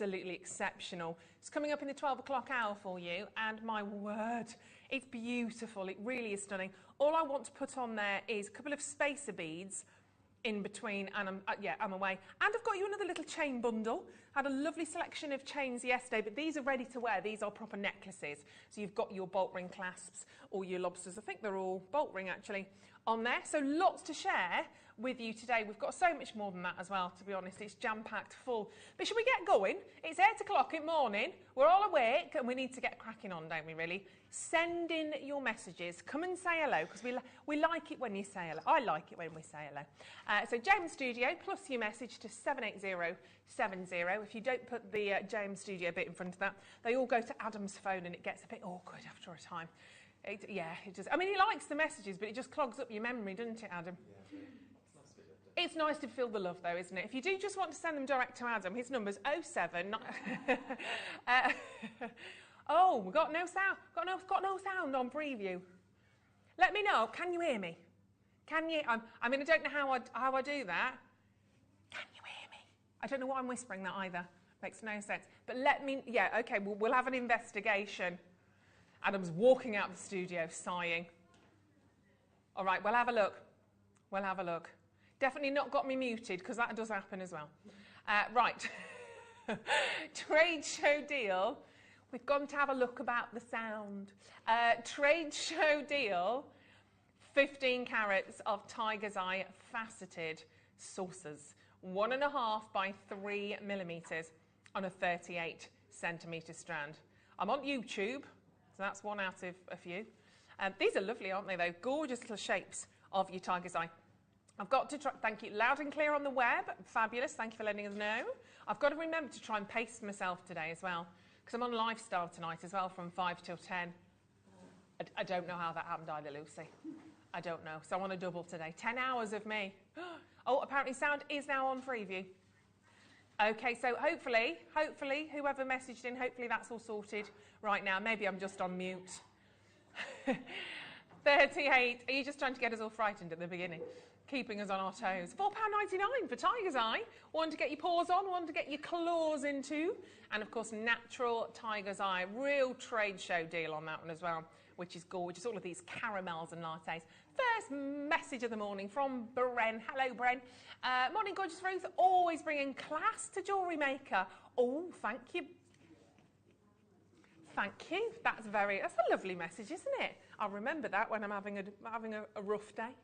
absolutely exceptional. It's coming up in the 12 o'clock hour for you, and my word, it's beautiful. It really is stunning. All I want to put on there is a couple of spacer beads in between, and I'm away. And I've got you another little chain bundle. Had a lovely selection of chains yesterday, but these are ready to wear. These are proper necklaces. So you've got your bolt ring clasps or your lobsters. I think they're all bolt ring actually on there. So lots to share with you today. We've got so much more than that as well, to be honest. It's jam-packed full. But should we get going? It's 8 o'clock in the morning. We're all awake and we need to get cracking on, don't we, really? Send in your messages. Come and say hello, because we like it when you say hello. I like it when we say hello. So JM Studio plus your message to 78070. If you don't put the JM Studio bit in front of that, they all go to Adam's phone and it gets a bit awkward after a time. It just, I mean, he likes the messages, but it just clogs up your memory, doesn't it, Adam? Yeah. It's nice to feel the love, though, isn't it? If you do just want to send them direct to Adam, his number's 07... oh, we've got no sound. Got no sound on preview. Let me know. Can you hear me? Can you? I mean, I don't know how I do that. Can you hear me? I don't know why I'm whispering that either. Makes no sense. But let me... Yeah, OK, we'll have an investigation. Adam's walking out of the studio, sighing. All right, we'll have a look. We'll have a look. Definitely not got me muted, because that does happen as well. Right. Trade show deal. We've gone to have a look about the sound. Trade show deal. 15 carats of tiger's eye faceted saucers. 1.5 by 3 millimeters on a 38 centimetre strand. I'm on YouTube, so that's one out of a few. These are lovely, aren't they, though? Gorgeous little shapes of your tiger's eye. I've got to try, thank you, loud and clear on the web, fabulous, thank you for letting us know. I've got to remember to try and pace myself today as well, because I'm on lifestyle tonight as well from 5 till 10. I don't know how that happened either, Lucy. I don't know, so I want a double today. 10 hours of me. Oh, apparently sound is now on preview. Okay, so hopefully, whoever messaged in, hopefully that's all sorted right now. Maybe I'm just on mute. 38, are you just trying to get us all frightened at the beginning? Keeping us on our toes. £4.99 for tiger's eye. One to get your paws on, one to get your claws into. And of course, natural tiger's eye. Real trade show deal on that one as well, which is gorgeous. All of these caramels and lattes. First message of the morning from Bren. Hello, Bren. Morning, gorgeous Ruth. Always bringing class to Jewellery Maker. Oh, thank you. Thank you. That's a lovely message, isn't it? I'll remember that when I'm having a rough day.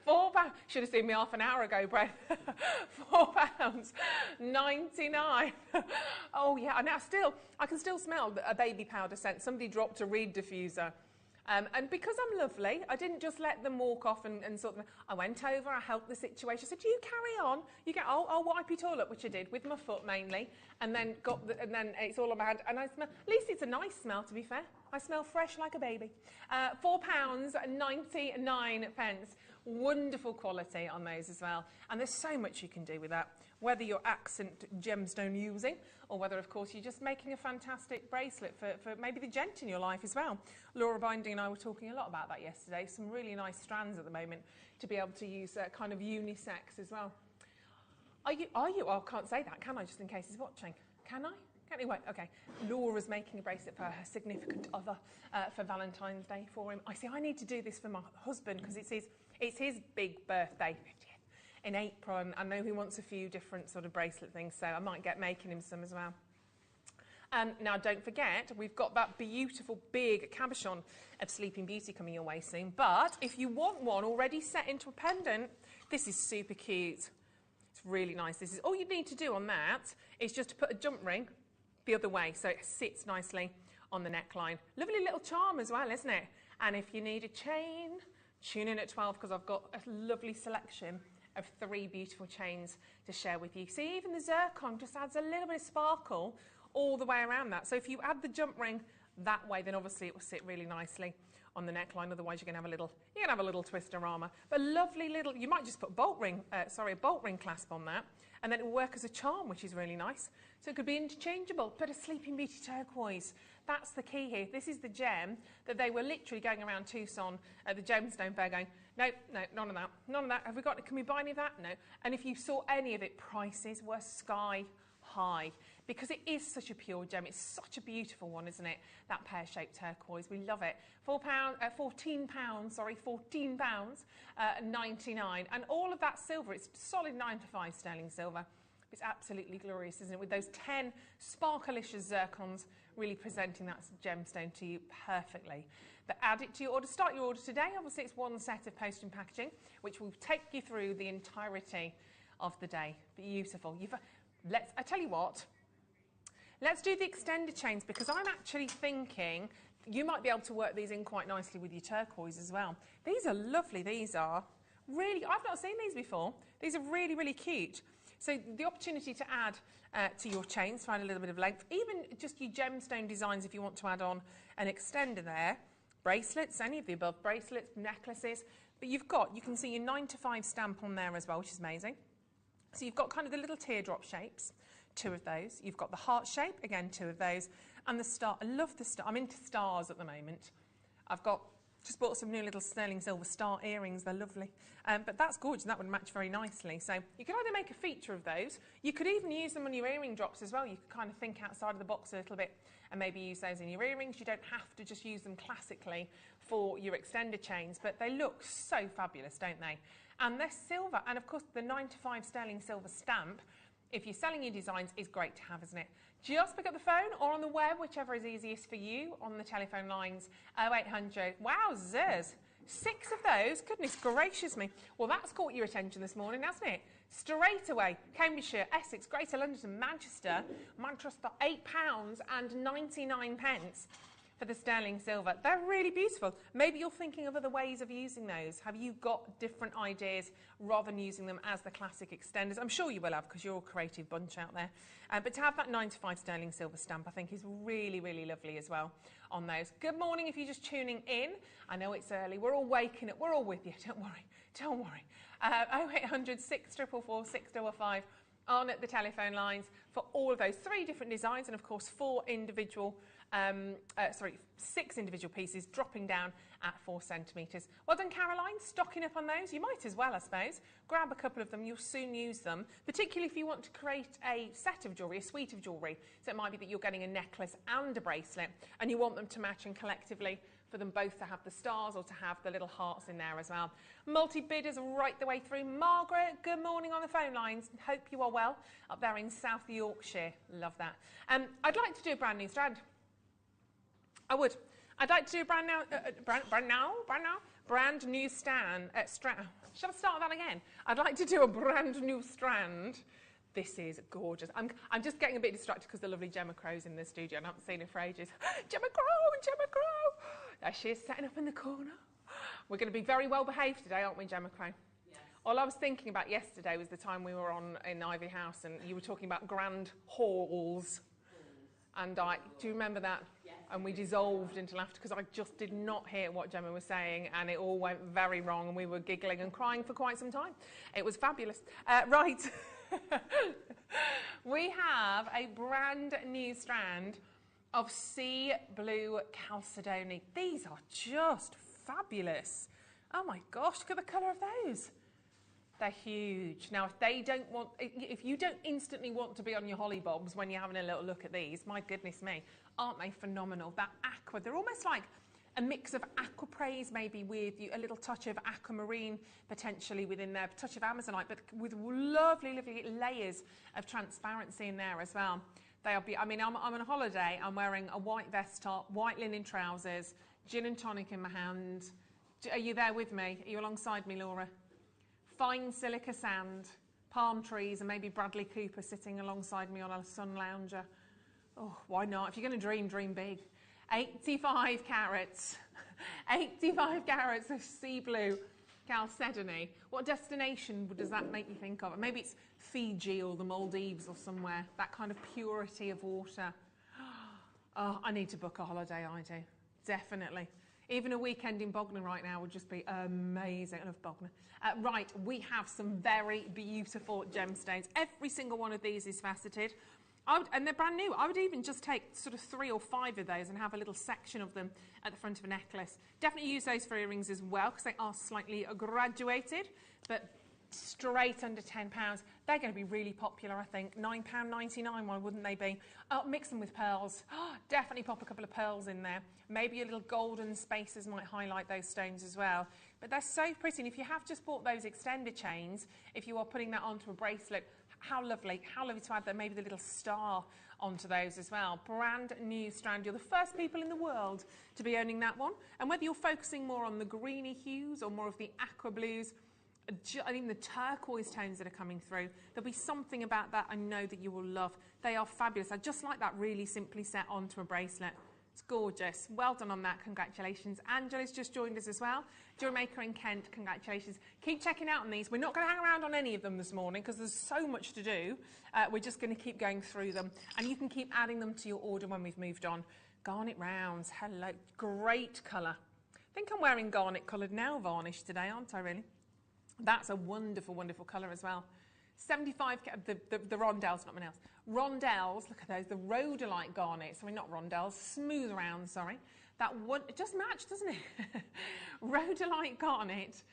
£4. Should have seen me half an hour ago, Brett. £4.99. Oh yeah, and I can still smell a baby powder scent. Somebody dropped a reed diffuser. And because I'm lovely, I didn't just let them walk off and sort of. I went over, I helped the situation. I said, "You carry on. You get. I'll wipe it all up," which I did with my foot mainly, and then and then it's all about. And I smell. At least it's a nice smell, to be fair. I smell fresh like a baby. £4.99. Wonderful quality on those as well. And there's so much you can do with that, whether you're accent gemstone using or whether, of course, you're just making a fantastic bracelet for maybe the gent in your life as well. Laura Binding and I were talking a lot about that yesterday. Some really nice strands at the moment to be able to use kind of unisex as well. Are you? Oh, I can't say that, can I, just in case he's watching? Can I? Anyway, okay. Laura's making a bracelet for her significant other for Valentine's Day for him. I need to do this for my husband because it's his big birthday, 50th, in April, and I know he wants a few different sort of bracelet things, so I might get making him some as well. Now, don't forget, we've got that beautiful big cabochon of Sleeping Beauty coming your way soon, but if you want one already set into a pendant, this is super cute. It's really nice. This is all you need to do on that is just to put a jump ring the other way so it sits nicely on the neckline. Lovely little charm as well, isn't it? And if you need a chain, tune in at 12 because I've got a lovely selection of 3 beautiful chains to share with you. See, even the zircon just adds a little bit of sparkle all the way around that. So if you add the jump ring that way, then obviously it will sit really nicely on the neckline. Otherwise, you're going to have a little twister-rama. But lovely little, you might just put a bolt ring clasp on that, and then it will work as a charm, which is really nice. So it could be interchangeable. Put a Sleeping Beauty turquoise. That's the key here. This is the gem that they were literally going around Tucson at the gemstone fair going, no, none of that, none of that. Have we got? Can we buy any of that? No. And if you saw any of it, prices were sky high because it is such a pure gem. It's such a beautiful one, isn't it? That pear-shaped turquoise. We love it. £14, 99. And all of that silver, it's solid 9 to 5 sterling silver. It's absolutely glorious, isn't it? With those 10 sparkalicious zircons really presenting that gemstone to you perfectly. But add it to your order. Start your order today. Obviously, it's one set of post and packaging, which will take you through the entirety of the day. Beautiful. I tell you what, let's do the extended chains, because I'm actually thinking you might be able to work these in quite nicely with your turquoise as well. These are lovely. These are really, I've not seen these before. These are really, really cute. So the opportunity to add to your chains, find a little bit of length, even just your gemstone designs if you want to add on an extender there, bracelets, any of the above, bracelets, necklaces, but you can see your 9 to 5 stamp on there as well, which is amazing. So you've got kind of the little teardrop shapes, 2 of those. You've got the heart shape, again, 2 of those, and the star. I love the star. I'm into stars at the moment. I've just bought some new little sterling silver star earrings. They're lovely. But that's gorgeous, and that would match very nicely. So you could either make a feature of those. You could even use them on your earring drops as well. You could kind of think outside of the box a little bit and maybe use those in your earrings. You don't have to just use them classically for your extended chains, but they look so fabulous, don't they? And they're silver. And of course, the 9 to 5 sterling silver stamp, if you're selling your designs, is great to have, isn't it? Just pick up the phone or on the web, whichever is easiest for you, on the telephone lines 0800. Wowzers! 6 of those. Goodness gracious me. Well, that's caught your attention this morning, hasn't it? Straight away, Cambridgeshire, Essex, Greater London, Manchester, £8.99 for the sterling silver. They're really beautiful. Maybe you're thinking of other ways of using those. Have you got different ideas rather than using them as the classic extenders? I'm sure you will have, because you're a creative bunch out there. But to have that 9 to 5 sterling silver stamp, I think is really, really lovely as well on those. Good morning if you're just tuning in. I know it's early. We're all waking up. We're all with you. Don't worry. Don't worry. 0800 644 655 on at the telephone lines for all of those 3 different designs, and of course 6 individual pieces dropping down at 4 centimetres. Well done, Caroline, stocking up on those. You might as well, I suppose. Grab a couple of them, you'll soon use them, particularly if you want to create a set of jewellery, a suite of jewellery. So it might be that you're getting a necklace and a bracelet, and you want them to match, and collectively for them both to have the stars or to have the little hearts in there as well. Multi-bidders right the way through. Margaret, good morning on the phone lines. Hope you are well up there in South Yorkshire. Love that. I'd like to do a brand new strand. I would. I'd like to do a brand new strand. Shall I start that again? I'd like to do a brand new strand. This is gorgeous. I'm just getting a bit distracted because the lovely Gemma Crow's in the studio and I haven't seen her for ages. Gemma Crow, Gemma Crow. There she is, setting up in the corner. We're going to be very well behaved today, aren't we, Gemma Crow? Yes. All I was thinking about yesterday was the time we were in Ivy House and you were talking about grand halls. And do you remember that? Yes. And we dissolved into laughter because I just did not hear what Gemma was saying, and it all went very wrong, and we were giggling and crying for quite some time. It was fabulous. Right. We have a brand new strand of sea blue chalcedony. These are just fabulous. Oh my gosh, look at the colour of those. They're huge. Now, if you don't instantly want to be on your hollybobs when you're having a little look at these, my goodness me, aren't they phenomenal? That aqua, they're almost like a mix of aquapraise, maybe with a little touch of aquamarine potentially within there, a touch of amazonite, but with lovely, lovely layers of transparency in there as well. I'm on a holiday, I'm wearing a white vest top, white linen trousers, gin and tonic in my hand. Are you there with me? Are you alongside me, Laura? Fine silica sand, palm trees, and maybe Bradley Cooper sitting alongside me on a sun lounger. Oh, why not? If you're going to dream, dream big. 85 carats. 85 carats of sea blue chalcedony. What destination does that make you think of? Maybe it's Fiji or the Maldives or somewhere. That kind of purity of water. Oh, I need to book a holiday, I do. Definitely. Even a weekend in Bognor right now would just be amazing. I love Bognor. Right, we have some very beautiful gemstones. Every single one of these is faceted. And they're brand new. I would even just take sort of 3 or 5 of those and have a little section of them at the front of a necklace. Definitely use those for earrings as well because they are slightly graduated. But straight under £10. They're going to be really popular, I think. £9.99, why wouldn't they be? Mix them with pearls. Definitely pop a couple of pearls in there. Maybe a little golden spaces might highlight those stones as well. But they're so pretty. And if you have just bought those extender chains, if you are putting that onto a bracelet, how lovely to add that, maybe the little star onto those as well. Brand new strand. You're the first people in the world to be owning that one. And whether you're focusing more on the greeny hues or more of the aqua blues, I think the turquoise tones that are coming through, there'll be something about that I know that you will love. They are fabulous. I just like that really simply set onto a bracelet. It's gorgeous. Well done on that. Congratulations. Angela's just joined us as well. Jewellery Maker in Kent, congratulations. Keep checking out on these. We're not going to hang around on any of them this morning because there's so much to do. We're just going to keep going through them. And you can keep adding them to your order when we've moved on. Garnet rounds. Hello. Great colour. I think I'm wearing garnet coloured nail varnish today, aren't I, really? That's a wonderful, wonderful colour as well. 75, the rondelles, not my nails. Rondelles, look at those, the rhodolite garnet, sorry, not rondelles, smooth round, sorry. That one, it just matched, doesn't it? Rhodolite garnet,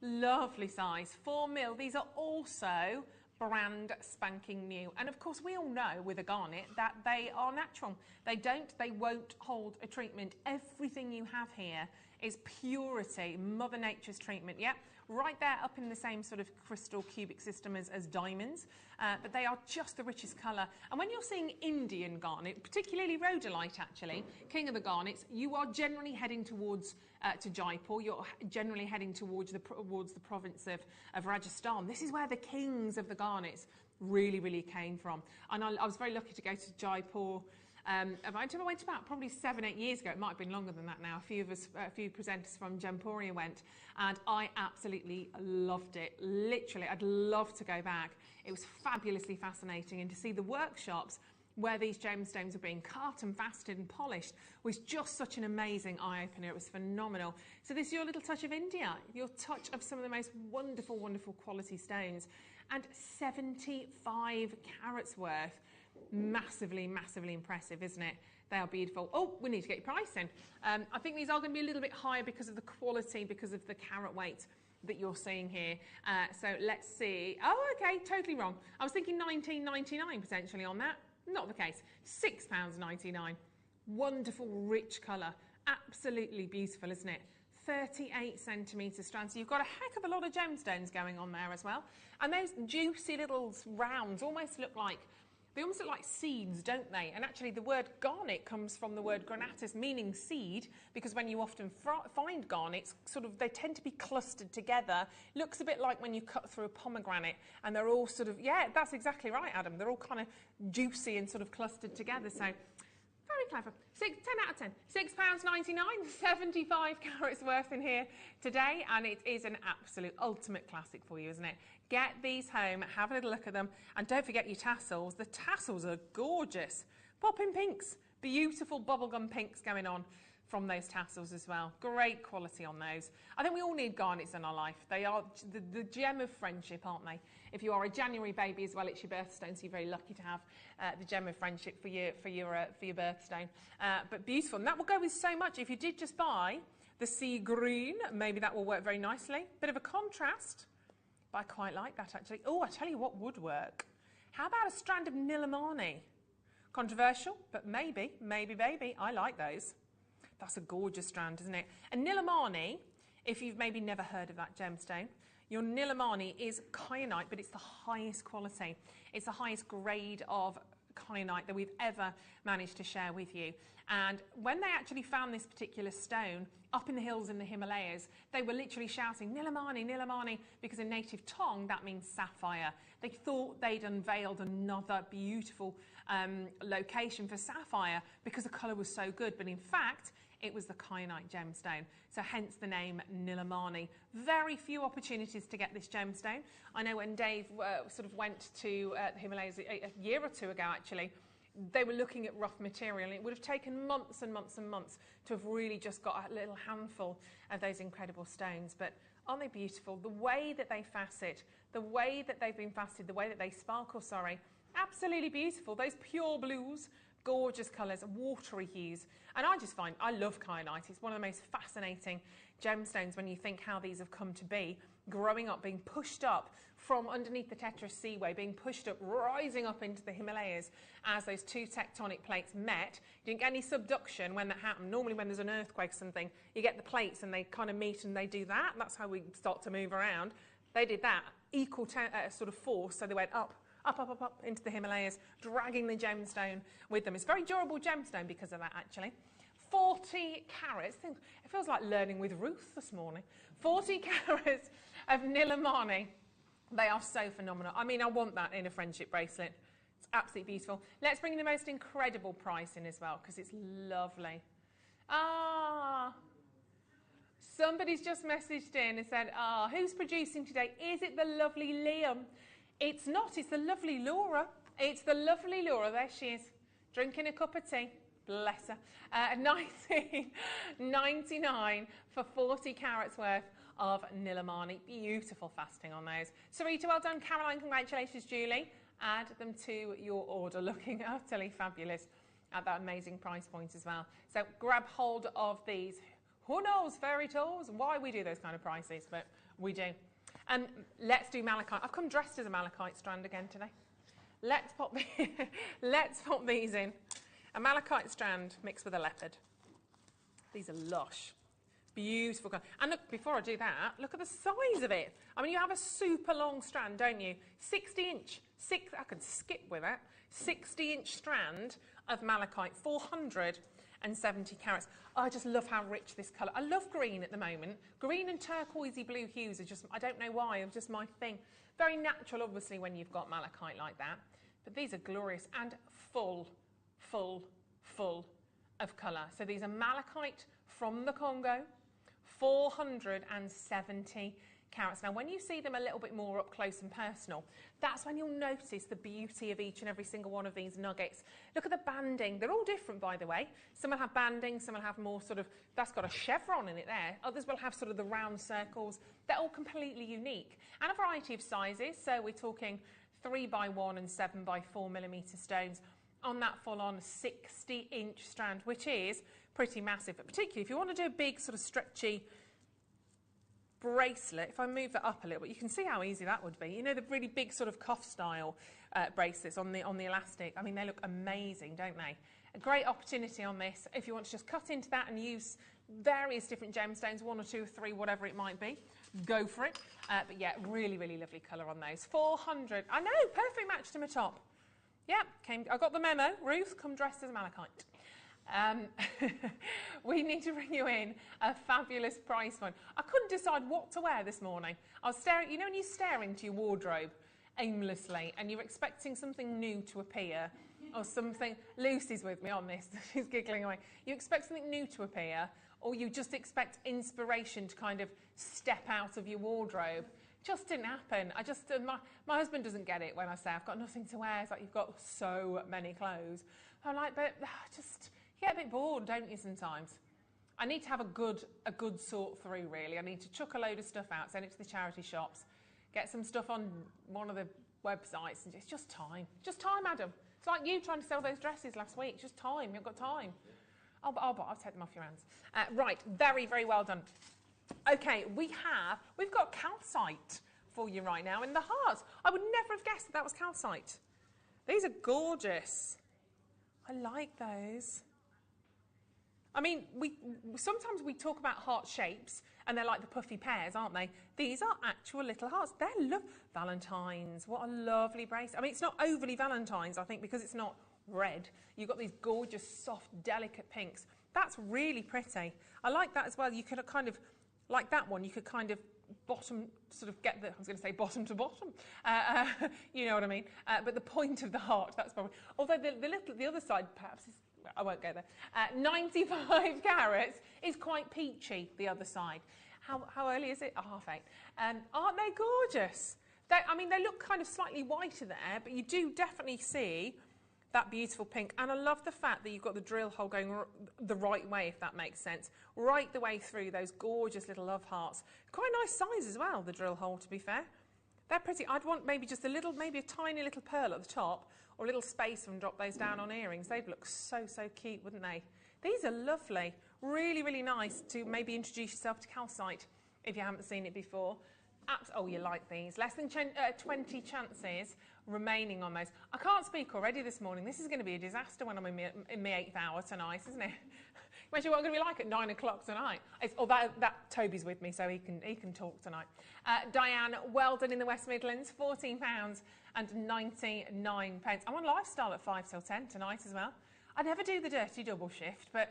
lovely size, 4mm. These are also brand spanking new. And of course, we all know with a garnet that they are natural. They won't hold a treatment. Everything you have here is purity, Mother Nature's treatment, yeah? Right there up in the same sort of crystal cubic system as diamonds, but they are just the richest colour. And when you're seeing Indian garnet, particularly rhodolite actually, king of the garnets, you are generally heading towards to Jaipur, you're generally heading towards the province of Rajasthan. This is where the kings of the garnets really came from. And I was very lucky to go to Jaipur. I went about probably 7-8 years ago. It might have been longer than that now. A few presenters from Jampuria went, and I absolutely loved it. Literally, I'd love to go back. It was fabulously fascinating, and to see the workshops where these gemstones are being cut and faceted and polished was just such an amazing eye-opener. It was phenomenal. So this is your little touch of India, your touch of some of the most wonderful, wonderful quality stones, and 75 carats worth. Massively impressive, isn't it? They are beautiful. Oh, we need to get your price in. I think these are going to be a little bit higher because of the quality, because of the carat weight that you're seeing here. So let's see. Oh, okay, totally wrong. I was thinking £19.99 potentially on that. Not the case. £6.99. Wonderful, rich colour. Absolutely beautiful, isn't it? 38 centimetre strands. So you've got a heck of a lot of gemstones going on there as well. And those juicy little rounds almost look like, they almost look like seeds, don't they? And actually the word garnet comes from the word granatus, meaning seed, because when you often find garnets, they tend to be clustered together. Looks a bit like when you cut through a pomegranate and they're all yeah, that's exactly right, Adam. They're all kind of juicy and sort of clustered together. So very clever. 10 out of 10. £6.99, 75 carats worth in here today, and it is an absolute ultimate classic for you, isn't it? Get these home, have a little look at them, and don't forget your tassels. The tassels are gorgeous. Popping pinks, beautiful bubblegum pinks going on from those tassels as well. Great quality on those. I think we all need garnets in our life. They are the gem of friendship, aren't they? If you are a January baby as well, it's your birthstone, so you're very lucky to have the gem of friendship for your birthstone. But beautiful, and that will go with so much. If you did just buy the sea green, maybe that will work very nicely. Bit of a contrast, but I quite like that actually. Oh, I tell you what would work. How about a strand of Nilamani? Controversial, but maybe, baby. I like those. That's a gorgeous strand, isn't it? And Nilamani, if you've maybe never heard of that gemstone, your Nilamani is kyanite, but it's the highest quality. It's the highest grade of kyanite that we've ever managed to share with you. And when they actually found this particular stone up in the hills in the Himalayas, they were literally shouting, Nilamani, Nilamani, because in native tongue, that means sapphire. They thought they'd unveiled another beautiful location for sapphire because the colour was so good. But in fact, it was the kyanite gemstone, so hence the name Nilamani. Very few opportunities to get this gemstone. I know when Dave went to the Himalayas a year or two ago, actually, they were looking at rough material, and it would have taken months and months and months to have really just got a little handful of those incredible stones. But aren't they beautiful? The way that they facet, the way that they've been faceted, the way that they sparkle, absolutely beautiful. Those pure blues, gorgeous colours, watery hues. And I love kyanite. It's one of the most fascinating gemstones when you think how these have come to be. growing up, being pushed up from underneath the Tetris Seaway, being pushed up, rising up into the Himalayas as those two tectonic plates met. You didn't get any subduction when that happened. Normally when there's an earthquake or something, you get the plates and they kind of meet and they do that. That's how we start to move around. They did that, equal sort of force, so they went up, up, up, up, up into the Himalayas, dragging the gemstone with them. It's a very durable gemstone because of that, actually. 40 carats, it feels like learning with Ruth this morning. 40 carats of Nilamani. They are so phenomenal. I mean, I want that in a friendship bracelet. It's absolutely beautiful. Let's bring the most incredible price in as well, because it's lovely. Ah, somebody's just messaged in and said, ah, who's producing today? Is it the lovely Liam? It's not, it's the lovely Laura. It's the lovely Laura, there she is, drinking a cup of tea. Bless her. 19.99 for 40 carats worth of Nilamani. Beautiful fasting on those. Sarita, well done. Caroline, congratulations. Julie, add them to your order. Looking utterly fabulous at that amazing price point as well. So grab hold of these. Who knows, fairy tales, why we do those kind of prices, but we do. And let's do malachite. I've come dressed as a malachite strand again today. Let's pop these in. A malachite strand mixed with a leopard. These are lush, beautiful colour. And look, before I do that, look at the size of it. I mean, you have a super long strand, don't you? 60-inch, I could skip with it. 60-inch strand of malachite, 470 carats. Oh, I just love how rich this colour. I love green at the moment. Green and turquoisey blue hues are just, I don't know why, it's just my thing. Very natural, obviously, when you've got malachite like that. But these are glorious and full of colour. So these are malachite from the Congo, 470 carats. Now, when you see them a little bit more up close and personal, that's when you'll notice the beauty of each and every single one of these nuggets. Look at the banding. They're all different, by the way. Some will have banding, some will have more sort of, that's got a chevron in it there. Others will have sort of the round circles. They're all completely unique. And a variety of sizes. So we're talking 3x1 and 7x4 millimetre stones on that full-on 60-inch strand, which is pretty massive. But particularly if you want to do a big sort of stretchy bracelet, if I move that up a little bit, you can see how easy that would be. You know, the really big sort of cuff style bracelets on the elastic. I mean, they look amazing, don't they? A great opportunity on this if you want to just cut into that and use various different gemstones, 1 or 2 or 3, whatever it might be. Go for it. But yeah, really, really lovely colour on those. 400. I know, perfect match to my top. Yeah, I got the memo. Ruth, come dressed as malachite. We need to bring you in a fabulous price point. I couldn't decide what to wear this morning. I was staring, you know when you stare into your wardrobe aimlessly and you're expecting something new to appear or something. Lucy's with me on this. She's giggling away. You expect something new to appear or you just expect inspiration to kind of step out of your wardrobe. Just didn't happen. My husband doesn't get it when I say I've got nothing to wear. It's like, you've got so many clothes. I'm like, but just, you get a bit bored, don't you, sometimes? I need to have a good sort through, really. I need to chuck a load of stuff out, send it to the charity shops, get some stuff on one of the websites, and it's just time. Just time, Adam. It's like you trying to sell those dresses last week. Just time. You've got time. I'll take them off your hands. Right, very, very well done. Okay, we've got calcite for you right now in the hearts. I would never have guessed that was calcite. These are gorgeous. I like those. I mean, sometimes we talk about heart shapes and they're like the puffy pears, aren't they? These are actual little hearts. They're Valentine's. What a lovely bracelet. I mean, it's not overly Valentine's, I think, because it's not red. You've got these gorgeous, soft, delicate pinks. That's really pretty. I like that as well. You could kind of, like that one, you could kind of bottom, sort of get the, I was going to say bottom to bottom, you know what I mean? But the point of the heart, that's probably, although the other side perhaps is, I won't go there. 95 carats is quite peachy, the other side. How early is it? Oh, 8:30. Aren't they gorgeous? I mean, they look kind of slightly whiter there, but you do definitely see that beautiful pink. And I love the fact that you've got the drill hole going the right way, if that makes sense, right the way through those gorgeous little love hearts. Quite a nice size as well, the drill hole, to be fair. They're pretty. I'd want maybe just a little, maybe a tiny little pearl at the top or a little space and drop those down on earrings. They'd look so, so cute, wouldn't they? These are lovely. Really, really nice to maybe introduce yourself to calcite if you haven't seen it before. Oh, you like these. Less than 20 chances remaining on those. I can't speak already this morning. This is going to be a disaster when I'm in my 8th hour tonight, isn't it? Imagine what I'm going to be like at 9 o'clock tonight. That Toby's with me, so he can talk tonight. Diane, well done in the West Midlands, £14 and 99 pence. I'm on lifestyle at 5 till 10 tonight as well. I never do the dirty double shift, but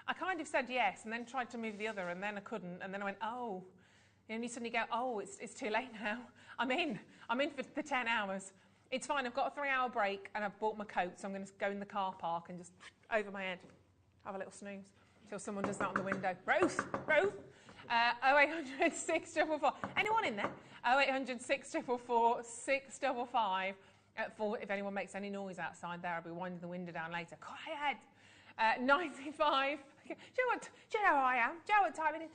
I kind of said yes and then tried to move the other and then I couldn't and then I went, oh. And you suddenly go, oh, it's too late now. I'm in for the 10 hours. It's fine, I've got a 3-hour break and I've bought my coat, so I'm going to go in the car park and just over my head, have a little snooze till someone does that on the window. Ruth! 0800 644. Anyone in there? 0800 644 655. If anyone makes any noise outside there, I'll be winding the window down later. Quiet! 95. Do you know who I am? Do you know what time it is?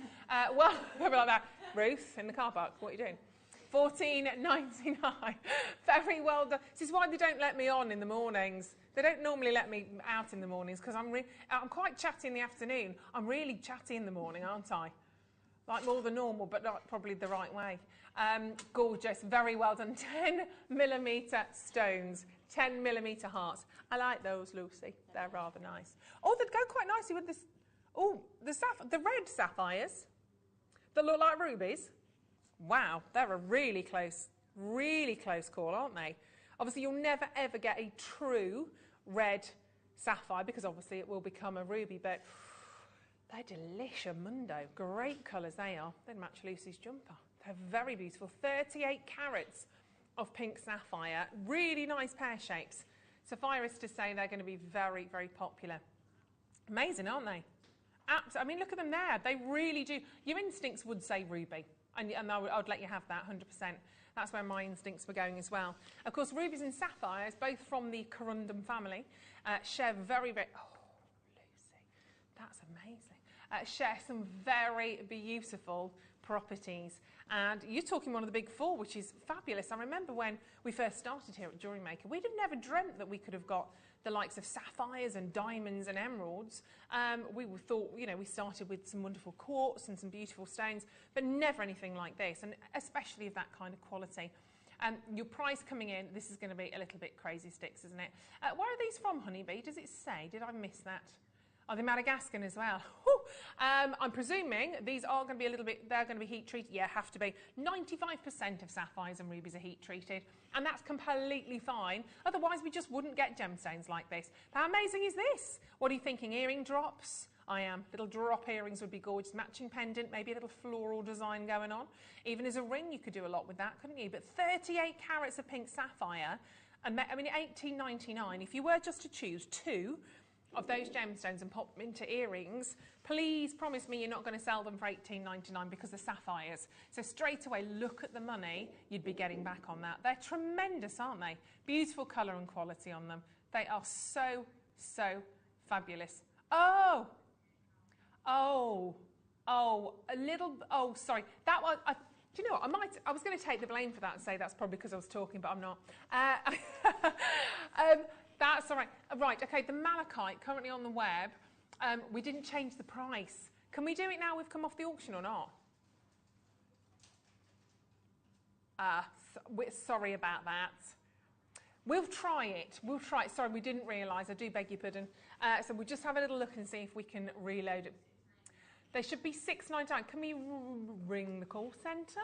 Well, I'll be like that. Ruth, in the car park, what are you doing? 14.99. Very well done. This is why they don't let me on in the mornings. They don't normally let me out in the mornings because I'm quite chatty in the afternoon. I'm really chatty in the morning, aren't I? Like more than normal, but not probably the right way. Gorgeous. Very well done. 10mm stones. 10mm hearts. I like those, Lucy. They're rather nice. Oh, they'd go quite nicely with this. Oh, the red sapphires that look like rubies. Wow, they're a really close call, aren't they? Obviously, you'll never ever get a true red sapphire because obviously it will become a ruby, but they're delicious-mundo. Great colours they are. They'd match Lucy's jumper. They're very beautiful. 38 carats of pink sapphire. Really nice pear shapes. Sapphire is to say they're going to be very, very popular. Amazing, aren't they? I mean, look at them there. They really do. Your instincts would say ruby, and I would let you have that 100%. That's where my instincts were going as well. Of course, rubies and sapphires, both from the corundum family, share very, very... Oh, Lucy, that's amazing. Share some very beautiful properties. And you're talking one of the big four, which is fabulous. I remember when we first started here at Jewellery Maker, we'd have never dreamt that we could have got the likes of sapphires and diamonds and emeralds. We thought, you know, we started with some wonderful quartz and some beautiful stones, but never anything like this, and especially of that kind of quality. Your price coming in, this is going to be a little bit crazy sticks, isn't it? Where are these from, Honeybee? Does it say? Did I miss that? Are they Madagascan as well? I'm presuming these are going to be they're going to be heat treated. Yeah, have to be. 95% of sapphires and rubies are heat treated, and that's completely fine. Otherwise, we just wouldn't get gemstones like this. How amazing is this? What are you thinking? Earring drops? I am. Little drop earrings would be gorgeous. Matching pendant, maybe a little floral design going on. Even as a ring, you could do a lot with that, couldn't you? But 38 carats of pink sapphire, I mean, $18.99. If you were just to choose two of those gemstones and pop them into earrings, please promise me you're not going to sell them for $18.99 because they're sapphires. So straight away, look at the money you'd be getting back on that. They're tremendous, aren't they? Beautiful colour and quality on them. They are so, so fabulous. Oh, sorry. That one, do you know what? I was going to take the blame for that and say that's probably because I was talking, but I'm not. That's all right. Right, okay, the malachite currently on the web, we didn't change the price. Can we do it now we've come off the auction or not? Sorry about that. We'll try it. Sorry, we didn't realise. I do beg your pardon. So we'll just have a little look and see if we can reload it. They should be $6.99. Can we ring the call centre?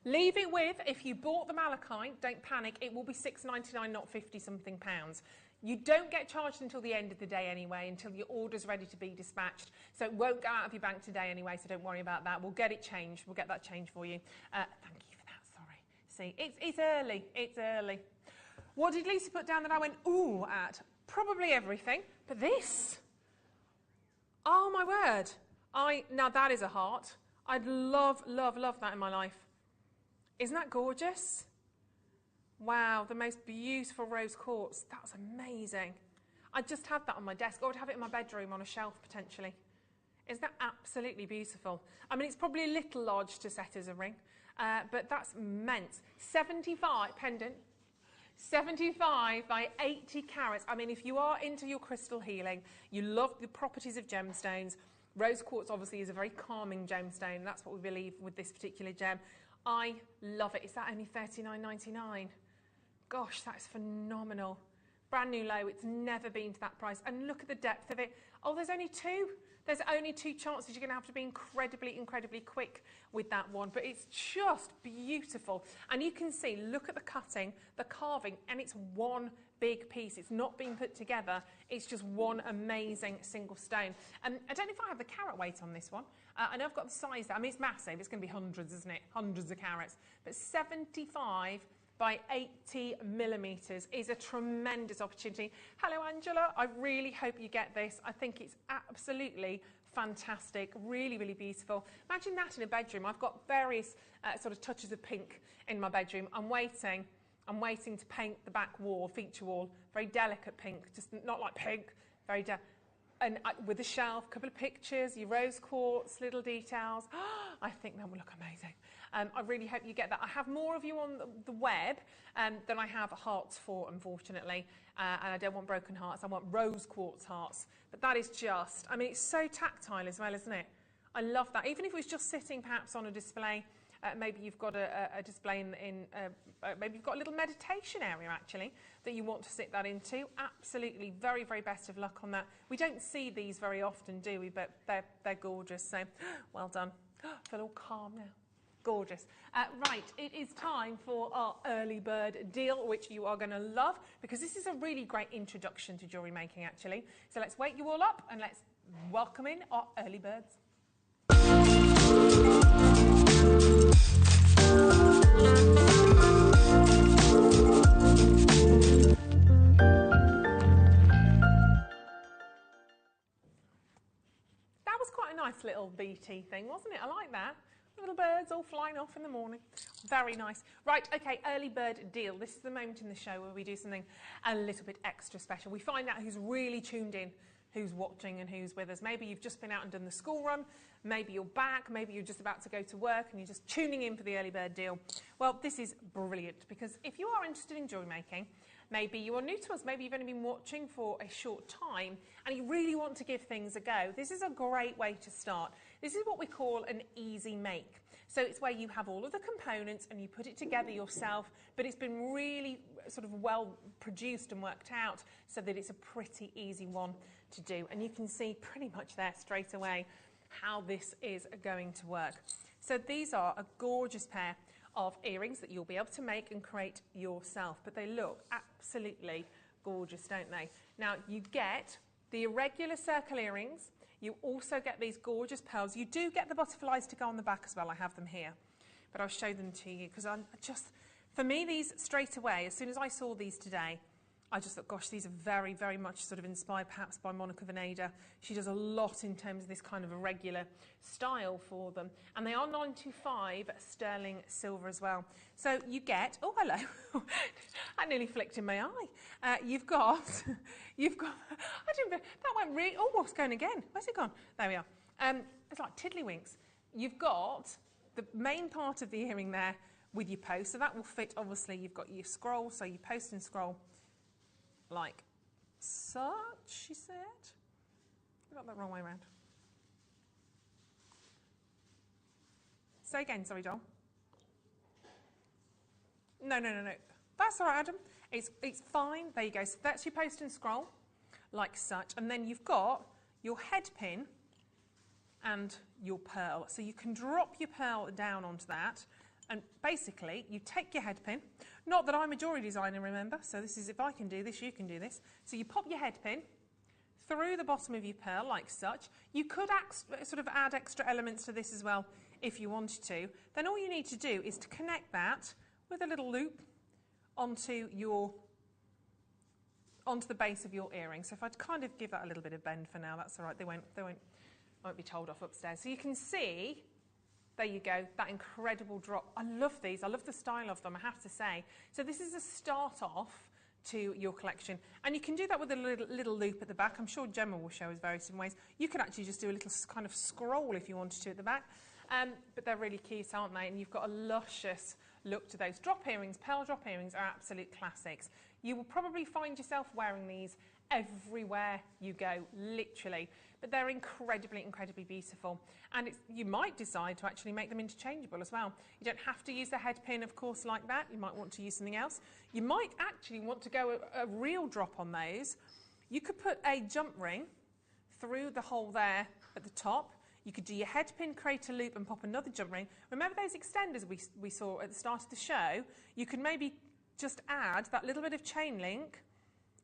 Leave it with, if you bought the malachite, don't panic, it will be $6.99, not 50-something pounds. You don't get charged until the end of the day anyway, until your order's ready to be dispatched. So it won't go out of your bank today anyway, so don't worry about that. We'll get it changed. We'll get that changed for you. Thank you for that, sorry. See, it's early. It's early. What did Lisa put down that I went, ooh, at? Probably everything. But this? Oh, my word. Now that is a heart. I'd love, love, love that in my life. Isn't that gorgeous? Wow, the most beautiful rose quartz. That's amazing. I'd just have that on my desk, or I'd have it in my bedroom on a shelf, potentially. Isn't that absolutely beautiful? I mean, it's probably a little large to set as a ring, but that's immense. 75 pendant. 75 by 80 carats. I mean, if you are into your crystal healing, you love the properties of gemstones, rose quartz obviously is a very calming gemstone. That's what we believe with this particular gem. I love it. Is that only $39.99? Gosh, that is phenomenal. Brand new low, it's never been to that price. And look at the depth of it. Oh, there's only two. There's only two chances. You're going to have to be incredibly quick with that one. But it's just beautiful. And you can see, look at the cutting, the carving, and it's one big piece. It's not being put together. It's just one amazing single stone. And I don't know if I have the carat weight on this one. I know I've got the size there. I mean, it's massive. It's going to be hundreds, isn't it? Hundreds of carats. But 75 by 80 millimetres is a tremendous opportunity. Hello, Angela. I really hope you get this. I think it's absolutely fantastic, really beautiful. Imagine that in a bedroom. I've got various sort of touches of pink in my bedroom. I'm waiting to paint the back wall, feature wall, very delicate pink, just not like pink, very delicate. And with a shelf, a couple of pictures, your rose quartz, little details. I think that will look amazing. I really hope you get that. I have more of you on the web than I have hearts for, unfortunately. And I don't want broken hearts. I want rose quartz hearts. But that is just, I mean, it's so tactile as well, isn't it? I love that. Even if it was just sitting perhaps on a display, maybe you've got a display maybe you've got a little meditation area actually that you want to sit that into. Absolutely, very best of luck on that. We don't see these very often, do we? But they're gorgeous. So well done. I feel all calm now. Gorgeous. Right, it is time for our early bird deal, which you are going to love because this is a really great introduction to jewellery making actually. So let's wake you all up and let's welcome in our early birds. That was quite a nice little BT thing, wasn't it? I like that. Little birds all flying off in the morning. Very nice. Right, okay, early bird deal. This is the moment in the show where we do something a little bit extra special. We find out who's really tuned in, who's watching and who's with us. Maybe you've just been out and done the school run. Maybe you're back. Maybe you're just about to go to work and you're just tuning in for the early bird deal. Well, this is brilliant because if you are interested in jewellery making, maybe you are new to us, maybe you've only been watching for a short time and you really want to give things a go, this is a great way to start. This is what we call an easy make. So it's where you have all of the components and you put it together yourself, but it's been really sort of well produced and worked out so that it's a pretty easy one to do. And you can see pretty much there straight away how this is going to work. So these are a gorgeous pair of earrings that you'll be able to make and create yourself, but they look absolutely gorgeous, don't they? Now you get the irregular circle earrings, you also get these gorgeous pearls, you do get the butterflies to go on the back as well, I have them here, but I'll show them to you because for me these straight away, as soon as I saw these today, I just thought, gosh, these are very much sort of inspired perhaps by Monica Veneda. She does a lot in terms of this kind of irregular style for them. And they are 925 sterling silver as well. So you get, oh, hello. I nearly flicked in my eye. You've got, I didn't, that went really, oh, what's going again? Where's it gone? There we are. It's like tiddlywinks. You've got the main part of the earring there with your post. So that will fit, obviously, you've got your scroll, so your post and scroll. Like such, she said. I got that wrong way around. Say again, sorry, Joel. No. That's all right, Adam. It's fine. There you go. So that's your post and scroll, like such. And then you've got your head pin and your pearl. So you can drop your pearl down onto that. And basically, you take your head pin. Not that I'm a jewellery designer, remember. So this is, if I can do this, you can do this. So you pop your head pin through the bottom of your pearl, like such. You could sort of add extra elements to this as well, if you wanted to. Then all you need to do is to connect that with a little loop onto the base of your earring. So if I'd kind of give that a little bit of bend for now, that's all right. They won't be told off upstairs. So you can see. There you go, that incredible drop. I love these. I love the style of them, I have to say. So this is a start off to your collection. And you can do that with a little loop at the back. I'm sure Gemma will show us various different ways. You could actually just do a little kind of scroll if you wanted to at the back. But they're really cute, aren't they? And you've got a luscious look to those. Drop earrings, pearl drop earrings are absolute classics. You will probably find yourself wearing these everywhere you go, literally. But they're incredibly, incredibly beautiful. And you might decide to actually make them interchangeable as well. You don't have to use the head pin, of course, like that. You might want to use something else. You might actually want to go a real drop on those. You could put a jump ring through the hole there at the top. You could do your head pin, create a loop and pop another jump ring. Remember those extenders we saw at the start of the show? You could maybe just add that little bit of chain link.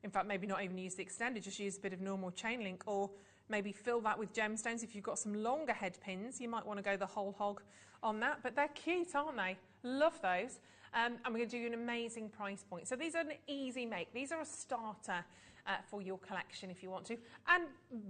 In fact, maybe not even use the extender, just use a bit of normal chain link, or maybe fill that with gemstones. If you've got some longer head pins, you might want to go the whole hog on that. But they're cute, aren't they? Love those. And we're going to do you an amazing price point. So these are an easy make. These are a starter for your collection if you want to. And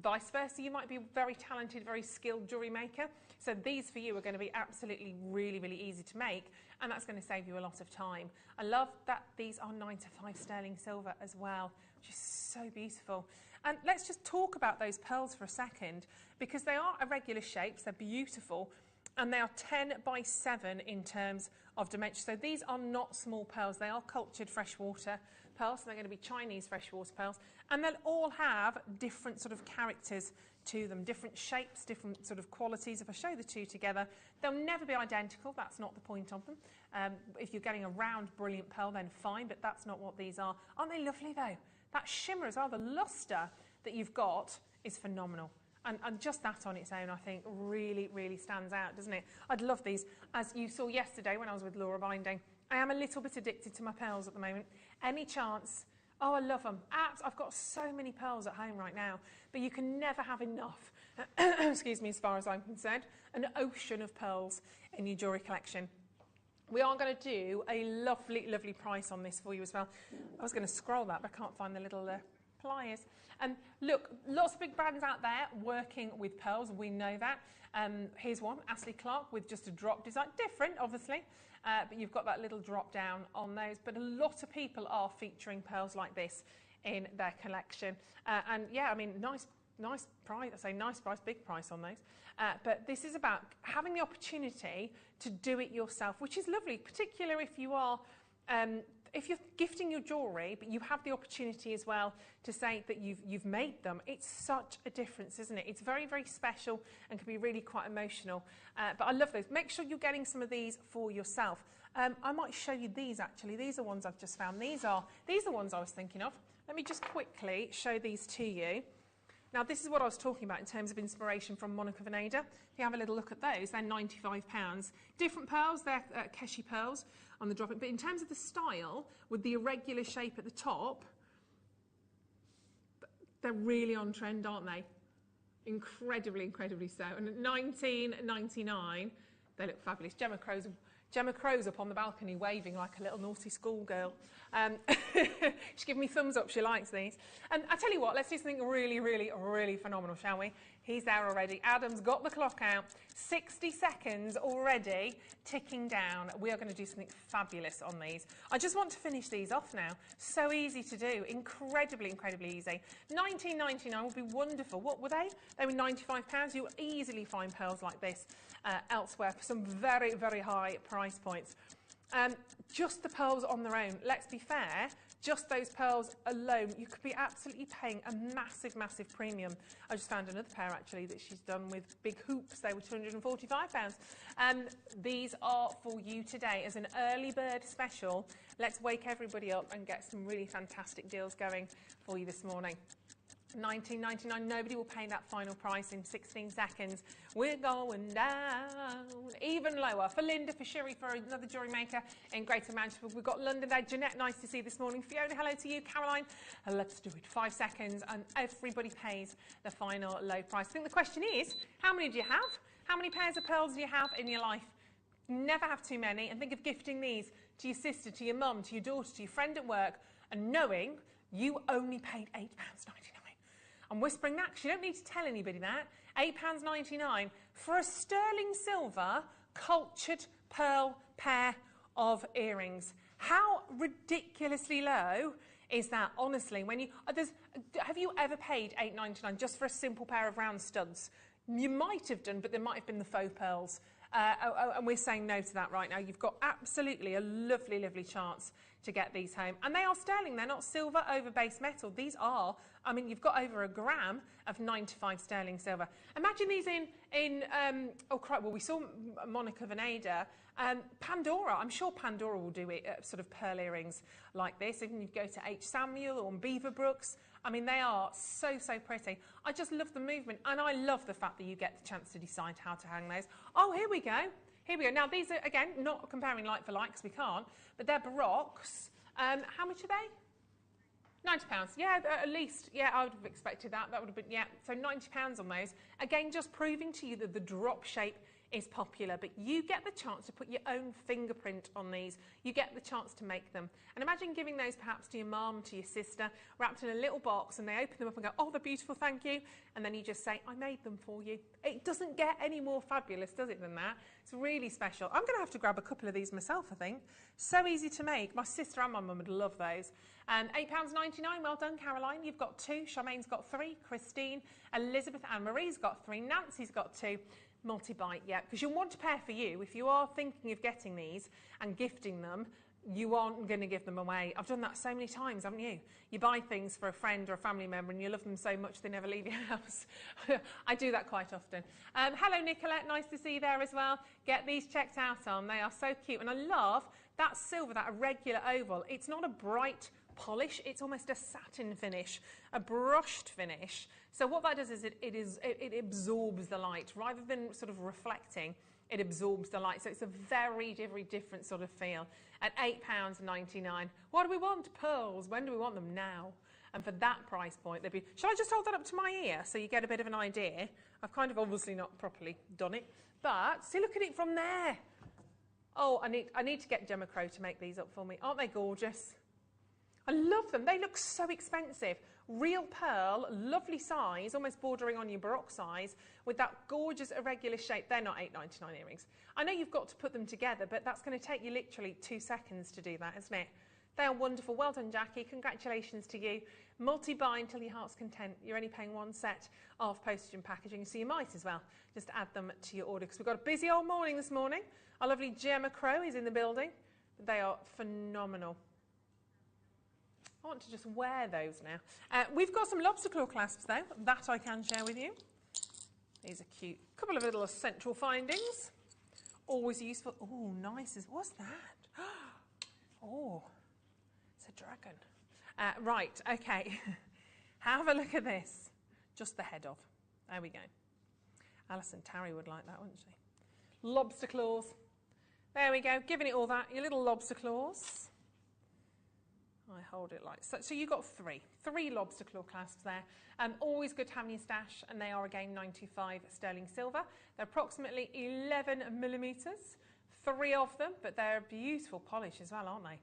vice versa, you might be a very talented, very skilled jewellery maker. So these for you are going to be absolutely really, really easy to make. And that's going to save you a lot of time. I love that these are 9 to 5 sterling silver as well, which is so beautiful. And let's just talk about those pearls for a second, because they are irregular shapes, they're beautiful, and they are 10 by 7 in terms of dimension. So these are not small pearls, they are cultured freshwater pearls, so they're going to be Chinese freshwater pearls, and they'll all have different sort of characters to them, different shapes, different sort of qualities. If I show the two together, they'll never be identical, that's not the point of them. If you're getting a round, brilliant pearl, then fine, but that's not what these are. Aren't they lovely though? That shimmer as well, the lustre that you've got is phenomenal. And just that on its own, I think, really, really stands out, doesn't it? I'd love these. As you saw yesterday when I was with Laura binding, I am a little bit addicted to my pearls at the moment. Any chance? Oh, I love them. I've got so many pearls at home right now, but you can never have enough, excuse me, as far as I'm concerned, an ocean of pearls in your jewellery collection. We are going to do a lovely, lovely price on this for you as well. I was going to scroll that, but I can't find the little pliers. Look, lots of big brands out there working with pearls, we know that. Here's one, Ashley Clark, with just a drop design. Different, obviously, but you've got that little drop down on those. But a lot of people are featuring pearls like this in their collection. And yeah, I mean, nice price. I say nice price, big price on those. But this is about having the opportunity to do it yourself, which is lovely, particularly if you are if you're gifting your jewellery, but you have the opportunity as well to say that you've made them. It's such a difference, isn't it? It's very, very special and can be really quite emotional. But I love those. Make sure you're getting some of these for yourself. I might show you these actually. These are ones I've just found. These are ones I was thinking of. Let me just quickly show these to you. Now, this is what I was talking about in terms of inspiration from Monica Veneda. If you have a little look at those, they're £95. Different pearls, they're Keshi pearls on the drop-in. But in terms of the style, with the irregular shape at the top, they're really on trend, aren't they? Incredibly, incredibly so. And at £19.99, they look fabulous. Gemma Crow's up on the balcony waving like a little naughty schoolgirl. She's giving me thumbs up, she likes these. And I tell you what, let's do something really, really, really phenomenal, shall we? He's there already. Adam's got the clock out. 60 seconds already ticking down. We are going to do something fabulous on these. I just want to finish these off now. So easy to do. Incredibly, incredibly easy. £19.99 would be wonderful. What were they? They were £95. You'll easily find pearls like this elsewhere for some very, very high price points. Just the pearls on their own, let's be fair, just those pearls alone, you could be absolutely paying a massive, massive premium. I just found another pair actually that she's done with big hoops. They were £245. These are for you today as an early bird special. Let's wake everybody up and get some really fantastic deals going for you this morning. £19.99, nobody will pay that final price in 16 seconds. We're going down even lower. For Linda, for Sherry, for another jewellery maker in Greater Manchester. We've got London there. Jeanette, nice to see you this morning. Fiona, hello to you. Caroline, let's do it. 5 seconds and everybody pays the final low price. I think the question is, how many do you have? How many pairs of pearls do you have in your life? Never have too many. And think of gifting these to your sister, to your mum, to your daughter, to your friend at work, and knowing you only paid £8.99. I'm whispering that because you don't need to tell anybody that. £8.99 for a sterling silver cultured pearl pair of earrings. How ridiculously low is that, honestly? When you have you ever paid £8.99 just for a simple pair of round studs? You might have done, but there might have been the faux pearls and we're saying no to that right now. You've got absolutely a lovely, lovely chance to get these home. And they are sterling, they're not silver over base metal. These are, I mean, you've got over a gram of 95 sterling silver. Imagine these oh crap, well we saw Monica Veneda, Pandora, I'm sure Pandora will do it, sort of pearl earrings like this. Even you go to H. Samuel or Beaverbrooks, I mean, they are so, so pretty. I just love the movement, and I love the fact that you get the chance to decide how to hang those. Oh, here we go. Here we go. Now, these are, again, not comparing like for like, because we can't, but they're baroques. How much are they? £90. Yeah, at least. Yeah, I would have expected that. That would have been, yeah. So £90 on those. Again, just proving to you that the drop shape is popular, but you get the chance to put your own fingerprint on these. You get the chance to make them. And imagine giving those perhaps to your mum, to your sister, wrapped in a little box, and they open them up and go, oh, they're beautiful, thank you. And then you just say, I made them for you. It doesn't get any more fabulous, does it, than that? It's really special. I'm going to have to grab a couple of these myself, I think. So easy to make. My sister and my mum would love those. £8.99, well done, Caroline. You've got 2. Charmaine's got 3. Christine, Elizabeth and Marie's got 3. Nancy's got 2. Multi-bite, yeah, because you'll want a pair for you. If you are thinking of getting these and gifting them, you aren't going to give them away. I've done that so many times, haven't you? You buy things for a friend or a family member and you love them so much they never leave your house. I do that quite often. Hello, Nicolette. Nice to see you there as well. Get these checked out on. They are so cute. And I love that silver, that irregular oval. It's not a bright polish, it's almost a satin finish, a brushed finish. So what that does is it absorbs the light rather than sort of reflecting. It absorbs the light, so it's a very, very different sort of feel. At £8.99, what do we want? Pearls. When do we want them? Now. And for that price point, they'd be. Shall I just hold that up to my ear so you get a bit of an idea? I've kind of obviously not properly done it, but see, look at it from there. Oh, I need to get Gemma Crow to make these up for me. Aren't they gorgeous? I love them. They look so expensive. Real pearl, lovely size, almost bordering on your baroque size, with that gorgeous irregular shape. They're not £8.99 earrings. I know you've got to put them together, but that's going to take you literally 2 seconds to do that, isn't it? They are wonderful. Well done, Jackie. Congratulations to you. Multi-buy until your heart's content. You're only paying 1 set of postage and packaging, so you might as well just add them to your order, because we've got a busy old morning this morning. Our lovely Gemma Crow is in the building. They are phenomenal. I want to just wear those now. We've got some lobster claw clasps though, that I can share with you. These are cute. A couple of little essential findings. Always useful. Oh, nice. What's that? Oh, it's a dragon. Right, okay. Have a look at this. Just the head of. There we go. Alison Tarry would like that, wouldn't she? Lobster claws. There we go. Giving it all that. Your little lobster claws. I hold it like so. So you've got 3 lobster claw clasps there. Always good to have in your stash, and they are again 95 sterling silver. They're approximately 11 millimetres, 3 of them, but they're beautiful polish as well, aren't they?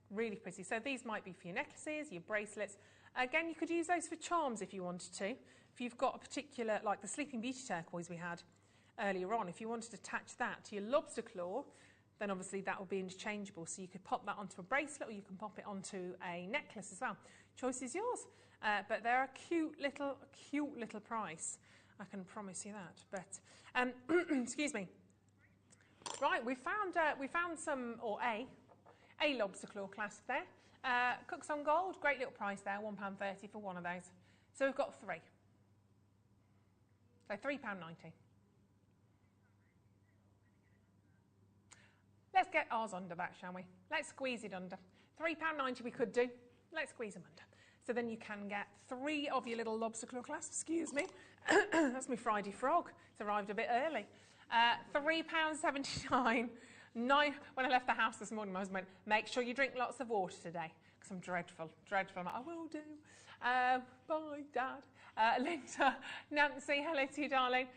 Really pretty. So these might be for your necklaces, your bracelets. Again, you could use those for charms if you wanted to. If you've got a particular, like the Sleeping Beauty turquoise we had earlier on, if you wanted to attach that to your lobster claw, then obviously that will be interchangeable. So you could pop that onto a bracelet, or you can pop it onto a necklace as well. Choice is yours. But they're a cute little price. I can promise you that. But excuse me. Right, we found some, or a lobster claw clasp there. Cooks on Gold, great little price there, £1.30 for one of those. So we've got 3. So £3.90. Let's get ours under that, shall we? Let's squeeze it under. £3.90 we could do. Let's squeeze them under. So then you can get 3 of your little lobster claw clasps. Excuse me. That's my Friday frog. It's arrived a bit early. £3.79. When I left the house this morning, my husband went, make sure you drink lots of water today, because I'm dreadful. I'm like, I will do. Bye, Dad. Linda, Nancy, hello to you, darling.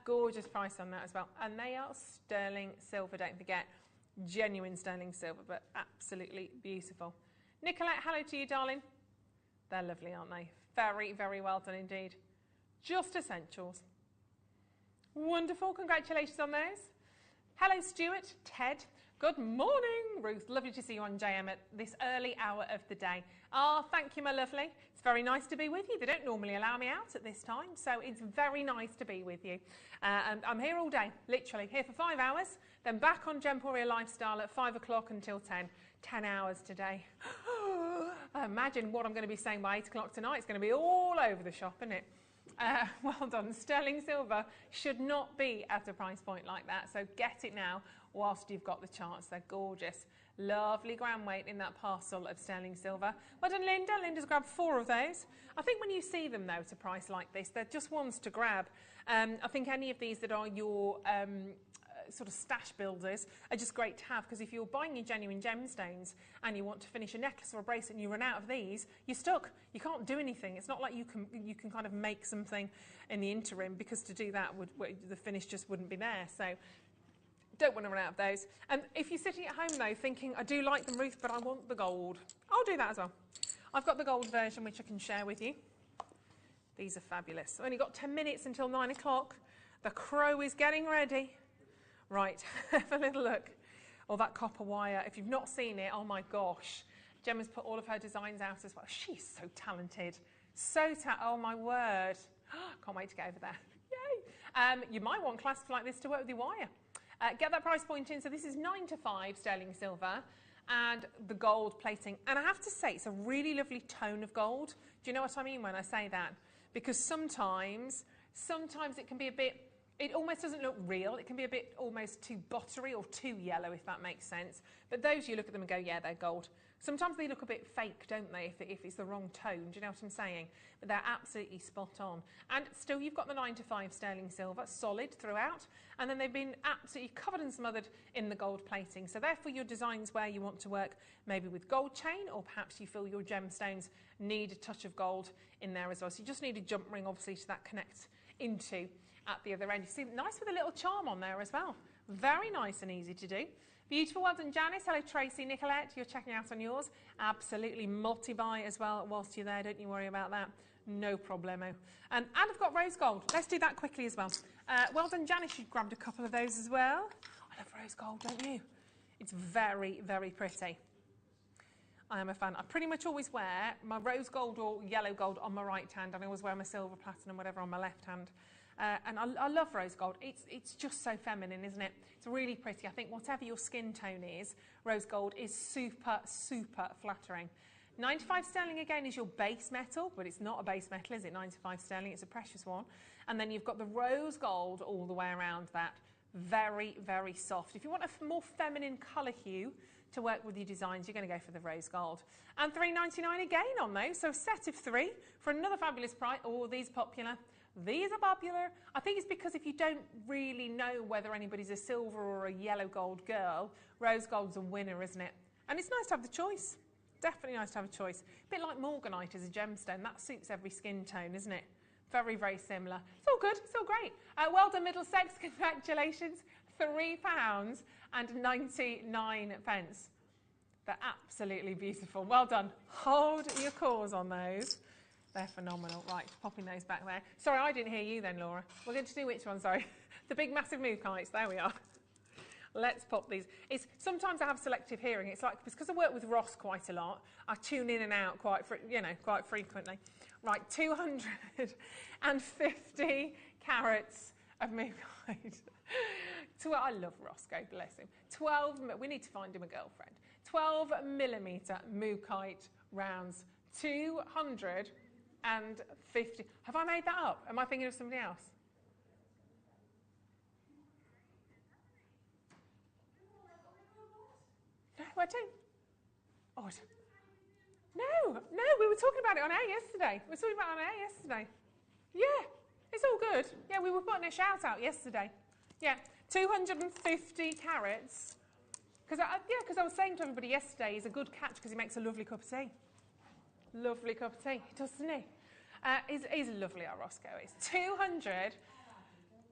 Gorgeous price on that as well. And they are sterling silver, don't forget. Genuine sterling silver, but absolutely beautiful. Nicolette, hello to you, darling. They're lovely, aren't they? Very, very well done indeed. Just essentials. Wonderful. Congratulations on those. Hello, Stuart, Ted. Good morning, Ruth. Lovely to see you on JM at this early hour of the day. Oh, thank you, my lovely. It's very nice to be with you. They don't normally allow me out at this time, so it's very nice to be with you. And I'm here all day, literally, here for 5 hours, then back on Jewellery Lifestyle at 5 o'clock until 10. 10 hours today. Imagine what I'm going to be saying by 8 o'clock tonight. It's going to be all over the shop, isn't it? Well done. Sterling silver should not be at a price point like that, so get it now whilst you've got the chance. They're gorgeous. Lovely gram weight in that parcel of sterling silver. Well done, Linda. Linda's grabbed 4 of those. I think when you see them, though, at a price like this, they're just ones to grab. I think any of these that are your sort of stash builders are just great to have, because if you're buying your genuine gemstones and you want to finish a necklace or a bracelet and you run out of these, you're stuck. You can't do anything. It's not like you can kind of make something in the interim, because to do that the finish just wouldn't be there. So don't want to run out of those. And if you're sitting at home though thinking, I do like them, Ruth, but I want the gold, I'll do that as well. I've got the gold version which I can share with you. These are fabulous. I've only got 10 minutes until 9 o'clock. The crow is getting ready. Right, have a little look. Oh, that copper wire. If you've not seen it, oh my gosh. Gemma's put all of her designs out as well. She's so talented. Oh my word. Can't wait to get over there. Yay. You might want clasps like this to work with your wire. Get that price point in. So this is 9 to 5 sterling silver and the gold plating. And I have to say, it's a really lovely tone of gold. Do you know what I mean when I say that? Because sometimes it can be a bit, it almost doesn't look real. It can be a bit almost too buttery or too yellow, if that makes sense. But those, you look at them and go, yeah, they're gold. Sometimes they look a bit fake, don't they, if it's the wrong tone. Do you know what I'm saying? But they're absolutely spot on. And still, you've got the 9 to 5 sterling silver, solid throughout. And then they've been absolutely covered and smothered in the gold plating. So therefore, your designs where you want to work maybe with gold chain, or perhaps you feel your gemstones need a touch of gold in there as well. So you just need a jump ring, obviously, to that connect into at the other end. You see, nice with a little charm on there as well. Very nice and easy to do. Beautiful. Well done, Janice. Hello, Tracy. Nicolette, you're checking out on yours. Absolutely multi-buy as well whilst you're there. Don't you worry about that. No problemo. And I've got rose gold. Let's do that quickly as well. Well done, Janice. You grabbed a couple of those as well. I love rose gold, don't you? It's very, very pretty. I am a fan. I pretty much always wear my rose gold or yellow gold on my right hand, and I always wear my silver, platinum, whatever on my left hand. And I love rose gold. It's just so feminine, isn't it? It's really pretty. I think whatever your skin tone is, rose gold is super, super flattering. 9 to 5 sterling again is your base metal, but it's not a base metal, is it? 9 to 5 sterling, it's a precious one. And then you've got the rose gold all the way around that. Very, very soft. If you want a more feminine colour hue to work with your designs, you're going to go for the rose gold. And $3.99 again on those. So a set of 3 for another fabulous price. Oh, these are popular. These are popular. I think it's because if you don't really know whether anybody's a silver or a yellow gold girl, rose gold's a winner, isn't it? And it's nice to have the choice. Definitely nice to have a choice. A bit like morganite as a gemstone. That suits every skin tone, isn't it? Very, very similar. It's all good. It's all great. Well done, Middlesex. Congratulations. £3.99. They're absolutely beautiful. Well done. Hold your cause on those. They're phenomenal. Right, popping those back there. Sorry, I didn't hear you then, Laura. We're going to do which one? Sorry. The big, massive Malachite. There we are. Let's pop these. Sometimes I have selective hearing. It's like, because I work with Ross quite a lot, I tune in and out quite frequently. Right, 250 carats of Malachite. I love Roscoe, bless him. We need to find him a girlfriend. 12mm Malachite rounds. 250. Have I made that up? Am I thinking of somebody else? No, I don't. Oh, no, we were talking about it on air yesterday. Yeah, it's all good. Yeah, we were putting a shout out yesterday. Yeah, 250 carats. Because I was saying to everybody yesterday, he's a good catch because he makes a lovely cup of tea. Lovely cup of tea, doesn't he? He's lovely, our Roscoe is. 200,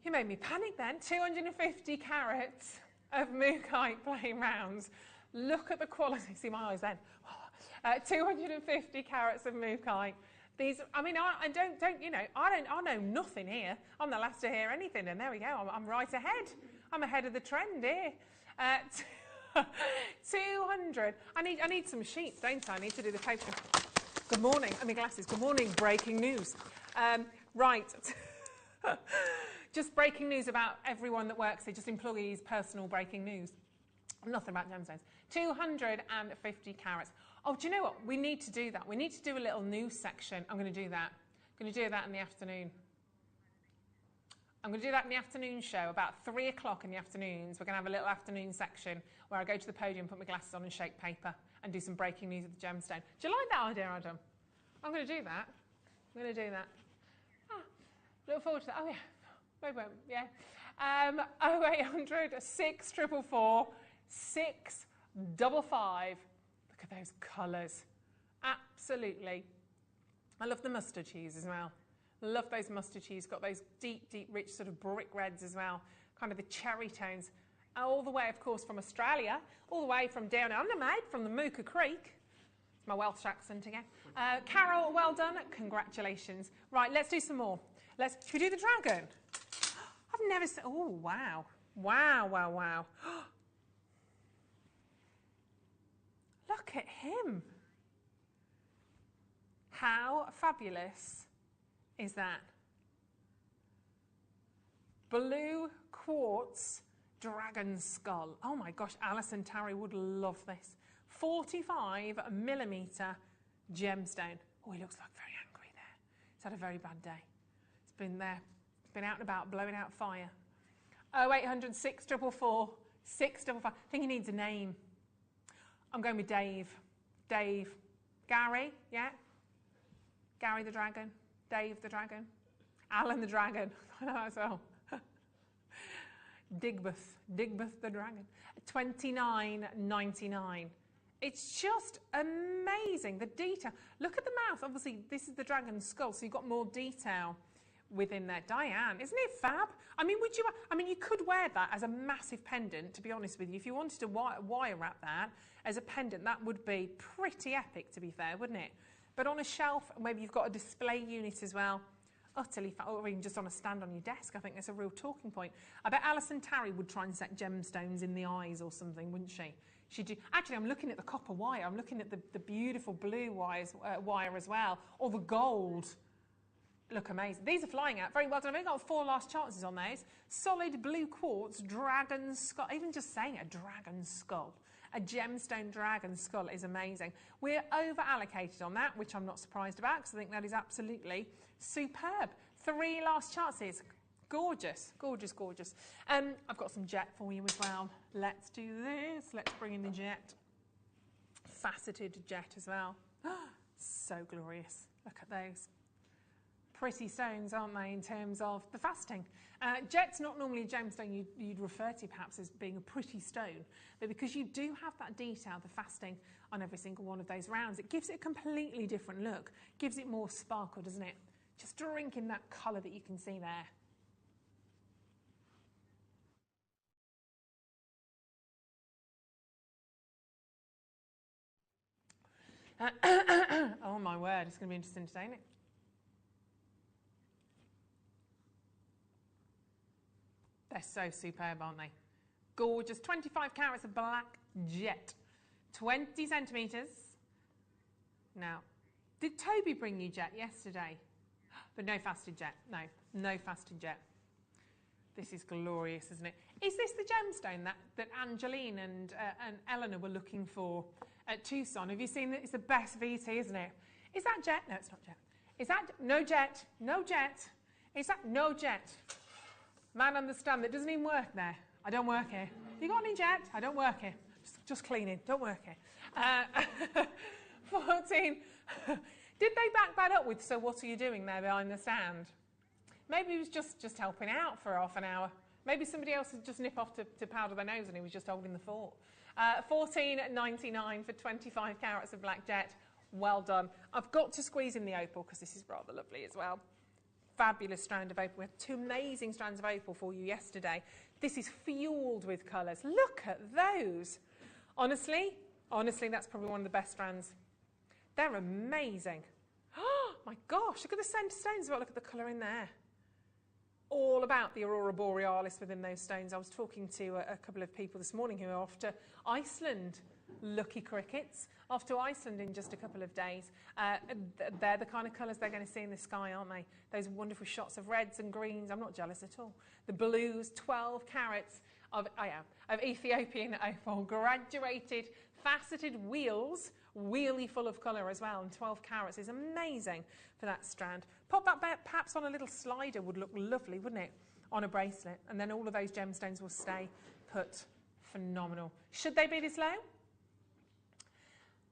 you made me panic then, 250 carats of Malachite plain rounds. Look at the quality, see my eyes then. 250 carats of Malachite. These, I mean, I know nothing here. I'm the last to hear anything, and there we go, I'm right ahead. I'm ahead of the trend here. 200. I need some sheets, don't I? I need to do the paper. Good morning. I mean glasses. Good morning. Breaking news. Right. Just breaking news about everyone that works here. Just employees' personal breaking news. Nothing about gemstones. 250 carats. Oh, do you know what? We need to do that. We need to do a little news section. I'm going to do that. I'm going to do that in the afternoon. I'm going to do that in the afternoon show, about 3 o'clock in the afternoons. We're going to have a little afternoon section where I go to the podium, put my glasses on and shake paper and do some breaking news with the gemstone. Do you like that idea, Adam? I'm going to do that. I'm going to do that. Ah, look forward to that. Oh, yeah. Maybe, yeah. 0800 644 655. Look at those colours. Absolutely. I love the mustard cheese as well. Love those mustard cheese. Got those deep, deep, rich sort of brick reds as well. Kind of the cherry tones. All the way, of course, from Australia. All the way from down under, mate, from the Mooka Creek. It's my Welsh accent again. Carol, well done. Congratulations. Right, let's do some more. Should we do the dragon? I've never seen... Oh, wow. Wow, wow, wow. Look at him. How fabulous is that? Blue quartz dragon skull. Oh my gosh, Alison Tarry would love this. 45mm gemstone. Oh, he looks like very angry there. He's had a very bad day. It's been there, been out and about, blowing out fire. 0800 644 655. I think he needs a name. I'm going with Dave. Dave. Gary, yeah? Gary the Dragon. Dave the Dragon. Alan the Dragon. I know as well. Digbeth the Dragon. $29.99. It's just amazing, the detail. Look at the mouth. Obviously, this is the dragon's skull, so you've got more detail within there. Diane, isn't it fab? I mean, you could wear that as a massive pendant, to be honest with you. If you wanted to wire wrap that as a pendant, that would be pretty epic, to be fair, wouldn't it? But on a shelf, maybe you've got a display unit as well. Utterly fab, or even just on a stand on your desk. I think that's a real talking point. I bet Alison Tarry would try and set gemstones in the eyes or something, wouldn't she? She'd do. Actually, I'm looking at the copper wire. I'm looking at the beautiful blue wire as well, or the gold. Look amazing. These are flying out. Very well done. I've only got 4 last chances on those. Solid blue quartz, dragon skull. Even just saying a dragon skull. A gemstone dragon skull is amazing. We're over allocated on that, which I'm not surprised about because I think that is absolutely superb. 3 last chances. Gorgeous, gorgeous, gorgeous. I've got some jet for you as well. Let's do this. Let's bring in the jet. Faceted jet as well. So glorious. Look at those. Pretty stones, aren't they, in terms of the faceting. Jet's not normally a gemstone you'd refer to perhaps as being a pretty stone, but because you do have that detail, the faceting on every single one of those rounds, it gives it a completely different look, gives it more sparkle, doesn't it? Just drink in that colour that you can see there. Oh my word, it's going to be interesting today, isn't it? They're so superb, aren't they? Gorgeous. 25 carats of black jet. 20 centimetres. Now, did Toby bring you jet yesterday? But no faceted jet. No, no faceted jet. This is glorious, isn't it? Is this the gemstone that Angeline and Eleanor were looking for at Tucson? Have you seen that? It's the best VT, isn't it? Is that jet? No, it's not jet. Is that no jet? No jet. Is that no jet? Man, understand that doesn't even work there. I don't work here. You got any jet? I don't work here. Just cleaning. Don't work here. 14. Did they back that up with, so what are you doing there behind the stand? Maybe he was just helping out for half an hour. Maybe somebody else had just nipped off to powder their nose and he was just holding the fort. $14.99 for 25 carats of black jet. Well done. I've got to squeeze in the opal because this is rather lovely as well. Fabulous strand of opal. We had 2 amazing strands of opal for you yesterday. This is fueled with colours. Look at those. Honestly, that's probably one of the best strands. They're amazing. Oh my gosh, look at the centre stones as well. Look at the colour in there. all about the Aurora Borealis within those stones. I was talking to a couple of people this morning who are off to Iceland. Lucky crickets, off to Iceland in just a couple of days. They're the kind of colours they're going to see in the sky, aren't they? Those wonderful shots of reds and greens. I'm not jealous at all. The blues, 12 carats of Ethiopian opal, graduated, faceted wheels, wheelie full of colour as well, and 12 carats is amazing for that strand. Pop that perhaps on a little slider would look lovely, wouldn't it? On a bracelet, and then all of those gemstones will stay put. Phenomenal. Should they be this low?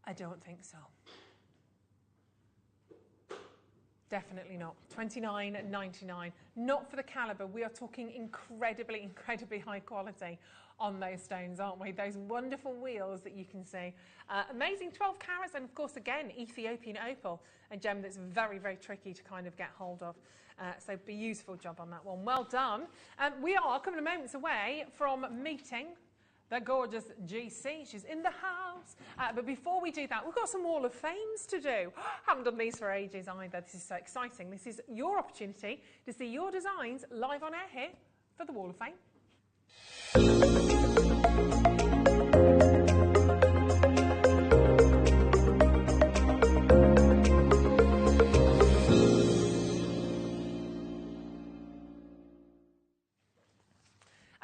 I don't think so. Definitely not. $29.99. Not for the calibre. We are talking incredibly, incredibly high quality on those stones, aren't we? Those wonderful wheels that you can see. Amazing 12 carats, and of course, again, Ethiopian opal, a gem that's very, very tricky to kind of get hold of. So beautiful job on that one. Well done. We are a couple of moments away from meeting the gorgeous GC. She's in the house. But before we do that, we've got some Wall of Fames to do. Haven't done these for ages either. This is so exciting. This is your opportunity to see your designs live on air here for the Wall of Fame.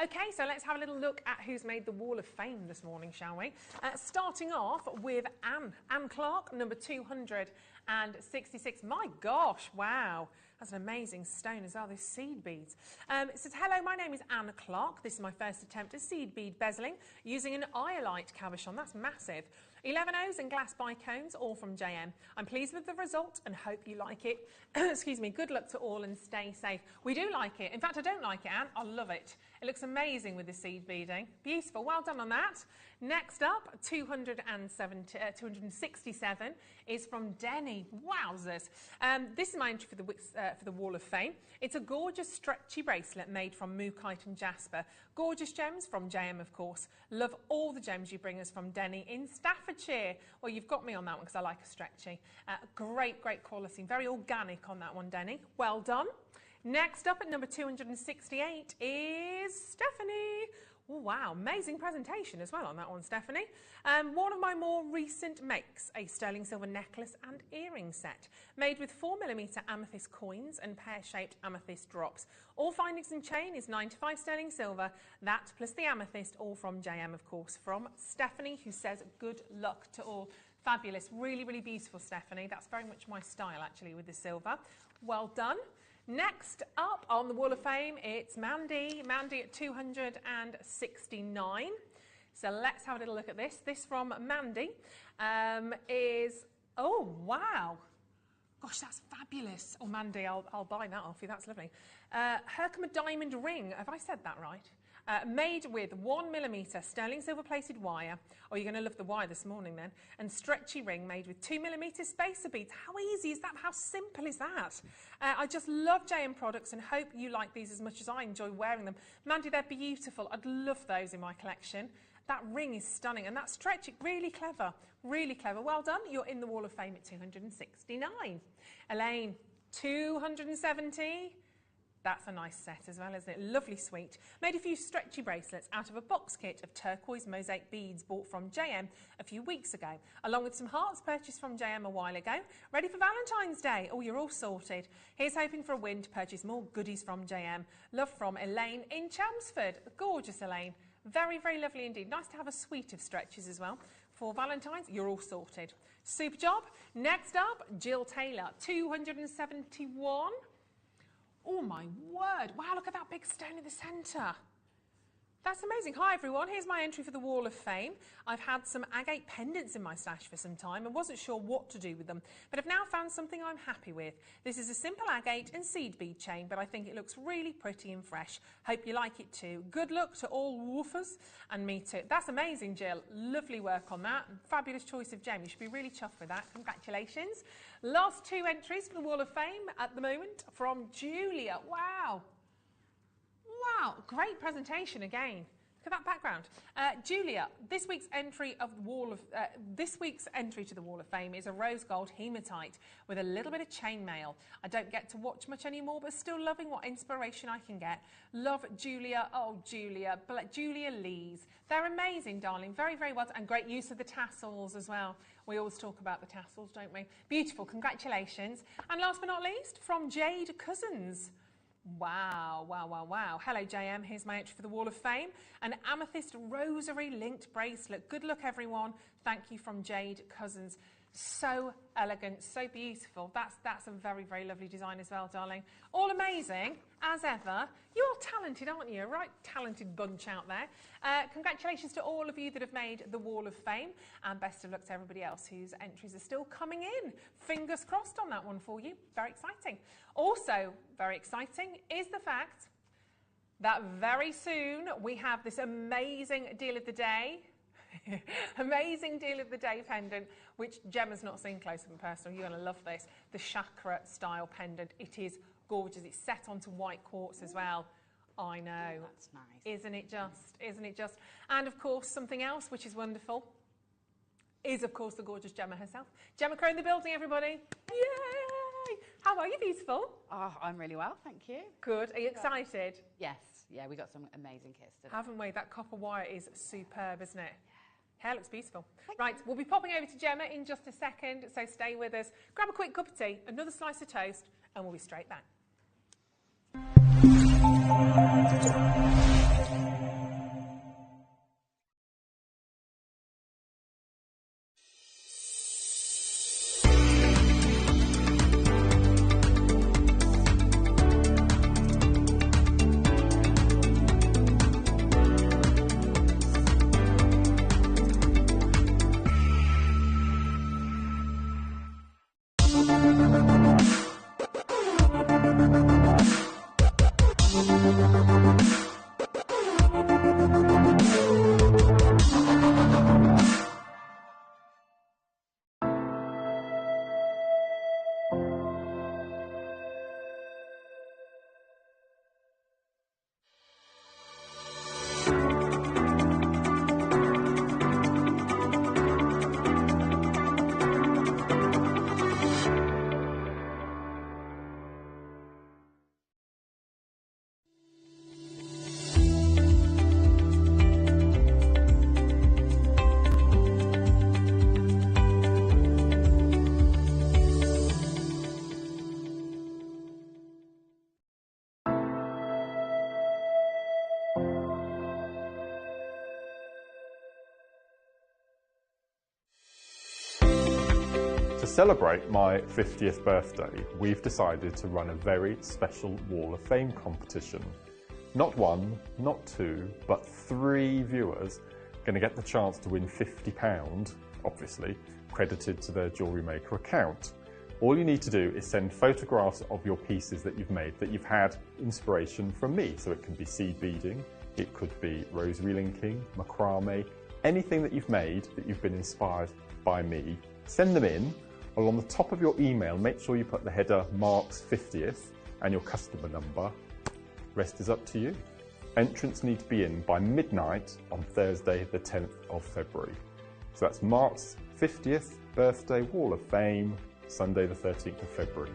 Okay, so let's have a little look at who's made the Wall of Fame this morning, shall we? Starting off with Anne Clark, number 266. My gosh, wow. That's an amazing stone as well, those seed beads. It says, hello, my name is Anne Clark. This is my first attempt at seed bead bezeling using an iolite cabochon. That's massive. 11 O's and glass bicones, all from JM. I'm pleased with the result and hope you like it. Excuse me, good luck to all and stay safe. We do like it. In fact, I don't like it, Anne. I love it. It looks amazing with the seed beading. Beautiful. Well done on that. Next up, 267 is from Denny. Wowzers. This is my entry for the Wall of Fame. It's a gorgeous stretchy bracelet made from Malachite and jasper. Gorgeous gems from JM, of course. Love all the gems you bring us from Denny in Staffordshire. Well, you've got me on that one because I like a stretchy. Great, great quality. Very organic on that one, Denny. Well done. Next up at number 268 is Stephanie. Oh, wow, amazing presentation as well on that one, Stephanie. One of my more recent makes, a sterling silver necklace and earring set, made with 4mm amethyst coins and pear-shaped amethyst drops. All findings and chain is 95 sterling silver, that plus the amethyst, all from JM, of course, from Stephanie, who says good luck to all. Fabulous, really, really beautiful, Stephanie. That's very much my style, actually, with the silver. Well done. Next up on the Wall of Fame, it's Mandy. Mandy at 269. So let's have a little look at this. This from Mandy is, oh, wow. Gosh, that's fabulous. Oh, Mandy, I'll buy that off you. That's lovely. Herkimer diamond ring. Have I said that right? Made with 1mm sterling silver plated wire. Oh, you're going to love the wire this morning then. And stretchy ring made with 2mm spacer beads. How easy is that? How simple is that? I just love JM products and hope you like these as much as I enjoy wearing them. Mandy, they're beautiful. I'd love those in my collection. That ring is stunning, and that stretch, really clever, really clever. Well done. You're in the Wall of Fame at 269. Elaine, 270. That's a nice set as well, isn't it? Lovely sweet. Made a few stretchy bracelets out of a box kit of turquoise mosaic beads bought from JM a few weeks ago, along with some hearts purchased from JM a while ago. Ready for Valentine's Day? Oh, you're all sorted. Here's hoping for a win to purchase more goodies from JM. Love from Elaine in Chelmsford. Gorgeous, Elaine. Very, very lovely indeed. Nice to have a suite of stretches as well. For Valentine's, you're all sorted. Super job. Next up, Jill Taylor, 271. Oh my word, wow, look at that big stone in the centre. That's amazing. Hi everyone, here's my entry for the Wall of Fame. I've had some agate pendants in my stash for some time and wasn't sure what to do with them, but I've now found something I'm happy with. This is a simple agate and seed bead chain, but I think it looks really pretty and fresh. Hope you like it too. Good luck to all woofers and me too. That's amazing, Jill. Lovely work on that. Fabulous choice of gem. You should be really chuffed with that. Congratulations. Last two entries for the Wall of Fame at the moment from Julia. Wow. Wow, great presentation again. Look at that background. Julia, this week's entry to the Wall of Fame is a rose gold hematite with a little bit of chainmail. I don't get to watch much anymore, but still loving what inspiration I can get. Love Julia. Oh, Julia. Julia Lees. They're amazing, darling. Very, very well done. And great use of the tassels as well. We always talk about the tassels, don't we? Beautiful. Congratulations. And last but not least, from Jade Cousins. Wow, wow, wow, wow. Hello, JM. Here's my entry for the Wall of Fame. An amethyst rosary linked bracelet. Good luck, everyone. Thank you from Jade Cousins. So elegant, so beautiful. That's a very, very lovely design as well, darling. All amazing, as ever. You're all talented, aren't you? A right talented bunch out there. Congratulations to all of you that have made the Wall of Fame, and best of luck to everybody else whose entries are still coming in. Fingers crossed on that one for you. Very exciting. Also, very exciting is the fact that very soon we have this amazing deal of the day. Amazing deal of the day pendant, which Gemma's not seen close up and personal. You're going to love this. The chakra style pendant. It is gorgeous. It's set onto white quartz as well. I know. Oh, that's nice. Isn't it just? Isn't it just? And of course, something else which is wonderful is, of course, the gorgeous Gemma herself. Gemma Crow in the building, everybody. Yay! How are you, beautiful? Oh, I'm really well, thank you. Good. Are you excited? Yes. Yeah, we got some amazing kits today. Haven't we? That copper wire is superb, isn't it? Hair looks beautiful. Right, we'll be popping over to Gemma in just a second, so stay with us. Grab a quick cup of tea, another slice of toast, and we'll be straight back. To celebrate my 50th birthday, we've decided to run a very special Wall of Fame competition. Not one, not two, but 3 viewers are going to get the chance to win £50, obviously, credited to their Jewellery Maker account. All you need to do is send photographs of your pieces that you've made, that you've had inspiration from me. So it can be seed beading, it could be rosary linking, macrame, anything that you've made that you've been inspired by me. Send them in. On the top of your email, make sure you put the header Mark's 50th and your customer number. Rest is up to you. Entrants need to be in by midnight on Thursday, the 10th of February. So that's Mark's 50th birthday Wall of Fame, Sunday, the 13th of February.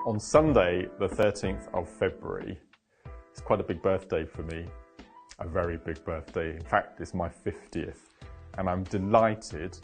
On Sunday, the 13th of February, it's quite a big birthday for me, a very big birthday. In fact, it's my 50th, and I'm delighted.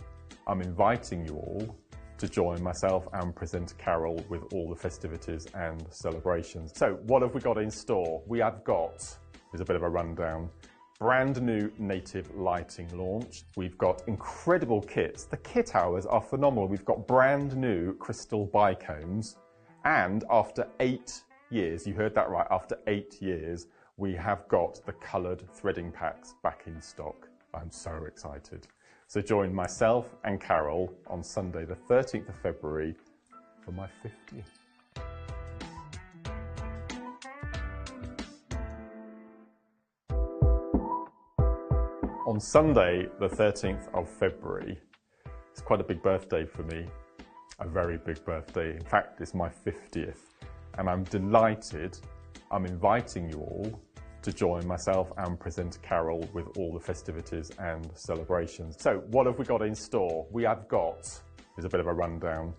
I'm inviting you all to join myself and presenter Carol with all the festivities and celebrations. So what have we got in store? We have got, here's a bit of a rundown, brand new native lighting launch. We've got incredible kits. The kit hours are phenomenal. We've got brand new crystal bicones. And after 8 years, you heard that right, after 8 years, we have got the coloured threading packs back in stock. I'm so excited. So join myself and Carol on Sunday, the 13th of February for my 50th. On Sunday, the 13th of February, It's quite a big birthday for me, a very big birthday. In fact, it's my 50th, and I'm delighted. I'm inviting you all to join myself and presenter Carol with all the festivities and celebrations. So what have we got in store? We have got, here's a bit of a rundown,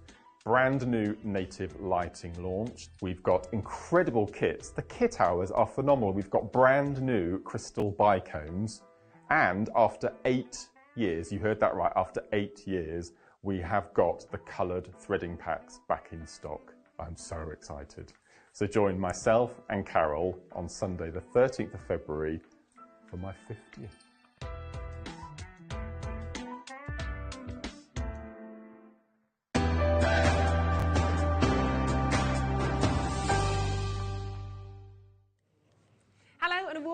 brand new native lighting launched. We've got incredible kits. The kit hours are phenomenal. We've got brand new crystal bicones, and after 8 years, you heard that right, after 8 years, we have got the coloured threading packs back in stock. I'm so excited. So join myself and Carol on Sunday the 13th of February for my 50th.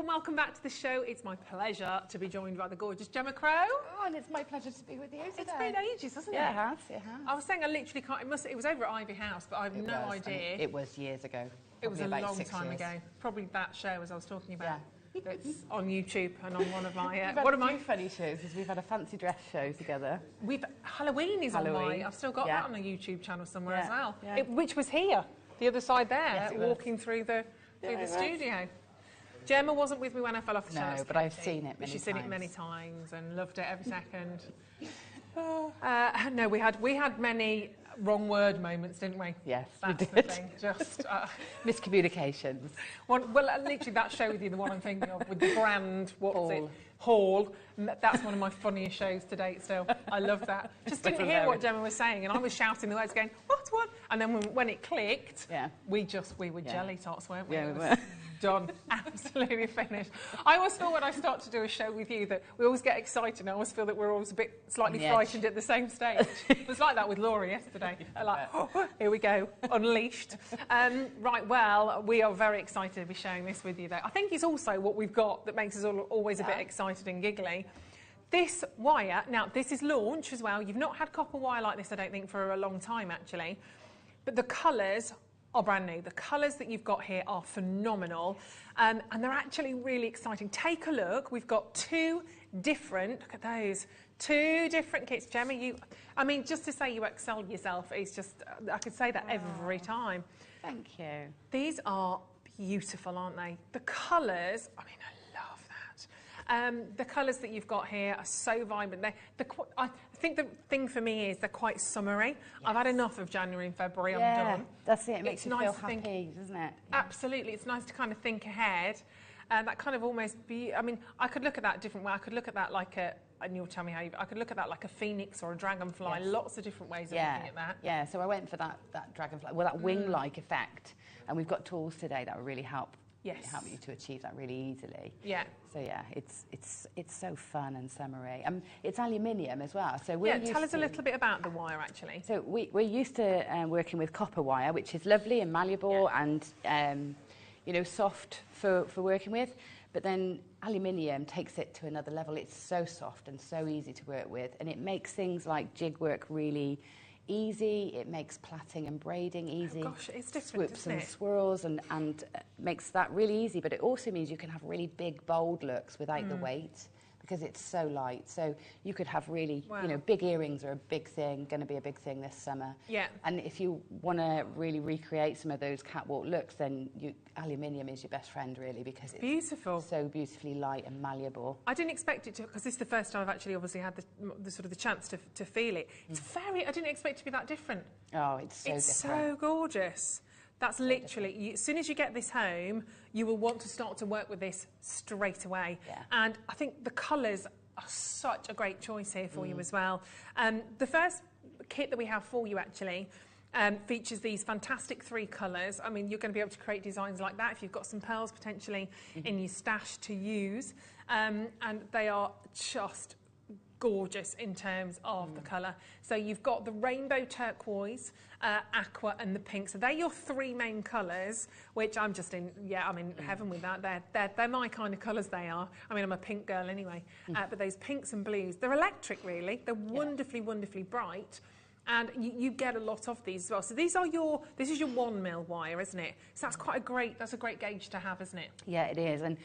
Welcome back to the show. It's my pleasure to be joined by the gorgeous Gemma Crow. Oh, and it's my pleasure to be with you today. It's been ages, hasn't it? Yeah, it has. It has. I was saying I literally can't. It was over at Ivy House, but I have no idea. It was years ago. It was a about long 6 time years. ago. Probably that show as I was talking about. Yeah. That's on YouTube and on one of my. We've had a few funny shows. We've had a fancy dress show together. Halloween is on my. I've still got that on the YouTube channel somewhere as well. Yeah. Which was here, the other side there, Yes, walking through the studio. Gemma wasn't with me when I fell off the show. No, but I've seen it many times. She's seen it many times and loved it every second. No, we had many wrong word moments, didn't we? Yes, that's we the did. thing. Just miscommunications. Well, literally that show with you, the one I'm thinking of with the brand, Hall. That's one of my funniest shows to date still. I love that. Just didn't hear what Gemma was saying, and I was shouting the words going, what? And then when it clicked, we were jelly tots, weren't we? Yeah, we were. Done. Absolutely finished. I always feel when I start to do a show with you that we always get excited, and I always feel that we're always a bit slightly frightened at the same stage. It was like that with Laura yesterday. Like, here we go, unleashed. Right, well, we are very excited to be sharing this with you, though. I think it's also what we've got that makes us all always a bit excited and giggly. This wire, now this is launch as well. You've not had copper wire like this, I don't think, for a long time, actually. But the colours are brand new. The colours that you've got here are phenomenal, and they're actually really exciting. Take a look. We've got two different, look at those, two different kits. Gemma, I mean, just to say you excel yourself, it's just, I could say that every time. Thank you. These are beautiful, aren't they? The colours, I mean, I love that. The colours that you've got here are so vibrant. I think the thing for me is they're quite summery. Yes. I've had enough of January and February. I'm done. That's it. It makes you feel happy, doesn't it? Yeah. Absolutely. It's nice to kind of think ahead. That kind of almost I mean, I could look at that a different way. I could look at that like and you'll tell me how I could look at that like a phoenix or a dragonfly. Yes. Lots of different ways of looking at that. Yeah, so I went for that dragonfly, well, that wing-like effect. And we've got tools today that will really help you to achieve that really easily. Yeah. So yeah, it's so fun and summery. It's aluminium as well. So tell us a little bit about the wire actually. So we're used to working with copper wire, which is lovely and malleable and soft for working with. But then aluminium takes it to another level. It's so soft and so easy to work with, and it makes things like jig work really easy. It makes plaiting and braiding easy. Oh gosh, it's different, swoops and swirls and makes that really easy. But it also means you can have really big, bold looks without the weight, because it's so light. So you could have really, big earrings are a big thing, going to be a big thing this summer. Yeah. And if you want to really recreate some of those catwalk looks, then aluminium is your best friend, really, because it's beautiful, so beautifully light and malleable. I didn't expect it to, because this is the first time I've actually obviously had the sort of the chance to feel it. It's I didn't expect it to be that different. Oh, it's so different. It's so gorgeous. That's literally, as soon as you get this home, you will want to start to work with this straight away. Yeah. And I think the colours are such a great choice here for you as well. The first kit that we have for you actually features these fantastic 3 colours. I mean, you're going to be able to create designs like that if you've got some pearls potentially in your stash to use. And they are just gorgeous in terms of the colour. So you've got the rainbow turquoise, aqua and the pink. So they're your 3 main colours, which I'm just in heaven with that. They're my kind of colours, they are. I mean, I'm a pink girl anyway. But those pinks and blues, they're electric really. They're wonderfully, wonderfully bright. And you get a lot of these as well. So this is your 1 mil wire, isn't it? So that's a great gauge to have, isn't it? Yeah, it is. And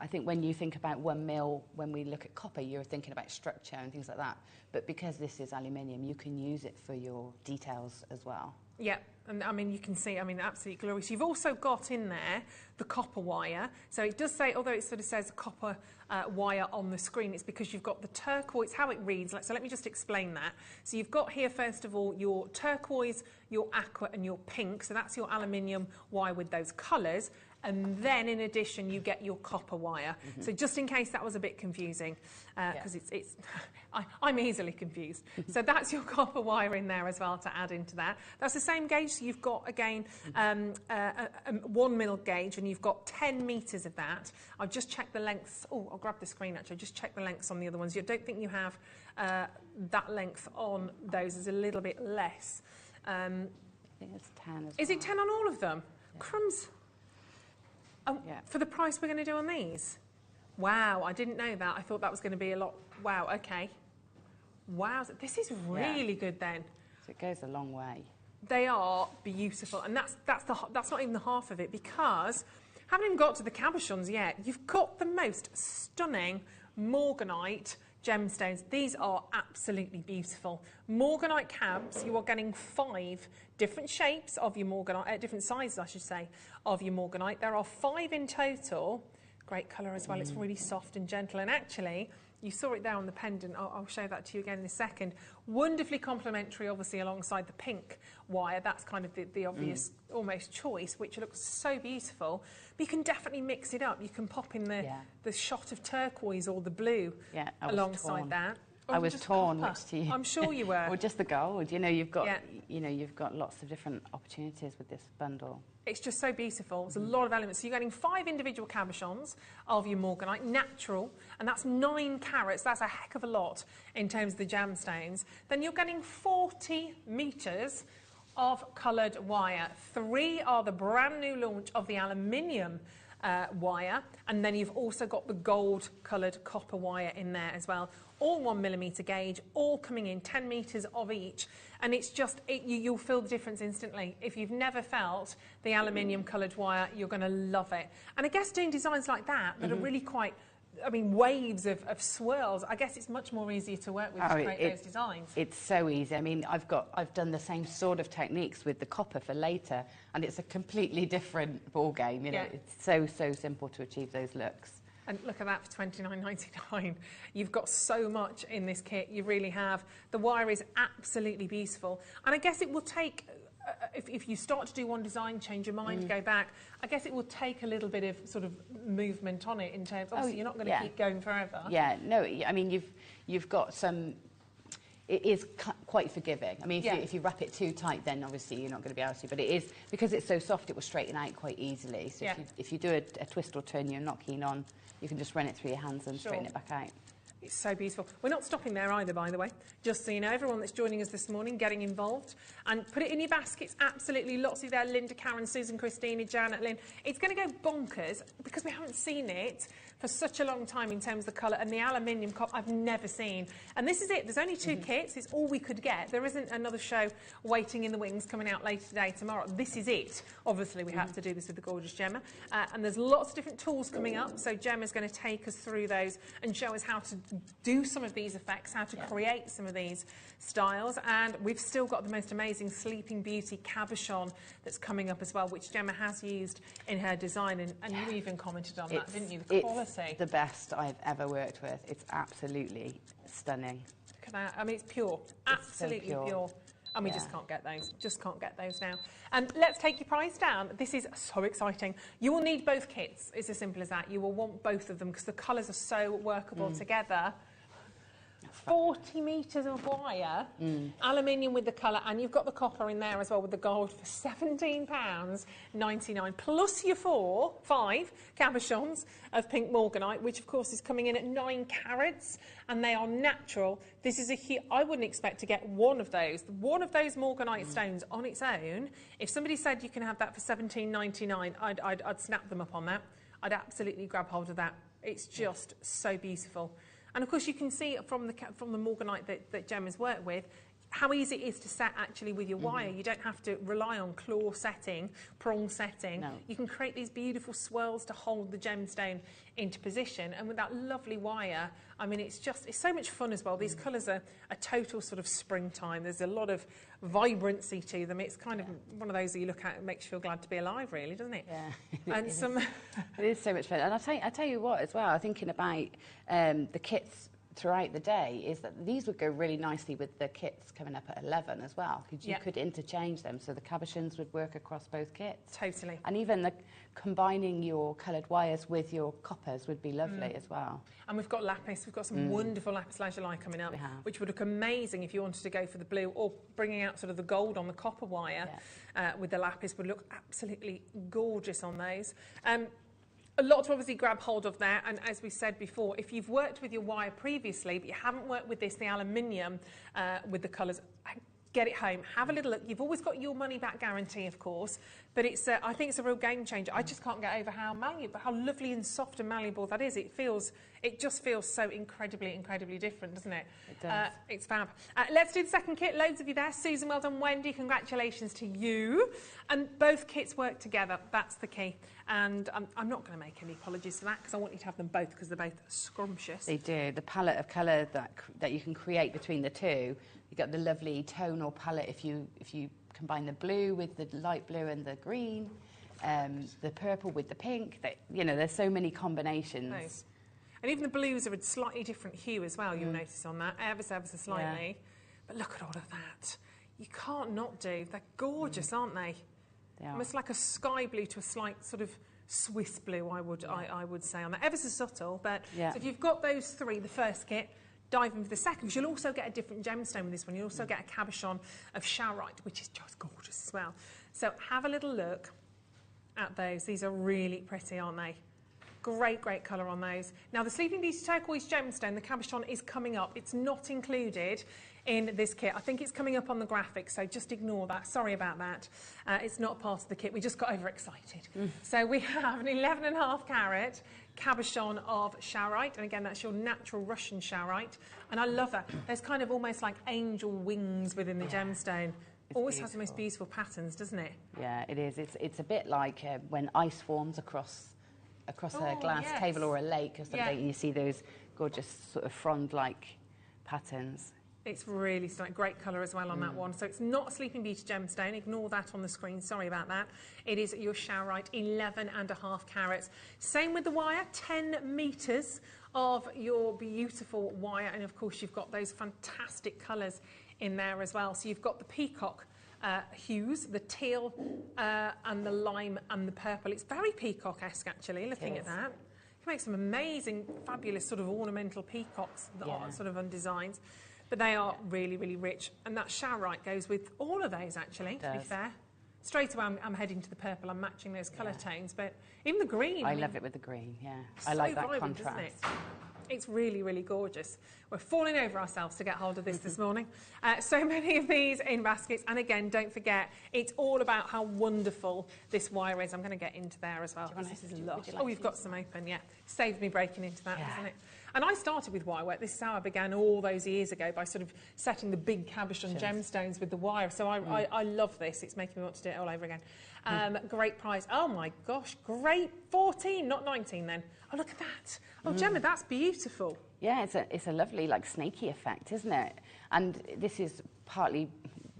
I think when you think about 1 mil, when we look at copper, you're thinking about structure and things like that. But because this is aluminium, you can use it for your details as well. Yeah, and I mean, you can see, I mean, absolutely glorious. You've also got in there the copper wire. So it does say, although it sort of says copper wire on the screen, it's because you've got the turquoise, how it reads. So let me just explain that. So you've got here, first of all, your turquoise, your aqua and your pink. So that's your aluminium wire with those colours. And then in addition, you get your copper wire. So just in case that was a bit confusing, because I'm easily confused. So that's your copper wire in there as well to add into that. That's the same gauge. So you've got, again, 1 mil gauge, and you've got 10 metres of that. I've just checked the lengths. Oh, I'll grab the screen, actually. Just check the lengths on the other ones. You don't think you have that length on those. Is a little bit less. I think it's 10 as well. Is it 10 on all of them? Yeah. Crumbs. For the price we're going to do on these? Wow, I didn't know that. I thought that was going to be a lot. Wow, okay. Wow, this is really good then. So it goes a long way. They are beautiful, and that's not even the half of it, because haven't even got to the cabochons yet. You've got the most stunning morganite gemstones. These are absolutely beautiful. Morganite cabs, you are getting 5 different shapes of your morganite, different sizes, I should say, of your morganite. There are 5 in total. Great colour as well. It's really soft and gentle. And actually, you saw it there on the pendant. I'll show that to you again in a second. Wonderfully complementary, obviously, alongside the pink wire. That's kind of the obvious almost choice, which looks so beautiful. But you can definitely mix it up. You can pop in the shot of turquoise or the blue alongside that. I was torn next to you. I'm sure you were. Or just the gold. You know, you've got you've got lots of different opportunities with this bundle. It's just so beautiful. There's a lot of elements. So you're getting 5 individual cabochons of your morganite, natural, and that's 9 carats. That's a heck of a lot in terms of the gemstones. Then you're getting 40 metres of coloured wire. 3 are the brand new launch of the aluminium wire, and then you've also got the gold coloured copper wire in there as well. All 1 millimetre gauge, all coming in 10 metres of each, and it's just, you'll feel the difference instantly. If you've never felt the aluminium coloured wire, you're going to love it. And I guess doing designs like that are really quite, I mean, waves of swirls, I guess it's much more easier to work with to create those designs. It's so easy. I mean, I've done the same sort of techniques with the copper for later, and it's a completely different ball game. You know, it's so simple to achieve those looks. And look at that for $29.99. You've got so much in this kit. You really have. The wire is absolutely beautiful. And I guess it will take, if you start to do one design, change your mind, go back, I guess it will take a little bit of sort of movement on it in terms, obviously you're not going to keep going forever. Yeah, no, I mean, you've got some, it is quite forgiving. I mean, if you wrap it too tight, then obviously you're not going to be able to. But it is, because it's so soft, it will straighten out quite easily. So if you do a twist or turn you're not keen on, you can just run it through your hands and straighten it back out. It's so beautiful. We're not stopping there either, by the way. Just so you know, everyone that's joining us this morning, getting involved. And put it in your baskets, absolutely. Lots of there, Linda, Karen, Susan, Christina, Janet, Lynn. It's going to go bonkers because we haven't seen it for such a long time in terms of the colour, and the aluminium copper I've never seen. And this is it. There's only 2 kits. It's all we could get. There isn't another show waiting in the wings coming out later today, tomorrow. This is it. Obviously, we have to do this with the gorgeous Gemma. And there's lots of different tools coming up. So Gemma's going to take us through those and show us how to do some of these effects, how to create some of these styles. And we've still got the most amazing Sleeping Beauty cabochon that's coming up as well, which Gemma has used in her design. And you even commented on that, didn't you? The quality. It's the best I've ever worked with. It's absolutely stunning. Look at that. I mean, it's pure. Absolutely so pure. And we just can't get those. Just can't get those now. And let's take your price down. This is so exciting. You will need both kits. It's as simple as that. You will want both of them because the colours are so workable together. 40 metres of wire, aluminium with the colour, and you've got the copper in there as well with the gold for £17.99, plus your 5 cabochons of pink morganite, which of course is coming in at 9 carats, and they are natural. This is I wouldn't expect to get one of those morganite stones on its own. If somebody said you can have that for £17.99, I'd snap them up on that. I'd absolutely grab hold of that. It's just so beautiful. And of course, you can see from the morganite that Gemma's worked with, how easy it is to set actually with your wire. You don't have to rely on claw setting, prong setting. No. You can create these beautiful swirls to hold the gemstone into position, and with that lovely wire, I mean, it's so much fun as well. These colours are a total sort of springtime. There's a lot of vibrancy to them. It's kind of one of those that you look at and makes you feel glad to be alive, really, doesn't it? Yeah. And it is so much fun. And I tell you what as well, thinking about the kits throughout the day, is that these would go really nicely with the kits coming up at 11 as well, because you could interchange them, so the cabochons would work across both kits. Totally. And even combining your coloured wires with your coppers would be lovely as well. And we've got lapis. We've got some wonderful lapis lazuli coming up, which would look amazing if you wanted to go for the blue, or bringing out sort of the gold on the copper wire with the lapis would look absolutely gorgeous on those. A lot to obviously grab hold of there, and as we said before, if you've worked with your wire previously but you haven't worked with this, the aluminium with the colours, get it home, have a little look. You've always got your money back guarantee, of course, but it's I think it's a real game changer. I just can't get over how malleable, how lovely and soft and malleable that is. It just feels so incredibly different, doesn't it? It does. It's fab. Let's do the second kit. Loads of you there. Susan, well done. Wendy, congratulations to you. And both kits work together. That's the key. And I'm not going to make any apologies for that, because I want you to have them both, because they're both scrumptious. They do. The palette of colour that you can create between the two, you've got the lovely tonal palette if you combine the blue with the light blue and the green, the purple with the pink. There's so many combinations. Nice. And even the blues are a slightly different hue as well, you'll notice on that, ever so slightly. Yeah. But look at all of that. You can't not do. They're gorgeous, aren't they? They are. Almost like a sky blue to a slight sort of Swiss blue, I would say on that. Ever so subtle, but so if you've got those three, the first kit, dive in for the second, because you'll also get a different gemstone with this one. You'll also get a cabochon of charoite, which is just gorgeous as well. So have a little look at those. These are really pretty, aren't they? Great colour on those. Now, the Sleeping Beauty turquoise gemstone, the cabochon, is coming up. It's not included in this kit. I think it's coming up on the graphic, so just ignore that. Sorry about that. It's not part of the kit. We just got overexcited. So we have an 11.5 carat cabochon of charoite, and again, that's your natural Russian charoite. And I love that. There's kind of almost like angel wings within the gemstone. Always has the most beautiful patterns, doesn't it? Yeah, it is. It's a bit like when ice forms across a glass table or a lake or something, and you see those gorgeous sort of frond-like patterns. It's really stunning. Great colour as well on that one. So it's not a Sleeping Beauty gemstone. Ignore that on the screen. Sorry about that. It is your charoite, 11.5 carats. Same with the wire, 10 metres of your beautiful wire. And of course, you've got those fantastic colours in there as well. So you've got the peacock hues, the teal and the lime and the purple. It's very peacock-esque, actually, looking at that. You can make some amazing, fabulous sort of ornamental peacocks that are sort of on designs. But they are really rich. And that charoite goes with all of those, actually, to be fair. Straight away, I'm heading to the purple. I'm matching those colour tones. But even the green. I love it with the green, I like that vibrant, contrast. Isn't it? It's really gorgeous. We're falling over ourselves to get hold of this morning. So many of these in baskets. And again, don't forget, it's all about how wonderful this wire is. I'm going to get into there as well. This is lush. Oh, you've got some open, Saved me breaking into that, doesn't it? And I started with wire work. This is how I began all those years ago, by sort of setting the big cabochon gemstones with the wire. So I love this. It's making me want to do it all over again. Great price. Oh my gosh, great. 14, not 19 then. Oh, look at that. Oh, Gemma, that's beautiful. Yeah, it's a lovely, like, snaky effect, isn't it? And this is partly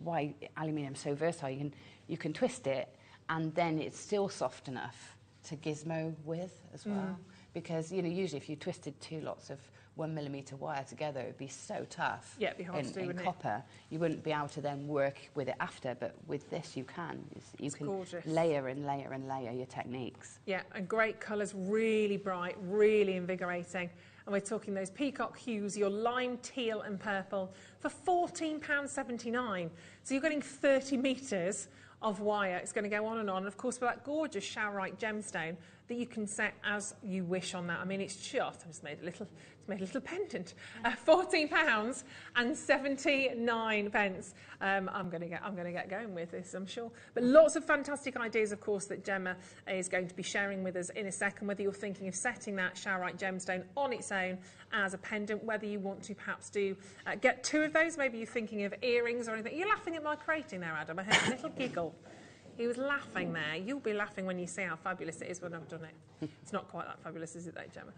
why aluminium's so versatile. You can twist it, and then it's still soft enough to gizmo with as well. Because, usually if you twisted two lots of 1mm wire together, it would be so tough. Yeah, it'd be hard to do, wouldn't it? Copper, you wouldn't be able to then work with it after, but with this you can. You can gorgeous. layer and layer and layer your techniques. Yeah, and great colours, really bright, really invigorating. And we're talking those peacock hues, your lime, teal and purple, for £14.79. So you're getting 30 metres of wire. It's going to go on. And of course, with that gorgeous charoite gemstone, that you can set as you wish on that. I mean, it's just, I just made a little pendant, £14.79. I'm going to get going with this, I'm sure. But lots of fantastic ideas, of course, that Gemma is going to be sharing with us in a second. Whether you're thinking of setting that Showerite gemstone on its own as a pendant, whether you want to perhaps get 2 of those. Maybe you're thinking of earrings or anything. You're laughing at my crating there, Adam. I heard a little giggle. He was laughing there. You'll be laughing when you see how fabulous it is when I've done it. It's not quite that fabulous, is it though, Gemma?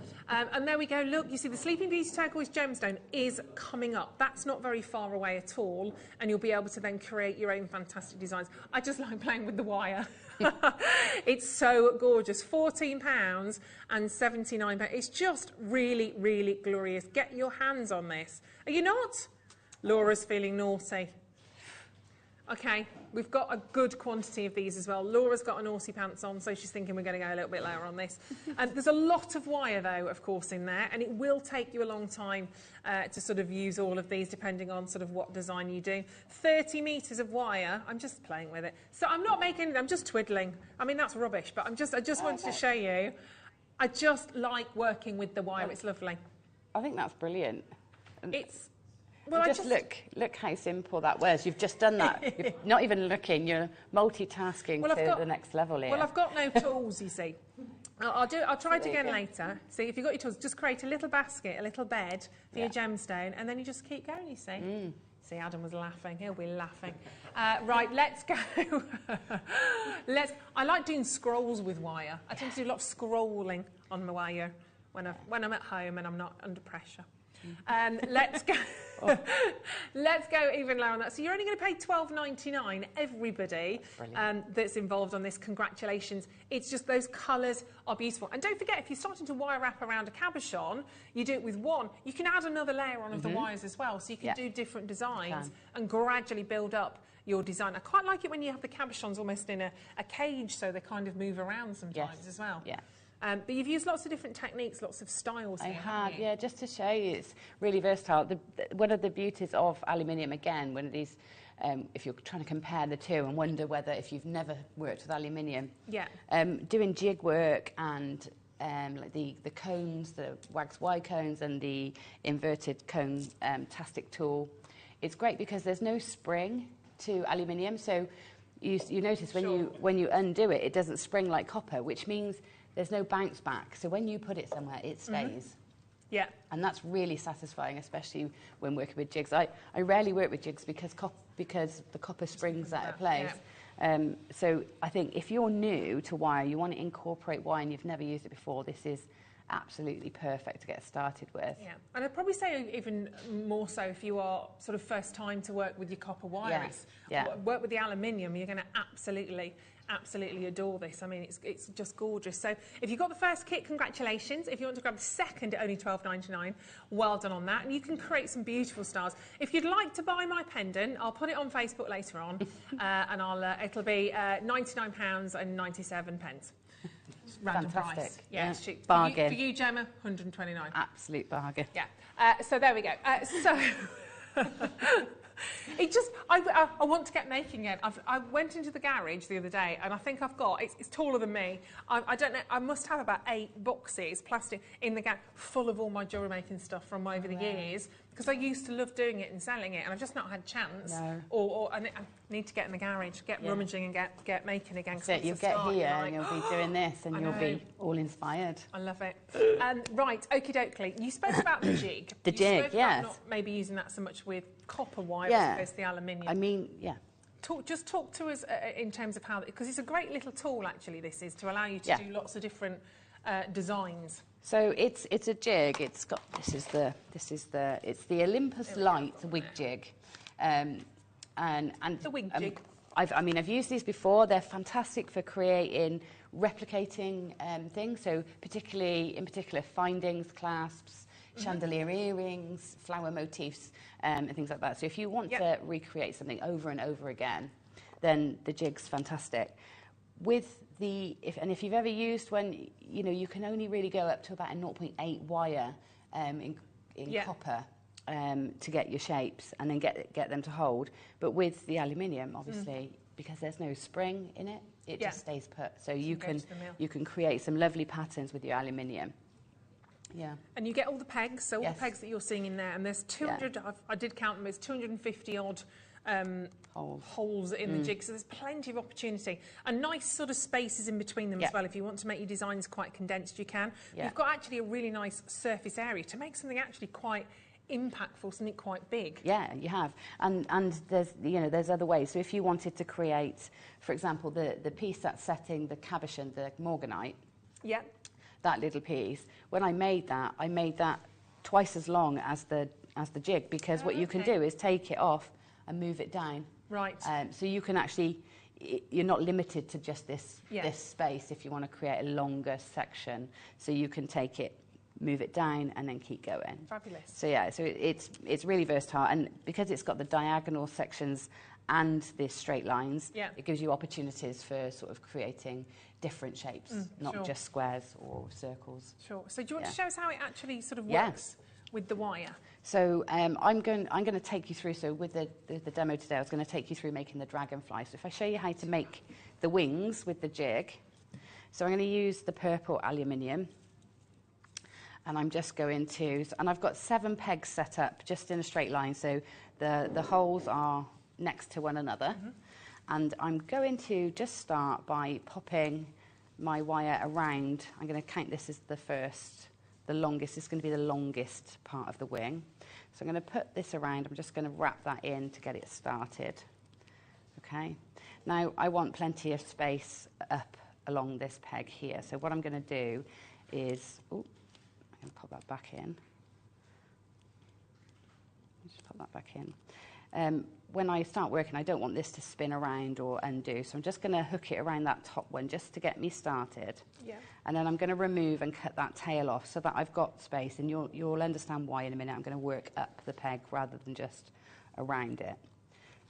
And there we go. Look, you see the Sleeping Beauty turquoise gemstone is coming up. That's not very far away at all, and you'll be able to then create your own fantastic designs. I just like playing with the wire. It's so gorgeous. £14.79. It's just really, really glorious. Get your hands on this. Are you not? Laura's feeling naughty. Okay, we've got a good quantity of these as well. Laura's got a naughty pants on, so she's thinking we're going to go a little bit lower on this. There's a lot of wire, though, of course, in there, and it will take you a long time to sort of use all of these, depending on sort of what design you do. 30 metres of wire. I'm just playing with it. So I'm not making, I'm just twiddling. I mean, that's rubbish, but I just wanted to show you. I just like working with the wire. It's lovely. I think that's brilliant. It's... Well, just look how simple that was. You've just done that. You're not even looking. You're multitasking to the next level here. Well, I've got no tools, you see. I'll try it again later. See, if you've got your tools, just create a little basket, a little bed for your gemstone, and then you just keep going, you see. See, Adam was laughing. He'll be laughing. Right, let's go. I like doing scrolls with wire. I tend to do a lot of scrolling on my wire when I'm at home and I'm not under pressure. Let's go. Let's go even lower on that. So you're only going to pay $12.99, everybody that's involved on this. Congratulations. It's just those colours are beautiful. And don't forget, if you're starting to wire wrap around a cabochon, you do it with one. You can add another layer on of the wires as well. So you can do different designs and gradually build up your design. I quite like it when you have the cabochons almost in a cage, so they kind of move around sometimes as well. Yeah. But you've used lots of different techniques, lots of styles here, haven't you? Yeah, just to show you, it's really versatile. One of the beauties of aluminium, again, one of these, if you're trying to compare the two and wonder whether, if you've never worked with aluminium, doing jig work and like the cones, the wax Y cones and the inverted cone tastic tool, it's great because there's no spring to aluminium. So you notice when you undo it, it doesn't spring like copper, which means there's no bounce back. So when you put it somewhere, it stays. Yeah. And that's really satisfying, especially when working with jigs. I rarely work with jigs because the copper springs out of place. Yeah. So I think if you're new to wire, you want to incorporate wire and you've never used it before, this is absolutely perfect to get started with. Yeah. And I'd probably say even more so if you are sort of first time to work with your copper wires. Work with the aluminium, you're going to absolutely adore this. I mean, it's just gorgeous. So if you've got the first kit, congratulations. If you want to grab the second at only $12.99, well done on that. And you can create some beautiful styles. If you'd like to buy my pendant, I'll put it on Facebook later on, and it'll be £99.97. Random Fantastic. price. Yeah, it's cheap. Bargain. For you, Gemma, $129. Absolute bargain. Yeah. So there we go. It just, I want to get making it. I went into the garage the other day and I think I've got, it's taller than me. I don't know, I must have about 8 boxes, plastic, in the garage, full of all my jewellery making stuff from over the years. Because I used to love doing it and selling it, and I've just not had a chance. No. I need to get in the garage, get rummaging and get making again. So you'll get here and you'll be doing this and you'll be all inspired. I love it. Right, okie dokie. You spoke about the jig. The jig, yes. Not maybe using that so much with copper wire as opposed to the aluminium. I mean, Just talk to us in terms of how, because it's a great little tool actually. This is to allow you to do lots of different designs. So it's a jig. It's got it's the Olympus Light wig jig, and the wig jig. I've used these before. They're fantastic for creating, replicating things. So in particular findings, clasps, chandelier earrings, flower motifs, and things like that. So if you want to recreate something over and over again, then the jig's fantastic. If you've ever used one, you can only really go up to about a 0.8 wire in copper to get your shapes and then get them to hold. But with the aluminium, obviously, because there's no spring in it, it Yeah. just stays put. So you go can to the mill. you can create some lovely patterns with your aluminium. Yeah. And you get all the pegs, so all Yes. the pegs that you're seeing in there, and there's 200, I did count them, there's 250 odd holes in the jig, so there's plenty of opportunity. And nice sort of spaces in between them as well. If you want to make your designs quite condensed, you can. Yeah. You've got actually a really nice surface area to make something actually quite impactful, something quite big. Yeah, you have. And there's, you know, there's other ways. So if you wanted to create, for example, the piece that's setting the cabochon, the morganite, Yeah. that little piece, when I made that twice as long as the jig, because what you can do is take it off and move it down. Right. So you can actually, you're not limited to just this space if you want to create a longer section. So you can take it, move it down, and then keep going. Fabulous. So yeah, so it's really versatile, and because it's got the diagonal sections and the straight lines, it gives you opportunities for sort of creating different shapes, not just squares or circles. Sure. So do you want to show us how it actually sort of works with the wire? So I'm going to take you through, so with the demo today, I was going to take you through making the dragonfly. So if I show you how to make the wings with the jig, so I'm going to use the purple aluminium, and I'm just going to, and I've got 7 pegs set up just in a straight line, so the holes are next to one another. And I'm going to just start by popping my wire around. I'm going to count this as the longest. This is going to be the longest part of the wing. So I'm going to put this around. I'm just going to wrap that in to get it started. Okay. Now I want plenty of space up along this peg here. So what I'm going to do is, I'm going to pop that back in. Just pop that back in. When I start working, I don't want this to spin around or undo, so I'm just going to hook it around that top one just to get me started. Yeah. And then I'm going to remove and cut that tail off so that I've got space, and you'll understand why in a minute. I'm going to work up the peg rather than just around it.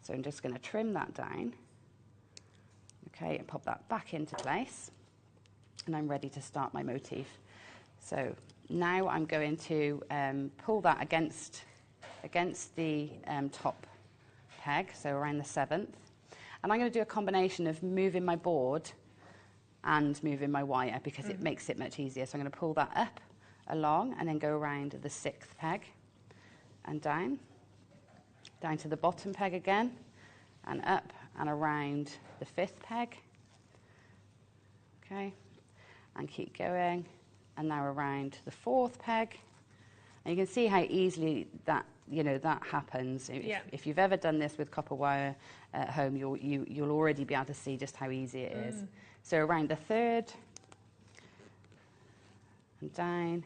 So I'm just going to trim that down, okay, and pop that back into place, and I'm ready to start my motif. So now I'm going to pull that against the top peg, so around the 7th. And I'm going to do a combination of moving my board and moving my wire because it makes it much easier. So I'm going to pull that up along and then go around the 6th peg and down to the bottom peg again, and up and around the 5th peg. Okay, and keep going, and now around the 4th peg. And you can see how easily that happens. If you've ever done this with copper wire at home, you'll already be able to see just how easy it is. So around the 3rd, and down,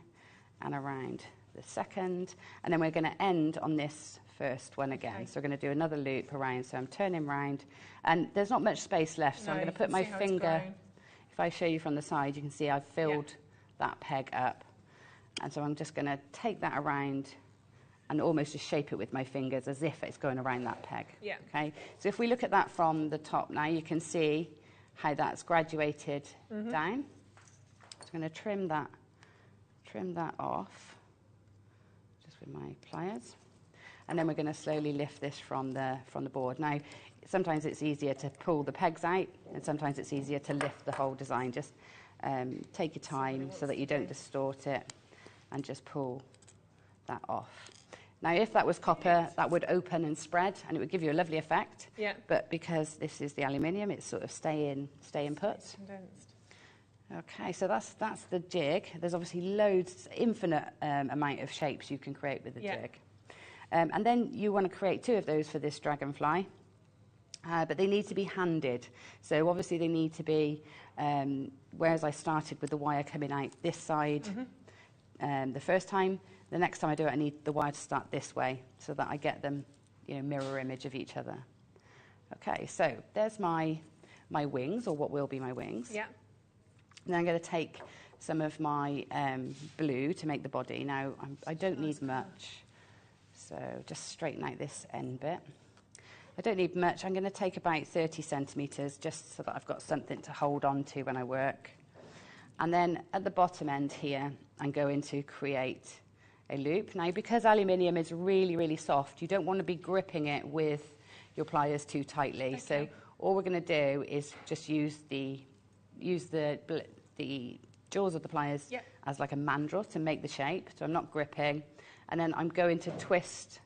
and around the 2nd, and then we're going to end on this first one again. Okay. So we're going to do another loop around. So I'm turning round, and there's not much space left. So I'm going to put my finger. If I show you from the side, you can see I've filled that peg up. And so I'm just going to take that around and almost just shape it with my fingers as if it's going around that peg. Yeah. Okay. So if we look at that from the top now, you can see how that's graduated down. So I'm going to trim that off just with my pliers, and then we're going to slowly lift this from the board. Now, sometimes it's easier to pull the pegs out, and sometimes it's easier to lift the whole design. Just take your time so that you don't distort it, and just pull that off. Now, if that was copper, that would open and spread, and it would give you a lovely effect. Yeah. But because this is the aluminium, it's sort of staying put. It's condensed. Okay, so that's the jig. There's obviously infinite amount of shapes you can create with the jig. And then you want to create 2 of those for this dragonfly, but they need to be handed. So obviously they need to be, whereas I started with the wire coming out this side the first time, the next time I do it, I need the wire to start this way so that I get them, mirror image of each other. Okay, so there's my wings, or what will be my wings. Yeah. And then I'm going to take some of my blue to make the body. Now, I don't need much, so just straighten out this end bit. I don't need much. I'm going to take about 30 centimetres just so that I've got something to hold on to when I work. And then at the bottom end here, I'm going to create a loop. Now, because aluminium is really, really soft, you don't want to be gripping it with your pliers too tightly. Okay. So all we're going to do is just use the jaws of the pliers as like a mandrel to make the shape. So I'm not gripping. And then I'm going to twist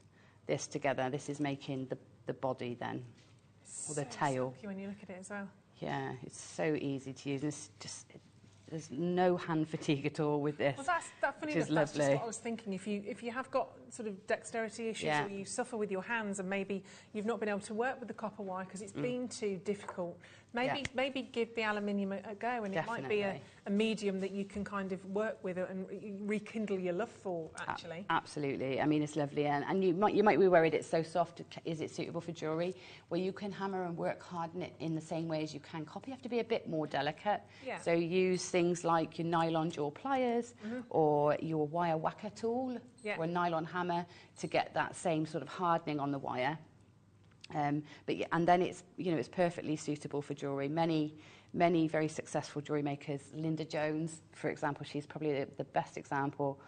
this together. This is making the body then, or the tail. When you look at it as well. Yeah, it's so easy to use. It's just, there's no hand fatigue at all with this. Well, that's funny enough. That's just what I was thinking. If you have got sort of dexterity issues, or you suffer with your hands, and maybe you've not been able to work with the copper wire because it's been too difficult, maybe give the aluminium a go, and it might be a medium that you can kind of work with and rekindle your love for. Actually, absolutely. I mean, it's lovely, and you might be worried it's so soft. Is it suitable for jewellery? Well, you can hammer and work hard in the same way as you can copper. You have to be a bit more delicate. Yeah. So use things like your nylon jaw pliers or your wire whacker tool or a nylon hammer to get that same sort of hardening on the wire. And then it's perfectly suitable for jewellery. Many very successful jewellery makers, Linda Jones, for example, she's probably the best example.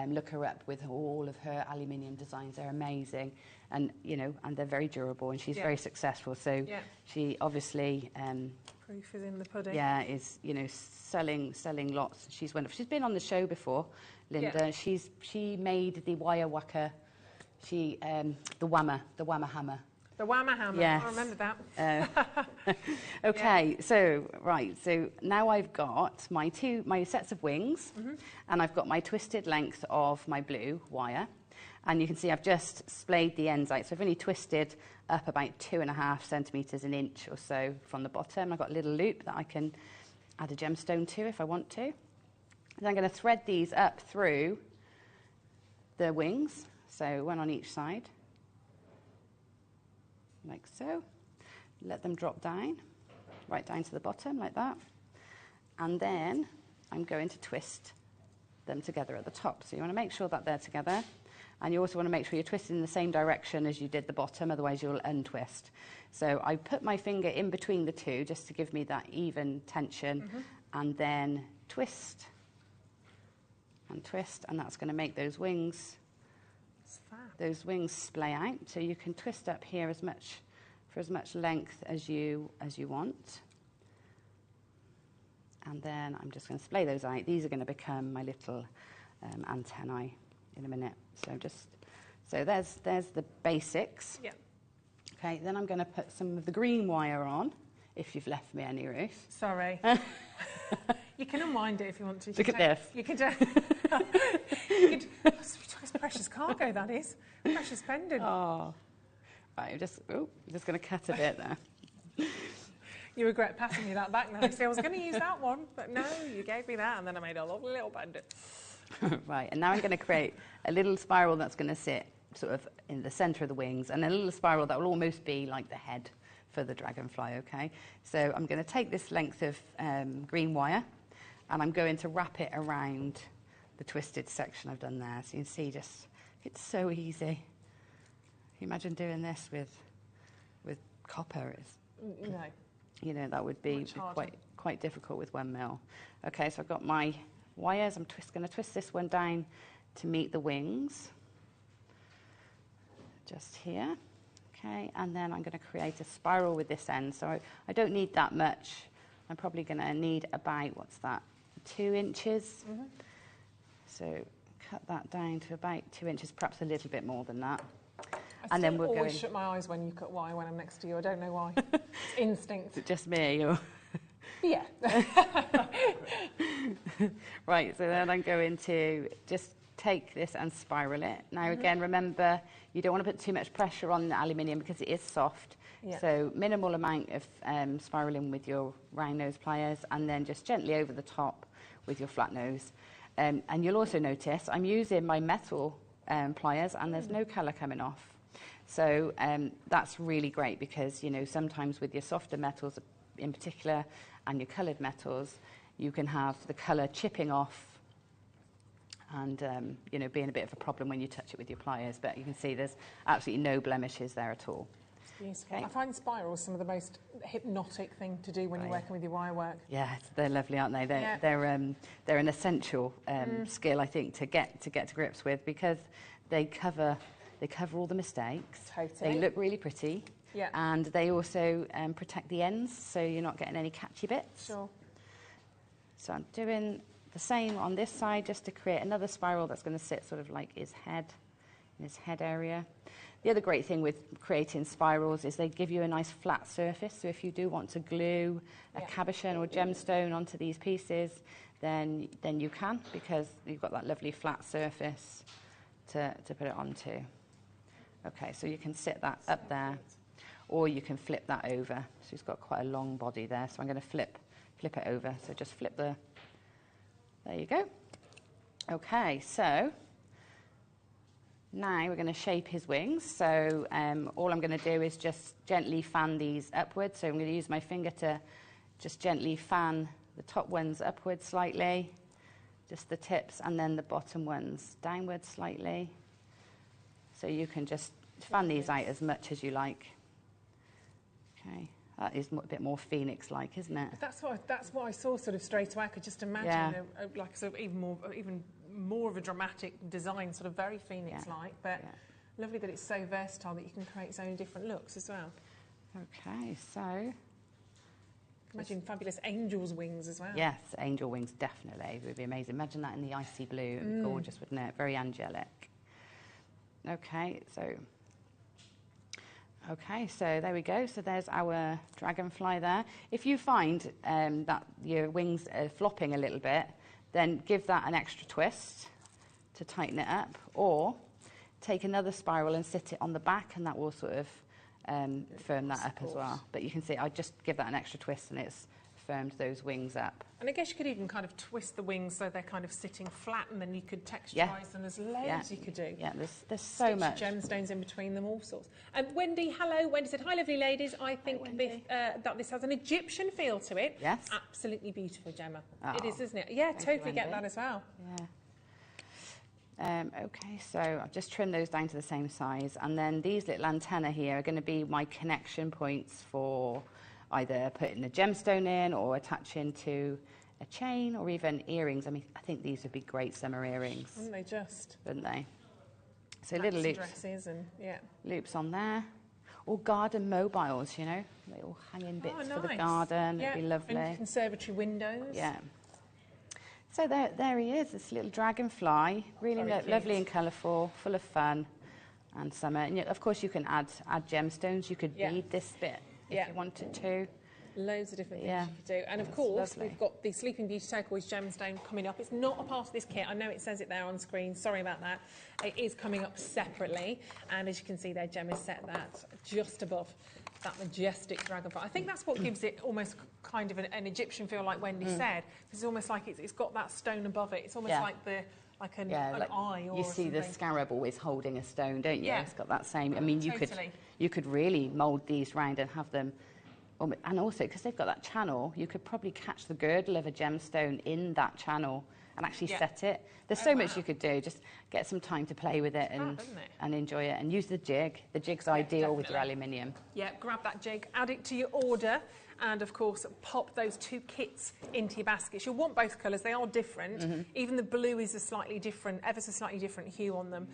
Look her up with all of her aluminium designs. They're amazing, and they're very durable, and she's very successful. So she obviously proof is in the pudding. Yeah, is selling lots. She's wonderful. She's been on the show before, Linda. She made the wire whacker. The whammer hammer. The whammer hammer. Yes. I remember that. Okay, so now I've got my sets of wings, and I've got my twisted length of my blue wire, and you can see I've just splayed the ends out. So I've only twisted up about 2.5 centimetres, an inch or so from the bottom. I've got a little loop that I can add a gemstone to if I want to. And I'm going to thread these up through the wings, so one on each side. Like so. Let them drop down, right down to the bottom like that. And then I'm going to twist them together at the top. So you want to make sure that they're together. And you also want to make sure you're twisting in the same direction as you did the bottom, otherwise you'll untwist. So I put my finger in between the two just to give me that even tension, and then twist and twist, and that's going to make those wings splay out. So you can twist up here for as much length as you want. And then I'm just going to splay those out. These are going to become my little antennae in a minute. So there's the basics. Yeah. Okay, then I'm going to put some of the green wire on, if you've left me any, Ruth. Sorry. You can unwind it if you want to. Look at this. You can do. It's precious cargo, that is. Precious pendant. Oh. Right, I'm just going to cut a bit there. You regret passing me that back now. See, I was going to use that one, but no, you gave me that, and then I made a lovely little pendant. Right, and now I'm going to create a little spiral that's going to sit sort of in the centre of the wings, and a little spiral that will almost be like the head for the dragonfly, okay? So I'm going to take this length of green wire, and I'm going to wrap it around the twisted section I've done there. So you can see it's so easy. Can you imagine doing this with copper? No. That would be quite difficult with 1 mil. Okay, so I've got my wires. I'm going to twist this one down to meet the wings. Just here. Okay, and then I'm going to create a spiral with this end. So I don't need that much. I'm probably going to need about, 2 inches. So cut that down to about 2 inches, perhaps a little bit more than that. I always shut my eyes when you cut wire when I'm next to you. I don't know why. It's instinct. Is it just me? Or? Yeah. Right, so then I'm going to just take this and spiral it. Now, again, remember, you don't want to put too much pressure on the aluminium because it is soft. Yeah. So minimal amount of spiraling with your round nose pliers, and then just gently over the top with your flat nose. And you'll also notice I'm using my metal pliers, and there's no colour coming off. So that's really great because, sometimes with your softer metals in particular and your coloured metals, you can have the colour chipping off and, being a bit of a problem when you touch it with your pliers. But you can see there's absolutely no blemishes there at all. It's beautiful. Okay. I find spirals some of the most hypnotic thing to do when you're working with your wire work. Yeah, they're lovely, aren't they? They're an essential skill, I think, to get to grips with, because they cover all the mistakes. Totally. They look really pretty, Yeah. And they also protect the ends, so you're not getting any catchy bits. Sure. So I'm doing the same on this side just to create another spiral that's going to sit sort of like his head, in his head area. The other great thing with creating spirals is they give you a nice flat surface. So if you do want to glue a cabochon or gemstone onto these pieces, then you can, because you've got that lovely flat surface to put it onto. Okay, so you can sit that up there, or you can flip that over. So it's got quite a long body there, so I'm going to flip it over. So just flip there you go. Okay, so now we're going to shape his wings. So all I'm going to do is just gently fan these upwards. So I'm going to use my finger to just gently fan the top ones upwards slightly, just the tips, and then the bottom ones downwards slightly. So you can just fan these out as much as you like. Okay, that is a bit more phoenix-like, isn't it? That's what I saw sort of straight away. I could just imagine like sort of even more of a dramatic design, sort of very phoenix-like, but lovely that it's so versatile that you can create so many different looks as well. Okay, so imagine fabulous angel's wings as well. Yes, angel wings definitely would be amazing. Imagine that in the icy blue. It would be gorgeous, wouldn't it? Very angelic. Okay, so there we go. So there's our dragonfly there. If you find that your wings are flopping a little bit, then give that an extra twist to tighten it up, or take another spiral and sit it on the back, and that will sort of firm that up as well. But you can see I just give that an extra twist and it's firmed those wings up. And I guess you could even kind of twist the wings so they're kind of sitting flat, and then you could texturise them. There's loads you could do. Yeah, there's so much. Gemstones in between them, all sorts. Wendy, hello. Wendy said, hi, lovely ladies. I think that this has an Egyptian feel to it. Yes. Absolutely beautiful, Gemma. Oh, it is, isn't it? Yeah, totally get that as well. Yeah. Okay, so I've just trimmed those down to the same size, and then these little antennae here are going to be my connection points for either putting a gemstone in or attaching to a chain or even earrings. I mean, I think these would be great summer earrings. Wouldn't they just? Wouldn't they? So little loops, dresses and loops on there. Or garden mobiles, you know, little hanging bits for the garden. Yeah. It'd be lovely. And conservatory windows. Yeah. So there he is, this little dragonfly, really lovely and colourful, full of fun and summer. And of course you can add gemstones. You could bead this bit if you wanted to. Loads of different things you could do. And of course, we've got the Sleeping Beauty turquoise gemstone coming up. It's not a part of this kit. I know it says it there on screen. Sorry about that. It is coming up separately. And as you can see there, Gem has set that just above that majestic dragonfly. I think that's what gives it almost kind of an Egyptian feel, like Wendy said. It's almost like it's got that stone above it. It's almost like an eye or you see something. The scarab always holding a stone, don't you? Yeah. It's got that same. I mean, you could really mould these round and have them. And also, because they've got that channel, you could probably catch the girdle of a gemstone in that channel and actually set it. There's so much you could do. Just get some time to play with it and enjoy it. And use the jig. The jig's ideal with your aluminium. Yeah, grab that jig, add it to your order, and of course pop those two kits into your baskets. You'll want both colours, they are different. Even the blue is a slightly different, ever so slightly different hue on them.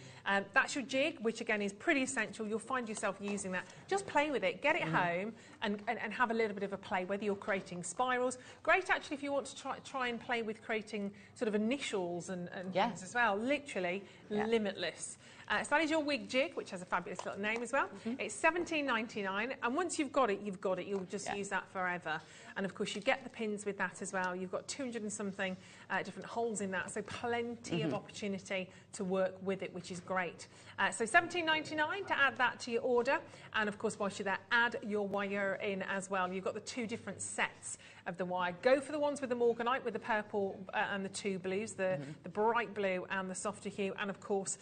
That's your jig, which again is pretty essential. You'll find yourself using that. Just play with it, get it home and have a little bit of a play, whether you're creating spirals. Great actually if you want to try and play with creating sort of initials and things as well. Literally limitless. So that is your wig jig, which has a fabulous little name as well. It's $17.99, and once you've got it, you've got it. You'll just use that forever. And of course, you get the pins with that as well. You've got 200 and something different holes in that, so plenty of opportunity to work with it, which is great. So $17.99 to add that to your order. And of course, whilst you're there, add your wire in as well. You've got the two different sets of the wire. Go for the ones with the morganite, with the purple and the two blues, the bright blue and the softer hue. And of course,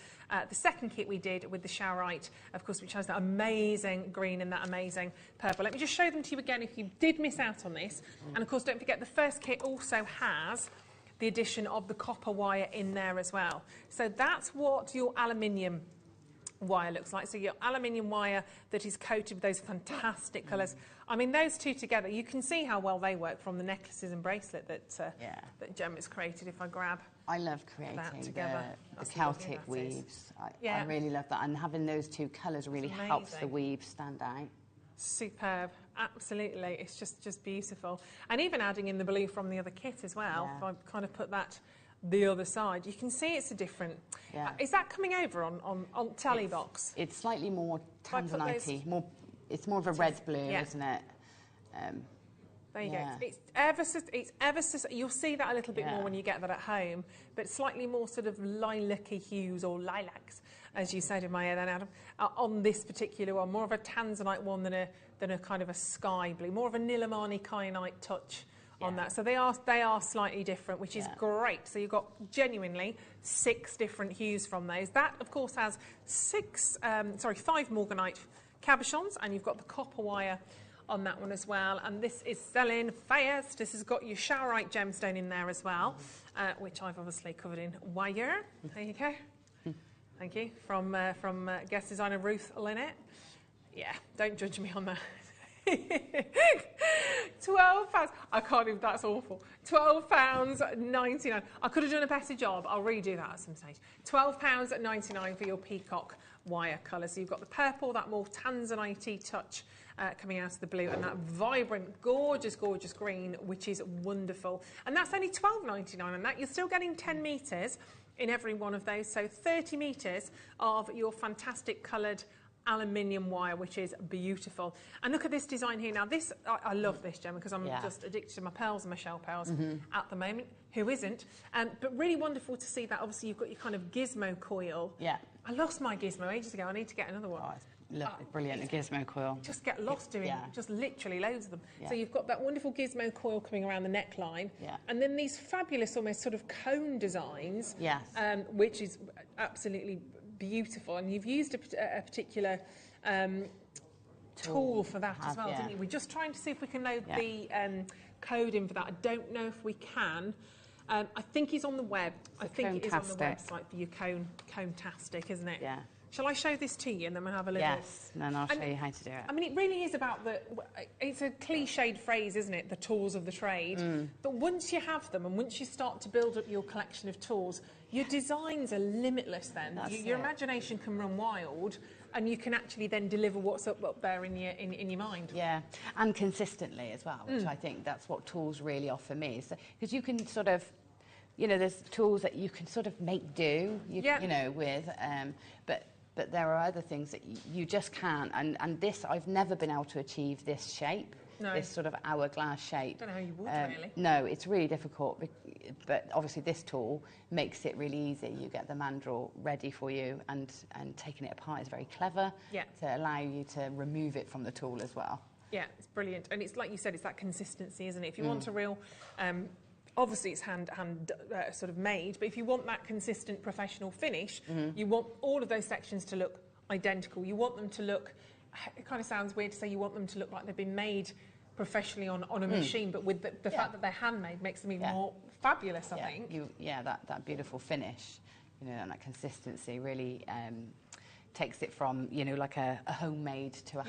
the second kit we did with the showerite, of course, which has that amazing green and that amazing purple. Let me just show them to you again if you did miss out on this. And of course, don't forget the first kit also has the addition of the copper wire in there as well. So that's what your aluminium wire looks like. So your aluminium wire that is coated with those fantastic colours. I mean, those two together, you can see how well they work from the necklaces and bracelet that Gem has created. If I grab I love creating the Celtic weaves. I really love that. And having those two colours really helps the weave stand out. Superb, absolutely. It's just beautiful. And even adding in the blue from the other kit as well, if I kind of put that the other side, you can see it's a different... is that coming over on tally box? It's slightly more tanzanite, it's more of a red blue, isn't it? There you go. It's ever so, you'll see that a little bit more when you get that at home, but slightly more sort of lilac-y hues, or lilacs, as you said in my ear then, Adam, on this particular one. More of a tanzanite one than a kind of a sky blue, more of a Nilamani kyanite touch on that. So they are slightly different, which is great. So you've got genuinely 6 different hues from those. That, of course, has 5 morganite cabochons, and you've got the copper wire on that one as well. And this is selling fast. This has got your showerite gemstone in there as well, which I've obviously covered in wire. There you go. Thank you. From guest designer Ruth Lynette. Yeah, don't judge me on that. £12. I can't even, that's awful. £12.99. I could have done a better job. I'll redo that at some stage. £12.99 for your peacock wire colour. So you've got the purple, that more tanzanite touch coming out of the blue, and that vibrant, gorgeous, gorgeous green, which is wonderful. And that's only £12.99 on that. You're still getting 10 metres in every one of those. So 30 metres of your fantastic coloured aluminium wire, which is beautiful. And look at this design here. Now this, I love this, Gemma, because I'm just addicted to my pearls and my shell pearls at the moment. Who isn't? But really wonderful to see that. Obviously you've got your kind of gizmo coil. Yeah. I lost my gizmo ages ago. I need to get another one. Lovely, brilliant, a gizmo coil. Just get lost doing just literally loads of them. So you've got that wonderful gizmo coil coming around the neckline, and then these fabulous almost sort of cone designs, which is absolutely beautiful. And you've used a particular tool for that as well, didn't you? We're just trying to see if we can load the code in for that. I don't know if we can. I think he's on the web. I think it is on the website for your cone-tastic, isn't it? Yeah. Shall I show this to you and then we'll have a little... Yes, and then I'll show you how to do it. I mean, it really is about it's a cliched phrase, isn't it? The tools of the trade. But once you have them and once you start to build up your collection of tools, your designs are limitless then. Your imagination can run wild, and you can actually then deliver what's up there in your mind. Yeah, and consistently as well, which I think that's what tools really offer me. Because you can sort of... You know, there's tools that you can sort of make do, you know, with, but there are other things that you just can't. And this, I've never been able to achieve this shape, this sort of hourglass shape. I don't know how you would, really. No, it's really difficult. But obviously this tool makes it really easy. You get the mandrel ready for you, and taking it apart is very clever to allow you to remove it from the tool as well. Yeah, it's brilliant. And it's like you said, it's that consistency, isn't it? If you want a real... obviously it's hand sort of made, but if you want that consistent professional finish, you want all of those sections to look identical. You want them to look, it kind of sounds weird to say you want them to look like they've been made professionally on a machine, but with the fact that they're handmade makes them even more fabulous, I think. That beautiful finish, you know, and that consistency really takes it from, you know, like a homemade to a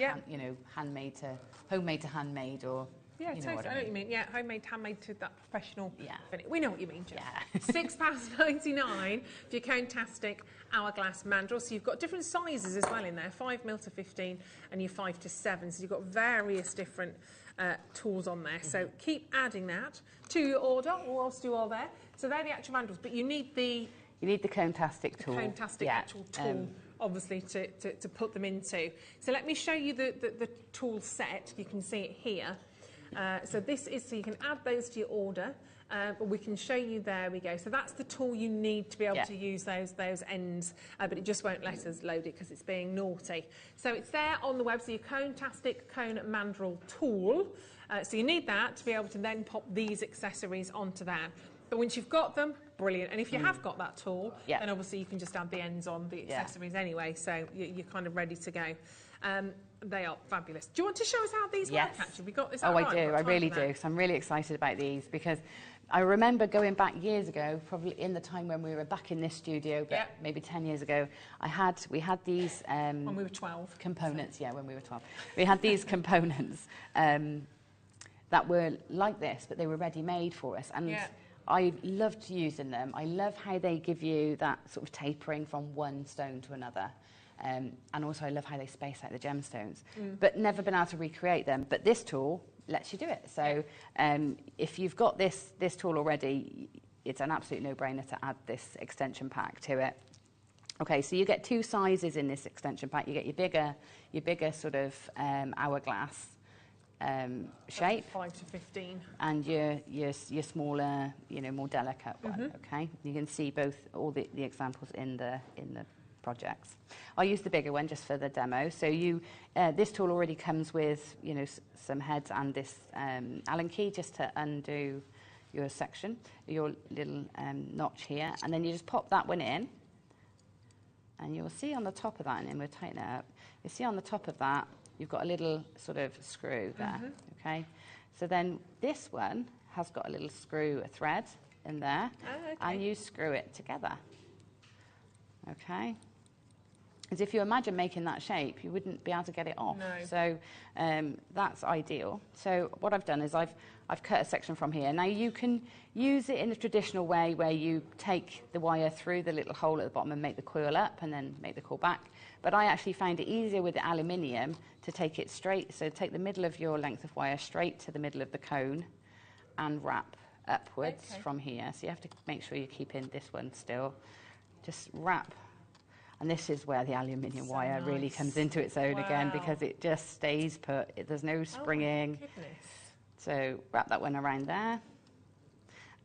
handmade to handmade, or... Yeah, you know totally. what I know what you mean. Yeah, handmade to that professional finish. We know what you mean, Jeff. Yeah. £6.99 for your cone-tastic hourglass mandrel. So you've got different sizes as well in there, 5mm to 15 and your 5 to 7. So you've got various different tools on there. So keep adding that to your order whilst you are there. So they're the actual mandrels, but you need the... You need the cone-tastic tool. Cone-tastic actual tool. Obviously, to put them into. So let me show you the tool set. You can see it here. So this is, so you can add those to your order, but we can show you, there we go. So that's the tool you need to be able to use those ends, but it just won't let us load it because it's being naughty. So it's there on the web, so your cone-tastic cone mandrel tool. So you need that to be able to then pop these accessories onto that. But once you've got them, brilliant. And if you have got that tool, then obviously you can just add the ends on the accessories anyway, so you're kind of ready to go. They are fabulous. Do you want to show us how these work, actually? We got this. I do. I really do. So I'm really excited about these, because I remember going back years ago, probably in the time when we were back in this studio, but maybe 10 years ago, we had these... when we were 12. Components, when we were 12. We had these components that were like this, but they were ready-made for us. And I loved using them. I love how they give you that sort of tapering from one stone to another. And also I love how they space out the gemstones, but never been able to recreate them. But this tool lets you do it. So if you've got this tool already, it's an absolute no-brainer to add this extension pack to it. Okay, so you get 2 sizes in this extension pack. You get your bigger sort of hourglass shape, 5 to 15, and your smaller, more delicate one. Okay, you can see all the examples in the projects. I'll use the bigger one just for the demo. So this tool already comes with some heads and this Allen key just to undo your section, your little notch here, and then you just pop that one in, and you'll see on the top of that, and then we'll tighten it up. You see on the top of that, you've got a little sort of screw there. Okay, so then this one has got a little screw, a thread in there, and you screw it together. Okay. As if you imagine making that shape, you wouldn't be able to get it off. No. So that's ideal. So what I've done is I've cut a section from here. Now you can use it in the traditional way where you take the wire through the little hole at the bottom and make the coil up and then make the coil back. But I actually find it easier with the aluminium to take it straight. So take the middle of your length of wire straight to the middle of the cone and wrap upwards from here. So you have to make sure you're keeping this one still. Just wrap. And this is where the aluminium wire really comes into its own again, because it just stays put. There's no springing. Oh, goodness. So wrap that one around there.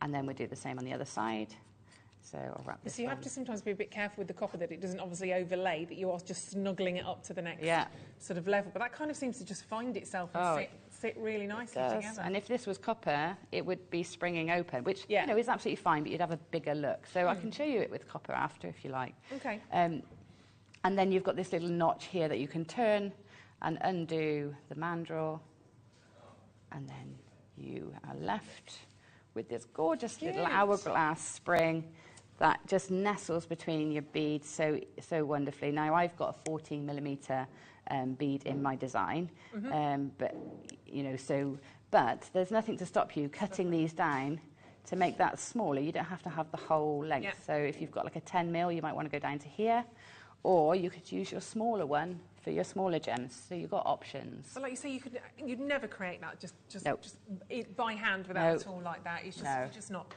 And then we'll do the same on the other side. So I'll wrap this So you have to sometimes be a bit careful with the copper that it doesn't obviously overlay, that you are just snuggling it up to the next sort of level. But that kind of seems to just find itself and sit really nicely together. And if this was copper, it would be springing open, which is absolutely fine, but you'd have a bigger look. So I can show you it with copper after if you like. Okay. And then you've got this little notch here that you can turn and undo the mandrel. And then you are left with this gorgeous little hourglass spring that just nestles between your beads so wonderfully. Now I've got a 14mm bead in my design, but there's nothing to stop you cutting these down to make that smaller. You don't have to have the whole length. So if you've got like a 10mm, you might want to go down to here, or you could use your smaller one for your smaller gems. So you've got options. But like you say, you'd never create that just by hand without a tool like that. It's just you're just not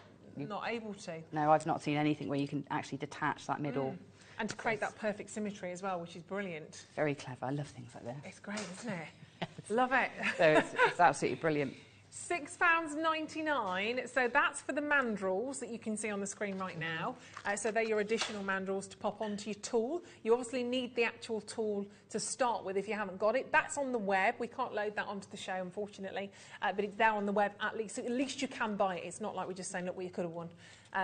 able to. No, I've not seen anything where you can actually detach that middle. And to create that perfect symmetry as well, which is brilliant. Very clever. I love things like this. It's great, isn't it? Love it. So it's absolutely brilliant. £6.99, so that's for the mandrels that you can see on the screen right now. So they're your additional mandrels to pop onto your tool. You obviously need the actual tool to start with if you haven't got it. That's on the web. We can't load that onto the show, unfortunately, but it's there on the web at least. So at least you can buy it. It's not like we're just saying, look, we could have won.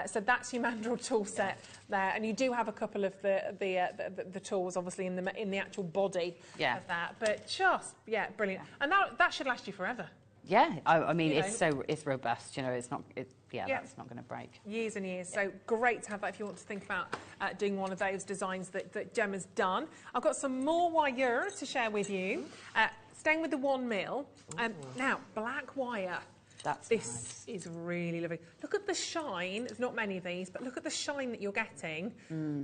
So that's your mandrel tool set there, and you do have a couple of the tools, obviously, in the actual body of that. But just brilliant, and that should last you forever. Yeah, I mean, it's robust. It's not. That's not going to break. Years and years. So great to have that if you want to think about doing one of those designs that Gemma's done. I've got some more wire to share with you. Staying with the 1mm. Now, black wire. This is really lovely. Look at the shine. There's not many of these, but look at the shine that you're getting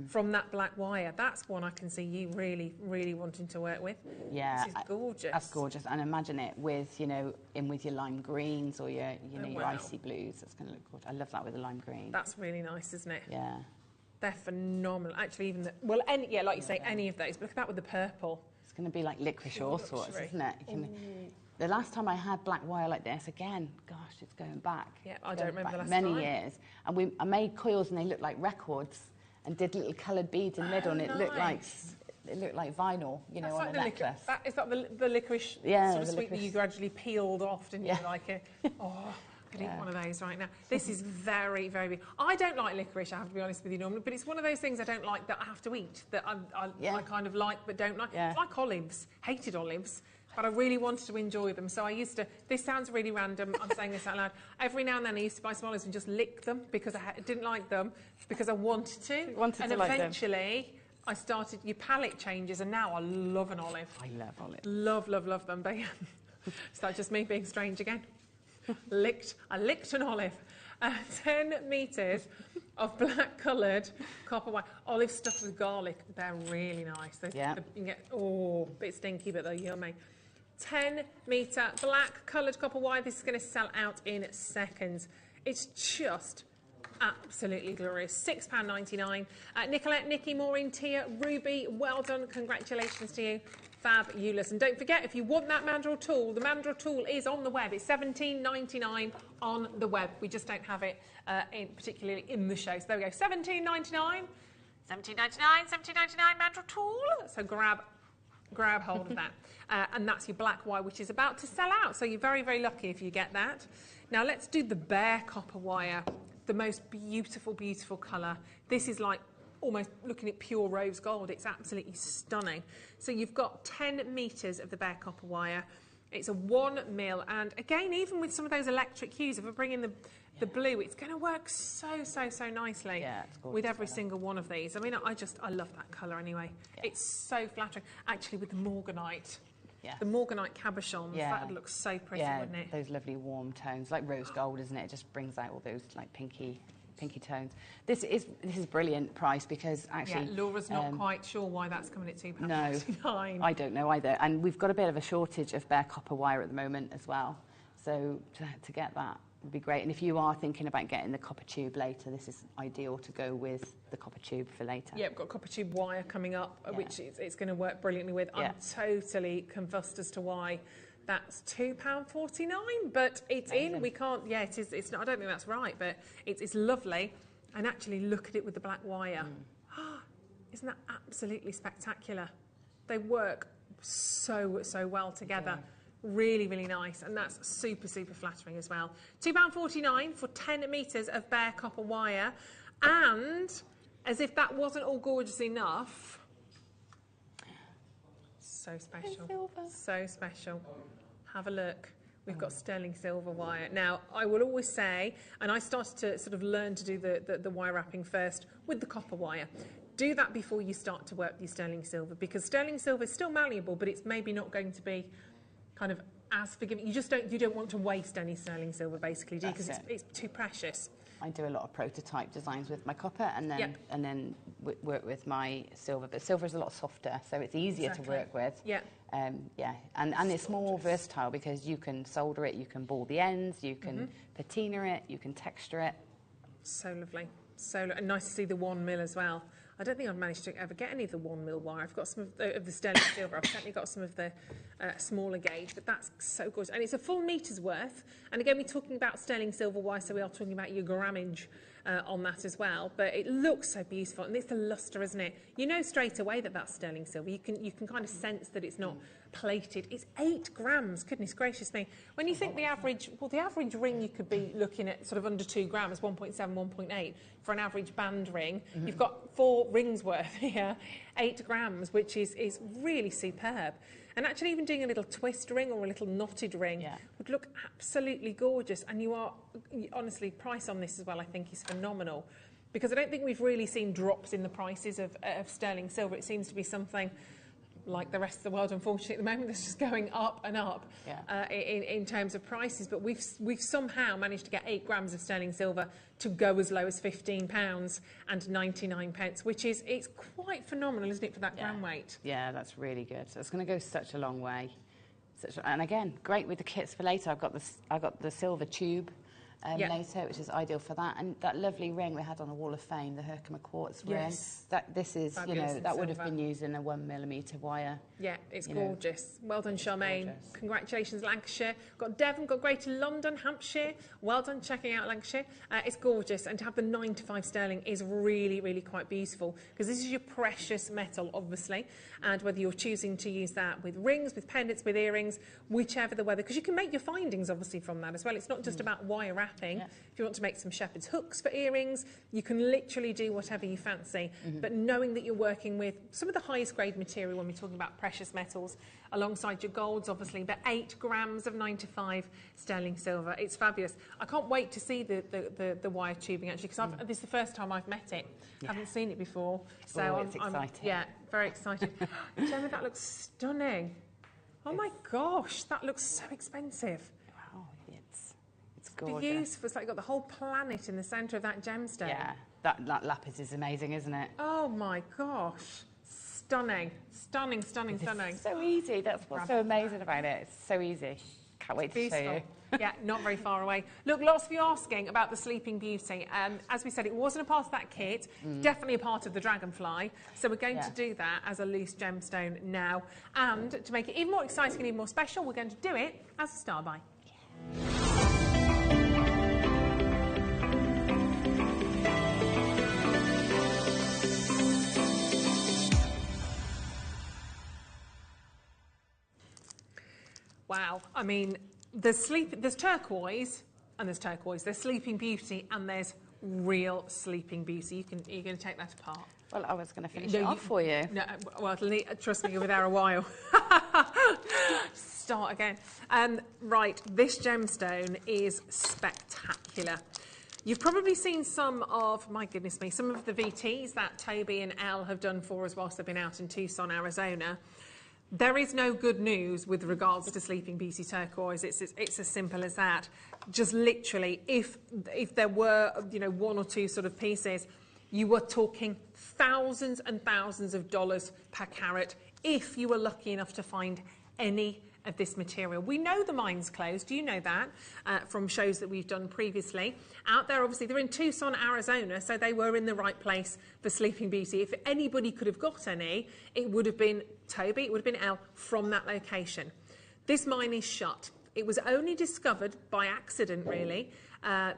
from that black wire. That's one I can see you really, really wanting to work with. Yeah, this is gorgeous. That's gorgeous. And imagine it with, with your lime greens or your, your icy blues. That's going to look gorgeous. I love that with the lime green. That's really nice, isn't it? Yeah. They're phenomenal. Actually, even like you say, any of those. But look at that with the purple. It's going to be like licorice all sorts, isn't it? The last time I had black wire like this, again, gosh, it's going back. Yeah, I don't remember the last time. Many years. And I made coils and they looked like records and did little coloured beads in the middle, and it looked like vinyl, on like a necklace. Is that the licorice sort of sweet that you gradually peeled off, didn't you? Like I could eat one of those right now. This is very, very big. I don't like licorice, I have to be honest with you normally, but it's one of those things I don't like that I have to eat, that I kind of like but don't like. It's like olives. Hated olives. But I really wanted to enjoy them, so I used to. This sounds really random. I'm saying this out loud. Every now and then, I used to buy some olives and just lick them because I didn't like them, because I wanted to. And eventually, I started. Your palate changes, and now I love an olive. I love olives. Love them. But is that just me being strange again? I licked an olive. 10 metres of black coloured copper wire. Olive stuffed with garlic. They're really nice. Those, Yeah. you can get, oh, a bit stinky, but they're yummy. 10 metre black coloured copper wire. This is going to sell out in seconds. It's just absolutely glorious. £6.99. Nicolette, Nikki, Maureen, Tia, Ruby, well done. Congratulations to you. Fabulous. And don't forget, if you want that mandrel tool, the mandrel tool is on the web. It's £17.99 on the web. We just don't have it particularly in the show. So there we go. £17.99. £17.99. £17.99 mandrel tool. So grab hold of that. And that's your black wire, which is about to sell out. So you're very, very lucky if you get that. Now let's do the bare copper wire. The most beautiful, beautiful colour. This is like almost looking at pure rose gold. It's absolutely stunning. So you've got 10 metres of the bare copper wire. It's a 1 mil. And again, even with some of those electric hues, if I bring in the blue, it's going to work so, so, so nicely with every single one of these. I mean, I love that colour anyway. Yeah. It's so flattering. Actually, with the morganite. Yeah. The morganite cabochons, that would look so pretty, wouldn't it? Those lovely warm tones, like rose gold, isn't it? It just brings out all those like pinky tones. This is brilliant price because actually Laura's not quite sure why that's coming at £2.49. No, I don't know either. And we've got a bit of a shortage of bare copper wire at the moment as well. So to get that would be great. And if you are thinking about getting the copper tube later, this is ideal to go with the copper tube for later. Yeah, we've got copper tube wire coming up, which it's going to work brilliantly with. I'm totally confused as to why that's £2.49, but it's amazing. In. We can't. Yeah, it is. It's not. I don't think that's right, but it's lovely. And actually, look at it with the black wire. Isn't that absolutely spectacular? They work so well together. Okay. Really, really nice, and that's super, super flattering as well. £2.49 for 10 metres of bare copper wire, and as if that wasn't all gorgeous enough, so special, so special. Have a look. We've got sterling silver wire. Now, I will always say, and I started to sort of learn to do the wire wrapping first with the copper wire. Do that before you start to work your sterling silver, because sterling silver is still malleable, but it's maybe not going to be kind of as forgiving. You don't want to waste any sterling silver, basically, do you? Because it's too precious. I do a lot of prototype designs with my copper, and then work with my silver. But silver is a lot softer, so it's easier to work with. Yeah. And it's more versatile because you can solder it, you can ball the ends, you can patina it, you can texture it. So lovely. And nice to see the 1 mil as well. I don't think I've managed to ever get any of the 1 mil wire. I've got some of the sterling silver. I've certainly got some of the smaller gauge, but that's so gorgeous. And it's a full metre's worth. And again, we're talking about sterling silver wire, so we are talking about your grammage on that as well. But it looks so beautiful, and it's the luster, isn't it? You know straight away that that's sterling silver. You can kind of sense that it's not plated. It's 8 grams. Goodness gracious me! When you think the average ring you could be looking at sort of under 2 grams, 1.7, 1.8 for an average band ring. You've got 4 rings worth here, 8 grams, which is really superb. And actually, even doing a little twist ring or a little knotted ring would look absolutely gorgeous. And honestly, price on this as well, I think, is phenomenal, because I don't think we've really seen drops in the prices of sterling silver. It seems to be something like the rest of the world, unfortunately, at the moment, that's just going up and up in terms of prices. But we've somehow managed to get 8 grams of sterling silver to go as low as £15.99, which it's quite phenomenal, isn't it, for that gram weight? Yeah, that's really good. So it's going to go such a long way. And again, great with the kits for later. I've got the silver tube later, which is ideal for that. And that lovely ring we had on the Wall of Fame, the Herkimer quartz ring. This is, that would have been used in a 1 millimetre wire. Yeah, it's gorgeous. Well done, Charmaine. Congratulations, Lancashire. Got Devon, got Greater London, Hampshire. Well done checking out Lancashire. It's gorgeous. And to have the 9 to 5 sterling is really, really quite beautiful, because this is your precious metal, obviously. And whether you're choosing to use that with rings, with pendants, with earrings, whichever the weather, because you can make your findings, obviously, from that as well. It's not just about wire wrapping. If you want to make some shepherd's hooks for earrings, you can literally do whatever you fancy. But knowing that you're working with some of the highest grade material when we're talking about precious metals, alongside your golds, obviously, but 8 grams of 9 to 5 sterling silver. It's fabulous. I can't wait to see the wire tubing, actually, because this is the first time I've met it. I haven't seen it before. So it's exciting. Very excited. Gemma, that looks stunning. Oh my gosh, that looks so expensive. Wow, it's gorgeous. Beautiful. It's like you've got the whole planet in the centre of that gemstone. Yeah, that lapis is amazing, isn't it? Oh my gosh. Stunning. Stunning, stunning, stunning. It's so easy. That's what's so amazing about it. It's so easy. Can't wait to show you. Yeah, not very far away. Look, lots of you asking about the Sleeping Beauty. As we said, it wasn't a part of that kit, definitely a part of the Dragonfly. So we're going to do that as a loose gemstone now. And to make it even more exciting and even more special, we're going to do it as a star buy. Wow, I mean, there's turquoise and there's turquoise, there's Sleeping Beauty and there's real Sleeping Beauty. You're going to take that apart. Well, I was going to finish it off for you. No, well, trust me, you'll be there a while. Start again. Right, this gemstone is spectacular. You've probably seen some of, my goodness me, some of the VTs that Toby and Elle have done for us whilst they've been out in Tucson, Arizona. There is no good news with regards to Sleeping Beauty turquoise. It's as simple as that. Just literally, if there were, you know, one or two sort of pieces, you were talking thousands and thousands of dollars per carat if you were lucky enough to find any of this material. We know the mine's closed. Do you know that from shows that we've done previously? Out there, obviously, they're in Tucson, Arizona, so they were in the right place for Sleeping Beauty. If anybody could have got any, it would have been Toby, it would have been Elle from that location. This mine is shut. It was only discovered by accident, really,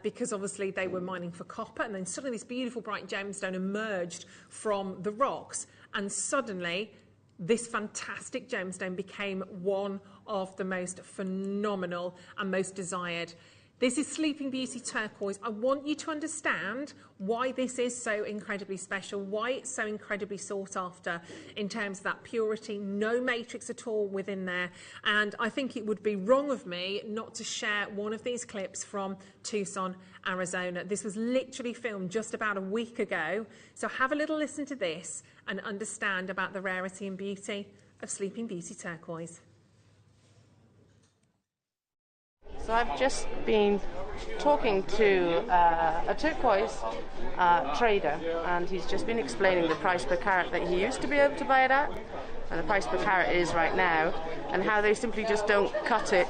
because obviously they were mining for copper, and then suddenly this beautiful bright gemstone emerged from the rocks, and suddenly this fantastic gemstone became one of the most phenomenal and most desired. This is Sleeping Beauty turquoise. I want you to understand why this is so incredibly special, why it's so incredibly sought after in terms of that purity, no matrix at all within there. And I think it would be wrong of me not to share one of these clips from Tucson, Arizona. This was literally filmed just about a week ago. So have a little listen to this and understand about the rarity and beauty of Sleeping Beauty turquoise. So I've just been talking to a turquoise trader, and he's just been explaining the price per carat that he used to be able to buy it at, and the price per carat is right now, and how they simply just don't cut it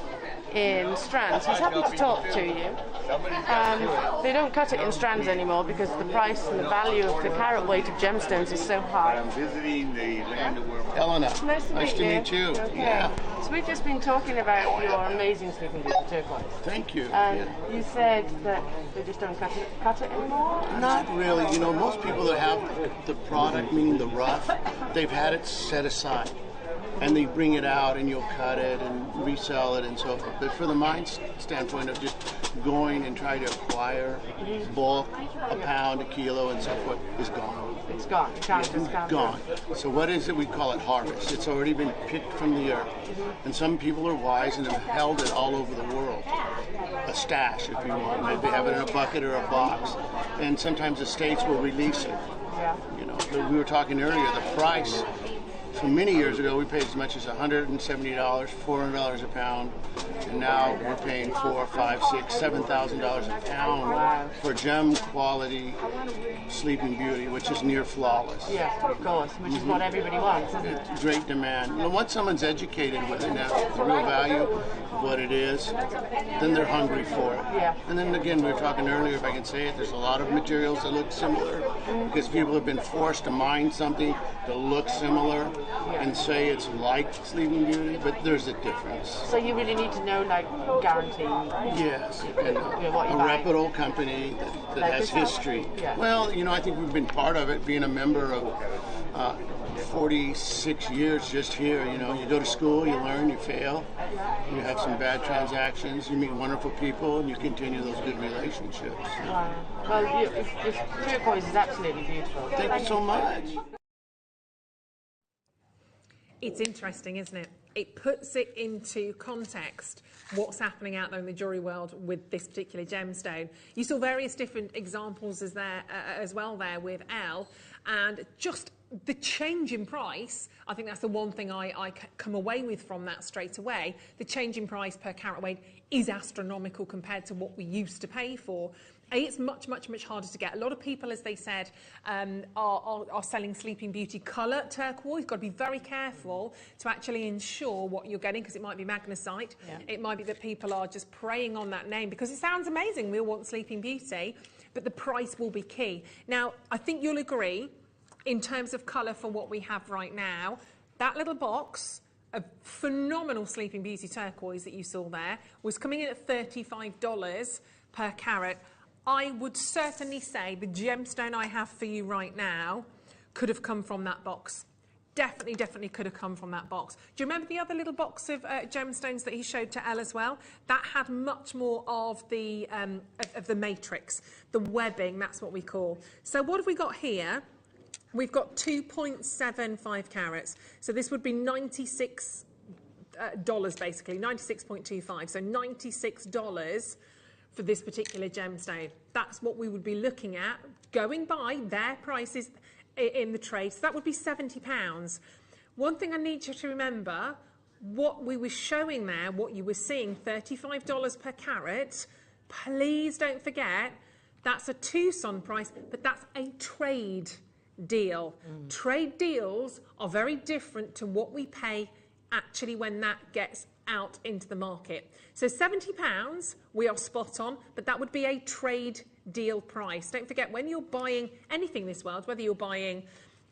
in strands. He's happy to talk to you. They don't cut it in strands anymore because the price and the value of the carat weight of gemstones is so high. I'm visiting the land where Helena. Nice to meet you. Okay. Yeah. So we've just been talking about your amazing Sleeping Beauty turquoise. Thank you. And you said that they just don't cut it anymore? Not really. You know, most people that have the product, meaning the rough, they've had it set aside. And they bring it out and you'll cut it and resell it and so forth. But for the mine standpoint of just going and trying to acquire bulk, a pound, a kilo, and so forth, is gone. It's gone. It's gone. So what is it? We call it harvest. It's already been picked from the earth. And some people are wise and have held it all over the world. A stash, if you want. Maybe have it in a bucket or a box. And sometimes the states will release it. Yeah. You know, we were talking earlier, the price. From many years ago, we paid as much as $170, $400 a pound, and now we're paying $4,000, $5,000, $6,000, $7,000 a pound for gem quality Sleeping Beauty, which is near flawless. Yeah, of course, which is what everybody wants, isn't it? Great demand. You know, once someone's educated with it now, the real value of what it is, then they're hungry for it. Yeah. And then again, we were talking earlier, if I can say it, there's a lot of materials that look similar because people have been forced to mine something to look similar. And say it's like Sleeping Beauty, but there's a difference. So you really need to know, like, guarantee. Yes, and a reputable company that has history. Yeah. Well, you know, I think we've been part of it, being a member of 46 years just here. You know, you go to school, you learn, you fail, you have some bad transactions, you meet wonderful people, and you continue those good relationships. Wow. Well, this turquoise is absolutely beautiful. Thank you so much. It's interesting, isn't it? It puts it into context what's happening out there in the jewellery world with this particular gemstone. You saw various different examples as well there with Elle, and just the change in price, I think that's the one thing I come away with from that straight away. The change in price per carat weight is astronomical compared to what we used to pay for. It's much, much, much harder to get. A lot of people, as they said, are selling Sleeping Beauty colour turquoise. You've got to be very careful to actually ensure what you're getting, because it might be magnesite. Yeah. It might be that people are just preying on that name because it sounds amazing. We all want Sleeping Beauty, but the price will be key. Now, I think you'll agree, in terms of colour for what we have right now, that little box of phenomenal Sleeping Beauty turquoise that you saw there was coming in at $35 per carat. I would certainly say the gemstone I have for you right now could have come from that box. Definitely could have come from that box. Do you remember the other little box of gemstones that he showed to Elle as well? That had much more of the matrix, the webbing, that's what we call. So what have we got here? We've got 2.75 carats. So this would be $96 basically, 96.25. So $96 for this particular gemstone. That's what we would be looking at, going by their prices in the trade. So that would be £70. One thing I need you to remember, what we were showing there, what you were seeing, $35 per carat, please don't forget, that's a Tucson price, but that's a trade deal. Trade deals are very different to what we pay actually when that gets out into the market. So £70, we are spot on, but that would be a trade deal price. Don't forget, when you're buying anything in this world, whether you're buying,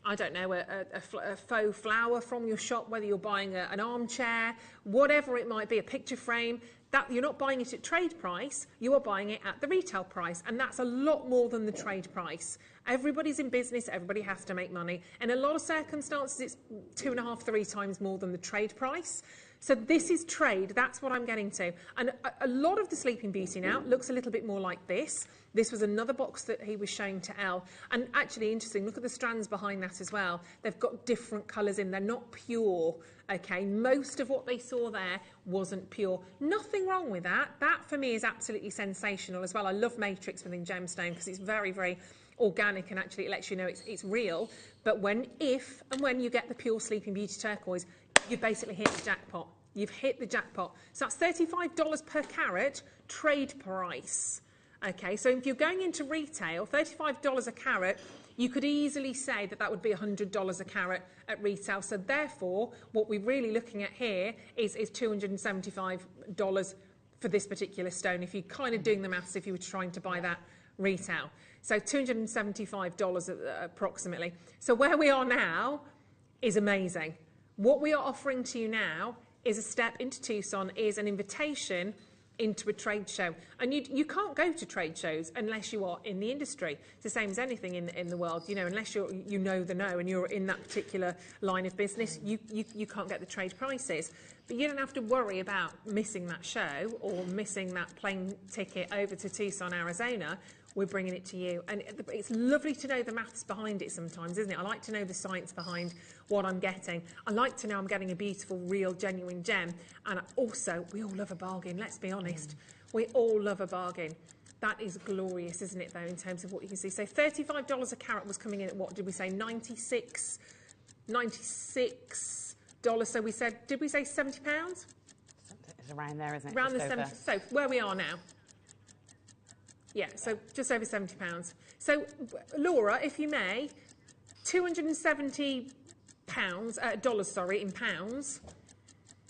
I don't know, a faux flower from your shop, whether you're buying an armchair, whatever it might be, a picture frame, that you're not buying it at trade price, you are buying it at the retail price, and that's a lot more than the trade price. Everybody's in business, everybody has to make money. In a lot of circumstances, it's 2.5, 3 times more than the trade price. So this is trade, that's what I'm getting to. And a lot of the Sleeping Beauty now looks a little bit more like this. This was another box that he was showing to Elle. And actually interesting, look at the strands behind that as well. They've got different colours in, they're not pure, okay? Most of what they saw there wasn't pure. Nothing wrong with that. That for me is absolutely sensational as well. I love matrix within gemstone because it's very, very organic, and actually it lets you know it's real. But if and when you get the pure Sleeping Beauty turquoise, you've basically hit the jackpot. You've hit the jackpot. So that's $35 per carat trade price. Okay, so if you're going into retail, $35 a carat, you could easily say that that would be $100 a carat at retail. So therefore, what we're really looking at here is $275 for this particular stone, if you're kind of doing the maths, if you were trying to buy that retail. So $275 approximately. So where we are now is amazing. What we are offering to you now is a step into Tucson, is an invitation into a trade show. And you can't go to trade shows unless you are in the industry. It's the same as anything in the world, you know, unless you know the know and you're in that particular line of business, you can't get the trade prices. But you don't have to worry about missing that show or missing that plane ticket over to Tucson, Arizona. We're bringing it to you. And it's lovely to know the maths behind it sometimes, isn't it? I like to know the science behind what I'm getting. I like to know I'm getting a beautiful, real, genuine gem. And also, we all love a bargain, let's be honest. We all love a bargain. That is glorious, isn't it, though, in terms of what you can see. So $35 a carat was coming in at what did we say? $96. So we said, did we say £70? It's around there, isn't it? Around the 70. So where we are now. Yeah, so just over £70. So, Laura, if you may, $270 in pounds,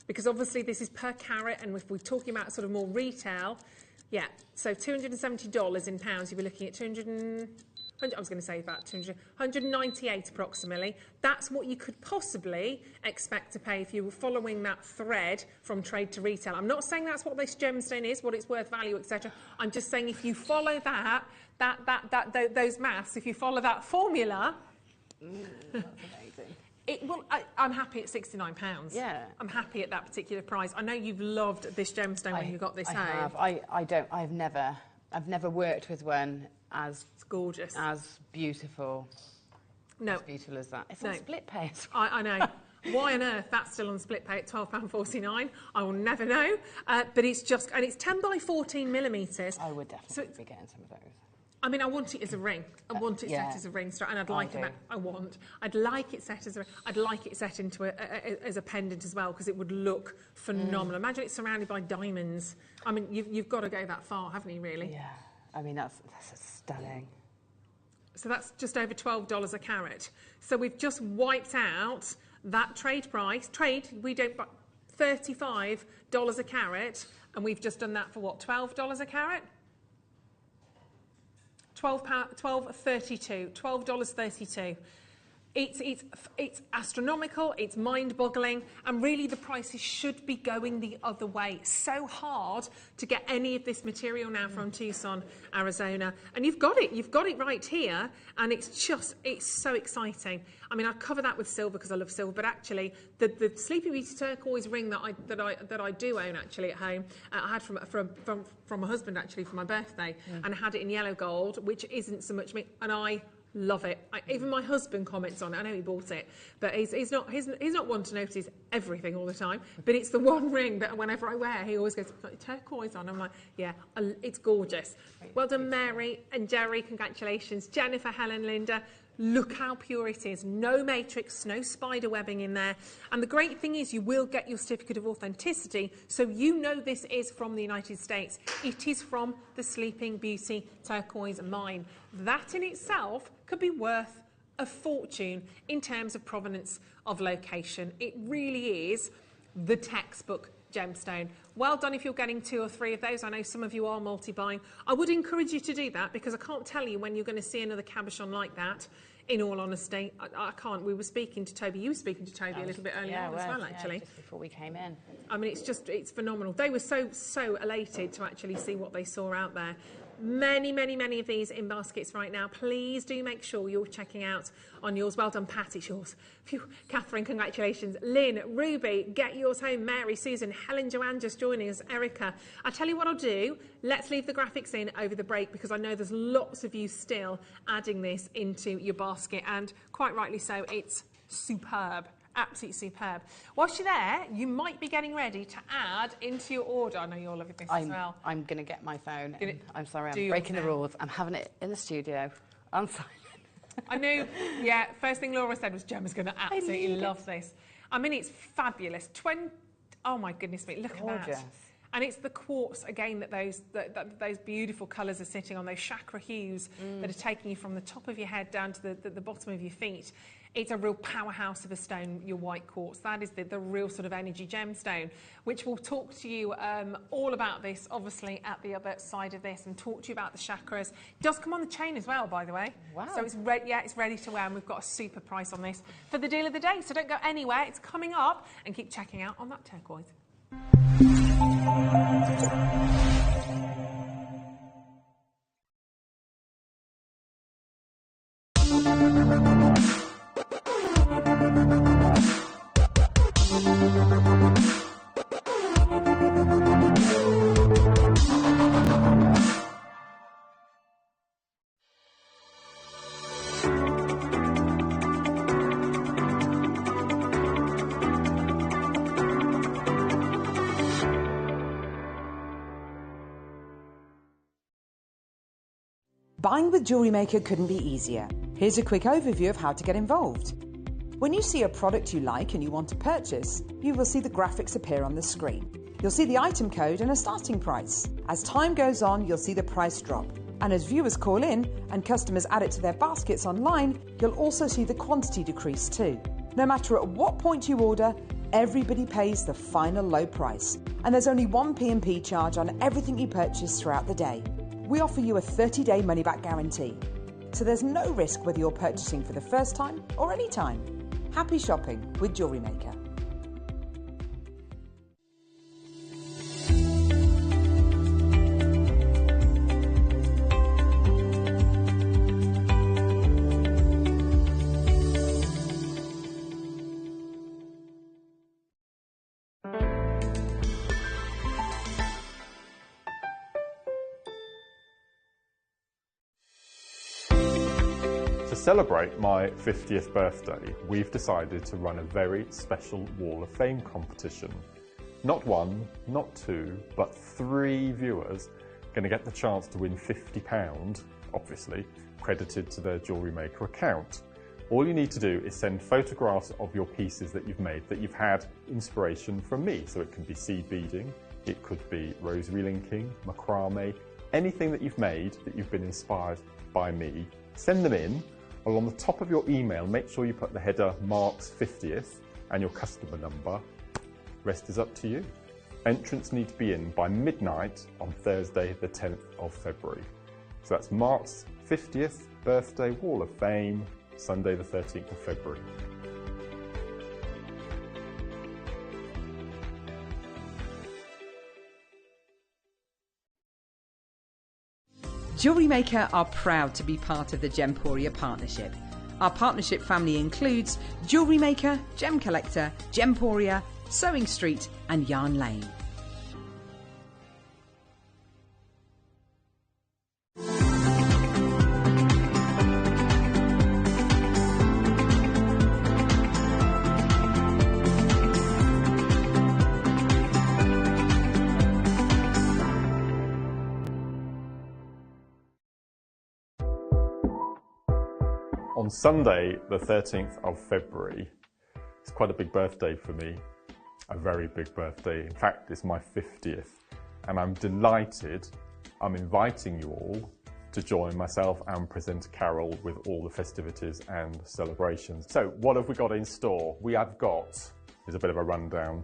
because obviously this is per carat, and if we're talking about sort of more retail, yeah, so $270 in pounds, you'll be looking at 198 approximately. That's what you could possibly expect to pay if you were following that thread from trade to retail. I'm not saying that's what this gemstone is, what it's worth, value, etc. I'm just saying if you follow those maths, if you follow that formula, that's amazing. It will. I'm happy at £69. Yeah, I'm happy at that particular price. I know you've loved this gemstone when you got this home. I've never worked with one as gorgeous, as beautiful, as beautiful as that. It's on split pay. I know. Why on earth that's still on split pay at £12.49? I will never know. But it's just, and it's 10 by 14 millimetres. I would definitely be getting some of those. I mean, I want it as a ring. I want it set as a ring, and I'd like it. I'd like it set as a. I'd like it set into as a pendant as well, because it would look phenomenal. Imagine it's surrounded by diamonds. I mean, you've got to go that far, haven't you? Really? Yeah. I mean, that's stunning. So that's just over $12 a carat. So we've just wiped out that trade price. We don't buy $35 a carat, and we've just done that for what? $12 a carat. $12.32. It's astronomical, it's mind-boggling, and really the prices should be going the other way. It's so hard to get any of this material now from Tucson, Arizona, and you've got it right here, and it's so exciting. I mean, I cover that with silver because I love silver, but actually the Sleeping Beauty turquoise ring that I do own actually at home, I had from my husband actually for my birthday, and I had it in yellow gold, which isn't so much me, and I love it. Even my husband comments on it. I know he bought it, but he's not one to notice everything all the time. But it's the one ring that whenever I wear, he always goes, turquoise on. I'm like, yeah, it's gorgeous. Well done, Mary and Jerry. Congratulations, Jennifer, Helen, Linda. Look how pure it is. No matrix, no spider webbing in there. And the great thing is you will get your certificate of authenticity, so you know this is from the United States. It is from the Sleeping Beauty turquoise mine. That in itself could be worth a fortune in terms of provenance of location. It really is the textbook gemstone. Well done if you're getting 2 or 3 of those. I know some of you are multi-buying. I would encourage you to do that, because I can't tell you when you're going to see another cabochon like that, in all honesty. I can't. We were speaking to Toby. You were speaking to Toby a little bit earlier on as well, actually. Just before we came in. I mean, it's phenomenal. They were so elated to actually see what they saw out there. Many of these in baskets right now. Please do make sure you're checking out on yours. Well done, Pat, it's yours. Phew. Catherine, congratulations. Lynn, Ruby, get yours home. Mary, Susan, Helen, Joanne just joining us. Erica. I'll tell you what I'll do. Let's leave the graphics in over the break, because I know there's lots of you still adding this into your basket, and quite rightly so. It's superb. Absolutely superb. Whilst you're there, you might be getting ready to add into your order. I know you're loving this as well. I'm going to get my phone. I'm sorry, I'm breaking the rules. I'm having it in the studio on silent. I knew, yeah, first thing Laura said was Gemma's going to absolutely love this. I mean, it's fabulous. Oh my goodness me, look at that. And it's the quartz, again, that those beautiful colours are sitting on, those chakra hues that are taking you from the top of your head down to the bottom of your feet. It's a real powerhouse of a stone, your white quartz. That is the real sort of energy gemstone, which will talk to you all about this, obviously, at the other side of this, and talk to you about the chakras. It does come on the chain as well, by the way. Wow. So it's ready to wear, and we've got a super price on this for the deal of the day. So don't go anywhere. It's coming up, and keep checking out on that turquoise. Buying with Jewellery Maker couldn't be easier. Here's a quick overview of how to get involved. When you see a product you like and you want to purchase, you will see the graphics appear on the screen. You'll see the item code and a starting price. As time goes on, you'll see the price drop. And as viewers call in and customers add it to their baskets online, you'll also see the quantity decrease too. No matter at what point you order, everybody pays the final low price. And there's only one P&P charge on everything you purchase throughout the day. We offer you a 30-day money-back guarantee. So there's no risk whether you're purchasing for the first time or any time. Happy shopping with Jewellery Maker. To celebrate my 50th birthday, we've decided to run a very special Wall of Fame competition. Not 1, not 2, but 3 viewers going to get the chance to win £50 obviously, credited to their Jewellery Maker account. All you need to do is send photographs of your pieces that you've made, that you've had inspiration from me. So it can be seed beading, it could be rosary linking, macrame, anything that you've made that you've been inspired by me. Send them in. Along the top of your email, make sure you put the header Mark's 50th and your customer number. Rest is up to you. Entrants need to be in by midnight on Thursday, the 10th of February. So that's Mark's 50th birthday Wall of Fame, Sunday the 13th of February. Jewellery Maker are proud to be part of the Gemporia partnership. Our partnership family includes Jewellery Maker, Gem Collector, Gemporia, Sewing Street and Yarn Lane. On Sunday, the 13th of February, it's quite a big birthday for me, a very big birthday. In fact, it's my 50th, and I'm delighted I'm inviting you all to join myself and presenter Carol with all the festivities and celebrations. So what have we got in store? We have got, here's a bit of a rundown,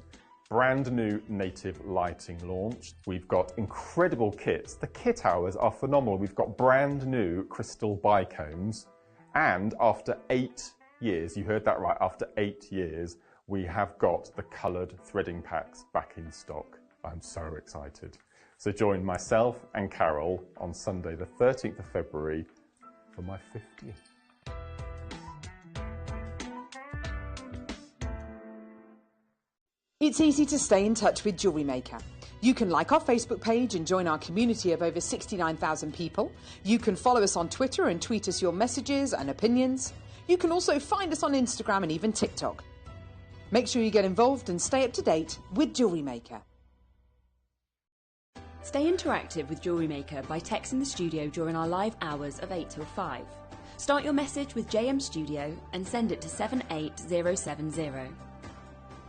brand new native lighting launched. We've got incredible kits. The kit hours are phenomenal. We've got brand new crystal bicones. And after 8 years, you heard that right, after 8 years, we have got the coloured threading packs back in stock. I'm so excited. So join myself and Carol on Sunday, the 13th of February for my 50th. It's easy to stay in touch with Jewellery Maker. You can like our Facebook page and join our community of over 69,000 people. You can follow us on Twitter and tweet us your messages and opinions. You can also find us on Instagram and even TikTok. Make sure you get involved and stay up to date with Jewellery Maker. Stay interactive with Jewellery Maker by texting the studio during our live hours of 8 till 5. Start your message with JM Studio and send it to 78070.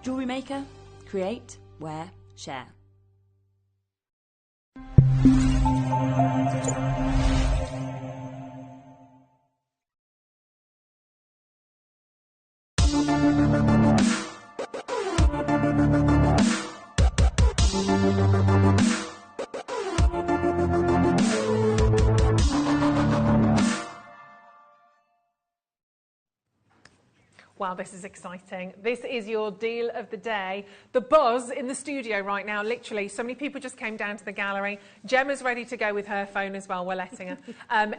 Jewellery Maker, create, wear, share. Wow, this is exciting. This is your deal of the day. The buzz in the studio right now, literally, so many people just came down to the gallery. Gemma's ready to go with her phone as well, we're letting her.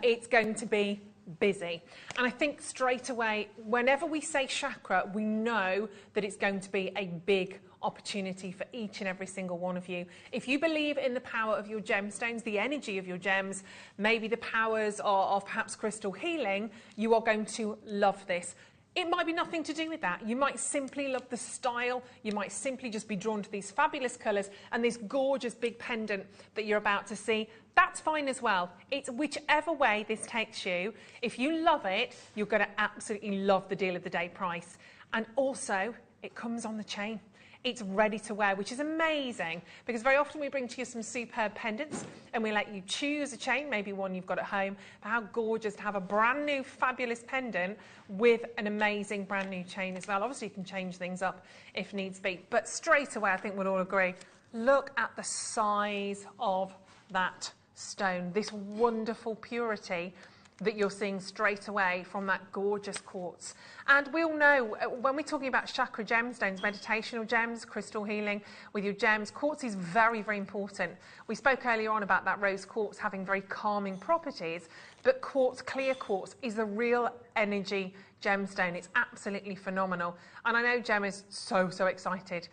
It's going to be busy. And I think straight away, whenever we say chakra, we know that it's going to be a big opportunity for each and every single one of you. If you believe in the power of your gemstones, the energy of your gems, maybe the powers of perhaps crystal healing, you are going to love this. It might be nothing to do with that. You might simply love the style. You might simply just be drawn to these fabulous colours and this gorgeous big pendant that you're about to see. That's fine as well. It's whichever way this takes you. If you love it, you're going to absolutely love the deal of the day price. And also, it comes on the chain. It's ready to wear, which is amazing, because very often we bring to you some superb pendants and we let you choose a chain, maybe one you've got at home. But how gorgeous to have a brand new fabulous pendant with an amazing brand new chain as well. Obviously you can change things up if needs be, but straight away I think we'll all agree, look at the size of that stone, this wonderful purity that you're seeing straight away from that gorgeous quartz. And we all know when we're talking about chakra gemstones, meditational gems, crystal healing with your gems, quartz is very, very important. We spoke earlier on about that rose quartz having very calming properties, but quartz, clear quartz, is a real energy gemstone. It's absolutely phenomenal. And I know Gemma's so excited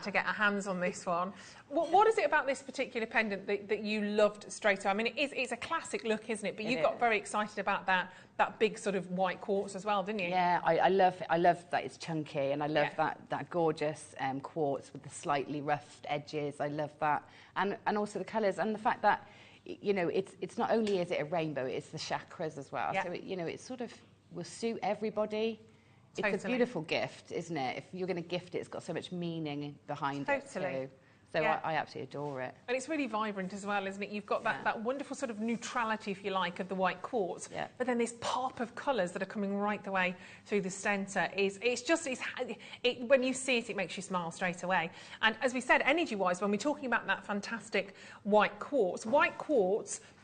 to get her hands on this one. What is it about this particular pendant that you loved straight away? I mean, it's a classic look, isn't it? But you got very excited about that big sort of white quartz as well, didn't you? Yeah, I love that it's chunky, and I love that gorgeous quartz with the slightly roughed edges. I love that. And also the colours and the fact that you know, it's not only is it a rainbow, it's the chakras as well. Yeah. So, you know, it sort of will suit everybody. Totally. It's a beautiful gift, isn't it? If you're going to gift it, it's got so much meaning behind it too. So Yeah. I absolutely adore it. And it's really vibrant as well, isn't it? You've got that wonderful sort of neutrality, if you like, of the white quartz. Yeah. But then this pop of colours that are coming right the way through the centre when you see it, it makes you smile straight away. And as we said, energy-wise, when we're talking about that fantastic white quartz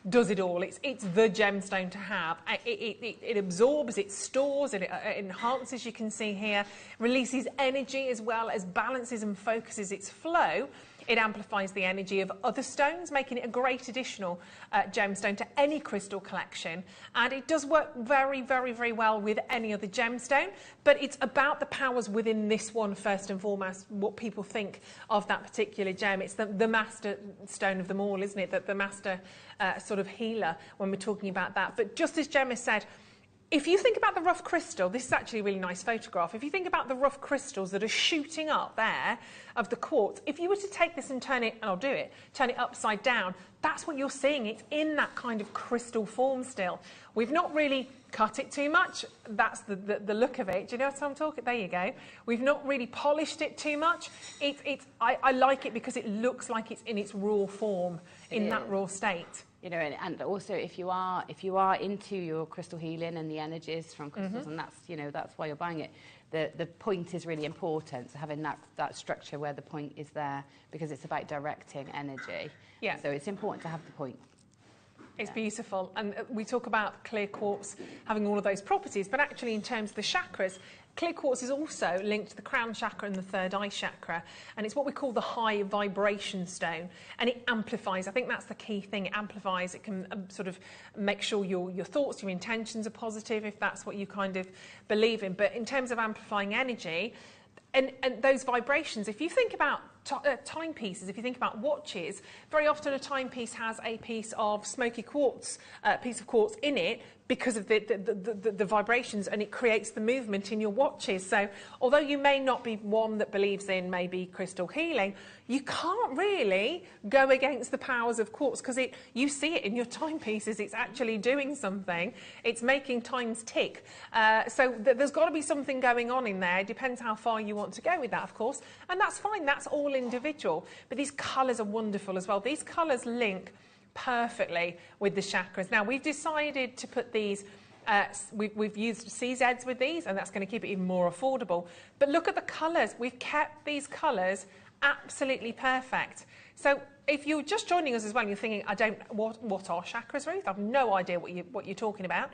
does it all. It's the gemstone to have. It absorbs, it stores, it enhances, you can see here, releases energy as well as balances and focuses its flow. It amplifies the energy of other stones, making it a great additional gemstone to any crystal collection. And it does work very, very, very well with any other gemstone, but it's about the powers within this one first and foremost, what people think of that particular gem. It's the master stone of them all, isn't it? The master sort of healer when we're talking about that. But just as Gemma said, if you think about the rough crystal, this is actually a really nice photograph. If you think about the rough crystals that are shooting up there of the quartz, if you were to take this and turn it, and I'll do it, turn it upside down, that's what you're seeing. It's in that kind of crystal form still. We've not really cut it too much. That's the look of it. Do you know what I'm talking? There you go. We've not really polished it too much. I like it because it looks like it's in its raw form, in that raw state. You know, and also if you are into your crystal healing and the energies from crystals, and that's why you're buying it. The point is really important. So having that structure where the point is there, because it's about directing energy. Yeah. So it's important to have the point. It's beautiful, and we talk about clear quartz having all of those properties, but actually in terms of the chakras, clear quartz is also linked to the crown chakra and the third eye chakra, and it's what we call the high vibration stone, and it amplifies. I think that's the key thing. It amplifies. It can sort of make sure your thoughts, your intentions are positive, if that's what you kind of believe in. But in terms of amplifying energy, and those vibrations, if you think about timepieces, if you think about watches, very often a timepiece has a piece of smoky quartz, piece of quartz in it, because of the vibrations, and it creates the movement in your watches. So although you may not be one that believes in maybe crystal healing, you can't really go against the powers of quartz, because you see it in your timepieces. It's actually doing something. It's making times tick. So there's got to be something going on in there. It depends how far you want to go with that, of course, and that's fine. That's all individual. But these colours are wonderful as well. These colours link perfectly with the chakras. Now, we've decided to put these, we've used CZs with these, and that's going to keep it even more affordable. But look at the colours. We've kept these colours absolutely perfect. So if you're just joining us as well and you're thinking, what are chakras, Ruth? I've no idea what you're talking about.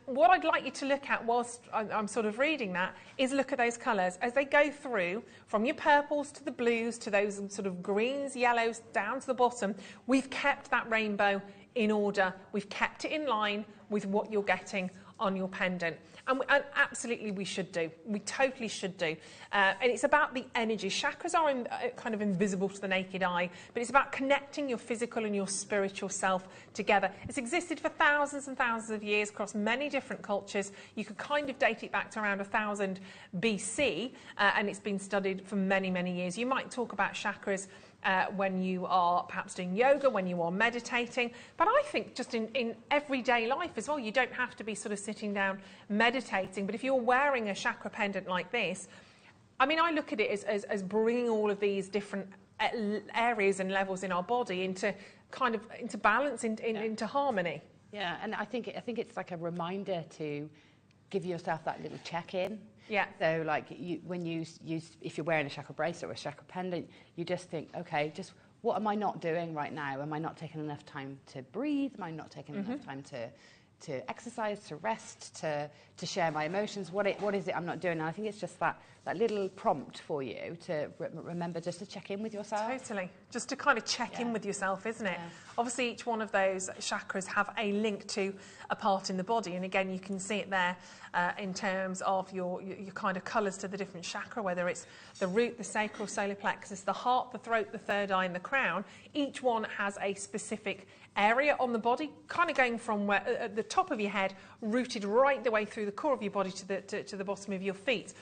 What I'd like you to look at whilst I'm sort of reading that is look at those colours as they go through from your purples to the blues to those sort of greens, yellows, down to the bottom. We've kept that rainbow in order. We've kept it in line with what you're getting on your pendant. And absolutely we should do. We totally should do. And it's about the energy. Chakras are kind of invisible to the naked eye, but it's about connecting your physical and your spiritual self together. It's existed for thousands and thousands of years across many different cultures. You could kind of date it back to around 1000 BC, and it's been studied for many, many years. You might talk about chakras when you are perhaps doing yoga, when you are meditating. But I think just in everyday life as well, you don't have to be sort of sitting down meditating. But if you're wearing a chakra pendant like this, I mean, I look at it as bringing all of these different areas and levels in our body into balance, into harmony. Yeah, and I think it's like a reminder to give yourself that little check-in. Yeah. So, like, if you're wearing a chakra bracelet or a chakra pendant, you just think, okay, just what am I not doing right now? Am I not taking enough time to breathe? Am I not taking enough time to exercise, to rest, to share my emotions? What is it I'm not doing? And I think it's just that little prompt for you to remember just to check in with yourself. Totally. Just to kind of check in with yourself, isn't it? Yeah. Obviously, each one of those chakras have a link to a part in the body. And again, you can see it there in terms of your kind of colours to the different chakra, whether it's the root, the sacral, solar plexus, the heart, the throat, the third eye, and the crown. Each one has a specific area on the body, kind of going from where, at the top of your head, rooted right the way through the core of your body to the bottom of your feet.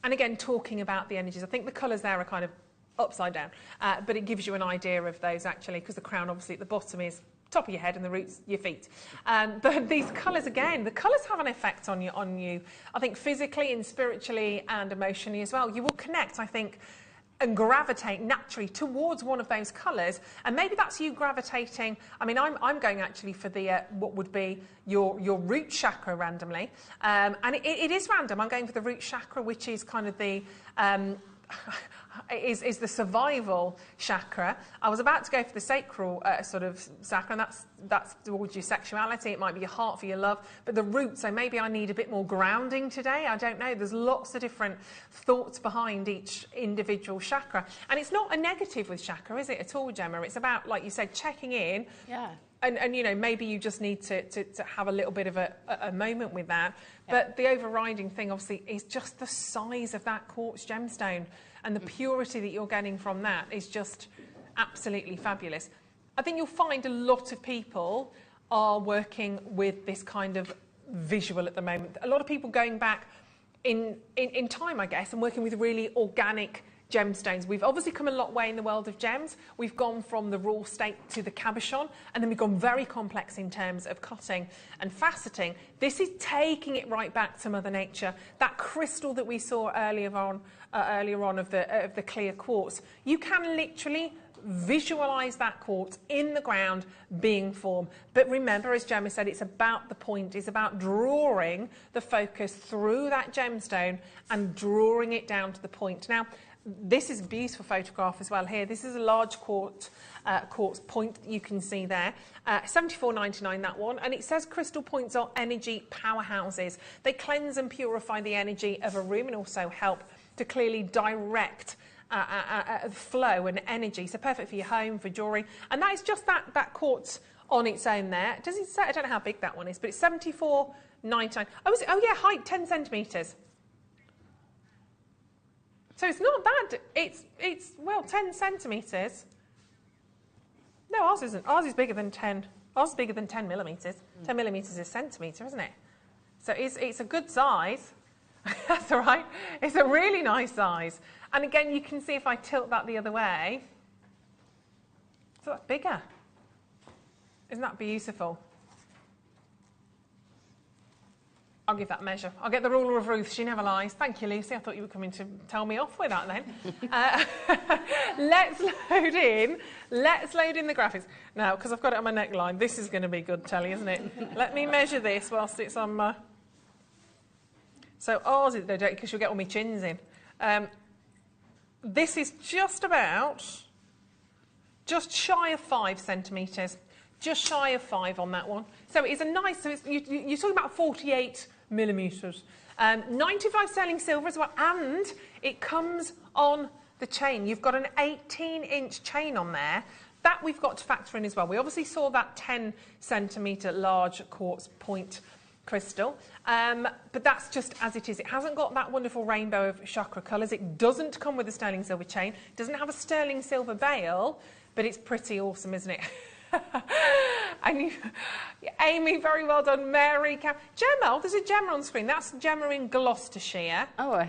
And again, talking about the energies, I think the colours there are kind of upside down, but it gives you an idea of those actually, because the crown obviously at the bottom is top of your head and the roots your feet. But these colours, again, the colours have an effect on you, I think physically and spiritually and emotionally as well. You will connect, I think, and gravitate naturally towards one of those colours, and maybe that's you gravitating. I mean, I'm going actually for the what would be your root chakra randomly, and it is random. I'm going for the root chakra, which is kind of the is the survival chakra. I was about to go for the sacral sort of chakra, and that's towards your sexuality. It might be your heart for your love, but the root, so maybe I need a bit more grounding today. I don't know. There's lots of different thoughts behind each individual chakra, and it's not a negative with chakra, is it at all, Gemma? It's about, like you said, checking in. Yeah. And you know, maybe you just need to have a little bit of a moment with that. But the overriding thing, obviously, is just the size of that quartz gemstone, and the purity that you're getting from that is just absolutely fabulous. I think you'll find a lot of people are working with this kind of visual at the moment. A lot of people going back in time, I guess, and working with really organic gemstones. We've obviously come a long way in the world of gems. We've gone from the raw state to the cabochon, and then we've gone very complex in terms of cutting and faceting. This is taking it right back to Mother Nature. That crystal that we saw earlier on of the clear quartz, you can literally visualize that quartz in the ground being formed. But remember, as Gemma said, it's about the point. It's about drawing the focus through that gemstone and drawing it down to the point. Now, this is a beautiful photograph as well here. This is a large quartz point that you can see there. $74.99, that one. And it says crystal points are energy powerhouses. They cleanse and purify the energy of a room and also help to clearly direct flow and energy. So perfect for your home, for jewellery. And that is just that quartz on its own there. Does it say? I don't know how big that one is, but it's $74.99. Oh, is it? Oh yeah, height 10 centimetres. So it's not that, it's well, 10 centimetres. No, ours isn't. Ours is bigger than 10. Ours is bigger than 10 millimetres. 10 millimetres is a centimetre, isn't it? So it's a good size. That's all right. It's a really nice size. And again, you can see if I tilt that the other way, so that's bigger. Isn't that beautiful? I'll give that a measure. I'll get the ruler of Ruth. She never lies. Thank you, Lucy. I thought you were coming to tell me off with that then. Let's load in the graphics. Now, because I've got it on my neckline, this is going to be good telly, isn't it? Let me measure this whilst it's on my... So ours is, because you'll get all my chins in. This is just shy of 5 centimetres. Just shy of 5 on that one. So it's a nice, so it's, you're talking about 48 millimetres. 95 sterling silver as well, and it comes on the chain. You've got an 18-inch chain on there. That we've got to factor in as well. We obviously saw that 10 centimetre large quartz point crystal, but that's just as it is. It hasn't got that wonderful rainbow of chakra colours. It doesn't come with a sterling silver chain. It doesn't have a sterling silver bail, but it's pretty awesome, isn't it? And you, Amy, very well done. Mary, Gemma, there's a Gemma on screen. That's Gemma in Gloucestershire. Oh,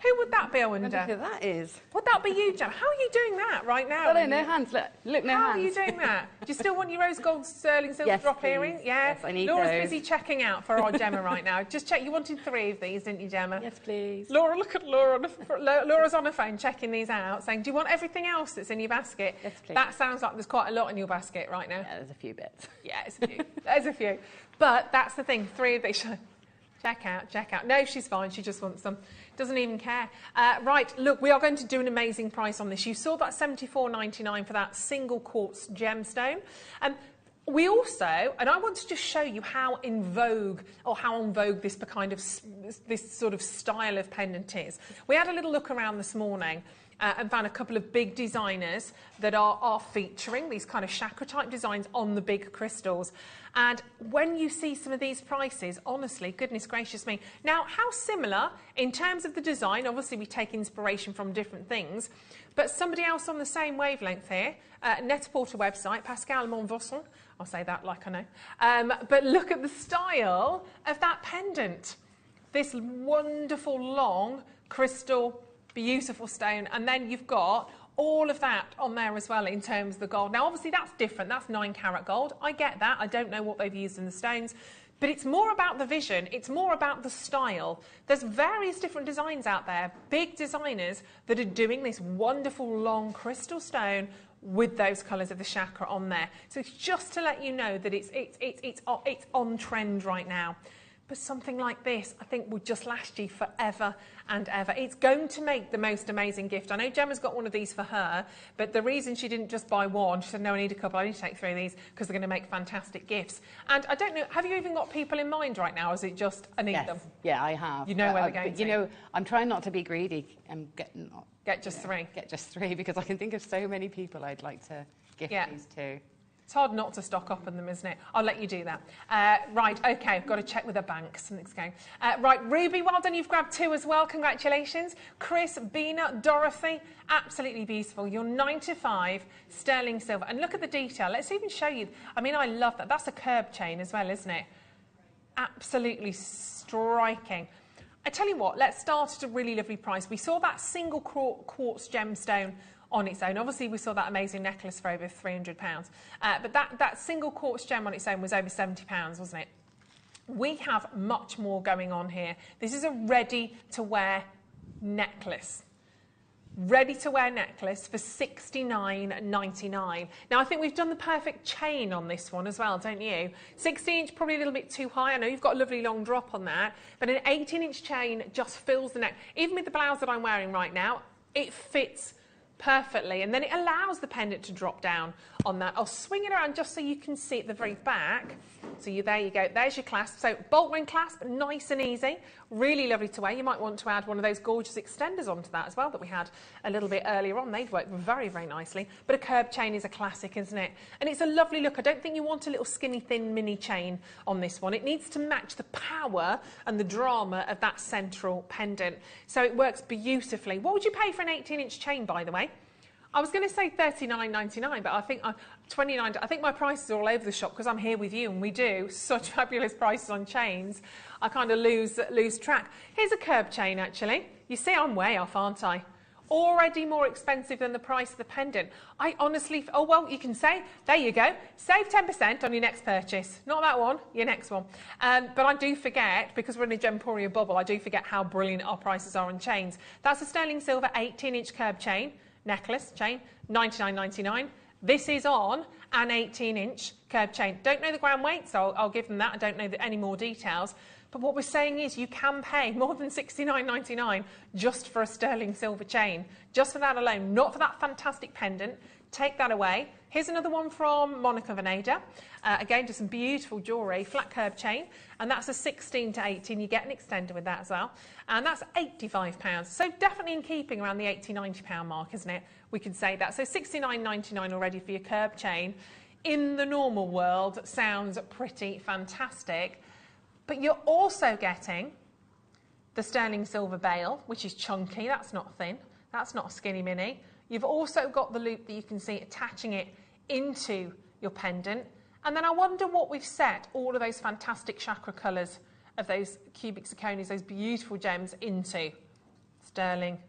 who would that be, I wonder? I wonder who that is. Would that be you, Gemma? How are you doing that right now? I don't know, hands. Look, no hands. How are you doing that? Do you still want your rose gold sterling silver yes, drop please. earring? Yeah. Yes, I need Laura's those. busy checking out for our Gemma right now. Just check. You wanted 3 of these, didn't you, Gemma? Yes, please. Laura, look at Laura. Laura's on her phone checking these out, saying, "Do you want everything else that's in your basket?" Yes, please. That sounds like there's quite a lot in your basket right now. Yeah, there's a few bits. Yeah, it's a few. There's a few. But that's the thing. 3 of these. Check out. No, she's fine. She just wants them. Doesn't even care. Right, look, we are going to do an amazing price on this. You saw that $74.99 for that single quartz gemstone. We also, and I want to just show you how in vogue, or how on vogue this kind of this sort of style of pendant is. We had a little look around this morning. And found a couple of big designers that are featuring these kind of chakra type designs on the big crystals. And when you see some of these prices, honestly, goodness gracious me. Now, how similar in terms of the design? Obviously, we take inspiration from different things. But somebody else on the same wavelength here, Net-a-Porter website, Pascal Monvosson. I'll say that like I know. But look at the style of that pendant. This wonderful long crystal beautiful stone, and then you've got all of that on there as well in terms of the gold. Now, obviously, that's different. That's 9 carat gold. I get that. I don't know what they've used in the stones. But it's more about the vision. It's more about the style. There's various different designs out there, big designers that are doing this wonderful long crystal stone with those colours of the chakra on there. So it's just to let you know that it's on trend right now. But something like this, I think, would just last you forever and ever. It's going to make the most amazing gift. I know Gemma's got one of these for her, but the reason she didn't just buy one, she said, no, I need a couple, I need to take 3 of these because they're going to make fantastic gifts. And I don't know, have you even got people in mind right now, or is it just, I need them? Yeah, I have. You know where they're going to. You know, I'm trying not to be greedy and get just 3. Get just 3, because I can think of so many people I'd like to gift these to. It's hard not to stock up on them, isn't it? I'll let you do that. Right, OK, I've got to check with the bank. Something's going. Right, Ruby, well done. You've grabbed 2 as well. Congratulations. Chris, Bina, Dorothy, absolutely beautiful. You're 9 to 5, sterling silver. And look at the detail. Let's even show you. I mean, I love that. That's a curb chain as well, isn't it? Absolutely striking. I tell you what, let's start at a really lovely price. We saw that single quartz gemstone on its own. Obviously, we saw that amazing necklace for over £300. But that single quartz gem on its own was over £70, wasn't it? We have much more going on here. This is a ready-to-wear necklace. Ready-to-wear necklace for $69.99. Now, I think we've done the perfect chain on this one as well, don't you? 16-inch, probably a little bit too high. I know you've got a lovely long drop on that, but an 18-inch chain just fills the neck. Even with the blouse that I'm wearing right now, it fits perfectly, and then it allows the pendant to drop down on that. I'll swing it around just so you can see at the very back. So there you go, there's your clasp. So bolt ring clasp, nice and easy, really lovely to wear. You might want to add one of those gorgeous extenders onto that as well that we had a little bit earlier on. They've worked very, very nicely. But a curb chain is a classic, isn't it? And it's a lovely look. I don't think you want a little skinny, thin mini chain on this one. It needs to match the power and the drama of that central pendant. So it works beautifully. What would you pay for an 18-inch chain, by the way? I was going to say $39.99, but I think $29. I think my prices are all over the shop because I'm here with you and we do such fabulous prices on chains. I kind of lose track. Here's a curb chain, actually. You see, I'm way off, aren't I? Already more expensive than the price of the pendant. I honestly, oh, well, you can say, there you go, save 10% on your next purchase. Not that one, your next one. But I do forget, because we're in a Gemporia bubble, I do forget how brilliant our prices are on chains. That's a sterling silver 18-inch curb chain. Necklace chain, $99.99. This is on an 18-inch curb chain. Don't know the gram weight, so I'll give them that. I don't know any more details. But what we're saying is you can pay more than $69.99 just for a sterling silver chain. Just for that alone, not for that fantastic pendant. Take that away. Here's another one from Monica Veneda. Again, just some beautiful jewellery, flat curb chain. And that's a 16 to 18. You get an extender with that as well. And that's £85. So definitely in keeping around the £80, £90 mark, isn't it? We can say that. So $69.99 already for your curb chain. In the normal world, sounds pretty fantastic. But you're also getting the sterling silver bail, which is chunky. That's not thin. That's not a skinny mini. You've also got the loop that you can see attaching it into your pendant. And then I wonder what we've set all of those fantastic chakra colours of those cubic zirconias, those beautiful gems, into. Sterling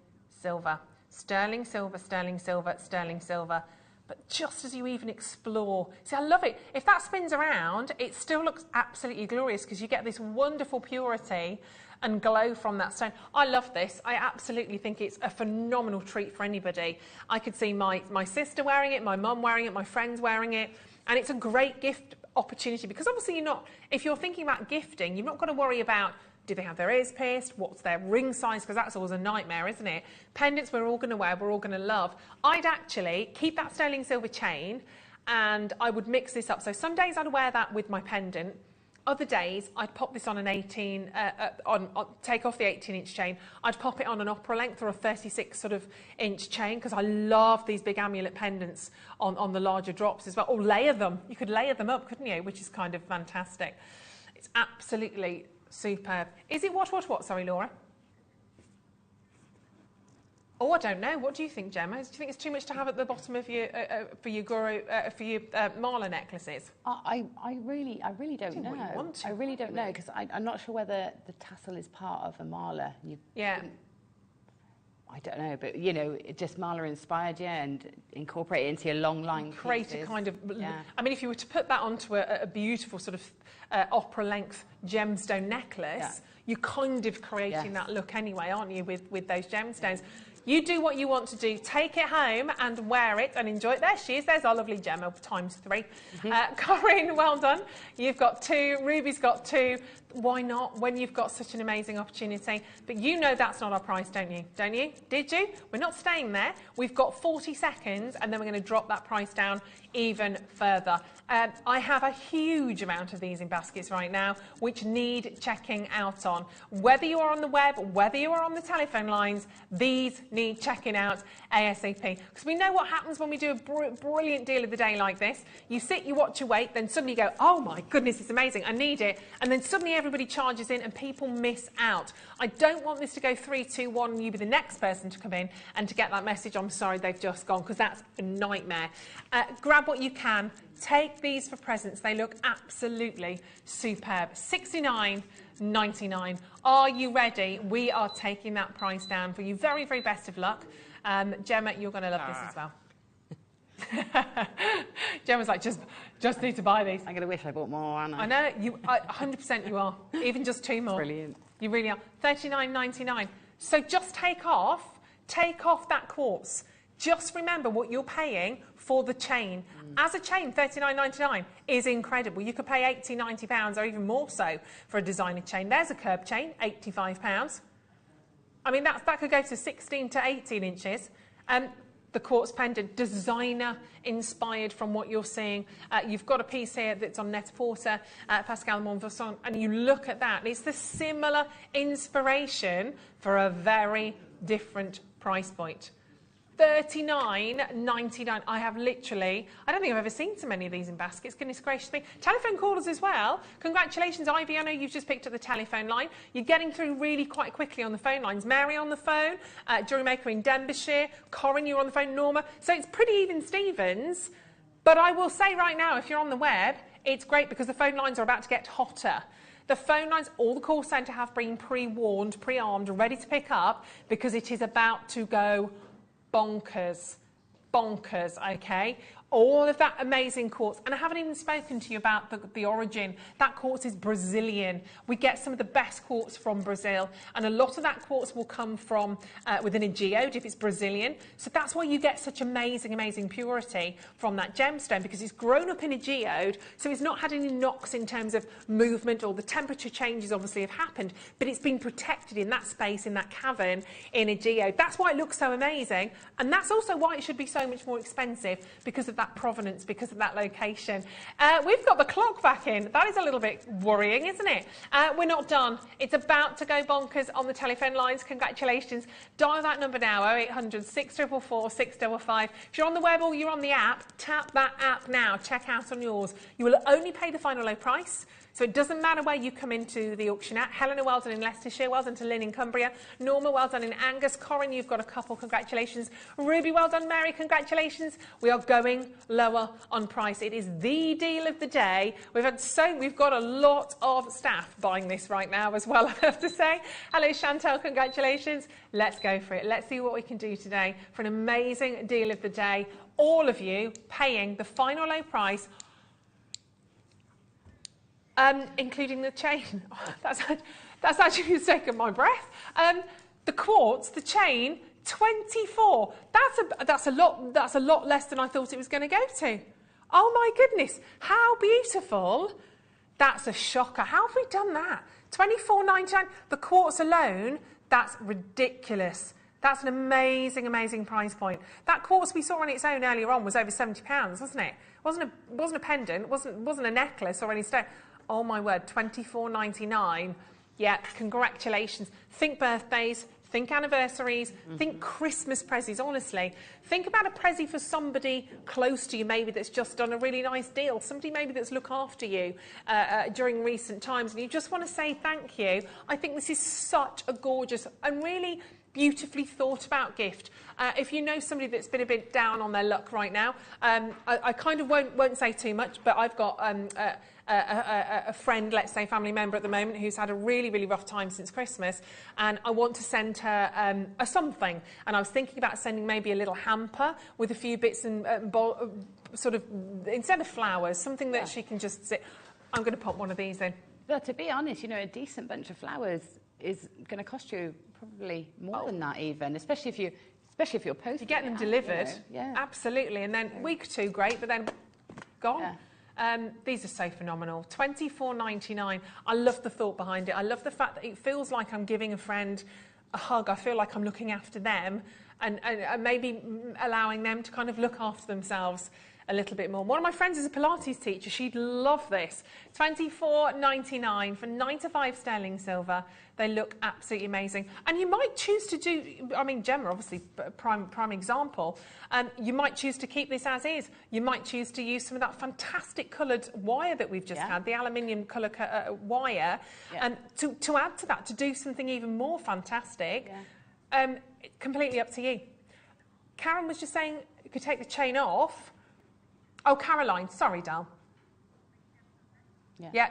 silver. Sterling silver, sterling silver, sterling silver. But just as you even explore, see, I love it. If that spins around, it still looks absolutely glorious because you get this wonderful purity and glow from that stone. I love this. I absolutely think it's a phenomenal treat for anybody. I could see my sister wearing it, my mum wearing it, my friends wearing it, and it's a great gift opportunity because obviously if you're thinking about gifting, you've not got to worry about do they have their ears pierced, what's their ring size, because that's always a nightmare, isn't it? Pendants we're all going to wear, we're all going to love. I'd actually keep that sterling silver chain and I would mix this up. So some days I'd wear that with my pendant. Other days, I'd pop this on an take off the 18-inch chain. I'd pop it on an opera length or a 36 sort of inch chain because I love these big amulet pendants on the larger drops as well. Or layer them. You could layer them up, couldn't you? Which is kind of fantastic. It's absolutely superb. Is it what? Sorry, Laura. Oh, I don't know. What do you think, Gemma? Do you think it's too much to have at the bottom of your mala necklaces? I really don't know. I really don't know because I'm not sure whether the tassel is part of a mala. I don't know, but you know, it just Marla inspired you and incorporate it into your long line create pieces. a kind of, yeah. I mean, if you were to put that onto a beautiful sort of opera length gemstone necklace, you're kind of creating that look anyway, aren't you, with those gemstones? You do what you want to do. Take it home and wear it and enjoy it. There she is. There's our lovely Gemma ×3. Corinne, well done. You've got 2. Ruby's got 2. Why not when you've got such an amazing opportunity? But you know that's not our price, don't you? Don't you? Did you? We're not staying there. We've got 40 seconds and then we're going to drop that price down even further. I have a huge amount of these in baskets right now which need checking out on. Whether you are on the web, whether you are on the telephone lines, these need checking out ASAP. Because we know what happens when we do a brilliant deal of the day like this. You sit, you watch, you wait, then suddenly you go, oh my goodness, it's amazing, I need it. And then suddenly everybody charges in and people miss out. I don't want this to go 3, 2, 1 and you be the next person to come in and to get that message, I'm sorry, they've just gone, because that's a nightmare. Grab what you can. Take these for presents. They look absolutely superb. $69.99. Are you ready? We are taking that price down for you. Very, very best of luck. Gemma, you're going to love this as well. Gemma's like, just need to buy these. I'm going to wish I bought more, aren't I? I know, 100% you are. Even just 2 more. Brilliant. You really are. $39.99. So just take off that quartz. Just remember what you're paying for the chain. As a chain, $39.99 is incredible. You could pay £80, £90 or even more so for a designer chain. There's a curb chain, £85. I mean, that could go to 16 to 18 inches. The quartz pendant, designer inspired from what you're seeing. You've got a piece here that's on Net-a-Porter, Pascal Montfaucon, and you look at that, and it's the similar inspiration for a very different price point. $39.99. I have literally, I don't think I've ever seen so many of these in baskets. Goodness gracious me. Telephone callers as well. Congratulations, Ivy. I know you've just picked up the telephone line. You're getting through really quite quickly on the phone lines. Mary on the phone, Jewellery Maker in Denbighshire. Corinne, you're on the phone. Norma. So it's pretty even Stevens. But I will say right now, if you're on the web, it's great because the phone lines are about to get hotter. The phone lines, all the call centre have been pre-warned, pre-armed, ready to pick up because it is about to go bonkers, okay? All of that amazing quartz. And I haven't even spoken to you about the origin. That quartz is Brazilian. We get some of the best quartz from Brazil. And a lot of that quartz will come from within a geode if it's Brazilian. So that's why you get such amazing, amazing purity from that gemstone, because it's grown up in a geode. So it's not had any knocks in terms of movement, or the temperature changes obviously have happened, but it's been protected in that space, in that cavern, in a geode. That's why it looks so amazing. And that's also why it should be so much more expensive, because of that provenance, because of that location. We've got the clock back in. That is a little bit worrying, isn't it? We're not done. It's about to go bonkers on the telephone lines. Congratulations. Dial that number now, 0800 644 655. If you're on the web or you're on the app, tap that app now. Check out on yours. You will only pay the final low price. So it doesn't matter where you come into the auction at. Helena, well done in Leicestershire. Well done to Lynn in Cumbria. Norma, well done in Angus. Corinne, you've got a couple. Congratulations. Ruby, well done. Mary, congratulations. We are going lower on price. It is the deal of the day. We've got a lot of staff buying this right now as well, I have to say. Hello, Chantel. Congratulations. Let's go for it. Let's see what we can do today for an amazing deal of the day. All of you paying the final low price, including the chain. Oh, that's actually taken my breath. The quartz, the chain, 24. That's a lot less than I thought it was going to go to. Oh my goodness, how beautiful! That's a shocker. How have we done that? $24.99. The quartz alone, that's ridiculous. That's an amazing, amazing price point. That quartz we saw on its own earlier on was over £70, wasn't it? Wasn't a pendant, wasn't a necklace or any stone. Oh my word, $24.99. Yeah, congratulations. Think birthdays, think anniversaries, think Christmas prezzies, honestly. Think about a prezzy for somebody close to you, maybe that's just done a really nice deal, somebody maybe that's looked after you during recent times, and you just want to say thank you. I think this is such a gorgeous and really beautifully thought about gift. If you know somebody that's been a bit down on their luck right now, I kind of won't say too much, but I've got a friend, let's say family member at the moment, who's had a really, really rough time since Christmas, and I want to send her a something. And I was thinking about sending maybe a little hamper with a few bits and sort of, instead of flowers, something that she can just sit. I'm going to pop one of these in. But to be honest, you know, a decent bunch of flowers is going to cost you probably more than that even, especially if you're posting. You get them delivered, yeah, absolutely, and then week or two, great, but then gone. Yeah. These are so phenomenal. $24.99. I love the thought behind it. I love the fact that it feels like I'm giving a friend a hug. I feel like I'm looking after them and maybe allowing them to kind of look after themselves a little bit more. One of my friends is a Pilates teacher. She'd love this. $24.99 for 9 to 5 sterling silver. They look absolutely amazing. And you might choose to do, I mean, Gemma, obviously, prime example. You might choose to keep this as is. You might choose to use some of that fantastic coloured wire that we've just had, the aluminium colour wire, to add to that, to do something even more fantastic. Completely up to you. Karen was just saying you could take the chain off. Oh, Caroline, sorry, Dal. Yeah.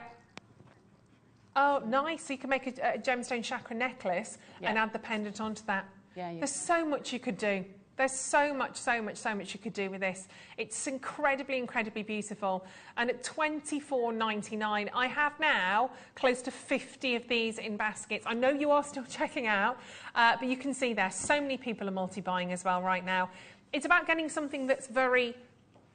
Oh, nice. So you can make a gemstone chakra necklace and add the pendant onto that. There's so much you could do. There's so much you could do with this. It's incredibly beautiful. And at $24.99, I have now close to 50 of these in baskets. I know you are still checking out, but you can see there, so many people are multi-buying as well right now. It's about getting something that's very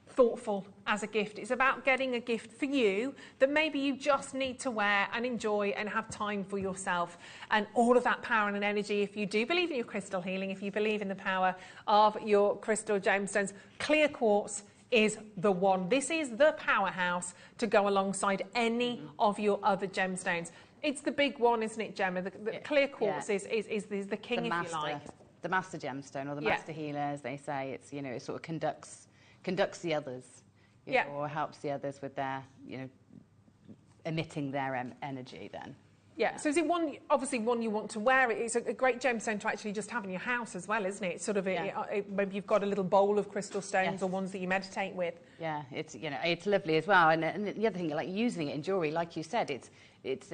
thoughtful as a gift. It's about getting a gift for you that maybe you just need to wear and enjoy and have time for yourself, and all of that power and energy. If you do believe in your crystal healing, if you believe in the power of your crystal gemstones, clear quartz is the one. This is the powerhouse to go alongside any of your other gemstones. It's the big one, isn't it, Gemma? The clear quartz is the king, the master, if you like. The master gemstone, or the master healer, as they say. It's, you know, it sort of conducts the others, you know, or helps the others with their, you know, emitting their energy then. Yeah, so is it one, obviously one you want to wear? It's a great gemstone to actually just have in your house as well, isn't it? It's sort of, maybe you've got a little bowl of crystal stones or ones that you meditate with. Yeah, it's, you know, it's lovely as well. And the other thing, like using it in jewellery, like you said, it's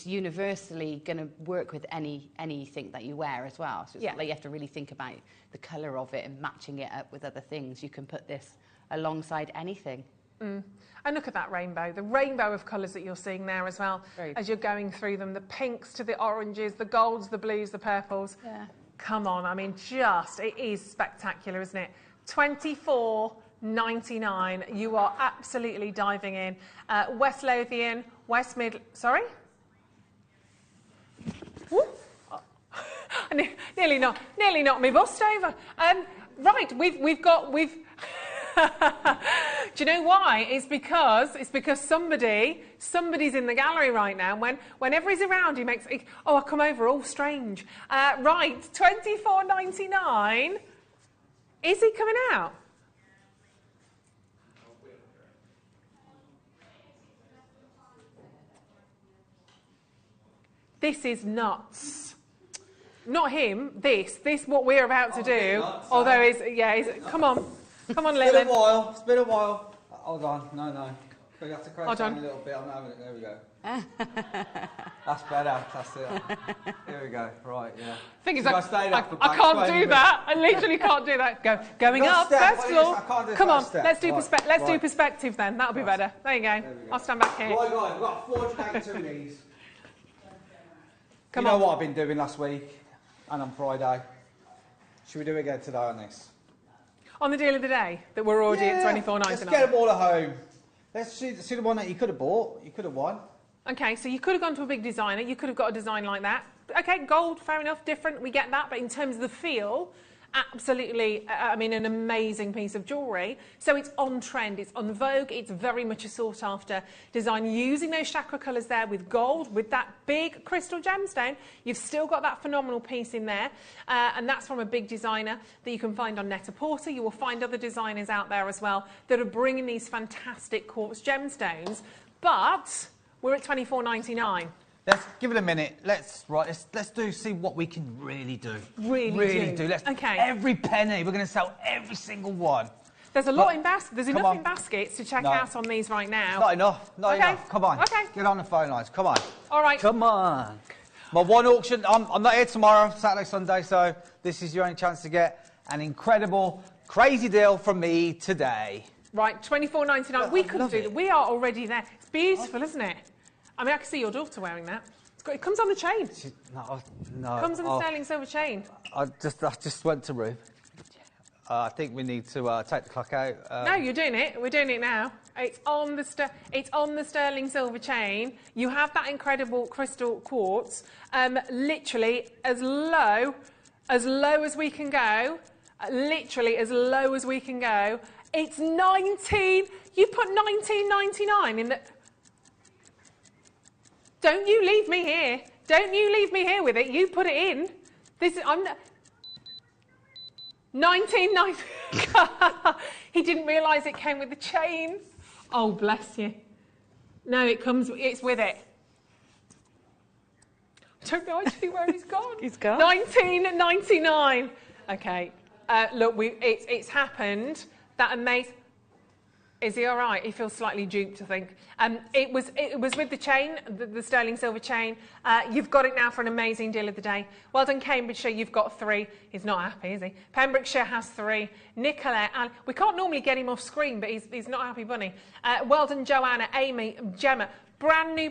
universally going to work with anything that you wear as well. So it's not like you have to really think about the colour of it and matching it up with other things. You can put this alongside anything. And look at that rainbow, the rainbow of colours that you're seeing there as well, as you're going through them, the pinks to the oranges, the golds, the blues, the purples. Yeah. Come on, I mean, it is spectacular, isn't it? $24.99. You are absolutely diving in. West Lothian, West Mid... Sorry? Nearly knocked me bust over. Right, we've do you know why? It's because somebody's in the gallery right now. Whenever he's around, he makes, I come over all strange. Right, $24.99. Is he coming out? This is nuts. Not him. This what we're about to do. Nuts, although come on, Leland. It's been a while. Hold on, no. We have to crash down a little bit. I'm having it. There we go. That's better. That's it. Here we go. Right, yeah. Thing is, I can't do that. I literally can't do that. Going up, first floor. Come on, let's do perspective then. That'll be better. There you go. I'll stand back here. Right, guys, we've got 482 of these. You know what I've been doing last week and on Friday? Should we do it again today on this? On the deal of the day that we're already at $24.99. Let's get them all at home. Let's see the one that you could have bought. You could have won. Okay, so you could have gone to a big designer. You could have got a design like that. Okay, gold, fair enough, different. We get that. But in terms of the feel, absolutely, I mean, an amazing piece of jewellery. So it's on trend, it's on vogue, it's very much a sought-after design. Using those chakra colours there with gold, with that big crystal gemstone, you've still got that phenomenal piece in there. And that's from a big designer that you can find on Net-a-Porter. You will find other designers out there as well that are bringing these fantastic quartz gemstones. But we're at $24.99. Let's give it a minute. Let's see what we can really do. Really do. Let's every penny. We're going to sell every single one. There's a lot in baskets. There's enough in baskets to check out on these right now. Not enough. Not enough. Come on. Okay. Get on the phone lines. Come on. All right. Come on. My one auction. I'm not here tomorrow, Saturday, Sunday. So this is your only chance to get an incredible, crazy deal from me today. Right, $24.99. We could do that. We are already there. It's beautiful, isn't it? I mean, I can see your daughter wearing that. It comes on the chain. No. It comes on the sterling silver chain. I just went to Ruth. I think we need to take the clock out. No, you're doing it. We're doing it now. It's on the sterling silver chain. You have that incredible crystal quartz. Literally as low as we can go. Literally as low as we can go. It's 19. You put 19.99 in the. Don't you leave me here. Don't you leave me here with it. You put it in. This is. I'm. 19.90. He didn't realise it came with the chain. Oh, bless you. No, it comes. It's with it. I don't know actually where he's gone. He's gone. 19.99. Okay. Look, it's happened. That amazing. Is he all right? He feels slightly duped, I think. It was with the chain, the sterling silver chain. You've got it now for an amazing deal of the day. Well done, Cambridgeshire. You've got 3. He's not happy, is he? Pembrokeshire has 3. Nicolette, and we can't normally get him off screen, but he's not a happy bunny. Well done, Joanna, Amy, Gemma. Brand new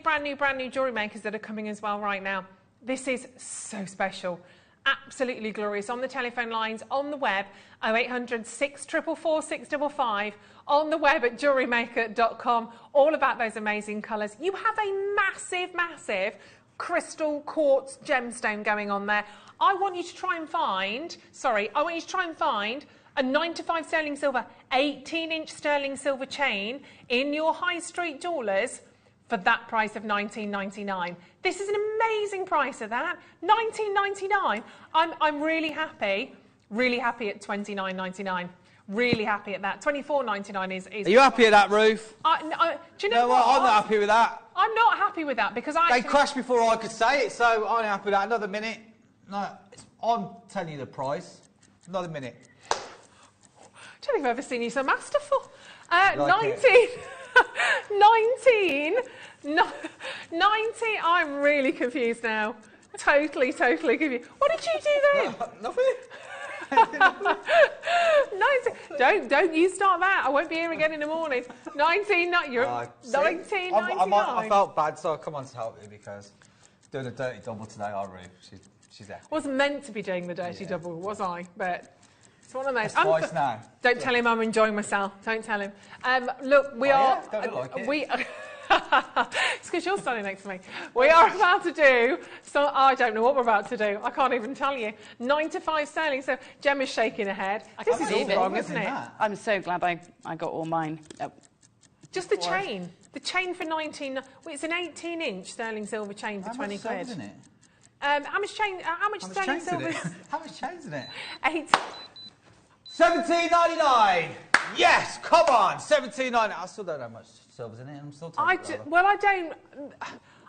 jewellery makers that are coming as well right now. This is so special. Absolutely glorious. On the telephone lines, on the web, 0800 644 655, on the web at JewelleryMaker.com, all about those amazing colours. You have a massive crystal quartz gemstone going on there. I want you to try and find a 9 to 5 sterling silver, 18-inch sterling silver chain in your high street jewellers for that price of $19.99. This is an amazing price of that. $19.99. I'm really happy at $29.99. Really happy at that. $24.99 is. Are you happy at that, Ruth? Do you know what? I'm not happy with that. I'm not happy with that because They crashed before I could say it, so I'm happy with that. Another minute. No, I'm telling you the price. Another minute. I don't think I've ever seen you so masterful. 90. I'm really confused now. Totally confused. What did you do then? Nothing. 90. Don't you start that. I won't be here again in the morning. 19.99. I felt bad, so I've come on to help you because doing a dirty double today, she's there. Wasn't meant to be doing the dirty double, was I? But it's one of those. Twice now. Don't tell him I'm enjoying myself. Don't tell him. Look, we are. Yeah, don't look like it. It's because you're standing next to me. We are about to do. So I don't know what we're about to do. I can't even tell you. 9 to 5 sterling. So Gemma's shaking her head. This is all wrong, isn't it? I'm so glad I got all mine. Just the chain. The chain for 19. Well, it's an 18-inch sterling silver chain for 20 quid. Isn't it? How much sterling silver? How much chains in it? 8. $17.99. Yes, come on, $17.99. I still don't know how much silver's in it. I'm still talking I don't.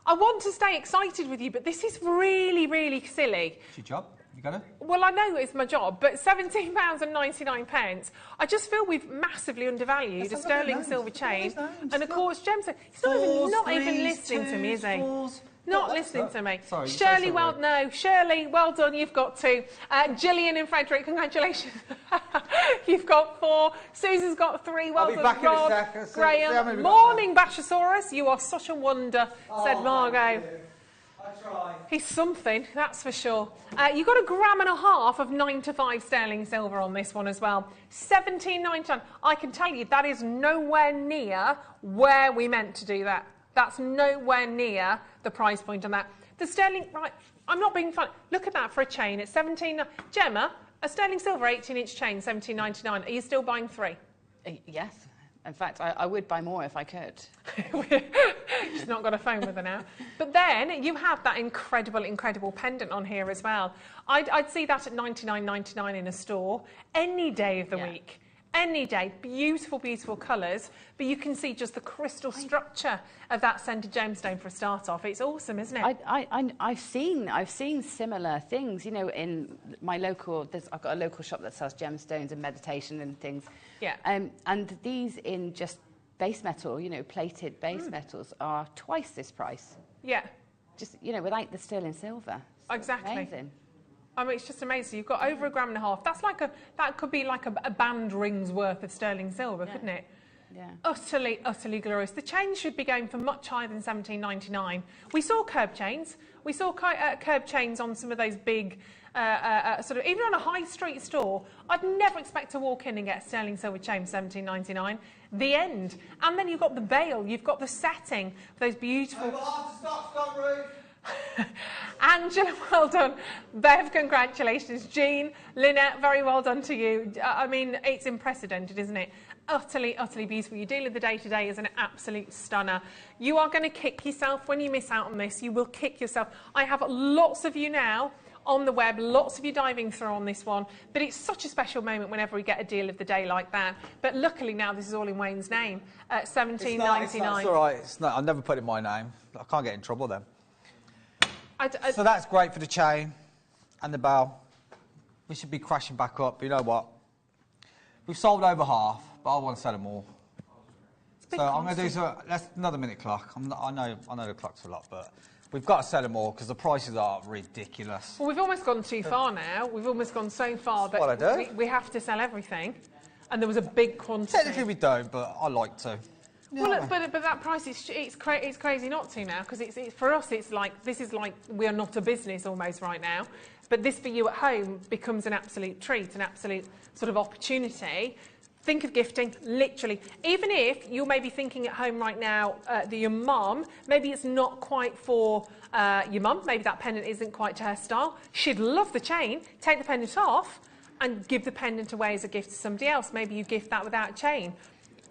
I want to stay excited with you, but this is really silly. It's your job. You got it. Well, I know it's my job, but £17.99. I just feel we've massively undervalued a sterling silver chain and a quartz gemstone. He's not even listening to me, is he? Not listening to me. Sorry, Shirley, Shirley, well done. You've got 2. Gillian and Frederick, congratulations. You've got 4. Susan's got 3. Well done, back Rob. in a sec. Graham. Morning, Bashosaurus. You are such a wonder, said Margot. I try. He's something, that's for sure. You've got 1.5 grams of 9 to 5 sterling silver on this one as well. $17.99. I can tell you that is nowhere near where we meant to do that. That's nowhere near the price point on that. The sterling, right, I'm not being funny. Look at that for a chain. It's 17. Gemma, a sterling silver 18-inch chain, $17.99. Are you still buying 3? Yes. In fact, I would buy more if I could. She's not got a phone with her now. But then you have that incredible pendant on here as well. I'd see that at $99.99 in a store any day of the week. any day. Beautiful, beautiful colours, but you can see just the crystal structure of that scented gemstone for a start off. It's awesome, isn't it? I've seen similar things, you know, in my local, I've got a local shop that sells gemstones and meditation and things. Yeah. And these in just base metal, you know, plated base metals are twice this price. Yeah. Just, you know, without the sterling silver. Exactly. Amazing. I mean, it's just amazing. You've got over 1.5 grams. That's like that could be like a band ring's worth of sterling silver, couldn't it? Yeah. Utterly, utterly glorious. The chains should be going for much higher than $17.99. We saw curb chains. We saw curb chains on some of those big, sort of, even on a high street store. I'd never expect to walk in and get a sterling silver chain for $17.99. The end. And then you've got the veil. You've got the setting. Those beautiful... Angela, well done. Bev, congratulations. Jean, Lynette, very well done to you. I mean, it's unprecedented, isn't it? Utterly, utterly beautiful. You deal with the day-to-day as an absolute stunner. You are going to kick yourself when you miss out on this. You will kick yourself. I have lots of you now on the web, lots of you diving through on this one, but it's such a special moment whenever we get a deal of the day like that. But luckily now this is all in Wayne's name at $17.99. It's all right. It's not, I'll never put it in my name. I can't get in trouble then. So that's great for the chain and the bell. We should be crashing back up. But you know what? We've sold over half, but I want to sell them all. So I'm going to do another minute clock. I know the clock's a lot, but we've got to sell them all because the prices are ridiculous. Well, we've almost gone too far now. We've almost gone so far that we have to sell everything. And there was a big quantity. Technically we don't, but I like to. Well, look, but that price it's crazy not to now, because it's for us it's like this is like we are not a business almost right now, but this for you at home becomes an absolute treat, an absolute sort of opportunity. Think of gifting, literally. Even if you may be thinking at home right now that your mum, maybe it's not quite for your mum, maybe that pendant isn't quite to her style. She'd love the chain. Take the pendant off and give the pendant away as a gift to somebody else. Maybe you gift that without a chain.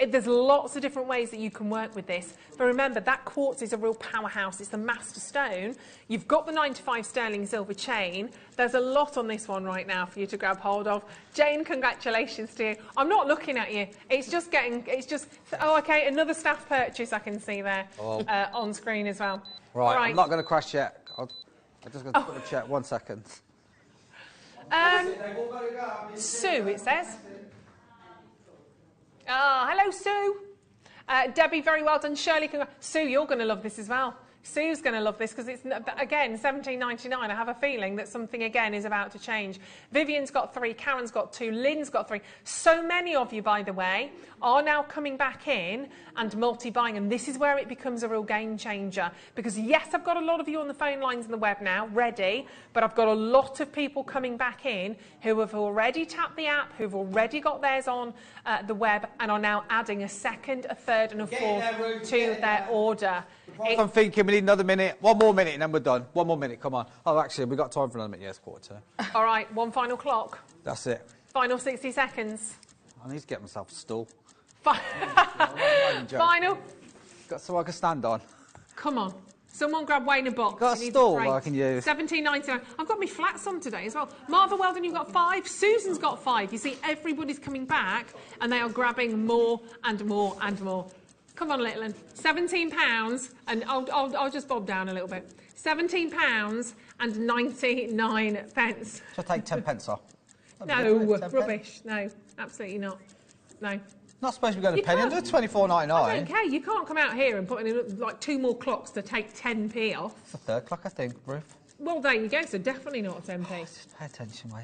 There's lots of different ways that you can work with this. But remember, that quartz is a real powerhouse. It's the master stone. You've got the 9-to-5 sterling silver chain. There's a lot on this one right now for you to grab hold of. Jane, congratulations to you. I'm not looking at you. It's just, oh, OK, another staff purchase I can see there on screen as well. Right, I'm not going to crash yet. I'm just going to quickly check. 1 second. Sue, it says. Hello, Sue. Debbie, very well done. Shirley, Sue, you're going to love this as well. Sue's going to love this because it's, again, $17.99. I have a feeling that something, again, is about to change. Vivian's got 3, Karen's got 2, Lynn's got 3. So many of you, by the way, are now coming back in and multi-buying, and this is where it becomes a real game changer. Because, yes, I've got a lot of you on the phone lines and the web now, ready, but I've got a lot of people coming back in who have already tapped the app, who've already got theirs on the web, and are now adding a second, a third, and a fourth to their order. I'm thinking we need another minute, 1 more minute, and then we're done. 1 more minute, come on. Oh, actually, we've got time for another minute. Yes, 1:45. All right, one final clock. That's it. Final 60 seconds. I need to get myself a stool. Final. Got something I can stand on. Come on. Someone grab Wayne a box. Got a stool I can use. $17.99. I've got my flats on today as well. Martha Weldon, you've got 5. Susan's got 5. You see, everybody's coming back, and they are grabbing more and more and more. Come on, little one. £17, and I'll just bob down a little bit. £17 and 99 pence. Shall I take 10 pence off? No, rubbish. No, absolutely not. No. Not supposed to be going to penny. I'm doing £24.99. I don't care. You can't come out here and put in like 2 more clocks to take 10p off. It's the 3rd clock, I think, Ruth. Well, there you go. So definitely not 10p. Just pay attention, will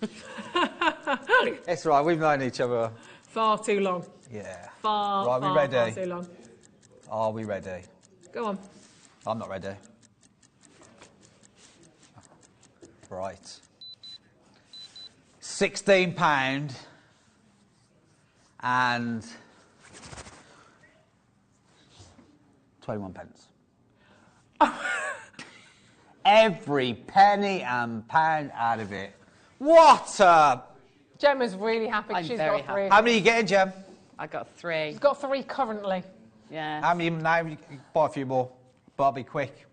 you? It's right. We've known each other far too long. Yeah. Far too long. Are we ready? Go on. I'm not ready. Right. £16 and 21 pence. Every penny and pound out of it. What a... Gemma's really happy. I'm She's very got 3. How many are you getting, Gem? I got 3. She's got 3 currently. Yeah. How many now? You can buy a few more, but I'll be quick.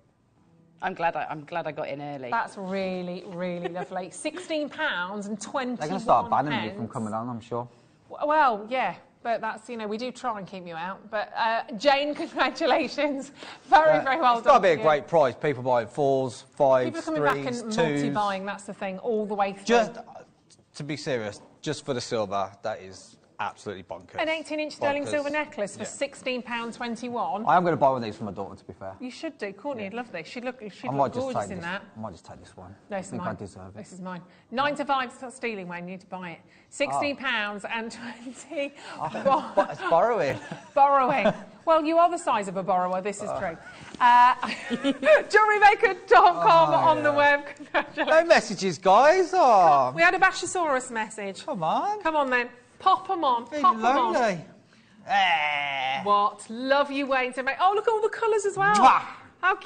I'm glad I got in early. That's really, really lovely. £16 and 21 They're going to start banning you from coming on, I'm sure. Well, yeah, but that's, you know, we do try and keep you out. But Jane, congratulations. Very, very well done. It's got to be a great price. People buying 4s, 5s, People are coming 3s, back and 2s. multi-buying, that's the thing, all the way through. Just, to be serious, just for the silver, that is absolutely bonkers. An 18-inch sterling silver necklace for £16.21. I am going to buy one of these for my daughter, to be fair. You should do. Courtney would love this. She'd look gorgeous in that. I might just take this one. No, I think I deserve it. This is mine. 9 to 5, stop stealing, Wayne. You need to buy it. £16 and 20. It's borrowing. Borrowing. Well, you are the size of a borrower. This is true. JewelleryMaker.com on the web. Congratulations. No messages, guys. Oh. We had a Bashosaurus message. Come on. Come on, then. Pop them on. Pop them on. What? Love you, Wayne. Oh, look at all the colours as well. How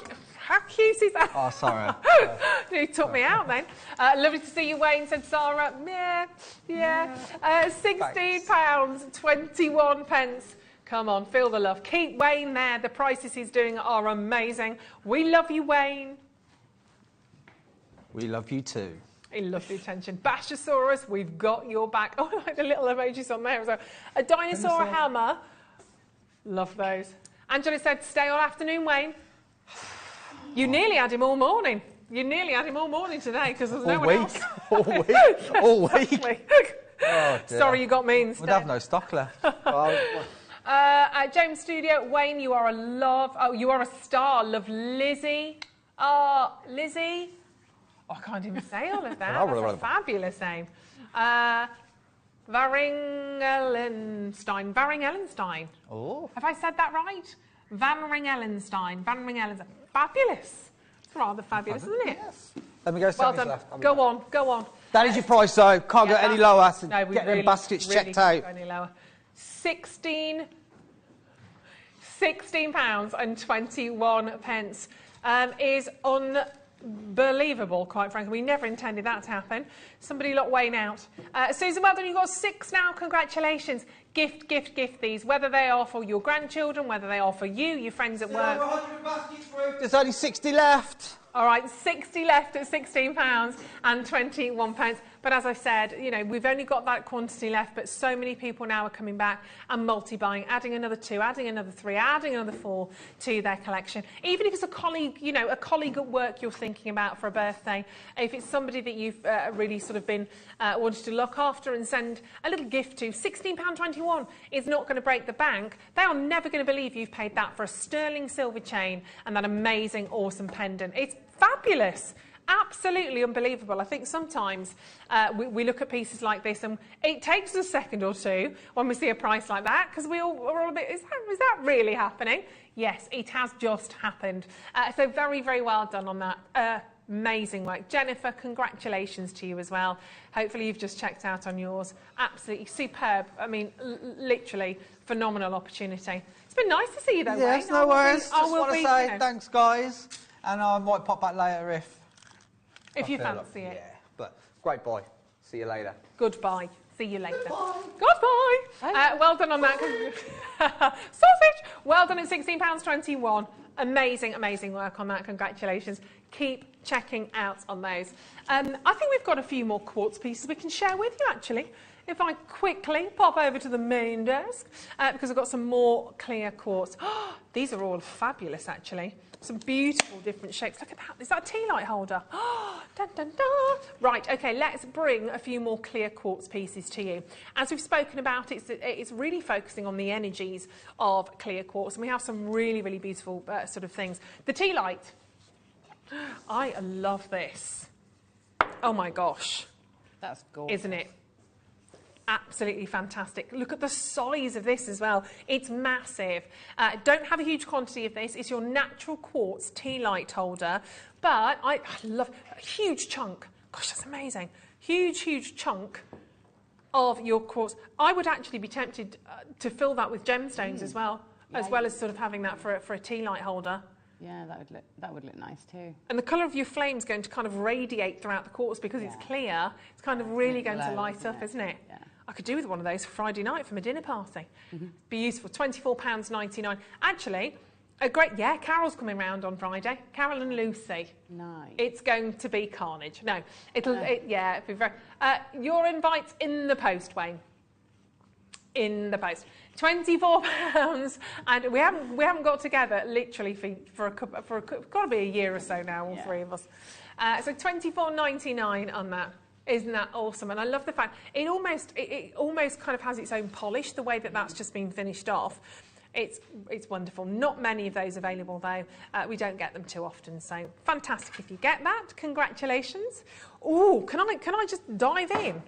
cute is that? Oh, sorry. You took me out then. Lovely to see you, Wayne, said Sarah. Yeah. £16, 21 pence. Come on, feel the love. Keep Wayne there. The prices he's doing are amazing. We love you, Wayne. We love you too. He loves the attention. Bashosaurus, we've got your back. Oh, I like the little emojis on there. So, a dinosaur hammer. Love those. Angela said, stay all afternoon, Wayne. You nearly had him all morning. You nearly had him all morning today because there's no one else. All week. Oh, sorry you got me instead. We'd have no stock left. At James Studio, Wayne, you are a love. Oh, you are a star. Love Lizzie. Lizzie. Oh, I can't even say all of that. That's a fabulous name. Varing-Ellenstein. Oh. Have I said that right? Varing-Ellenstein. Fabulous. It's rather fabulous, isn't it? Yes. Let me go. Well done. Go on. That is your price, though. Can't go any lower. So no, we get really, them baskets checked out. Any lower. £16 and 21 pence is unbelievable, quite frankly. We never intended that to happen. Somebody locked Wayne out. Susan, well done. You've got 6 now. Congratulations. Gift these, whether they are for your grandchildren, whether they are for you, your friends at work. 100 baskets, Ruth. There's only 60 left. All right, 60 left at £16 and 21 pence. But as I said, you know, we've only got that quantity left, but so many people now are coming back and multi-buying, adding another 2, adding another 3, adding another 4 to their collection. Even if it's a colleague, you know, a colleague at work you're thinking about for a birthday, if it's somebody that you've really sort of been wanted to look after and send a little gift to, £16.21 is not going to break the bank. They are never going to believe you've paid that for a sterling silver chain and that amazing, awesome pendant. It's fabulous. Absolutely unbelievable. I think sometimes we look at pieces like this and it takes us a second or two when we see a price like that because we're all a bit, is that really happening? Yes, it has just happened. So very, very well done on that. Amazing work. Jennifer, congratulations to you as well. Hopefully you've just checked out on yours. Absolutely superb. I mean, literally phenomenal opportunity. It's been nice to see you though, Yes, Wayne. no worries. Just want to say thanks, guys. And I might pop back later if you fancy it. Yeah, but great buy. See you later. Goodbye. See you later. Goodbye. Well done on that. Sausage. Well done at £16.21. Amazing, amazing work on that. Congratulations. Keep checking out on those. I think we've got a few more quartz pieces we can share with you, actually. If I quickly pop over to the main desk, because I've got some more clear quartz. These are all fabulous, actually. Some beautiful different shapes. Look at that. Is that a tea light holder? Dun, dun, dun. Right, okay, let's bring a few more clear quartz pieces to you. As we've spoken about, it's really focusing on the energies of clear quartz. And we have some really, really beautiful sort of things. The tea light. I love this. Oh, my gosh. That's gorgeous. Isn't it? Absolutely fantastic. Look at the size of this as well. It's massive. Don't have a huge quantity of this. It's your natural quartz tea light holder. But I love a huge chunk. Gosh, that's amazing. Huge chunk of your quartz. I would actually be tempted to fill that with gemstones as well, as sort of having that for a tea light holder. Yeah, that would look nice too. And the colour of your flame is going to kind of radiate throughout the quartz because it's clear. It's kind of really going to light up, isn't it? Yeah. I could do with one of those for Friday night for my dinner party. Beautiful. £24.99. Actually, Great, yeah, Carol's coming round on Friday. Carol and Lucy. Nice. It's going to be carnage. No, it'll be very... your invite's in the post, Wayne. In the post. £24, and we haven't got together literally for got to be a year or so now, all three of us. So £24.99 on that. Isn't that awesome? And I love the fact it almost kind of has its own polish, the way that that's just been finished off. It's wonderful. Not many of those available though. We don't get them too often, so fantastic if you get that. Congratulations. Oh, can I just dive in?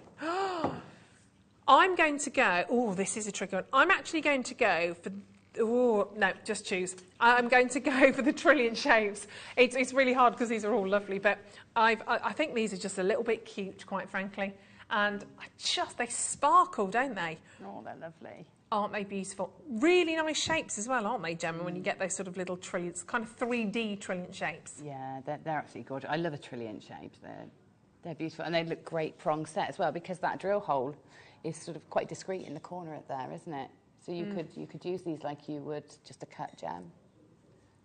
I'm going to go. Oh, this is a tricky one. I'm actually going to go for. Oh no, just choose. I'm going to go for the Trillion shapes. It's really hard because these are all lovely, but I think these are just a little bit cute, quite frankly, and they sparkle, don't they? Oh, they're lovely. Aren't they beautiful? Really nice shapes as well, aren't they, Gemma, when you get those sort of little trillions, kind of 3D trillion shapes? Yeah, they're absolutely gorgeous. I love the trillion shapes. They're beautiful, and they look great prong set as well, because that drill hole is sort of quite discreet in the corner there, isn't it? So you could use these like you would just a cut gem.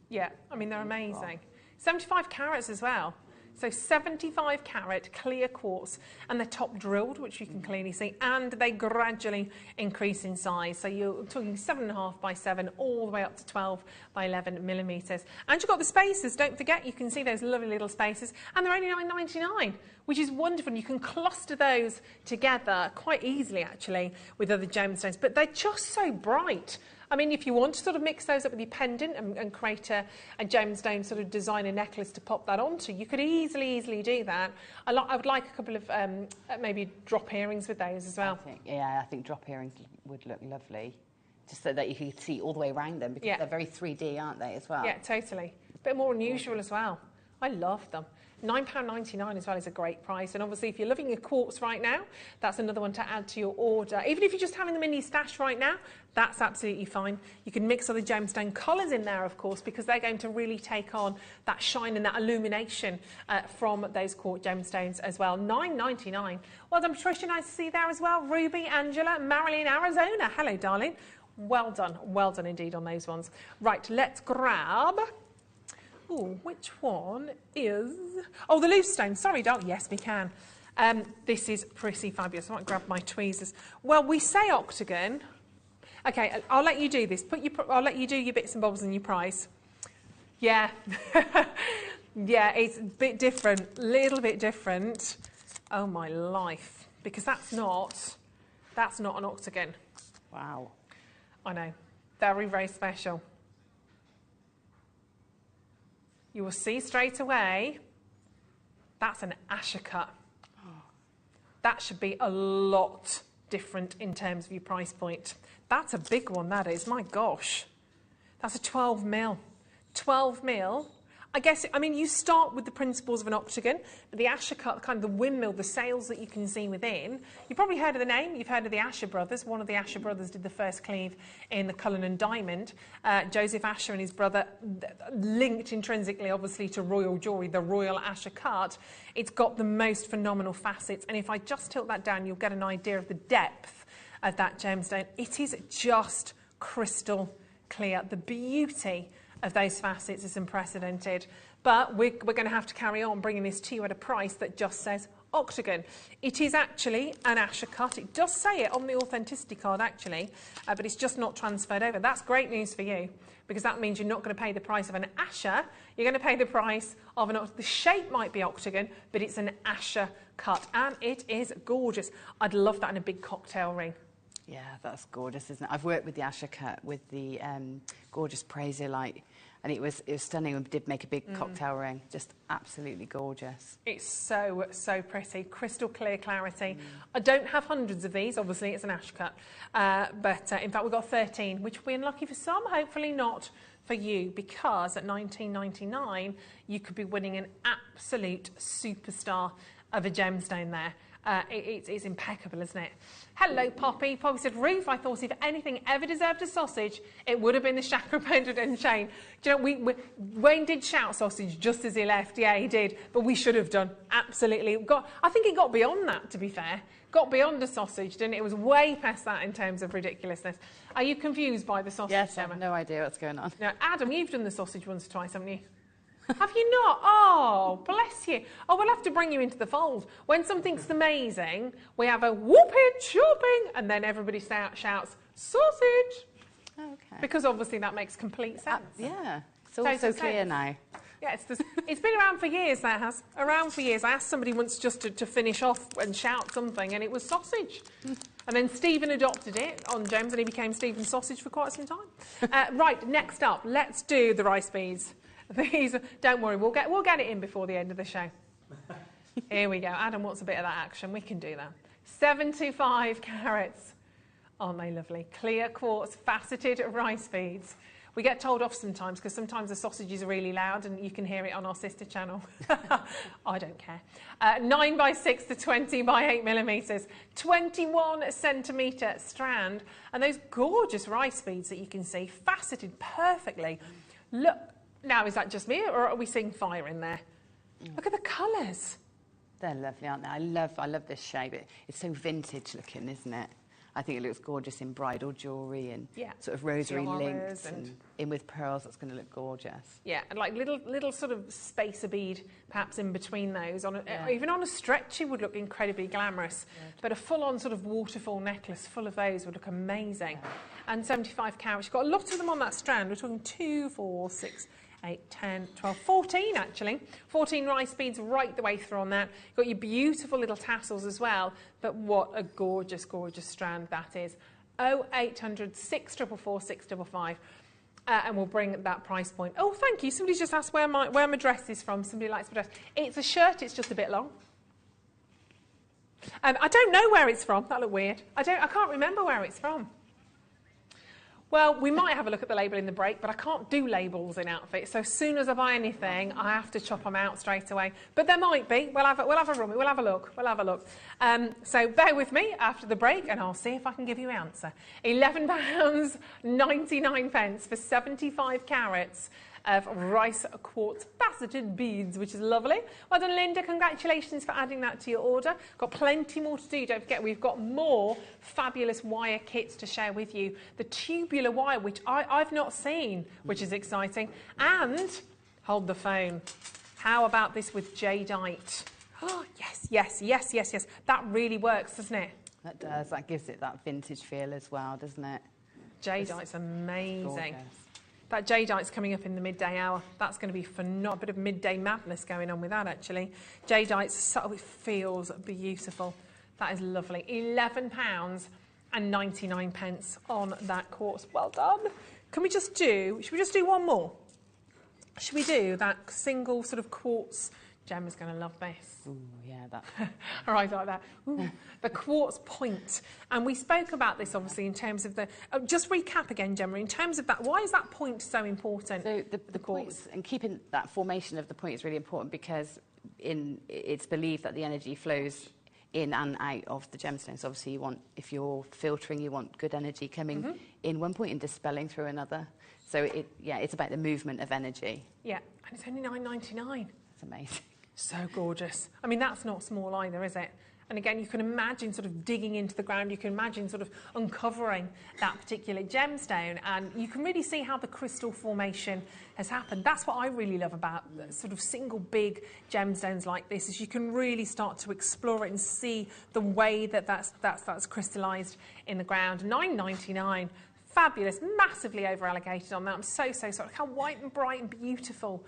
Yeah, I mean, they're amazing. 75 carats as well. So 75 carat clear quartz, and they're top drilled, which you can clearly see, and they gradually increase in size. So you're talking 7.5 by 7 all the way up to 12 by 11 millimetres. And you've got the spacers, don't forget, you can see those lovely little spacers, and they're only $9.99, which is wonderful. You can cluster those together quite easily, actually, with other gemstones, but they're just so bright. I mean, if you want to sort of mix those up with your pendant and create a gemstone sort of designer necklace to pop that onto, you could easily do that. I would like a couple of maybe drop earrings with those as well. I think drop earrings would look lovely, just so that you could see all the way around them, because they're very 3D, aren't they, as well? Yeah, totally. A bit more unusual as well. I love them. £9.99 as well is a great price, and obviously if you're loving your quartz right now, that's another one to add to your order. Even if you're just having them in your stash right now, that's absolutely fine. You can mix other gemstone colours in there, of course, because they're going to really take on that shine and that illumination from those quartz gemstones as well. £9.99. Well done, Patricia, nice to see you there as well. Ruby, Angela, Marilyn, Arizona. Hello, darling. Well done indeed on those ones. Right, let's grab... Oh, which one is... Oh, the loose stone. Sorry, darling. Yes, we can. This is pretty fabulous. I might grab my tweezers. Well, we say octagon. Okay, I'll let you do this. I'll let you do your bits and bobs and your price. Yeah. Yeah, it's a bit different. Little bit different. Oh, my life. Because that's not an octagon. Wow. I know. Very, very special. You will see straight away, that's an Asher cut. That should be a lot different in terms of your price point. That's a big one, that is. My gosh. That's a 12 mil. 12 mil. I guess, I mean, you start with the principles of an octagon, but the Asher cut, kind of the windmill, the sails that you can see within. You've probably heard of the name. You've heard of the Asher brothers. One of the Asher brothers did the first cleave in the Cullinan diamond. Joseph Asher and his brother, linked intrinsically, obviously, to royal jewellery, the Royal Asher cut. It's got the most phenomenal facets. And if I just tilt that down, you'll get an idea of the depth of that gemstone. It is just crystal clear. The beauty of those facets is unprecedented, but we're going to have to carry on bringing this to you at a price that just says octagon. It is actually an Asher cut. It does say it on the authenticity card, actually, but it's just not transferred over. That's great news for you, because that means you're not going to pay the price of an Asher. You're going to pay the price of the shape might be octagon, but it's an Asher cut, and it is gorgeous. I'd love that in a big cocktail ring. Yeah, that's gorgeous, isn't it? I've worked with the Asher cut with the gorgeous Prasiolite, and it was stunning. We did make a big cocktail ring, just absolutely gorgeous. It's so pretty, crystal clear clarity. I don't have hundreds of these, obviously it's an Asher cut, but in fact we've got 13, which will be unlucky for some, hopefully not for you, because at $19.99 you could be winning an absolute superstar of a gemstone there. It's impeccable, isn't it? Hello, Poppy. Poppy said, Ruth, I thought if anything ever deserved a sausage, it would have been the chakra pendant and chain. Do you know, Wayne did shout sausage just as he left. Yeah, he did. But we should have done. Absolutely. I think it got beyond that, to be fair. Got beyond a sausage, didn't it? It was way past that in terms of ridiculousess. Are you confused by the sausage, Yes, I Emma? have no idea what's going on. Now, Adam, you've done the sausage once or twice, haven't you? Have you not? Oh, bless you. Oh, we'll have to bring you into the fold. When something's amazing, we have a whooping, chopping, and then everybody shouts, sausage. Okay. Because obviously that makes complete sense. Yeah, it's all so clear now. Yeah, it's been around for years, that has. Around for years. I asked somebody once just to finish off and shout something, and it was sausage. And then Stephen adopted it on Gems, and he became Stephen Sausage for quite some time. Right, next up, let's do the rice beads. These, don't worry, we'll get it in before the end of the show. Here we go. Adam wants a bit of that action. We can do that. 75 carats. Aren't they lovely? Clear quartz, faceted rice beads. We get told off sometimes because sometimes the sausage is really loud and you can hear it on our sister channel. I don't care. 9 by 6 to 20 by 8 millimetres. 21 centimetre strand. And those gorgeous rice beads that you can see, faceted perfectly. Look. Now, is that just me, or are we seeing fire in there? Look at the colours. They're lovely, aren't they? I love this shape. It's so vintage looking, isn't it? I think it looks gorgeous in bridal jewellery and sort of rosary links and in with pearls. That's going to look gorgeous. Yeah, and like little sort of spacer bead perhaps in between those. Even on a stretchy would look incredibly glamorous. But a full-on sort of waterfall necklace full of those would look amazing. And 75 carats. You've got a lot of them on that strand. We're talking 2, 4, 6, 8, 10, 12, 14 actually. 14 rice beads right the way through on that. You've got your beautiful little tassels as well. But what a gorgeous, gorgeous strand that is. 0800 644 655. And we'll bring that price point. Oh, thank you. Somebody just asked where my dress is from. Somebody likes my dress. It's a shirt. It's just a bit long. I don't know where it's from. That looked weird. I can't remember where it's from. Well, we might have a look at the label in the break, but I can't do labels in outfits. So as soon as I buy anything, I have to chop them out straight away. But there might be. We'll have a look. So bear with me after the break, and I'll see if I can give you an answer. £11.99 for 75 carats of rice quartz faceted beads, which is lovely. Well done, Linda. Congratulations for adding that to your order. Got plenty more to do. Don't forget, we've got more fabulous wire kits to share with you. The tubular wire, which I've not seen, which is exciting. And, hold the phone, how about this with jadeite? Oh, yes. That really works, doesn't it? That does. That gives it that vintage feel as well, doesn't it? Jadeite's amazing. Gorgeous. That jadeite's coming up in the midday hour. That's going to be phenomenal. A bit of midday madness going on with that, actually. Jadeite's so it feels beautiful. That is lovely. £11.99 on that quartz. Well done. Should we just do one more? Should we do that single sort of quartz? Gemma's going to love this. Ooh, yeah, that. All right, like that. Ooh, the quartz point. And we spoke about this, obviously, in terms of the... just recap again, Gemma, in terms of that, why is that point so important? So the points, and keeping that formation of the point is really important because it's believed that the energy flows in and out of the gemstones. Obviously, if you're filtering, you want good energy coming in one point and dispelling through another. So, it's about the movement of energy. Yeah, and it's only $9.99. It's amazing. So gorgeous. I mean, that's not small either, is it? And again, you can imagine sort of digging into the ground. You can imagine sort of uncovering that particular gemstone. And you can really see how the crystal formation has happened. That's what I really love about sort of single big gemstones like this, is you can really start to explore it and see the way that's crystallised in the ground. $9.99. Fabulous. Massively over-allocated on that. I'm so sorry. Look how white and bright and beautiful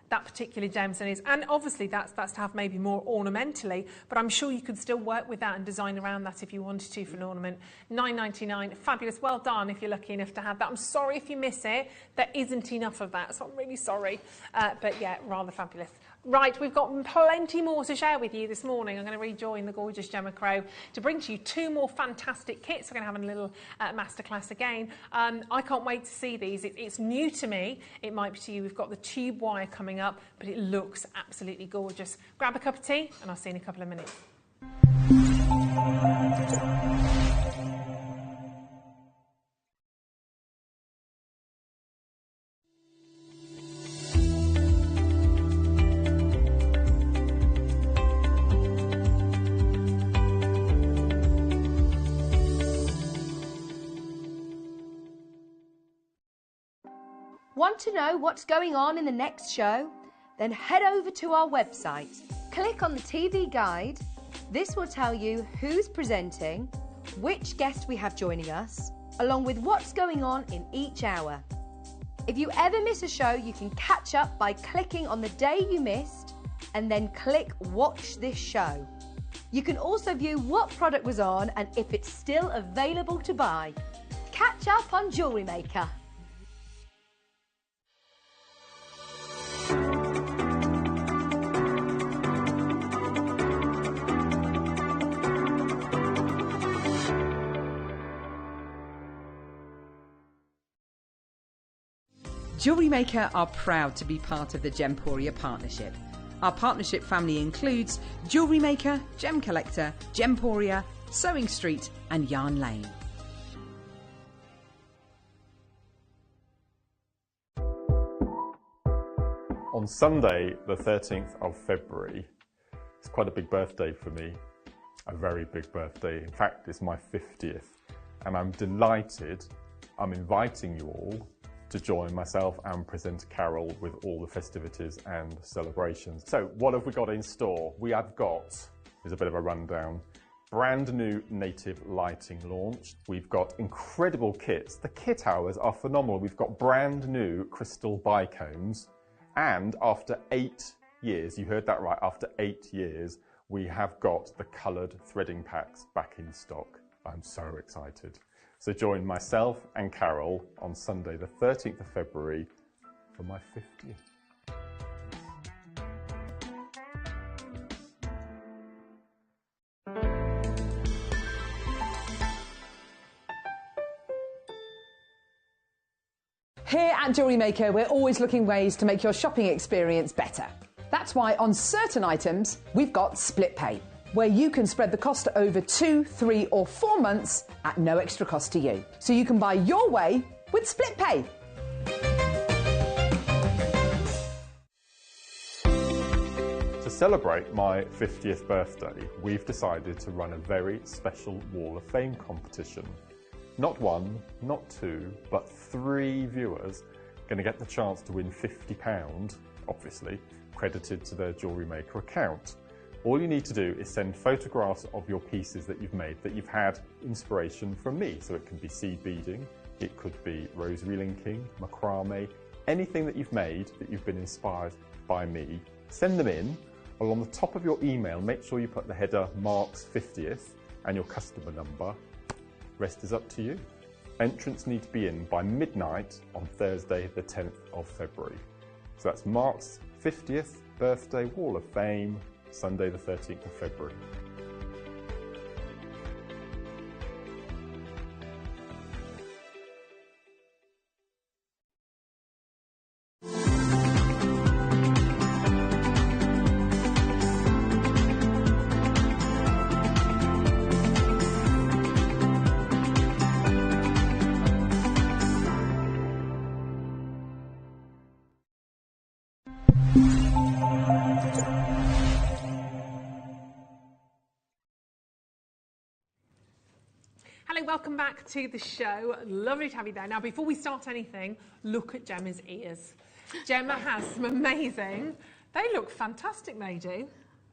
that particular gemstone is. And obviously that's to have maybe more ornamentally, but I'm sure you could still work with that and design around that if you wanted to for an ornament. $9.99, fabulous. Well done if you're lucky enough to have that. I'm sorry if you miss it. There isn't enough of that, so I'm really sorry. But yeah, rather fabulous. Right, we've got plenty more to share with you this morning. I'm going to rejoin the gorgeous Gemma Crow to bring to you 2 more fantastic kits. We're going to have a little masterclass again. I can't wait to see these. It's new to me. It might be to you. We've got the tube wire coming up, but it looks absolutely gorgeous. Grab a cup of tea, and I'll see you in a couple of minutes. Want to know what's going on in the next show? Then head over to our website. Click on the TV guide. This will tell you who's presenting, which guest we have joining us, along with what's going on in each hour. If you ever miss a show, you can catch up by clicking on the day you missed and then click Watch This Show. You can also view what product was on and if it's still available to buy. Catch up on Jewellery Maker. Jewellery Maker are proud to be part of the Gemporia partnership. Our partnership family includes Jewellery Maker, Gem Collector, Gemporia, Sewing Street and Yarn Lane. On Sunday, the 13th of February, it's quite a big birthday for me, a very big birthday. In fact, it's my 50th, and I'm delighted I'm inviting you all to join myself and presenter Carol with all the festivities and celebrations. So what have we got in store? We have got, here's a bit of a rundown, brand new native lighting launched. We've got incredible kits. The kit hours are phenomenal. We've got brand new crystal bicones, and after 8 years, you heard that right, after 8 years, we have got the coloured threading packs back in stock. I'm so excited. So join myself and Carol on Sunday the 13th of February for my 50th. Here at Jewellery Maker, we're always looking ways to make your shopping experience better. That's why on certain items, we've got split pay, where you can spread the cost over 2, 3 or 4 months at no extra cost to you. So you can buy your way with split pay. To celebrate my 50th birthday, we've decided to run a very special Wall of Fame competition. Not 1, not 2, but 3 viewers going to get the chance to win £50, obviously, credited to their Jewellery Maker account. All you need to do is send photographs of your pieces that you've made, that you've had inspiration from me. So it can be seed beading, it could be rosary linking, macrame, anything that you've made that you've been inspired by me. Send them in. Along the top of your email, make sure you put the header Mark's 50th and your customer number. Rest is up to you. Entrants need to be in by midnight on Thursday the 10th of February. So that's Mark's 50th birthday Wall of Fame, Sunday the 13th of February. Hello, welcome back to the show. Lovely to have you there. Now, before we start anything, look at Gemma's ears. Gemma has some amazing, they look fantastic, they do.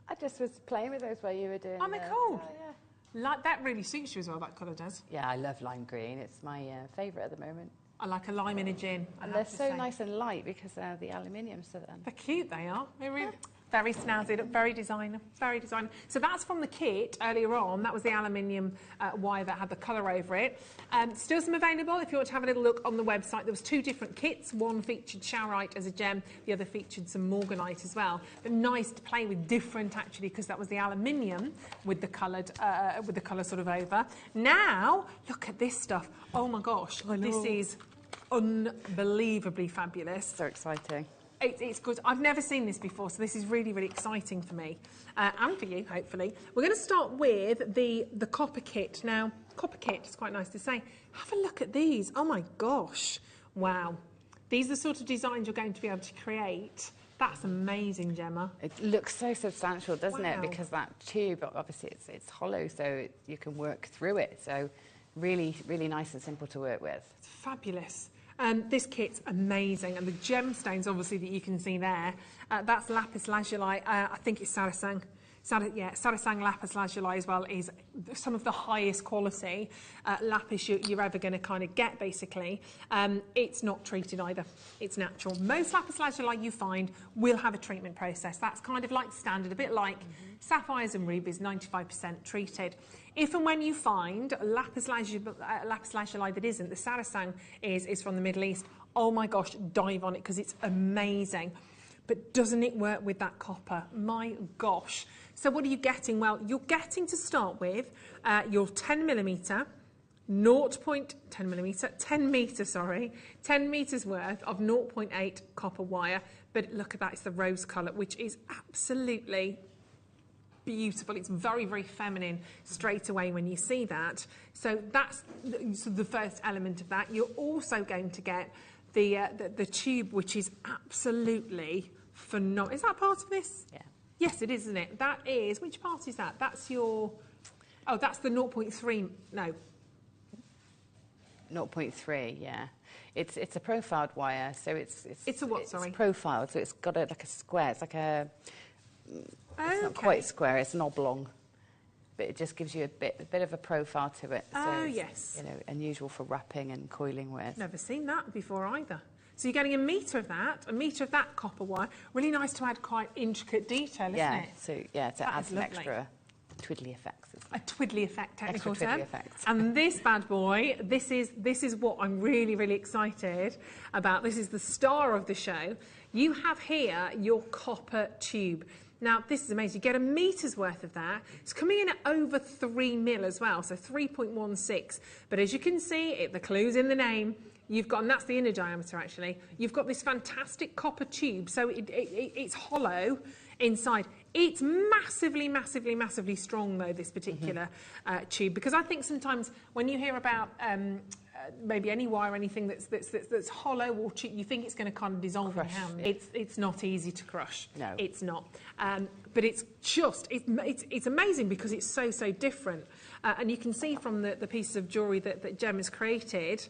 I just was playing with those while you were doing Aren't they cool? Yeah. Like, that really suits you as well, that colour does. Yeah, I love lime green. It's my favourite at the moment. I like a lime in a gin. And they're so nice and light because they're the aluminium. So they're cute, they are. They're really very snazzy, look very designer, very designer. So that's from the kit earlier on. That was the aluminium wire that had the colour over it. Still some available if you want to have a little look on the website. There was 2 different kits. One featured charoite as a gem, the other featured some morganite as well. But nice to play with different actually, because that was the aluminium with the coloured, with the colour sort of over. Now look at this stuff. Oh my gosh, this is unbelievably fabulous. So exciting. It's good. I've never seen this before, so this is really, really exciting for me and for you, hopefully. We're going to start with the copper kit. Now, copper kit is quite nice to say. Have a look at these. Oh my gosh. Wow. These are the sort of designs you're going to be able to create. That's amazing, Gemma. It looks so substantial, doesn't it? Wow. Because that tube, obviously, it's hollow, so you can work through it. So really, really nice and simple to work with. It's fabulous. This kit's amazing, and the gemstones, obviously, that you can see there, that's lapis lazuli. I think it's sarasang. Sarasang lapis lazuli as well is some of the highest quality lapis you're ever going to kind of get, basically. It's not treated either. It's natural. Most lapis lazuli you find will have a treatment process. That's kind of like standard, a bit like sapphires and rubies, 95% treated. If and when you find lapis lazuli that isn't, the sarasang is from the Middle East, oh my gosh, dive on it because it's amazing. But doesn't it work with that copper? My gosh. So what are you getting? Well, you're getting to start with your 10 metres worth of 0.8 copper wire. But look at that, it's the rose colour, which is absolutely beautiful. It's very, very feminine straight away when you see that. So that's the first element of that. You're also going to get the tube, which is absolutely phenomenal. Is that part of this? Yeah. Yes, it is, isn't it? That is, which part is that? That's your, oh, that's the 0.3, no. 0.3, yeah. It's a profiled wire, so it's a what, sorry? It's profiled, so it's got like a square. It's like a, it's not quite square, it's an oblong. But it just gives you a bit of a profile to it. So Oh, it's, yes. you know, unusual for wrapping and coiling with. Never seen that before either. So you're getting a metre of that copper wire. Really nice to add quite intricate detail, isn't it? So yeah, to add some extra twiddly effects. A twiddly effect, technical extra term. twiddly effects. And this bad boy, this is what I'm really, really excited about. This is the star of the show. You have here your copper tube. Now, this is amazing. You get a metre's worth of that. It's coming in at over 3 mil as well, so 3.16. But as you can see, the clue's in the name. You've got, and that's the inner diameter actually, you've got this fantastic copper tube, so it's hollow inside. It's massively, massively, massively strong though, this particular tube, because I think sometimes when you hear about maybe any wire or anything that's hollow or you think it's going to kind of dissolve in your hand. Yeah. It's not easy to crush. No. It's not. But it's just, it's amazing because it's so different. And you can see from the pieces of jewellery that Gem has created,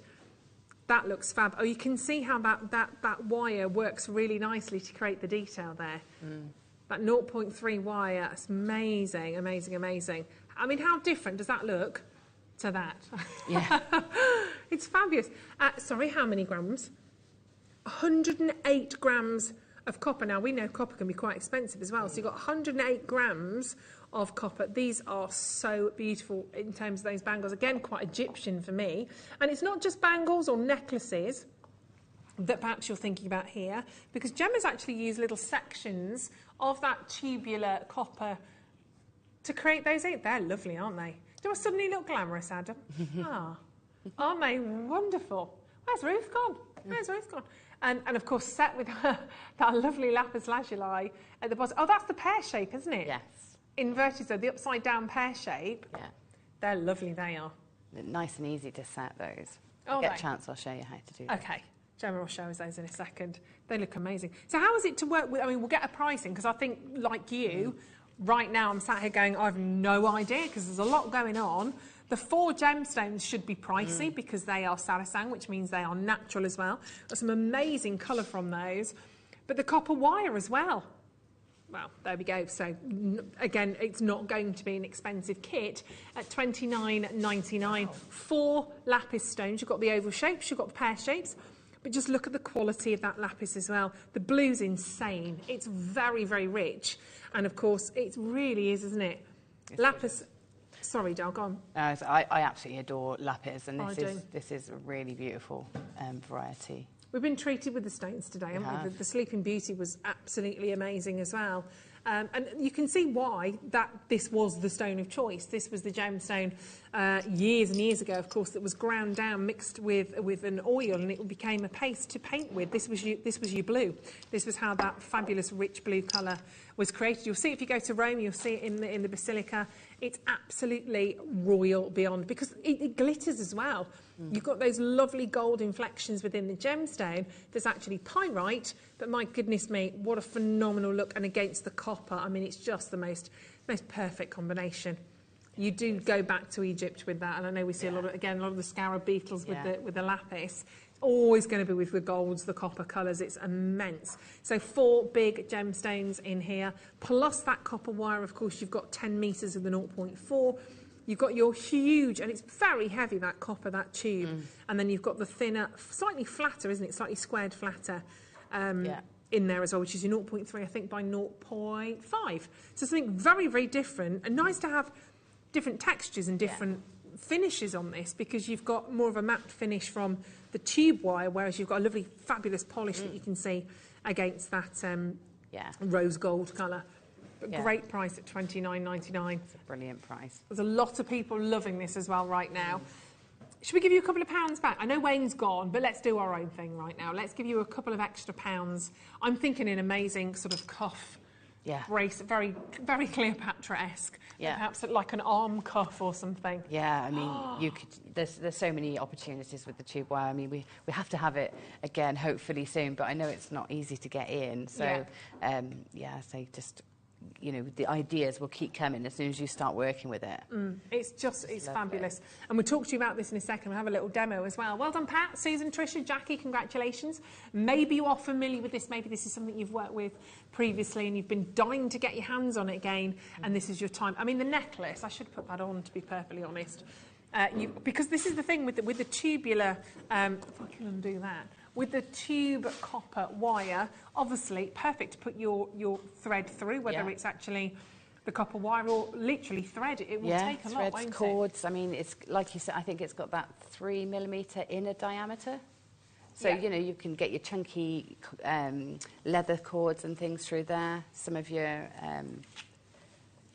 that looks fab. Oh, you can see how that wire works really nicely to create the detail there. That 0.3 wire, it's amazing, amazing, amazing. I mean, how different does that look to that? Yeah. It's fabulous. Sorry, how many grams? 108 grams of copper. Now, we know copper can be quite expensive as well. So you've got 108 grams of copper. These are so beautiful in terms of those bangles. Again, quite Egyptian for me. And it's not just bangles or necklaces that perhaps you're thinking about here, because Gemma's actually used little sections of that tubular copper to create those. They're lovely, aren't they? Do I suddenly look glamorous, Adam? Aren't they wonderful? Where's Ruth gone? Where's Ruth gone? And of course, set with that lovely lapis lazuli at the bottom. Oh, that's the pear shape, isn't it? Yes. Inverted, so the upside down pear shape. Yeah. They're lovely, they are. Nice and easy to set those. If I get a chance, I'll show you how to do that. Okay. Gemma will show us those in a second. They look amazing. So how is it to work with, I mean, we'll get a pricing, because I think, like you, right now I'm sat here going, I have no idea, because there's a lot going on. The 4 gemstones should be pricey because they are sarasang, which means they are natural as well. Got some amazing colour from those. But the copper wire as well. Well, there we go. So, again, it's not going to be an expensive kit at $29.99. 4 lapis stones. You've got the oval shapes, you've got the pear shapes. But just look at the quality of that lapis as well. The blue's insane. It's very, very rich. And, of course, it really is, isn't it? It's lapis... Sorry, Dal, go on. I absolutely adore lapis, and this is a really beautiful variety. We've been treated with the stones today, haven't we? The Sleeping Beauty was absolutely amazing as well. And you can see why this was the stone of choice. This was the gemstone years and years ago, of course, that was ground down, mixed with an oil, and it became a paste to paint with. This was your blue. This was how that fabulous rich blue colour was created. You'll see it if you go to Rome, you'll see it in the Basilica. It's absolutely royal beyond, because it glitters as well. You've got those lovely gold inflections within the gemstone. There's actually pyrite, but my goodness me, what a phenomenal look. And against the copper, I mean, it's just the most perfect combination. You do go back to Egypt with that, and I know we see a lot of the scarab beetles with the lapis. It's always going to be with the golds, the copper colours. It's immense. So 4 big gemstones in here, plus that copper wire. Of course, you've got 10 metres of the 0.4. You've got your huge, and it's very heavy, that copper, that tube. And then you've got the thinner, slightly flatter, isn't it? Slightly squared flatter in there as well, which is your 0.3, I think, by 0.5. So something very, very different. And nice to have different textures and different finishes on this, because you've got more of a matte finish from the tube wire, whereas you've got a lovely, fabulous polish that you can see against that rose gold colour. But great price at $29.99. It's a brilliant price. There's a lot of people loving this as well right now. Should we give you a couple of pounds back? I know Wayne's gone, but let's do our own thing right now. Let's give you a couple of extra pounds. I'm thinking an amazing sort of cuff brace, very, very Cleopatra-esque. Perhaps like an arm cuff or something. Yeah, I mean, you could. There's so many opportunities with the tube wire. I mean, we have to have it again, hopefully soon. But I know it's not easy to get in. So, so just, you know, the ideas will keep coming as soon as you start working with it. It's fabulous. And we'll talk to you about this in a second. We'll have a little demo as well. Well done, Pat, Susan, Tricia, Jackie, congratulations. Maybe you are familiar with this. Maybe this is something you've worked with previously and you've been dying to get your hands on it again, and this is your time. I mean, the necklace, I should put that on, to be perfectly honest. Because this is the thing with the tubular, if I can undo that, with the tube copper wire, obviously perfect to put your thread through, whether it's actually the copper wire or literally thread. It will take a lot, won't it? Cords. I mean, it's like you said, I think it's got that 3mm inner diameter. So, you know, you can get your chunky leather cords and things through there. Some of your...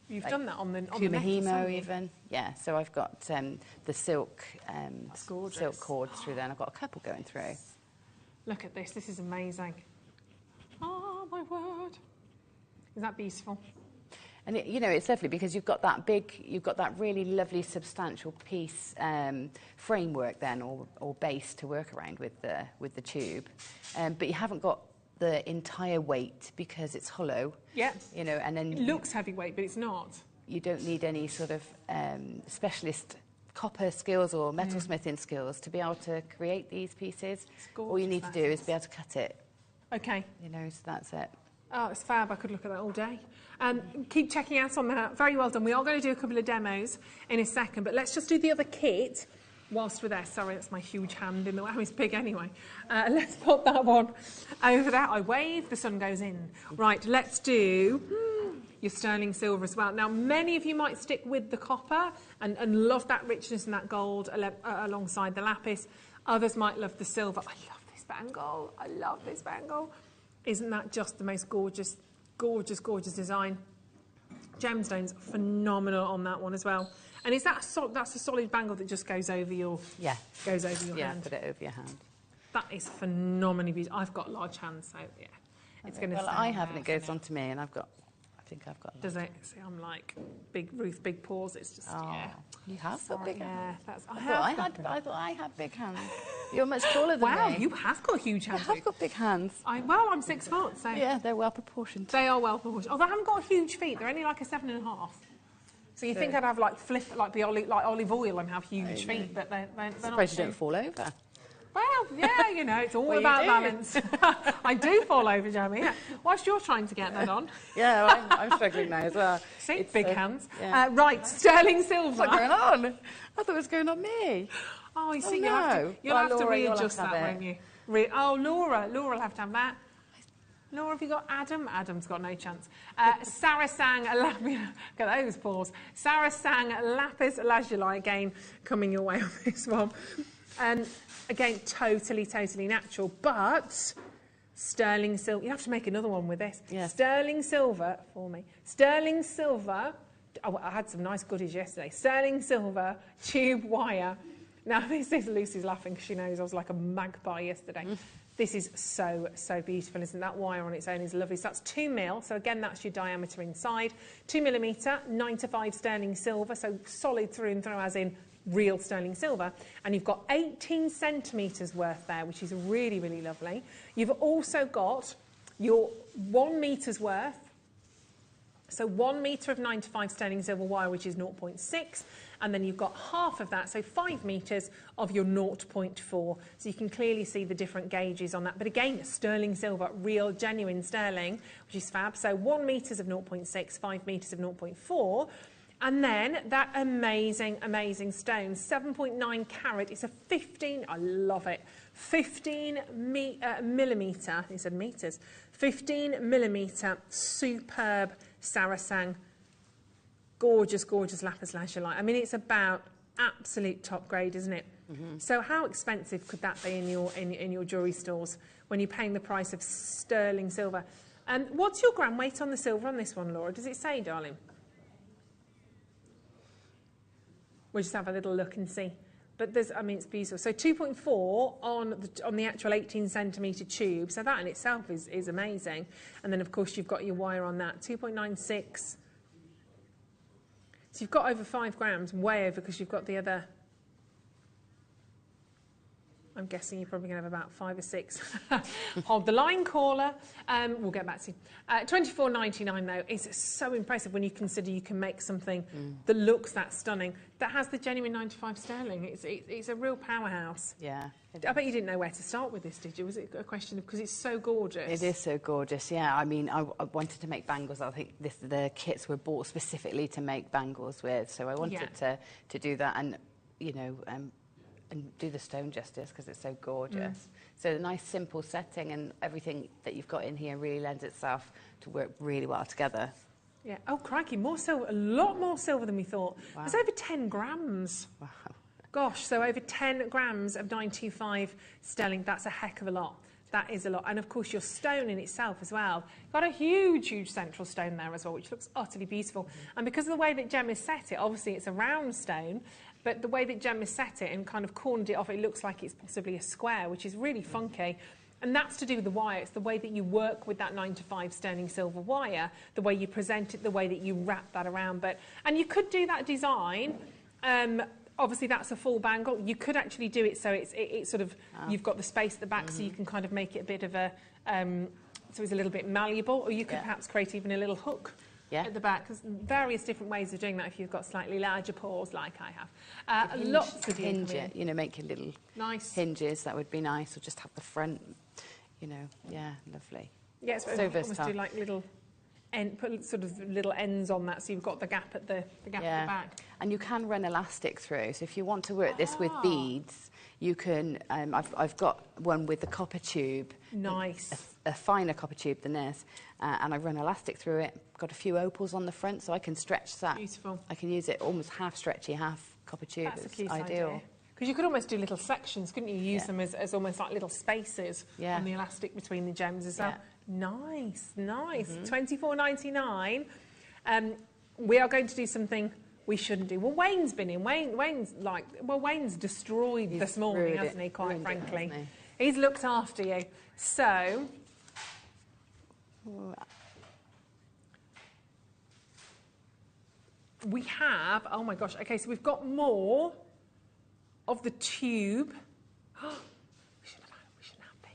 You've done that on the Kumahimo even. Yeah, so I've got the silk cords through there, and I've got a couple going through. Look at this. This is amazing. Oh, my word. Isn't that beautiful? And, you know, it's lovely because you've got that really lovely substantial piece framework then, or base to work around with the tube. But you haven't got the entire weight because it's hollow. Yeah. You know, and then... It looks heavyweight, but it's not. You don't need any sort of specialist copper skills or metalsmithing skills to be able to create these pieces. All you need to do is be able to cut it. Okay. You know, so that's it. Oh, it's fab. I could look at that all day. Keep checking out on that. Very well done. We are going to do a couple of demos in a second, but let's just do the other kit whilst we're there. Sorry, that's my huge hand in the way. It's big anyway. Let's put that one over there. I wave, the sun goes in. Right, let's do your sterling silver as well. Now, many of you might stick with the copper and love that richness and that gold alongside the lapis. Others might love the silver. I love this bangle. I love this bangle. Isn't that just the most gorgeous, gorgeous, gorgeous design? Gemstones, phenomenal on that one as well. And is that that's a solid bangle that just goes over your hand? Yeah, put it over your hand. That is phenomenally beautiful. I've got large hands, so yeah, it's going to. Well, I have, and it goes on to me, and I think I've got. Does it? See, I'm like big Ruth, big paws. It's just You have got big hands. I thought I had big hands. You're much taller than me. Wow, you have got huge hands. I have got big hands. I'm 6 foot, so yeah, they're well proportioned. They are well proportioned. Although I haven't got huge feet. They're only like a 7.5. So you think I'd have like olive oil and have huge feet, but they're not. Surprised you don't fall over. Well, yeah, you know, it's all about balance. I do fall over, Jamie. Yeah. Whilst you're trying to get that on. Yeah, I'm struggling now as well. See, it's big hands. Yeah. Right, sterling silver. What's going on? I thought it was going on me. Oh, you see, you'll have to readjust that, won't you? Laura will have to have that. Laura, have you got Adam? Adam's got no chance. Sarah sang lapis. Look at those paws. Sarah sang lapis lazuli again, coming your way on this one. And again, totally natural, but sterling silver. You have to make another one with this. Yes. Sterling silver for me. Sterling silver I had some nice goodies yesterday. Sterling silver tube wire. Now, this is Lucy's laughing because she knows I was like a magpie yesterday. This is so, so beautiful, isn't that? Wire on its own is lovely. So that's 2 mil. So again, that's your diameter inside. 2 millimetre, 9 to 5 sterling silver. So solid through and through, as in real sterling silver. And you've got 18 centimetres worth there, which is really, really lovely. You've also got your 1 metre's worth. So 1 metre of 9 to 5 sterling silver wire, which is 0.6, and then you've got half of that, so 5 metres of your 0.4. So you can clearly see the different gauges on that. But again, sterling silver, real, genuine sterling, which is fab. So 1 metres of 0.6, 5 metres of 0.4. And then that amazing, amazing stone, 7.9 carat. It's a 15, I love it, 15 millimetre, he said metres, 15 millimetre superb Saracen. Gorgeous, gorgeous lapis lazuli. I mean, it's about absolute top grade, isn't it? So how expensive could that be in your jewellery stores when you're paying the price of sterling silver? And what's your gram weight on the silver on this one, Laura? Does it say, darling? We'll just have a little look and see. But there's, I mean, it's beautiful. So 2.4 on the actual 18 centimetre tube. So that in itself is amazing. And then, of course, you've got your wire on that. 2.96. So you've got over 5 grams, way over, because you've got the other. I'm guessing you're probably going to have about 5 or 6. Hold the line, caller. We'll get back to you. $24.99 though is so impressive when you consider you can make something that looks that stunning, that has the genuine 95 sterling. It's a real powerhouse. Yeah. I bet you didn't know where to start with this, did you? Was it a question of, because it's so gorgeous? It is so gorgeous, yeah. I mean, I wanted to make bangles. I think the kits were bought specifically to make bangles with, so I wanted to do that and, you know, and do the stone justice because it's so gorgeous. So the nice simple setting and everything that you've got in here really lends itself to work really well together. Yeah. Oh, crikey, more silver, a lot more silver than we thought. Wow. There's over 10 grams. Wow. Gosh, so over 10 grams of 925 sterling, that's a heck of a lot. That is a lot. And of course, your stone in itself as well. Got a huge, huge central stone there as well, which looks utterly beautiful. And because of the way that Gem has set it, obviously it's a round stone, but the way that Gem has set it and kind of cornered it off, it looks like it's possibly a square, which is really funky. And that's to do with the wire. It's the way that you work with that 9 to 5 sterling silver wire, the way you present it, the way that you wrap that around. And you could do that design. Obviously, that's a full bangle. You could actually do it so it's sort of, you've got the space at the back, so you can kind of make it a bit of a, so it's a little bit malleable, or you could perhaps create even a little hook at the back. There's various different ways of doing that if you've got slightly larger paws like I have. Lots of hinge it, you know, make your little hinges. That would be nice, or just have the front, you know, lovely. Yeah, so versatile. Do like little put sort of little ends on that, so you've got the gap at the gap at the back. And you can run elastic through. So if you want to work this with beads, you can. I've got one with the copper tube. Nice. A finer copper tube than this, and I run elastic through it. Got a few opals on the front, so I can stretch that. Beautiful. I can use it almost half stretchy, half copper tube. That's a cute ideal. Because you could almost do little sections, couldn't you? Use them as almost like little spaces on the elastic between the gems as well. Nice, nice. $24.99. We are going to do something we shouldn't do. Well, Wayne's been in. Wayne's destroyed this morning, hasn't he, quite frankly? He's looked after you. So, we have, oh my gosh, okay, so we've got more of the tube. We shouldn't have this.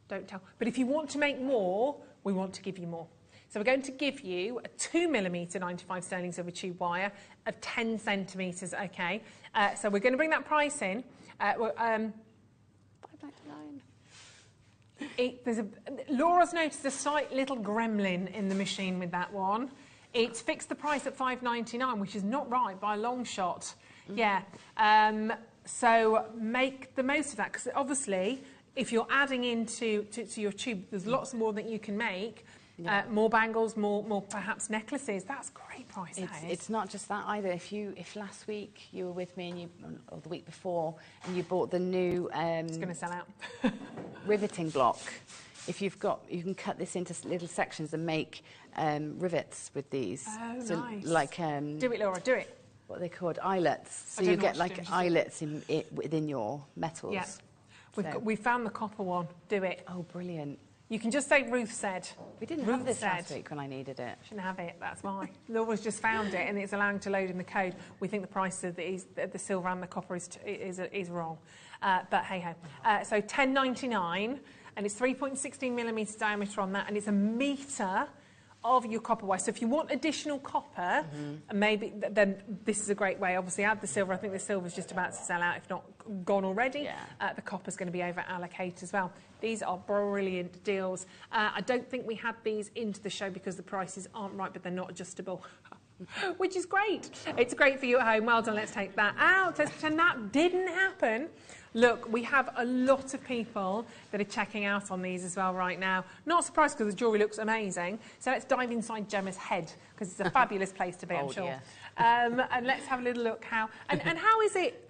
Don't tell. But if you want to make more, we want to give you more. So we're going to give you a 2mm 95 sterling silver tube wire of 10 centimetres, okay? So we're going to bring that price in. $5.99. Laura's noticed a slight little gremlin in the machine with that one. It's fixed the price at $5.99, which is not right by a long shot. Yeah. So make the most of that, because obviously, if you're adding into your tube, there's lots more that you can make. More bangles, more perhaps necklaces. That's great price. It's not just that either. If last week you were with me or the week before, and you bought the new it's going to sell out riveting block, if you've got, you can cut this into little sections and make rivets with these. Oh, so nice. Like do it, Laura. Do it. What are they called? Eyelets. So you get like eyelets within your metals. Yeah. So. We found the copper one. Do it. Oh, brilliant. You can just say Ruth said. We didn't have this last week when I needed it. Shouldn't have it, that's why. Laura's just found it and it's allowing to load in the code. We think the price of the silver and the copper is wrong. But hey-ho. So $10.99 and it's 3.16 millimetre diameter on that and it's a metre of your copper wire. So if you want additional copper, and maybe then this is a great way. Obviously, add the silver. I think the silver's just about to sell out, if not gone already. Yeah. The copper's going to be over allocated as well. These are brilliant deals. I don't think we had these into the show because the prices aren't right, but they're not adjustable. Which is great. It's great for you at home. Well done. Let's take that out. Let's pretend that didn't happen. Look, we have a lot of people that are checking out on these as well right now. Not surprised because the jewellery looks amazing. So let's dive inside Gemma's head because it's a fabulous place to be, I'm sure. Yeah. And let's have a little look how... And how is it...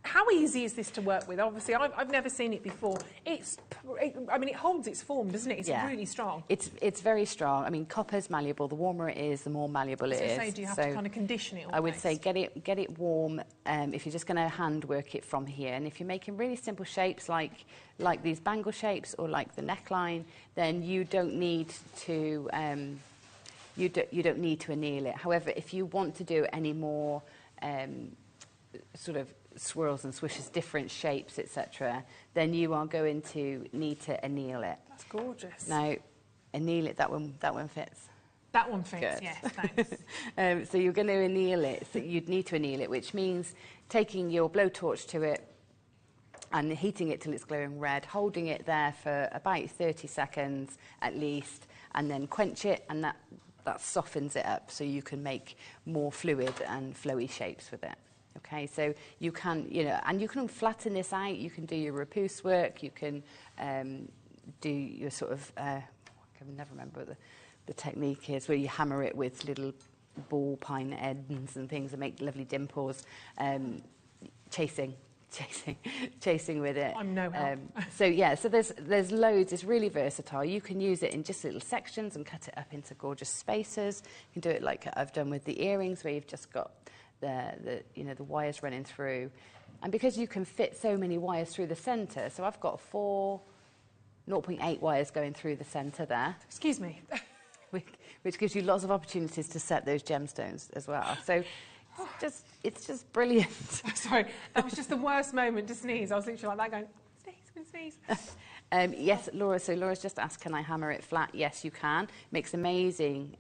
How easy is this to work with? Obviously, I've never seen it before. I mean, it holds its form, doesn't it? It's really strong. It's very strong. I mean, copper's malleable. The warmer it is, the more malleable it is. So do you have to kind of condition it almost? I would say get it warm if you're just going to hand work it from here. And if you're making really simple shapes like these bangle shapes or like the neckline, then you don't need to you don't need to anneal it. However, if you want to do any more sort of swirls and swishes, different shapes, etc., then you are going to need to anneal it. That's gorgeous. Now, anneal it. That one fits. That one fits. Good. Yes, thanks. So you're going to anneal it. So you'd need to anneal it, which means taking your blowtorch to it and heating it till it's glowing red, holding it there for about 30 seconds at least, and then quench it, and that softens it up so you can make more fluid and flowy shapes with it. Okay, so you can, and you can flatten this out. You can do your repousse work. You can do your sort of, I can never remember what the technique is, where you hammer it with little ball pine ends and things and make lovely dimples, chasing with it. I'm no help. So there's loads. It's really versatile. You can use it in just little sections and cut it up into gorgeous spaces. You can do it like I've done with the earrings, where you've just got the wires running through, and because you can fit so many wires through the centre, so I've got 4 0.8 wires going through the centre there. Excuse me. which gives you lots of opportunities to set those gemstones as well. So it's just brilliant. Sorry, that was just the worst moment to sneeze. I was literally like that going, sneeze. Yes, Laura. So Laura's just asked, can I hammer it flat? Yes, you can. Makes amazing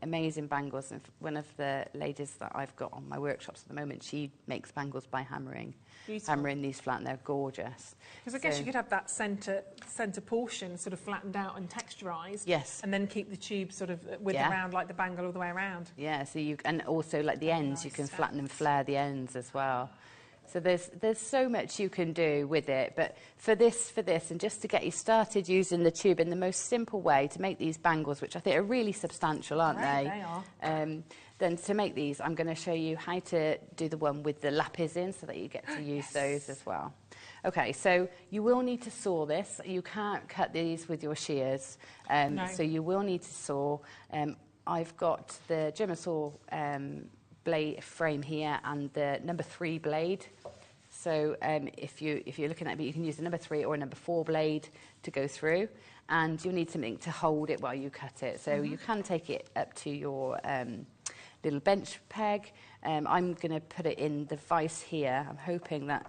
bangles. And one of the ladies that I've got on my workshops at the moment, she makes bangles by hammering these flat, and they're gorgeous. Because I guess you could have that centre portion sort of flattened out and texturised. Yes. And then keep the tube sort of with around like the bangle all the way around. Yeah. So and also like the ends, you can flatten and flare the ends as well. So there's so much you can do with it, but for this, and just to get you started using the tube in the most simple way to make these bangles, which I think are really substantial, aren't they? They are. Then to make these, I'm going to show you how to do the one with the lapis in, so that you get to use those as well. Okay, so you will need to saw this. You can't cut these with your shears, No. So you will need to saw. I've got the German saw blade frame here and the number 3 blade. So if you're looking at it, you can use the number 3 or a number 4 blade to go through, and you'll need something to hold it while you cut it. So you can take it up to your little bench peg. I'm going to put it in the vise here. I'm hoping that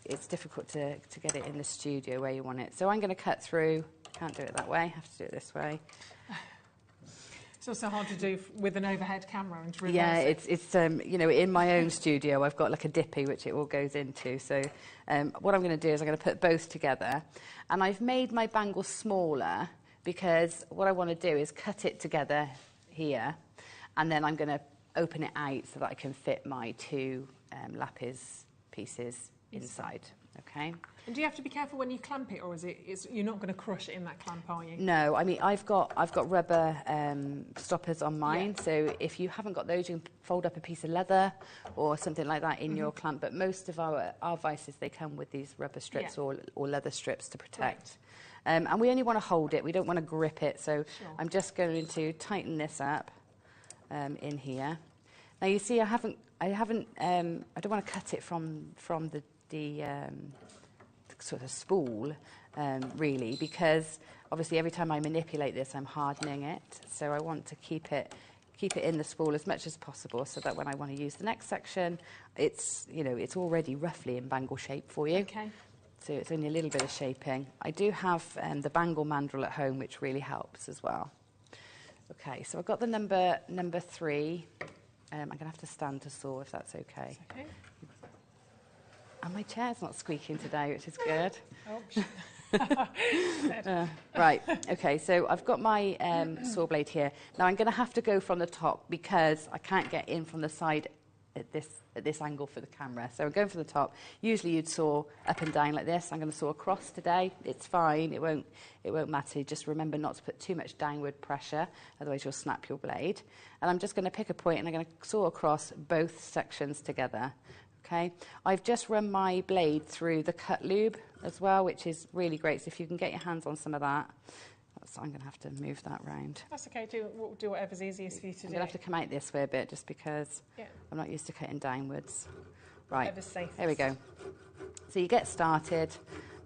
it's difficult to get it in the studio where you want it. So I'm going to cut through. Can't do it that way. I have to do it this way. It's also hard to do with an overhead camera and to reverse it. It's in my own studio I've got like a dippy which it all goes into. So what I'm going to do is I'm going to put both together, and I've made my bangle smaller because what I want to do is cut it together here, and then I'm going to open it out so that I can fit my 2 lapis pieces inside. Okay. And do you have to be careful when you clamp it, or you're not going to crush it in that clamp, are you? No, I mean I've got rubber stoppers on mine, so if you haven't got those, you can fold up a piece of leather or something like that in your clamp. But most of our vices, they come with these rubber strips or leather strips to protect. And we only want to hold it, we don't want to grip it, so I'm just going to tighten this up in here. Now you see I don't want to cut it from the sort of spool, really, because obviously every time I manipulate this I'm hardening it, so I want to keep it in the spool as much as possible, so that when I want to use the next section, it's, you know, it's already roughly in bangle shape for you. Okay. So it's only a little bit of shaping. I do have the bangle mandrel at home, which really helps as well. Okay, so I've got the number 3. I'm going to have to stand to saw if that's okay. That's okay. And my chair's not squeaking today, which is good. Right, okay, so I've got my saw blade here. Now I'm going to have to go from the top because I can't get in from the side at this angle for the camera. So I'm going from the top. Usually you'd saw up and down like this. I'm going to saw across today. It's fine, it won't matter. Just remember not to put too much downward pressure, otherwise you'll snap your blade. And I'm just going to pick a point and I'm going to saw across both sections together. Okay, I've just run my blade through the cut lube as well, which is really great. So if you can get your hands on some of that, I'm going to have to move that round. That's okay, do whatever's easiest for you to do. I'm going to have to come out this way a bit just because I'm not used to cutting downwards. Right, whatever's safest. There we go. So you get started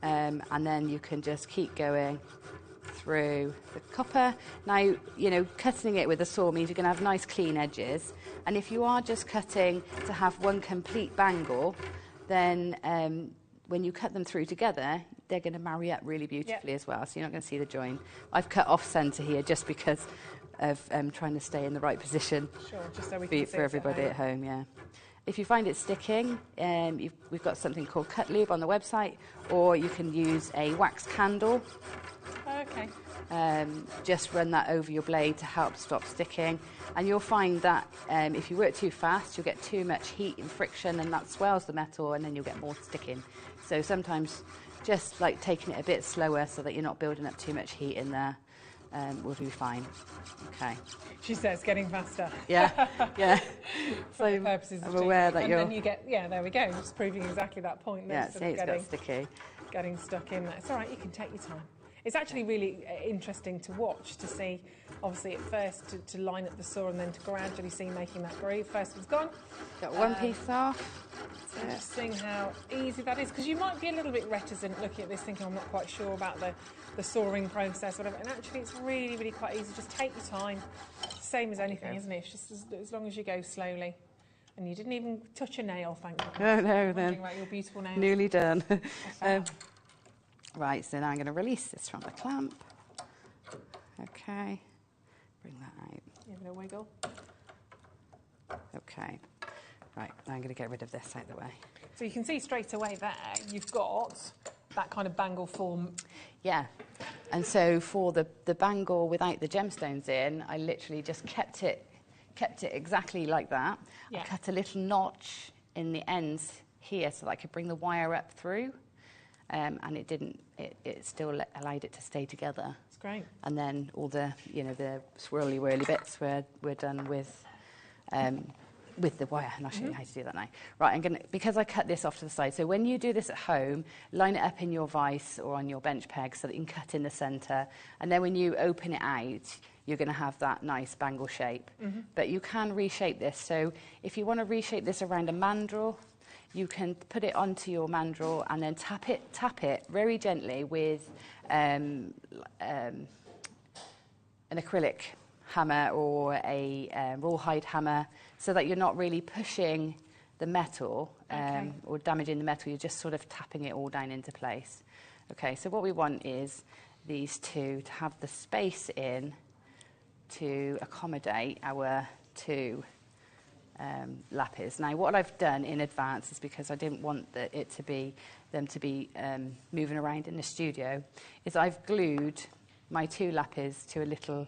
and then you can just keep going through the copper. Now, you know, cutting it with a saw means you're going to have nice clean edges. And if you are just cutting to have one complete bangle, then when you cut them through together, they're going to marry up really beautifully as well. So you're not going to see the join. I've cut off centre here just because of trying to stay in the right position just so we can for everybody at home. Yeah. If you find it sticking, we've got something called cut lube on the website, or you can use a wax candle. Okay. Just run that over your blade to help stop sticking, and you'll find that if you work too fast, you'll get too much heat and friction, and that swells the metal, and then you'll get more sticking. So sometimes just like taking it a bit slower so that you're not building up too much heat in there will be fine. Okay. She says, getting faster. Yeah, yeah. For the purposes I'm of aware that and then you get, there we go, just proving exactly that point. Yeah, see, it's got sticky. Getting stuck in there. It's all right, you can take your time. It's actually really interesting to watch, to see, obviously at first to line up the saw and then to gradually see making that groove. First one's gone. Got one piece off. So just seeing how easy that is, because you might be a little bit reticent looking at this thinking I'm not quite sure about the sawing process, whatever, and actually it's really, really quite easy. Just take your time. Same as anything, isn't it? It's just as long as you go slowly. And you didn't even touch a nail, thank you. No, then. About your beautiful nails. Nearly done. Right, so now I'm going to release this from the clamp. Okay, bring that out. Give it a wiggle. Okay, right, now I'm going to get rid of this out of the way. So you can see straight away there, you've got that kind of bangle form. Yeah, and so for the bangle without the gemstones in, I literally just kept it exactly like that. Yeah. I cut a little notch in the ends here so that I could bring the wire up through. And it didn't. It still allowed it to stay together. That's great. And then all the, the swirly whirly bits were done with the wire, and I'll show you how to do that now. Right, because I cut this off to the side. So when you do this at home, line it up in your vise or on your bench peg so that you can cut in the centre. And then when you open it out, you're going to have that nice bangle shape. But you can reshape this. So if you want to reshape this around a mandrel, you can put it onto your mandrel and then tap it very gently with an acrylic hammer or a rawhide hammer, so that you're not really pushing the metal or damaging the metal. You're just sort of tapping it all down into place. Okay, so what we want is these two to have the space in to accommodate our two lapis. Now, what I've done in advance is, because I didn't want them to be moving around in the studio, is I've glued my two lapis to a little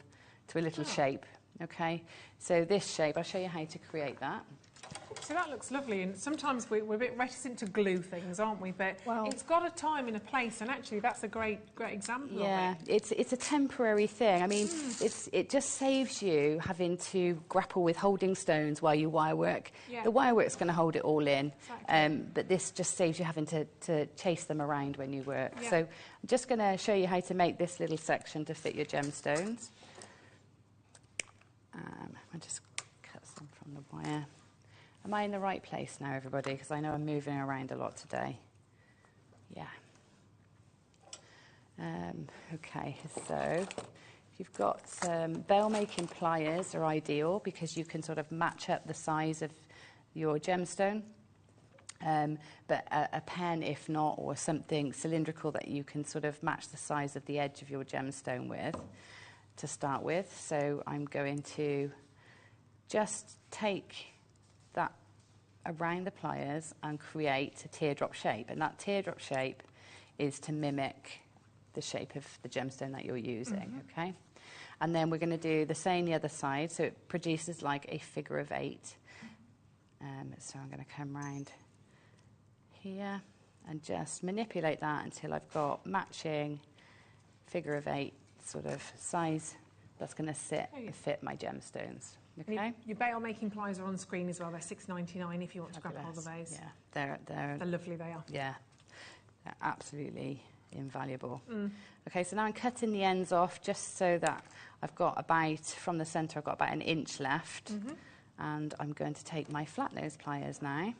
shape. Okay, so this shape, I'll show you how to create that. So that looks lovely, and sometimes we're a bit reticent to glue things, aren't we? But it's got a time and a place, and actually that's a great example of it. It's a temporary thing. I mean, it just saves you having to grapple with holding stones while you wire work. Yeah. The wire work's going to hold it all in, Exactly. but this just saves you having to chase them around when you work. Yeah. So I'm just going to show you how to make this little section to fit your gemstones. I'll just cut some from the wire. Am I in the right place now, everybody? Because I know I'm moving around a lot today. Yeah. Okay, so if you've got veil making pliers are ideal because you can sort of match up the size of your gemstone. But a pen, if not, or something cylindrical that you can sort of match the size of the edge of your gemstone with to start with. So I'm going to just take that around the pliers and create a teardrop shape, and that teardrop shape is to mimic the shape of the gemstone that you're using. Okay, and then we're going to do the same the other side, so it produces like a figure of 8. So I'm going to come round here and just manipulate that until I've got matching figure of 8 sort of size that's going to sit and fit my gemstones. Okay. Your bail making pliers are on screen as well. They're $6.99 if you want to grab hold of those. Yeah, they're lovely. They are. Yeah, they're absolutely invaluable. Okay, so now I'm cutting the ends off just so that I've got about, from the centre, I've got about 1 inch left. And I'm going to take my flat nose pliers now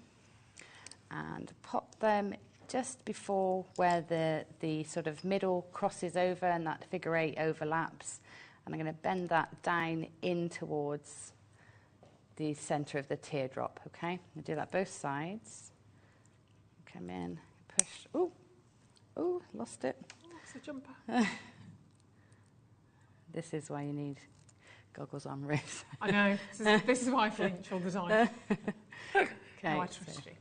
and pop them just before where the sort of middle crosses over and that figure 8 overlaps. And I'm going to bend that down in towards the centre of the teardrop, okay? I'll do that both sides. Come in, push. Oh, lost it. Oh, it's a jumper. This is why you need goggles on, Ruth. I know. This is why I flinch all the time. Okay, no, I trust you.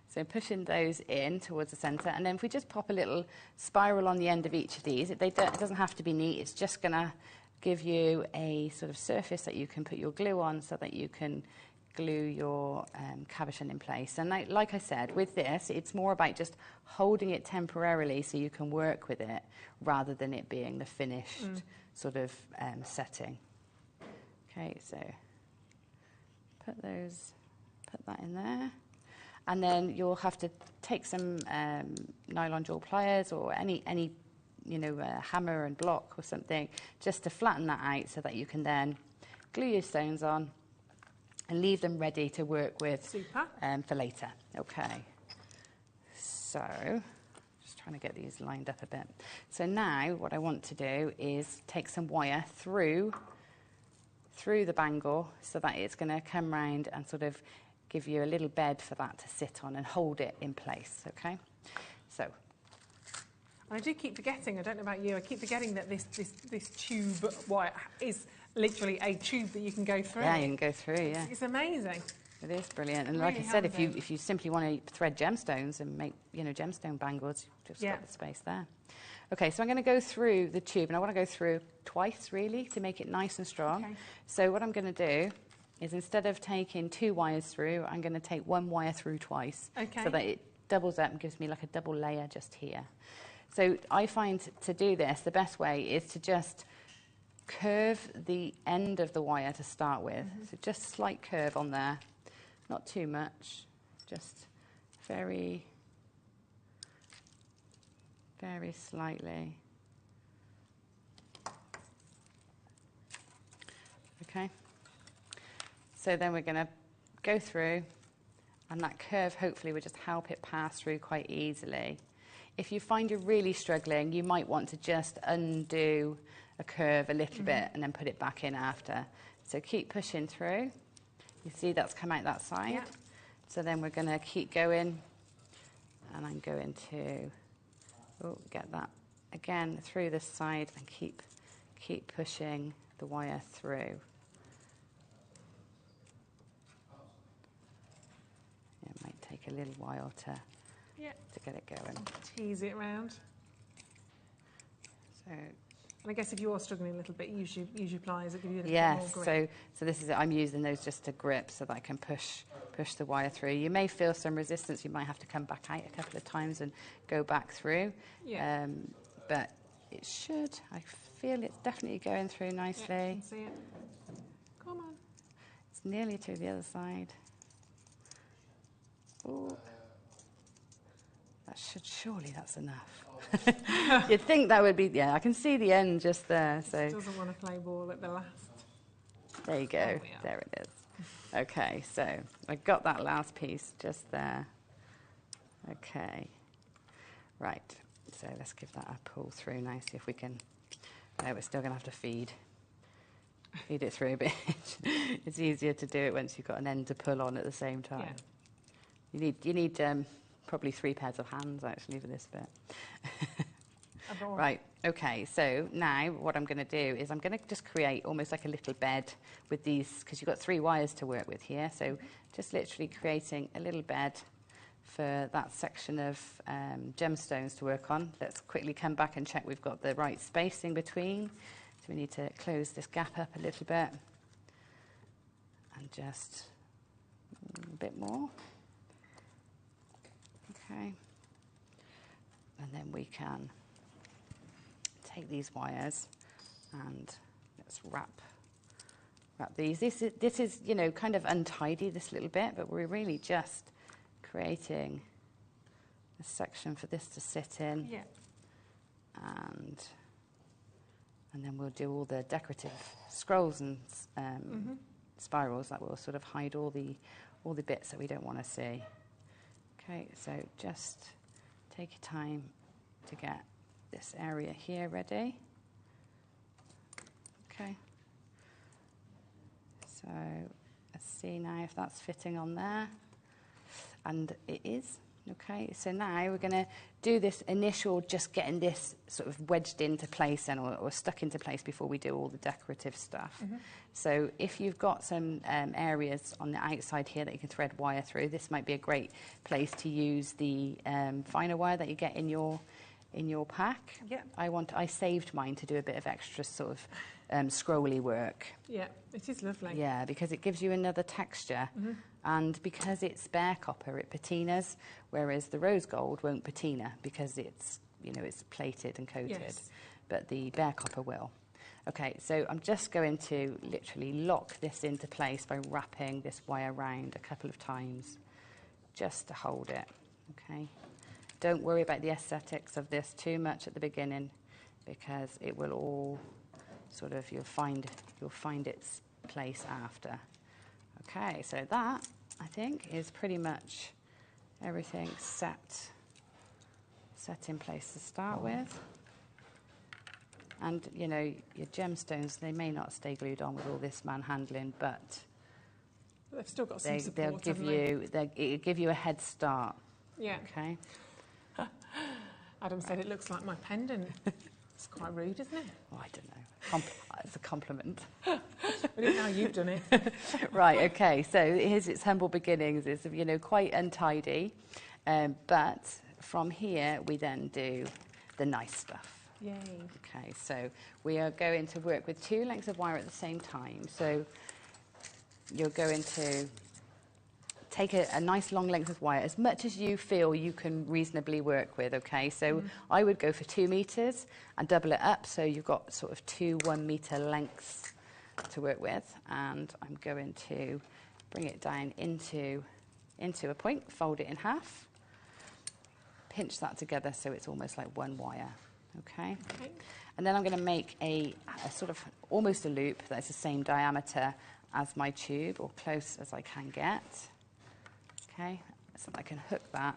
So pushing those in towards the centre, and then if we just pop a little spiral on the end of each of these, it doesn't have to be neat, it's just going to give you a sort of surface that you can put your glue on so that you can glue your cabochon in place. And like I said, with this, it's more about just holding it temporarily so you can work with it rather than it being the finished sort of setting. Okay, so put that in there. And then you'll have to take some nylon jewel pliers or any hammer and block or something just to flatten that out so that you can then glue your stones on and leave them ready to work with for later. Okay, so just trying to get these lined up a bit. So now what I want to do is take some wire through the bangle so that it's going to come round and sort of give you a little bed for that to sit on and hold it in place, okay? So I do keep forgetting, I don't know about you, I keep forgetting that this tube wire is literally a tube that you can go through. Yeah, you can go through, yeah. It's amazing. It is brilliant. And Really like I said, handy. if you simply want to thread gemstones and make, gemstone bangles, you've just got the space there. Okay, so I'm going to go through the tube, and I want to go through twice, really, to make it nice and strong. Okay. So what I'm going to do is instead of taking 2 wires through, I'm going to take 1 wire through twice. Okay. So that it doubles up and gives me like a double layer just here. So I find to do this, the best way is to just curve the end of the wire to start with. So just a slight curve on there, not too much, just very, very slightly. Okay. So then we're going to go through, and that curve hopefully will just help it pass through quite easily. If you find you're really struggling, you might want to just undo a curve a little bit and then put it back in after. So keep pushing through. You see that's come out that side. Yeah. So then we're going to keep going, and I'm going to get that again through this side and keep pushing the wire through. It might take a little while to get it going. Tease it around. So And I guess if you are struggling a little bit, use your pliers. It'll give you a little bit more grip. So this is it. I'm using those just to grip so that I can push the wire through. You may feel some resistance. You might have to come back out a couple of times and go back through. Yeah. But it should. I feel it's definitely going through nicely. Yeah, I can see it. Come on. It's nearly to the other side. Ooh. Surely that's enough. You'd think that would be, I can see the end just there. So doesn't want to play ball at the last. There you go. There it is. Okay, so I got that last piece just there. Okay. Right. So let's give that a pull through now, see if we can. No, we're still going to have to feed it through a bit. It's easier to do it once you've got an end to pull on at the same time. Yeah. You need probably 3 pairs of hands actually for this bit. Right, okay, so now what I'm going to do is I'm going to just create almost like a little bed with these, because you've got 3 wires to work with here, so just literally creating a little bed for that section of gemstones to work on. Let's quickly come back and check we've got the right spacing between. So we need to close this gap up a little bit and just a bit more. Okay, and then we can take these wires and let's wrap these. This is, you know, kind of untidy, this little bit, but we're really just creating a section for this to sit in. Yeah. And then we'll do all the decorative scrolls and spirals that will sort of hide all the bits that we don't want to see. Okay, so just take your time to get this area here ready. Okay. So let's see now if that's fitting on there. And it is. Okay, so now we're going to do this initial, just getting this sort of wedged into place and or stuck into place before we do all the decorative stuff. So if you've got some areas on the outside here that you can thread wire through, this might be a great place to use the finer wire that you get in your pack. Yeah. I saved mine to do a bit of extra sort of scrolly work. Yeah, it is lovely. Yeah, because it gives you another texture. And because it's bare copper, it patinas, whereas the rose gold won't patina because it's, you know, it's plated and coated. Yes. But the bare copper will. Okay, so I'm just going to literally lock this into place by wrapping this wire around a couple of times just to hold it. Okay. Don't worry about the aesthetics of this too much at the beginning because it will all sort of, you'll find its place after. Okay, so that, I think, is pretty much everything set in place to start with. And, you know, your gemstones, they may not stay glued on with all this manhandling, but they've still got some support, it'll give you a head start. Yeah. Okay. Adam said it looks like my pendant. It's quite rude, isn't it? Oh, I don't know. It's a compliment. I didn't know you've done it. Right, okay, so here's its humble beginnings. It's, you know, quite untidy, but from here we then do the nice stuff. Yay. Okay, so we are going to work with 2 lengths of wire at the same time. So you're going to take a nice long length of wire, as much as you feel you can reasonably work with, okay? So I would go for 2 meters and double it up, so you've got sort of 2 1-meter lengths to work with. And I'm going to bring it down into a point, fold it in half, pinch that together so it's almost like 1 wire, okay? And then I'm going to make a sort of almost a loop that's the same diameter as my tube, or close as I can get. Okay, so I can hook that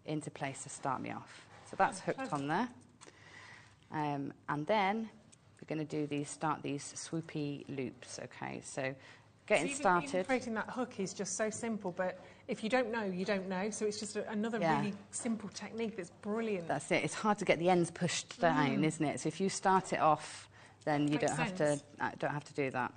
into place to start me off. So that's hooked on there. And then we're going to start these swoopy loops, okay? So getting started. Even creating that hook is just so simple, but if you don't know, you don't know. So it's just another really simple technique that's brilliant. That's it. It's hard to get the ends pushed down, isn't it? So if you start it off then you don't have to do that.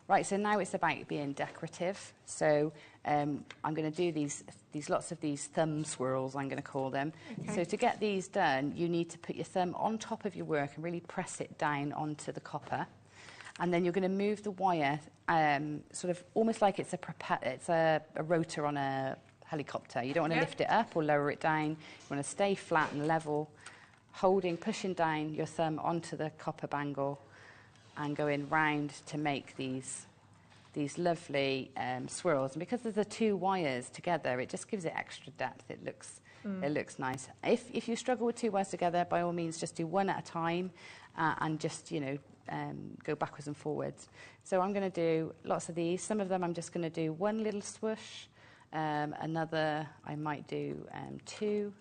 Right, so now it's about being decorative. So I'm going to do these lots of these thumb swirls, I'm going to call them. Okay. So to get these done, you need to put your thumb on top of your work and really press it down onto the copper. And then you're going to move the wire sort of almost like it's a rotor on a helicopter. You don't want to lift it up or lower it down. You want to stay flat and level, pushing down your thumb onto the copper bangle and going round to make these lovely swirls. And because there's the two wires together, it just gives it extra depth. It looks nice. If you struggle with two wires together, by all means, just do one at a time and just, go backwards and forwards. So I'm going to do lots of these. Some of them I'm just going to do one little swoosh. Another, I might do 2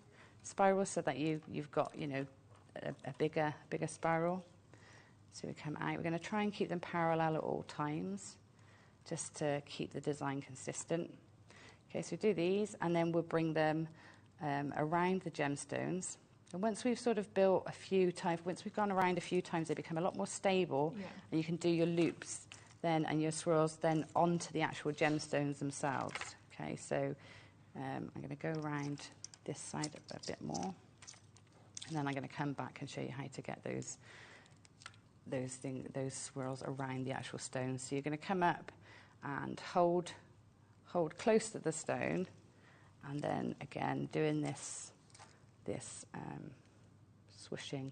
spirals so that you've got, a bigger spiral. So we come out. We're going to try and keep them parallel at all times, just to keep the design consistent. Okay, so we do these, and then we'll bring them around the gemstones. And once we've sort of built a few times, once we've gone around a few times, they become a lot more stable, and you can do your loops then and your swirls then onto the actual gemstones themselves. Okay, so I'm going to go around this side a bit more, and then I'm going to come back and show you how to get those swirls around the actual stone. So you're going to come up and hold close to the stone, and then again doing this swooshing.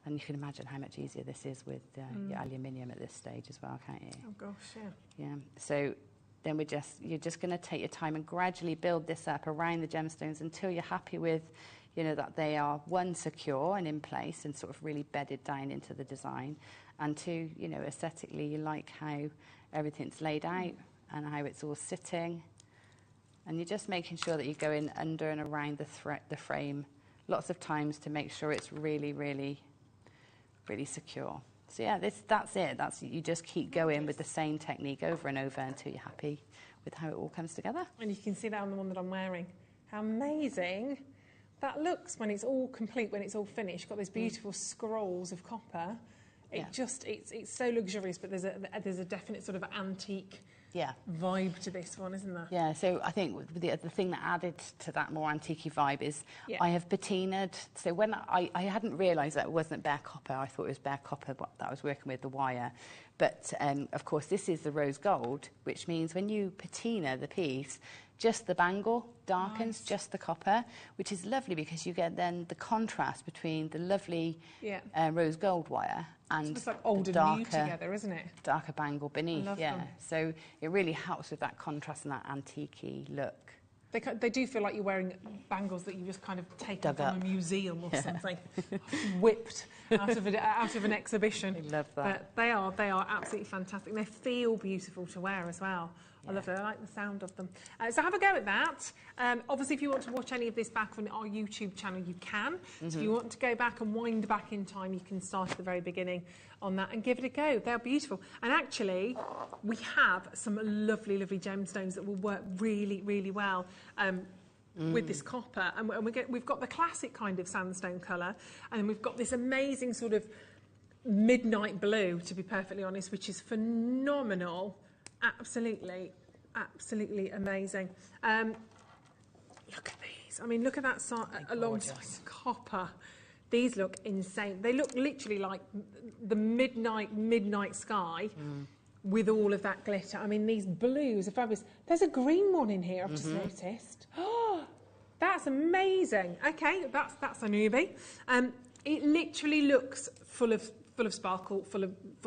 And you can imagine how much easier this is with your aluminium at this stage as well, can't you? Oh gosh, yeah. Yeah. So then you're just going to take your time and gradually build this up around the gemstones until you're happy with, that they are, one, secure and in place and sort of really bedded down into the design, and two, aesthetically you like how everything's laid out and how it's all sitting. And you're just making sure that you're going under and around the frame lots of times to make sure it's really, really, really secure. So yeah, that's it. You just keep going with the same technique over and over until you're happy with how it all comes together. And you can see that on the one that I'm wearing. How amazing that looks when it's all complete, when it's all finished. Got those beautiful scrolls of copper. It's so luxurious, but there's a definite sort of antique vibe to this one, isn't there? Yeah, so I think the thing that added to that more antique vibe is I have patinaed. So when I hadn't realised that it wasn't bare copper, I thought it was bare copper that I was working with, the wire. But of course, this is the rose gold, which means when you patina the piece, just the bangle darkens, just the copper, which is lovely because you get then the contrast between the lovely rose gold wire and it's like old and new together, isn't it? Darker bangle beneath, I love them. So it really helps with that contrast and that antique-y look. They do feel like you're wearing bangles that you just kind of taken from a museum or something, whipped out of an exhibition. I love that. But they are absolutely fantastic. They feel beautiful to wear as well. I love them. I like the sound of them. So have a go at that. Obviously, if you want to watch any of this back on our YouTube channel, you can. So if you want to go back and wind back in time, you can start at the very beginning on that and give it a go. They're beautiful. And actually, we have some lovely, lovely gemstones that will work really, really well with this copper. And we've got the classic kind of sandstone colour, and then we've got this amazing sort of midnight blue, to be perfectly honest, which is phenomenal. Absolutely, absolutely amazing. Look at these. I mean, look at that alongside the copper. These look insane. They look literally like the midnight sky with all of that glitter. I mean, these blues are fabulous. There's a green one in here, I've just noticed. Oh, that's amazing. Okay, that's a newbie. It literally looks full of sparkle, full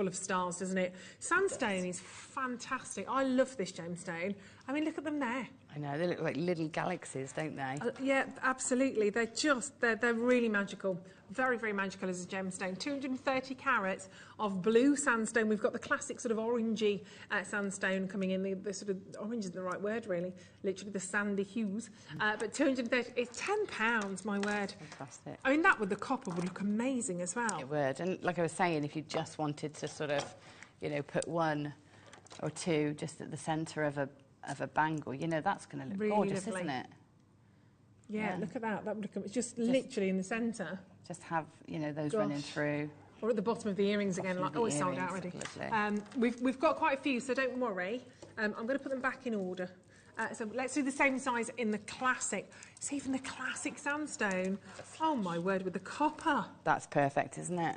of stars, doesn't it? Sandstone is fantastic. I love this gemstone. I mean, look at them there. I know, they look like little galaxies, don't they? Yeah, absolutely. They're really magical. Very, very magical as a gemstone. 230 carats of blue sandstone. We've got the classic sort of orangey sandstone coming in. The sort of, orange isn't the right word, really. Literally the sandy hues. But 230, it's £10, my word. Fantastic. I mean, that with the copper would look amazing as well. It would. And like I was saying, if you just wanted to sort of, put one or two just at the centre of a bangle, that's going to look really gorgeous, lovely. Isn't it? Yeah, look at that. That would look, it's just literally in the centre. Just have, those running through. or at the bottom of the earrings again, like, oh, it's sold out already. We've got quite a few, so don't worry. I'm going to put them back in order. So let's do the same size in the classic. It's even the classic sandstone. Oh my word, with the copper. That's perfect, isn't it?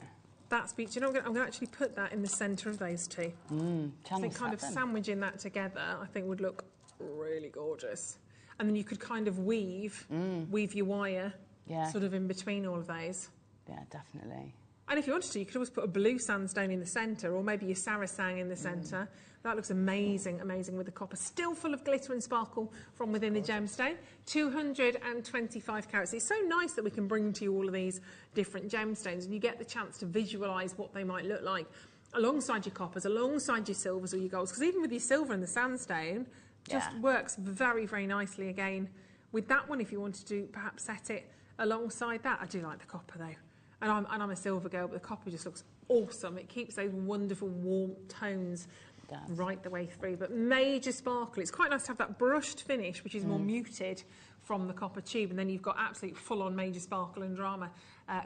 That's beautiful. You know, I'm going to actually put that in the centre of those two. I think kind of sandwiching that together, I think would look really gorgeous. And then you could kind of weave your wire sort of in between all of those. Yeah, definitely. And if you wanted to, you could always put a blue sandstone in the centre, or maybe your sarasang in the centre. That looks amazing, amazing with the copper. Still full of glitter and sparkle from within the gemstone. 225 carats. It's so nice that we can bring to you all of these different gemstones, and you get the chance to visualise what they might look like alongside your coppers, alongside your silvers or your golds. Because even with your silver and the sandstone, just works very, very nicely again. With that one, if you wanted to perhaps set it alongside that, I do like the copper though. And I'm a silver girl, but the copper just looks awesome. It keeps those wonderful warm tones right the way through. But major sparkle. It's quite nice to have that brushed finish, which is more muted from the copper tube. And then you've got absolute full-on major sparkle and drama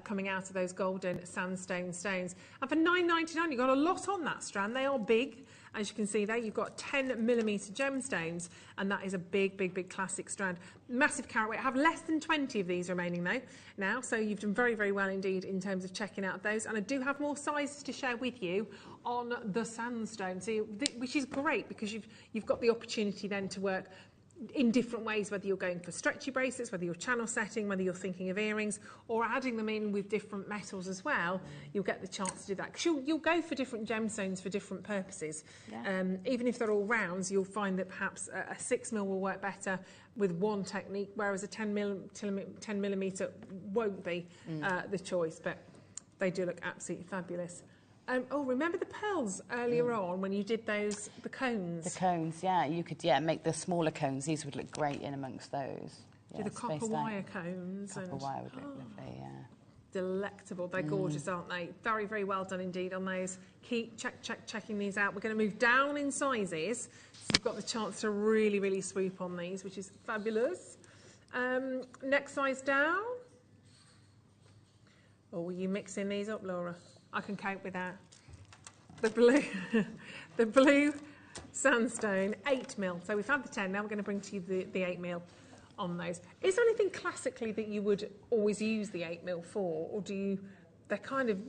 coming out of those golden sandstone stones. And for $9.99, you've got a lot on that strand. They are big. As you can see there, you've got 10mm gemstones, and that is a big, big, big classic strand. Massive carat weight. I have less than 20 of these remaining though now, so you've done very, very well indeed in terms of checking out those. And I do have more sizes to share with you on the sandstone, so which is great because you've got the opportunity then to work in different ways, whether you're going for stretchy bracelets, whether you're channel setting, whether you're thinking of earrings, or adding them in with different metals as well. You'll get the chance to do that because you'll go for different gemstones for different purposes. Even if they're all rounds, you'll find that perhaps a 6mm will work better with one technique, whereas a 10mm won't be the choice, but they do look absolutely fabulous. Oh, remember the pearls earlier on when you did the cones? The cones, yeah. You could, make the smaller cones. These would look great in amongst those. Do the copper wire cones. Copper wire would look lovely, yeah. Delectable. They're gorgeous, aren't they? Very, very well done indeed on those. Keep checking these out. We're going to move down in sizes, so you've got the chance to really, really swoop on these, which is fabulous. Next size down. Oh, were you mixing these up, Laura? I can cope with that. The blue sandstone, 8mm. So we've had the 10, now we're going to bring to you the 8mm on those. Is there anything classically that you would always use the 8mm for, or they're kind of...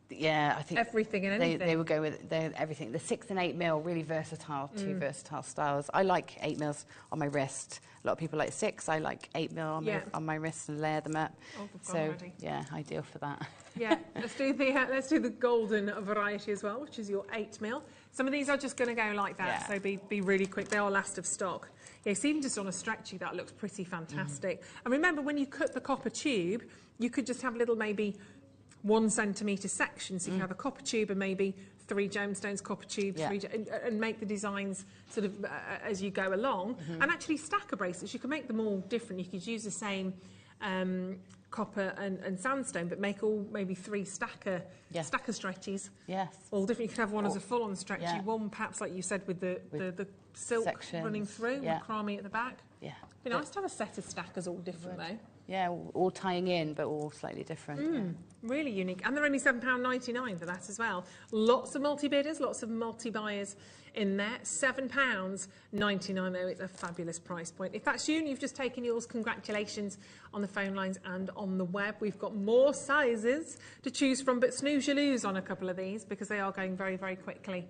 Yeah, I think everything and anything. They would go with everything. The 6 and 8mm, really versatile, two versatile styles. I like 8mm on my wrist. A lot of people like 6. I like 8mm on my wrist and layer them up. Oh, so yeah, ideal for that. Yeah, let's do the golden variety as well, which is your 8mm. Some of these are just going to go like that, so be really quick. They are last of stock. Yeah, so even just on a stretchy, that looks pretty fantastic. And remember, when you cut the copper tube, you could just have little maybe 1 centimetre section, so you can have a copper tube and maybe 3 gemstones, copper tube, and make the designs sort of as you go along. And actually stacker bracelets, you can make them all different. You could use the same copper and sandstone, but make all maybe 3 stacker stretchies. Yes. All different. You could have one as a full-on stretchy, one perhaps like you said with the silk sections running through, with crami at the back. Yeah. It'd be nice to have a set of stackers all different though. Yeah, all tying in, but all slightly different. Really unique. And they're only £7.99 for that as well. Lots of multi-bidders, lots of multi-buyers in there. £7.99 though. It's a fabulous price point. If that's you and you've just taken yours, congratulations on the phone lines and on the web. We've got more sizes to choose from, but snooze you lose on a couple of these because they are going very, very quickly.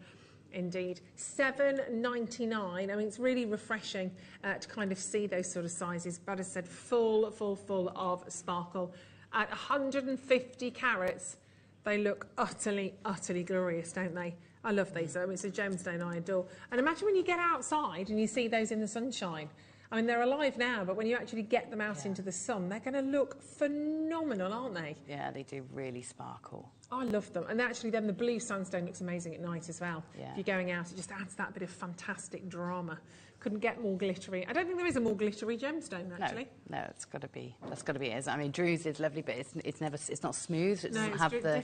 Indeed. $7.99. I mean, it's really refreshing to kind of see those sort of sizes. But as I said, full of sparkle. At 150 carats, they look utterly, utterly glorious, don't they? I love these. I mean, it's a gemstone I adore. And imagine when you get outside and you see those in the sunshine. I mean, they're alive now, but when you actually get them out into the sun, they're going to look phenomenal, aren't they? Yeah, they do really sparkle. I love them. And actually then the blue sandstone looks amazing at night as well. Yeah. If you're going out, it just adds that bit of fantastic drama. Couldn't get more glittery. I don't think there is a more glittery gemstone, actually. No, it's got to be. That's got to be it. I mean, Drew's is lovely, but it's not smooth. It doesn't have the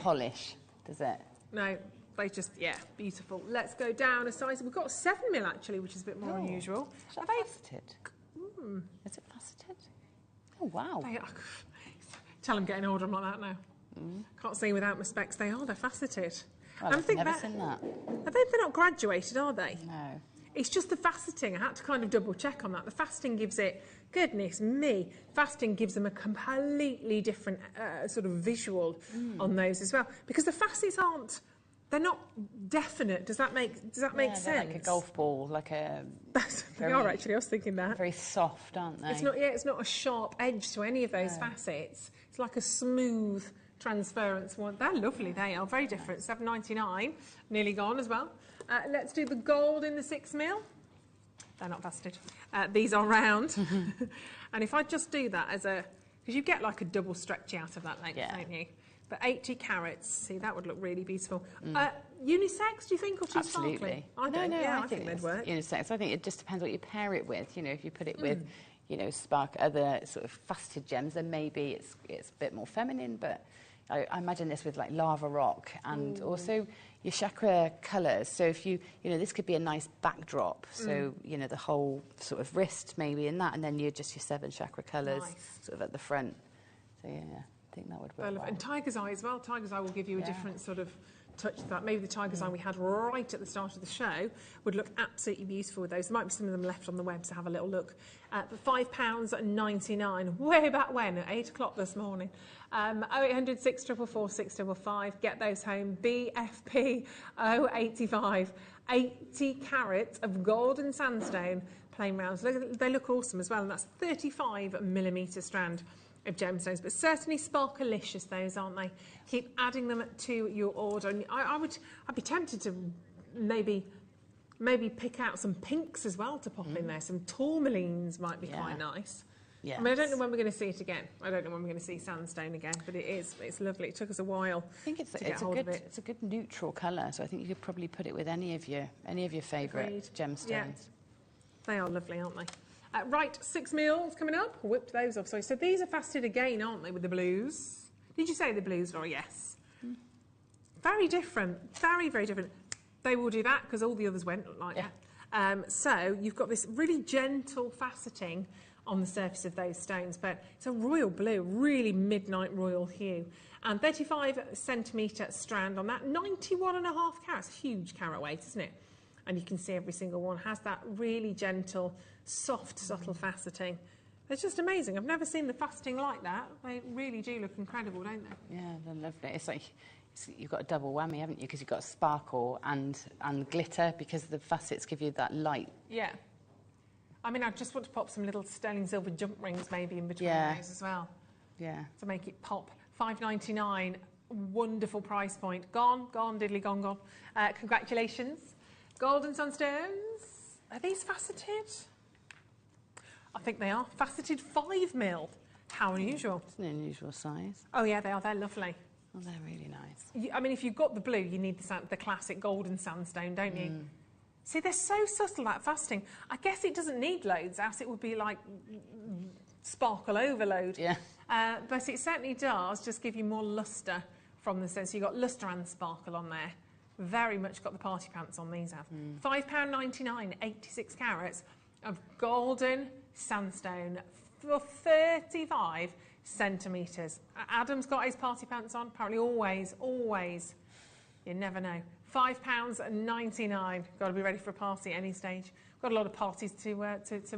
polish, does it? No, they just, beautiful. Let's go down a size. We've got 7mm, actually, which is a bit more unusual. Is that faceted? Is it faceted? Oh, wow. Tell them getting older, I'm like that now. Can't see without my specs. They're faceted. Well, I've never seen that. They're not graduated, are they? No. It's just the faceting. I had to kind of double check on that. The faceting gives it, goodness me, faceting gives them a completely different sort of visual on those as well. Because the facets they're not definite. Does that make sense? Like a golf ball, like a... They are actually, I was thinking that. Very soft, aren't they? It's not a sharp edge to any of those facets. It's like a smooth, transparent one. They're lovely, they are. Very different. $7.99, nearly gone as well. Let's do the gold in the 6mm. They're not faceted. These are round. And if I just do that as a... Because you get like a double stretchy out of that length, don't you? But 80 carats, see, that would look really beautiful. Unisex, do you think, or too sparkly? I think they'd work. Unisex. I think it just depends what you pair it with. You know, if you put it with, you know, other sort of faceted gems, then maybe it's a bit more feminine. But I imagine this with like lava rock and also your chakra colours. So if you know, this could be a nice backdrop. So, you know, the whole sort of wrist maybe in that, and then your 7 chakra colours sort of at the front. So, yeah. I think that would work well. And tiger's eye as well. Tiger's eye will give you a different sort of touch to that. Maybe the tiger's eye we had right at the start of the show would look absolutely beautiful with those. There might be some of them left on the web, so have a little look. But £5.99, way back when, at 8 o'clock this morning. 0800 644 655, get those home. BFP 085, 80 carats of golden sandstone plain rounds. They look awesome as well, and that's 35mm strand of gemstones, but certainly sparkalicious those, aren't they? Keep adding them to your order. And I'd be tempted to maybe pick out some pinks as well to pop in there. Some tourmalines might be quite nice. Yes. I mean, I don't know when we're going to see it again. I don't know when we're going to see sandstone again, but it's lovely. It took us a while. I think it's a good neutral colour, so I think you could probably put it with any of your favourite gemstones. Yeah. They are lovely, aren't they? Right, 6mm coming up. Whipped those off. So these are faceted again, aren't they, with the blues? Did you say the blues, Laura? Yes. Very different. Very, very different. They will do that because all the others went like that. So you've got this really gentle faceting on the surface of those stones, but it's a royal blue, really midnight royal hue. And 35cm strand on that. 91.5 carats. Huge carat weight, isn't it? And you can see every single one has that really gentle, soft, subtle faceting. It's just amazing. I've never seen the faceting like that. They really do look incredible, don't they? Yeah, they're lovely. It's like you've got a double whammy, haven't you? Because you've got sparkle and glitter, because the facets give you that light. Yeah. I mean, I just want to pop some little sterling silver jump rings maybe in between those as well. Yeah. To make it pop. $5.99, wonderful price point. Gone, diddly, gone. Congratulations. Golden sunstones. Are these faceted? I think they are. Faceted 5mm. How unusual. It's an unusual size. Oh, yeah, they are. They're lovely. Oh, they're really nice. I mean, if you've got the blue, you need the classic golden sandstone, don't you? See, they're so subtle, that faceting. I guess it doesn't need loads, else it would be like sparkle overload. Yeah. But it certainly does just give you more lustre from the sense. So you've got lustre and sparkle on there. Very much got the party pants on, these have. £5.99, 86 carats of golden sandstone for 35cm. Adam's got his party pants on, apparently always. You never know. £5.99. Got to be ready for a party at any stage. Got a lot of parties to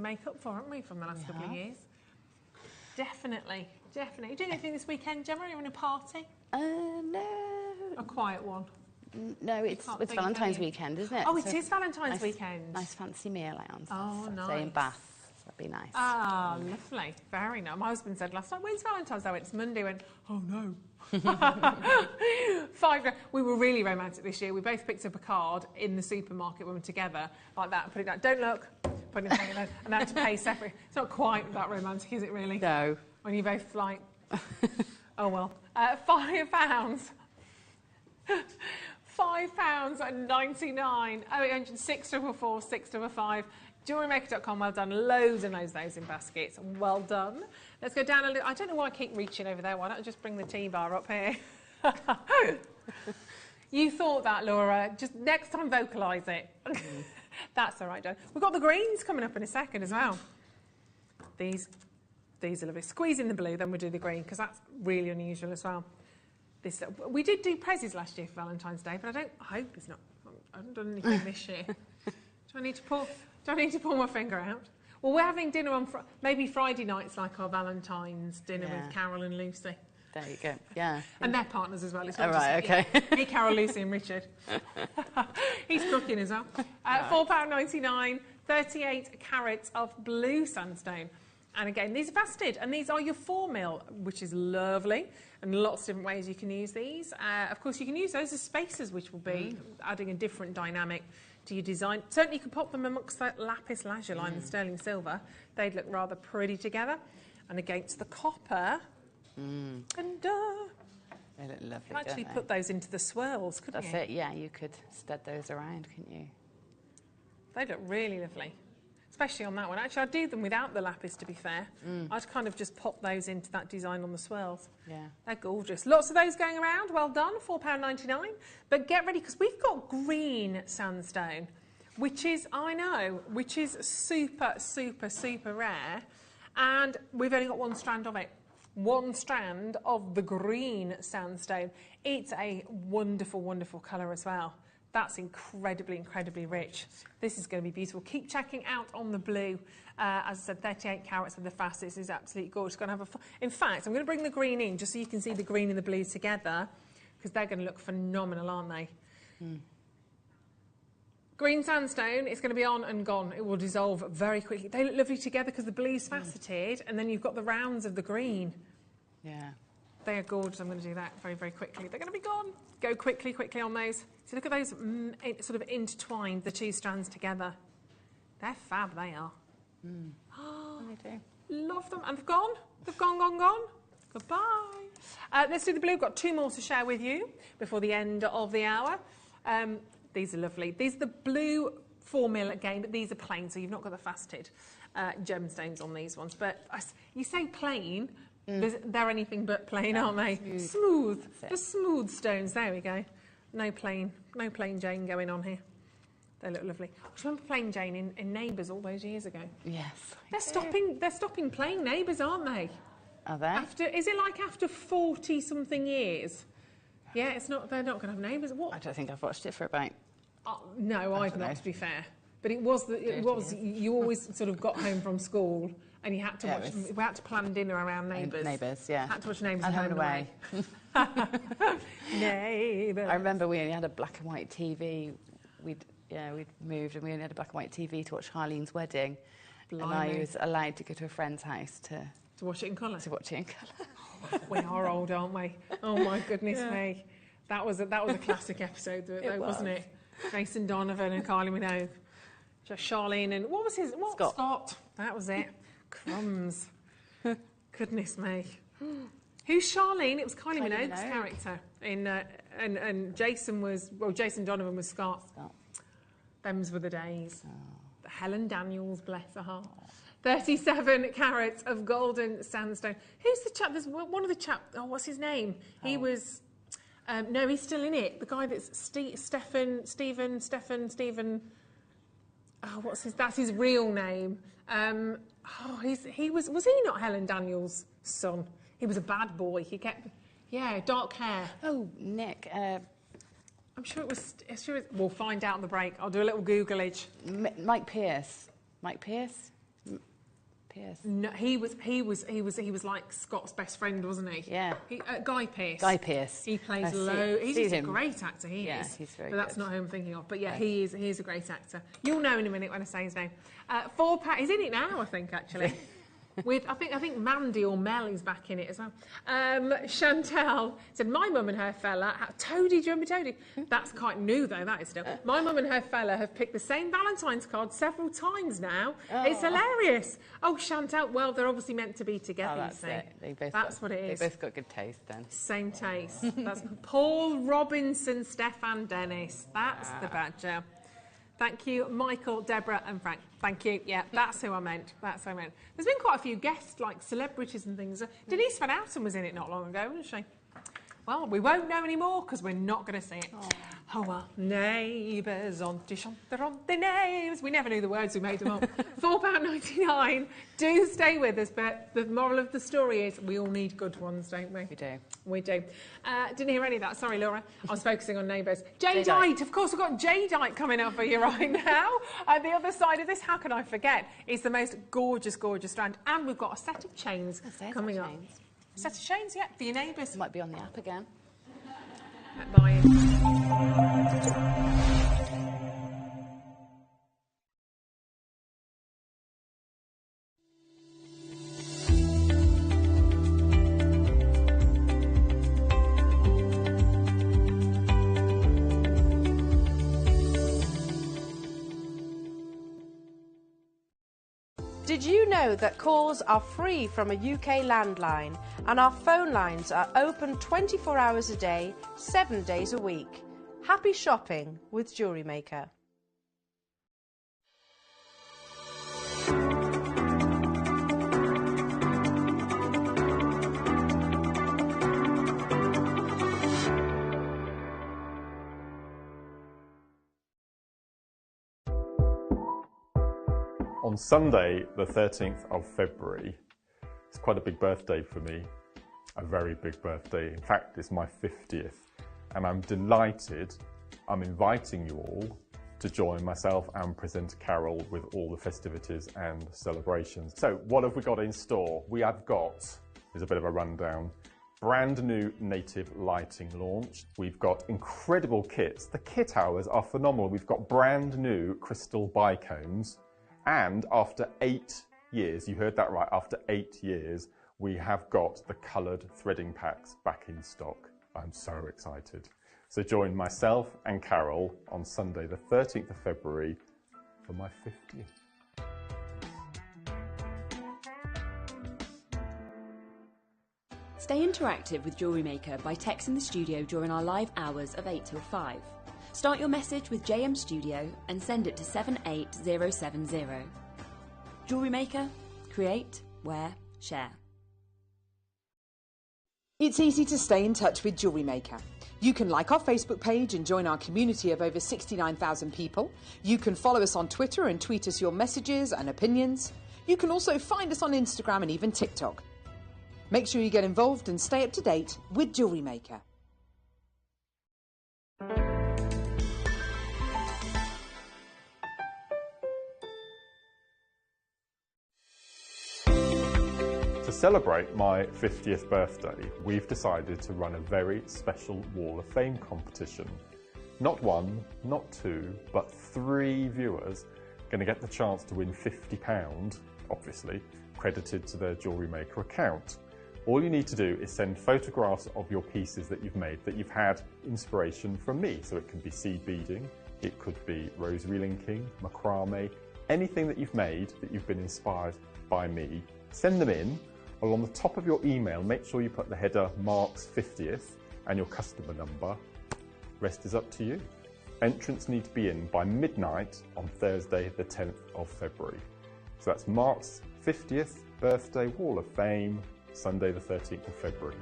make up for, haven't we, from the last couple of years? Definitely. You doing anything this weekend, Gemma? Are you in a party? No. A quiet one? No, it's Valentine's weekend, isn't it? Oh, it is Valentine's weekend. Nice fancy meal out on Saturday in Bath. That'd be nice. Ah, lovely. Very nice. My husband said last night, when's Valentine's Day? It's Monday. I went, oh no. We were really romantic this year. We both picked up a card in the supermarket when we were together, like that, and put it down. Don't look. Put it down, and had to pay separate. It's not quite that romantic, is it really? No. When you both like, oh well. £5. £5.99. 0800 644 655. JewelleryMaker.com. Well done. Loads and loads of those in baskets. Well done. Let's go down a little. I don't know why I keep reaching over there. Why don't I just bring the tea bar up here? You thought that, Laura. Just next time, vocalise it. That's all right, Joe. We've got the greens coming up in a second as well. These are lovely. Squeeze in the blue, then we'll do the green, because that's really unusual as well. this. We did do prezzies last year for Valentine's Day, but I hope it's not. I haven't done anything this year. Do I need to pull my finger out? Well, we're having dinner on maybe Friday nights, like our Valentine's dinner with Carol and Lucy. There you go. Yeah. And their partners as well. It's not okay. Me, Carol, Lucy, and Richard. He's cooking as well. £4.99, 38 carats of blue sandstone. And again, these are faceted, and these are your 4mm, which is lovely, and lots of different ways you can use these. Of course, you can use those as spacers, which will be adding a different dynamic to your design. Certainly, you can pop them amongst that lapis lazuli and the sterling silver. They'd look rather pretty together. And against the copper, and they look lovely. You can actually put those into the swirls, couldn't you? That's it, yeah, you could stud those around, couldn't you? They look really lovely, especially on that one. Actually, I'd do them without the lapis, to be fair. I'd kind of just pop those into that design on the swirls. Yeah. They're gorgeous. Lots of those going around. Well done, £4.99. But get ready, because we've got green sandstone, which is, I know, which is super, super, super rare. And we've only got one strand of it. One strand of the green sandstone. It's a wonderful, wonderful colour as well. That's incredibly, incredibly rich. This is going to be beautiful. Keep checking out on the blue. As I said, 38 carats of the fastest is absolutely gorgeous. Going to have in fact, I'm going to bring the green in just so you can see the green and the blue together, because they're going to look phenomenal, aren't they? Green sandstone, it's going to be on and gone. It will dissolve very quickly. They look lovely together because the blue's faceted, and then you've got the rounds of the green. Yeah. They are gorgeous. I'm going to do that very, very quickly. They're going to be gone. Go quickly, quickly on those. So look at those sort of intertwined, the two strands together. They're fab, they are. Oh, they do. Love them. And they've gone. They've gone, gone, gone. Goodbye. Let's do the blue. We've got two more to share with you before the end of the hour. These are lovely. These are the blue 4mm again, but these are plain, so you've not got the faceted gemstones on these ones. But you say plain, they're anything but plain, aren't they? Smooth. The smooth stones. There we go. No plain Jane going on here. They look lovely. I remember plain Jane in Neighbours all those years ago. Yes. They're stopping playing Neighbours, aren't they? Are they? Is it like after 40-something years? Yeah, it's not. They're not going to have Neighbours. What? I don't think I've watched it for about. No, I've not, to be fair. But it was. You always sort of got home from school and you had to watch. We had to plan dinner around Neighbours. Neighbours, yeah. Had to watch Neighbours and Home and Away. Neighbours. I remember we only had a black and white TV. We'd moved and we only had a black and white TV to watch Harleen's wedding. Blimey. And I was allowed to go to a friend's house to watch it in colour. To watch it in colour. We are old, aren't we? Oh my goodness me. That was a classic episode, though, wasn't it? Jason Donovan and Kylie Minogue. Charlene and what was his? What? Scott. That was it. Crumbs. Goodness me. Who's Charlene? It was Kylie Minogue's character in, and Jason Donovan was Scott. Them's were the days. Helen Daniels, bless her heart. 37 carats of golden sandstone. Who's the chap? There's one of the chap. Oh, what's his name? He was. No, he's still in it. The guy that's Stephen. Oh, that's his real name. He was he not Helen Daniels' son? He was a bad boy. He kept, dark hair. Oh, Nick. I'm sure it was. We'll find out on the break. I'll do a little Googleage. Mike Pierce. Pierce. No, he was like Scott's best friend, wasn't he? Yeah. Guy Pearce. Guy Pearce. He plays low. He's a great actor. He is. Yeah, he's very good. But that's not who I'm thinking of. But yeah, he is a great actor. You'll know in a minute when I say his name. £4. He's in it now, I think, actually. With I think Mandy or Mel is back in it as well. Chantel said, my mum and her fella, Toadie, do you remember Toadie? That's quite new though, that is still. My mum and her fella have picked the same Valentine's card several times now. Oh. It's hilarious. Oh, Chantel, well, they're obviously meant to be together, that's you see. It. That's what it is. They both got good taste then. Same taste. That's Paul Robinson, Stefan Dennis. That's the badger. Thank you, Michael, Deborah and Frank. Thank you. Yeah, that's who I meant. That's who I meant. There's been quite a few guests, like celebrities and things. Denise Van Outen was in it not long ago, wasn't she? Well, we won't know anymore because we're not going to see it. Oh, well, neighbours, auntie chanterante neighbours. We never knew the words, we made them up. £4.99. Do stay with us, but the moral of the story is we all need good ones, don't we? We do. We do. Didn't hear any of that. Sorry, Laura. I was focusing on neighbours. Jadeite. Of course, we've got jadeite coming up for you right now. The other side of this, how can I forget? It's the most gorgeous, gorgeous strand. And we've got a set of chains coming up. Set of chains, yeah, for your neighbours. Might be on the app again. Bye. Did you know that calls are free from a UK landline and our phone lines are open 24 hours a day, 7 days a week? Happy shopping with Jewellery Maker. On Sunday, the 13th of February, it's quite a big birthday for me, a very big birthday. In fact, it's my 50th, and I'm delighted I'm inviting you all to join myself and presenter Carol with all the festivities and celebrations. So what have we got in store? We have got, here's a bit of a rundown, brand new native lighting launch. We've got incredible kits. The kit hours are phenomenal. We've got brand new crystal bicones. And after 8 years, you heard that right, after 8 years, we have got the coloured threading packs back in stock. I'm so excited. So join myself and Carol on Sunday, the 13th of February for my 50th. Stay interactive with Jewellery Maker by texting the studio during our live hours of 8 till 5. Start your message with JM Studio and send it to 78070. Jewellery Maker, create, wear, share. It's easy to stay in touch with Jewellery Maker. You can like our Facebook page and join our community of over 69,000 people. You can follow us on Twitter and tweet us your messages and opinions. You can also find us on Instagram and even TikTok. Make sure you get involved and stay up to date with Jewellery Maker. To celebrate my 50th birthday, we've decided to run a very special Wall of Fame competition. Not one, not two, but 3 viewers going to get the chance to win £50, obviously, credited to their Jewellery Maker account. All you need to do is send photographs of your pieces that you've made, that you've had inspiration from me. So it could be seed beading, it could be rosary linking, macrame, anything that you've made that you've been inspired by me. Send them in. On the top of your email, make sure you put the header Mark's 50th and your customer number. Rest is up to you. Entrants need to be in by midnight on Thursday, the 10th of February. So that's Mark's 50th birthday Wall of Fame, Sunday the 13th of February.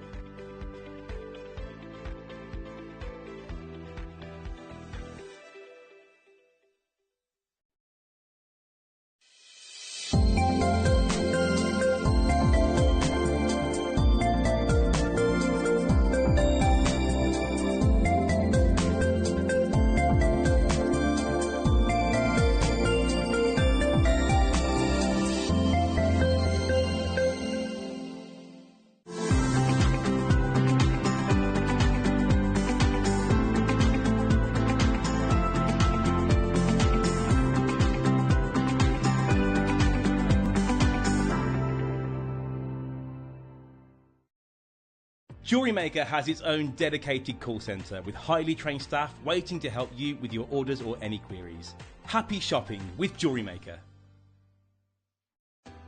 Jewellery Maker has its own dedicated call centre with highly trained staff waiting to help you with your orders or any queries. Happy shopping with Jewellery Maker.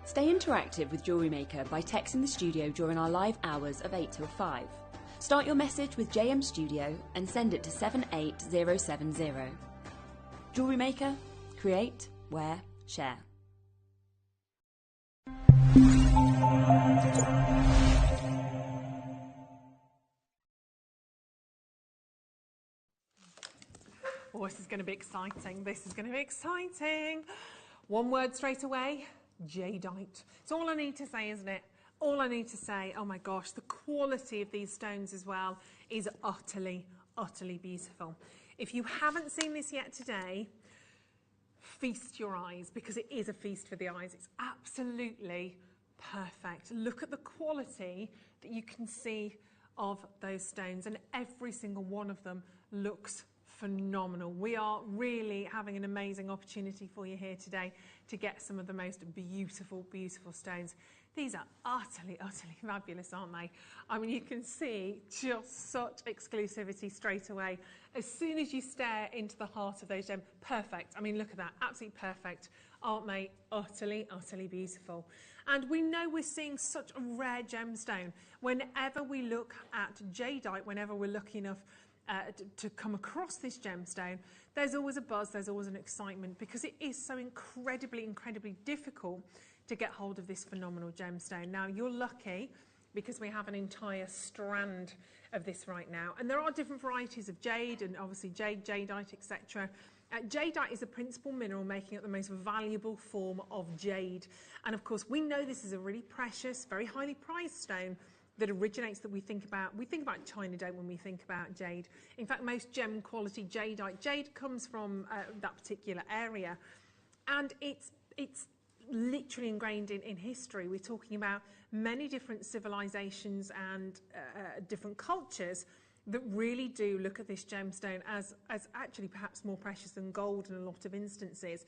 Stay interactive with Jewellery Maker by texting the studio during our live hours of 8 till 5. Start your message with JM Studio and send it to 78070. Jewellery Maker, create, wear, share. Oh, this is going to be exciting. This is going to be exciting. One word straight away, jadeite. It's all I need to say, isn't it? All I need to say. Oh my gosh, the quality of these stones as well is utterly, utterly beautiful. If you haven't seen this yet today, feast your eyes, because it is a feast for the eyes. It's absolutely perfect. Look at the quality that you can see of those stones, and every single one of them looks phenomenal. We are really having an amazing opportunity for you here today to get some of the most beautiful, beautiful stones. These are utterly, utterly fabulous, aren't they? I mean, you can see just such exclusivity straight away. As soon as you stare into the heart of those gems, perfect. I mean, look at that, absolutely perfect. Aren't they utterly, utterly beautiful? And we know we're seeing such a rare gemstone. Whenever we look at jadeite, whenever we're lucky enough to come across this gemstone, there's always a buzz, there's always an excitement, because it is so incredibly, incredibly difficult to get hold of this phenomenal gemstone. Now, you're lucky because we have an entire strand of this right now. And there are different varieties of jade, and obviously jade, jadeite, etc. Jadeite is a principal mineral making up the most valuable form of jade. And of course, we know this is a really precious, very highly prized stone that originates, that we think about China, don't when we think about jade. In fact, most gem quality jadeite, jade comes from that particular area. And it's literally ingrained in history. We're talking about many different civilizations and different cultures that really do look at this gemstone as actually perhaps more precious than gold in a lot of instances.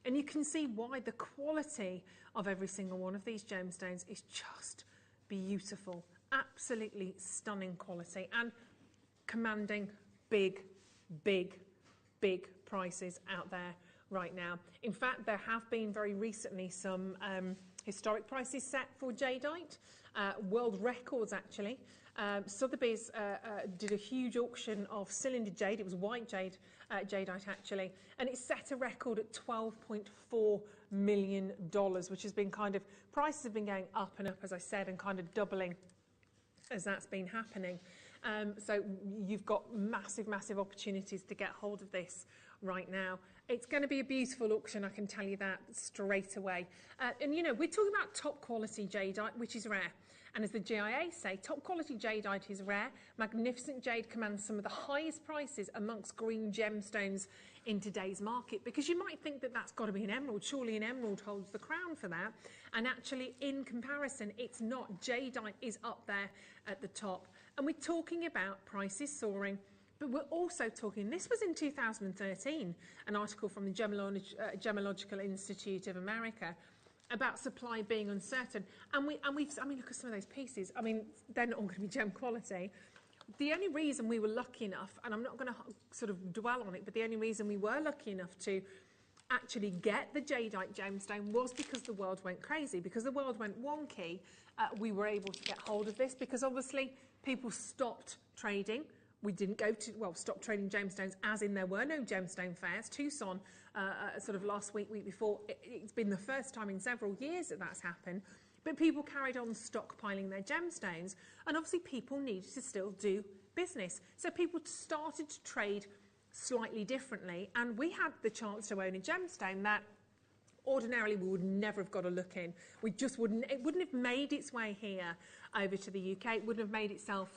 And you can see why the quality of every single one of these gemstones is just beautiful. Absolutely stunning quality and commanding big, big, big prices out there right now. In fact, there have been very recently some historic prices set for jadeite, world records actually. Sotheby's did a huge auction of cylinder jade. It was white jade, jadeite actually, and it set a record at $12.4 million, which has been kind of, prices have been going up and up, as I said, and kind of doubling as that's been happening. So you've got massive, massive opportunities to get hold of this right now. It's going to be a beautiful auction, I can tell you that straight away. And you know, we're talking about top quality jadeite, which is rare. And as the GIA say, top quality jadeite is rare. Magnificent jade commands some of the highest prices amongst green gemstones in today's market, because you might think that that's got to be an emerald. Surely an emerald holds the crown for that. And actually, in comparison, it's not. Jadeite is up there at the top. And we're talking about prices soaring. But we're also talking, this was in 2013, an article from the Gemological Institute of America about supply being uncertain. And I mean, look at some of those pieces. I mean, they're not all going to be gem quality. The only reason we were lucky enough, and I'm not going to sort of dwell on it, but the only reason we were lucky enough to actually get the jadeite gemstone was because the world went crazy. Because the world went wonky, we were able to get hold of this, because obviously people stopped trading. We didn't go to, well, stop trading gemstones, as in there were no gemstone fairs. Tucson, sort of last week, week before, it's been the first time in several years that that's happened. But people carried on stockpiling their gemstones, and obviously people needed to still do business. So people started to trade slightly differently, and we had the chance to own a gemstone that ordinarily we would never have got a look in. We just wouldn't, it wouldn't have made its way here over to the UK. It wouldn't have made itself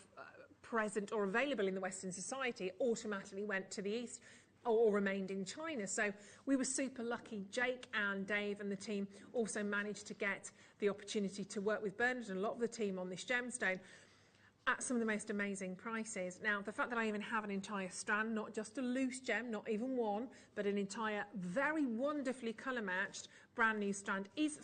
present or available in the Western society. It automatically went to the East or remained in China. So we were super lucky. Jake and Dave and the team also managed to get the opportunity to work with Bernard and a lot of the team on this gemstone at some of the most amazing prices. Now, the fact that I even have an entire strand, not just a loose gem, not even one, but an entire, very wonderfully colour matched, brand new strand is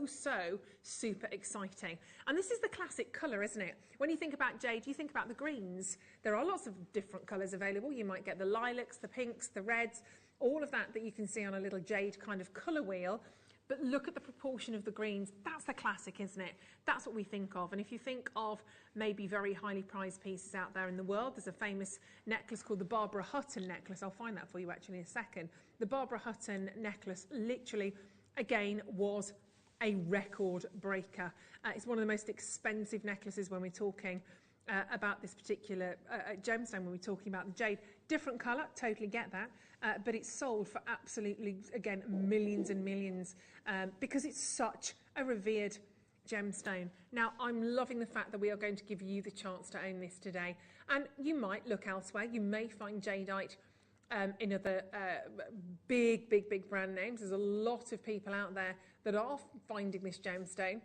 so super exciting. And this is the classic colour, isn't it? When you think about jade, you think about the greens. There are lots of different colours available. You might get the lilacs, the pinks, the reds, all of that you can see on a little jade kind of colour wheel. But look at the proportion of the greens. That's the classic, isn't it? That's what we think of. And if you think of maybe very highly prized pieces out there in the world, there's a famous necklace called the Barbara Hutton necklace. I'll find that for you actually in a second. The Barbara Hutton necklace literally, again, was a record breaker. It's one of the most expensive necklaces when we're talking about this particular gemstone when we're talking about the jade. Different colour, totally get that, but it's sold for absolutely, again, millions and millions because it's such a revered gemstone. Now, I'm loving the fact that we are going to give you the chance to own this today. And you might look elsewhere. You may find jadeite in other big brand names. There's a lot of people out there that are finding this gemstone.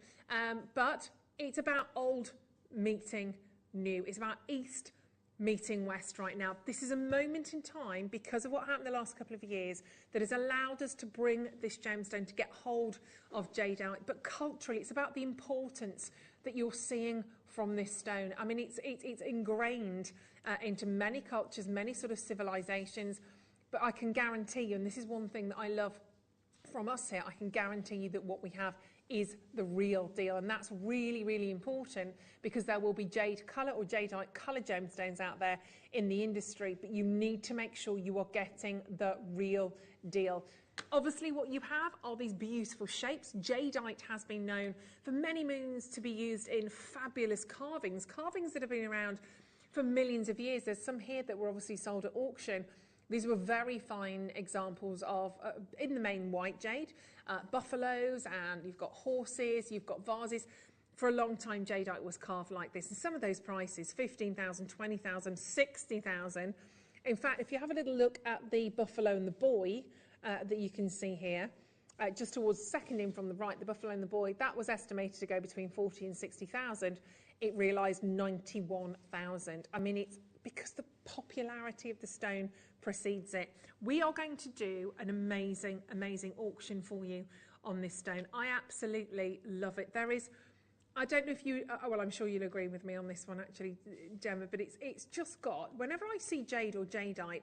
But it's about old meeting new. It's about East meeting West right now. This is a moment in time, because of what happened the last couple of years, that has allowed us to bring this gemstone, to get hold of jadeite. But culturally, it's about the importance that you're seeing from this stone. I mean, it's ingrained into many cultures, many sort of civilizations, but I can guarantee you, and this is one thing that I love from us here, I can guarantee you that what we have is the real deal, and that's really, really important, because there will be jade colour or jadeite colour gemstones out there in the industry, but you need to make sure you are getting the real deal. Obviously, what you have are these beautiful shapes. Jadeite has been known for many moons to be used in fabulous carvings that have been around for millions of years. There's some here that were obviously sold at auction. These were very fine examples of, in the main, white jade, buffaloes, and you've got horses, you've got vases. For a long time, jadeite was carved like this. And some of those prices, 15,000, 20,000, 60,000. In fact, if you have a little look at the buffalo and the boy that you can see here, just towards second in from the right, the buffalo and the boy, that was estimated to go between 40 and 60,000. It realised 91,000. I mean, it's because the popularity of the stone precedes it. We are going to do an amazing, amazing auction for you on this stone. I absolutely love it. There is, I don't know if you, well, I'm sure you'll agree with me on this one actually, Gemma, but it's just got, whenever I see jade or jadeite,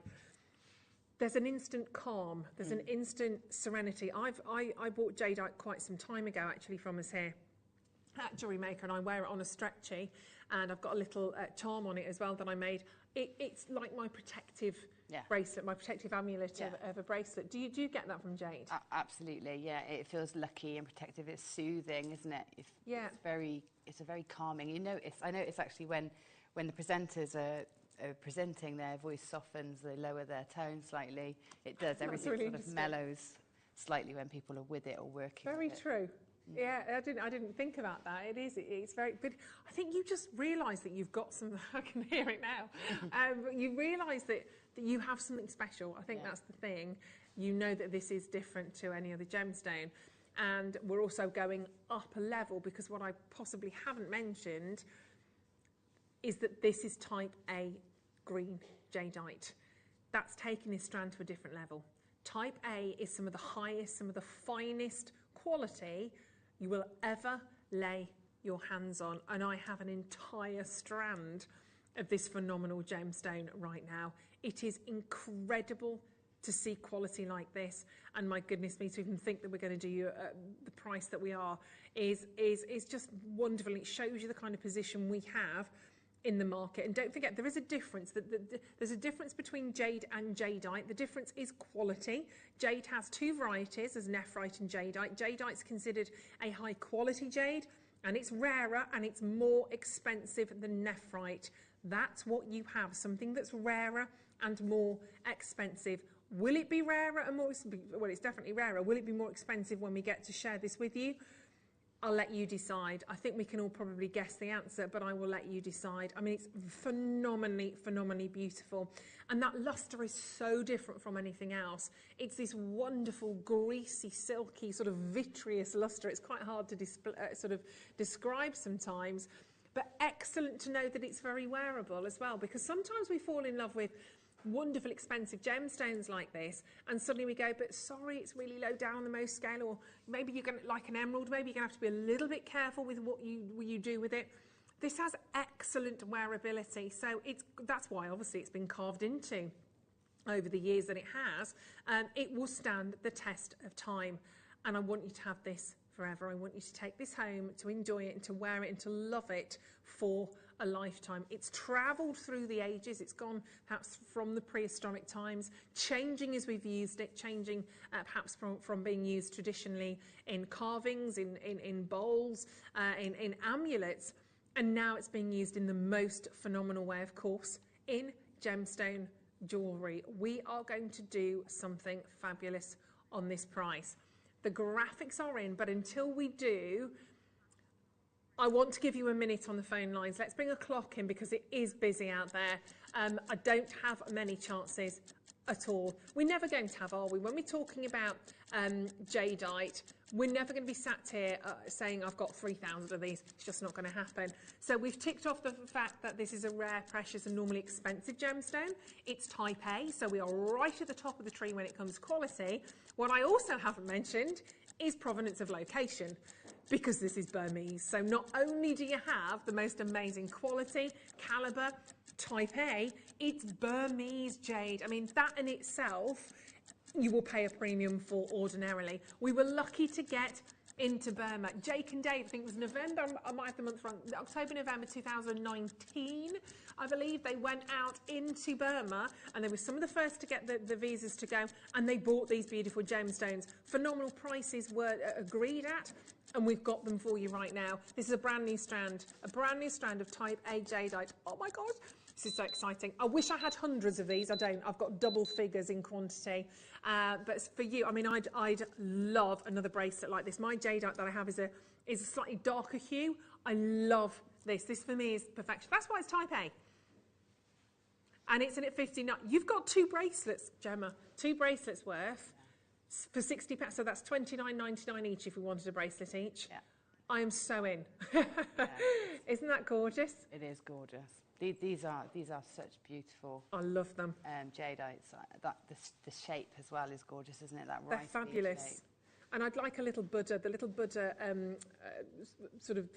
there's an instant calm, there's an instant serenity. I bought jadeite quite some time ago actually from us here at Jewellery Maker, and I wear it on a stretchy, and I've got a little charm on it as well that I made. It's like my protective bracelet, my protective amulet of a bracelet. Do you get that from jade? Absolutely, yeah. It feels lucky and protective. It's soothing, isn't it? It's a very calming. I notice actually when the presenters are presenting, their voice softens, they lower their tone slightly. It does. Everything really sort of mellows slightly when people are with it or working with it. Very true. Yeah, I didn't think about that. It's very, but I think you just realise that you've got some, I can hear it now. You realise that you have something special. I think that's the thing. You know that this is different to any other gemstone. And we're also going up a level, because what I possibly haven't mentioned is that this is type A green jadeite. That's taking this strand to a different level. Type A is some of the highest, some of the finest quality you will ever lay your hands on. And I have an entire strand of this phenomenal gemstone right now. It is incredible to see quality like this. And my goodness me, to even think that we're going to do the price that we are is just wonderful. It shows you the kind of position we have in the market. And don't forget, there is a difference. There's a difference between jade and jadeite. The difference is quality. Jade has two varieties, there's nephrite and jadeite. Jadeite's considered a high quality jade, and it's rarer and it's more expensive than nephrite. That's what you have, something that's rarer and more expensive. Will it be rarer and more, well, it's definitely rarer. Will it be more expensive when we get to share this with you? I'll let you decide. I think we can all probably guess the answer, but I will let you decide. I mean, it's phenomenally, phenomenally beautiful. And that luster is so different from anything else. It's this wonderful, greasy, silky, sort of vitreous luster. It's quite hard to sort of describe sometimes, but excellent to know that it's very wearable as well, because sometimes we fall in love with wonderful expensive gemstones like this, and suddenly we go, but sorry, it's really low down on the Mohs scale, or maybe you're going to like an emerald, maybe you're going to have to be a little bit careful with what you do with it. This has excellent wearability, so that's why obviously it's been carved into over the years that it has. It will stand the test of time, and I want you to have this forever. I want you to take this home, to enjoy it and to wear it and to love it for a lifetime. It's travelled through the ages. It's gone perhaps from the prehistoric times, changing as we've used it, changing perhaps from being used traditionally in carvings, in bowls, in amulets. And now it's being used in the most phenomenal way, of course, in gemstone jewellery. We are going to do something fabulous on this price. The graphics are in, but until we do, I want to give you a minute on the phone lines. Let's bring a clock in because it is busy out there. I don't have many chances at all. We're never going to have, are we? When we're talking about jadeite, we're never going to be sat here saying I've got 3,000 of these. It's just not going to happen. So we've ticked off the fact that this is a rare, precious and normally expensive gemstone. It's type A, so we are right at the top of the tree when it comes to quality. What I also haven't mentioned is provenance of location, because this is Burmese. So not only do you have the most amazing quality, calibre, type A, it's Burmese jade. I mean, that in itself, you will pay a premium for ordinarily. We were lucky to get into Burma. Jake and Dave, I think it was November, I might have the month wrong, October, November 2019, I believe, they went out into Burma and they were some of the first to get the visas to go, and they bought these beautiful gemstones. Phenomenal prices were agreed at, and we've got them for you right now. This is a brand new strand of type A jadeite. Oh my God, this is so exciting. I wish I had hundreds of these. I don't. I've got double figures in quantity. But for you, I mean, I'd love another bracelet like this. My jadeite that I have is a slightly darker hue. I love this. This for me is perfection. That's why it's type A. And it's in at 59. You've got two bracelets, Gemma. Two bracelets worth for £60. So that's £29.99 each if we wanted a bracelet each. Yeah. I am so in. Yeah. Isn't that gorgeous? It is gorgeous. These are such beautiful. I love them. Jadeites. The shape as well is gorgeous, isn't it? That they're fabulous. Shape. And I'd like a little Buddha, the little Buddha sort of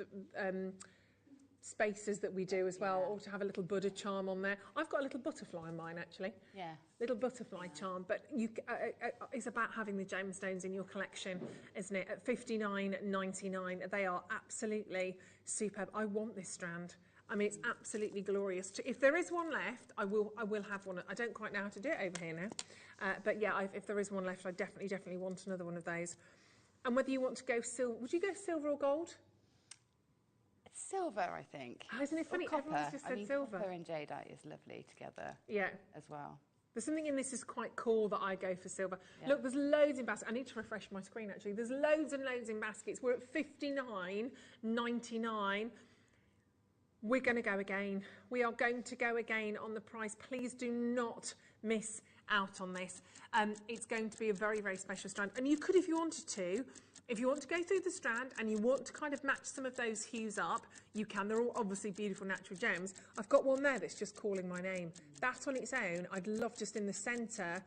spaces that we do as well, or to have a little Buddha charm on there. I've got a little butterfly on mine actually. Yeah. Little butterfly charm, but it's about having the gemstones in your collection, isn't it? At $59.99, they are absolutely superb. I want this strand. I mean, it's absolutely glorious. If there is one left, I will have one. I don't quite know how to do it over here now. But yeah, if there is one left, I definitely want another one of those. And whether you want to go silver, would you go silver or gold? It's silver, I think. Oh, isn't it funny? Everyone's just said silver. Copper and jadeite is lovely together. Yeah. As well. There's something in this is quite cool that I go for silver. Yeah. Look, there's loads in baskets. I need to refresh my screen actually. There's loads and loads in baskets. We're at $59.99. We're going to go again. We are going to go again on the price. Please do not miss out on this. It's going to be a very, very special strand. And you could, if you wanted to, if you want to go through the strand and you want to kind of match some of those hues up, you can. They're all obviously beautiful natural gems. I've got one there that's just calling my name. That on its own, I'd love just in the centre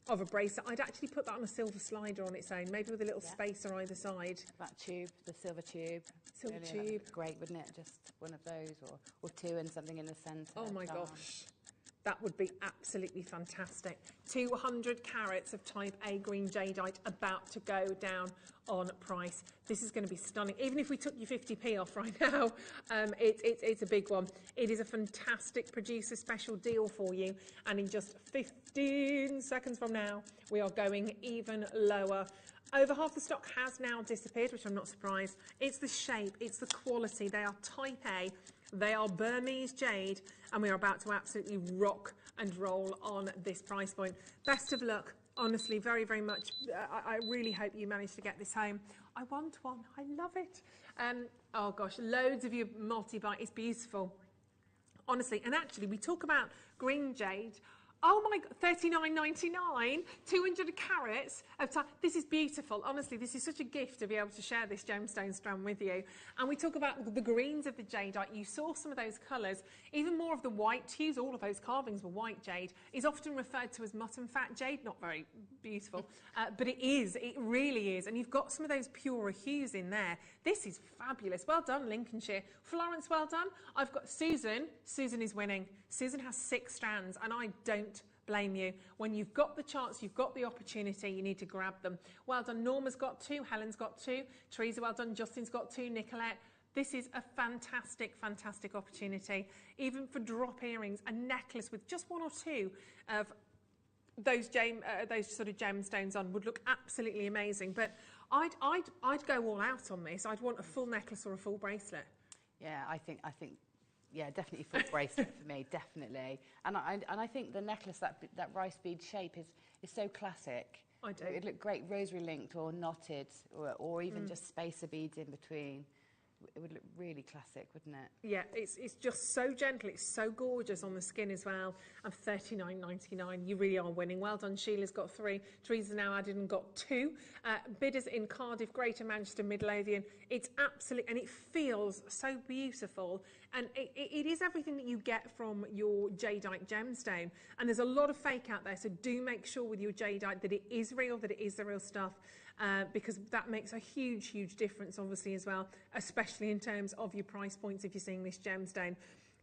of a bracelet. I'd actually put that on a silver slider on its own, maybe with a little spacer either side. That tube, the silver tube. Silver tube. Great, wouldn't it? Just one of those, or two and something in the centre. Oh my gosh. That would be absolutely fantastic. 200 carats of type A green jadeite about to go down on price. This is going to be stunning. Even if we took you 50p off right now, it's a big one. It is a fantastic producer special deal for you. And in just 15 seconds from now, we are going even lower. Over half the stock has now disappeared, which I'm not surprised. It's the shape, it's the quality. They are type A. They are Burmese jade, and we are about to absolutely rock and roll on this price point. Best of luck, honestly, very, very much. I really hope you manage to get this home. I want one. I love it. Oh, gosh, loads of you multi-buy. It's beautiful, honestly. And actually, we talk about green jade. Oh my God, $39.99, 200 carats of time. This is beautiful. Honestly, this is such a gift to be able to share this gemstone strand with you. And we talk about the greens of the jadeite. You saw some of those colours. Even more of the white hues, all of those carvings were white jade, is often referred to as mutton fat jade. Not very beautiful, but it is. It really is. And you've got some of those purer hues in there. This is fabulous. Well done, Lincolnshire. Florence, well done. I've got Susan. Susan is winning. Susan has 6 strands, and I don't blame you. When you've got the chance, you've got the opportunity, you need to grab them. Well done. Norma's got 2. Helen's got 2. Teresa, well done. Justin's got 2. Nicolette. This is a fantastic, fantastic opportunity. Even for drop earrings, a necklace with just 1 or 2 of those sort of gemstones on would look absolutely amazing. But I'd go all out on this. I'd want a full necklace or a full bracelet. Yeah, I think, yeah, definitely full bracelet for me, definitely. And I think the necklace, that rice bead shape is so classic. I do. It'd look great rosary linked or knotted, or even just spacer beads in between. It would look really classic, wouldn't it? Yeah, it's just so gentle. It's so gorgeous on the skin as well. And $39.99. You really are winning. Well done. Sheila's got 3. Teresa's now added and got 2. Bidders in Cardiff, Greater Manchester, Midlothian. It's absolute, and it feels so beautiful. And it is everything that you get from your jadeite gemstone. And there's a lot of fake out there, so do make sure with your jadeite that it is real, that it is the real stuff. Because that makes a huge, huge difference, obviously, as well, especially in terms of your price points if you're seeing this gemstone.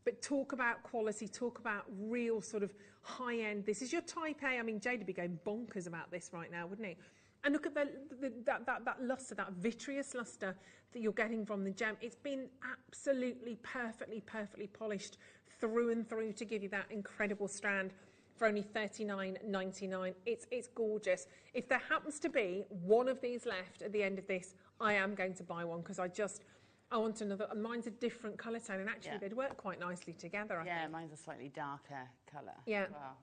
But talk about quality, talk about real sort of high-end. This is your Type A. I mean, Jade would be going bonkers about this right now, wouldn't he? And look at that luster, that vitreous luster that you're getting from the gem. It's been absolutely perfectly polished through and through to give you that incredible strand. For only $39.99. It's gorgeous. If there happens to be one of these left at the end of this, I am going to buy one because I want another. Mine's a different colour tone, and actually they'd work quite nicely together. I think. Mine's a slightly darker colour. Yeah. Well,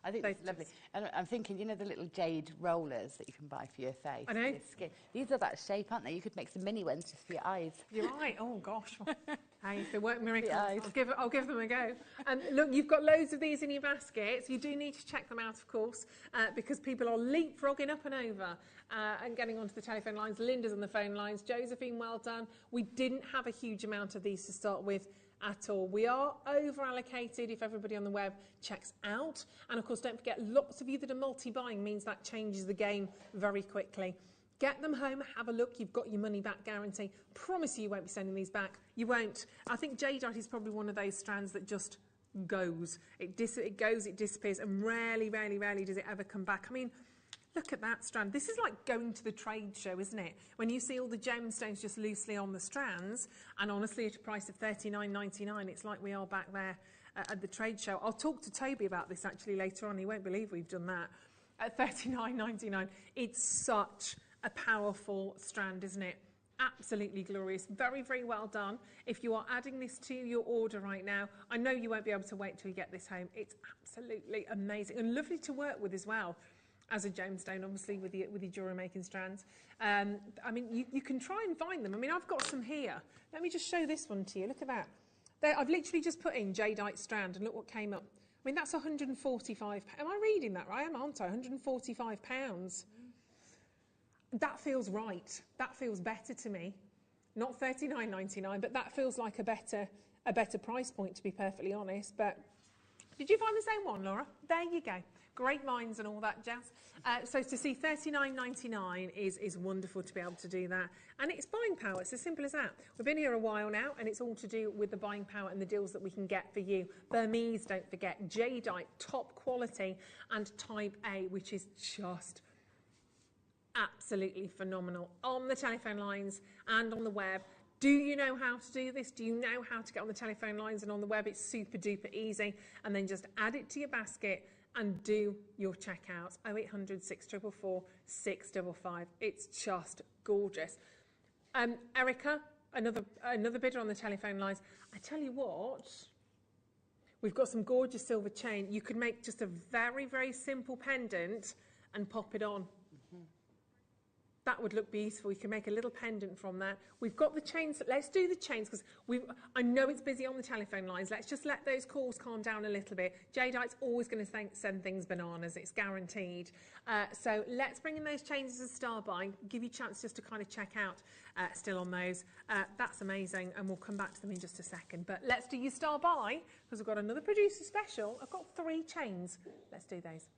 I think it's lovely. And I'm thinking, you know, the little jade rollers that you can buy for your face. I know. Skin. These are that shape, aren't they? You could make some mini ones just for your eyes. You're right. Oh gosh. Hey, if they work miracles, I'll give them a go. And look, you've got loads of these in your baskets. You do need to check them out, of course, because people are leapfrogging up and over and getting onto the telephone lines. Linda's on the phone lines. Josephine, well done. We didn't have a huge amount of these to start with at all. We are over allocated if everybody on the web checks out. And of course, don't forget, lots of you that are multi-buying means that changes the game very quickly. Get them home, have a look. You've got your money back guarantee. Promise you won't be sending these back. You won't. I think jadeite is probably one of those strands that just goes. It goes, it disappears, and rarely does it ever come back. I mean, look at that strand. This is like going to the trade show, isn't it? When you see all the gemstones just loosely on the strands, and honestly at a price of $39.99, it's like we are back there at the trade show. I'll talk to Toby about this actually later on. He won't believe we've done that. At $39.99, it's such a powerful strand, isn't it? Absolutely glorious. Very, very well done. If you are adding this to your order right now, I know you won't be able to wait till you get this home. It's absolutely amazing and lovely to work with as well as a gemstone, obviously, with your jewellery making strands. I mean, you can try and find them. I mean, I've got some here. Let me just show this one to you. Look at that. I've literally just put in jadeite strand and look what came up. I mean, that's £145. Am I reading that right? Aren't I? £145. That feels right. That feels better to me. Not $39.99, but that feels like a better price point, to be perfectly honest. But did you find the same one, Laura? There you go. Great minds and all that jazz. So to see $39.99 is wonderful to be able to do that. And it's buying power. It's as simple as that. We've been here a while now, and it's all to do with the buying power and the deals that we can get for you. Burmese, don't forget. Jadeite, top quality, and Type A, which is just absolutely phenomenal. On the telephone lines and on the web. Do you know how to do this? Do you know how to get on the telephone lines and on the web? It's super duper easy. And then just add it to your basket and do your checkout. 0800 644 655. It's just gorgeous. Erica, another bidder on the telephone lines. I tell you what, we've got some gorgeous silver chain. You could make just a very, very simple pendant and pop it on. That would look beautiful. You can make a little pendant from that. We've got the chains. Let's do the chains because I know it's busy on the telephone lines. Let's just let those calls calm down a little bit. Jadeite's always going to send things bananas. It's guaranteed. So let's bring in those chains as a star buy. Give you a chance just to kind of check out still on those. That's amazing, and we'll come back to them in just a second. But let's do your star buy because we've got another producer special. I've got 3 chains. Let's do those.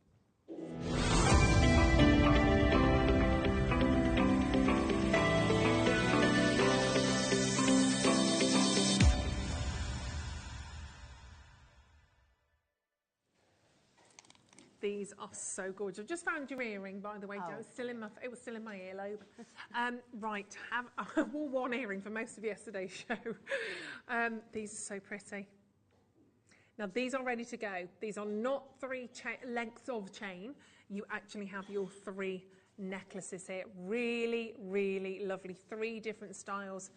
These are so gorgeous. I've just found your earring, by the way, Jo. It was still in my earlobe. Right, I wore one earring for most of yesterday's show. These are so pretty. Now, these are ready to go. These are not 3 lengths of chain. You actually have your 3 necklaces here. Really, really lovely. 3 different styles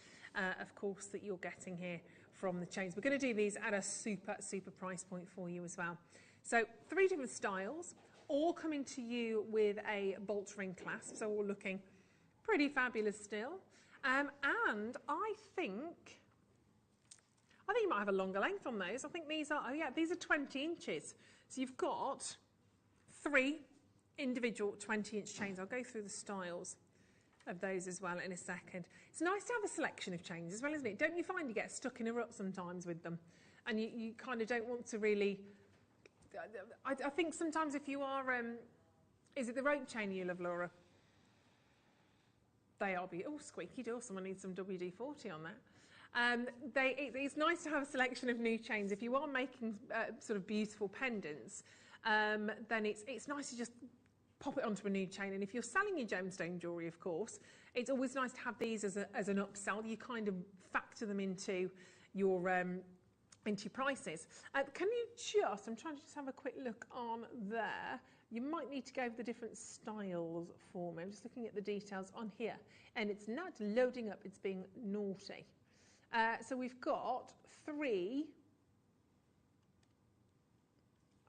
of course, that you're getting here from the chains. We're going to do these at a super, super price point for you as well. So 3 different styles, all coming to you with a bolt ring clasp, so all looking pretty fabulous still. And I think you might have a longer length on those. I think these are, oh yeah, these are 20 inches. So you've got 3 individual 20-inch chains. I'll go through the styles of those as well in a second. It's nice to have a selection of chains as well, isn't it? Don't you find you get stuck in a rut sometimes with them? And you kind of don't want to really... I think sometimes if you are... is it the rope chain you love, Laura? They are... Oh, squeaky door. Someone needs some WD-40 on that. It's nice to have a selection of new chains. If you are making sort of beautiful pendants, then it's nice to just pop it onto a new chain. And if you're selling your gemstone jewellery, of course, it's always nice to have these as an upsell. You kind of factor them into your prices. Can you just, I'm trying to just have a quick look on there. You might need to go over the different styles for me. I'm just looking at the details on here. And it's not loading up, it's being naughty. So we've got 3.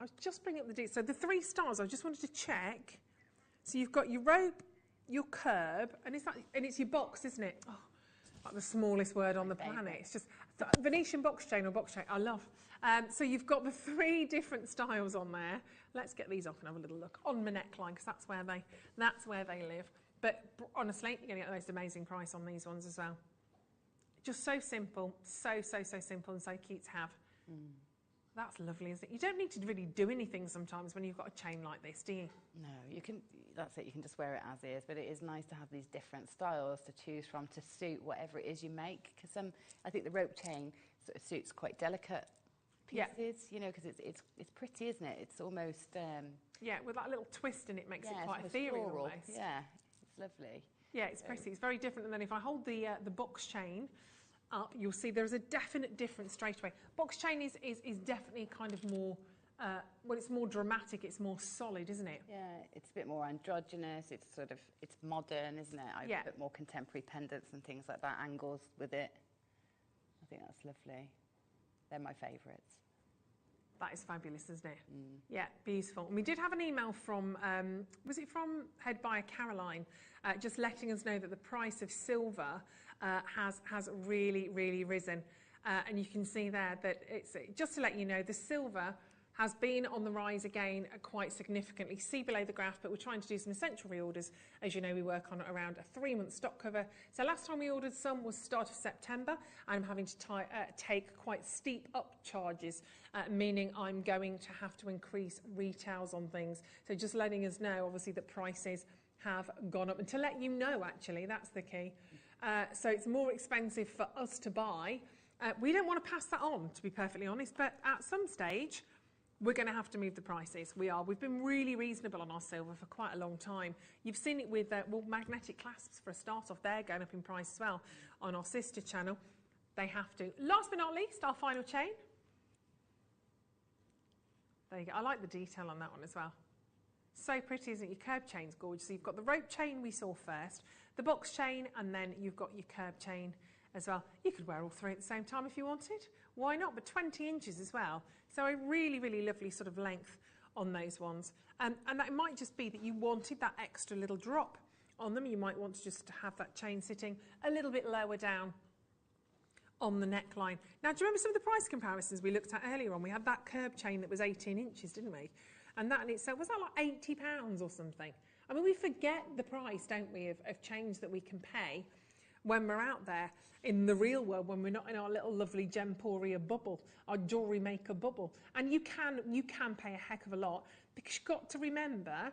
I was just bringing up the details. So the 3 styles, I just wanted to check. So you've got your rope, your curb, and it's your box, isn't it? Oh, like the smallest word on the planet. It's just Venetian box chain or box chain. I love. So you've got the 3 different styles on there. Let's get these off and have a little look on the neckline because that's where they live. But honestly, you're going to get the most amazing price on these ones as well. Just so simple, so simple and so cute to have. Mm. That's lovely, isn't it? You don't need to really do anything sometimes when you've got a chain like this, do you? No, you can. That's it. You can just wear it as is. But it is nice to have these different styles to choose from to suit whatever it is you make. Because I think the rope chain sort of suits quite delicate pieces, you know, because it's pretty, isn't it? It's almost yeah, with that little twist in it makes it quite ethereal almost. Yeah, it's lovely. Yeah, it's pretty. It's very different than if I hold the box chain up, you'll see there's a definite difference straight away. Box chain is definitely kind of more, well, it's more dramatic, it's more solid, isn't it? Yeah, it's a bit more androgynous, it's modern, isn't it? I put more contemporary pendants and things like that, angles with it. I think that's lovely. They're my favourites. That is fabulous, isn't it? Mm. Yeah, beautiful. And we did have an email from, was it from head buyer Caroline, just letting us know that the price of silver has really, really risen. And you can see there that it's, just to let you know, the silver has been on the rise again quite significantly. See below the graph, but we're trying to do some essential reorders. As you know, we work on around a 3-month stock cover. So last time we ordered some was start of September. I'm having to take quite steep up charges, meaning I'm going to have to increase retails on things. So just letting us know, obviously, that prices have gone up. And to let you know, actually, that's the key. So it's more expensive for us to buy. We don't want to pass that on, to be perfectly honest, but at some stage, we're going to have to move the prices. We are. We've been really reasonable on our silver for quite a long time. You've seen it with well, magnetic clasps for a start off. They're going up in price as well on our sister channel. They have to. Last but not least, our final chain. There you go. I like the detail on that one as well. So pretty, isn't it? Your curb chain's gorgeous. So you've got the rope chain we saw first, the box chain, and then you've got your curb chain as well. You could wear all 3 at the same time if you wanted. Why not? But 20 inches as well. So a really, really lovely sort of length on those ones. And that might just be that you wanted that extra little drop on them. You might want to just have that chain sitting a little bit lower down on the neckline. Now, do you remember some of the price comparisons we looked at earlier on? We had that curb chain that was 18 inches, didn't we? And that in itself, was that like £80 or something? I mean, we forget the price, don't we, of chains that we can pay when we're out there in the real world, when we're not in our little lovely Gemporia bubble, our Jewellery Maker bubble. And you can pay a heck of a lot, because you've got to remember,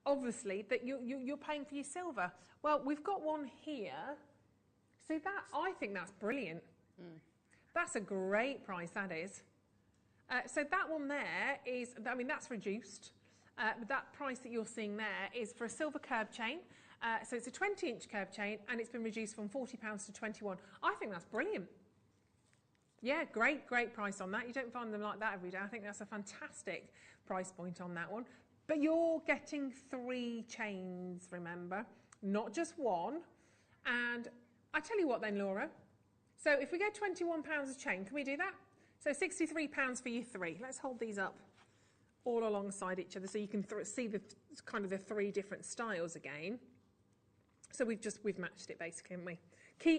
obviously, that you're paying for your silver. Well, we've got one here. See that? I think that's brilliant. Mm. That's a great price, that is. So that one there is, I mean, that's reduced. But that price that you're seeing there is for a silver curb chain. So it's a 20-inch curb chain, and it's been reduced from £40 to £21. I think that's brilliant. Yeah, great price on that. You don't find them like that every day. I think that's a fantastic price point on that one. But you're getting 3 chains, remember, not just one. And I tell you what then, Laura, So if we go £21 a chain, can we do that? So £63 for you three. Let's hold these up all alongside each other so you can see the kind of the three different styles again. So we've matched it basically, haven't we?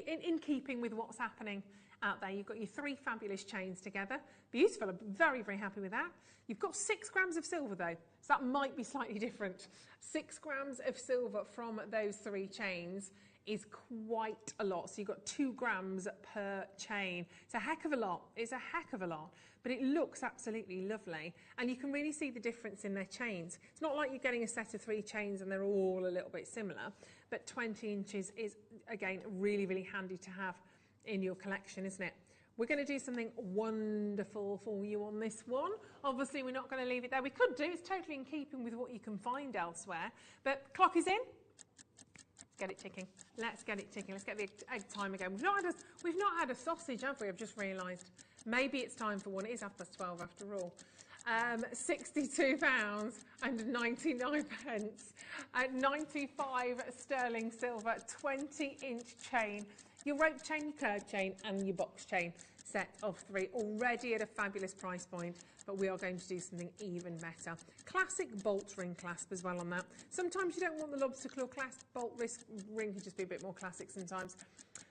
In keeping with what's happening out there, you've got your three fabulous chains together. Beautiful, I'm very, very happy with that. You've got 6 grams of silver though, so that might be slightly different. 6 grams of silver from those 3 chains is quite a lot. So you've got 2 grams per chain. It's a heck of a lot. It's a heck of a lot, but it looks absolutely lovely. And you can really see the difference in their chains. It's not like you're getting a set of 3 chains and they're all a little bit similar, but 20 inches is, again, really, really handy to have in your collection, isn't it? We're going to do something wonderful for you on this one. Obviously, we're not going to leave it there. We could do, it's totally in keeping with what you can find elsewhere, but clock is in. Get it ticking. Let's get it ticking. Let's get the egg timer going. We've not had a sausage, have we? I've just realised. Maybe it's time for one. It is 12:30 after all. £62 and 99 pence. 95 sterling silver, 20-inch chain. Your rope chain, your curb chain, and your box chain set of 3, already at a fabulous price point, but we are going to do something even better. Classic bolt ring clasp as well on that. Sometimes you don't want the lobster claw clasp, bolt ring can just be a bit more classic sometimes.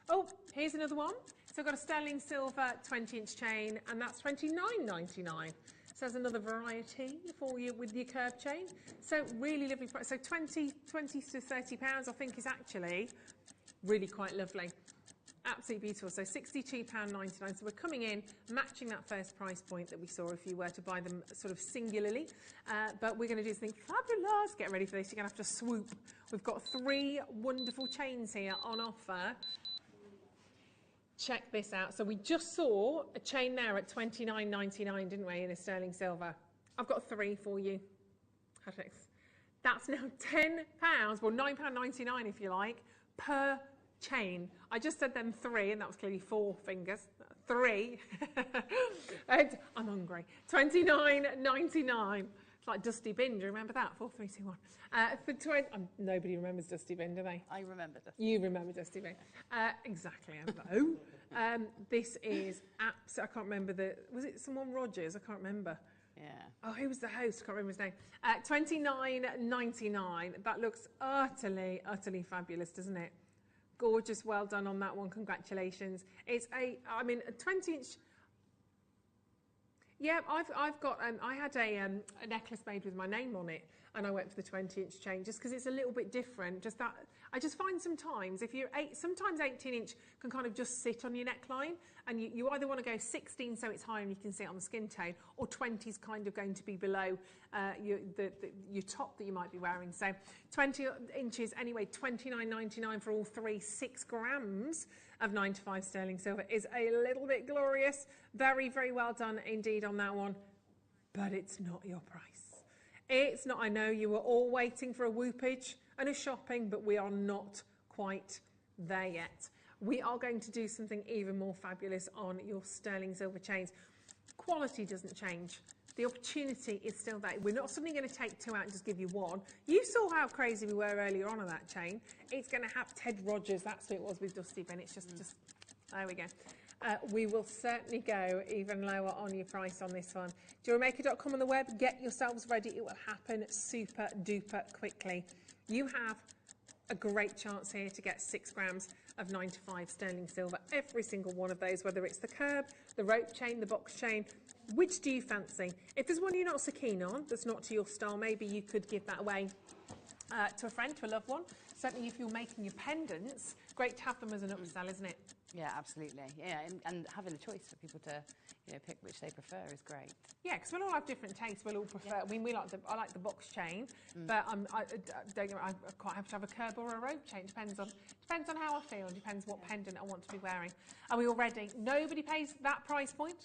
Oh, here's another one. So I've got a sterling silver 20-inch chain, and that's £29.99. So there's another variety for you with your curb chain. So really lovely price. So 20 to £30, I think, is actually really quite lovely. Absolutely beautiful. So £62.99. So we're coming in, matching that first price point that we saw if you were to buy them sort of singularly. But we're going to do something fabulous. Get ready for this. You're going to have to swoop. We've got 3 wonderful chains here on offer. Check this out. So we just saw a chain there at £29.99, didn't we, in a sterling silver? I've got 3 for you. That's now £10, well £9.99 if you like, per chain. I just said them 3, and that was clearly 4 fingers. 3. And I'm hungry. £29.99. It's like Dusty Bin. Do you remember that? 4, 3, 2, 1. Nobody remembers Dusty Bin, do they? I remember Dusty. You remember Dusty Bin. Exactly. This is I can't remember was it someone Rogers? I can't remember. Yeah. Oh, who was the host? I can't remember his name. £29.99. That looks utterly, utterly fabulous, doesn't it? Gorgeous. Well done on that one. Congratulations. It's a 20-inch. Yeah, I've got. I had a necklace made with my name on it, and I went for the 20-inch chain just because it's a little bit different. Just that, I just find sometimes if you're sometimes 18-inch can kind of just sit on your neckline, and you either want to go 16 so it's high and you can see it on the skin tone, or 20 is kind of going to be below your top that you might be wearing. So 20 inches anyway, £29.99 for all 3, 6 grams of 95 sterling silver is a little bit glorious. Very, very well done indeed on that one, but it's not your price. It's not. I know you were all waiting for a whoopage and a shopping, but we are not quite there yet. We are going to do something even more fabulous on your sterling silver chains. Quality doesn't change. The opportunity is still there. We're not suddenly going to take 2 out and just give you 1. You saw how crazy we were earlier on that chain. It's going to have Ted Rogers. That's who it was with Dusty Bin. It's just there we go. We will certainly go even lower on your price on this one. JewelleryMaker.com on the web. Get yourselves ready. It will happen super duper quickly. You have a great chance here to get 6 grams of 95 sterling silver. Every single one of those, whether it's the curb, the rope chain, the box chain. Which do you fancy? If there's one you're not so keen on, that's not to your style, maybe you could give that away to a friend, to a loved one. Certainly if you're making your pendants, great to have them as an upsell, isn't it? Yeah, absolutely. Yeah, and having a choice for people to pick which they prefer is great. Yeah, because we'll all have different tastes. We'll all prefer. Yeah. I mean, I like the box chain, but I'm quite happy to have a curb or a rope chain. Depends on how I feel. Depends what pendant I want to be wearing. Are we all ready? Nobody pays that price point.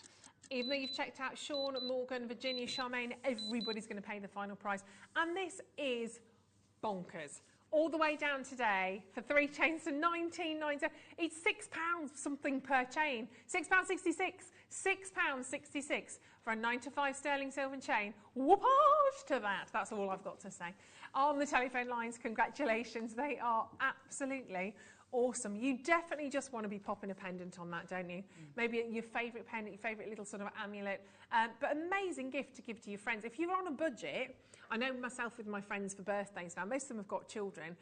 Even though you've checked out Sean, Morgan, Virginia, Charmaine, everybody's going to pay the final price. And this is bonkers. All the way down today for 3 chains to £19.97. It's £6 something per chain. £6.66. £6.66 for a 9 to 5 sterling silver chain. Whoopage to that. That's all I've got to say. On the telephone lines, congratulations. They are absolutely Awesome. You definitely just want to be popping a pendant on that, don't you? Maybe your favourite pendant, your favourite little sort of amulet. But amazing gift to give to your friends. If you're on a budget, I know myself with my friends for birthdays now, most of them have got children,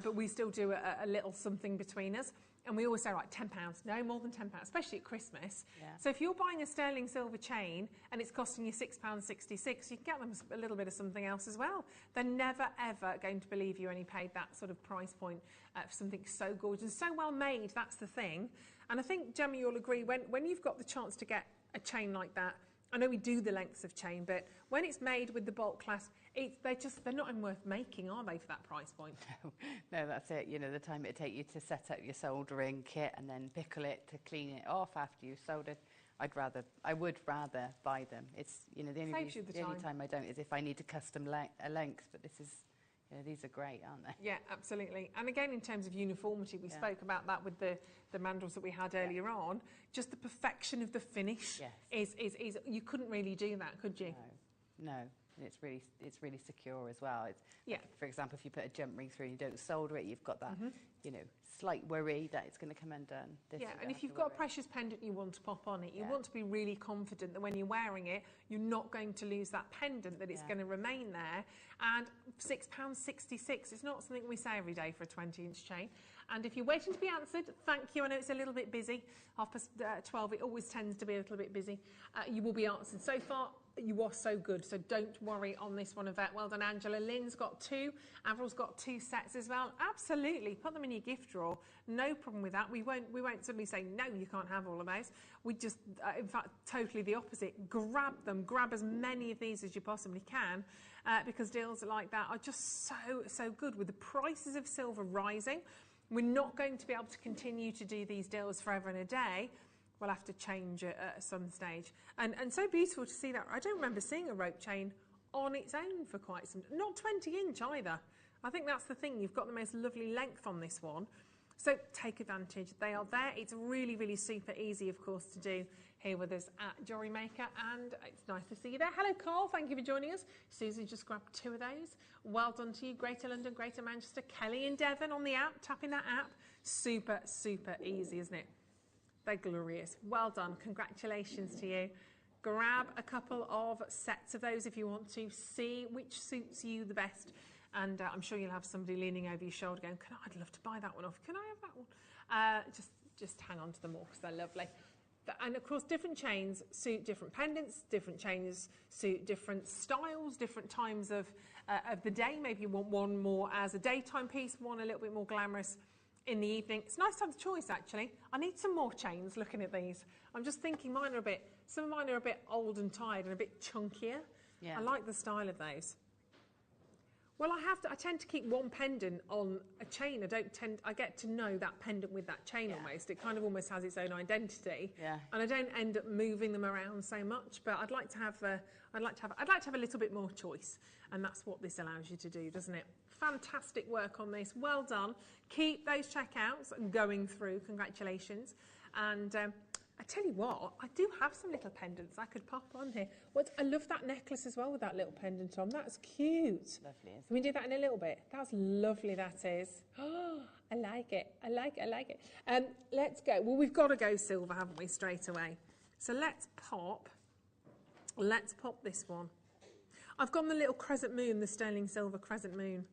but we still do a little something between us. And we always say, right, £10, no more than £10, especially at Christmas. Yeah. So if you're buying a sterling silver chain and it's costing you £6.66, you can get them a little bit of something else as well. They're never, ever going to believe you only paid that sort of price point for something so gorgeous, so well made, that's the thing. And I think, Gemma, you'll agree, when you've got the chance to get a chain like that, I know we do the lengths of chain, but when it's made with the bulk clasp, they're not even worth making, are they, for that price point? No, that's it. You know, the time it'd take you to set up your soldering kit and then pickle it to clean it off after you've soldered, I would rather buy them. It's, you know, the only time I don't is if I need a custom length, but this is, you know, these are great, aren't they? Yeah, absolutely. And again, in terms of uniformity, we spoke about that with the mandrels that we had earlier on. Just the perfection of the finish is you couldn't really do that, could you? No. And it's really secure as well. For example, if you put a jump ring through and you don't solder it, you've got that, you know, slight worry that it's going to come undone. And if you've got a precious pendant you want to pop on it, you want to be really confident that when you're wearing it, you're not going to lose that pendant, that it's going to remain there. And £6.66 is not something we say every day for a 20-inch chain. And if you're waiting to be answered, thank you. I know it's a little bit busy. 12, it always tends to be a little bit busy. You will be answered. So far, you are so good, so don't worry on this one, Yvette. Well done, Angela. Lynn's got 2. Averil's got 2 sets as well. Absolutely, put them in your gift drawer. No problem with that. We won't suddenly say, no, you can't have all of those. We just, in fact, totally the opposite. Grab them. Grab as many of these as you possibly can, because deals like that are just so good. With the prices of silver rising, we're not going to be able to continue to do these deals forever and a day. We'll have to change it at some stage. And so beautiful to see that. I don't remember seeing a rope chain on its own for quite some time. Not 20-inch either. I think that's the thing. You've got the most lovely length on this one. So take advantage. They are there. It's really, really super easy, of course, to do here with us at Jewellery Maker. And it's nice to see you there. Hello, Carl. Thank you for joining us. Susie just grabbed 2 of those. Well done to you. Greater London, Greater Manchester. Kelly and Devon on the app. Tapping that app. Super, super easy, isn't it? They're glorious. Well done. Congratulations to you. Grab a couple of sets of those if you want to. See which suits you the best. And I'm sure you'll have somebody leaning over your shoulder going, I'd love to buy that one off. Can I have that one? Just hang on to them all because they're lovely. And of course, different chains suit different pendants. Different chains suit different styles, different times of the day. Maybe you want one more as a daytime piece, one a little bit more glamorous in the evening. It's nice to have the choice, actually. I need some more chains looking at these. I'm just thinking some of mine are a bit old and tired and a bit chunkier. Yeah. I like the style of those. Well, I tend to keep one pendant on a chain. I get to know that pendant with that chain almost. It kind of almost has its own identity. Yeah. And I don't end up moving them around so much, but I'd like to have a little bit more choice. And that's what this allows you to do, doesn't it? Fantastic work on this. Well done. Keep those checkouts going through. Congratulations. And I tell you what, I do have some little pendants I could pop on here. I love that necklace as well with that little pendant on. That's cute. Lovely, isn't it? Can we do that in a little bit? That's lovely, that is. Oh, I like it. I like it. Let's go. Well, we've got to go silver, haven't we, straight away? So let's pop this one. I've gone the little crescent moon, the sterling silver crescent moon.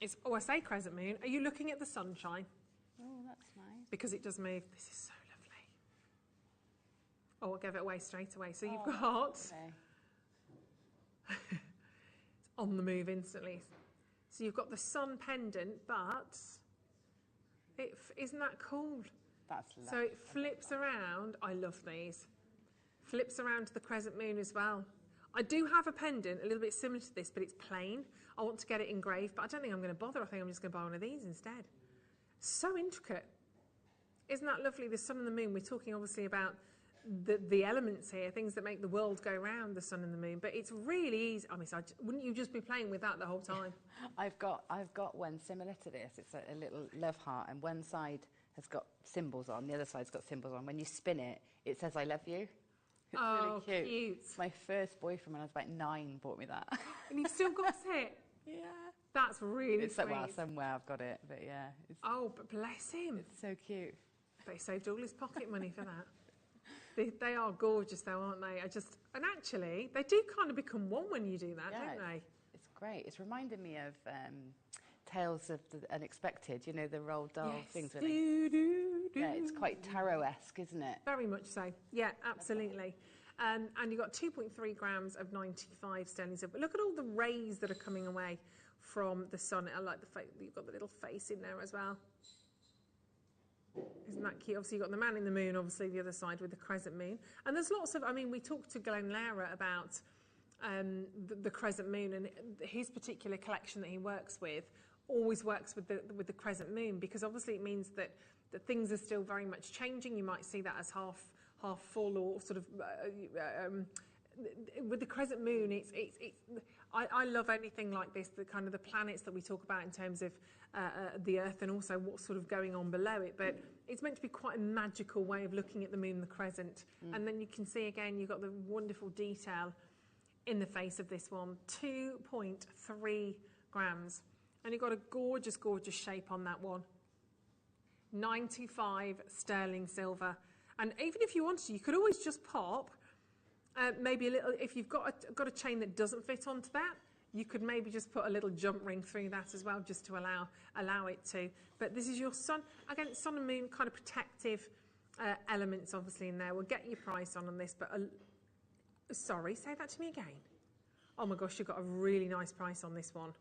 I say crescent moon. Are you looking at the sunshine? Oh, that's nice. Because it does move. This is so lovely. Oh, I'll give it away straight away. So you've got... Okay. It's on the move instantly. So you've got the sun pendant, but... Isn't that cool? That's lovely. So it flips around. I love these. Flips around to the crescent moon as well. I do have a pendant a little bit similar to this, but it's plain. I want to get it engraved, but I don't think I'm going to bother. I think I'm just going to buy one of these instead. So intricate. Isn't that lovely? The sun and the moon. We're talking obviously about the elements here, things that make the world go round, the sun and the moon. But it's really easy. I mean, wouldn't you just be playing with that the whole time? I've got one similar to this. It's a little love heart, and one side has got symbols on, the other side's got symbols on. When you spin it, it says "I love you." It's really cute. My first boyfriend when I was about 9 bought me that. And you've still got it? Yeah. That's really it's sweet. Well, somewhere I've got it, but yeah. Oh, but bless him. It's so cute. They saved all his pocket money for that. They are gorgeous though, aren't they? And actually, they do kind of become one when you do that, don't they? It's great. It's reminding me of Tales of the Unexpected, you know, the Roald Dahl things. Where yeah, it's quite tarot-esque, isn't it? Very much so. Yeah, absolutely. And you've got 2.3 grams of 95 sterling silver. Look at all the rays that are coming away from the sun. I like the fact that you've got the little face in there as well. Isn't that cute? Obviously, you've got the man in the moon, obviously, the other side with the crescent moon. And there's lots of, I mean, we talked to Glenn Lara about the crescent moon, and his particular collection that he works with always works with the crescent moon, because obviously it means that things are still very much changing. You might see that as half full, or sort of with the crescent moon. I love anything like this, the kind of the planets that we talk about in terms of the Earth, and also what's sort of going on below it. But it's meant to be quite a magical way of looking at the moon, the crescent. And then you can see again, you've got the wonderful detail in the face of this one. 2.3 grams. And you've got a gorgeous, gorgeous shape on that one. 95 sterling silver. And even if you wanted to, you could always just pop maybe a little, if you've got a chain that doesn't fit onto that, you could maybe just put a little jump ring through that as well, just to allow it to. But this is your sun, again, sun and moon kind of protective elements obviously in there. We'll get your price on this, but sorry, say that to me again. Oh my gosh, you've got a really nice price on this one.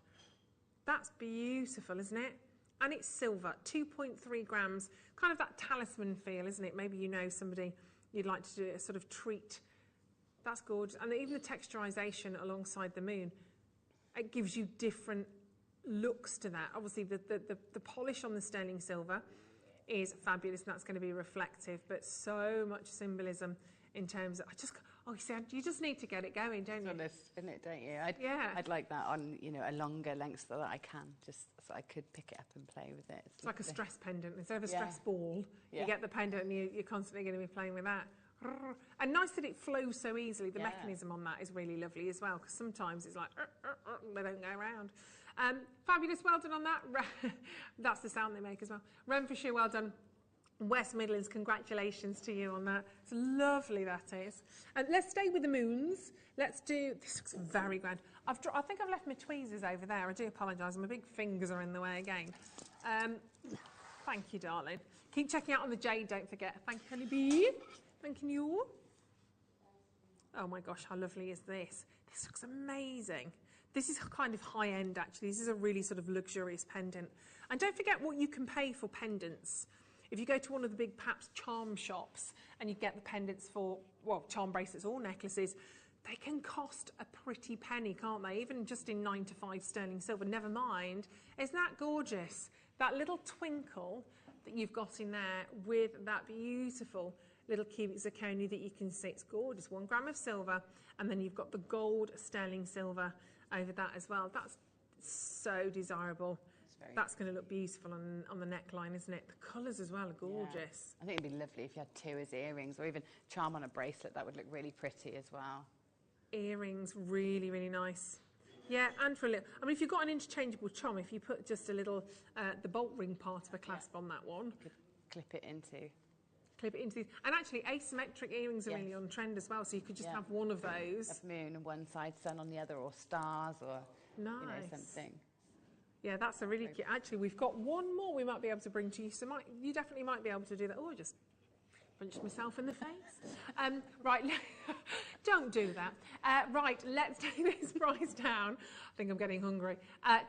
That's beautiful, isn't it? And it's silver, 2.3 grams, kind of that talisman feel, isn't it? Maybe you know somebody you'd like to do a sort of treat. That's gorgeous. And even the texturization alongside the moon, it gives you different looks to that. Obviously, the polish on the sterling silver is fabulous, and that's going to be reflective, but so much symbolism in terms of, you see, you just need to get it going, don't you? It's isn't it, don't you? I'd like that on, you know, a longer length so that I can, just so I could pick it up and play with it. It's like a stress pendant. Instead of a stress ball, you get the pendant and you're constantly going to be playing with that. And nice that it flows so easily. The mechanism on that is really lovely as well, because sometimes it's like, they don't go around. Fabulous, well done on that. That's the sound they make as well. Renfrewshire, well done. West Midlands, congratulations to you on that. It's lovely, that is. And let's stay with the moons. Let's do, this looks very grand. I think I've left my tweezers over there. I do apologise, my big fingers are in the way again. Thank you, darling. Keep checking out on the jade, don't forget. Thank you, honeybee. Thank you. Oh my gosh, how lovely is this? This looks amazing. This is kind of high end, actually. This is a really sort of luxurious pendant. And don't forget what you can pay for pendants. If you go to one of the big perhaps charm shops and you get the pendants for, well, charm bracelets or necklaces, they can cost a pretty penny, can't they? Even just in 9 to 5 sterling silver, never mind. Isn't that gorgeous? That little twinkle that you've got in there with that beautiful little cubic zirconia that you can see. It's gorgeous. 1 gram of silver, and then you've got the gold sterling silver over that as well. That's so desirable. That's going to look beautiful on the neckline, isn't it? The colours as well are gorgeous. Yeah. I think it'd be lovely if you had 2 as earrings, or even charm on a bracelet. That would look really pretty as well. Earrings, really, really nice. Yeah, and for a little, I mean, if you've got an interchangeable charm, if you put just a little, the bolt ring part of a clasp on that one. You could clip it into these. And actually, asymmetric earrings are really on trend as well, so you could just have one of those. Have moon on one side, sun on the other, or stars, or you know, something. Yeah, that's a really cute. Actually, we've got one more we might be able to bring to you, so you definitely might be able to do that. Oh, I just punched myself in the face. Right, don't do that. Right, let's take this price down. I think I'm getting hungry.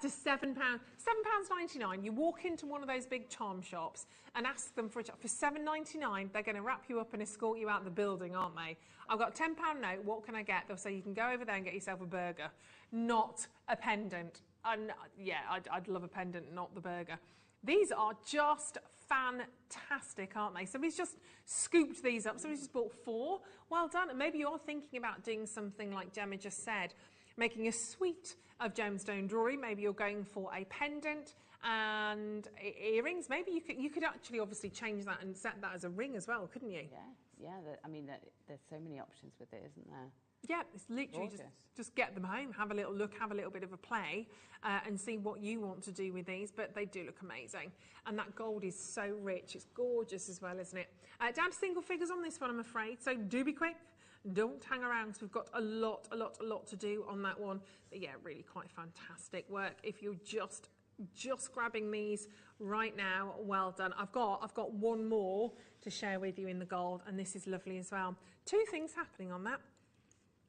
To £7, £7.99. You walk into one of those big charm shops and ask them for £7.99. They're going to wrap you up and escort you out the building, aren't they? I've got a £10 note. What can I get? They'll say you can go over there and get yourself a burger, not a pendant. And yeah, I'd love a pendant, not the burger. These are just fantastic, aren't they? Somebody's just scooped these up. Somebody's just bought 4. Well done. And maybe you're thinking about doing something like Gemma just said, making a suite of gemstone jewellery. Maybe you're going for a pendant and earrings. Maybe you could actually obviously change that and set that as a ring as well, couldn't you? Yeah. Yeah, I mean, there's so many options with it, isn't there? Yeah, it's literally just get them home, have a little look, have a little bit of a play, and see what you want to do with these. But they do look amazing, and that gold is so rich. It's gorgeous as well, isn't it? Down to single figures on this one, I'm afraid. So do be quick. Don't hang around, because we've got a lot to do on that one. But yeah, really quite fantastic work. If you're just grabbing these right now, well done. I've got one more to share with you in the gold, and this is lovely as well. Two things happening on that.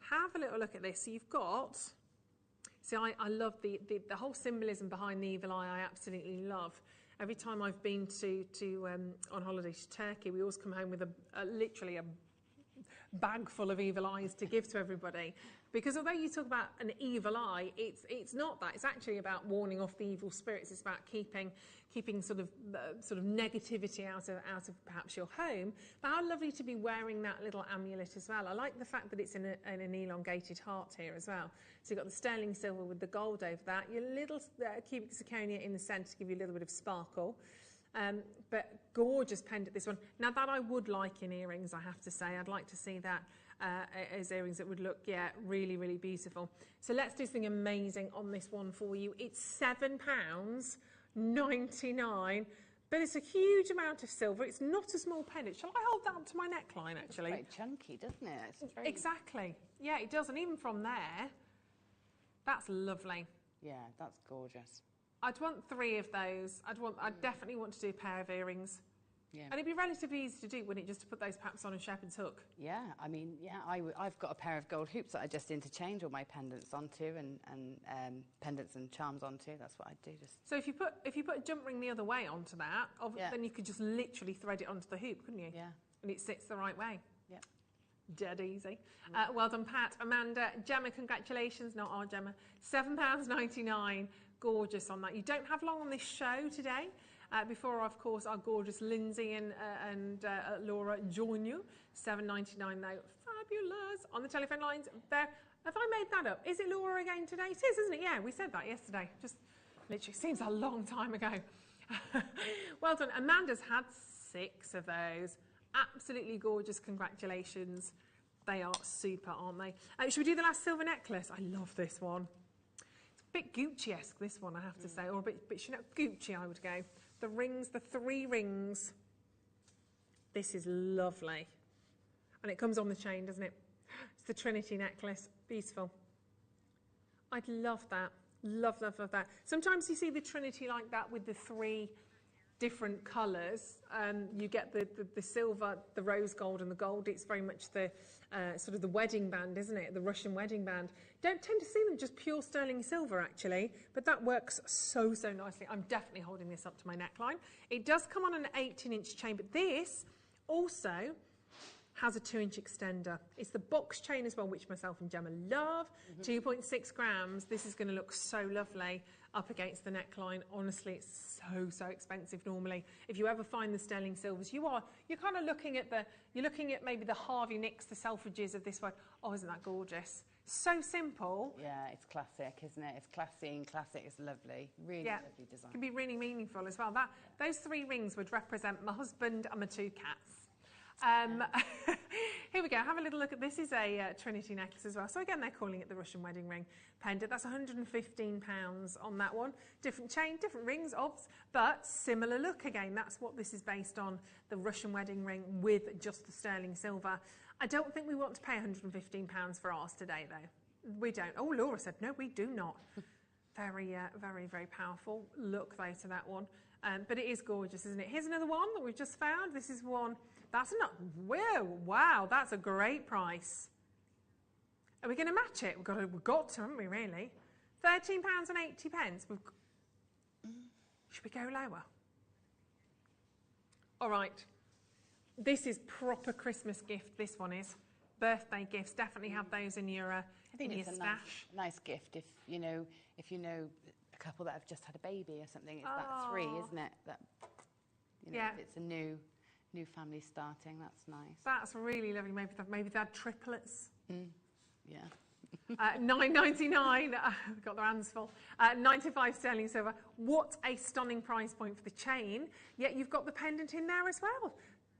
Have a little look at this. So you've got, see, I love the whole symbolism behind the evil eye. I absolutely love. Every time I've been on holiday to Turkey, we always come home with literally a bag full of evil eyes to give to everybody, because although you talk about an evil eye, it's not that. It's actually about warning off the evil spirits. It's about keeping sort of negativity out of perhaps your home. But how lovely to be wearing that little amulet as well. I like the fact that it's in an elongated heart here as well. So you've got the sterling silver with the gold over that, your little cubic zirconia in the centre to give you a little bit of sparkle. But gorgeous pendant, this one. Now that I would like in earrings, I have to say. I'd like to see that as earrings that would look, yeah, really, really beautiful. So let's do something amazing on this one for you. It's £7.99, but it's a huge amount of silver. It's not a small pendant. Shall I hold that up to my neckline, actually? It's quite chunky, doesn't it? It's very... Exactly. Yeah, it does. And even from there, that's lovely. Yeah, that's gorgeous. I'd want 3 of those. I'd definitely want to do a pair of earrings. Yeah. And it'd be relatively easy to do, wouldn't it, just to put those perhaps on a shepherd's hook? Yeah, I mean, yeah, I've got a pair of gold hoops that I just interchange all my pendants onto and pendants and charms onto. That's what I do. Just. So if you put a jump ring the other way onto that, then you could just literally thread it onto the hoop, couldn't you? Yeah. And it sits the right way. Yeah. Dead easy. Well done, Pat. Amanda, Gemma, congratulations. Not our Gemma. £7.99. Gorgeous on that. You don't have long on this show today. Before, of course, our gorgeous Lindsay and Laura join you. £7.99 though. Fabulous. On the telephone lines there. Have I made that up? Is it Laura again today? It is, isn't it? Yeah, we said that yesterday. Just literally seems a long time ago. Well done. Amanda's had 6 of those. Absolutely gorgeous. Congratulations. They are super, aren't they? Should we do the last silver necklace? I love this one. It's a bit Gucci-esque, this one, I have to say, or a bit Gucci, I would go. The rings, the 3 rings. This is lovely. And it comes on the chain, doesn't it? It's the Trinity necklace. Beautiful. I'd love that. Love, love, love that. Sometimes you see the Trinity like that with the 3 different colours. You get the silver, the rose gold and the gold. It's very much the sort of the wedding band, isn't it? The Russian wedding band. Don't tend to see them just pure sterling silver, actually, but that works so, so nicely. I'm definitely holding this up to my neckline. It does come on an 18-inch chain, but this also has a 2-inch extender. It's the box chain as well, which myself and Gemma love. 2.6 grams. This is going to look so lovely up against the neckline. Honestly, it's so, so expensive normally. If you ever find the sterling silvers, you're kind of looking at maybe the Harvey Nicks, the Selfridges of this one. Oh, isn't that gorgeous? So simple. Yeah, it's classic, isn't it? It's classy and classic. It's lovely. Really lovely design. It can be really meaningful as well. Those 3 rings would represent my husband and my 2 cats. Here we go. Have a little look at this. Is a Trinity necklace as well. So again, they're calling it the Russian wedding ring pendant. That's £115 on that one. Different chain, different rings, obs, but similar look again. That's what this is based on, the Russian wedding ring with just the sterling silver. I don't think we want to pay £115 for ours today, though. We don't. Oh, Laura said, no, we do not. Very, very, very powerful look, though, to that one. But it is gorgeous, isn't it? Here's another one that we've just found. This is one. That's not. Whoa, wow, that's a great price. Are we going to match it? We've got to, haven't we, really? £13.80. Should we go lower? All right. This is proper Christmas gift, this one is. Birthday gifts, definitely have those in your stash. I think it's a nice gift if you know a couple that have just had a baby or something. It's that 3, isn't it? That, if it's a new family starting, that's nice. That's really lovely. Maybe they've had triplets. Yeah. £9.99. Got their hands full. 95 sterling silver. What a stunning price point for the chain. Yet you've got the pendant in there as well.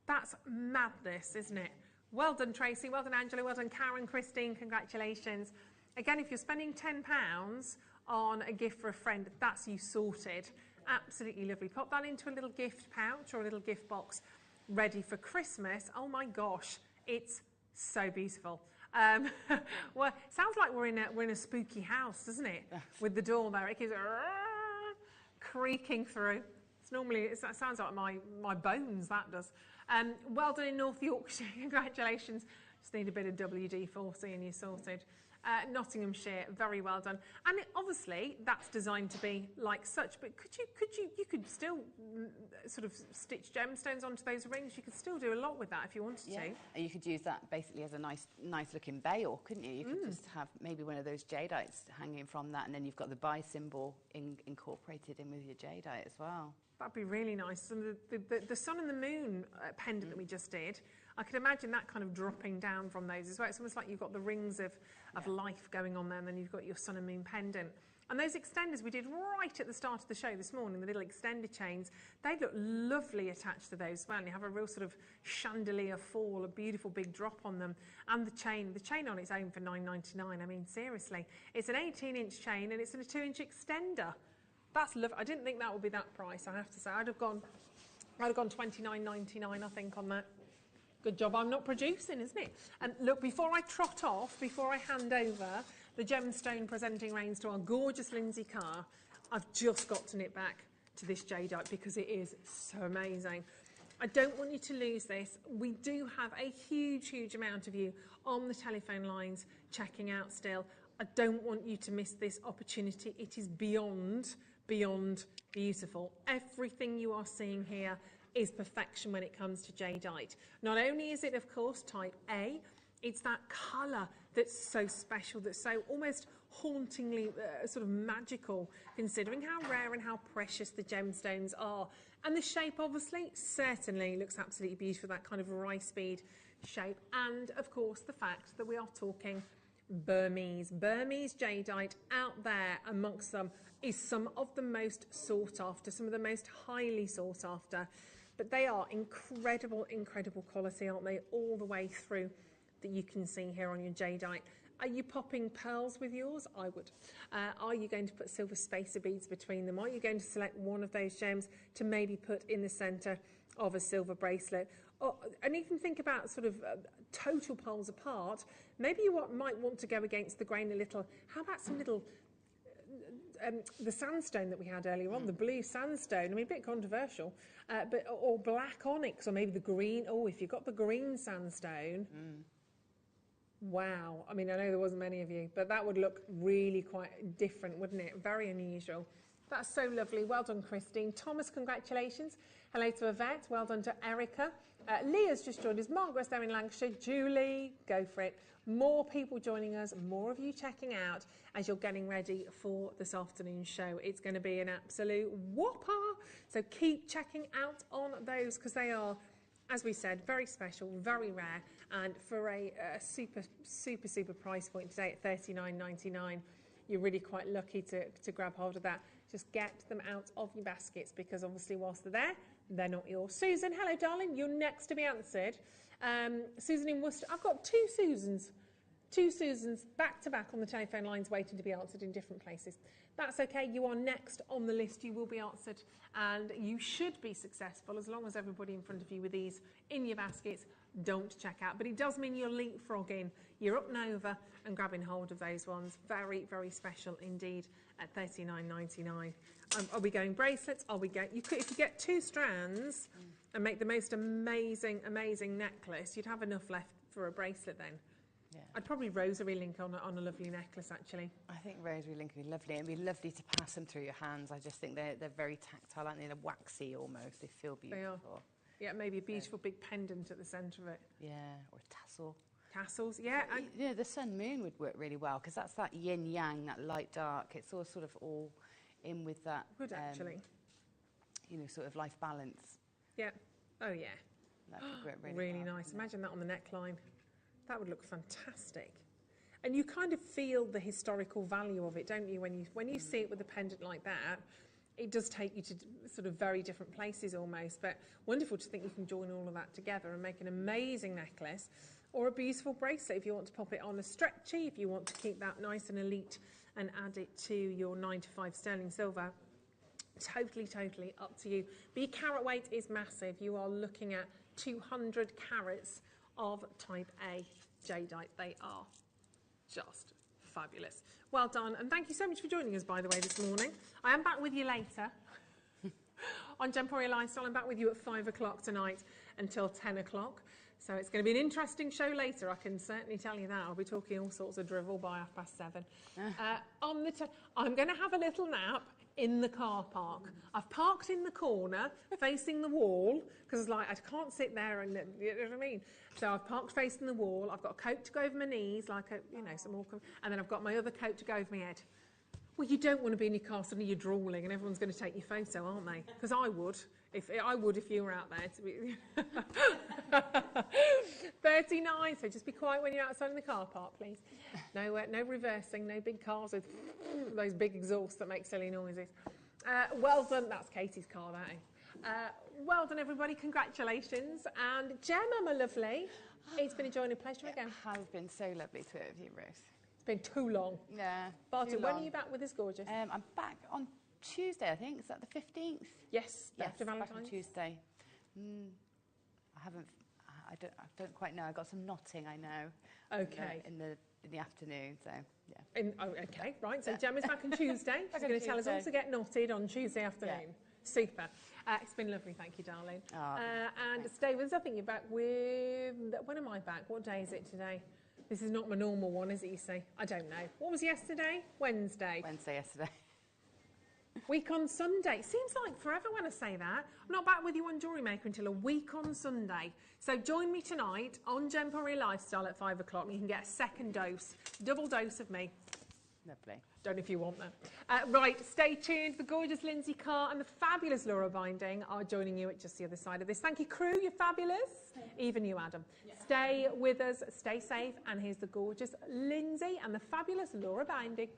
That's madness, isn't it? Well done, Tracy. Well done, Angela. Well done, Karen, Christine. Congratulations. Again, if you're spending £10 on a gift for a friend, that's you sorted. Absolutely lovely. Pop that into a little gift pouch or a little gift box ready for Christmas. Oh my gosh, it's so beautiful. Well, it sounds like we're in a spooky house, doesn't it? With the door there, it keeps creaking through. It sounds like my bones, that does. Well done in North Yorkshire, congratulations. Just need a bit of WD-40 and you're sorted. Nottinghamshire, very well done. And obviously that's designed to be like such, but you could still sort of stitch gemstones onto those rings. You could still do a lot with that if you wanted to. And you could use that basically as a nice looking veil, couldn't you? You could just have maybe one of those jadeite hanging from that, and then you've got the buy symbol incorporated in with your jadeite as well. That'd be really nice. And the sun and the moon pendant that we just did, I could imagine that kind of dropping down from those as well. It's almost like you've got the rings of life going on there, and then you've got your sun and moon pendant. And those extenders we did right at the start of the show this morning, the little extender chains, they look lovely attached to those as well. And you have a real sort of chandelier fall, a beautiful big drop on them. And the chain on its own for £9.99. I mean, seriously. It's an 18-inch chain and it's a 2-inch extender. That's lovely. I didn't think that would be that price, I have to say. I'd have gone £29.99, I think, on that. Good job I'm not producing, isn't it? And look, before I trot off, before I hand over the gemstone presenting reins to our gorgeous Lindsay Carr, I've just got to nip back to this jadeite because it is so amazing. I don't want you to lose this. We do have a huge, huge amount of you on the telephone lines checking out still. I don't want you to miss this opportunity. It is beyond beautiful. Everything you are seeing here is perfection when it comes to jadeite. Not only is it, of course, type A, it's that colour that's so special, that's so almost hauntingly sort of magical, considering how rare and how precious the gemstones are. And the shape, obviously, certainly looks absolutely beautiful, that kind of rice bead shape. And, of course, the fact that we are talking Burmese jadeite out there amongst them is some of the most sought after, some of the most highly sought after. But they are incredible, incredible quality, aren't they? All the way through that you can see here on your jadeite. Are you popping pearls with yours? I would. Are you going to put silver spacer beads between them? Are you going to select one of those gems to maybe put in the centre of a silver bracelet? And even think about sort of total poles apart. Maybe you might want to go against the grain a little. How about some little the sandstone that we had earlier on, the blue sandstone? I mean, a bit controversial, or black onyx, or maybe the green. Oh, if you've got the green sandstone, wow. I mean, I know there wasn't many of you, but that would look really quite different, wouldn't it? Very unusual. That's so lovely. Well done, Christine. Thomas, congratulations. Hello to Yvette. Well done to Erica. Leah's just joined us. Margaret's there in Lancashire. Julie, go for it. More people joining us, more of you checking out as you're getting ready for this afternoon's show. It's going to be an absolute whopper. So keep checking out on those because they are, as we said, very special, very rare. And for a super, super, super price point today at $39.99, you're really quite lucky to grab hold of that. Just get them out of your baskets because obviously whilst they're there, they're not yours. Susan, hello, darling. You're next to be answered. Susan in Worcester. I've got two Susans back to back on the telephone lines waiting to be answered in different places. That's okay. You are next on the list. You will be answered and you should be successful as long as everybody in front of you with these in your baskets don't check out. But it does mean you're leapfrogging. You're up and over and grabbing hold of those ones. Very, very special indeed at $39.99. Are we going bracelets? Are we going? If you get 2 strands and make the most amazing, amazing necklace, you'd have enough left for a bracelet then. Yeah. I'd probably rosary link on a lovely necklace, actually. I think rosary link would be lovely. It'd be lovely to pass them through your hands. I just think they're very tactile, aren't they? They're waxy almost. They feel beautiful. They are. Yeah, maybe a beautiful big pendant at the centre of it. Yeah, or a tassel. Tassels, yeah. Yeah, the sun moon would work really well because that's that yin yang, that light dark. It's all sort of all in with that. Would actually. You know, sort of life balance. Yeah. Oh yeah. That would work really well, nice. Imagine that on the neckline. That would look fantastic. And you kind of feel the historical value of it, don't you? When you see it with a pendant like that, it does take you to sort of very different places almost, but wonderful to think you can join all of that together and make an amazing necklace or a beautiful bracelet if you want to pop it on a stretchy, if you want to keep that nice and elite and add it to your 9 to 5 sterling silver. Totally up to you. But your carat weight is massive. You are looking at 200 carats of type A jadeite. They are just fabulous. Well done, and thank you so much for joining us, by the way, this morning. I am back with you later on Jewellery Lifestyle. I'm back with you at 5 o'clock tonight until 10 o'clock. So it's going to be an interesting show later, I can certainly tell you that. I'll be talking all sorts of drivel by 7:30. I'm going to have a little nap in the car park. I've parked in the corner facing the wall because like I can't sit there and you know what I mean. So I've parked facing the wall. I've got a coat to go over my knees, like a some more, and then I've got my other coat to go over my head. Well, you don't want to be in your car suddenly you're drooling and everyone's going to take your photo, aren't they? Because I would if you were out there. To be 39. So just be quiet when you're outside in the car park, please. No reversing, no big cars with those big exhausts that make silly noises. Well done. That's Katie's car, that is. Well done, everybody. Congratulations. And Gemma, my lovely, it's been a joy and a pleasure again. It has been so lovely to work with you, Ruth. It's been too long. Yeah. Barton, when are you back with us, gorgeous? I'm back on Tuesday, I think. Is that the 15th? Yes, after Valentine's. Back on Tuesday. I don't quite know. I got some knotting, I know. Okay. In the afternoon, so yeah. Okay, right. So Gemma's back on Tuesday. She's going to tell us all to get knotted on Tuesday afternoon. Yeah. Super. It's been lovely, thank you, darling. And stay with us. I think you're back with... When am I back? What day is it today? This is not my normal one, is it, you see? I don't know. What was yesterday? Wednesday. Wednesday, yesterday. Week on Sunday. Seems like forever when I say that. I'm not back with you on Jewellery Maker until a week on Sunday. So join me tonight on Jewellery Lifestyle at 5 o'clock. You can get a second dose, double dose of me. Lovely. Don't know if you want that. Right, stay tuned. The gorgeous Lindsay Carr and the fabulous Laura Binding are joining you at just the other side of this. Thank you, crew. You're fabulous. Even you, Adam. Yeah. Stay with us. Stay safe. And here's the gorgeous Lindsay and the fabulous Laura Binding.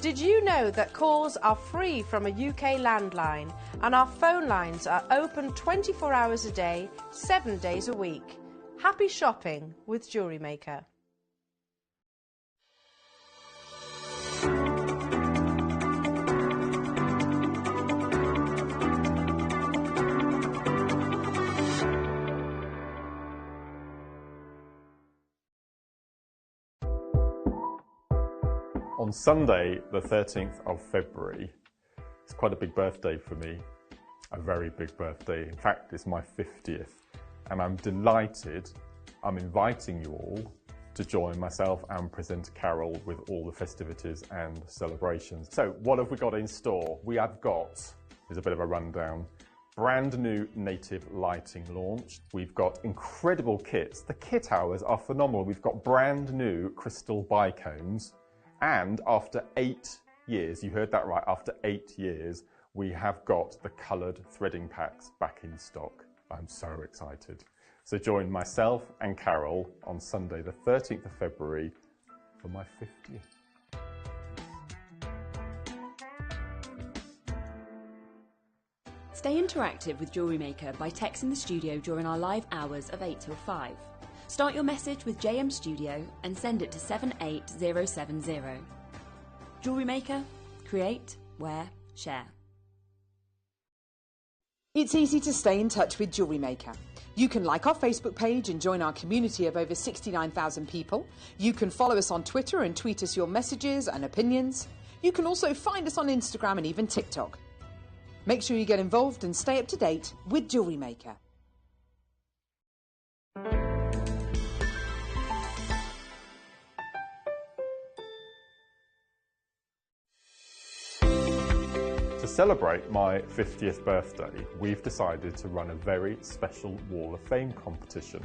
Did you know that calls are free from a UK landline and our phone lines are open 24 hours a day, 7 days a week? Happy shopping with Jewellery Maker. On Sunday, the 13th of February, it's quite a big birthday for me, a very big birthday. In fact, it's my 50th, and I'm delighted. I'm inviting you all to join myself and presenter Carol with all the festivities and celebrations. So what have we got in store? We have got, here's a bit of a rundown, brand new native lighting launched. We've got incredible kits. The kit hours are phenomenal. We've got brand new crystal bicones. And after 8 years, you heard that right, after 8 years, we have got the coloured threading packs back in stock. I'm so excited. So join myself and Carol on Sunday, the 13th of February for my 50th. Stay interactive with Jewellery Maker by texting the studio during our live hours of 8 till 5. Start your message with JM Studio and send it to 78070. Jewellery Maker, create, wear, share. It's easy to stay in touch with Jewellery Maker. You can like our Facebook page and join our community of over 69,000 people. You can follow us on Twitter and tweet us your messages and opinions. You can also find us on Instagram and even TikTok. Make sure you get involved and stay up to date with Jewellery Maker. To celebrate my 50th birthday, we've decided to run a very special Wall of Fame competition.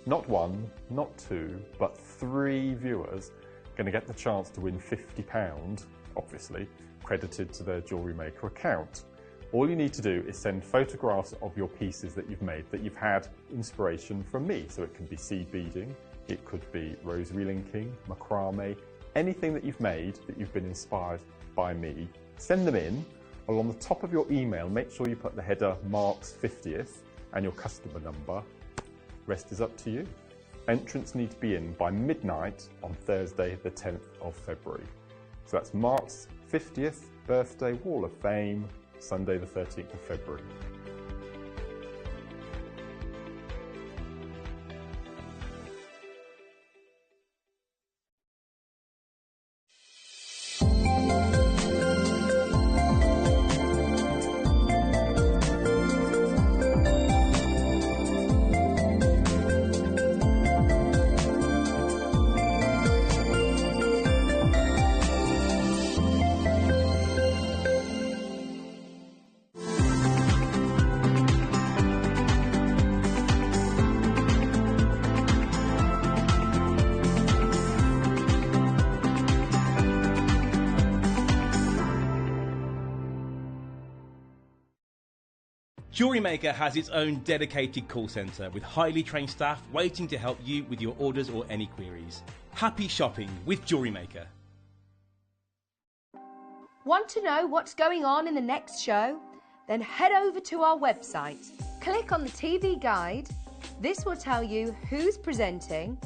not one, not two, but 3 viewers going to get the chance to win £50, obviously, credited to their Jewellery Maker account. All you need to do is send photographs of your pieces that you've made, that you've had inspiration from me. So it can be seed beading, it could be rosary linking, macrame, anything that you've made that you've been inspired by me. Send them in. Along the top of your email, make sure you put the header Mark's 50th and your customer number. Rest is up to you. Entrants need to be in by midnight on Thursday the 10th of February. So that's Mark's 50th birthday Wall of Fame, Sunday the 13th of February. Jewellery Maker has its own dedicated call centre with highly trained staff waiting to help you with your orders or any queries. Happy shopping with Jewellery Maker. Want to know what's going on in the next show? Then head over to our website. Click on the TV guide. This will tell you who's presenting,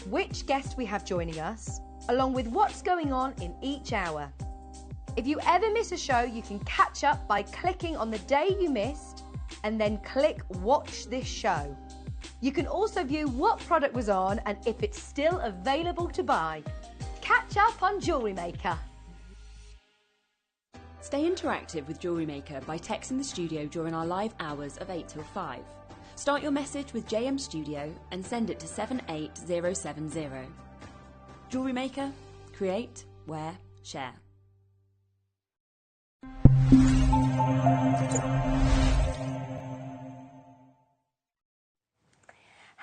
which guest we have joining us, along with what's going on in each hour. If you ever miss a show, you can catch up by clicking on the day you missed and then click Watch This Show. You can also view what product was on and if it's still available to buy. Catch up on Jewellery Maker. Stay interactive with Jewellery Maker by texting the studio during our live hours of 8 till 5. Start your message with JM Studio and send it to 78070. Jewellery Maker, create, wear, share.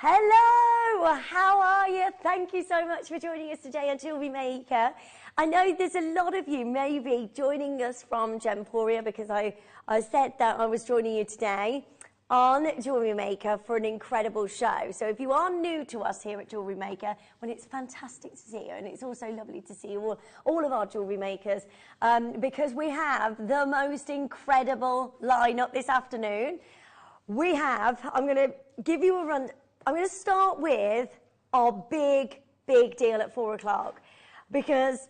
Hello, how are you? Thank you so much for joining us today on Jewellery Maker. I know there's a lot of you maybe joining us from Gemporia because I said that I was joining you today on Jewellery Maker for an incredible show. So if you are new to us here at Jewellery Maker, well, it's fantastic to see you, and it's also lovely to see you all of our Jewellery Makers, because we have the most incredible lineup this afternoon. We have, I'm going to give you a run. I'm going to start with our big deal at 4 o'clock, because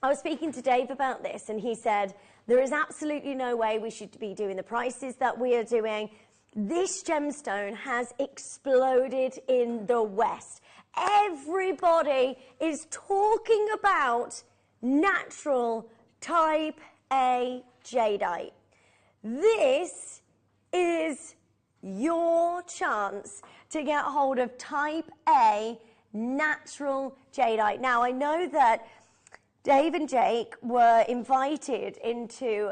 I was speaking to Dave about this and he said there is absolutely no way we should be doing the prices that we are doing. This gemstone has exploded in the West. Everybody is talking about natural type A jadeite. This is your chance to get hold of type A natural jadeite. Now, I know that Dave and Jake were invited into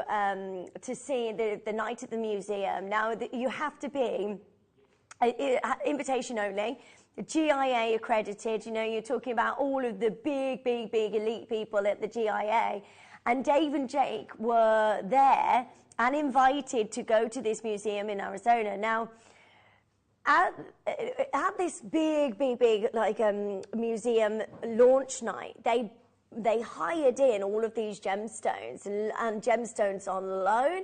to see the night at the museum. Now, you have to be invitation only, GIA accredited. You know, you're talking about all of the big elite people at the GIA. And Dave and Jake were there and invited to go to this museum in Arizona. Now, at this big like museum launch night, they hired in all of these gemstones and gemstones on loan.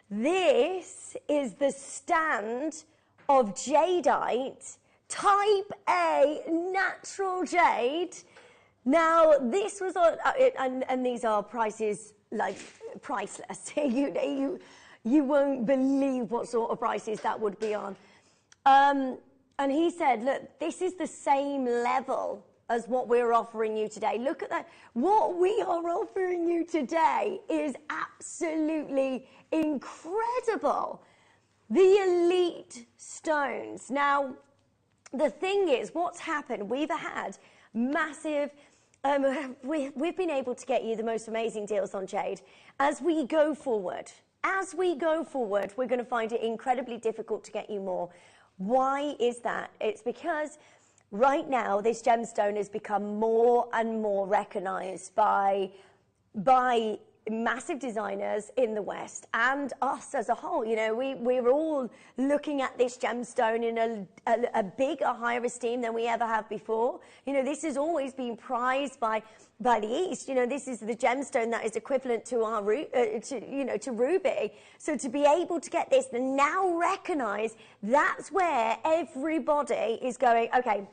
This is the stand of jadeite, type A natural jade. Now, this was on, and these are prices like priceless. You won't believe what sort of prices that would be on. And he said, look, this is the same level as what we're offering you today. Look at that. What we are offering you today is absolutely incredible. The elite stones. Now, the thing is, what's happened, we've had massive, we've been able to get you the most amazing deals on jade. As we go forward, we're going to find it incredibly difficult to get you more. Why is that? It's because right now this gemstone has become more and more recognised by massive designers in the West and us as a whole. You know, we're all looking at this gemstone in a bigger, higher esteem than we ever have before. You know, this has always been prized by the East. You know, this is the gemstone that is equivalent to our to ruby. So to be able to get this and now recognise, that's where everybody is going, okay,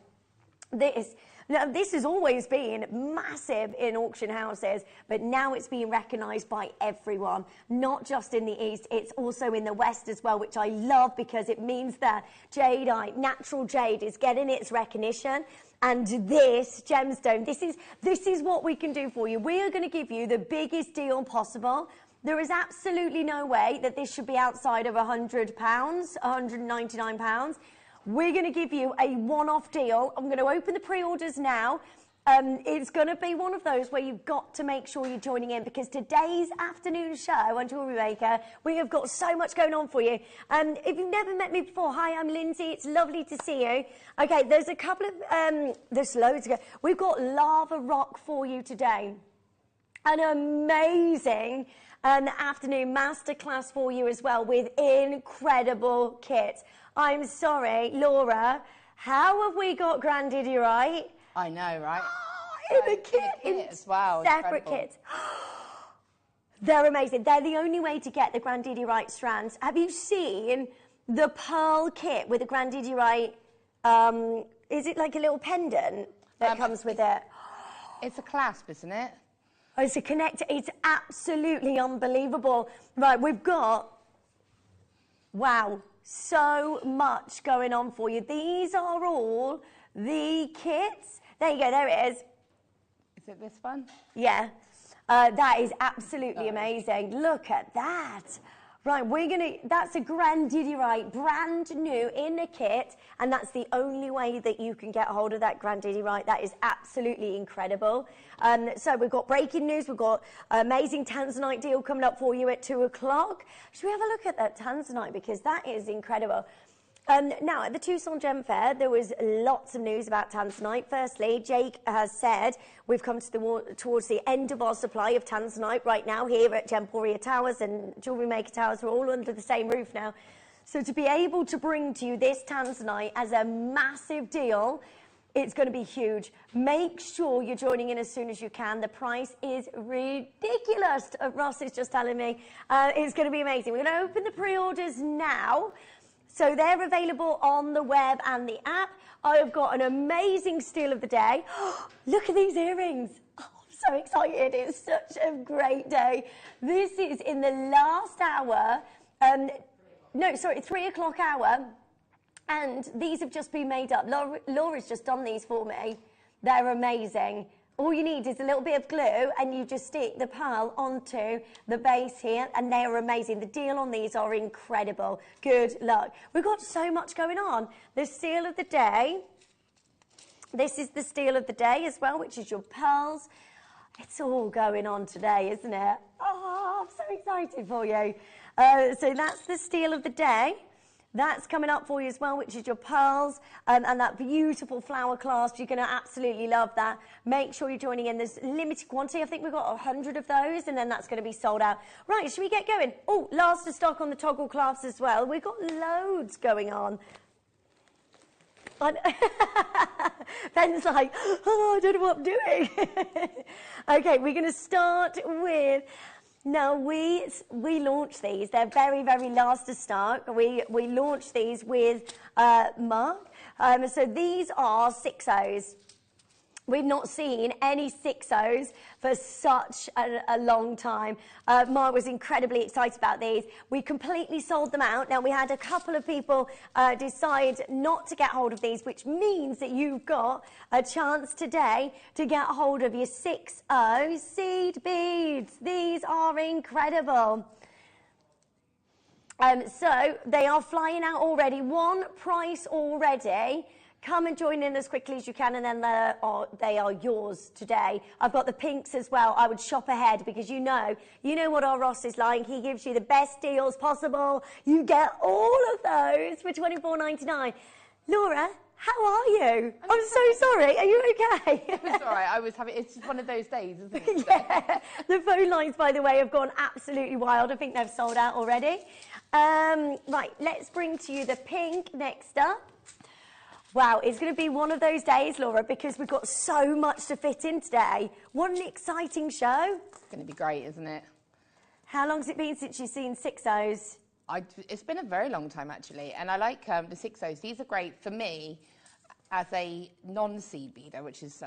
Now, this has always been massive in auction houses, but now it's being recognised by everyone, not just in the East, it's also in the West as well, which I love because it means that jadeite, natural jade, is getting its recognition. And this gemstone, this is what we can do for you. We are going to give you the biggest deal possible. There is absolutely no way that this should be outside of £100, £199. We're going to give you a one-off deal. I'm going to open the pre-orders now. It's going to be one of those where you've got to make sure you're joining in because today's afternoon show on Jewellery Maker, we have got so much going on for you. If you've never met me before, hi, I'm Lindsay. It's lovely to see you. Okay, there's a couple of, there's loads to go. We've got lava rock for you today. An amazing afternoon masterclass for you as well with incredible kits. I'm sorry, Laura, how have we got grandidierite? I know, right? In a kit as well. Separate Incredible. kits. They're amazing. They're the only way to get the grandidierite strands. Have you seen the pearl kit with the grandidierite? Is it like a little pendant that comes with it? It's a clasp, isn't it? Oh, it's a connector. It's absolutely unbelievable. Right, we've got, wow, so much going on for you. These are all the kits. There you go, there it is. Is it this one? Yeah, that is absolutely amazing. Look at that. Right, that's a grandidierite, brand new in a kit, and that's the only way that you can get hold of that grandidierite. That is absolutely incredible. So we've got breaking news, we've got amazing tanzanite deal coming up for you at 2 o'clock. Should we have a look at that tanzanite, because that is incredible. Now, at the Tucson Gem Fair, there was lots of news about tanzanite. Firstly, Jake has said we've come towards the end of our supply of tanzanite right now here at Gemporia Towers, and Jewellery Maker Towers are all under the same roof now. So to be able to bring to you this tanzanite as a massive deal, it's going to be huge. Make sure you're joining in as soon as you can. The price is ridiculous. Ross is just telling me. It's going to be amazing. We're going to open the pre-orders now. So they're available on the web and the app. I have got an amazing steal of the day. Look at these earrings. Oh, I'm so excited. It's such a great day. This is in the last hour. 3 o'clock hour. And these have just been made up. Laura's just done these for me. They're amazing. All you need is a little bit of glue and you just stick the pearl onto the base here and they're amazing. The deal on these are incredible. Good luck. We've got so much going on. The steal of the day. This is the steal of the day as well, which is your pearls. It's all going on today, isn't it? Oh, I'm so excited for you. So that's the steal of the day. That's coming up for you as well, which is your pearls and that beautiful flower clasp. You're going to absolutely love that. Make sure you're joining in. There's limited quantity. I think we've got 100 of those, and then that's going to be sold out. Right, should we get going? Oh, last of stock on the toggle clasps as well. We've got loads going on. Ben's like, oh, I don't know what I'm doing. Okay, we're going to start with... Now, we launched these. They're very, very last of stock. We launched these with Mark. So these are 6.0s. We've not seen any 6.0s for such a long time. Mark was incredibly excited about these. We completely sold them out. Now, we had a couple of people decide not to get hold of these, which means that you've got a chance today to get hold of your 6.0 seed beads. These are incredible. So they are flying out already. One price already come and join in as quickly as you can, and then they are yours today. I've got the pinks as well. I would shop ahead because you know what our Ross is like. He gives you the best deals possible. You get all of those for $24.99. Laura, how are you? I'm so sorry. Are you okay? It's all right. It's just one of those days, isn't it? Yeah. The phone lines, by the way, have gone absolutely wild. I think they've sold out already. Right, let's bring to you the pink next up. Wow, it's going to be one of those days, Laura, because we've got so much to fit in today. What an exciting show. It's going to be great, isn't it? How long has it been since you've seen 6Os? It's been a very long time, actually, and I like the 6Os. These are great for me as a non-seed beader, which is,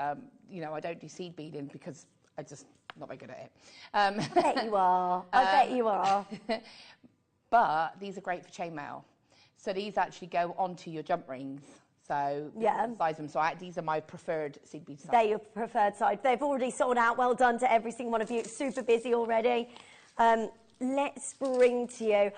you know, I don't do seed beading because I'm just not very good at it. I bet you are. I bet you are. But these are great for chainmail. So these actually go onto your jump rings. So yeah, size them. So these are my preferred seed bead size. They're your preferred size. They've already sold out. Well done to every single one of you. It's super busy already. Let's bring to you.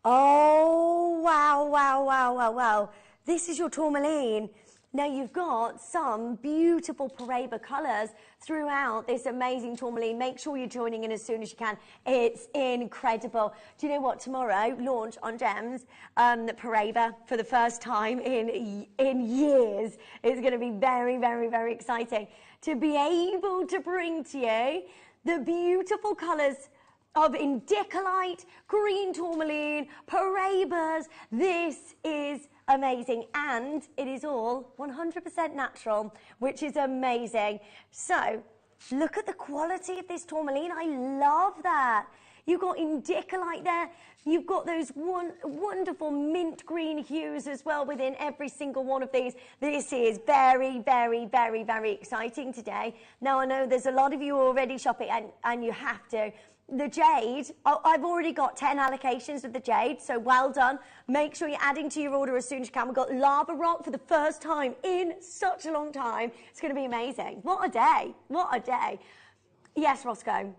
Oh, wow, wow, wow, wow, wow. This is your tourmaline. Now, you've got some beautiful Paraiba colours throughout this amazing tourmaline. Make sure you're joining in as soon as you can. It's incredible. Do you know what? Tomorrow, launch on Gems, Paraiba for the first time in years. It's going to be very, very, very exciting to be able to bring to you the beautiful colours of indicolite, green tourmaline, Paraibas. This is amazing, and it is all 100% natural, which is amazing. So, look at the quality of this tourmaline. I love that. You've got indicolite there. You've got those wonderful mint green hues as well within every single one of these. This is very, very, very, very exciting today. Now, I know there's a lot of you already shopping, and you have to. The jade, I've already got 10 allocations of the jade, so well done. Make sure you're adding to your order as soon as you can. We've got lava rock for the first time in such a long time. It's going to be amazing. What a day. What a day. Yes, Roscoe.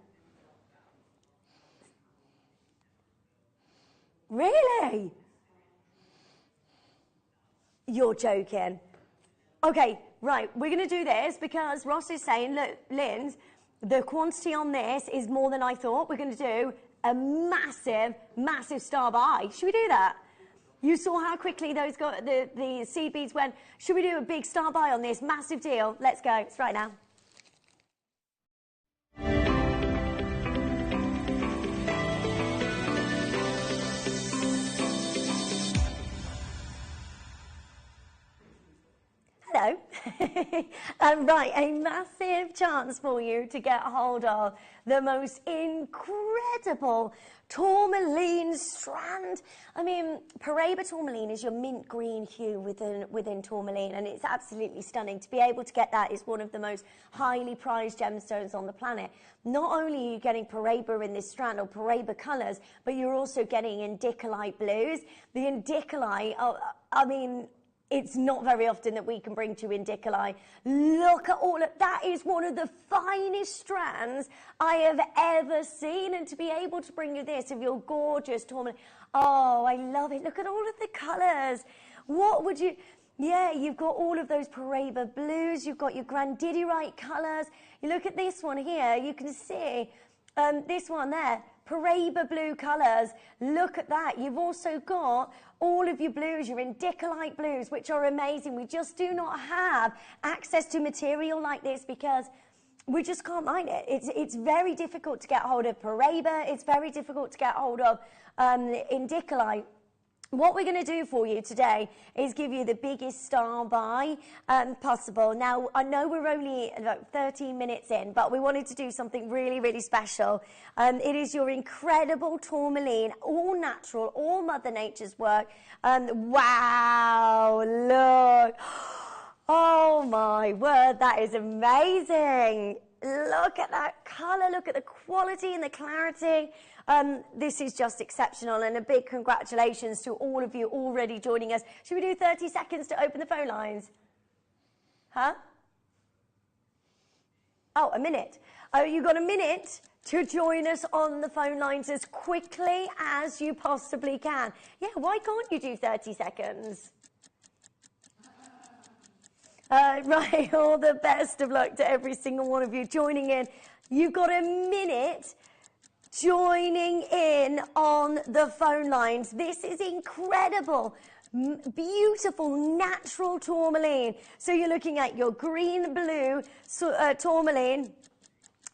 Really? You're joking. Okay, right, we're going to do this because Ross is saying, look, Linz, the quantity on this is more than I thought. We're going to do a massive, massive star buy. Should we do that? You saw how quickly those got the seed beads went. Should we do a big star buy on this? Massive deal. Let's go. It's right now. Hello. Right, a massive chance for you to get hold of the most incredible tourmaline strand. I mean, Paraiba tourmaline is your mint green hue within tourmaline, and it's absolutely stunning. To be able to get that is one of the most highly prized gemstones on the planet. Not only are you getting Paraiba in this strand, or Paraiba colours, but you're also getting indicolite blues. The indicolite, I mean, it's not very often that we can bring to indicolite. Look at all of that. Is one of the finest strands I have ever seen. And to be able to bring you this of your gorgeous tourmaline. Oh, I love it. Look at all of the colours. What would you... Yeah, you've got all of those Paraiba blues. You've got your grandidierite colours. You look at this one here. You can see this one there. Paraiba blue colours. Look at that. You've also got all of your blues, your indicolite blues, which are amazing. We just do not have access to material like this because we just can't mine it. It's very difficult to get hold of Paraiba. It's very difficult to get hold of indicolite. What we're going to do for you today is give you the biggest star buy possible. Now, I know we're only about 13 minutes in, but we wanted to do something really, really special. It is your incredible tourmaline, all natural, all Mother Nature's work. Wow, look. Oh, my word, that is amazing. Look at that colour, look at the quality and the clarity. This is just exceptional, and a big congratulations to all of you already joining us. Should we do 30 seconds to open the phone lines? Huh? Oh, a minute. Oh, you got a minute to join us on the phone lines as quickly as you possibly can. Yeah, why can't you do 30 seconds? Right, all the best of luck to every single one of you joining in. You've got a minute joining in on the phone lines. This is incredible. Beautiful natural tourmaline. So you're looking at your green blue tourmaline.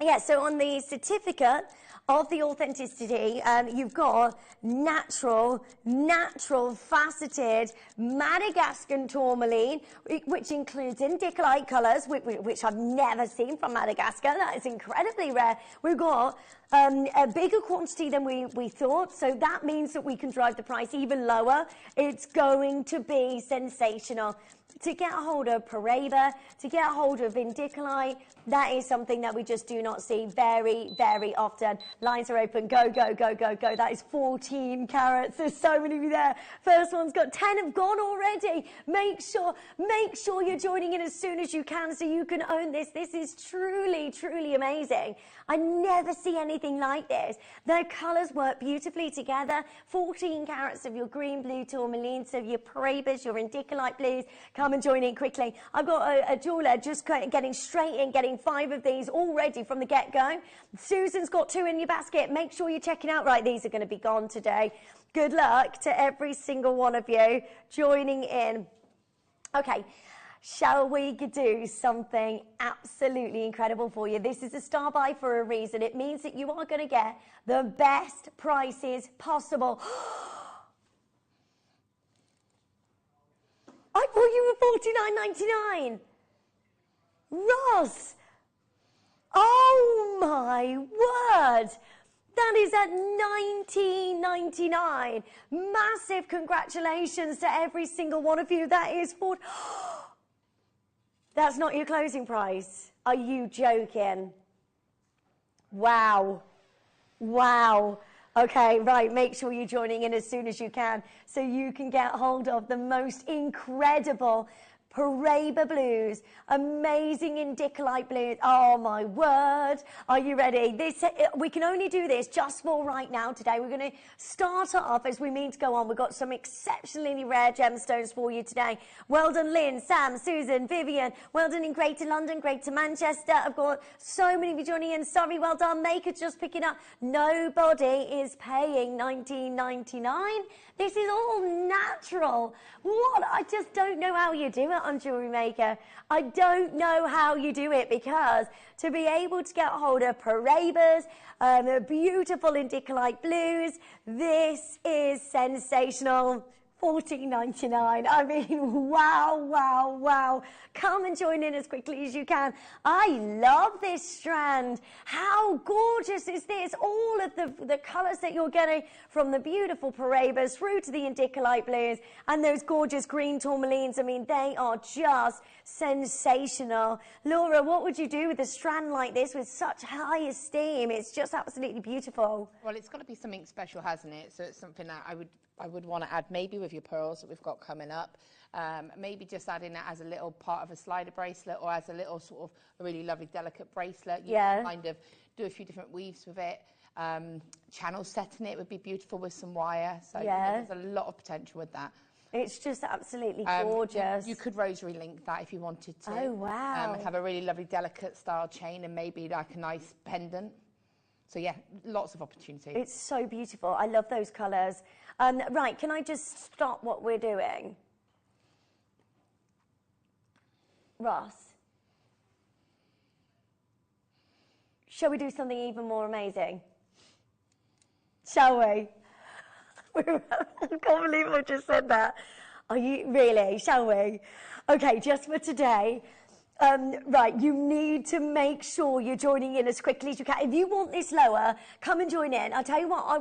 Yeah, so on the certificate of the authenticity, you've got natural faceted Madagascan tourmaline, which includes indicolite colours, which I've never seen from Madagascar. That is incredibly rare. We've got a bigger quantity than we thought, so that means that we can drive the price even lower. It's going to be sensational. To get a hold of Paraiba, to get a hold of indicolite, that is something that we just do not see very, very often. Lines are open. Go, go, go, go, go. That is 14 carats. There's so many of you there. First one's got 10 have gone already. Make sure you're joining in as soon as you can so you can own this. This is truly, truly amazing. I never see anything like this. The colours work beautifully together. 14 carats of your green blue tourmaline, so your Paraibas, your indicolite blues. Come and join in quickly. I've got a jeweller just getting straight in, getting 5 of these already from the get-go. Susan's got 2 in your basket. Make sure you're checking out. Right, these are going to be gone today. Good luck to every single one of you joining in. Okay. Shall we do something absolutely incredible for you? This is a star buy for a reason. It means that you are going to get the best prices possible. I thought you were $49.99. Ross. Oh my word. That is at $19.99. Massive congratulations to every single one of you. That is for... That's not your closing price. Are you joking? Wow. Wow. Okay, right, make sure you're joining in as soon as you can so you can get hold of the most incredible Paraiba blues, amazing indicolite blues. Oh my word. Are you ready? We can only do this just for right now today. We're going to start off as we mean to go on. We've got some exceptionally rare gemstones for you today. Well done, Lynn, Sam, Susan, Vivian. Well done in Greater London, Greater Manchester. I've got so many of you joining in. Sorry, well done. Maker just picking up. Nobody is paying $19.99. This is all natural. What? I just don't know how you do it on Jewellery Maker. I don't know how you do it, because to be able to get hold of Paraibas, beautiful indicolite blues, this is sensational. $14.99. I mean, wow, wow, wow. Come and join in as quickly as you can. I love this strand. How gorgeous is this? All of the colours that you're getting, from the beautiful Paraibas through to the indicolite blues and those gorgeous green tourmalines. I mean, they are just sensational. Laura, what would you do with a strand like this with such high esteem? It's just absolutely beautiful. Well, it's got to be something special, hasn't it? So it's something that I would want to add maybe with your pearls that we've got coming up. Maybe just adding that as a little part of a slider bracelet, or as a little sort of a really lovely delicate bracelet. You can kind of do a few different weaves with it. Channel setting it would be beautiful with some wire. So there's a lot of potential with that. It's just absolutely gorgeous. You could rosary link that if you wanted to. Oh, wow. Have a really lovely delicate style chain and maybe like a nice pendant. So yeah, lots of opportunity. It's so beautiful. I love those colours. Right, can I just stop what we're doing? Ross, shall we do something even more amazing? Shall we? I can't believe I just said that. Are you really? Shall we? Okay, just for today. Right, you need to make sure you're joining in as quickly as you can. If you want this lower, come and join in. I'll tell you what, I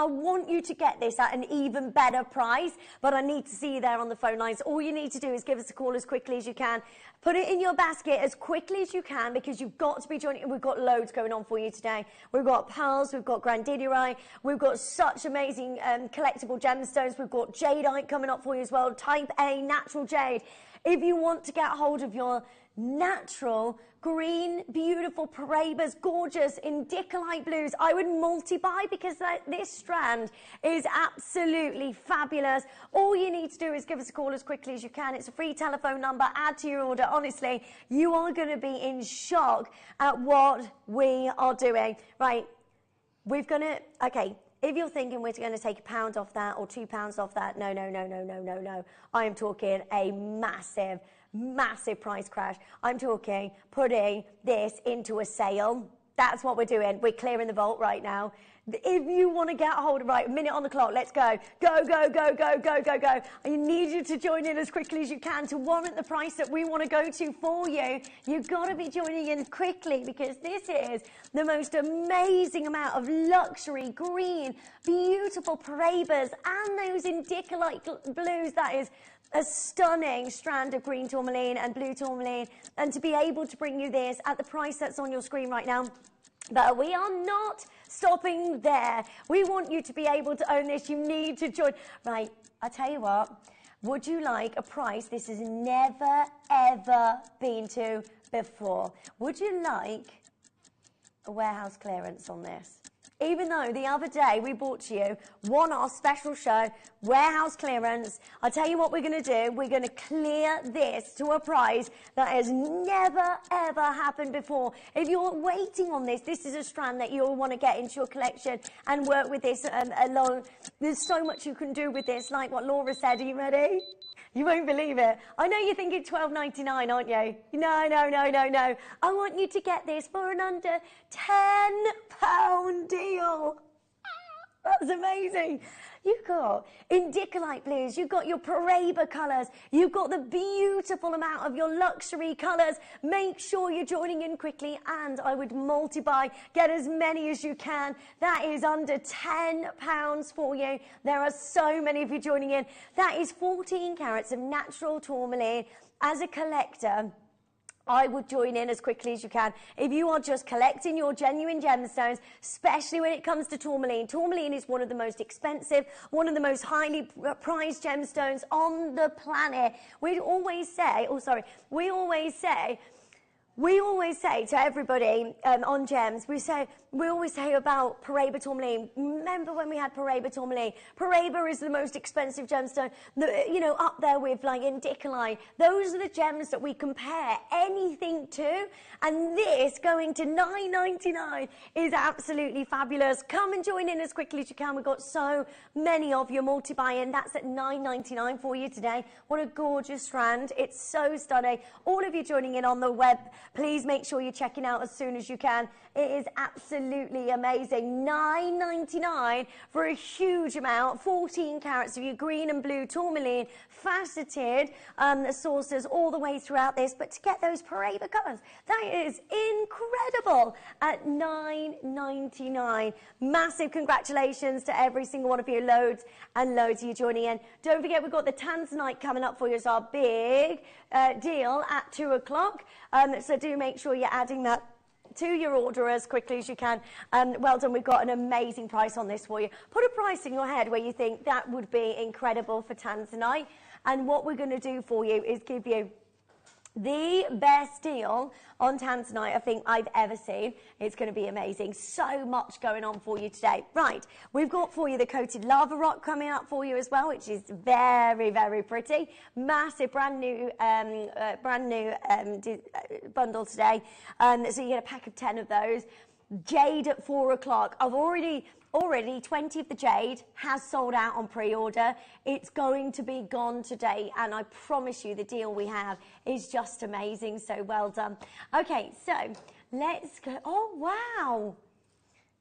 want you to get this at an even better price, but I need to see you there on the phone lines. All you need to do is give us a call as quickly as you can. Put it in your basket as quickly as you can, because you've got to be joining in. We've got loads going on for you today. We've got pearls, we've got grandidierite, we've got such amazing collectible gemstones. We've got jadeite coming up for you as well, type A natural jade. If you want to get hold of your natural, green, beautiful Parabas, gorgeous, indicolite blues. I would multi-buy because this strand is absolutely fabulous. All you need to do is give us a call as quickly as you can. It's a free telephone number. Add to your order. Honestly, you are going to be in shock at what we are doing. Right, okay, if you're thinking we're going to take £1 off that or £2 off that, no. I am talking a massive price crash. I'm talking putting this into a sale. That's what we're doing. We're clearing the vault right now. If you want to get a hold of, right, a minute on the clock, let's go. Go. I need you to join in as quickly as you can to warrant the price that we want to go to for you. You've got to be joining in quickly because this is the most amazing amount of luxury, green, beautiful Parabas and those indicolite blues. That is a stunning strand of green tourmaline and blue tourmaline, and to be able to bring you this at the price that's on your screen right now. But we are not stopping there. We want you to be able to own this. You need to join. Right, I'll tell you what. Would you like a price this has never, ever been to before? Would you like a warehouse clearance on this? Even though the other day we brought to you one-off special show, warehouse clearance, I'll tell you what we're going to do. We're going to clear this to a price that has never, ever happened before. If you're waiting on this, this is a strand that you'll want to get into your collection and work with this alone. There's so much you can do with this, like what Laura said. Are you ready? You won't believe it. I know you're thinking $12.99, aren't you? No. I want you to get this for an under £10 deal. That's amazing. You've got indicolite blues, you've got your Paraba colours, you've got the beautiful amount of your luxury colours. Make sure you're joining in quickly, and I would multi-buy. Get as many as you can. That is under £10 for you. There are so many of you joining in. That is 14 carats of natural tourmaline. As a collector, I would join in as quickly as you can. If you are just collecting your genuine gemstones, especially when it comes to tourmaline. Tourmaline is one of the most expensive, one of the most highly prized gemstones on the planet. We always say to everybody on gems, we always say about Paraba tourmaline. Remember when we had Paraba tourmaline? Paraba is the most expensive gemstone, up there with like indicolite. Those are the gems that we compare anything to, and this going to $9.99 is absolutely fabulous. Come and join in as quickly as you can. We've got so many of you multi-buy-in. That's at $9.99 for you today. What a gorgeous strand. It's so stunning. All of you joining in on the web, please make sure you're checking out as soon as you can. It is absolutely amazing. $9.99 for a huge amount. 14 carats of your green and blue tourmaline, faceted sources all the way throughout this. But to get those Paraba colours, that is incredible at $9.99. Massive congratulations to every single one of you. Loads and loads of you joining in. Don't forget, we've got the Tanzanite coming up for you as our big deal at 2 o'clock. So do make sure you're adding that to your order as quickly as you can. Well done. We've got an amazing price on this for you. Put a price in your head where you think that would be incredible for Tanzanite. And what we're going to do for you is give you the best deal on Tanzanite I think I've ever seen. It's going to be amazing. So much going on for you today. Right, we've got for you the coated lava rock coming up for you as well, which is very, very pretty. Massive, brand new bundle today. So you get a pack of 10 of those. Jade at 4 o'clock. I've already 20 of the jade has sold out on pre-order. It's going to be gone today, and I promise you the deal we have is just amazing. So well done. Okay, so let's go. Oh wow,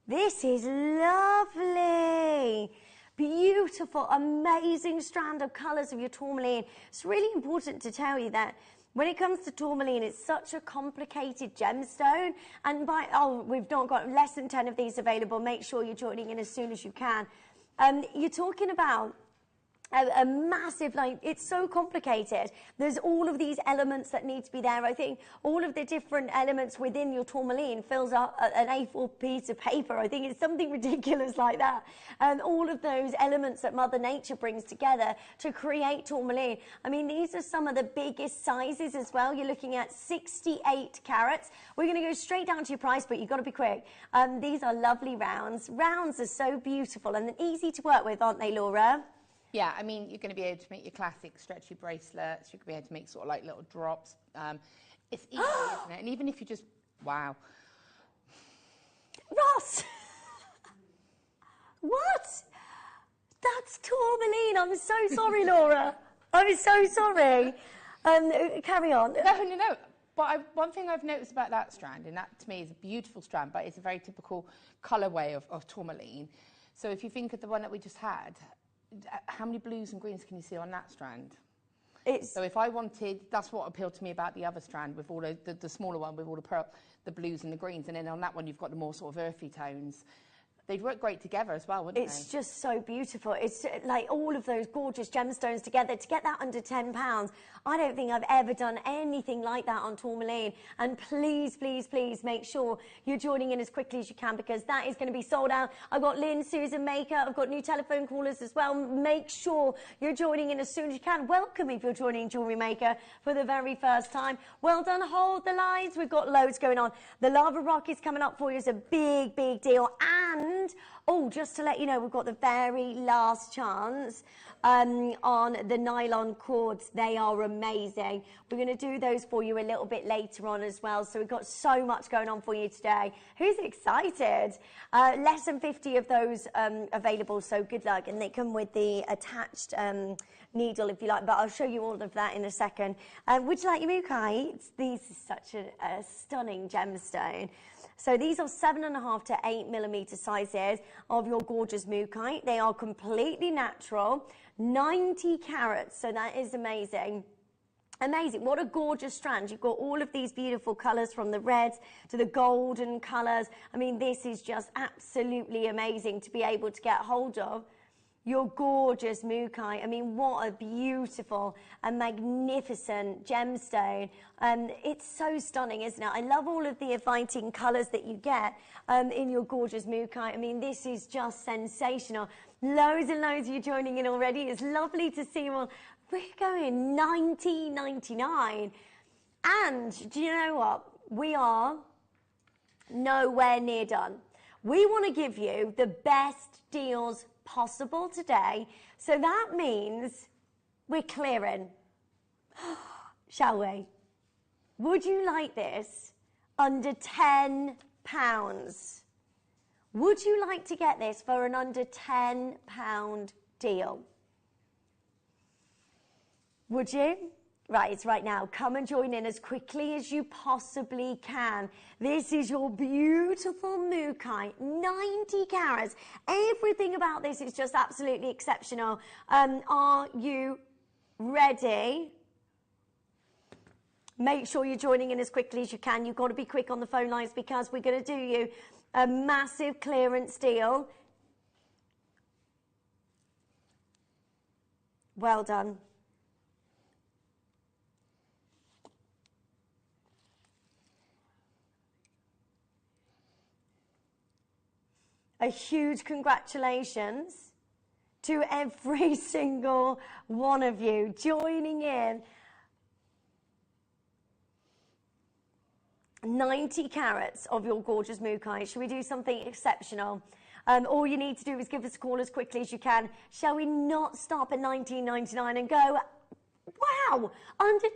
this is lovely. Beautiful, amazing strand of colours of your tourmaline. It's really important to tell you that when it comes to tourmaline, it's such a complicated gemstone. And we've not got less than 10 of these available. Make sure you're joining in as soon as you can. You're talking about a massive, like, it's so complicated. There's all of these elements that need to be there. I think all of the different elements within your tourmaline fills up an A4 piece of paper. I think it's something ridiculous like that. And all of those elements that Mother Nature brings together to create tourmaline. I mean, these are some of the biggest sizes as well. You're looking at 68 carats. We're going to go straight down to your price, but you've got to be quick. These are lovely rounds. Rounds are so beautiful and easy to work with, aren't they, Laura? Yeah, I mean, you're going to be able to make your classic stretchy bracelets. You're going to be able to make sort of like little drops. It's easy, isn't it? And even if you just, wow. Ross! What? That's tourmaline. I'm so sorry, Laura. I'm so sorry. Carry on. No. But one thing I've noticed about that strand, and that to me is a beautiful strand, but it's a very typical colourway of tourmaline. So if you think of the one that we just had, how many blues and greens can you see on that strand? So if I wanted, that's what appealed to me about the other strand with all the smaller one with all the blues and the greens, and then on that one you've got the more sort of earthy tones. They'd work great together as well, wouldn't they? It's just so beautiful. It's like all of those gorgeous gemstones together. To get that under £10, I don't think I've ever done anything like that on tourmaline. And please, please, please make sure you're joining in as quickly as you can, because that is going to be sold out. I've got Lynn, Susan Maker. I've got new telephone callers as well. Make sure you're joining in as soon as you can. Welcome if you're joining Jewellery Maker for the very first time. Well done. Hold the lines. We've got loads going on. The lava rock is coming up for you. It's a big, big deal. And oh, just to let you know, we've got the very last chance on the nylon cords. They are amazing. We're going to do those for you a little bit later on as well. So we've got so much going on for you today. Who's excited? Less than 50 of those available, so good luck. And they come with the attached needle, if you like, but I'll show you all of that in a second. Would you like your mookites? These are such a stunning gemstone. So these are 7.5 to 8mm sizes of your gorgeous mookaite. They are completely natural, 90 carats, so that is amazing. Amazing. What a gorgeous strand. You've got all of these beautiful colours, from the reds to the golden colours. I mean, this is just absolutely amazing to be able to get hold of. Your gorgeous mookaite. I mean, what a beautiful and magnificent gemstone. It's so stunning, isn't it? I love all of the inviting colours that you get in your gorgeous mookaite. I mean, this is just sensational. Loads and loads of you joining in already. It's lovely to see you all. We're going $19.99. And do you know what? We are nowhere near done. We want to give you the best deals possible today, so that means we're clearing. Shall we? Would you like this under £10? Would you like to get this for an under £10 deal? Would you? Right, it's right now. Come and join in as quickly as you possibly can. This is your beautiful mookaite, 90 carats. Everything about this is just absolutely exceptional. Are you ready? Make sure you're joining in as quickly as you can. You've got to be quick on the phone lines, because we're going to do you a massive clearance deal. Well done. A huge congratulations to every single one of you joining in. 90 carats of your gorgeous mookaite. Should we do something exceptional? All you need to do is give us a call as quickly as you can. Shall we not stop at $19.99 and go, wow, under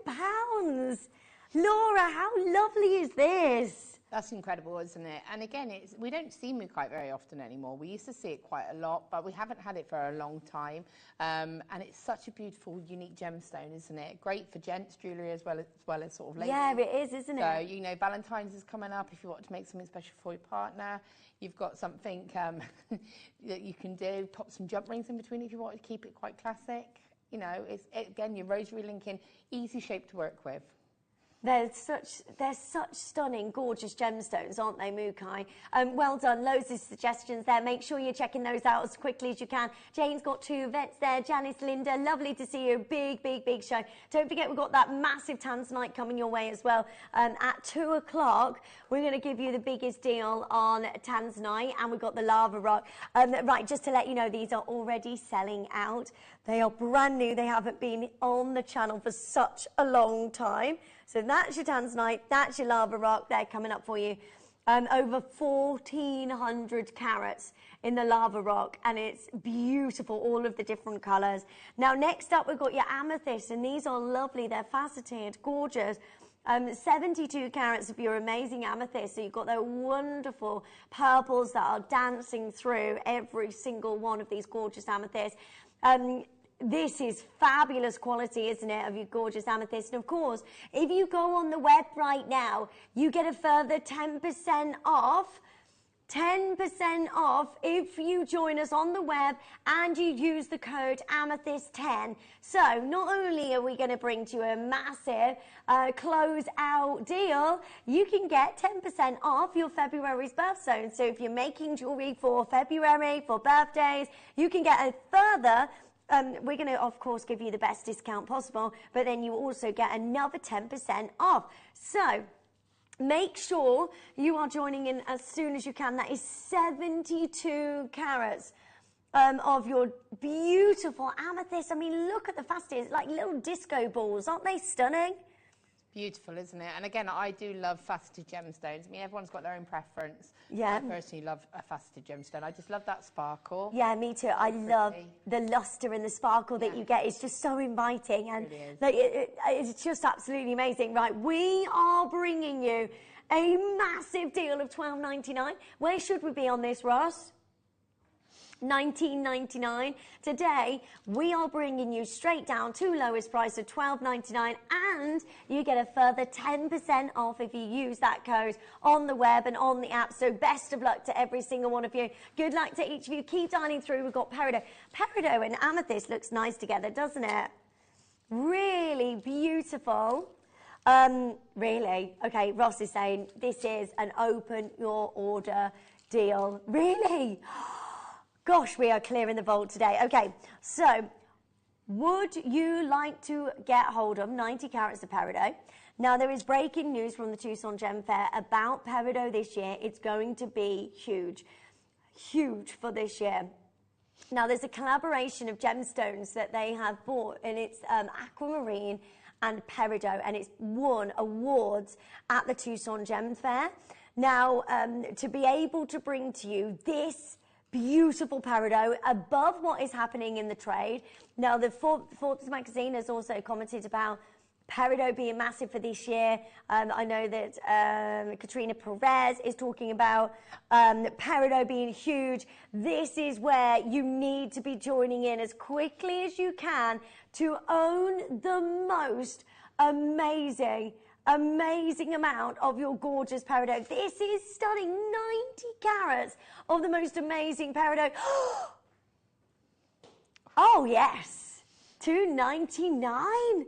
£10? Laura, how lovely is this? That's incredible, isn't it? And again, we don't see mookaite very often anymore. We used to see it quite a lot, but we haven't had it for a long time. And it's such a beautiful, unique gemstone, isn't it? Great for gents' jewellery as well as sort of ladies. Yeah, it is, isn't it? So, you know, Valentine's is coming up. If you want to make something special for your partner, you've got something that you can do. Pop some jump rings in between if you want to keep it quite classic. You know, again, your rosary linking, easy shape to work with. They're such stunning, gorgeous gemstones, aren't they, Mukai? Well done, loads of suggestions there. Make sure you're checking those out as quickly as you can. Jane's got 2 events there. Janice, Linda, lovely to see you. Big, big, big show. Don't forget, we've got that massive Tanzanite coming your way as well. At 2 o'clock, we're going to give you the biggest deal on Tanzanite, and we've got the lava rock. Right, just to let you know, these are already selling out. They are brand new. They haven't been on the channel for such a long time. So that's your Tanzanite, that's your lava rock. They're coming up for you. Over 1,400 carats in the lava rock, and it's beautiful, all of the different colours. Now, next up, we've got your amethyst, and these are lovely. They're faceted, gorgeous. 72 carats of your amazing amethyst. So you've got the wonderful purples that are dancing through every single one of these gorgeous amethysts. This is fabulous quality, isn't it, of your gorgeous amethyst? And of course, if you go on the web right now, you get a further 10% off. 10% off if you join us on the web and you use the code Amethyst10. So not only are we going to bring to you a massive close-out deal, you can get 10% off your February's birthstone. So if you're making jewellery for February, for birthdays, you can get a further we're going to, of course, give you the best discount possible, but then you also get another 10% off. So make sure you are joining in as soon as you can. That is 72 carats of your beautiful amethyst. I mean, look at the faceted, like little disco balls. Aren't they stunning? Beautiful, isn't it? And again, I do love faceted gemstones. I mean, everyone's got their own preference. Yeah. I personally love a faceted gemstone. I just love that sparkle. Yeah, me too. I love the luster and the sparkle that you get. It's just so inviting, and like, it's just absolutely amazing. Right, we are bringing you a massive deal of $12.99. Where should we be on this, Ross? $19.99. Today, we are bringing you straight down to lowest price of $12.99, and you get a further 10% off if you use that code on the web and on the app. So best of luck to every single one of you. Good luck to each of you. Keep dialing through. We've got peridot. Peridot and amethyst looks nice together, doesn't it? Really beautiful. Really. Okay, Ross is saying this is an open your order deal. Really? Gosh, we are clearing the vault today. Okay, so would you like to get hold of 90 carats of peridot? Now, there is breaking news from the Tucson Gem Fair about peridot this year. It's going to be huge, huge for this year. Now, there's a collaboration of gemstones that they have bought, and it's aquamarine and peridot, and it's won awards at the Tucson Gem Fair. Now, to be able to bring to you this beautiful peridot above what is happening in the trade. Now, the Forbes magazine has also commented about peridot being massive for this year. I know that Katrina Perez is talking about peridot being huge. This is where you need to be joining in as quickly as you can to own the most amazing amount of your gorgeous peridot. This is stunning. 90 carats of the most amazing peridot. Oh, yes. $2.99.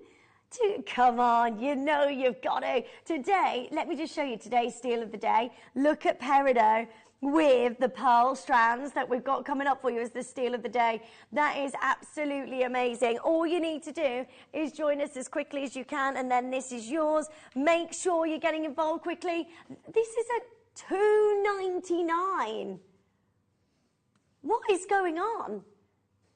Come on, you know you've got to. Today, let me just show you today's steal of the day. Look at peridot with the pearl strands that we've got coming up for you as the steal of the day. That is absolutely amazing. All you need to do is join us as quickly as you can, and then this is yours. Make sure you're getting involved quickly. This is a $2.99. What is going on?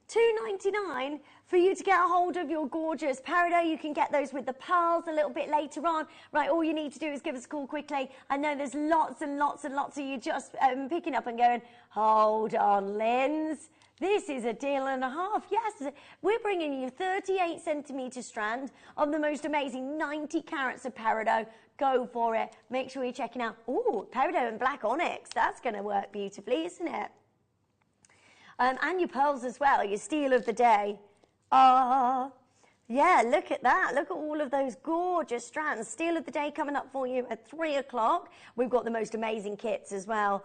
$2.99 for you to get a hold of your gorgeous peridot. You can get those with the pearls a little bit later on. Right, all you need to do is give us a call quickly. I know there's lots and lots and lots of you just picking up and going, hold on, Linz. This is a deal and a half. Yes, we're bringing you 38 centimetre strand of the most amazing 90 carats of peridot. Go for it. Make sure you're checking out. Oh, peridot and black onyx. That's going to work beautifully, isn't it? And your pearls as well, your steal of the day. Yeah, look at that. Look at all of those gorgeous strands. Steal of the day coming up for you at 3 o'clock. We've got the most amazing kits as well.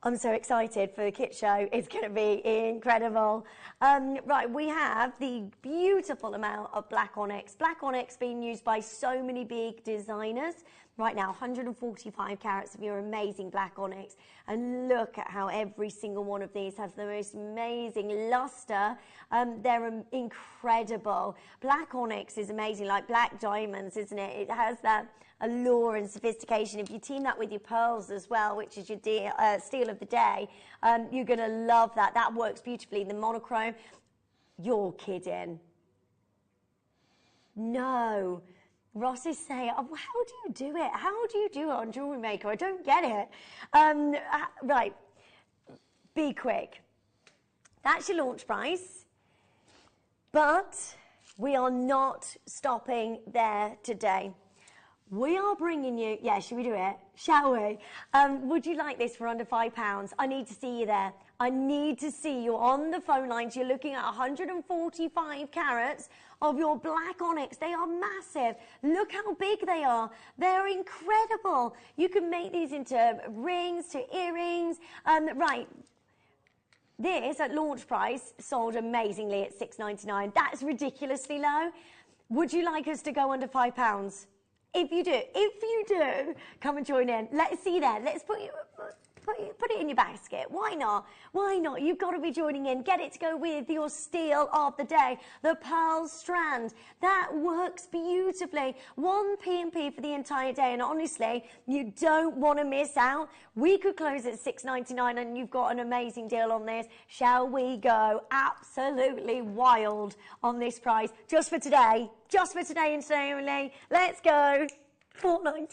I'm so excited for the kit show. It's going to be incredible. Right, we have the beautiful amount of black onyx. Black onyx being used by so many big designers. Right now, 145 carats of your amazing black onyx. And look at how every single one of these has the most amazing luster. They're incredible. Black onyx is amazing, like black diamonds, isn't it? It has that allure and sophistication. If you team that with your pearls as well, which is your steal of the day, you're going to love that. That works beautifully. The monochrome, you're kidding. No. Ross is saying, oh, how do you do it? How do you do it on Jewellery Maker? I don't get it. Right, be quick. That's your launch price. But we are not stopping there today. We are bringing you, yeah, should we do it? Shall we? Would you like this for under £5? I need to see you there. I need to see you on the phone lines. You're looking at 145 carats of your black onyx. They are massive. Look how big they are. They're incredible. You can make these into rings, to earrings. Right. This, at launch price, sold amazingly at $6.99. That's ridiculously low. Would you like us to go under £5? If you do, come and join in. Let's see there. Let's put it in your basket. Why not? Why not? You've got to be joining in. Get it to go with your steal of the day, the pearl strand. That works beautifully. 1 P&P for the entire day, and honestly, you don't want to miss out. We could close at $6.99, and you've got an amazing deal on this. Shall we go absolutely wild on this price just for today? Just for today and today only. Let's go. $4.99.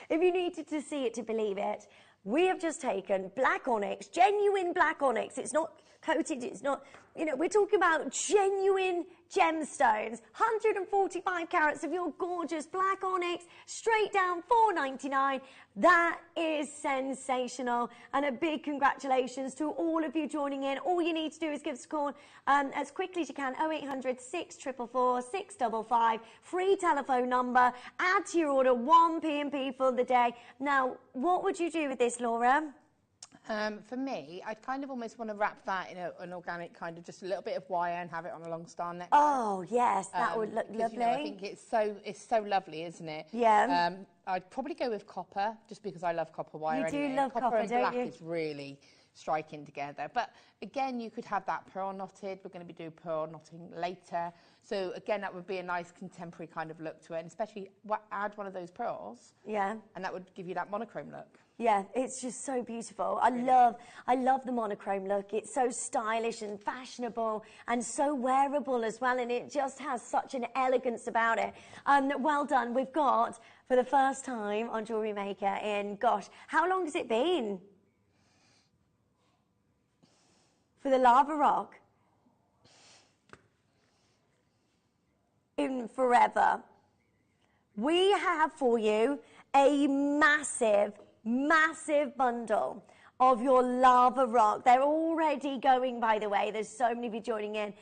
If you needed to see it to believe it, we have just taken black onyx, genuine black onyx. It's not coated, it's not, we're talking about genuine gemstones. 145 carats of your gorgeous black onyx, straight down $4.99. That is sensational. And a big congratulations to all of you joining in. All you need to do is give us a call as quickly as you can. 0800 644 655. Free telephone number. Add to your order 1 P&P for the day. Now, what would you do with this, Laura? For me, I'd kind of almost want to wrap that in an organic kind of just a little bit of wire and have it on a long star necklace. Oh yes, that would look lovely. I think it's so lovely, isn't it? Yeah. I'd probably go with copper, just because I love copper wire. You do love copper, and don't black you? is really striking together. But again, you could have that pearl knotted. We're going to be doing pearl knotting later. So again, that would be a nice contemporary kind of look to it, and especially add one of those pearls. Yeah. And that would give you that monochrome look. Yeah, it's just so beautiful. I love the monochrome look. It's so stylish and fashionable and so wearable as well, and it just has such an elegance about it. Well done. We've got, for the first time on Jewellery Maker in, gosh, how long has it been? For the lava rock? In forever. We have for you a massive bundle of your lava rock. They're already going, by the way. There's so many of you joining in.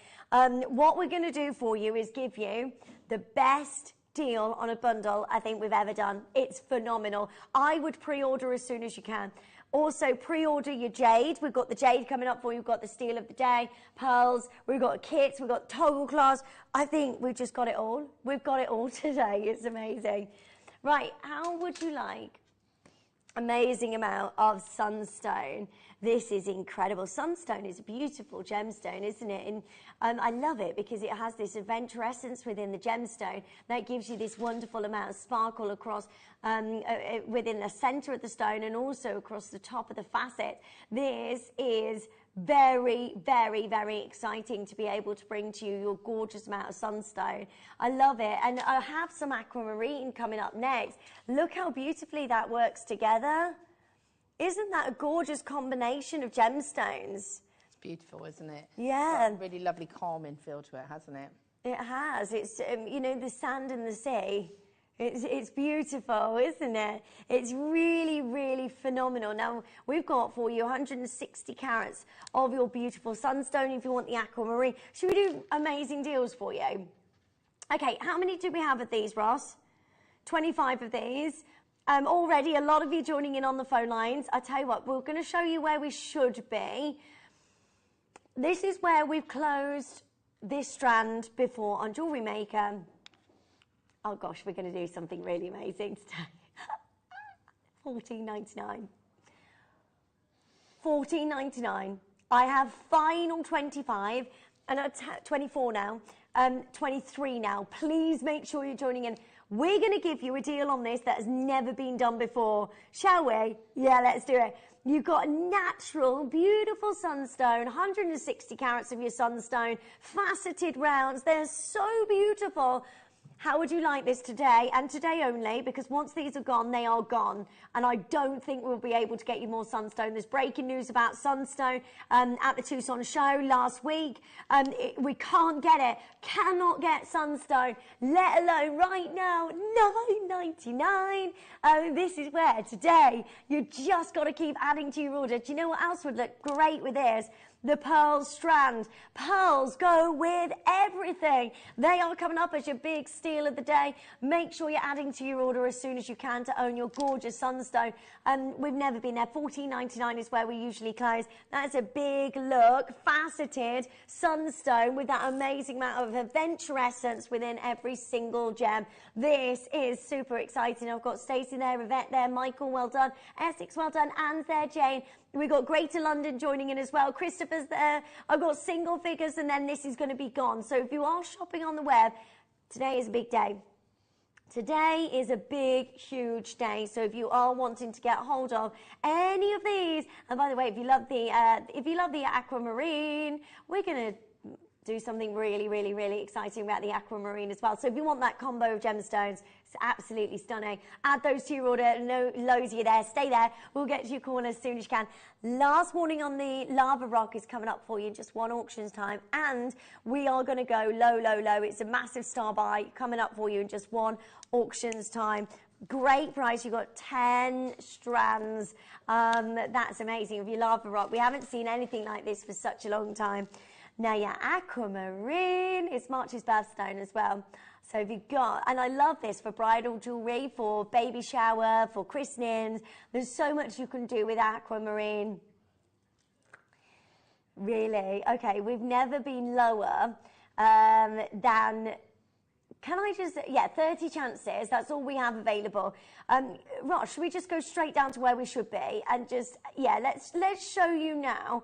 What we're going to do for you is give you the best deal on a bundle I think we've ever done. It's phenomenal. I would pre-order as soon as you can. Also, pre-order your jade. We've got the jade coming up for you. We've got the steal of the day, pearls. We've got kits. We've got toggle clasps. I think we've just got it all. We've got it all today. It's amazing. Right, how would you like amazing amount of sunstone? This is incredible. Sunstone is a beautiful gemstone, isn't it? And I love it because it has this adventurescence within the gemstone that gives you this wonderful amount of sparkle across within the center of the stone and also across the top of the facet. This is very, very, very exciting to be able to bring to you your gorgeous amount of sunstone. I love it. And I have some aquamarine coming up next. Look how beautifully that works together. Isn't that a gorgeous combination of gemstones? It's beautiful, isn't it? Yeah. It's got a really lovely calming feel to it, hasn't it? It has. It's, the sand and the sea. It's beautiful, isn't it? It's really, really phenomenal. Now, we've got for you 160 carats of your beautiful sunstone if you want the aquamarine. Should we do amazing deals for you? Okay, how many do we have of these, Ross? 25 of these. Already a lot of you joining in on the phone lines. I tell you what, we're going to show you where we should be. This is where we've closed this strand before on Jewellery Maker. Oh gosh, we're going to do something really amazing today. $14.99. $14.99. I have final 25 and 24 now. 23 now. Please make sure you're joining in. We're going to give you a deal on this that has never been done before. Shall we? Yeah, let's do it. You've got a natural, beautiful sunstone, 160 carats of your sunstone, faceted rounds. They're so beautiful. How would you like this today, and today only, because once these are gone, they are gone. And I don't think we'll be able to get you more sunstone. There's breaking news about sunstone at the Tucson show last week. We can't get it, cannot get sunstone, let alone right now, $9.99. This is where today, you just got to keep adding to your order. Do you know what else would look great with this? The pearl strand. Pearls go with everything. They are coming up as your big steal of the day. Make sure you're adding to your order as soon as you can to own your gorgeous sunstone. We've never been there. $14.99 is where we usually close. That's a big look, faceted sunstone with that amazing amount of adventurescence within every single gem. This is super exciting. I've got Stacey there, Yvette there, Michael, well done, Essex, well done, Anne's there, Jane. We've got Greater London joining in as well. Christopher's there. I've got single figures, and then this is going to be gone. So if you are shopping on the web, today is a big day. Today is a big, huge day. So if you are wanting to get hold of any of these, and by the way, if you love the aquamarine, we're going to do something really, really, really exciting about the aquamarine as well. So if you want that combo of gemstones, it's absolutely stunning. Add those to your order. No, loads of you there. Stay there. We'll get to your corner as soon as you can. Last warning on the lava rock is coming up for you in just one auction's time. And we are going to go low, low, low. It's a massive star buy coming up for you in just one auction's time. Great price. You've got 10 strands. That's amazing. If you lava rock, we haven't seen anything like this for such a long time. Now, your aquamarine is March's birthstone as well. So if you've got, and I love this for bridal jewellery, for baby shower, for christenings. There's so much you can do with aquamarine. Really? Okay, we've never been lower than... Can I just, yeah, 30 chances, that's all we have available. Rosh, should we just go straight down to where we should be and just, yeah, let's show you now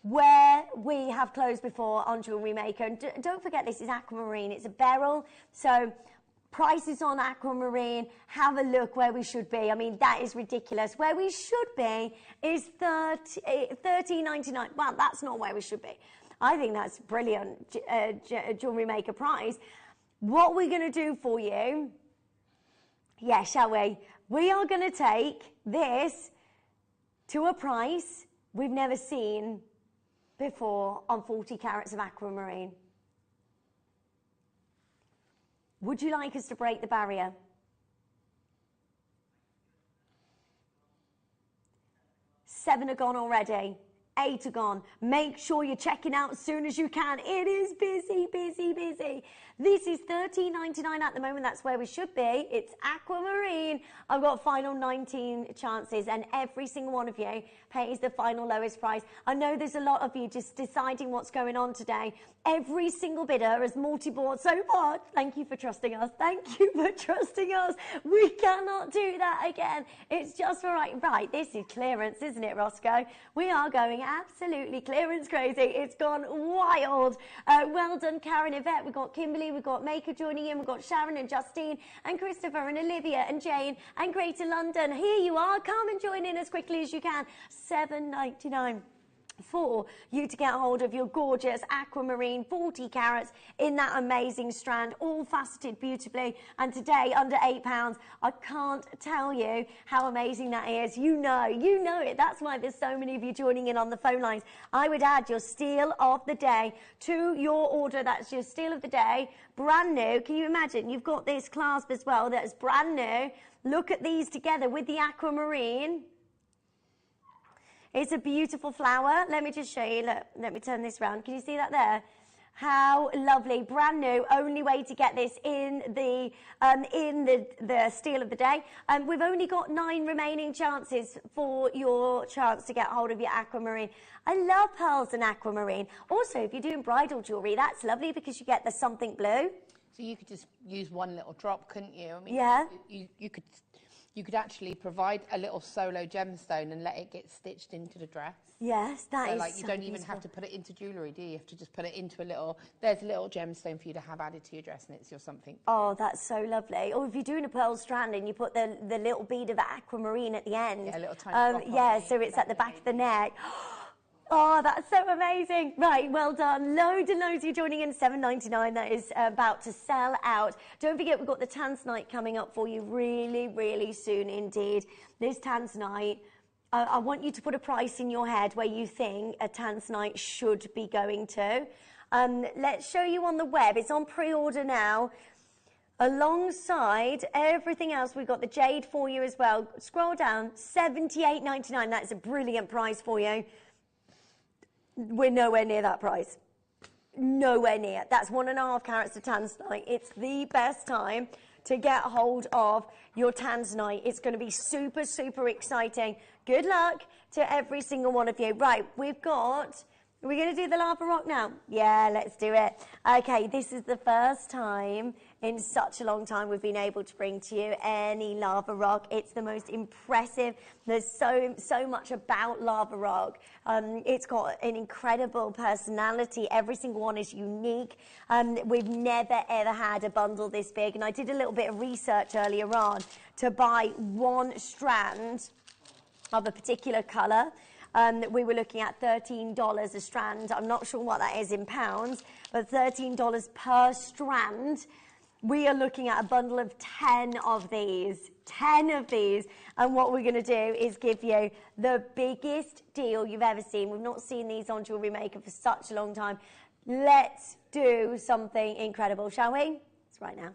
where we have closed before on Jewellery Maker. And don't forget, this is aquamarine. It's a beryl. So prices on aquamarine, have a look where we should be. I mean, that is ridiculous. Where we should be is $13.99. Well, that's not where we should be. I think that's brilliant, Jewellery Maker price. What we're going to do for you, yeah, shall we? We are going to take this to a price we've never seen before on 40 carats of aquamarine. Would you like us to break the barrier? 7 are gone already. 8 are gone. Make sure you're checking out as soon as you can. It is busy, busy, busy. This is $13.99 at the moment. That's where we should be. It's aquamarine. I've got final 19 chances, and every single one of you pays the final lowest price. I know there's a lot of you just deciding what's going on today. Every single bidder has multi-bought so far. Thank you for trusting us. Thank you for trusting us. We cannot do that again. It's just right. Right, this is clearance, isn't it, Roscoe? We are going absolutely clearance crazy. It's gone wild. Well done, Karen, Yvette. We've got Kimberly, we've got Maker joining in, we've got Sharon and Justine and Christopher and Olivia and Jane and Greater London. Here you are. Come and join in as quickly as you can. $7.99 for you to get hold of your gorgeous aquamarine 40 carats in that amazing strand, all faceted beautifully, and today under £8. I can't tell you how amazing that is. You know it. That's why there's so many of you joining in on the phone lines. I would add your steal of the day to your order. That's your steal of the day, brand new. Can you imagine? You've got this clasp as well that's brand new. Look at these together with the aquamarine. It's a beautiful flower. Let me just show you. Look, let me turn this round. Can you see that there? How lovely, brand new, only way to get this in the steal of the day. We've only got 9 remaining chances for your chance to get hold of your aquamarine. I love pearls and aquamarine. Also, if you're doing bridal jewellery, that's lovely because you get the something blue. So you could just use one little drop, couldn't you? I mean, yeah. You could actually provide a little solo gemstone and let it get stitched into the dress. Yes, that is like you don't even have to put it into jewellery, do you? You have to just put it into a little, there's a little gemstone for you to have added to your dress and it's your something. Oh, that's so lovely. Or if you're doing a pearl strand and you put the little bead of aquamarine at the end. Yeah, a little tiny yeah, so it's at the back of the neck. Oh, that's so amazing. Right, well done. Loads and loads of you joining in, $7.99. That is about to sell out. Don't forget, we've got the Tanzanite coming up for you really, really soon indeed. This Tanzanite, I want you to put a price in your head where you think a Tanzanite should be going to. Let's show you on the web. It's on pre-order now. Alongside everything else, we've got the jade for you as well. Scroll down, $78.99. That's a brilliant price for you. We're nowhere near that price. Nowhere near. That's 1.5 carats of Tanzanite. It's the best time to get hold of your Tanzanite. It's going to be super, super exciting. Good luck to every single one of you. Right, we're going to do the lava rock now? Yeah, let's do it. Okay, this is the first time in such a long time we've been able to bring to you any lava rock. It's the most impressive. There's so much about lava rock. It's got an incredible personality. Every single one is unique. We've never, ever had a bundle this big. And I did a little bit of research earlier on to buy one strand of a particular colour. We were looking at $13 a strand. I'm not sure what that is in pounds, but $13 per strand. We are looking at a bundle of 10 of these. 10 of these. And what we're going to do is give you the biggest deal you've ever seen. We've not seen these on Jewellery Maker for such a long time. Let's do something incredible, shall we? It's right now.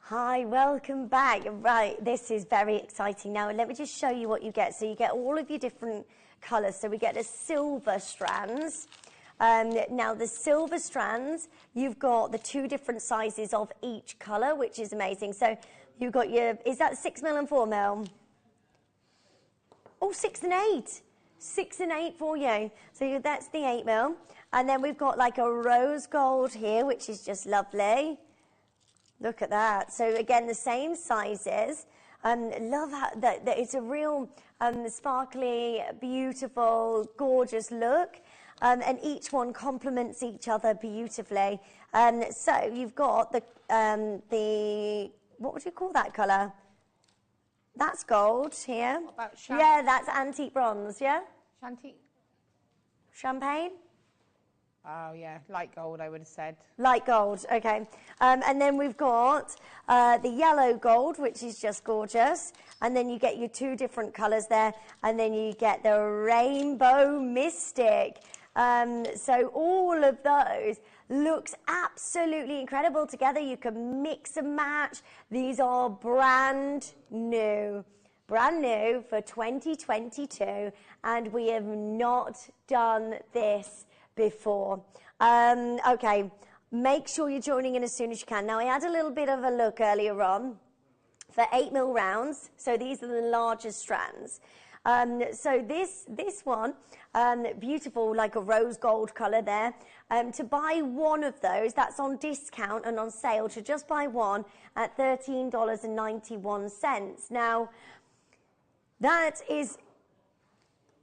Hi, welcome back. Right, this is very exciting. Now, let me just show you what you get. So you get all of your different colours. So we get the silver strands. Now, the silver strands, you've got the 2 different sizes of each colour, which is amazing. So you've got your, is that 6mm and 4mm? Oh, 6 and 8. 6 and 8 for you. So that's the 8mm. And then we've got like a rose gold here, which is just lovely. Look at that. So again, the same sizes. Love how that it's a real sparkly, beautiful, gorgeous look. And each one complements each other beautifully. So you've got the what would you call that colour? That's gold here. What about yeah, that's antique bronze, yeah? Champagne? Oh, yeah, light gold, I would have said. Light gold, okay. And then we've got the yellow gold, which is just gorgeous. And then you get your 2 different colours there. And then you get the rainbow mystic. So all of those looks absolutely incredible together. You can mix and match. These are brand new. Brand new for 2022. And we have not done this before. Okay, make sure you're joining in as soon as you can. Now, I had a little bit of a look earlier on for 8mm rounds. So these are the largest strands. So this one, beautiful, like a rose gold colour there. To buy one of those, that's on discount and on sale, to just buy one at $13.91. Now, that is,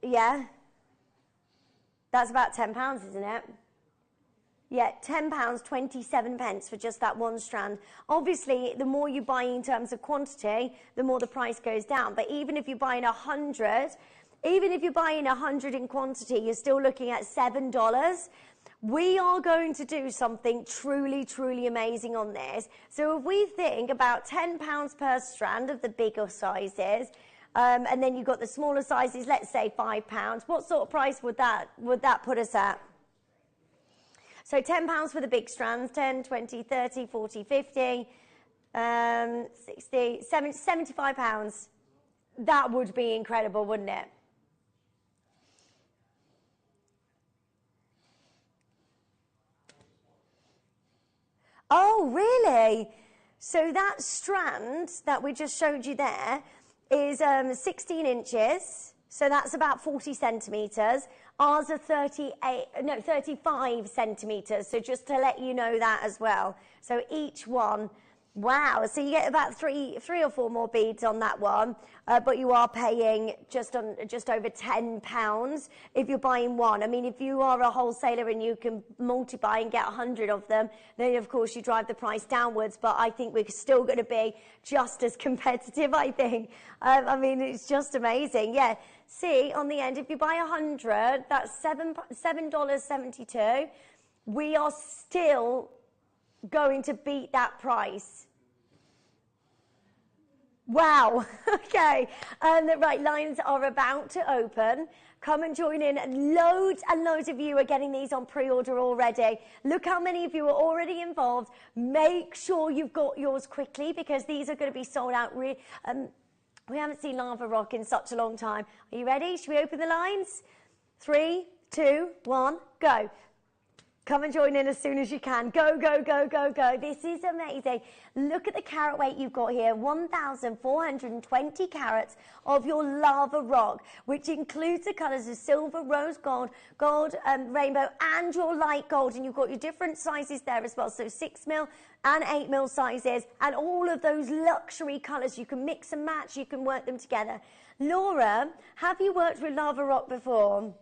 yeah, that's about £10, isn't it? Yeah, £10, 27 pence for just that one strand. Obviously, the more you buy in terms of quantity, the more the price goes down. But even if you're buying 100, even if you're buying 100 in quantity, you're still looking at $7. We are going to do something truly, truly amazing on this. So if we think about £10 per strand of the bigger sizes, and then you've got the smaller sizes, let's say £5, what sort of price would that put us at? So £10 for the big strands, 10, 20, 30, 40, 50, 60, 70, £75. That would be incredible, wouldn't it? Oh, really? So that strand that we just showed you there is 16 inches. So that's about 40 centimetres. Ours are 35 centimetres. So just to let you know that as well. So each one, wow. So you get about three or four more beads on that one. But you are paying just over £10 if you're buying one. I mean, if you are a wholesaler and you can multiply and get 100 of them, then of course you drive the price downwards. But I think we're still going to be just as competitive, I think. I mean, it's just amazing. Yeah. See, on the end, if you buy 100, that's $7.72. We are still going to beat that price. Wow. Okay. The right lines are about to open. Come and join in. Loads and loads of you are getting these on pre-order already. Look how many of you are already involved. Make sure you've got yours quickly because these are going to be sold out. We haven't seen lava rock in such a long time. Are you ready? Should we open the lines? 3, 2, 1, go. Come and join in as soon as you can. Go, go, go, go, go. This is amazing. Look at the carat weight you've got here. 1,420 carats of your lava rock, which includes the colours of silver, rose gold, gold, rainbow, and your light gold. And you've got your different sizes there as well. So 6mm and 8mm sizes, and all of those luxury colours. You can mix and match. You can work them together. Laura, have you worked with lava rock before?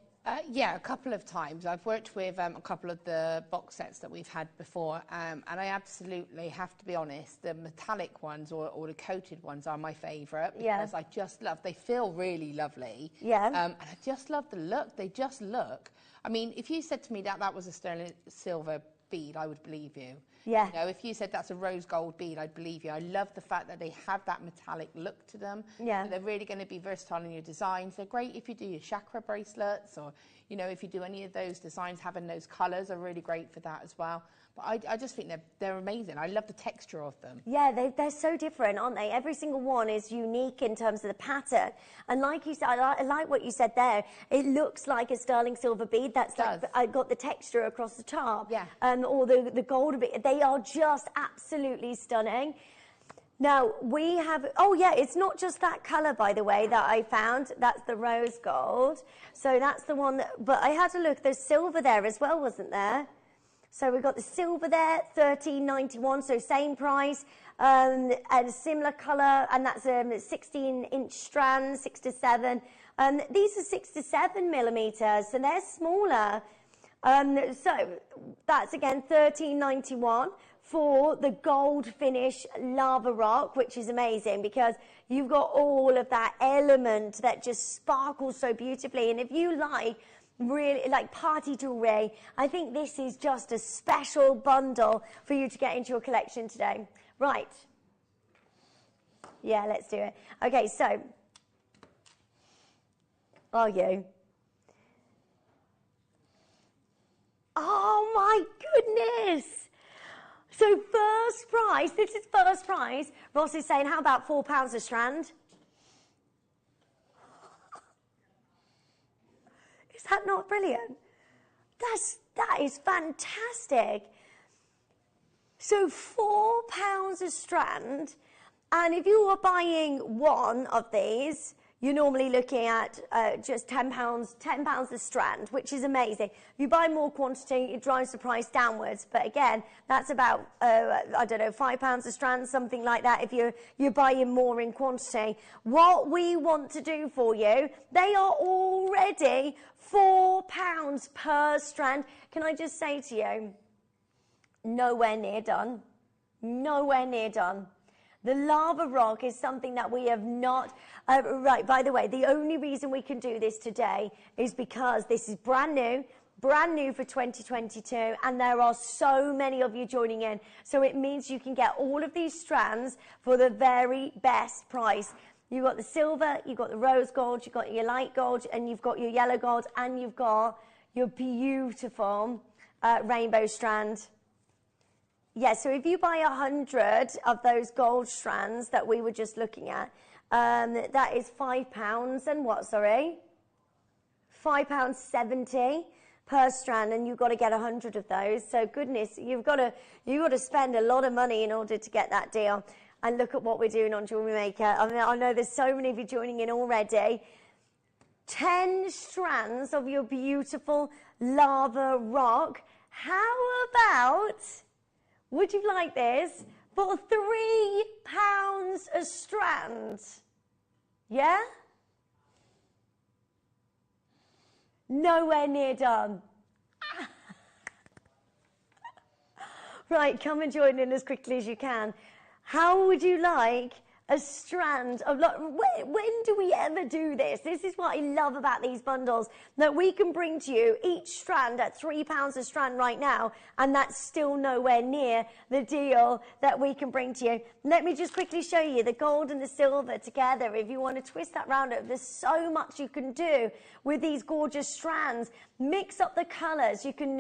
Yeah, a couple of times. I've worked with a couple of the box sets that we've had before, and I absolutely have to be honest, the metallic ones or the coated ones are my favourite because I just love, they feel really lovely. Yeah. And I just love the look. They just look. I mean, if you said to me that that was a sterling silver bead, I would believe you. Yeah. You know, if you said that's a rose gold bead, I'd believe you. I love the fact that they have that metallic look to them. Yeah. They're really going to be versatile in your designs. They're great if you do your chakra bracelets or, you know, if you do any of those designs, having those colours are really great for that as well. But I just think they're amazing. I love the texture of them. Yeah, they're so different, aren't they? Every single one is unique in terms of the pattern. And like you said, I like what you said there. It looks like a sterling silver bead. That's like, I got the texture across the top. Yeah. Or the gold bead. They are just absolutely stunning. Now, we have, oh yeah, it's not just that colour, by the way, that I found. That's the rose gold. So that's the one that, but I had a look, there's silver there as well, wasn't there? So we've got the silver there, $13.91, so same price, and similar colour, and that's 16-inch strands, 6 to 7. These are 6 to 7 millimetres, so they're smaller. So that's again $13.91 for the gold finish lava rock, which is amazing because you've got all of that element that just sparkles so beautifully. And if you like really like party jewelry, I think this is just a special bundle for you to get into your collection today. Right. Yeah, let's do it. Okay, so are you? Oh my goodness! So first price, this is first price. Ross is saying, how about £4 a strand? Is that not brilliant? That is fantastic. So £4 a strand, and if you are buying one of these, you're normally looking at just £10 a strand, which is amazing. If you buy more quantity, it drives the price downwards. But again, that's about, I don't know, £5 a strand, something like that, if you're buying more in quantity. What we want to do for you, they are already £4 per strand. Can I just say to you, nowhere near done. Nowhere near done. The lava rock is something that we have not... right, by the way, the only reason we can do this today is because this is brand new for 2022, and there are so many of you joining in. So it means you can get all of these strands for the very best price. You've got the silver, you've got the rose gold, you've got your light gold, and you've got your yellow gold, and you've got your beautiful rainbow strand. Yeah, so if you buy 100 of those gold strands that we were just looking at, that is £5 and what, sorry? £5.70 per strand, and you've got to get 100 of those. So goodness, you've got to spend a lot of money in order to get that deal. And look at what we're doing on Jewellery Maker. I mean, I know there's so many of you joining in already. 10 strands of your beautiful lava rock. How about, would you like this, for £3 a strand? Yeah? Nowhere near done. Right, come and join in as quickly as you can. How would you like a strand of, when do we ever do this? This is what I love about these bundles, that we can bring to you each strand at £3 a strand right now, and that's still nowhere near the deal that we can bring to you. Let me just quickly show you the gold and the silver together. If you want to twist that round, there's so much you can do with these gorgeous strands. Mix up the colors. You can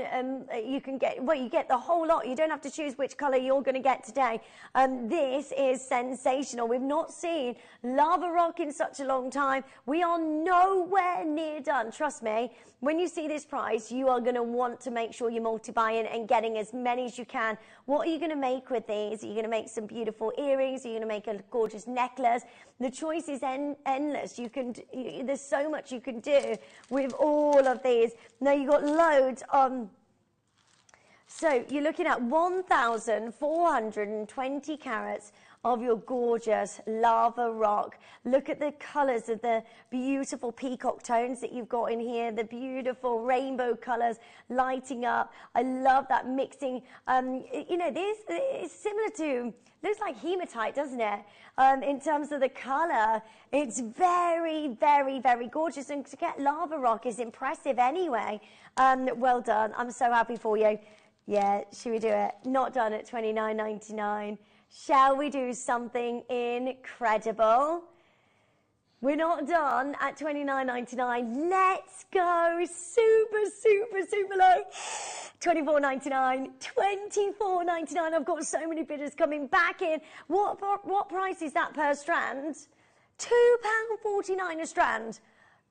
get, well, you get the whole lot. You don't have to choose which color you're going to get today. This is sensational. We've not seen lava rock in such a long time. We are nowhere near done. Trust me, when you see this price, you are going to want to make sure you're multi-buying and getting as many as you can. What are you going to make with these? Are you going to make some beautiful earrings? Are you going to make a gorgeous necklace? The choice is endless. There's so much you can do with all of these. Now, you've got loads on. So you're looking at 1,420 carats of your gorgeous lava rock. Look at the colours of the beautiful peacock tones that you've got in here, the beautiful rainbow colours lighting up. I love that mixing. You know, this is similar to, looks like hematite, doesn't it? In terms of the colour, it's very, very, very gorgeous. And to get lava rock is impressive anyway. Well done. I'm so happy for you. Yeah, should we do it? Not done at $29.99. Shall we do something incredible? We're not done at $29.99. Let's go super, super, super low. $24.99, $24.99. I've got so many bidders coming back in. What price is that per strand? £2.49 a strand.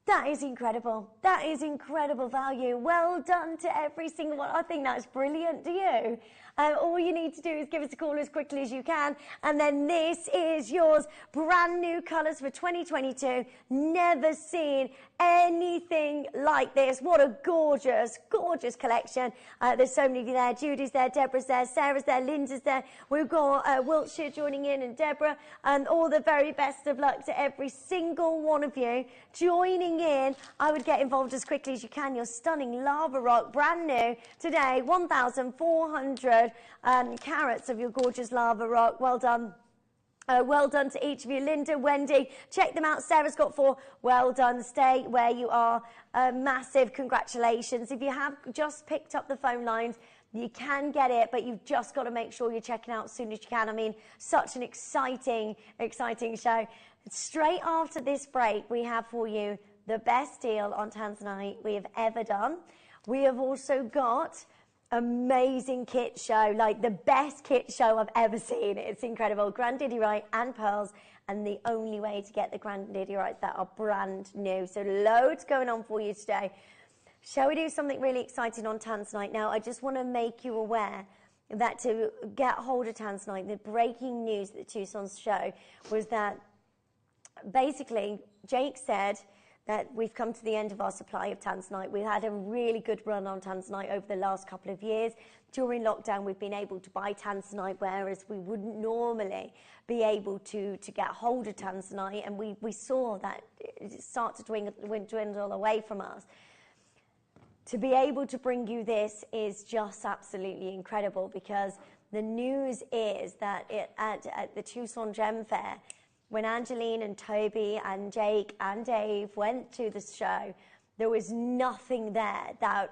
That is incredible. That is incredible value. Well done to every single one. I think that's brilliant. Do you? All you need to do is give us a call as quickly as you can. And then this is yours. Brand new colours for 2022. Never seen anything like this. What a gorgeous, gorgeous collection. There's so many of you there. Judy's there, Deborah's there, Sarah's there, Linda's there. We've got Wiltshire joining in and Deborah. And all the very best of luck to every single one of you joining in. I would get involved as quickly as you can. Your stunning lava rock, brand new today. 1,400 carats of your gorgeous lava rock. Well done. Well done to each of you. Linda, Wendy, check them out. Sarah's got 4. Well done. Stay where you are. Massive congratulations. If you have just picked up the phone lines, you can get it, but you've just got to make sure you're checking out as soon as you can. I mean, such an exciting, exciting show. Straight after this break, we have for you the best deal on Tanzanite we have ever done. We have also got amazing kit show, like the best kit show I've ever seen. It's incredible. Grandidierite and pearls, and the only way to get the grandidierite that are brand new. So loads going on for you today. Shall we do something really exciting on Tanzanite? Now, I just want to make you aware that to get hold of Tanzanite, the breaking news at the Tucson's show was that basically Jake said that we've come to the end of our supply of Tanzanite. We've had a really good run on Tanzanite over the last couple of years. During lockdown, we've been able to buy Tanzanite, whereas we wouldn't normally be able to get hold of Tanzanite, and we saw that it start to dwindle away from us. To be able to bring you this is just absolutely incredible, because the news is that at the Tucson Gem Fair, when Angeline and Toby and Jake and Dave went to the show, there was nothing there that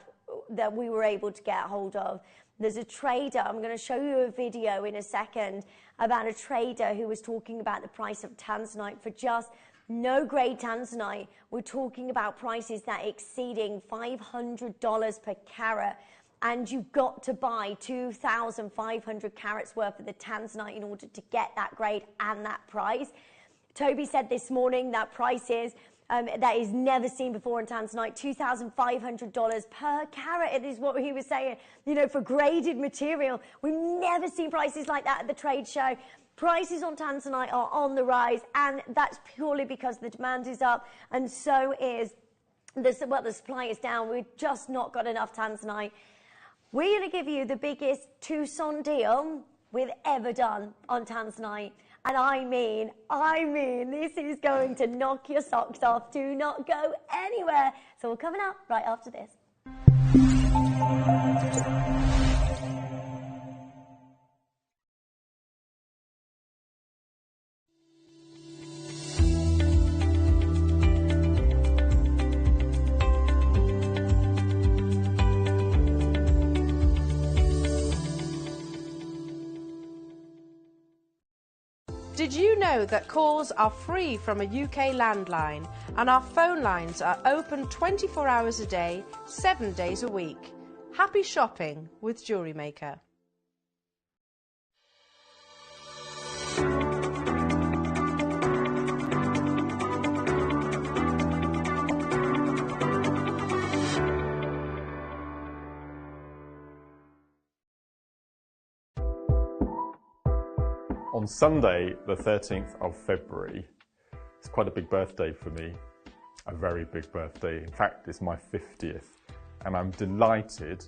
we were able to get hold of. There's a trader, I'm going to show you a video in a second about a trader who was talking about the price of Tanzanite for just no grade Tanzanite. We're talking about prices that exceeding $500 per carat. and you've got to buy 2,500 carats worth of the tanzanite in order to get that grade and that price. Toby said this morning that price is that is never seen before in tanzanite, $2,500 per carat. It is what he was saying, you know, for graded material. We've never seen prices like that at the trade show. Prices on tanzanite are on the rise, and that's purely because the demand is up, and so is the supply is down. We've just not got enough tanzanite. We're going to give you the biggest Tucson deal we've ever done on tanzanite. And I mean, this is going to knock your socks off. Do not go anywhere. So we're coming up right after this. Did you know that calls are free from a UK landline and our phone lines are open 24 hours a day, 7 days a week? Happy shopping with Jewellery Maker. On Sunday, the 13th of February, it's quite a big birthday for me, a very big birthday. In fact, it's my 50th, and I'm delighted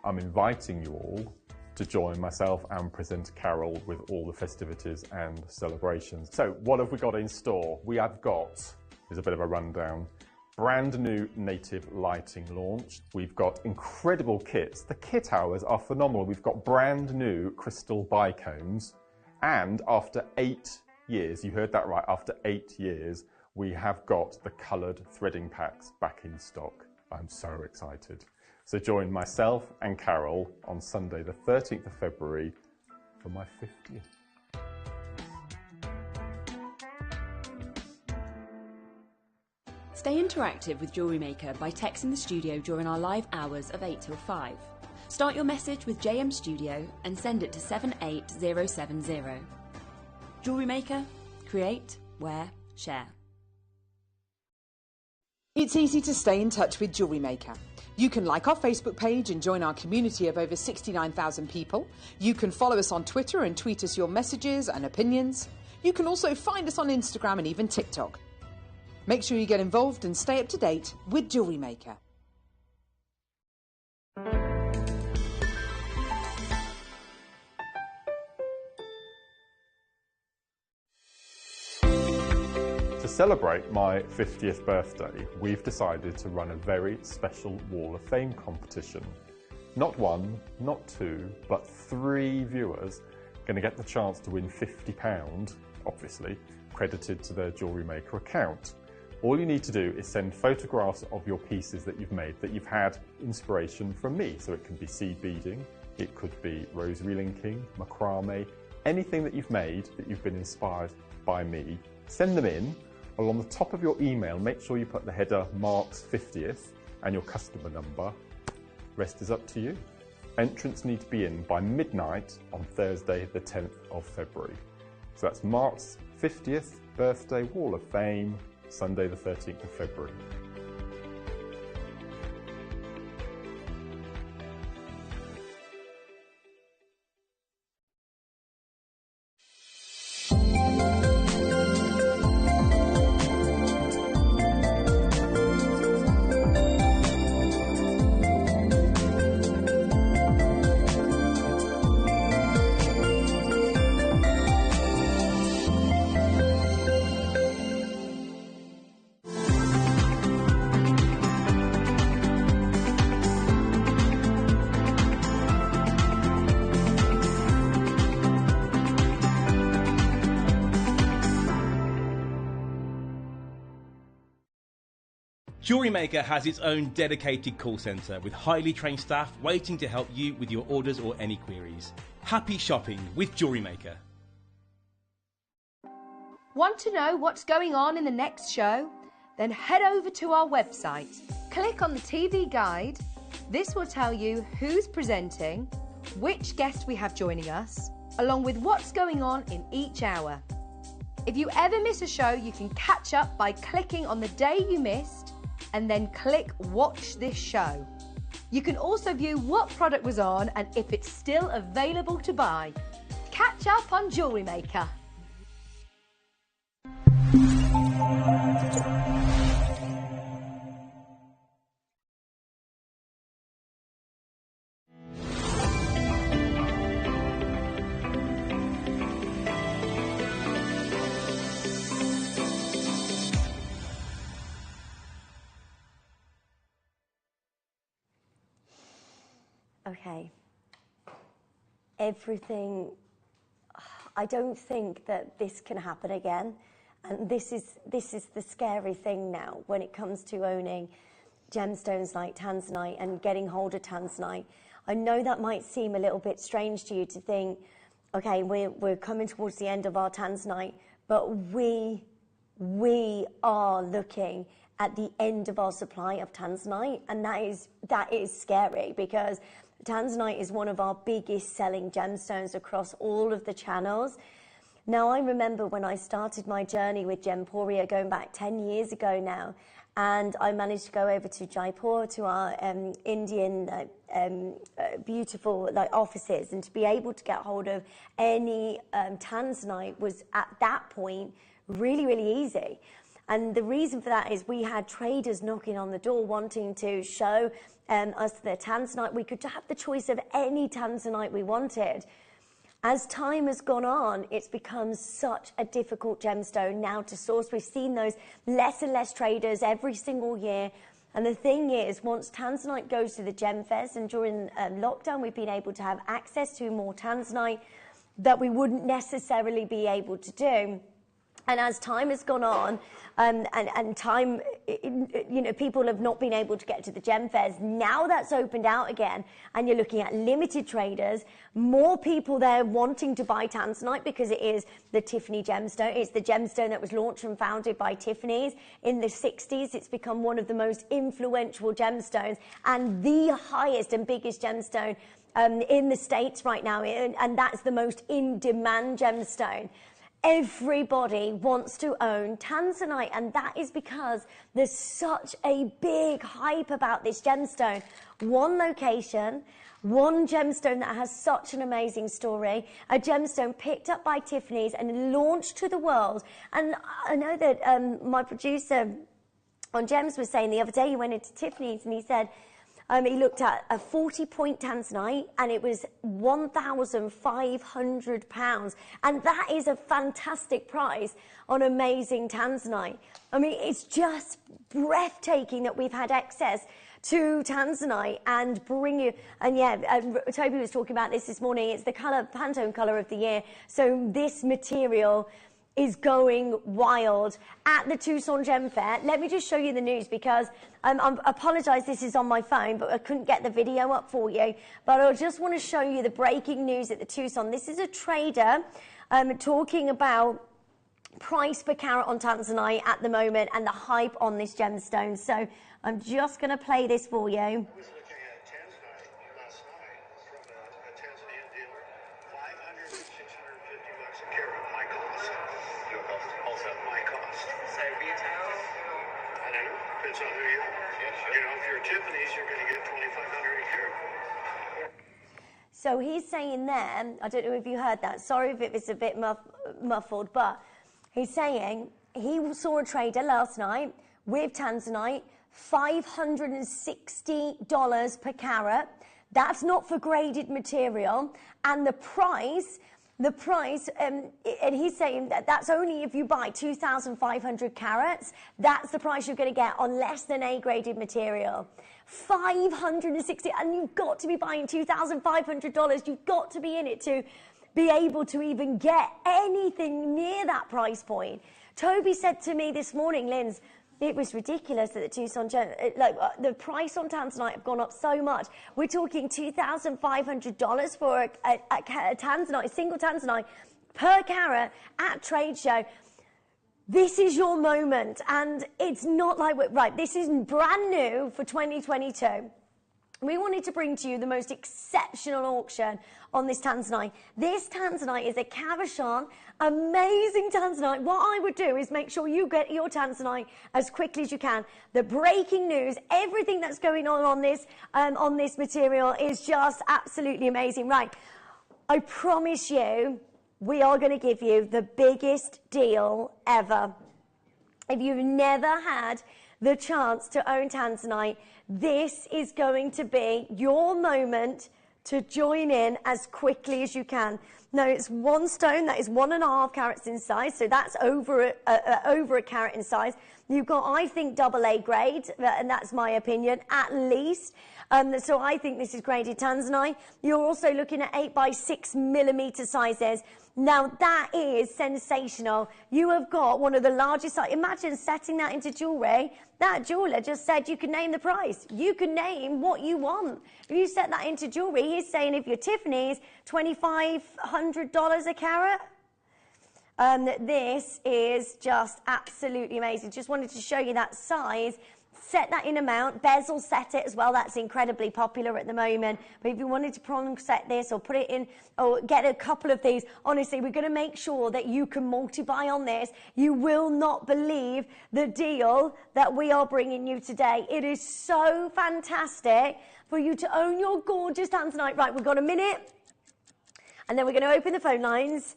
I'm inviting you all to join myself and presenter Carol with all the festivities and celebrations. So what have we got in store? We have got, here's a bit of a rundown, brand new native lighting launched. We've got incredible kits. The kit hours are phenomenal. We've got brand new crystal bicones. And after 8 years, you heard that right, after 8 years, we have got the coloured threading packs back in stock. I'm so excited. So join myself and Carol on Sunday, the 13th of February for my 50th. Stay interactive with Jewellery Maker by texting the studio during our live hours of 8 till 5. Start your message with JM Studio and send it to 78070. Jewellery Maker, create, wear, share. It's easy to stay in touch with Jewellery Maker. You can like our Facebook page and join our community of over 69,000 people. You can follow us on Twitter and tweet us your messages and opinions. You can also find us on Instagram and even TikTok. Make sure you get involved and stay up to date with Jewellery Maker. To celebrate my 50th birthday, we've decided to run a very special Wall of Fame competition. Not one, not two, but 3 viewers going to get the chance to win £50, obviously, credited to their Jewellery Maker account. All you need to do is send photographs of your pieces that you've made, that you've had inspiration from me. So it can be seed beading, it could be rosary linking, macrame, anything that you've made that you've been inspired by me. Send them in. Along the top of your email, make sure you put the header Mark's 50th and your customer number. Rest is up to you. Entrants need to be in by midnight on Thursday, the 10th of February. So that's Mark's 50th birthday Wall of Fame, Sunday the 13th of February. Jewellery Maker has its own dedicated call centre with highly trained staff waiting to help you with your orders or any queries. Happy shopping with Jewellery Maker. Want to know what's going on in the next show? Then head over to our website, click on the TV guide. This will tell you who's presenting, which guest we have joining us, along with what's going on in each hour. If you ever miss a show, you can catch up by clicking on the day you missed and then click Watch This Show. You can also view what product was on and if it's still available to buy. Catch up on Jewellery Maker. Okay. Everything, I don't think that this can happen again. And this is the scary thing now when it comes to owning gemstones like tanzanite and getting hold of tanzanite. I know that might seem a little bit strange to you to think, okay, we're coming towards the end of our tanzanite, but we are looking at the end of our supply of tanzanite, and that is scary because tanzanite is one of our biggest selling gemstones across all of the channels. Now, I remember when I started my journey with Gemporia going back 10 years ago now, and I managed to go over to Jaipur, to our Indian beautiful offices, and to be able to get hold of any tanzanite was at that point really, really easy. And the reason for that is we had traders knocking on the door wanting to show us the tanzanite. We could have the choice of any tanzanite we wanted. As time has gone on, it's become such a difficult gemstone now to source. We've seen those less and less traders every single year. And the thing is, once tanzanite goes to the gem fairs, and during lockdown, we've been able to have access to more tanzanite that we wouldn't necessarily be able to do. And as time has gone on, and time, people have not been able to get to the gem fairs. Now that's opened out again, and you're looking at limited traders, more people there wanting to buy tanzanite because it is the Tiffany gemstone. It's the gemstone that was launched and founded by Tiffany's in the 60s. It's become one of the most influential gemstones and the highest and biggest gemstone in the States right now, and that's the most in-demand gemstone. Everybody wants to own tanzanite, and that is because there's such a big hype about this gemstone. One location, one gemstone that has such an amazing story, a gemstone picked up by Tiffany's and launched to the world. And I know that my producer on Gems was saying the other day he went into Tiffany's and he said, he looked at a 40-point tanzanite and it was £1,500. And that is a fantastic price on amazing tanzanite. I mean, it's just breathtaking that we've had access to tanzanite and bring you, and Toby was talking about this morning. It's the colour, Pantone colour of the year. So this material is going wild at the Tucson Gem Fair. Let me just show you the news because I apologise, this is on my phone, but I couldn't get the video up for you. But I just want to show you the breaking news at the Tucson. This is a trader talking about price per carat on tanzanite at the moment and the hype on this gemstone. So I'm just going to play this for you. So he's saying there, I don't know if you heard that, sorry if it was a bit muffled, but he's saying he saw a trader last night with tanzanite, $560 per carat. That's not for graded material. And the price, and he's saying that that's only if you buy 2,500 carats. That's the price you're going to get on less than A-graded material. 560, and you've got to be buying $2,500. You've got to be in it to be able to even get anything near that price point. Toby said to me this morning, Linz, it was ridiculous that the Tucson, the price on tanzanite have gone up so much. We're talking $2,500 for a tanzanite, a single tanzanite per carat at trade show. This is your moment, and it's not like, right, this is brand new for 2022. we wanted to bring to you the most exceptional auction on this tanzanite. This tanzanite is a cabochon, amazing tanzanite. What I would do is make sure you get your tanzanite as quickly as you can. The breaking news, everything that's going on this material is just absolutely amazing. Right, I promise you, we are going to give you the biggest deal ever. If you've never had the chance to own tanzanite, this is going to be your moment to join in as quickly as you can. Now, it's one stone that is 1.5 carats in size, so that's over a carat in size. You've got, I think, AA grade, and that's my opinion, at least. So I think this is graded tanzanite. You're also looking at 8 by 6 millimeter sizes. Now, that is sensational. You have got one of the largest, imagine setting that into jewellery. That jeweller just said you can name the price. You can name what you want. If you set that into jewellery, he's saying if you're Tiffany's, $2,500 a carat. This is just absolutely amazing. Just wanted to show you that size. Set that in amount, bezel set it as well. That's incredibly popular at the moment. But if you wanted to prong set this or put it in or get a couple of these, honestly, we're going to make sure that you can multi-buy on this. You will not believe the deal that we are bringing you today. It is so fantastic for you to own your gorgeous tanzanite. Right, we've got a minute, and then we're going to open the phone lines.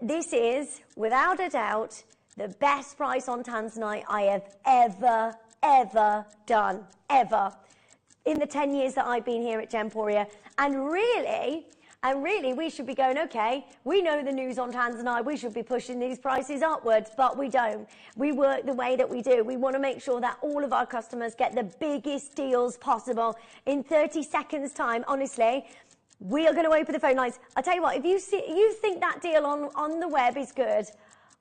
This is, without a doubt, the best price on tanzanite I have ever done, ever, in the 10 years that I've been here at Gemporia. And really, we should be going, okay, we know the news on tanzanite, we should be pushing these prices upwards, but we don't. We work the way that we do. We want to make sure that all of our customers get the biggest deals possible. In 30 seconds time, honestly, we are going to open the phone lines. I'll tell you what, if you think that deal on the web is good,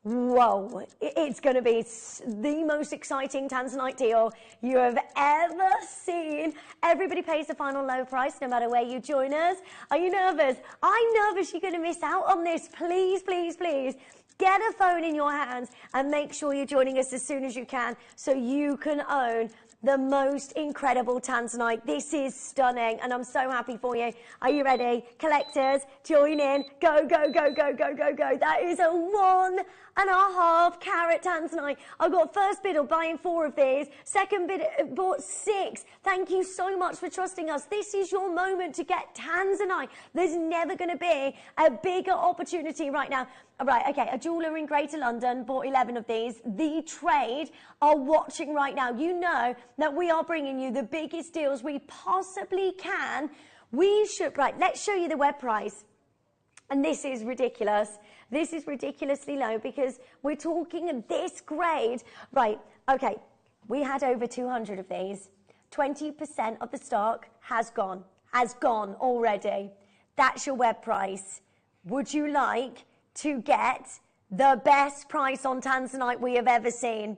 whoa, it's going to be the most exciting tanzanite deal you have ever seen. Everybody pays the final low price no matter where you join us. Are you nervous? I'm nervous you're going to miss out on this. Please, please, please. Get a phone in your hands and make sure you're joining us as soon as you can so you can own the most incredible tanzanite. This is stunning, and I'm so happy for you. Are you ready? Collectors, join in. Go, go, go, go, go, go, go. That is a 1.5 carat tanzanite. I got first bidder buying 4 of these. Second bidder bought 6. Thank you so much for trusting us. This is your moment to get tanzanite. There's never going to be a bigger opportunity right now. Right, okay, a jeweller in Greater London bought 11 of these. The trade are watching right now. You know that we are bringing you the biggest deals we possibly can. Right, let's show you the web price. And this is ridiculous. This is ridiculously low because we're talking this grade. Right, okay, we had over 200 of these. 20% of the stock has gone already. That's your web price. Would you like to get the best price on tanzanite we have ever seen?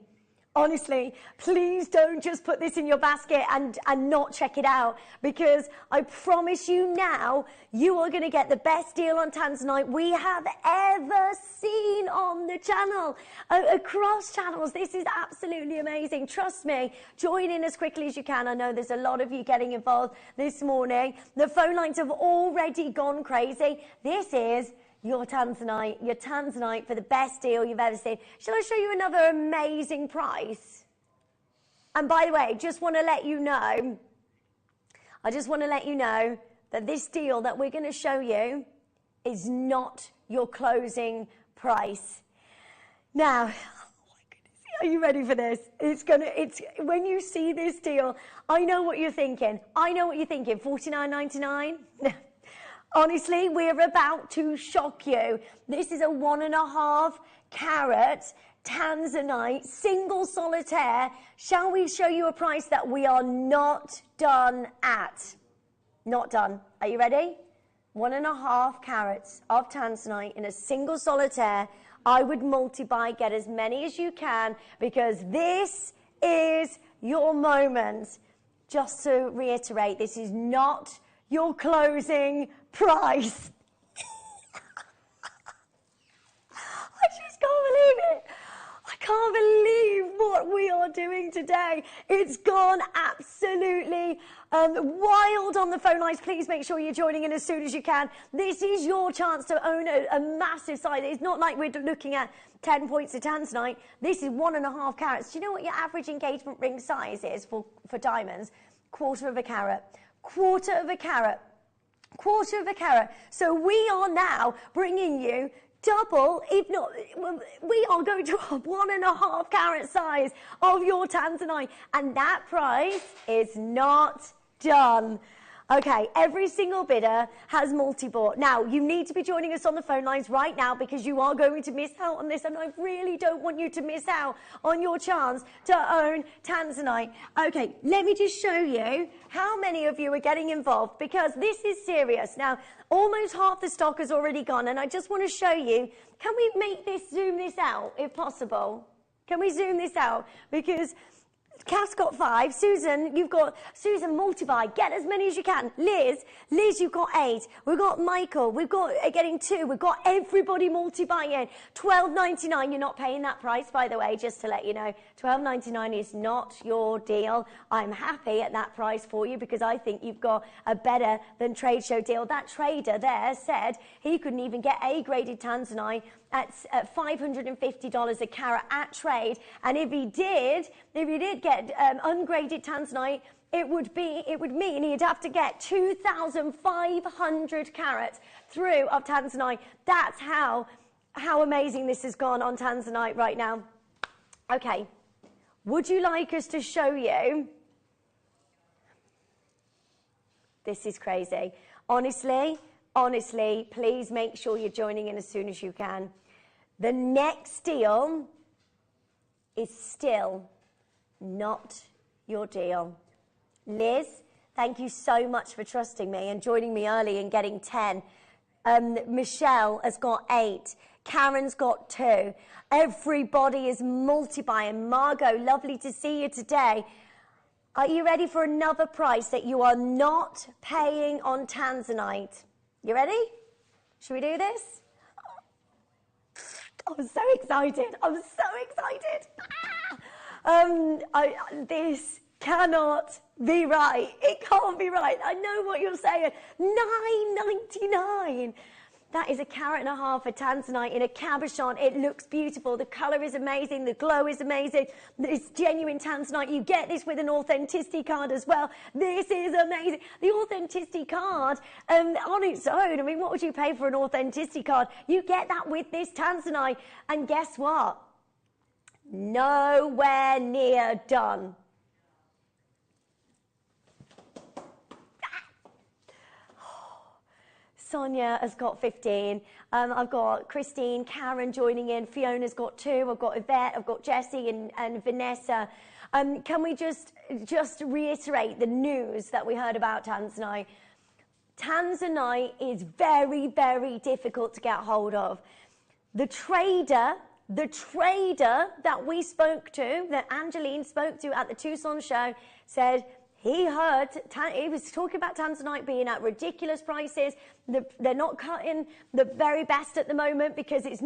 Honestly, please don't just put this in your basket and not check it out, because I promise you now, you are going to get the best deal on tanzanite we have ever seen on the channel, across channels. This is absolutely amazing. Trust me, join in as quickly as you can. I know there's a lot of you getting involved this morning. The phone lines have already gone crazy. This is your tanzanite for the best deal you've ever seen. Shall I show you another amazing price? And by the way, I just want to let you know that this deal that we're going to show you is not your closing price. Now, oh my goodness, are you ready for this? When you see this deal, I know what you're thinking. $49.99? Honestly, we're about to shock you. This is a 1.5 carat tanzanite, single solitaire. Shall we show you a price that we are not done at? Not done. Are you ready? 1.5 carats of tanzanite in a single solitaire. I would multi-buy, get as many as you can, because this is your moment. Just to reiterate, this is not your closing price. I just can't believe it. I can't believe what we are doing today. It's gone absolutely wild on the phone lines. Please make sure you're joining in as soon as you can. This is your chance to own a massive size. It's not like we're looking at 10 points of tanzanite. This is 1.5 carats. Do you know what your average engagement ring size is for diamonds? 1/4 of a carat. 1/4 of a carat. 1/4 of a carat. So we are now bringing you double, if not, we are going to a 1.5 carat size of your tanzanite, and that price is not done. Okay, every single bidder has multi-bought. Now, you need to be joining us on the phone lines right now because you are going to miss out on this, and I really don't want you to miss out on your chance to own tanzanite. Okay, let me just show you how many of you are getting involved because this is serious. Now, almost half the stock has already gone, and I just want to show you, can we zoom this out if possible? Can we zoom this out? Because Cass got 5. Susan, Susan, multiply. Get as many as you can. Liz, you've got 8. We've got Michael. We've got getting 2. We've got everybody multiplying. $12.99. You're not paying that price, by the way, just to let you know. $12.99 is not your deal. I'm happy at that price for you because I think you've got a better than trade show deal. That trader there said he couldn't even get A-graded tanzanite at $550 a carat at trade, and if he did get ungraded tanzanite, it would mean he'd have to get 2,500 carats through of tanzanite. That's how amazing this has gone on tanzanite right now. Okay, would you like us to show you? This is crazy. Honestly, please make sure you're joining in as soon as you can. The next deal is still not your deal. Liz, thank you so much for trusting me and joining me early and getting 10. Michelle has got 8. Karen's got 2. Everybody is multiplying. Margot, lovely to see you today. Are you ready for another price that you are not paying on tanzanite? You ready? Should we do this? I'm so excited. This cannot be right. It can't be right. I know what you're saying. $9.99. That is 1.5 carats of tanzanite in a cabochon. It looks beautiful. The colour is amazing. The glow is amazing. It's genuine tanzanite. You get this with an authenticity card as well. This is amazing. The authenticity card on its own, I mean, what would you pay for an authenticity card? You get that with this tanzanite. And guess what? Nowhere near done. Sonia has got 15. I've got Christine, Karen joining in. Fiona's got 2. I've got Yvette. I've got Jessie and Vanessa. Can we just reiterate the news that we heard about tanzanite? Tanzanite is very, very difficult to get hold of. The trader that we spoke to, that Angeline spoke to at the Tucson show, said he was talking about tanzanite being at ridiculous prices. They're not cutting the very best at the moment because it's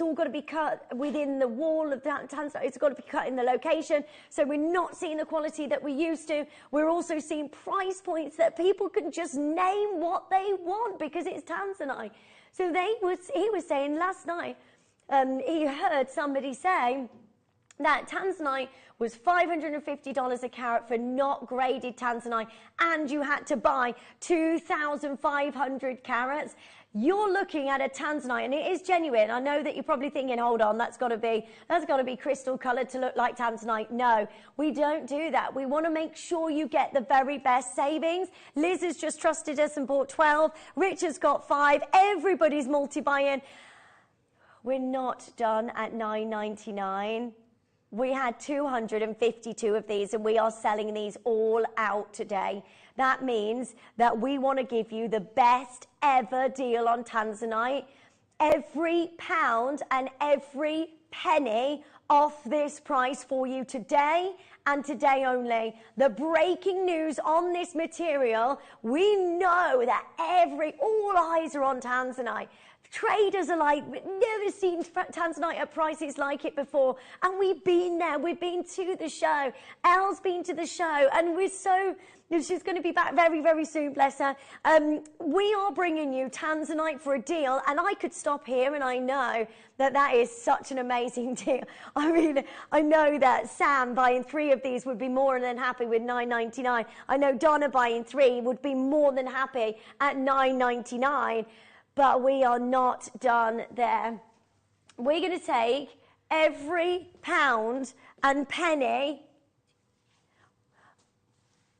all got to be cut within the wall of tanzanite. It's got to be cut in the location. So we're not seeing the quality that we used to. We're also seeing price points that people can just name what they want because it's tanzanite. So he was saying last night, he heard somebody say that tanzanite was $550 a carat for not graded tanzanite, and you had to buy 2,500 carats. You're looking at a tanzanite, and it is genuine. I know that you're probably thinking, hold on, that's got to be crystal coloured to look like tanzanite. No, we don't do that. We want to make sure you get the very best savings. Liz has just trusted us and bought 12. Richard's got 5. Everybody's multi-buying. We're not done at $9.99. We had 252 of these, and we are selling these all out today. That means that we want to give you the best ever deal on tanzanite. Every pound and every penny off this price for you today and today only. The breaking news on this material, we know that all eyes are on Tanzanite. Traders are like, we've never seen Tanzanite at prices like it before. And we've been there. We've been to the show. Elle's been to the show. And she's going to be back very, very soon, bless her. We are bringing you Tanzanite for a deal. And I could stop here, and I know that is such an amazing deal. I mean, I know that Sam buying 3 of these would be more than happy with $9.99. I know Donna buying 3 would be more than happy at $9.99. But we are not done there. We're going to take every pound and penny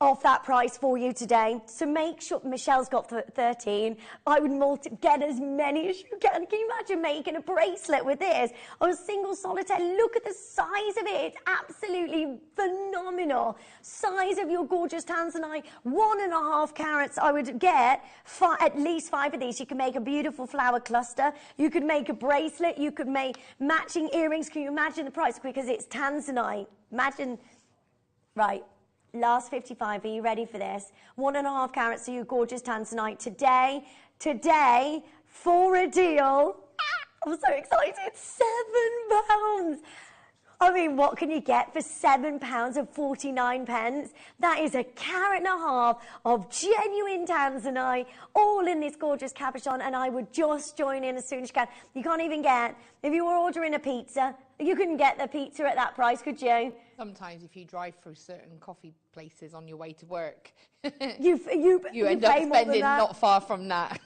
off that price for you today. So make sure, Michelle's got 13. I would get as many as you can. Can you imagine making a bracelet with this? On a single solitaire, look at the size of it. It's absolutely phenomenal. Size of your gorgeous Tanzanite, 1.5 carats. I would get at least 5 of these. You can make a beautiful flower cluster. You could make a bracelet. You could make matching earrings. Can you imagine the price? Because it's Tanzanite. Imagine, right. Last 55, are you ready for this? 1.5 carats of your gorgeous Tanzanite today, for a deal. I'm so excited, £7. I mean, what can you get for £7.49? That is 1.5 carats of genuine Tanzanite, all in this gorgeous cabochon, and I would just join in as soon as you can. You can't even get, if you were ordering a pizza, you couldn't get the pizza at that price, could you? Sometimes if you drive through certain coffee places on your way to work, you end up spending not far from that.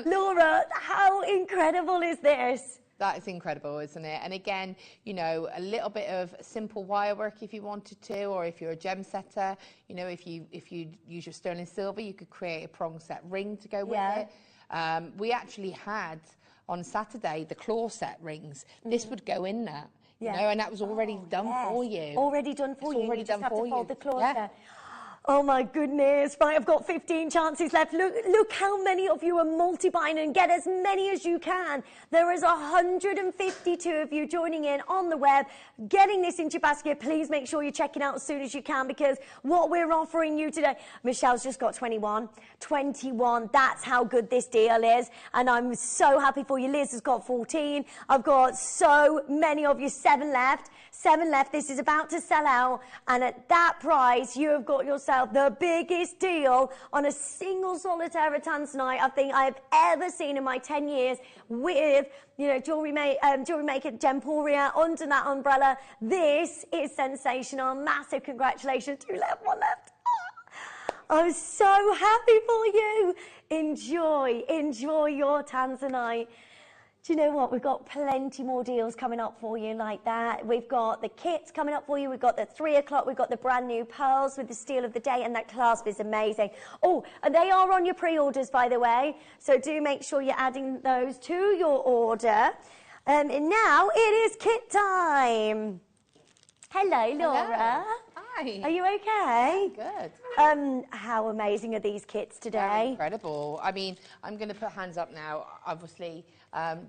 Laura, how incredible is this? That is incredible, isn't it? And again, you know, a little bit of simple wire work if you wanted to, or if you're a gem setter, you know, if you use your sterling silver, you could create a prong set ring to go with it. We actually had on Saturday the claw set rings. This would go in that. You know, and that was already done for you. Already done for you. Already you just done have for to fold you. the claw set. Oh my goodness. Right, I've got 15 chances left. Look how many of you are multi-buying, and get as many as you can. There is 152 of you joining in on the web, getting this into your basket. Please make sure you're checking out as soon as you can, because what we're offering you today, Michelle's just got 21. 21, that's how good this deal is. And I'm so happy for you. Liz has got 14. I've got so many of you, 7 left. 7 left. This is about to sell out. And at that price, you have got yourself the biggest deal on a single solitaire of Tanzanite I think I have ever seen in my 10 years with, you know, Jewellery Maker, Gemporia under that umbrella. This is sensational. Massive congratulations. 2 left, 1 left. I'm so happy for you. Enjoy your Tanzanite. Do you know what? We've got plenty more deals coming up for you like that. We've got the kits coming up for you. We've got the 3 o'clock. We've got the brand new pearls with the steal of the day, and that clasp is amazing. Oh, and they are on your pre-orders, by the way. So do make sure you're adding those to your order. And now it is kit time. Hello, Laura. Hello. Hi. Are you okay? Good. How amazing are these kits today? They're incredible. I mean, I'm going to put hands up now. Obviously,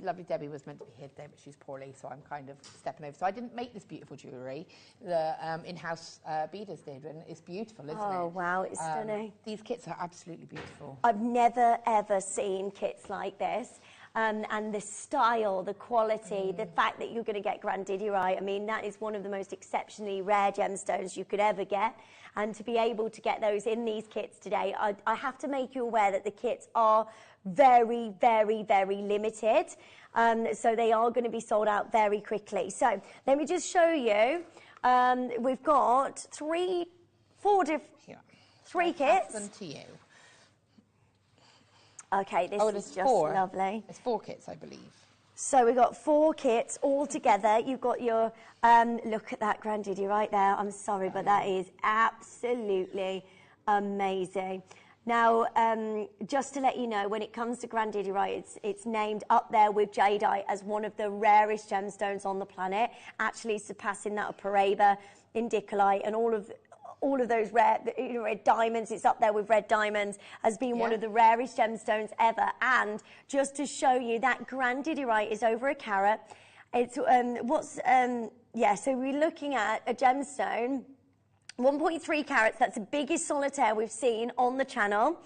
lovely Debbie was meant to be here today, but she's poorly, so I'm kind of stepping over. So I didn't make this beautiful jewellery. The in-house beaders did, and it's beautiful, isn't it? Oh, wow, it's stunning. These kits are absolutely beautiful. I've never, ever seen kits like this. And the style, the quality, the fact that you're going to get grandidierite, I mean, that is one of the most exceptionally rare gemstones you could ever get. And to be able to get those in these kits today, I have to make you aware that the kits are very, very, very limited. So they are going to be sold out very quickly. So let me just show you. We've got 3 kits. Pass them to you. Okay, this is just lovely. It's 4 kits, I believe. So we've got 4 kits all together. You've got your, look at that grandidierite there. I'm sorry, but that is absolutely amazing. Now, just to let you know, when it comes to grandidierite, it's named up there with jadeite as one of the rarest gemstones on the planet, actually surpassing that of paraiba, indicolite, and all of those rare red diamonds. It's up there with red diamonds as being one of the rarest gemstones ever. And just to show you, that grandidierite is over 1 carat. It's yeah. So we're looking at a gemstone, 1.3 carats. That's the biggest solitaire we've seen on the channel.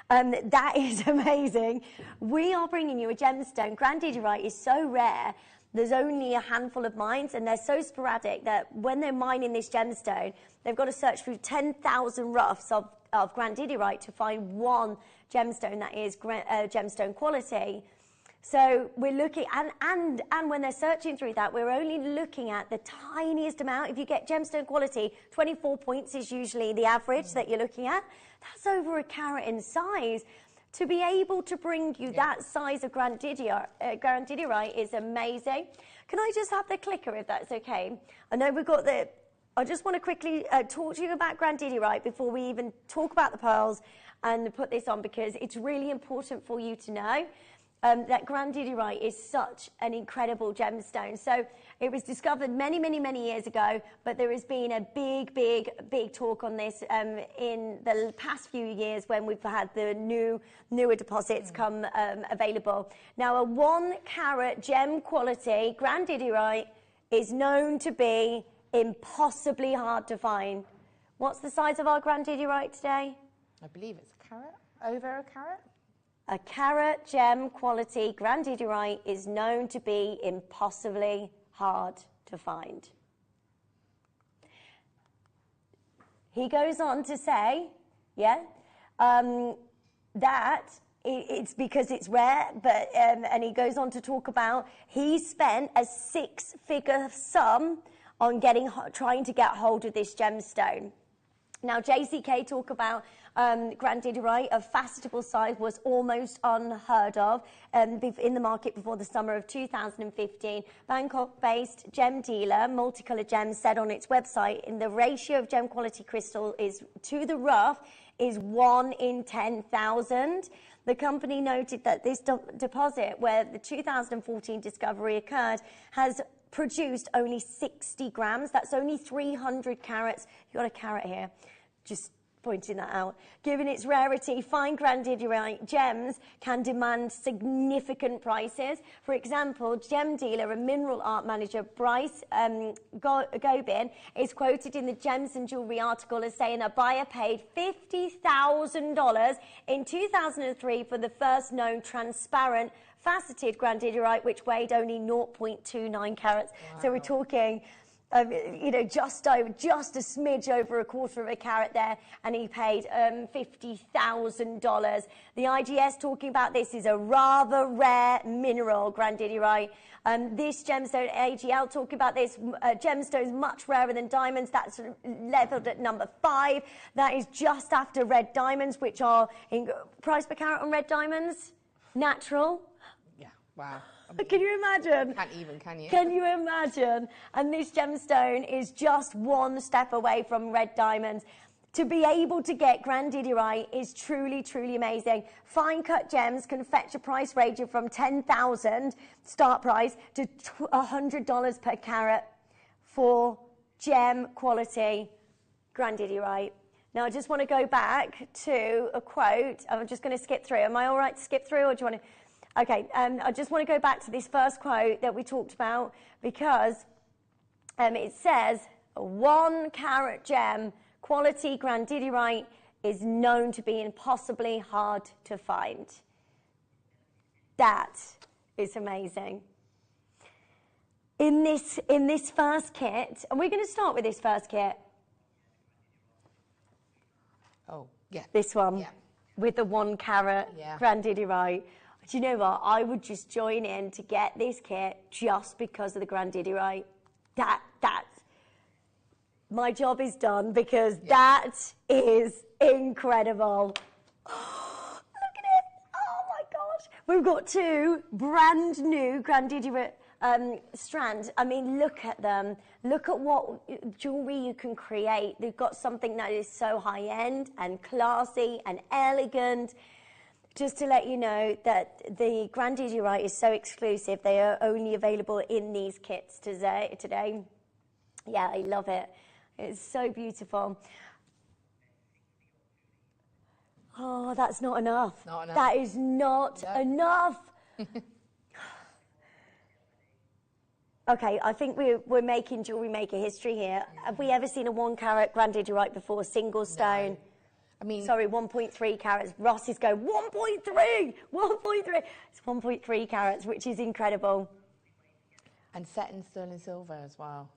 That is amazing. We are bringing you a gemstone. Grandidierite is so rare. There's only a handful of mines, and they're so sporadic that when they're mining this gemstone, they've got to search through 10,000 roughs of grandidierite to find one gemstone that is gemstone quality. So we're looking, and when they're searching through that, we're only looking at the tiniest amount. If you get gemstone quality, 24 points is usually the average that you're looking at. That's over a carat in size. To be able to bring you that size of grandidierite is amazing. Can I just have the clicker, if that's okay? I know we've got the... I just want to quickly talk to you about grandidierite before we even talk about the pearls and put this on, because it's really important for you to know that grandidierite is such an incredible gemstone. So it was discovered many, many, many years ago, but there has been a big, big, big talk on this in the past few years when we've had the newer deposits come available. Now, a 1 carat gem quality grandidierite is known to be impossibly hard to find. What's the size of our grandidierite today? I believe it's a carat, over a carat. A carat gem quality grandidierite is known to be impossibly hard to find. He goes on to say, that it's because it's rare, but and he goes on to talk about he spent a 6-figure sum on trying to get hold of this gemstone. Now, JCK talk about grandidierite of facetable size was almost unheard of in the market before the summer of 2015. Bangkok-based gem dealer, Multicolour Gems, said on its website, in the ratio of gem quality crystal is to the rough is 1 in 10,000. The company noted that this deposit, where the 2014 discovery occurred, has produced only 60 grams. That's only 300 carats. You've got a carat here, just pointing that out. Given its rarity, fine grandidierite gems can demand significant prices. For example, gem dealer and mineral art manager Bryce Gobin is quoted in the Gems and Jewellery article as saying a buyer paid $50,000 in 2003 for the first known transparent faceted grandidierite, which weighed only 0.29 carats. Wow. So we're talking, just a smidge over a quarter of a carat there, and he paid $50,000. The IGS talking about this is a rather rare mineral, grandidierite. This gemstone, AGL talking about this, gemstones much rarer than diamonds. That's leveled at number 5. That is just after red diamonds, which are in price per carat on red diamonds, natural. Wow. Can you imagine? Can't even, can you? Can you imagine? And this gemstone is just one step away from red diamonds. To be able to get grandidierite is truly, truly amazing. Fine cut gems can fetch a price ranging from $10,000 start price to $100 per carat for gem quality grandidierite. Now, I just want to go back to a quote. I'm just going to skip through. Am I all right to skip through, or do you want to... Okay, I just want to go back to this first quote that we talked about, because it says, 1 carat gem quality grandidierite is known to be impossibly hard to find. That is amazing. In this first kit, and we're going to start with this first kit. Oh, yeah. This one, yeah. With the 1 carat grandidierite. Do you know what? I would just join in to get this kit just because of the grandidierite. That's my job is done, because that is incredible. Look at it. Oh my gosh. We've got 2 brand new grandidierite strands. I mean, look at them. Look at what jewellery you can create. They've got something that is so high-end and classy and elegant. Just to let you know that the grandidierite is so exclusive, they are only available in these kits today. Yeah, I love it. It's so beautiful. Oh, that's not enough. Not enough. That is not enough. Okay, I think we're making Jewellery Maker history here. Have we ever seen a 1 carat grandidierite before, single stone? No. I mean, sorry, 1.3 carats. Ross is going 1.3, 1.3. It's 1.3 carats, which is incredible. And set in sterling silver as well.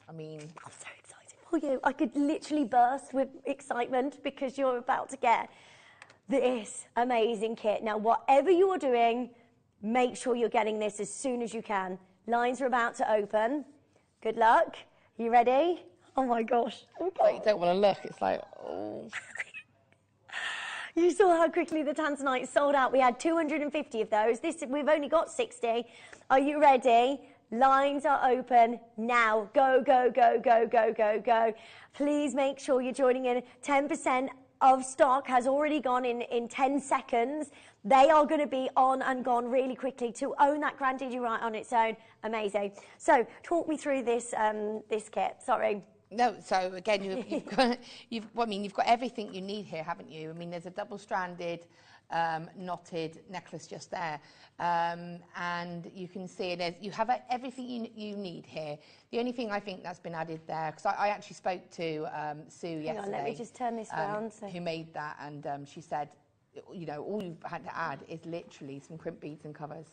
I mean, I'm so excited for you. I could literally burst with excitement because you're about to get this amazing kit. Now, whatever you're doing, make sure you're getting this as soon as you can. Lines are about to open. Good luck. You ready? Oh my gosh. Okay. Like, you don't want to look. It's like, oh. You saw how quickly the Tanzanite sold out. We had 250 of those. We've only got 60. Are you ready? Lines are open now. Go, go, go, go, go, go, go. Please make sure you're joining in. 10% of stock has already gone in 10 seconds. They are going to be on and gone really quickly. To own that grandidierite on its own, amazing. So talk me through this this kit. Sorry. No, so again, you've got everything you need here, haven't you? I mean, there's a double-stranded, knotted necklace just there, and you can see you have everything you need here. The only thing I think that's been added there, because I actually spoke to Sue yesterday. Hang on, let me just turn this round. Who made that, and she said, you know, all you've had to add is literally some crimp beads and covers.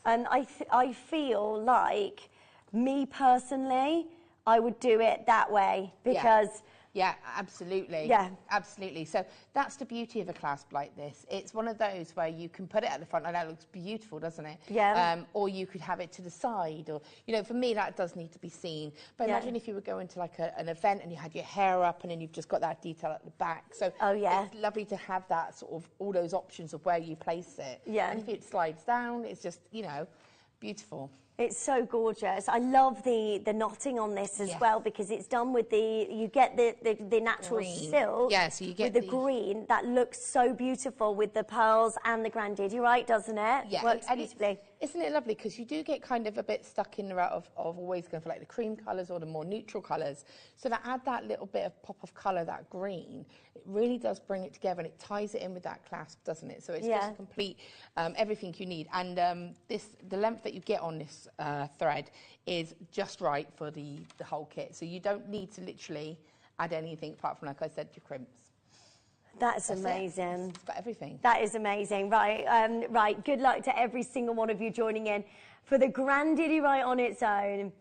And I feel like, me personally, I would do it that way because... Yeah, absolutely. Yeah. Absolutely. So that's the beauty of a clasp like this. It's one of those where you can put it at the front and that looks beautiful, doesn't it? Yeah. Or you could have it to the side, or, you know, for me that does need to be seen. But imagine if you were going to like an event and you had your hair up and then you've just got that detail at the back. So it's lovely to have that sort of, all those options of where you place it. Yeah. And if it slides down, it's just, you know, beautiful. It's so gorgeous. I love the knotting on this as well because it's done with you get the natural green. silk. Yeah, so you get with the green that looks so beautiful with the pearls and the grandidierite, doesn't it? Yeah, works beautifully. Isn't it lovely? Because you do get kind of a bit stuck in the rut of always going for like the cream colours or the more neutral colours. So to add that little bit of pop of colour, that green, it really does bring it together and it ties it in with that clasp, doesn't it? So it's just complete, everything you need. And the length that you get on this thread is just right for the whole kit. So you don't need to literally add anything apart from, like I said, your crimps. That's amazing. It's got everything. That is amazing. Right, right. Good luck to every single one of you joining in for the grandidierite on its own.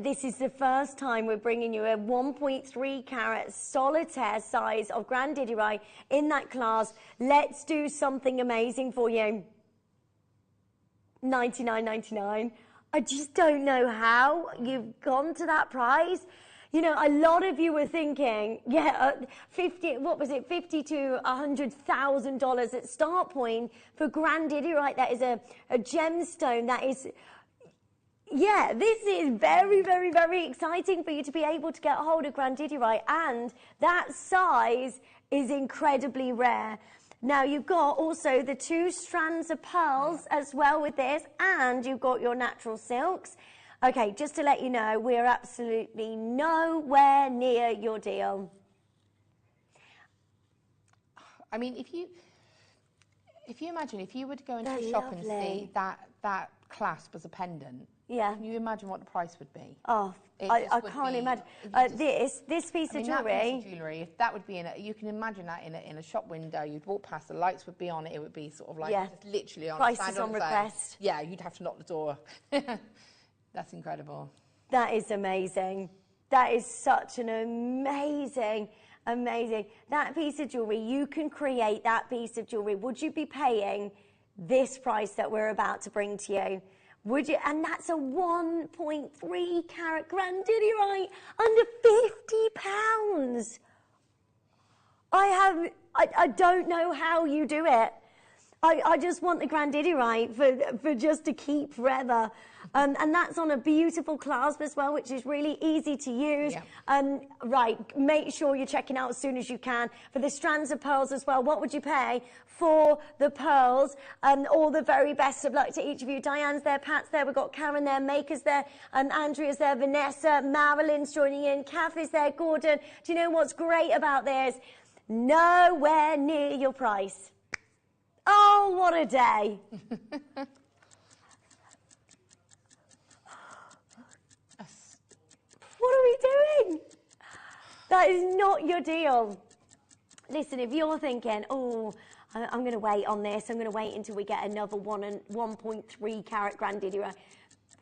This is the first time we're bringing you a 1.3 carat solitaire size of grandidierite in that class. Let's do something amazing for you. $99.99. I just don't know how you've gone to that price. You know, a lot of you were thinking, $50 to $100,000 at start point for grandidierite. That is a gemstone. That is, this is very, very, very exciting for you to be able to get hold of grandidierite, and that size is incredibly rare. Now, you've got also the 2 strands of pearls as well with this, and you've got your natural silks. Okay, just to let you know, we're absolutely nowhere near your deal. I mean, if you imagine, if you were to go into a shop and see that clasp as a pendant, can you imagine what the price would be? Oh, I can't imagine. This piece of jewellery. That piece of jewellery, if that would be you can imagine that in a shop window. You'd walk past, the lights would be on it. It would be sort of like just literally on. Prices on request. Yeah, you'd have to knock the door. That's incredible. That is amazing. That is such an amazing. That piece of jewellery, you can create that piece of jewellery. Would you be paying this price that we're about to bring to you? Would you? And that's a 1.3 carat grandidierite under £50. I don't know how you do it. I just want the grandidierite for just to keep forever. And that's on a beautiful clasp as well, which is really easy to use. Right, make sure you're checking out as soon as you can. For the strands of pearls as well, what would you pay for the pearls? All the very best of luck to each of you. Diane's there, Pat's there, we've got Karen there, Maker's there, Andrea's there, Vanessa, Marilyn's joining in, Kath is there, Gordon. Do you know what's great about this? Nowhere near your price. Oh, what a day. That is not your deal. Listen, if you're thinking, oh, I'm going to wait on this, I'm going to wait until we get another 1.3 carat grandidierite.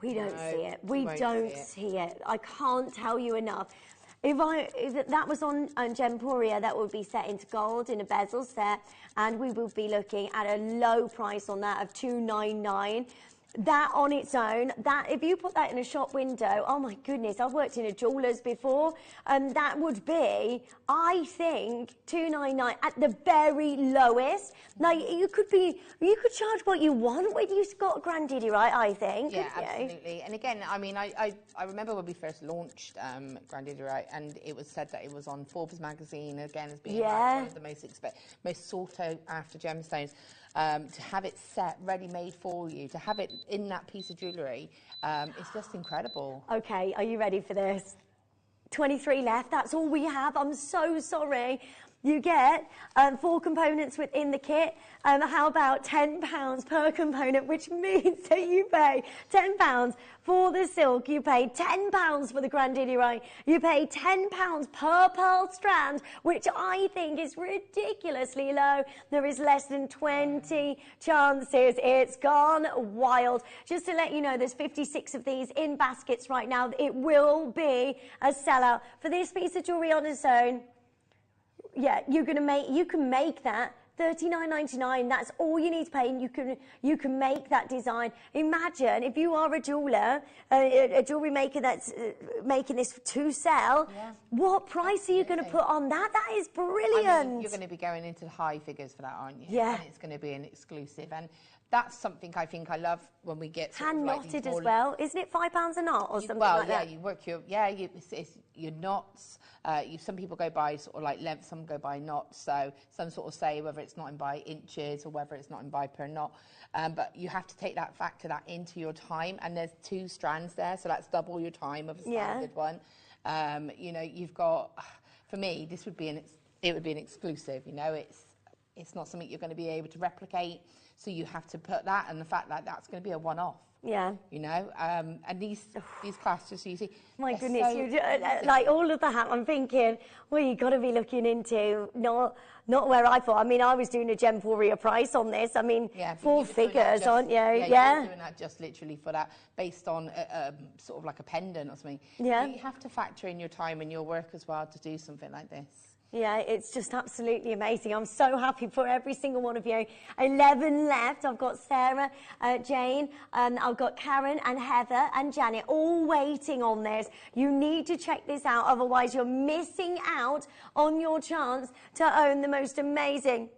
We don't see it. We don't see it. I can't tell you enough. If that was on Gemporia, that would be set into gold in a bezel set, and we will be looking at a low price on that of $299. That on its own, that if you put that in a shop window, oh my goodness, I've worked in a jeweller's before, and that would be, I think, $299 at the very lowest. Now you could charge what you want when you've got grandidierite, I think. Yeah, absolutely. And again, I mean, I remember when we first launched grandidierite, and it was said that it was on Forbes magazine again as being like one of the most sought after gemstones. To have it set, ready-made for you, to have it in that piece of jewellery, it's just incredible. Okay, are you ready for this? 23 left, that's all we have. I'm so sorry. You get 4 components within the kit. How about £10 per component, which means that you pay £10 for the silk, you pay £10 for the grandidierite, you pay £10 per pearl strand, which I think is ridiculously low. There is less than 20 chances. It's gone wild. Just to let you know, there's 56 of these in baskets right now. It will be a sellout. For this piece of jewellery on its own, yeah, you can make that $39.99. That's all you need to pay, and you can make that design. Imagine if you are a jeweller, a jewellery maker that's making this to sell. Yeah. What price are you going to put on that? That is brilliant. I mean, you're going to be going into high figures for that, aren't you? Yeah. And it's going to be an exclusive, and that's something I think I love when we get hand knotted as well. Isn't it £5 a knot or something like that? Well, yeah, you work your your knots. Some people go by sort of like length, some go by knots. So some sort of say whether it's not in by inches or whether it's not in by per knot. But you have to factor that into your time. And there's 2 strands there, so that's double your time of a standard one. You know, you've got. For me, this would be an exclusive. You know, it's not something you're going to be able to replicate. So you have to put that, and the fact that that's going to be a one-off. Yeah. You know, and these clasps, just so you see. My goodness, like all of that, I'm thinking, well, you've got to be looking into not where I thought. I mean, I was doing a Gemporia price on this. I mean, 4 figures, aren't you? Yeah. You're doing that just literally for that, based on sort of like a pendant or something. Yeah. You have to factor in your time and your work as well to do something like this. Yeah, it's just absolutely amazing. I'm so happy for every single one of you. 11 left. I've got Sarah, Jane, I've got Karen and Heather and Janet all waiting on this. You need to check this out, otherwise you're missing out on your chance to own the most amazing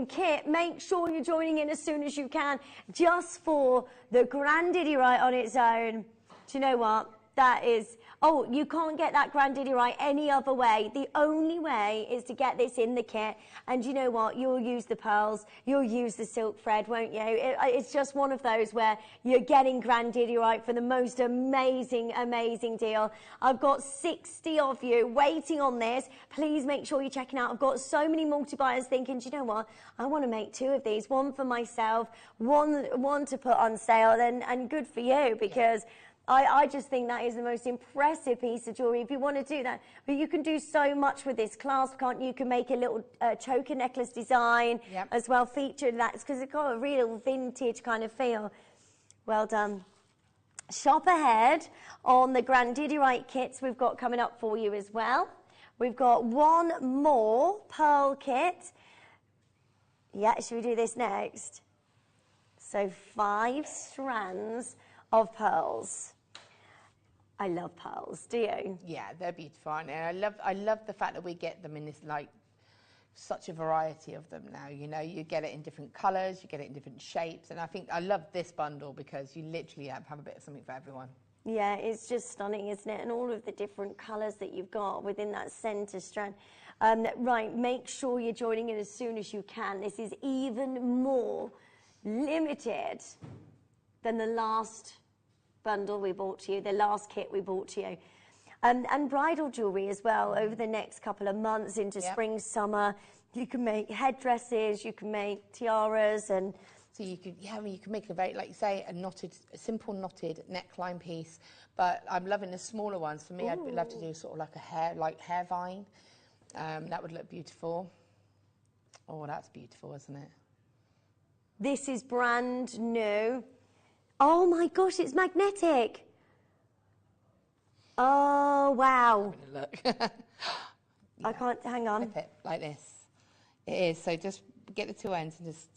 kit. Make sure you're joining in as soon as you can, just for the grandidierite on its own. Do you know what? That is... Oh, you can't get that grandidierite any other way. The only way is to get this in the kit. And you know what? You'll use the pearls. You'll use the silk thread, won't you? It's just one of those where you're getting grandidierite for the most amazing deal. I've got 60 of you waiting on this. Please make sure you're checking out. I've got so many multi-buyers thinking, do you know what? I want to make 2 of these. One for myself, one to put on sale. And good for you, because... I just think that is the most impressive piece of jewellery if you want to do that. But you can do so much with this clasp, can't you? You can make a little choker necklace design as well, featured that, because it's got a real vintage kind of feel. Well done. Shop ahead on the grandidierite kits we've got coming up for you as well. We've got 1 more pearl kit. Yeah, should we do this next? So 5 strands of pearls. I love pearls, do you? Yeah, they're beautiful, aren't they? And I love the fact that we get them in this, like, such a variety of them now. You know, you get it in different colours, you get it in different shapes, and I think I love this bundle because you literally have a bit of something for everyone. Yeah, it's just stunning, isn't it? And all of the different colours that you've got within that centre strand. Right, make sure you're joining in as soon as you can. This is even more limited than the last bundle we bought to you, the last kit we bought to you. And bridal jewellery as well over the next couple of months into spring, summer. You can make headdresses, you can make tiaras and So you could, yeah, I mean, you could make a very, like you say, a simple knotted neckline piece. But I'm loving the smaller ones. For me, I'd love to do sort of like a hair vine. That would look beautiful. Oh, that's beautiful, isn't it? This is brand new. Oh my gosh, it's magnetic. Oh, wow. Look. I can't, hang on. Flip it like this. It is, so just get the two ends and just...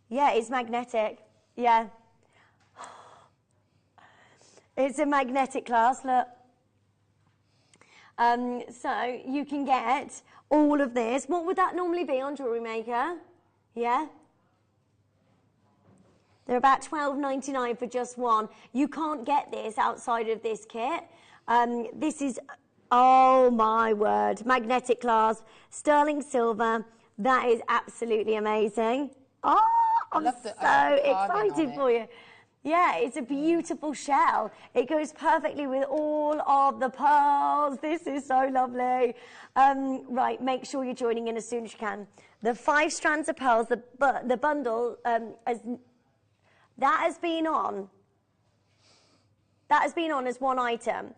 Yeah, it's magnetic. Yeah. It's a magnetic clasp, look. So you can get all of this. What would that normally be on Jewellery Maker? Yeah? They're about $12.99 for just one. You can't get this outside of this kit. This is, oh my word, magnetic clasp, sterling silver. That is absolutely amazing. Oh, I'm so excited for you. Yeah, it's a beautiful shell. It goes perfectly with all of the pearls. This is so lovely. Right, make sure you're joining in as soon as you can. The 5 strands of pearls, the bundle, that has been on as one item.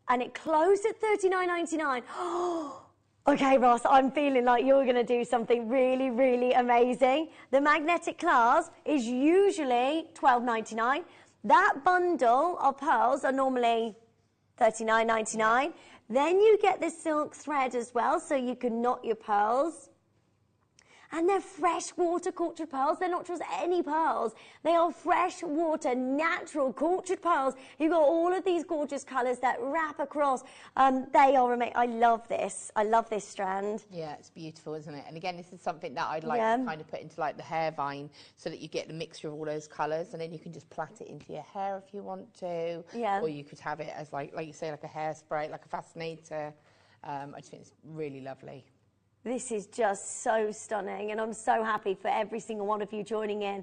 And it closed at $39.99. Okay, Ross, I'm feeling like you're going to do something really, really amazing. The magnetic clasp is usually $12.99. That bundle of pearls are normally $39.99. Then you get the silk thread as well, so you can knot your pearls. And they're freshwater cultured pearls. They're not just any pearls. They are freshwater, natural cultured pearls. You've got all of these gorgeous colours that wrap across. They are amazing. I love this. I love this strand. Yeah, it's beautiful, isn't it? And again, this is something that I'd like to kind of put into like the hair vine so that you get the mixture of all those colours, and then you can just plait it into your hair if you want to. Yeah. Or you could have it as like you say, like a hairspray, like a fascinator. I just think it's really lovely. This is just so stunning, and I'm so happy for every single one of you joining in.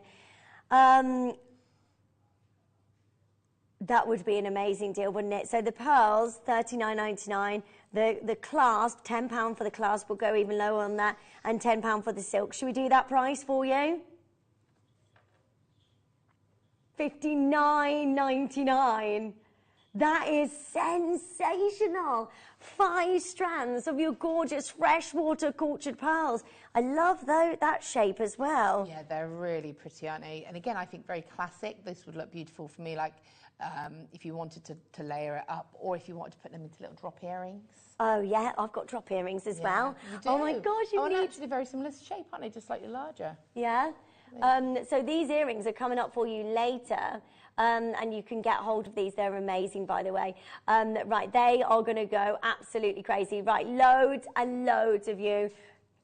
That would be an amazing deal, wouldn't it? So the pearls, $39.99. The clasp, £10 for the clasp. We'll go even lower on that, and £10 for the silk. Should we do that price for you? $59.99. That is sensational. 5 strands of your gorgeous freshwater cultured pearls. I love that shape as well. Yeah, they're really pretty, aren't they? And again, I think very classic. This would look beautiful for me, like if you wanted to layer it up, or if you wanted to put them into little drop earrings. Oh yeah, I've got drop earrings as well. You do? Oh my gosh, and actually very similar shape, aren't they? Just slightly larger. Yeah. So these earrings are coming up for you later. And you can get hold of these. They're amazing, by the way. Right, they are going to go absolutely crazy. Right, loads and loads of you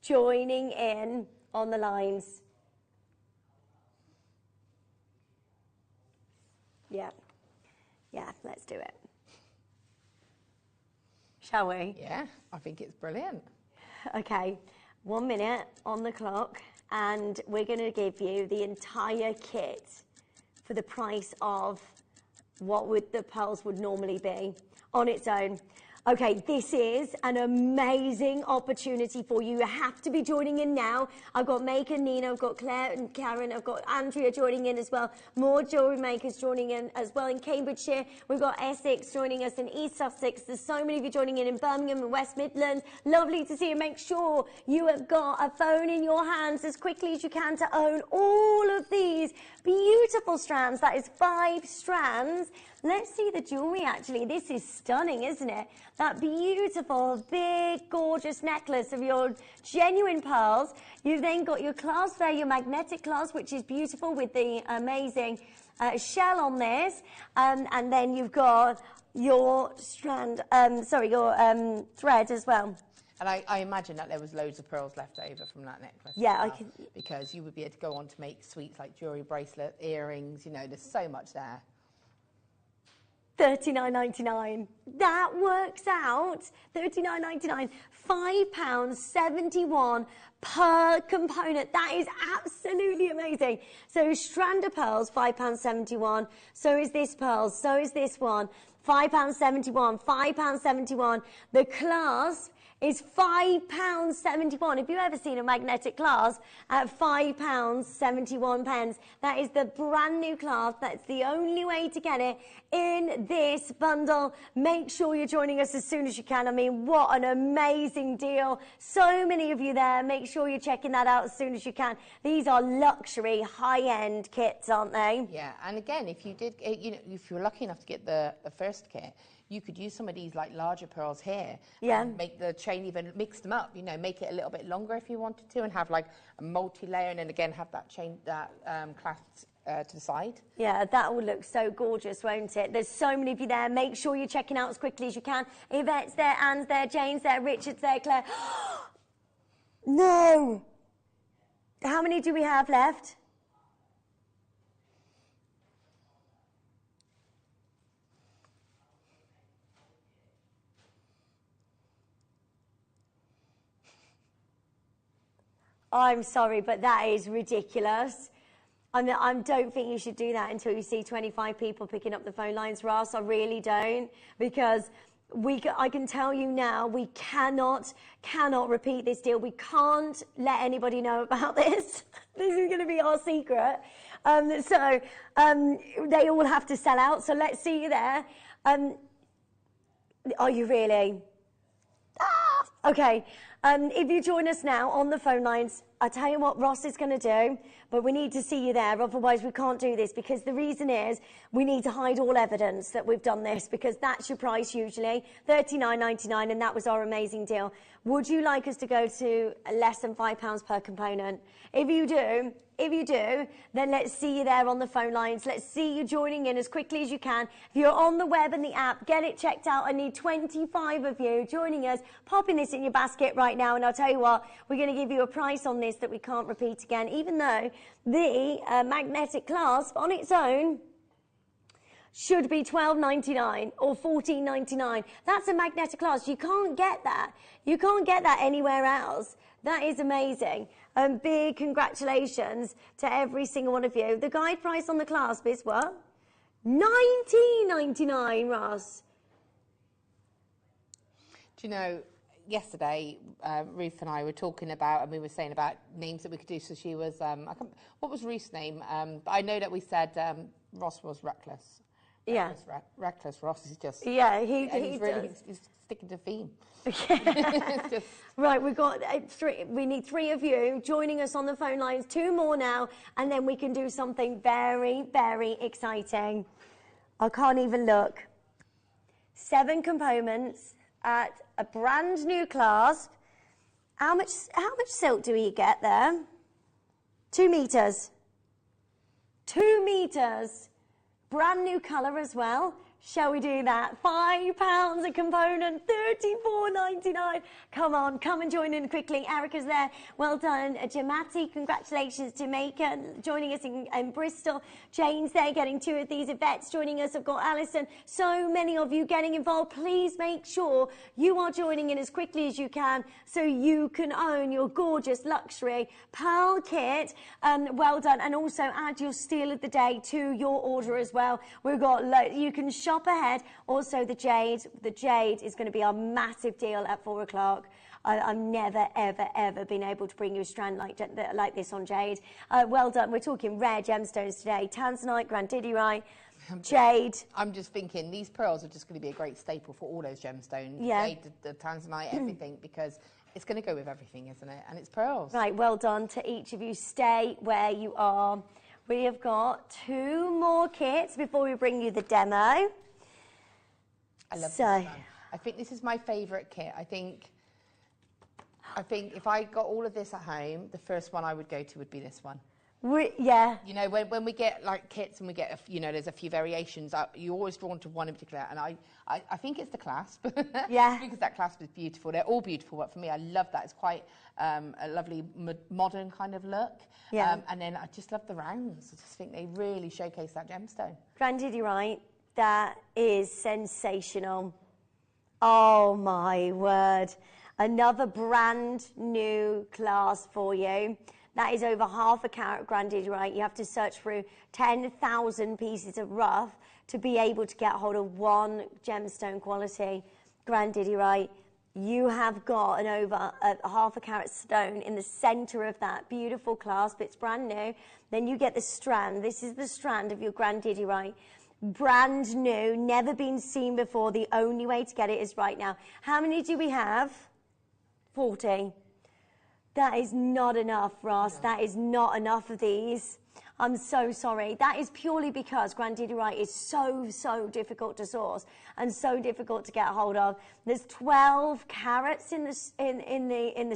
joining in on the lines. Yeah. Yeah, let's do it. Shall we? Yeah, I think it's brilliant. Okay, 1 minute on the clock, and we're going to give you the entire kit for the price of what the pearls would normally be on its own. Okay, this is an amazing opportunity for you. You have to be joining in now. I've got Maker, Nina, I've got Claire and Karen, I've got Andrea joining in as well. More Jewellery Makers joining in as well in Cambridgeshire. We've got Essex joining us in East Sussex. There's so many of you joining in Birmingham and West Midlands. Lovely to see you. Make sure you have got a phone in your hands as quickly as you can to own all of these beautiful strands. That is 5 strands. Let's see the jewellery, actually. This is stunning, isn't it? That beautiful, big, gorgeous necklace of your genuine pearls. You've then got your clasp there, your magnetic clasp, which is beautiful with the amazing shell on this. And then you've got your strand, your thread as well. And I imagine that there was loads of pearls left over from that necklace. Yeah, I can. Because you would be able to go on to make sweets like jewellery bracelet, earrings, you know, there's so much there. $39.99. That works out. $39.99. £5.71 per component. That is absolutely amazing. So strand of pearls, £5.71. So is this pearl. So is this one. £5.71. £5.71. The clasp is £5.71. If you've ever seen a magnetic clasp at £5.71, that is the brand new clasp. That's the only way to get it in this bundle. Make sure you're joining us as soon as you can. I mean, what an amazing deal. So many of you there. Make sure you're checking that out as soon as you can. These are luxury, high-end kits, aren't they? Yeah, and again, if you did, if you were lucky enough to get the first kit, you could use some of these like larger pearls here and make the chain, even mix them up, make it a little bit longer if you wanted to, and have like a multi-layer, and then again have that chain, that clasped to the side. Yeah, that will look so gorgeous, won't it? There's so many of you there. Make sure you are checking out as quickly as you can. Yvette's there, Anne's there, Jane's there, Richard's there, Claire. No! How many do we have left? I'm sorry, but that is ridiculous. I don't think you should do that until you see 25 people picking up the phone lines, Ross. I really don't, because I can tell you now, we cannot repeat this deal. We can't let anybody know about this. This is going to be our secret. They all have to sell out. So let's see you there. Are you really? Okay. If you join us now on the phone lines, I'll tell you what Ross is going to do, but we need to see you there, otherwise we can't do this, because the reason is we need to hide all evidence that we've done this, because that's your price usually, $39.99, and that was our amazing deal. Would you like us to go to less than £5 per component? If you do, then let's see you there on the phone lines. Let's see you joining in as quickly as you can. If you're on the web and the app, get it checked out. I need 25 of you joining us, popping this in your basket right now. And I'll tell you what, we're going to give you a price on this that we can't repeat again, even though the magnetic clasp on its own should be $12.99 or $14.99. That's a magnetic clasp. You can't get that. You can't get that anywhere else. That is amazing. Big congratulations to every single one of you. The guide price on the clasp is what? $19.99, Ross. Do you know, yesterday, Ruth and I were talking about, and we were saying about names that we could do. So she was, what was Ruth's name? But I know that we said Ross was reckless. Reckless. Ross is just... Yeah, he's sticking to theme. Right, we've got we need 3 of you joining us on the phone lines, 2 more now, and then we can do something very, very exciting. I can't even look. 7 components at a brand new clasp. How much silk do we get there? 2 meters. 2 meters. Brand new colour as well. Shall we do that? £5 a component, $34.99. Come on, come and join in quickly. Erica's there. Well done. Jamati, congratulations. Jamaica joining us in Bristol. Jane's there getting 2 of these. Yvette's joining us. I've got Alison. So many of you getting involved. Please make sure you are joining in as quickly as you can so you can own your gorgeous luxury pearl kit. Well done. And also add your steal of the day to your order as well. We've got, you can shop ahead. Also the jade is going to be our massive deal at 4 o'clock. I've never ever been able to bring you a strand like this on jade. Well done. We're talking rare gemstones today: tanzanite, grandidierite, jade. I'm just thinking these pearls are just going to be a great staple for all those gemstones. Yeah. Jade, the tanzanite, everything, because it's going to go with everything, isn't it? And it's pearls. Right, well done to each of you. Stay where you are. We have got 2 more kits before we bring you the demo. I love this one. I think this is my favourite kit. I think if I got all of this at home, the first one I would go to would be this one. Yeah. You know, when we get like kits and we get, there's a few variations, you're always drawn to one in particular. And I think it's the clasp. Yeah. Because that clasp is beautiful. They're all beautiful, but for me, I love that. It's quite a lovely modern kind of look. Yeah. And then I just love the rounds. I just think they really showcase that gemstone. Grandidierite, that is sensational. Oh my word. Another brand new class for you. That is over half a carat grandidierite. You have to search through 10,000 pieces of rough to be able to get hold of one gemstone quality grandidierite. you have got an over a half a carat stone in the center of that beautiful clasp. It's brand new. Then you get the strand. This is the strand of your grandidierite. Brand new, never been seen before. The only way to get it is right now. How many do we have? 40. That is not enough, Ross. That is not enough of these. I'm so sorry. That is purely because grandidierite is so difficult to source and so difficult to get hold of. There's 12 carats in the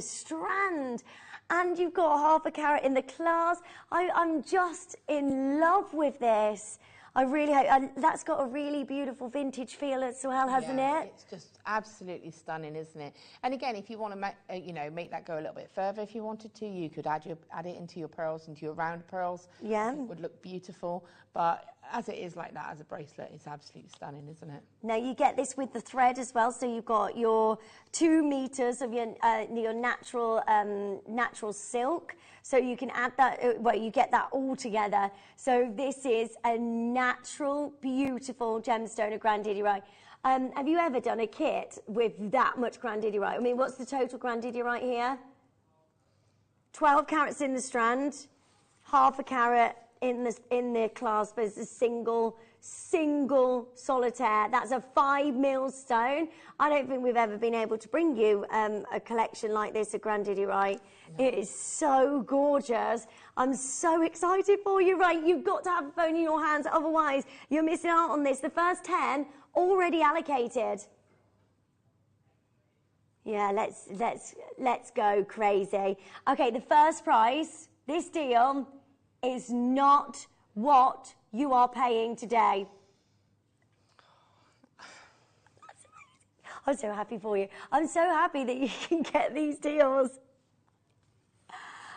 strand, and you've got half a carat in the clasp. I'm just in love with this. I really hope that's got a really beautiful vintage feel as well, hasn't it? It's just absolutely stunning, isn't it? And again, if you want to make that go a little bit further, if you wanted to, you could add it into your pearls, into your round pearls. Yeah, it would look beautiful. But as it is like that, as a bracelet, it's absolutely stunning, isn't it? Now you get this with the thread as well. So you've got your 2 meters of your natural silk. So you can add that, well, you get that all together. So this is a natural, beautiful gemstone of grandidierite. Have you ever done a kit with that much grandidierite? I mean, what's the total grandidierite here? 12 carats in the strand, half a carat in the clasp as a single solitaire. That's a 5 mil stone. I don't think we've ever been able to bring you a collection like this of grandidierite. No. It is so gorgeous. I'm so excited for you. Right, you've got to have a phone in your hands, otherwise you're missing out on this. The first 10 already allocated. Yeah, let's go crazy. Okay, the first price, this deal is not what you are paying today. I'm so happy for you. I'm so happy that you can get these deals.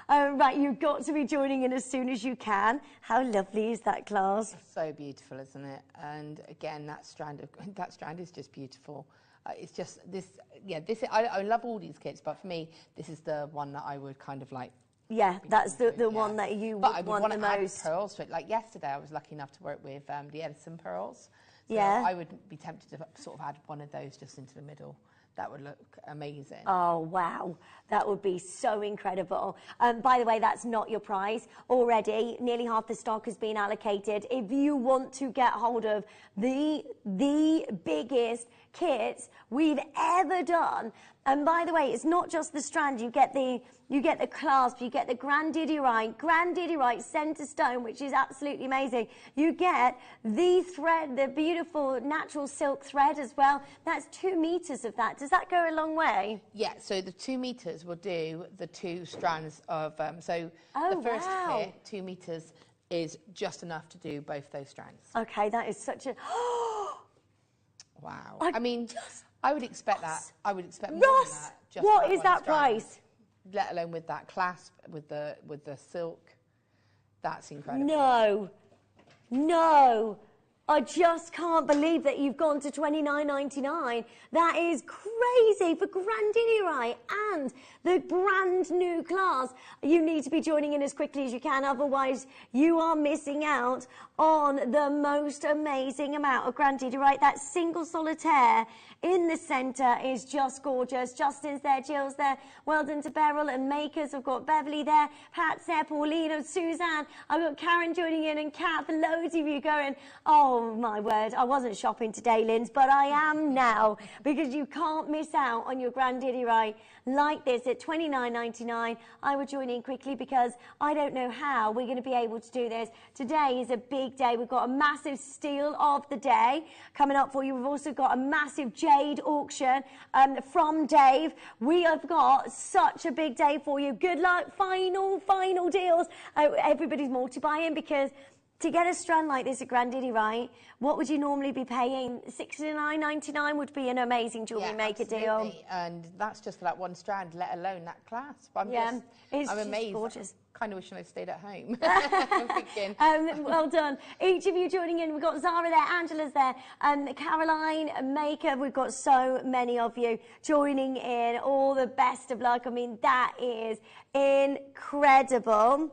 Right, you've got to be joining in as soon as you can. How lovely is that clasp? It's so beautiful, isn't it? And again, that strand is just beautiful. It's just this. Yeah, this. I love all these kits, but for me, this is the one that I would kind of like. Yeah, that's the one that you would want the most. Pearls to it. Like yesterday, I was lucky enough to work with the Edison pearls. So yeah, I would be tempted to sort of add one of those just into the middle. That would look amazing. Oh, wow. That would be so incredible. By the way, that's not your prize. Already, nearly half the stock has been allocated. If you want to get hold of the biggest kits we've ever done, and by the way, it's not just the strand. You get the clasp, you get the grandidierite center stone, which is absolutely amazing. You get the thread, the beautiful natural silk thread as well. That's 2 meters of that. Does that go a long way? Yeah, so the 2 meters will do the 2 strands of, the first kit, 2 meters, is just enough to do both those strands. Okay, that is such a... Wow. I would expect that. I would expect more Ross, than that. Just what is that price? Let alone with that clasp, with the silk. That's incredible. No. I just can't believe that you've gone to $29.99. That is crazy for grandidierite and the brand new class. You need to be joining in as quickly as you can, otherwise you are missing out on the most amazing amount of grandidierite. That single solitaire in the centre is just gorgeous. Justin's there, Jill's there. Well done to Beryl and Makers. I've got Beverly there, Pat's there, Paulina, Suzanne. I've got Karen joining in and Kath, loads of you going, oh my word, I wasn't shopping today, Linz, but I am now, because you can't miss out on your grandidierite like this at $29.99. I will join in quickly because I don't know how we're going to be able to do this. Today is a big day. We've got a massive steal of the day coming up for you. We've also got a massive jade auction from Dave. We have got such a big day for you. Good luck. Final deals. Everybody's multi-buying because to get a strand like this at grandidierite, what would you normally be paying? $69.99 would be an amazing Jewellery Maker deal. And that's just for that one strand, let alone that clasp. I'm amazed. Gorgeous. Kind of wishing I stayed at home. I'm thinking. Well done. Each of you joining in. We've got Zara there, Angela's there, Caroline, Maker. We've got so many of you joining in. All the best of luck. I mean, that is incredible.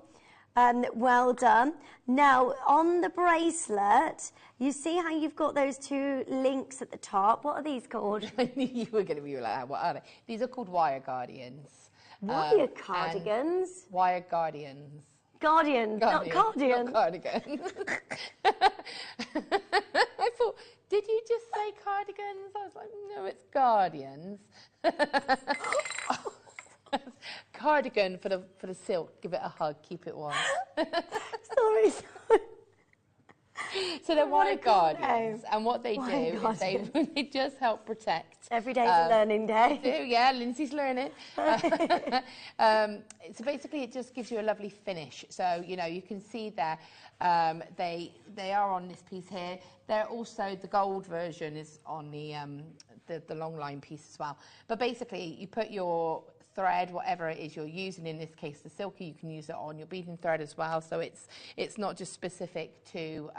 Well done. Now, on the bracelet, you see how you've got those two links at the top? What are these called? I knew you were going to be like that. What are they? These are called wire guardians. Wire cardigans? Wire guardians. Guardians, not cardigan. Not cardigan. I thought, did you just say cardigans? I was like, no, it's guardians. Cardigan for the silk. Give it a hug. Keep it warm. Sorry. So they're wire guardians, and what they do is they just help protect. Every day's a learning day. They do, yeah, Lindsay's learning. So basically, it just gives you a lovely finish. So you can see there, they are on this piece here. They're also the gold version is on the long line piece as well. But basically, you put your thread, whatever it is you're using, in this case the silky, you can use it on your beading thread as well, so it's not just specific to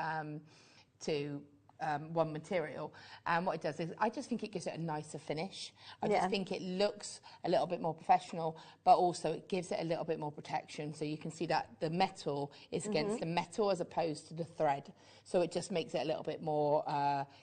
one material. And what it does is, I just think it gives it a nicer finish. I just think it looks a little bit more professional, but also it gives it a little bit more protection. So you can see that the metal is against the metal as opposed to the thread, so it just makes it a little bit more,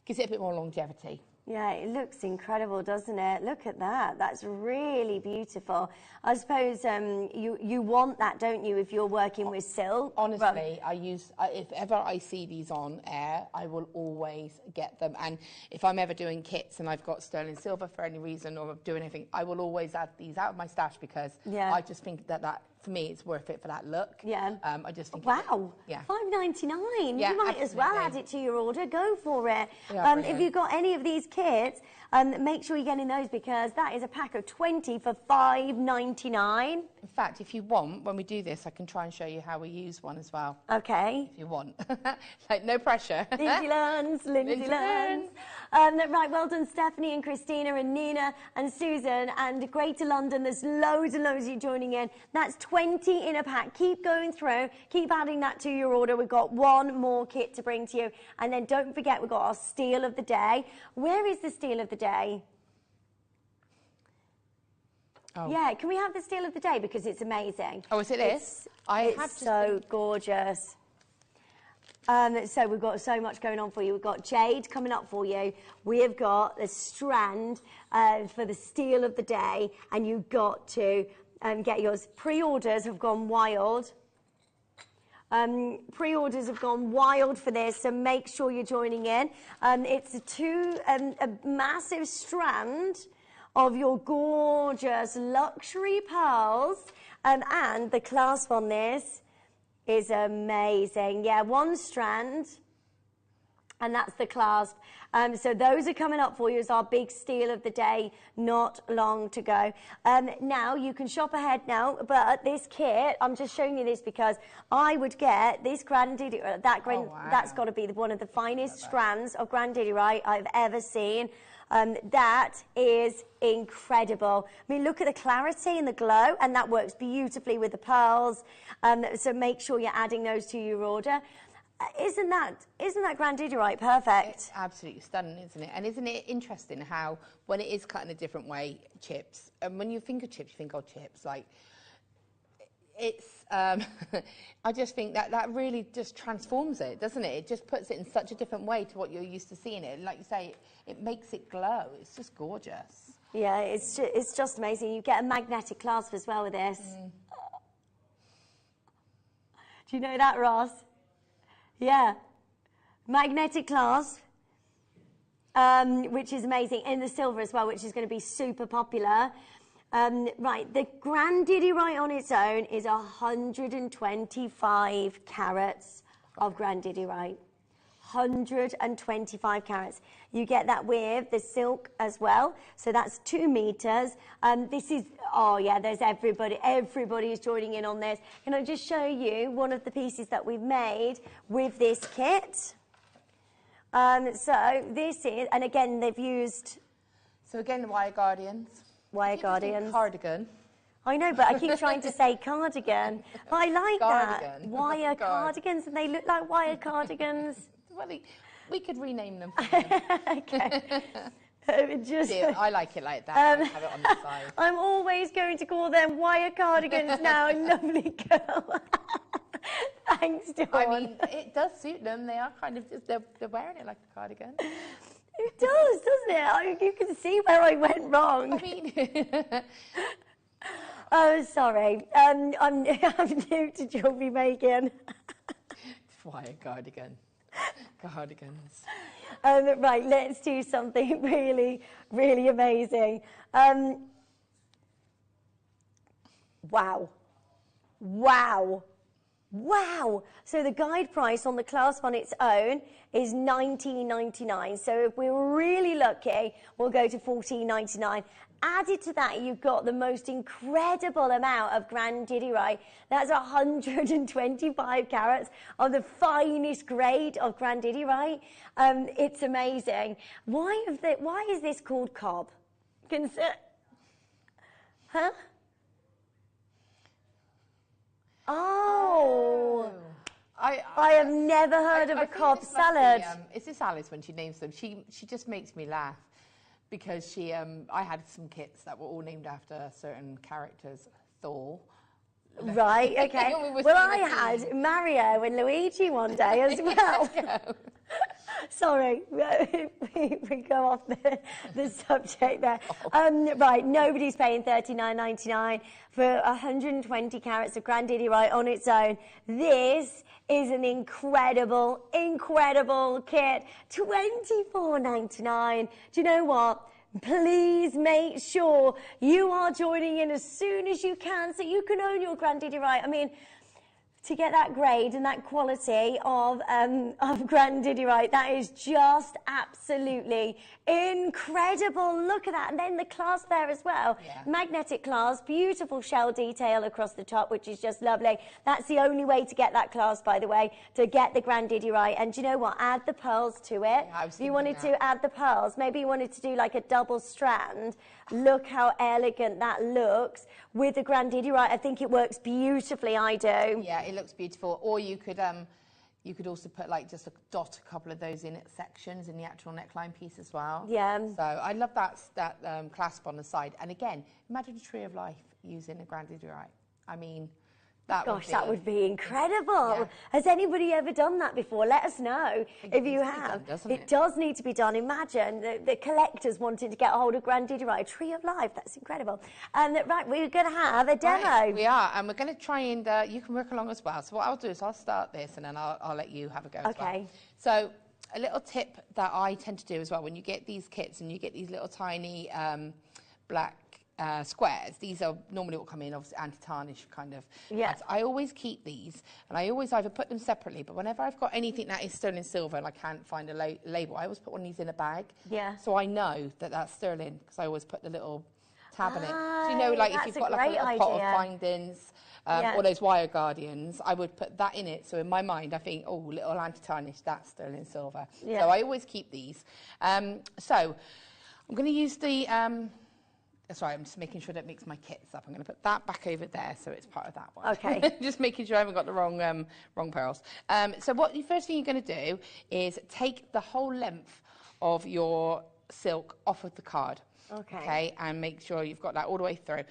gives it a bit more longevity. Yeah, it looks incredible, doesn't it? Look at that. That's really beautiful. I suppose you want that, don't you, if you're working with silk? Honestly, if ever I see these on air, I will always get them. And if I'm ever doing kits and I've got sterling silver for any reason, or doing anything, I will always add these out of my stash, because I just think that for me, it's worth it for that look. Yeah. I just think. Wow. Yeah. $5.99. Yeah, you might as well add it to your order. Go for it. Yeah, if you've got any of these kits, make sure you're getting those, because that is a pack of 20 for $5.99. In fact, if you want, when we do this, I can try and show you how we use one as well. Okay. If you want. Like, no pressure. Lindsay learns. Right, well done, Stephanie and Christina and Nina and Susan and Greater London. There's loads and loads of you joining in. That's 20 in a pack. Keep going through. Keep adding that to your order. We've got one more kit to bring to you. And then don't forget, we've got our steal of the day. Where is the steal of the day? Oh. Yeah, can we have the steal of the day, because it's amazing. Oh, is it this? It's so gorgeous. So we've got so much going on for you. We've got jade coming up for you. We've got the strand for the steal of the day, and you've got to get yours. Pre-orders have gone wild. Pre-orders have gone wild for this, so make sure you're joining in. It's a massive strand of your gorgeous luxury pearls, and the clasp on this is amazing. Yeah, one strand, and that's the clasp. So those are coming up for you as our big steal of the day, not long to go. Now, you can shop ahead now, but this kit, I'm just showing you this because I would get this grandidierite, that's got to be one of the finest strands of grandidierite I've ever seen. That is incredible. I mean, look at the clarity and the glow, and that works beautifully with the pearls. So make sure you're adding those to your order. Isn't that grandidierite perfect? It's absolutely stunning, isn't it? And isn't it interesting how, when it is cut in a different way, chips, and when you think of chips, you think, oh, chips, like, it's, I just think that really just transforms it, doesn't it? It just puts it in such a different way to what you're used to seeing it. Like you say, it makes it glow. It's just gorgeous. Yeah, it's just amazing. You get a magnetic clasp as well with this. Do you know that, Ross? Yeah. Magnetic clasp, which is amazing. In the silver as well, which is going to be super popular. Right, the grandidierite on its own is 125 carats of grandidierite. 125 carats. You get that with the silk as well, so that's 2 meters. This is, oh yeah, there's everybody is joining in on this. Can I just show you one of the pieces that we've made with this kit? So this is, and again, they've used... So again, the wire guardians. Wire guardians. Cardigan. I know, but I keep trying to say cardigan. But I like cardigan. That. Wire cardigans, and they look like wire cardigans. Well, we could rename them. Okay. I like it like that. I have it on the side. I'm always going to call them wire cardigans now. Lovely girl. Thanks, Dawn. I mean, it does suit them. They are kind of just, they're wearing it like a cardigan. It does, doesn't it? I mean, you can see where I went wrong. I mean... Oh, sorry. I'm new to jewellery making. Why a cardigan? Cardigans. Right, let's do something really, really amazing. Wow. Wow. Wow! So the guide price on the clasp on its own is $19.99. So if we're really lucky, we'll go to $14.99. Added to that, you've got the most incredible amount of grandidierite. That's 125 carats of the finest grade of grandidierite. It's amazing. Why is this called cob? Huh? Oh. I have never heard of a cob salad. Is this Alice when she names them? She just makes me laugh because I had some kits that were all named after certain characters. Thor. Right, okay. Well, I had Mario and Luigi one day as well. Sorry, we go off the subject there. Right, nobody's paying $39.99 for 120 carats of grandidierite on its own. This is an incredible, incredible kit. $24.99. Do you know what? Please make sure you are joining in as soon as you can so you can own your grandidierite. I mean, to get that grade and that quality of grandidierite, that is just absolutely incredible. Look at that. And then the clasp there as well. Yeah. Magnetic clasp, beautiful shell detail across the top, which is just lovely. That's the only way to get that clasp, by the way, to get the grandidierite. And do you know what? Add the pearls to it. Yeah, if you wanted to add the pearls, maybe you wanted to do like a double strand. Look how elegant that looks with the grandidierite. I think it works beautifully, I do. Yeah, it looks beautiful. Or you could also put like just a couple of those in sections in the actual neckline piece as well. Yeah. So I love that clasp on the side. And again, imagine a tree of life using a grandidierite. I mean, that would be incredible. Yeah. Has anybody ever done that before? Let us know if you have. It does need to be done. Imagine the collectors wanting to get a hold of grandidierite, a tree of life. That's incredible. Right, we're going to have a demo. Right, we are, and we're going to try and you can work along as well. So what I'll do is I'll start this, and then I'll let you have a go as well. Okay. So a little tip that I tend to do as well, when you get these kits and you get these little tiny black squares, these are normally what come in, obviously anti-tarnish kind of. Yeah. I always keep these, and I always either put them separately, but whenever I've got anything that is sterling silver and I can't find a label, I always put one of these in a bag. Yeah. So I know that that's sterling, because I always put the little tab in it. So you know, like if you've got like a little pot of findings, or those wire guardians, I would put that in it. So in my mind, I think, oh, little anti-tarnish, that's sterling silver. Yeah. So I always keep these. So I'm going to use the... sorry, I'm just making sure that mix my kits up. I'm going to put that back over there so it's part of that one. Okay. Just making sure I haven't got the wrong pearls. So what the first thing you're going to do is take the whole length of your silk off of the card. Okay, and make sure you've got that all the way through.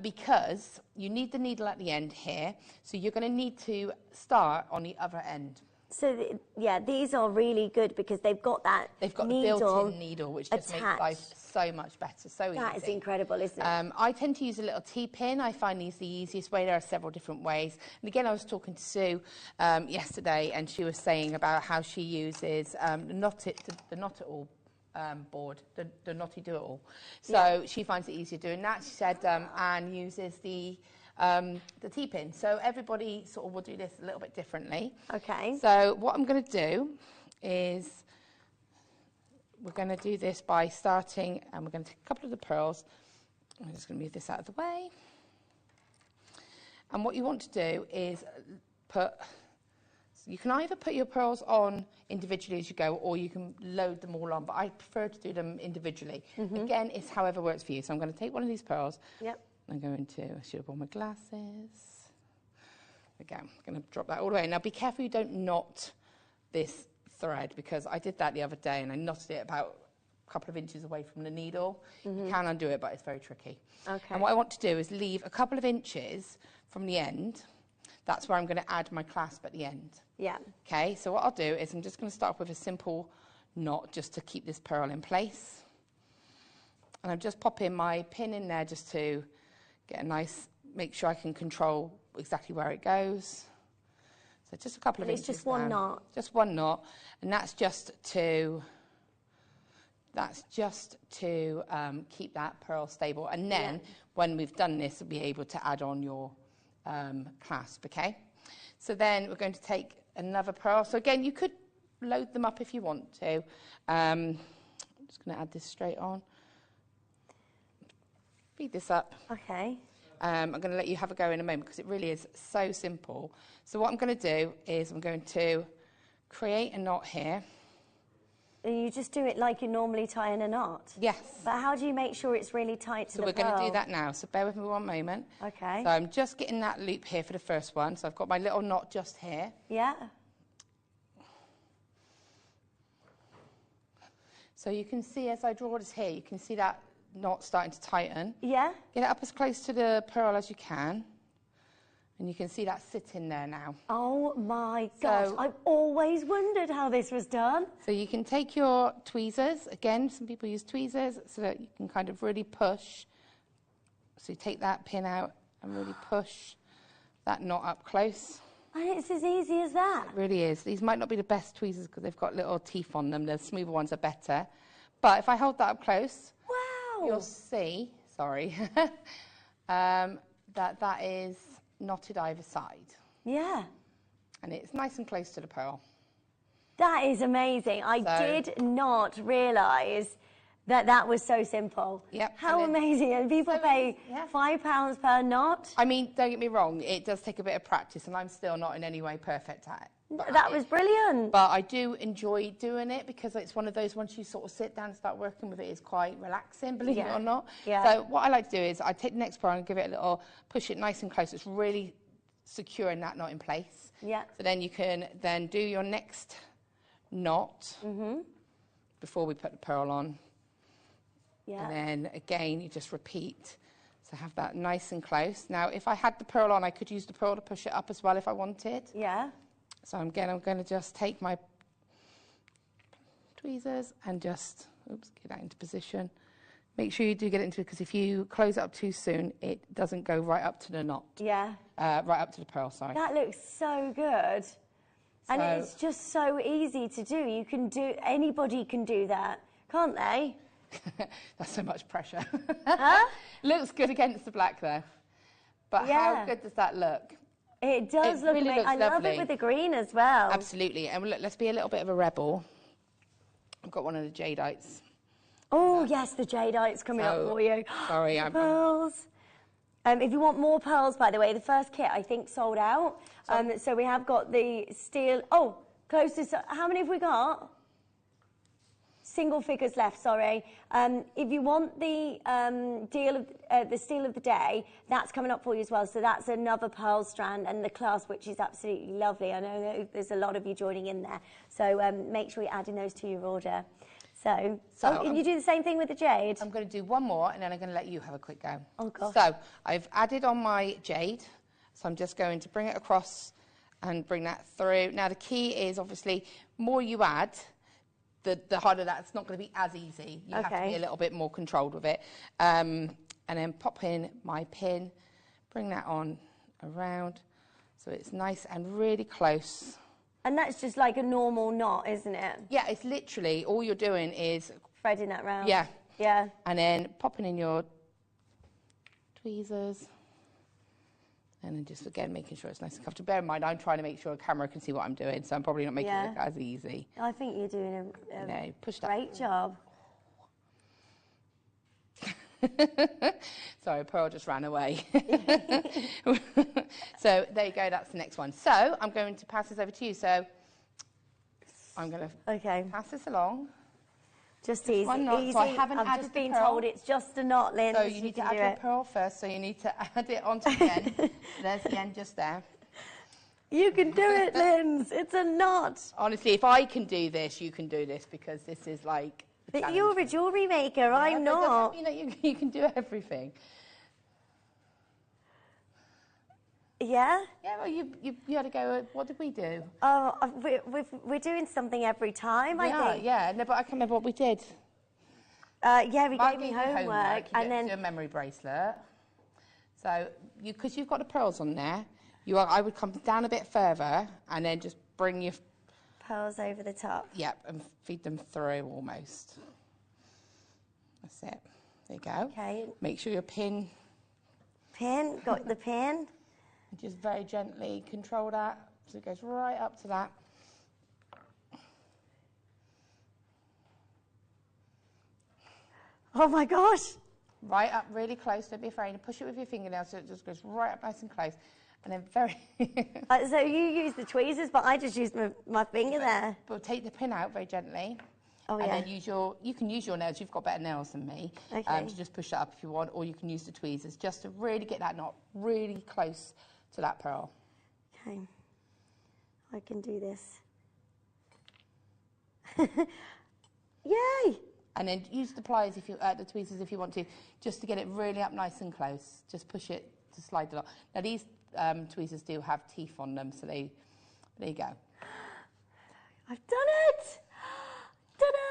Because you need the needle at the end here, so you're going to need to start on the other end. So, these are really good because they've got that They've got the built-in needle, which just makes life so much better, so easy. That is incredible, isn't it? I tend to use a little T-pin. I find these the easiest way. There are several different ways. And again, I was talking to Sue yesterday, and she was saying about how she uses the Not-It-All board, the Knotty Do-It-All. So she finds it easier doing that. She said Anne uses the T-pin. So everybody sort of will do this a little bit differently. Okay. So what I'm going to do is we're going to do this by starting, and we're going to take a couple of the pearls. I'm just going to move this out of the way. And what you want to do is you can either put your pearls on individually as you go, or you can load them all on, but I prefer to do them individually. Again, it's however works for you. So I'm going to take one of these pearls. Yep. I'm going to, I should have worn my glasses. There we go. I'm going to drop that all the way. Now, be careful you don't knot this thread, because I did that the other day and I knotted it about a couple of inches away from the needle. You can undo it, but it's very tricky. Okay. And what I want to do is leave a couple of inches from the end that's where I'm going to add my clasp at the end. Yeah. Okay, so what I'll do is I'm just going to start off with a simple knot just to keep this pearl in place. And I'm just popping my pin in there just to get a nice, make sure I can control exactly where it goes. So just a couple of inches. It's just one knot. Just one knot, and that's just to keep that pearl stable. And then when we've done this, we'll be able to add on your clasp. Okay. So then we're going to take another pearl. So again, you could load them up if you want to. I'm just going to add this straight on. Feed this up. Okay. I'm going to let you have a go in a moment because it really is so simple. So what I'm going to do is I'm going to create a knot here. And you just do it like you normally tie in a knot? Yes. But how do you make sure it's really tight to the pearl? So we're going to do that now. So bear with me one moment. Okay. So I'm just getting that loop here for the first one. So I've got my little knot just here. Yeah. So you can see as I draw this here, you can see that knot starting to tighten. Yeah. Get it up as close to the pearl as you can. And you can see that sitting there now. Oh my gosh, I've always wondered how this was done. So you can take your tweezers. Again, some people use tweezers so that you can kind of really push. So you take that pin out and really push that knot up close. And it's as easy as that. It really is. These might not be the best tweezers because they've got little teeth on them. The smoother ones are better. But if I hold that up close, wow, you'll see, sorry, that is knotted either side. Yeah. And it's nice and close to the pearl. That is amazing. I did not realise that was so simple. Yep. How amazing. And people pay £5 per knot. I mean, don't get me wrong, it does take a bit of practice and I'm still not in any way perfect at it. That was brilliant. But I do enjoy doing it because it's one of those, once you sort of sit down and start working with it, it's quite relaxing, believe it or not. Yeah. So what I like to do is I take the next pearl and give it a little, push it nice and close. It's really securing that knot in place. Yeah. So then you can then do your next knot before we put the pearl on. Yeah. And then again, you just repeat. So have that nice and close. Now, if I had the pearl on, I could use the pearl to push it up as well if I wanted. Yeah. So again, I'm going to just take my tweezers and just, get that into position. Make sure you do get it into it because if you close it up too soon, it doesn't go right up to the knot. Yeah. Right up to the pearl, sorry. That looks so good. And it's just so easy to do. You can do, anybody can do that, can't they? That's so much pressure. Huh? Looks good against the black though. But how good does that look? It does look really amazing. I love it with the green as well. Absolutely. And look, let's be a little bit of a rebel. I've got one of the jadeites. Oh, yes, the jadeite's coming up for you. Sorry, I'm... Pearls. If you want more pearls, by the way, the first kit, I think, sold out. So we have got the steel... Oh, closest... How many have we got? Single figures left, sorry. If you want the the Steel of the Day, that's coming up for you as well. So that's another pearl strand, and the clasp, which is absolutely lovely. I know there's a lot of you joining in there. So make sure you're adding those to your order. So can you do the same thing with the jade? I'm going to do one more, and then I'm going to let you have a quick go. Oh, gosh. So I've added on my jade. So I'm just going to bring it across and bring that through. Now, the key is, obviously, more you add, the harder that's not going to be as easy. You have to be a little bit more controlled with it. And then pop in my pin, bring that on around so it's nice and really close. And that's just like a normal knot, isn't it? Yeah, it's literally, all you're doing is... threading that round. Yeah. Yeah. And then popping in your tweezers. And then just, again, making sure it's nice and comfortable. Bear in mind, I'm trying to make sure a camera can see what I'm doing, so I'm probably not making it look as easy. I think you're doing a push that great job. Sorry, Pearl just ran away. So there you go, that's the next one. So I'm going to pass this over to you. So I'm going to pass this along. Just easy. One knot. Easy. So I haven't I've added just the been pearl. told it's just a knot, Lynn. So you need to add your pearl first. So you need to add it onto the end. There's the end just there. You can do it, Lynn. It's a knot. Honestly, if I can do this, you can do this because this is like... But you're a jewellery maker. I'm not. You know, you can do everything. Yeah? Yeah, well, you had to go, what did we do? Oh, we're doing something every time, I think. Yeah, no, but I can't remember what we did. Yeah, we gave me homework. And then do a memory bracelet. So, because you've got the pearls on there, I would come down a bit further and then just bring your pearls over the top. Yep, and feed them through almost. That's it. There you go. Okay. Make sure your pin. Got the pin. And just very gently control that so it goes right up to that. Oh my gosh. Right up really close, don't be afraid, and push it with your fingernails so it just goes right up nice and close. And then very... So you use the tweezers, but I just use my finger there. But take the pin out very gently. Oh, and yeah. then you can use your nails, you've got better nails than me, okay. To just push it up if you want, or you can use the tweezers just to really get that knot really close to that pearl. Okay, I can do this. Yay! And then use the pliers, the tweezers if you want to, just to get it really up nice and close. Just push it to slide the knot. Now these tweezers do have teeth on them, so there you go. I've done it! Ta-da!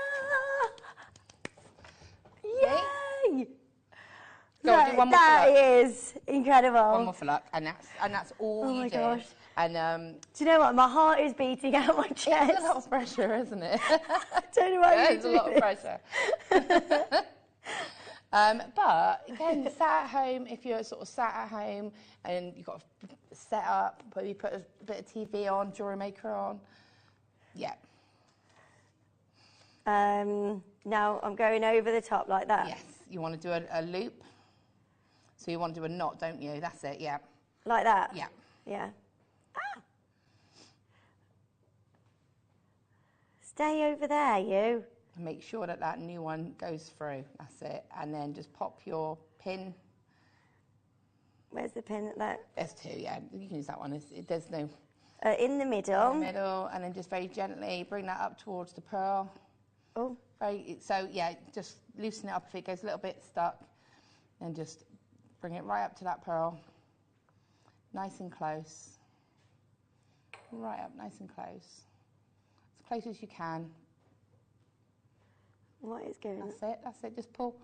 Yay! Go on, do one more that for luck. is incredible. One more for luck, and that's all you do. Oh my gosh. And do you know what? My heart is beating out my chest. It's a lot of pressure, isn't it? I don't know why yeah, it's a lot of pressure. But again, sat at home, if you're sort of sat at home and you've got a set up, you put a bit of TV on, Jewellery Maker on. Yeah. Now I'm going over the top like that. Yes, you want to do a loop. So you want to do a knot, don't you? That's it, yeah. Like that? Yeah. Yeah. Ah. Stay over there, you. Make sure that new one goes through. That's it. And then just pop your pin. Where's the pin at that? There's two, yeah. You can use that one. There's no... in the middle. In the middle, and then just very gently bring that up towards the pearl. Oh. So, yeah, just loosen it up if it goes a little bit stuck. And just bring it right up to that pearl. Nice and close. Right up, nice and close. As close as you can. What is going on? That's it, just pull.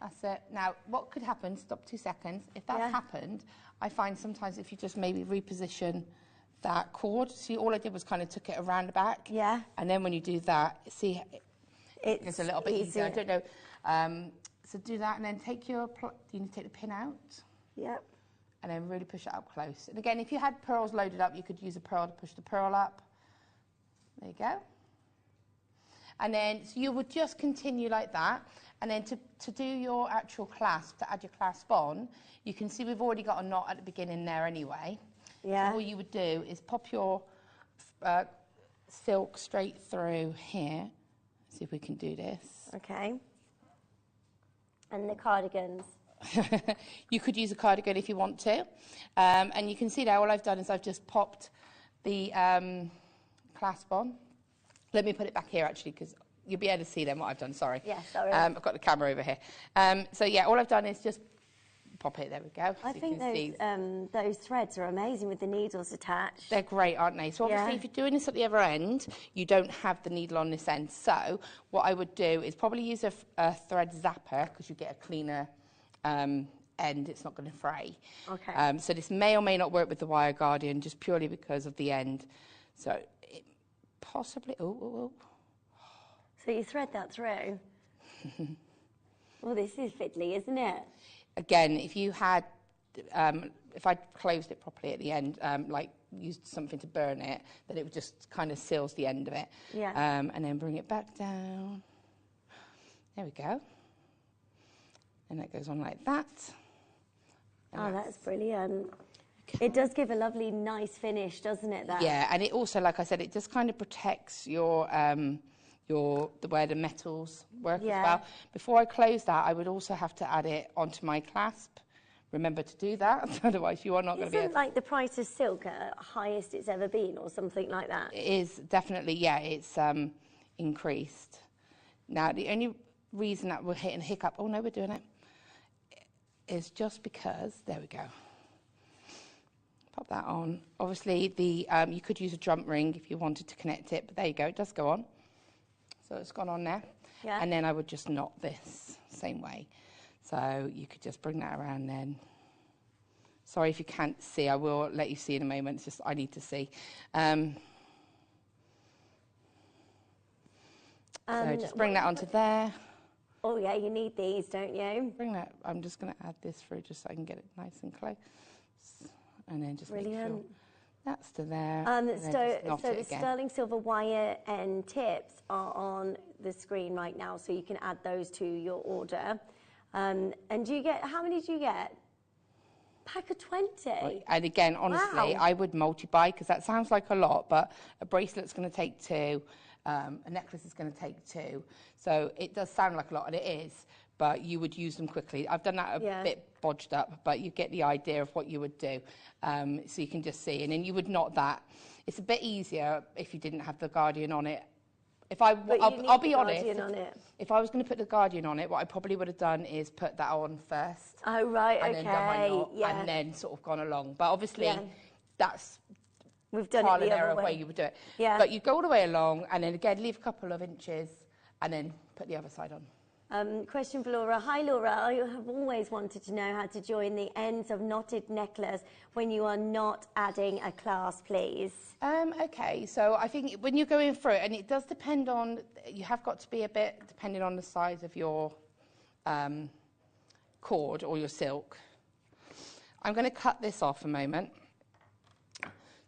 That's it. Now, what could happen, stop 2 seconds, if that's happened, I find sometimes if you just maybe reposition that cord, see, all I did was kind of took it around the back. Yeah. And then when you do that, see, it's a little bit easier. I don't know. So do that, and then take you need to take the pin out. Yep. And then really push it up close. And again, if you had pearls loaded up, you could use a pearl to push the pearl up. There you go. And then, so you would just continue like that. And then to do your actual clasp, to add your clasp on, you can see we've already got a knot at the beginning there anyway. Yeah. So all you would do is pop your silk straight through here. See if we can do this. Okay. And the cardigans. You could use a cardigan if you want to. And you can see there, all I've done is I've just popped the clasp on. Let me put it back here, actually, because you'll be able to see then what I've done. Sorry. Yeah, sorry. I've got the camera over here. So, yeah, all I've done is just pop it. There we go. I think those threads are amazing with the needles attached. They're great, aren't they? So, obviously, if you're doing this at the other end, you don't have the needle on this end. So, what I would do is probably use a thread zapper, because you get a cleaner end. It's not going to fray. Okay. So, this may or may not work with the wire guardian, just purely because of the end. So, possibly... Oh. So you thread that through? Well, this is fiddly, isn't it? Again, if you had... if I closed it properly at the end, like used something to burn it, then it would just kind of seals the end of it. Yeah. And then bring it back down. There we go. And that goes on like that. And that's brilliant. It does give a lovely, nice finish, doesn't it? That. Yeah, and it also, like I said, it just kind of protects your where the metals work as well. Before I close that, I would also have to add it onto my clasp. Remember to do that, otherwise you are not going to be able to... Isn't like the price of silk highest it's ever been, or something like that? It is definitely, yeah, it's increased. Now, the only reason that we're hitting a hiccup, oh no, we're doing it, is just because, there we go. Pop that on. Obviously, you could use a drum ring if you wanted to connect it, but there you go, it does go on. So it's gone on there. Yeah. And then I would just knot this same way. So you could just bring that around then. Sorry if you can't see, I will let you see in a moment, it's just I need to see. So just bring that onto there. Oh yeah, you need these, don't you? Bring that, I'm just going to add this through just so I can get it nice and close. And then just Brilliant. make sure that's to there. So the sterling silver wire and tips are on the screen right now, so you can add those to your order. And do you get, how many do you get? Pack of 20. And again, honestly, I would multi-buy because that sounds like a lot, but a bracelet's going to take 2, a necklace is going to take 2. So it does sound like a lot, and it is, but you would use them quickly. I've done that a bit bodged up, but you get the idea of what you would do. So you can just see, and then you would knot that. It's a bit easier if you didn't have the Guardian on it. I'll be honest, if I was going to put the Guardian on it, what I probably would have done is put that on first. Oh, right, and then done my knot, and then sort of gone along. But obviously, that's we've done trial it the and error other way. you would do it. Yeah. But you go all the way along, and then again, leave a couple of inches, and then put the other side on. Question for Laura. Hi Laura, I have always wanted to know how to join the ends of knotted necklace when you are not adding a clasp, please. Okay, so I think when you're going through it, and it does depend on, you have got to be a bit depending on the size of your cord or your silk. I'm going to cut this off a moment.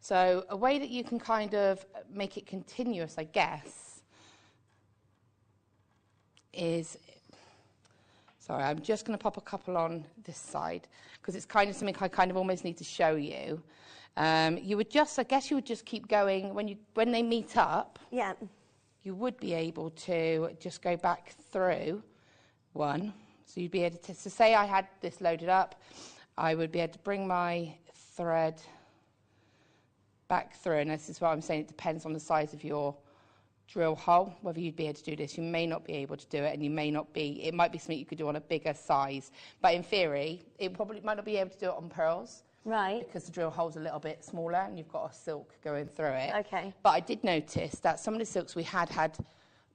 So a way that you can kind of make it continuous, I guess, is, sorry, I'm just going to pop a couple on this side because it's kind of something I kind of almost need to show you. You would just, I guess you would just keep going when they meet up. Yeah. You would be able to just go back through one. So you'd be able to, so say I had this loaded up, I would be able to bring my thread back through, and this is what I'm saying, it depends on the size of your drill hole, whether you'd be able to do this. You may not be able to do it, and you may not be, it might be something you could do on a bigger size, but in theory, it probably might not be able to do it on pearls. Right. Because the drill hole's a little bit smaller, and you've got a silk going through it. Okay. But I did notice that some of the silks we had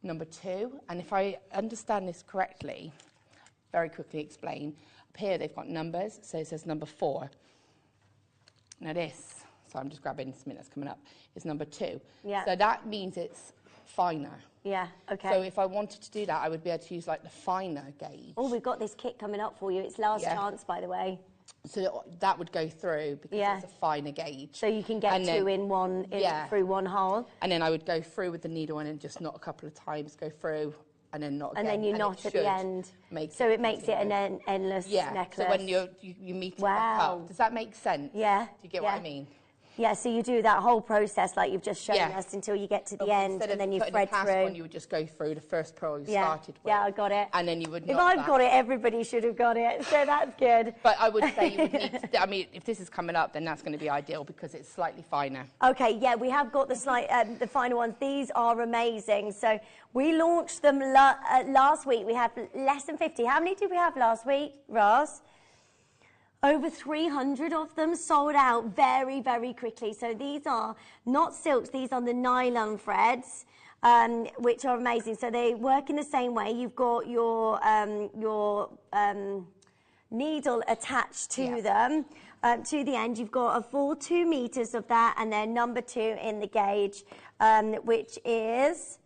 number 2, and if I understand this correctly, very quickly explain, up here they've got numbers, so it says number 4. Now this, so I'm just grabbing something that's coming up, is number 2. Yeah. So that means it's finer. Yeah, okay. So if I wanted to do that, I would be able to use like the finer gauge. Oh, we've got this kit coming up for you. It's last chance, by the way. So that would go through because it's a finer gauge. So you can get two in one, through one hole. And then I would go through with the needle and then just knot a couple of times, go through and then knot again. And then you knot at the end. So it makes it an endless necklace. So when you meet it back up. Does that make sense? Yeah. Do you get what I mean? Yeah, so you do that whole process like you've just shown us until you get to the end, and then you thread through. You would just go through the first pearl you started with. Yeah, I got it. And then you would knot If I've got it, everybody should have got it, so that's good. But I would say you would need to, I mean, if this is coming up, then that's going to be ideal because it's slightly finer. Okay, yeah, we have got the finer ones. These are amazing. So we launched them last week. We have less than 50. How many did we have last week, Raz? Over 300 of them sold out very, very quickly. So these are not silks, these are the nylon threads, which are amazing. So they work in the same way. You've got your needle attached to them. To the end, you've got a full 2 meters of that, and then number 2 in the gauge, which is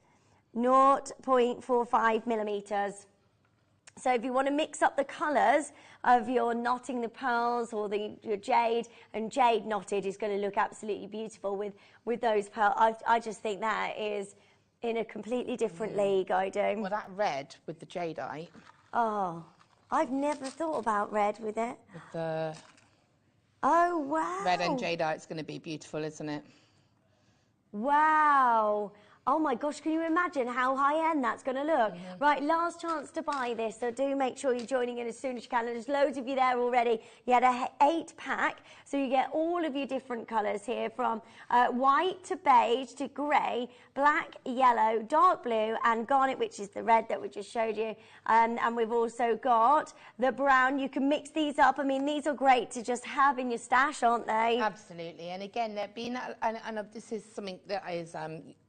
0.45 millimeters. So if you want to mix up the colours of your knotting the pearls or your jade, and jade knotted is going to look absolutely beautiful with those pearls. I just think that is in a completely different league, I do. Well, that red with the jadeite. Oh, I've never thought about red with it. With the... Oh, wow. Red and jadeite's going to be beautiful, isn't it? Wow. Oh my gosh, can you imagine how high-end that's going to look? Right, last chance to buy this, so do make sure you're joining in as soon as you can. And there's loads of you there already. You had a 8-pack, so you get all of your different colours here, from white to beige to grey, black, yellow, dark blue, and garnet, which is the red that we just showed you. And we've also got the brown. You can mix these up. I mean, these are great to just have in your stash, aren't they? Absolutely. And again, they're being, and this is something that is,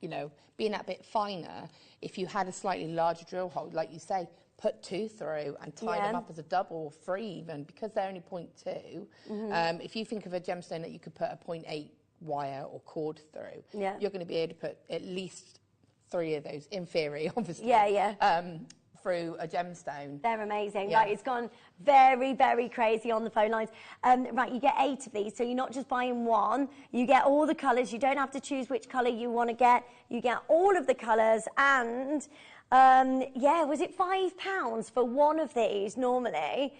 you know, being that bit finer. If you had a slightly larger drill hole, like you say, put 2 through and tie them up as a double or 3 even, because they're only 0.2. If you think of a gemstone that you could put a 0.8 wire or cord through, you're going to be able to put at least 3 of those, in theory, obviously. Through a gemstone. They're amazing. Right, it's gone very, very crazy on the phone lines. Right, you get 8 of these, so you're not just buying one. You get all the colours. You don't have to choose which colour you want to get. You get all of the colours, and yeah, was it £5 for one of these normally?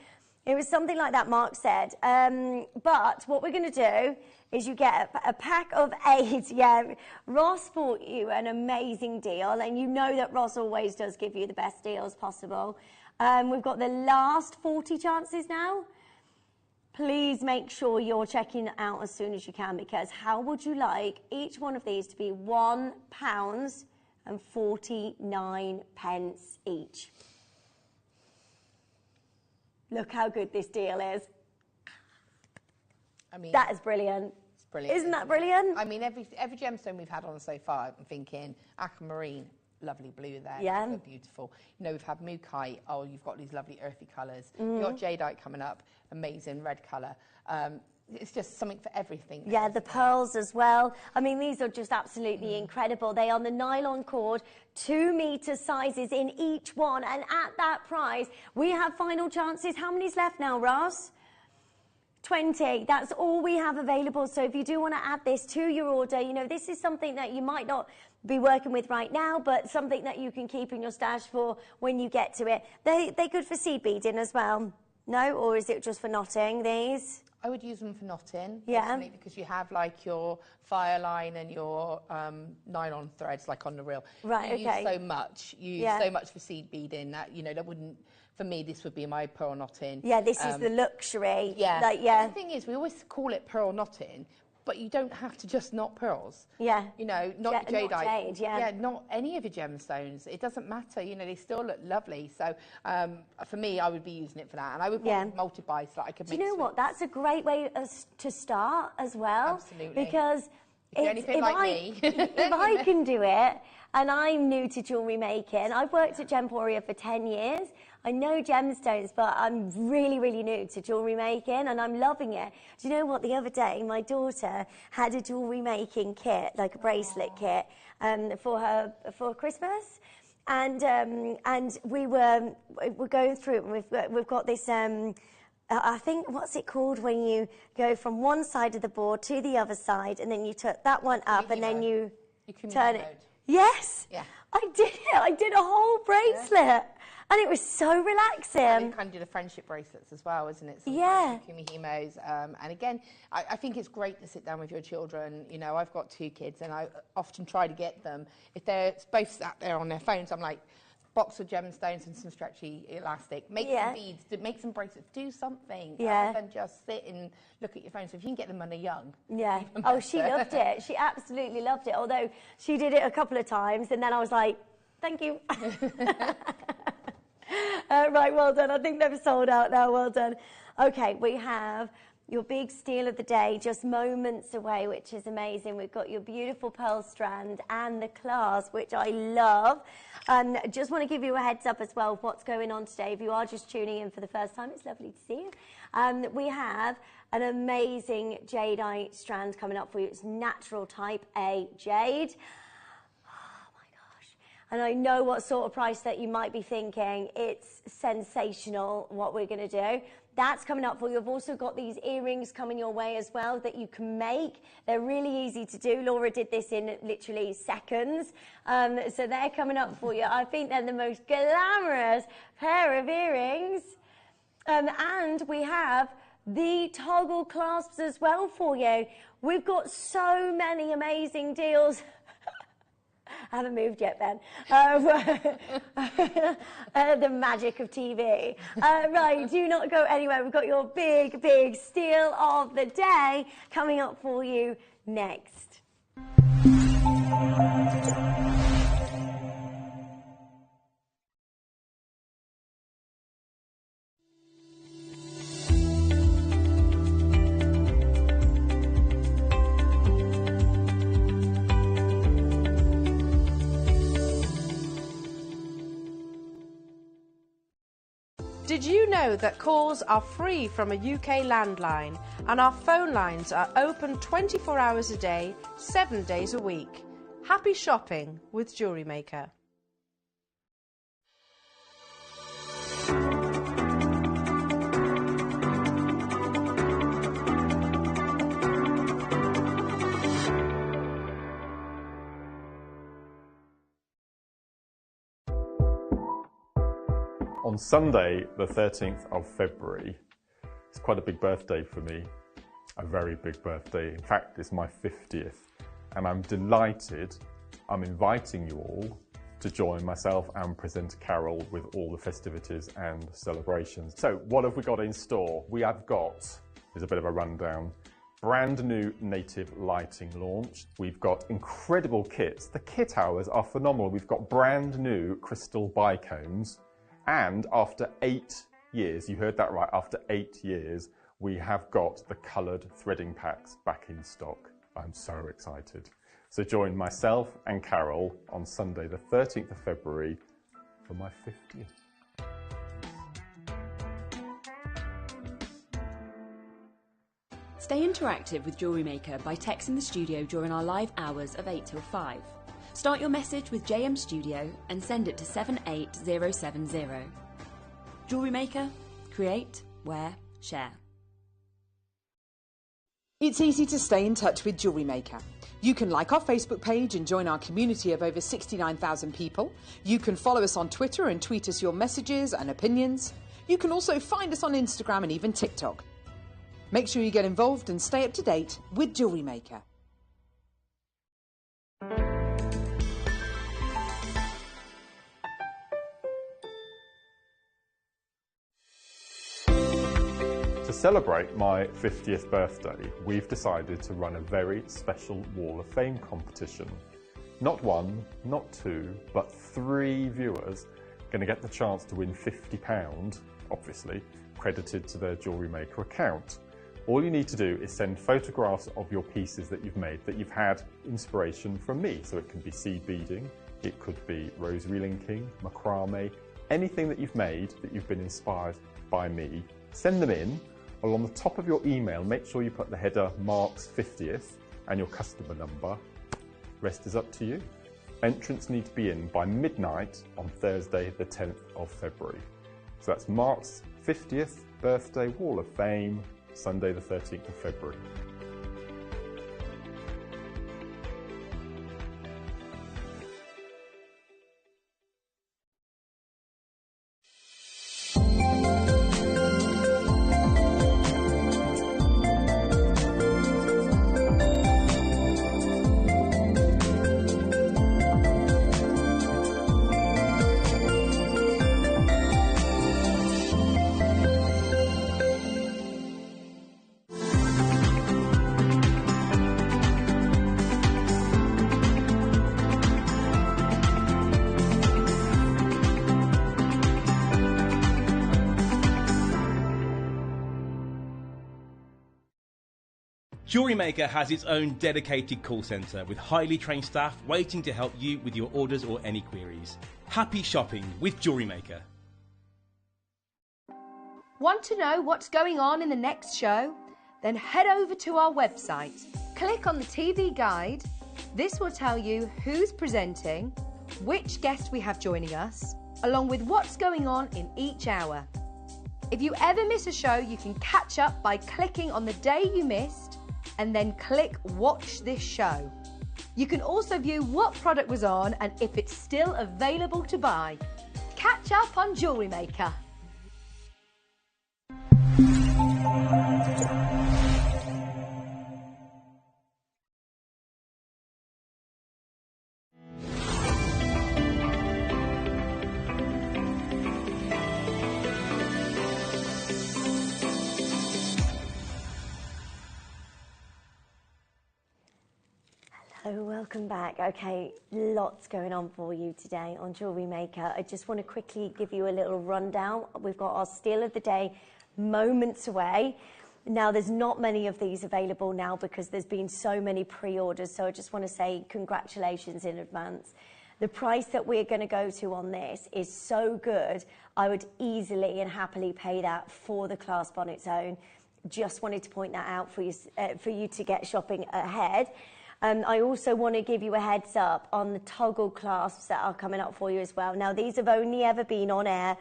It was something like that, Mark said. But what we're going to do is you get a pack of 8. Yeah, Ross bought you an amazing deal, and you know that Ross always does give you the best deals possible. We've got the last 40 chances now. Please make sure you're checking out as soon as you can, because how would you like each one of these to be £1.49 each? Look how good this deal is. I mean, that is brilliant. It's brilliant. Isn't that brilliant? I mean, every gemstone we've had on so far, I'm thinking aquamarine, lovely blue there. Yeah. They're beautiful. You know, we've had Malachite. Oh, you've got these lovely earthy colours. You've got jadeite coming up, amazing red colour. It's just something for everything. Yeah, the pearls as well. I mean, these are just absolutely incredible. They are on the nylon cord, 2-metre sizes in each one. And at that price, we have final chances. How many's left now, Ross? 20. That's all we have available. So if you do want to add this to your order, you know, this is something that you might not be working with right now, but something that you can keep in your stash for when you get to it. They're good for seed beading as well. No? Or is it just for knotting, these? I would use them for knotting, because you have like your fire line and your nylon threads, like on the reel. Right, you use so much. You use so much for seed beading that, you know, that wouldn't, for me, this would be my pearl knotting. Yeah, this is the luxury. Yeah. Like, The thing is, we always call it pearl knotting, but you don't have to just knot pearls. Yeah. You know, not your jadeite. Not jade, Yeah, not any of your gemstones. It doesn't matter. You know, they still look lovely. So for me, I would be using it for that. And I would probably multi-buy so that I could make. Do you know what? That's a great way to start as well. Absolutely. Because if you're anything like me. If I can do it, and I'm new to jewellery making, I've worked at Gemporia for 10 years. I know gemstones, but I'm really, really new to jewellery making, and I'm loving it. Do you know what? The other day, my daughter had a jewellery making kit, like a bracelet kit, for Christmas, and we're going through it. And we've got this. I think, what's it called when you go from one side of the board to the other side, and then you turn that one up, and then you turn it. Yes. Yeah. I did it. I did a whole bracelet. Yeah. And it was so relaxing. And you kind of do the friendship bracelets as well, isn't it? Yeah. Kumihimos. And again, I think it's great to sit down with your children. You know, I've got 2 kids, and I often try to get them, if they're both sat there on their phones, I'm like, box of gemstones and some stretchy elastic. Make some beads, make some bracelets, do something. Rather than just sit and look at your phone. So if you can get them when they're young. Yeah. Oh, she loved it. She absolutely loved it. Although she did it a couple of times, and then I was like, thank you. Right, well done. I think they've sold out now. Well done. Okay, we have your big steal of the day just moments away, which is amazing. We've got your beautiful pearl strand and the clasp, which I love. Just want to give you a heads up as well of what's going on today. If you are just tuning in for the first time, it's lovely to see you. We have an amazing jadeite strand coming up for you. It's natural type A jade. And I know what sort of price that you might be thinking. It's sensational what we're going to do. That's coming up for you. I've also got these earrings coming your way as well that you can make. They're really easy to do. Laura did this in literally seconds. So they're coming up for you. I think they're the most glamorous pair of earrings. And we have the toggle clasps as well for you. We've got so many amazing deals. haven't moved yet, Ben. The magic of TV. Right, do not go anywhere. We've got your big, big steal of the day coming up for you next. Did you know that calls are free from a UK landline and our phone lines are open 24 hours a day, 7 days a week? Happy shopping with Jewellery Maker. On Sunday, the 13th of February, it's quite a big birthday for me, a very big birthday. In fact, it's my 50th, and I'm delighted I'm inviting you all to join myself and presenter Carol with all the festivities and celebrations. So what have we got in store? We have got, here's a bit of a rundown, brand new native lighting launch. We've got incredible kits. The kit hours are phenomenal. We've got brand new crystal bicones. And after 8 years, you heard that right, after 8 years, we have got the coloured threading packs back in stock. I'm so excited. So join myself and Carol on Sunday, the 13th of February for my 50th. Stay interactive with Jewellery Maker by texting the studio during our live hours of 8 till 5. Start your message with JM Studio and send it to 78070. Jewellery Maker, create, wear, share. It's easy to stay in touch with Jewellery Maker. You can like our Facebook page and join our community of over 69,000 people. You can follow us on Twitter and tweet us your messages and opinions. You can also find us on Instagram and even TikTok. Make sure you get involved and stay up to date with Jewellery Maker. To celebrate my 50th birthday, we've decided to run a very special Wall of Fame competition. Not one, not two, but 3 viewers going to get the chance to win £50, obviously, credited to their Jewellery Maker account. All you need to do is send photographs of your pieces that you've made, that you've had inspiration from me. So it can be seed beading, it could be rosary linking, macrame, anything that you've made that you've been inspired by me. Send them in. Along the top of your email, make sure you put the header Mark's 50th and your customer number. Rest is up to you. Entrants need to be in by midnight on Thursday, the 10th of February. So that's Mark's 50th birthday Wall of Fame, Sunday the 13th of February. Jewellery Maker has its own dedicated call centre with highly trained staff waiting to help you with your orders or any queries. Happy shopping with Jewellery Maker. Want to know what's going on in the next show? Then head over to our website. Click on the TV guide. This will tell you who's presenting, which guest we have joining us, along with what's going on in each hour. If you ever miss a show, you can catch up by clicking on the day you missed and then click Watch This Show. You can also view what product was on and if it's still available to buy. Catch up on Jewellery Maker. welcome back. Okay, lots going on for you today on Jewellery Maker. I just want to quickly give you a little rundown. We've got our steal of the day moments away. Now, there's not many of these available now because there's been so many pre-orders, so I just want to say congratulations in advance. The price that we're going to go to on this is so good, I would easily and happily pay that for the clasp on its own. Just wanted to point that out for you to get shopping ahead. I also want to give you a heads up on the toggle clasps that are coming up for you as well. Now, these have only ever been on air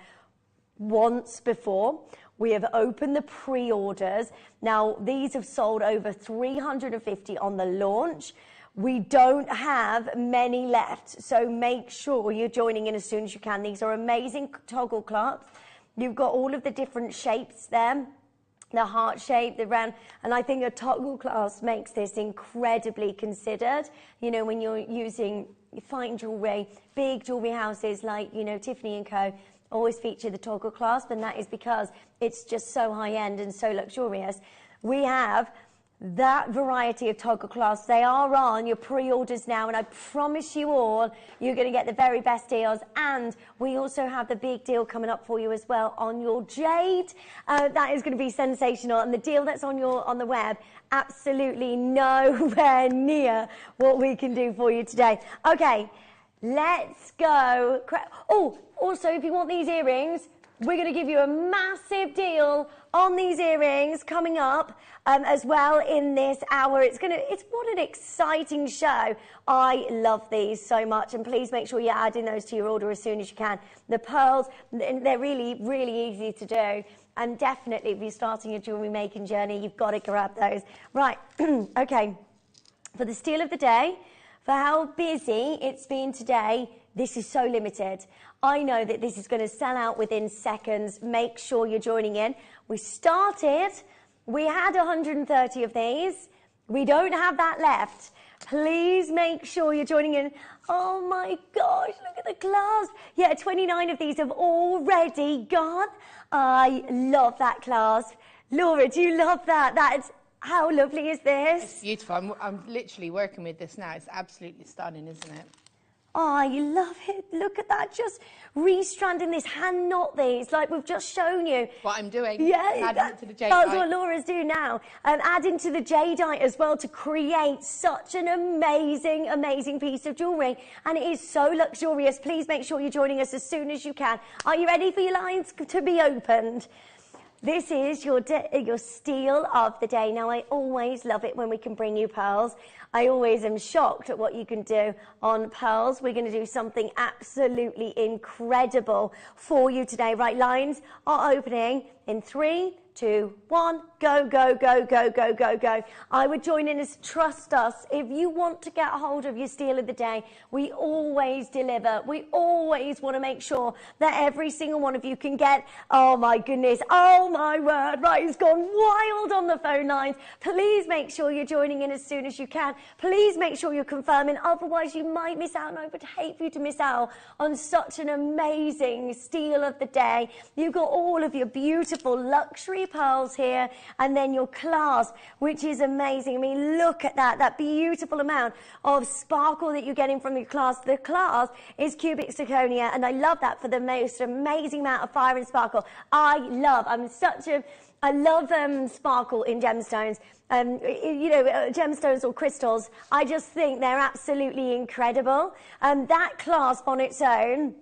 once before. We have opened the pre-orders. Now, these have sold over 350 on the launch. We don't have many left, so make sure you're joining in as soon as you can. These are amazing toggle clasps. You've got all of the different shapes there, the heart shape, the round, and I think a toggle clasp makes this incredibly considered. You know, when you're using fine jewellery, big jewellery houses like, you know, Tiffany & Co. always feature the toggle clasp, and that is because it's just so high-end and so luxurious. We have that variety of toggle clasps. They are on your pre-orders now, and I promise you all you're going to get the very best deals. And we also have the big deal coming up for you as well on your jade. That is going to be sensational, and the deal that's on the web, absolutely nowhere near what we can do for you today. Okay, let's go. Oh, also, if you want these earrings, we're going to give you a massive deal on these earrings coming up as well in this hour. It's what an exciting show. I love these so much, and please make sure you're adding those to your order as soon as you can. The pearls, they're really, really easy to do, and definitely if you're starting your jewellery making journey, you've got to grab those. Right, okay, for the steal of the day, for how busy it's been today, this is so limited. I know that this is going to sell out within seconds. Make sure you're joining in. We had 130 of these. We don't have that left. Please make sure you're joining in. Oh my gosh, look at the clasp. Yeah, 29 of these have already gone. I love that clasp. Laura, do you love that? How lovely is this? It's beautiful. I'm literally working with this now. It's absolutely stunning, isn't it? Oh, I love it. Look at that. Just restranding this, hand knot these, like we've just shown you. What I'm doing. Yeah, adding to the jadeite. That's what Laura's doing now. Adding to the jadeite as well to create such an amazing, amazing piece of jewellery. And it is so luxurious. Please make sure you're joining us as soon as you can. Are you ready for your lines to be opened? This is your steal of the day. Now, I always love it when we can bring you pearls. I always am shocked at what you can do on pearls. We're going to do something absolutely incredible for you today. Right, lines are opening in 3, 2, 1, go, go, go, go, go, go, go. I would join in as trust us. If you want to get a hold of your steal of the day, we always deliver. We always want to make sure that every single one of you can get, oh my goodness, oh my word, right, it's gone wild on the phone lines. Please make sure you're joining in as soon as you can. Please make sure you're confirming, otherwise you might miss out, and I would hate for you to miss out on such an amazing steal of the day. You've got all of your beautiful luxury pearls here, and then your clasp, which is amazing. I mean, look at that beautiful amount of sparkle that you're getting from your clasp. The clasp is cubic zirconia, and I love that for the most amazing amount of fire and sparkle. I love sparkle in gemstones. Gemstones or crystals, I just think they're absolutely incredible. That clasp on its own.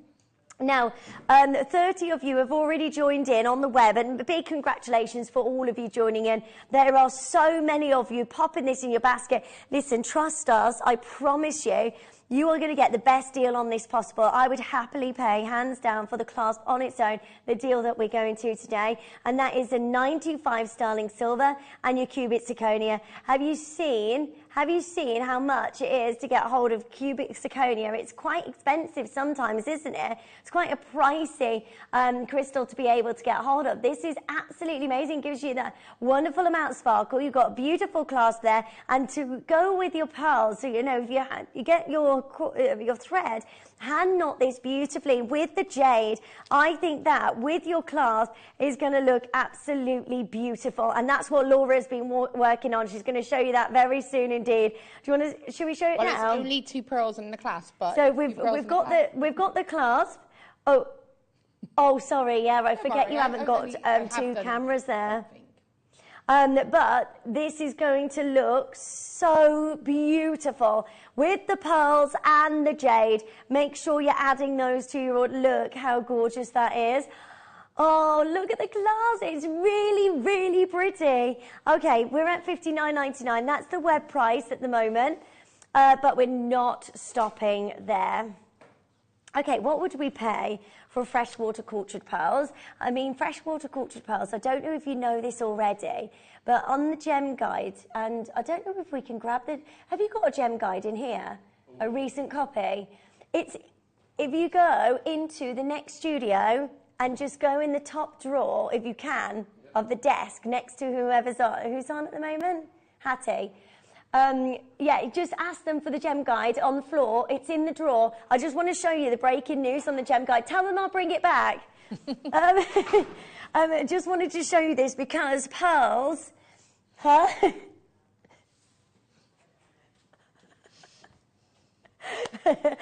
Now, 30 of you have already joined in on the web, and big congratulations for all of you joining in. There are so many of you popping this in your basket. Listen, trust us, I promise you, you are going to get the best deal on this possible. I would happily pay, hands down, for the clasp on its own, the deal that we're going to today, and that is the 925 sterling silver and your cubic zirconia. Have you seen how much it is to get hold of cubic zirconia? It's quite expensive sometimes, isn't it? It's quite a pricey crystal to be able to get hold of. This is absolutely amazing. It gives you that wonderful amount of sparkle. You've got a beautiful clasp there, and to go with your pearls, so if you get your thread, hand knot this beautifully with the jade. I think that with your clasp is going to look absolutely beautiful, and that's what Laura has been working on. She's going to show you that very soon indeed. Do you want to? Should we show it now? It's only 2 pearls in the clasp, but so we've got the clasp. Oh, sorry. Yeah, I forget you haven't got 2 cameras there. But this is going to look so beautiful with the pearls and the jade. Make sure you're adding those to your order. Look how gorgeous that is. Oh, look at the glass. It's really, really pretty. Okay, we're at $59.99. That's the web price at the moment, but we're not stopping there. Okay, what would we pay for freshwater cultured pearls? I mean, freshwater cultured pearls, I don't know if you know this already, but on the gem guide, and I don't know if we can grab the... Have you got a gem guide in here? A recent copy? It's... If you go into the next studio and just go in the top drawer, if you can, of the desk next to who's on at the moment? Hattie. Yeah, just ask them for the gem guide on the floor. It's in the drawer. I just want to show you the breaking news on the gem guide. Tell them I'll bring it back. I just wanted to show you this because pearls... Huh? I'm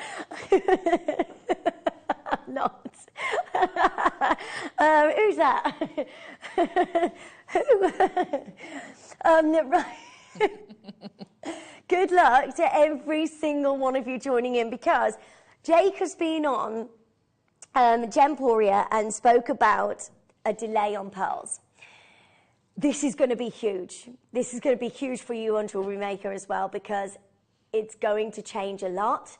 not. Who's that? Right. Good luck to every single one of you joining in, because Jake has been on Gemporia and spoke about a delay on pearls. This is going to be huge. This is going to be huge for you on Jewellery Maker as well, because it's going to change a lot.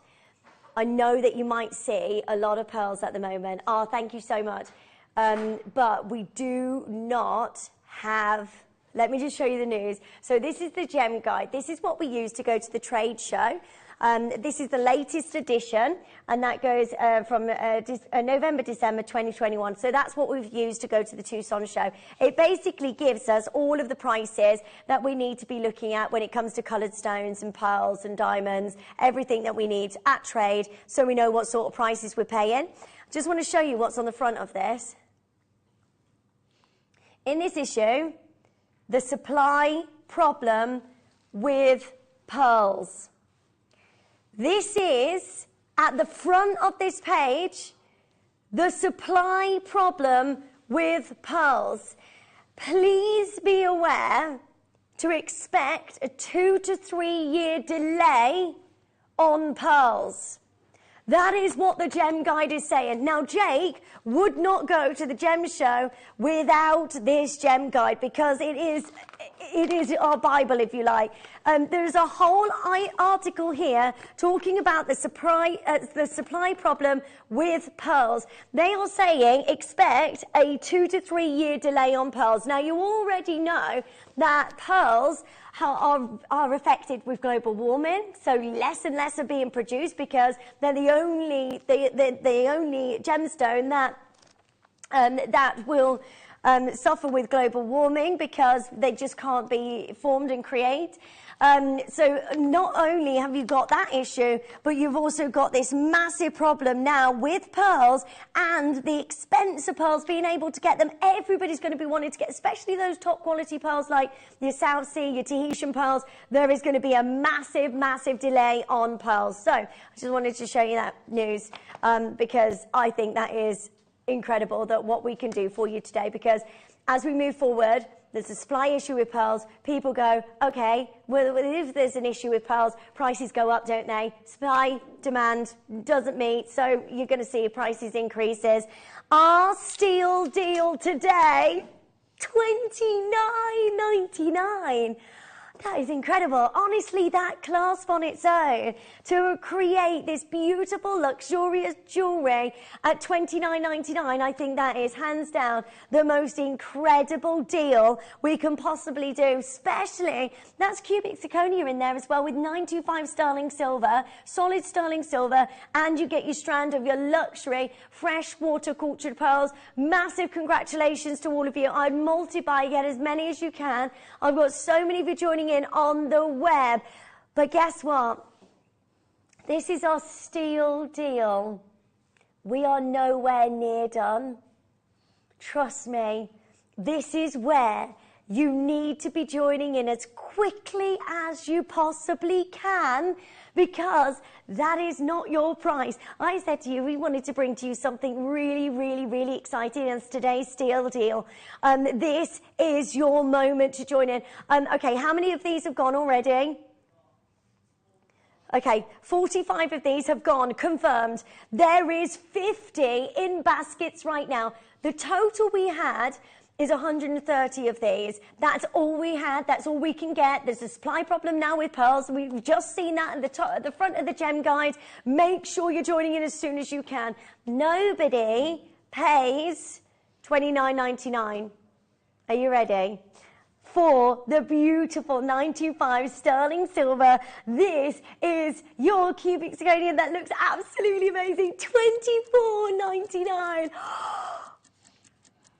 I know that you might see a lot of pearls at the moment. Oh, thank you so much. But we do not have... Let me just show you the news. So this is the gem guide. This is what we use to go to the trade show. This is the latest edition, and that goes from November, December 2021. So that's what we've used to go to the Tucson show. It basically gives us all of the prices that we need to be looking at when it comes to coloured stones and pearls and diamonds, everything that we need at trade, so we know what sort of prices we're paying. Just want to show you what's on the front of this. In this issue, the supply problem with pearls. This is, at the front of this page, the supply problem with pearls. Please be aware to expect a 2 to 3 year delay on pearls. That is what the gem guide is saying. Now, Jake would not go to the gem show without this gem guide, because it is our Bible, if you like. There's a whole article here talking about the supply problem with pearls. They are saying expect a 2 to 3 year delay on pearls. Now, you already know that pearls are affected with global warming, so less and less are being produced because they're the only gemstone that will suffer with global warming, because they just can't be formed and create. So not only have you got that issue, but you've also got this massive problem now with pearls and the expense of pearls, being able to get them. Everybody's going to be wanting to get, especially those top quality pearls like your South Sea, your Tahitian pearls. There is going to be a massive, massive delay on pearls. So I just wanted to show you that news, because I think that is incredible, that what we can do for you today, because as we move forward, there's a supply issue with pearls. People go, okay, well, if there's an issue with pearls, prices go up, don't they? Supply, demand doesn't meet, so you're going to see prices increases. Our steel deal today, $29.99. That is incredible. Honestly, that clasp on its own, to create this beautiful, luxurious jewellery at $29.99, I think that is hands down the most incredible deal we can possibly do. Especially, that's cubic zirconia in there as well, with 925 sterling silver, solid sterling silver, and you get your strand of your luxury freshwater cultured pearls. Massive congratulations to all of you. I'd multiply, get as many as you can. I've got so many of you joining in on the web, but guess what? This is our steel deal. We are nowhere near done. Trust me, this is where you need to be joining in as quickly as you possibly can, because that is not your price. I said to you, we wanted to bring to you something really, really, really exciting as today's steal deal. This is your moment to join in. Okay, how many of these have gone already? Okay, 45 of these have gone, confirmed. There is 50 in baskets right now. The total we had is 130 of these. That's all we had. That's all we can get. There's a supply problem now with pearls. We've just seen that at the front of the gem guide. Make sure you're joining in as soon as you can. Nobody pays $29.99. Are you ready? For the beautiful 925 sterling silver. This is your cubic zirconium that looks absolutely amazing. $24.99.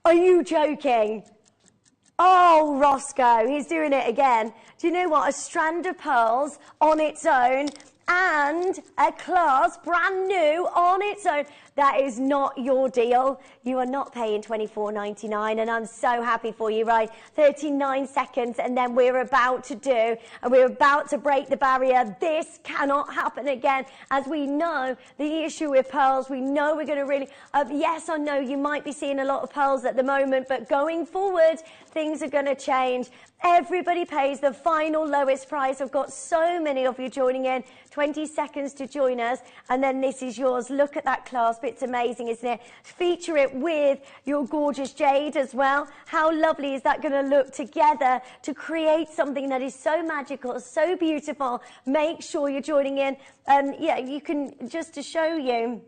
Are you joking? Oh, Roscoe, he's doing it again. Do you know what? A strand of pearls on its own and a clasp, brand new, on its own. That is not your deal. You are not paying $24.99, and I'm so happy for you, right? 39 seconds, and then we're about to break the barrier. This cannot happen again. As we know, the issue with pearls, we know we're going to really, yes, I know you might be seeing a lot of pearls at the moment, but going forward, things are going to change. Everybody pays the final lowest price. I've got so many of you joining in. 20 seconds to join us, and then this is yours. Look at that clasp. It's amazing, isn't it? Feature it with your gorgeous jade as well. How lovely is that going to look together to create something that is so magical, so beautiful? Make sure you're joining in. Yeah, you can, just to show you,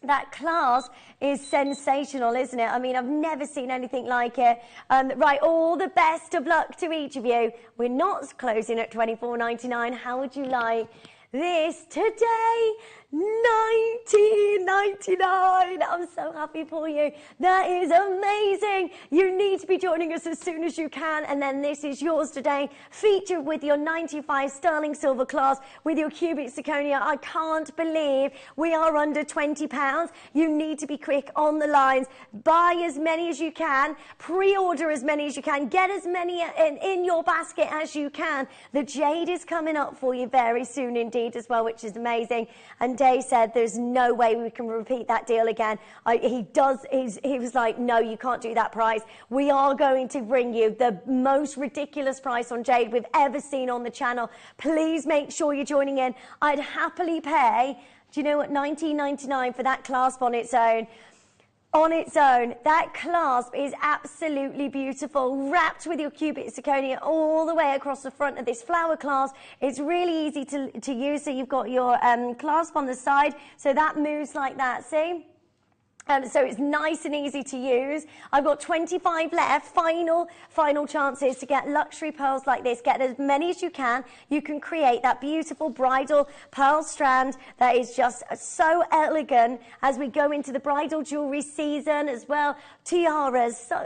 that clasp is sensational, isn't it? I mean, I've never seen anything like it. Right, all the best of luck to each of you. We're not closing at $24.99. How would you like this today? $19.99. I'm so happy for you. That is amazing. You need to be joining us as soon as you can, and then this is yours today, featured with your 95 sterling silver clasp with your cubic zirconia. I can't believe we are under £20. You need to be quick on the lines. Buy as many as you can, pre-order as many as you can, get as many in your basket as you can. The jade is coming up for you very soon indeed as well, which is amazing. And Dave said there's no way we can repeat that deal again. He was like, no, you can't do that price. We are going to bring you the most ridiculous price on jade we've ever seen on the channel. Please make sure you're joining in. I'd happily pay, do you know what, $19.99 for that clasp on its own. On its own, that clasp is absolutely beautiful, wrapped with your cubic zirconia all the way across the front of this flower clasp. It's really easy to use, so you've got your clasp on the side, so that moves like that, see? So it's nice and easy to use. I've got 25 left, final chances to get luxury pearls like this. Get as many as you can. You can create that beautiful bridal pearl strand that is just so elegant as we go into the bridal jewellery season as well. Tiaras, so,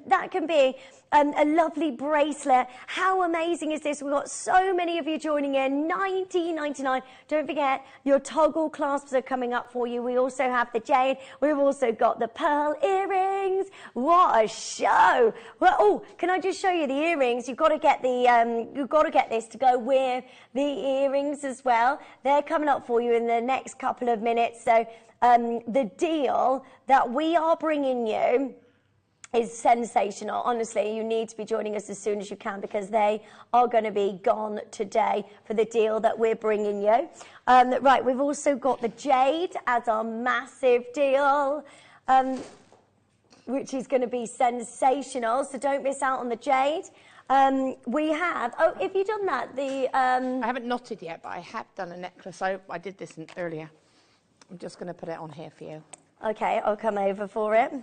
that can be a lovely bracelet. How amazing is this? We've got so many of you joining in. $19.99. Don't forget, your toggle clasps are coming up for you. We also have the jade. We've also got the pearl earrings. What a show! Well, oh, can I just show you the earrings? You've got to get this to go with the earrings as well. They're coming up for you in the next couple of minutes. So the deal that we are bringing you is sensational. Honestly, you need to be joining us as soon as you can, because they are going to be gone today for the deal that we're bringing you. Right, we've also got the jade as our massive deal, which is going to be sensational, so don't miss out on the jade. We have, oh, have you done that? I haven't knotted yet, but I have done a necklace. I did this earlier. I'm just going to put it on here for you. Okay, I'll come over for it.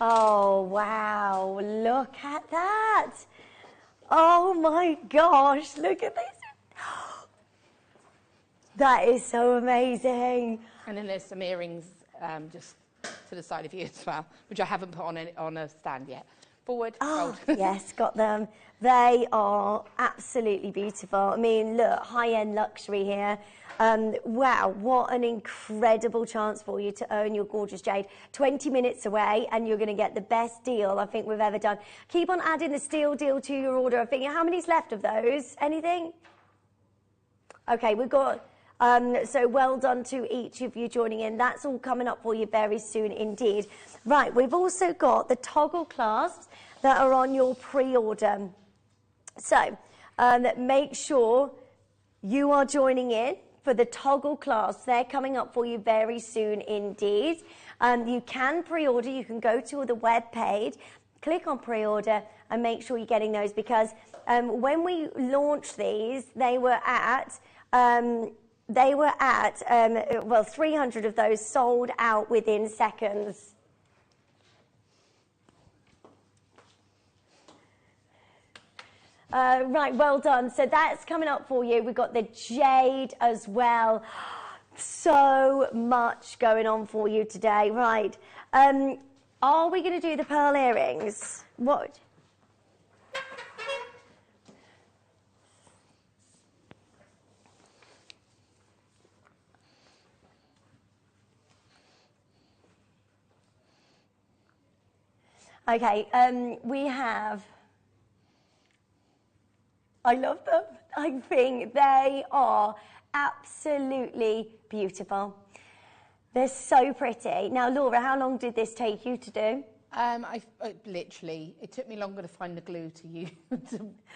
Oh, wow, look at that. Oh my gosh, look at this. That is so amazing. And then there's some earrings just to the side of you as well, which I haven't put on a stand yet. Forward. Oh, yes, got them. They are absolutely beautiful. I mean, look, high-end luxury here. Wow, what an incredible chance for you to own your gorgeous jade. 20 minutes away, and you're going to get the best deal I think we've ever done. Keep on adding the steel deal to your order. I think, how many's left of those? Anything? Okay, we've got... so well done to each of you joining in. That's all coming up for you very soon indeed. Right, we've also got the toggle clasps that are on your pre-order. So make sure you are joining in for the toggle clasps. They're coming up for you very soon indeed. You can pre-order. You can go to the web page, click on pre-order, and make sure you're getting those, because when we launched these, they were at... well, 300 of those sold out within seconds. Right, well done. So that's coming up for you. We've got the jade as well. So much going on for you today. Right. Are we going to do the pearl earrings? What? Okay, we have... I love them. I think they are absolutely beautiful. They're so pretty. Now, Laura, how long did this take you to do? Literally, it took me longer to find the glue to use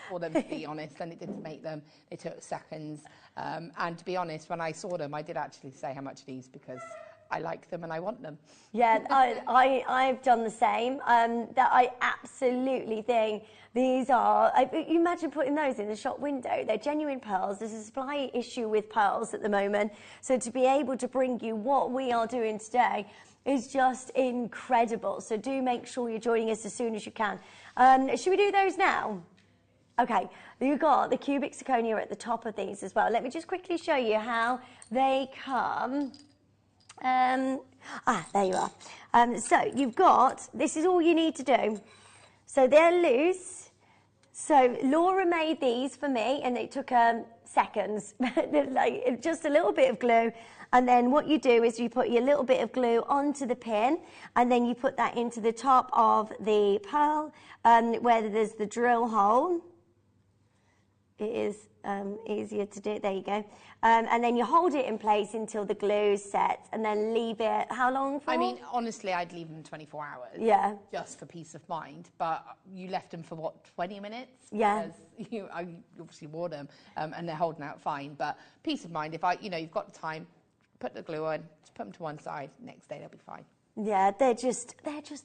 for them, to be honest, than it did to make them. It took seconds. And to be honest, when I saw them, I did actually say how much these, because I like them and I want them. Yeah, I've done the same. That I absolutely think these are... you imagine putting those in the shop window. They're genuine pearls. There's a supply issue with pearls at the moment. So to be able to bring you what we are doing today is just incredible. So do make sure you're joining us as soon as you can. Should we do those now? Okay, you've got the cubic zirconia at the top of these as well. Let me just quickly show you how they come... there you are. So you've got, this is all you need to do. So they're loose. So Laura made these for me, and it took seconds, like just a little bit of glue. And then what you do is you put your little bit of glue onto the pin, and then you put that into the top of the pearl, where there's the drill hole. It is easier to do. There you go. And then you hold it in place until the glue's set, and then leave it how long for? I mean, honestly, I'd leave them 24 hours. Yeah. Just for peace of mind. But you left them for, what, 20 minutes? Yeah. Because I obviously wore them, and they're holding out fine. But peace of mind, if you've got the time, put the glue on, just put them to one side, next day they'll be fine. Yeah, they're just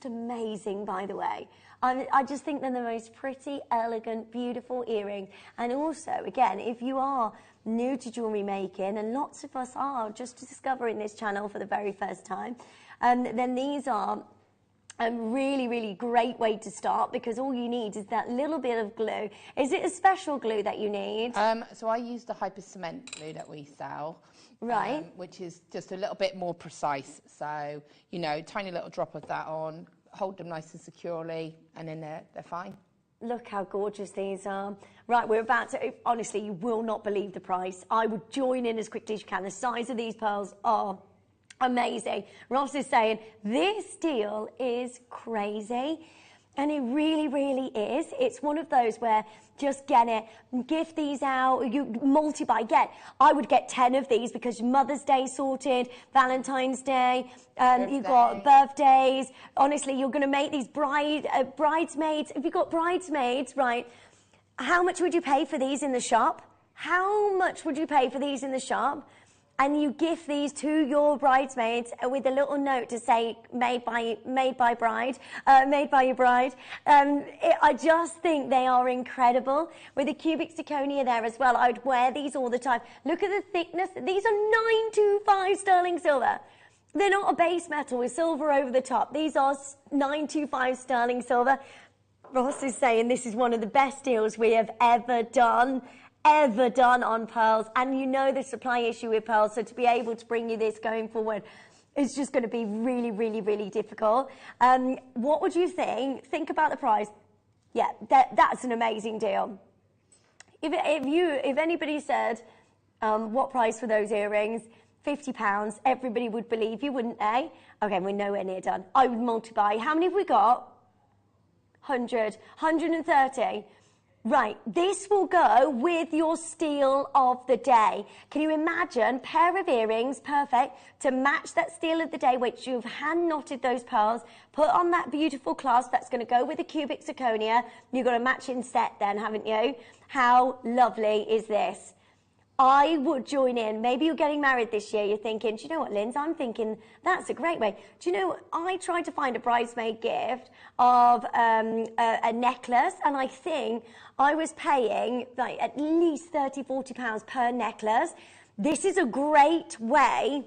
amazing, by the way. I just think they're the most pretty, elegant, beautiful earrings. And also, again, if you are new to jewellery making, and lots of us are just discovering this channel for the very first time, then these are a really, really great way to start, because all you need is that little bit of glue. Is it a special glue that you need? So I use the hyper cement glue that we sell. Right. Which is just a little bit more precise. So, tiny little drop of that on, hold them nice and securely, and then they're fine. Look how gorgeous these are. Right, we're about to... Honestly, you will not believe the price. I would join in as quickly as you can. The size of these pearls are amazing. Ross is saying, this deal is crazy. And it really, really is. It's one of those where just get it, gift these out, you multi-buy, I would get 10 of these, because Mother's Day sorted, Valentine's Day, you've got birthdays. Honestly, you're going to make these bridesmaids. If you've got bridesmaids, right, how much would you pay for these in the shop? How much would you pay for these in the shop? And you gift these to your bridesmaids with a little note to say, made by your bride. I just think they are incredible. With the cubic zirconia there as well, I would wear these all the time. Look at the thickness. These are 925 sterling silver. They're not a base metal with silver over the top. These are 925 sterling silver. Ross is saying this is one of the best deals we have ever done on pearls, and the supply issue with pearls, so to be able to bring you this going forward It's just going to be really, really, really difficult. What would you think? Think about the price. Yeah, that's an amazing deal. If anybody said, what price for those earrings? £50, everybody would believe you, wouldn't they? Okay, we're nowhere near done. I would multiply. How many have we got? 100, 130. Right, this will go with your steal of the day. Can you imagine? Pair of earrings, perfect, to match that steal of the day, which you've hand knotted those pearls, put on that beautiful clasp that's going to go with the cubic zirconia. You've got a matching set then, haven't you? How lovely is this? I would join in. Maybe you're getting married this year. You're thinking, do you know what, Linz? I'm thinking that's a great way. Do you know, I tried to find a bridesmaid gift of a necklace, and I think I was paying like at least £30-40 per necklace. This is a great way.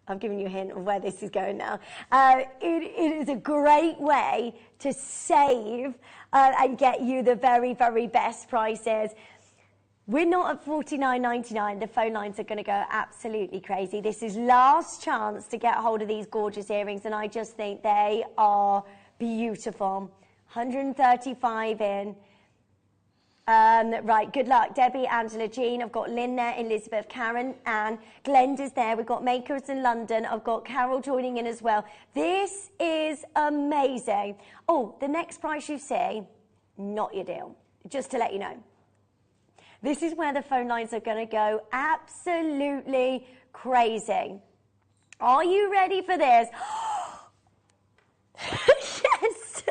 I've given you a hint of where this is going now. It is a great way to save and get you the very, very best prices. We're not at $49.99. The phone lines are going to go absolutely crazy. This is last chance to get hold of these gorgeous earrings, and I just think they are beautiful. 135 in. Right, good luck. Debbie, Angela, Jean. I've got Lynn there, Elizabeth, Karen, Anne. Glenda's there. We've got Makers in London. I've got Carol joining in as well. This is amazing. Oh, the next price you see, not your deal. Just to let you know. This is where the phone lines are going to go absolutely crazy. Are you ready for this? Yes!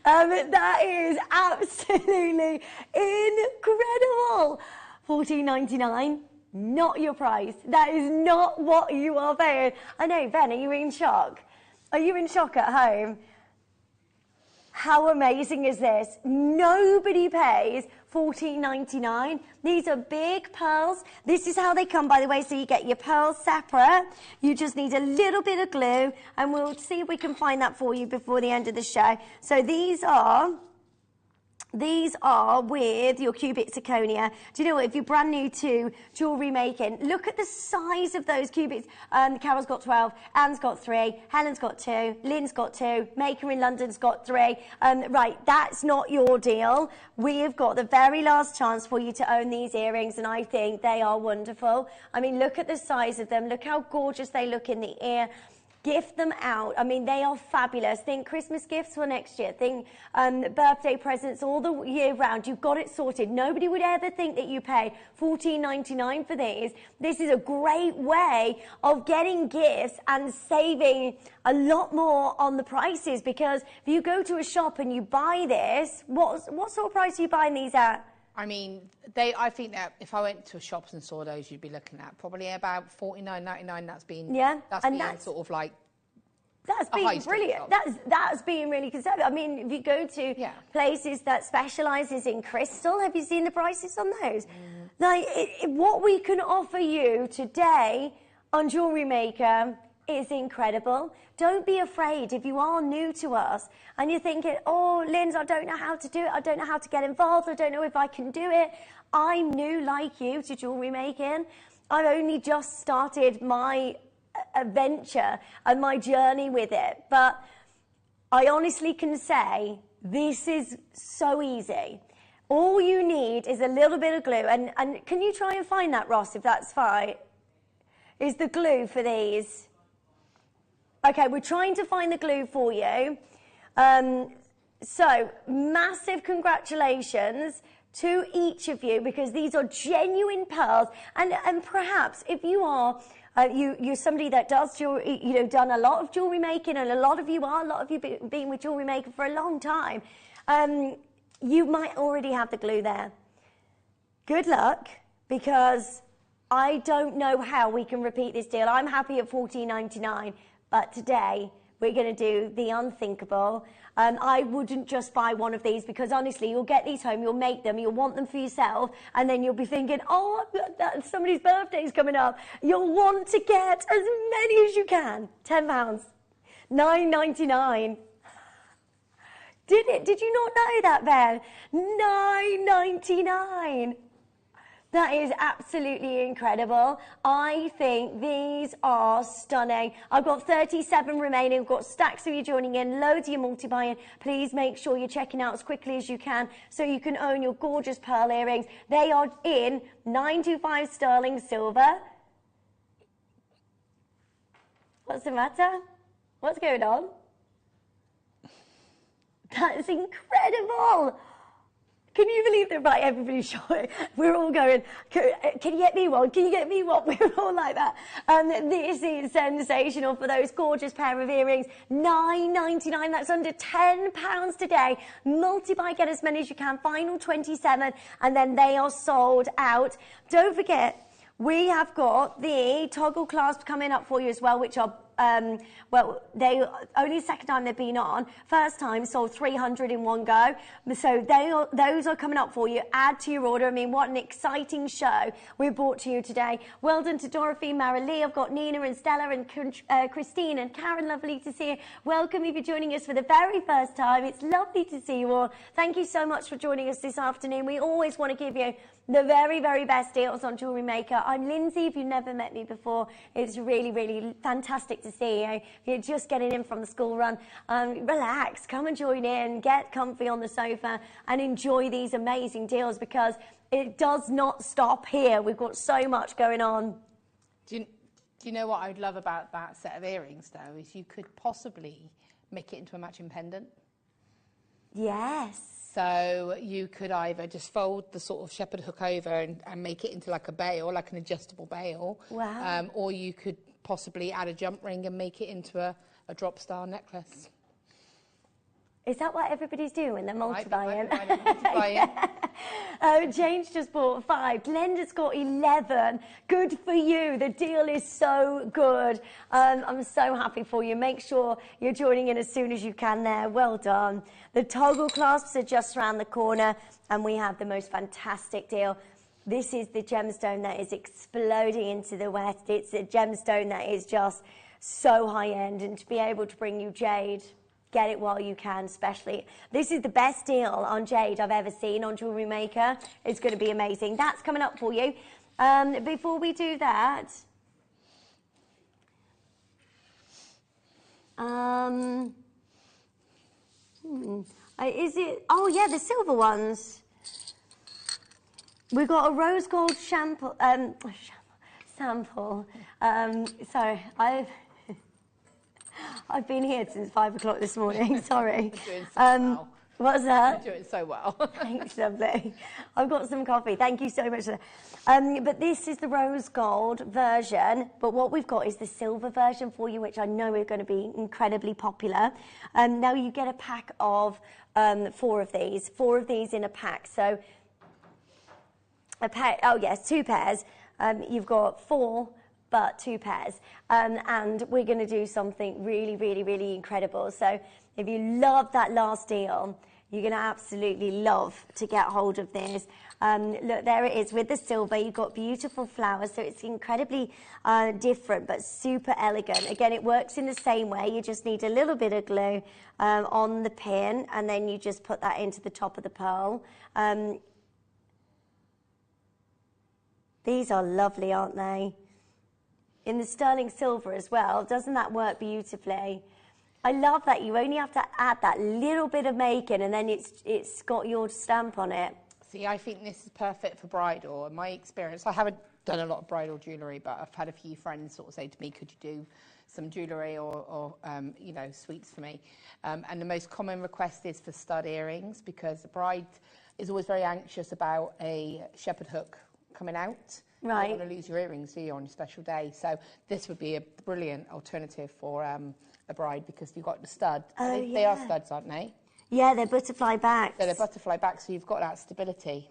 That is absolutely incredible. $14.99, not your price. That is not what you are paying. I know, Ben, are you in shock? Are you in shock at home? How amazing is this? Nobody pays $14.99. These are big pearls. This is how they come, by the way, so you get your pearls separate. You just need a little bit of glue, and we'll see if we can find that for you before the end of the show. So these are with your cubic zirconia. Do you know what? If you're brand new to jewellery making, look at the size of those cubics. Carol's got 12, Anne's got 3, Helen's got 2, Lynn's got 2, Maker in London's got 3. Right, that's not your deal. We have got the very last chance for you to own these earrings, and I think they are wonderful. I mean, look at the size of them. Look how gorgeous they look in the ear. Gift them out. I mean, they are fabulous. Think Christmas gifts for next year. Think birthday presents all the year round. You've got it sorted. Nobody would ever think that you pay $14.99 for these. This is a great way of getting gifts and saving a lot more on the prices, because if you go to a shop and you buy this, what sort of price are you buying these at? I mean, I think that if I went to shops and saw those, you'd be looking at probably about $49.99. That's being sort of like that's being brilliant. That's being really conservative. I mean, if you go to places that specialises in crystal, have you seen the prices on those? Like what we can offer you today on Jewellery Maker is incredible. Don't be afraid if you are new to us and you're thinking, oh, Linz, I don't know how to do it. I don't know how to get involved. I don't know if I can do it. I'm new like you to jewellery making. I've only just started my adventure and my journey with it. But I honestly can say this is so easy. All you need is a little bit of glue. And can you try and find that, Ross, if that's fine? Is the glue for these? Okay, we're trying to find the glue for you. So, massive congratulations to each of you, because these are genuine pearls. And perhaps if you are, you're somebody that does done a lot of jewellery making, and a lot of you been with Jewellery Maker for a long time, you might already have the glue there. Good luck, because I don't know how we can repeat this deal. I'm happy at $14.99. But today, we're going to do the unthinkable. I wouldn't just buy one of these, because honestly, you'll get these home, you'll make them, you'll want them for yourself, and then you'll be thinking, oh, somebody's birthday's coming up. You'll want to get as many as you can. £10. $9.99. Did you not know that, Ben? $9.99. That is absolutely incredible. I think these are stunning. I've got 37 remaining. I've got stacks of you joining in, loads of you multi-buying. Please make sure you're checking out as quickly as you can so you can own your gorgeous pearl earrings. They are in 925 sterling silver. What's the matter? What's going on? That is incredible. Can you believe that? Right, everybody's showing. We're all going, can you get me one? Can you get me one? We're all like that. This is sensational for those gorgeous pair of earrings. $9.99, that's under £10 today. Multi-buy, get as many as you can. Final 27, and then they are sold out. Don't forget, we have got the toggle clasps coming up for you as well, which are well, they only second time they've been on. First time sold 300 in one go. So those are coming up for you. Add to your order. I mean, what an exciting show we brought to you today. Well done to Dorothy, Marilee. I've got Nina and Stella and Christine and Karen. Lovely to see you. Welcome if you're joining us for the very first time. It's lovely to see you all. Thank you so much for joining us this afternoon. We always want to give you the very, very best deals on Jewellery Maker. I'm Lindsay, if you've never met me before. It's really, really fantastic to see you. If you're just getting in from the school run, relax, come and join in, get comfy on the sofa and enjoy these amazing deals because it does not stop here. We've got so much going on. Do you know what I'd love about that set of earrings, though, is you could possibly make it into a matching pendant. Yes. So you could either just fold the sort of shepherd hook over and make it into like a bail, like an adjustable bail. Wow. Or you could possibly add a jump ring and make it into a drop style necklace. Is that what everybody's doing? They're multi-buying? Jane's just bought 5. Glenda's got 11. Good for you. The deal is so good. I'm so happy for you. Make sure you're joining in as soon as you can there. Well done. The toggle clasps are just around the corner, and we have the most fantastic deal. This is the gemstone that is exploding into the west. It's a gemstone that is just so high-end, and to be able to bring you jade, get it while you can, especially. This is the best deal on jade I've ever seen on Jewellery Maker. It's going to be amazing. That's coming up for you. Before we do that, is it? Oh yeah, the silver ones. We've got a rose gold sample. Sorry, I've been here since 5 o'clock this morning. Sorry. You're doing so well. What's that? You're doing so well. Thanks, lovely. I've got some coffee. Thank you so much for that. But this is the rose gold version. But what we've got is the silver version for you, which I know are going to be incredibly popular. Now you get a pack of 4 of these. 4 of these in a pack. So a pair. Oh yes, 2 pairs. You've got 4. But 2 pairs. And we're going to do something really, really, really incredible. So if you love that last deal, you're going to absolutely love to get hold of this. Look, there it is with the silver. You've got beautiful flowers, so it's incredibly different, but super elegant. Again, it works in the same way. You just need a little bit of glue on the pin, and then you just put that into the top of the pearl. These are lovely, aren't they? In the sterling silver as well. Doesn't that work beautifully? I love that you only have to add that little bit of making and then it's got your stamp on it. See, I think this is perfect for bridal. In my experience, I haven't done a lot of bridal jewellery, but I've had a few friends sort of say to me, could you do some jewellery or you know, sweets for me? And the most common request is for stud earrings because the bride is always very anxious about a shepherd hook coming out. Right. You don't want to lose your earrings, do you, on a special day? So this would be a brilliant alternative for a bride because you've got the stud. Oh, they are studs, aren't they? Yeah, they're butterfly backs. They're butterfly backs, so you've got that stability.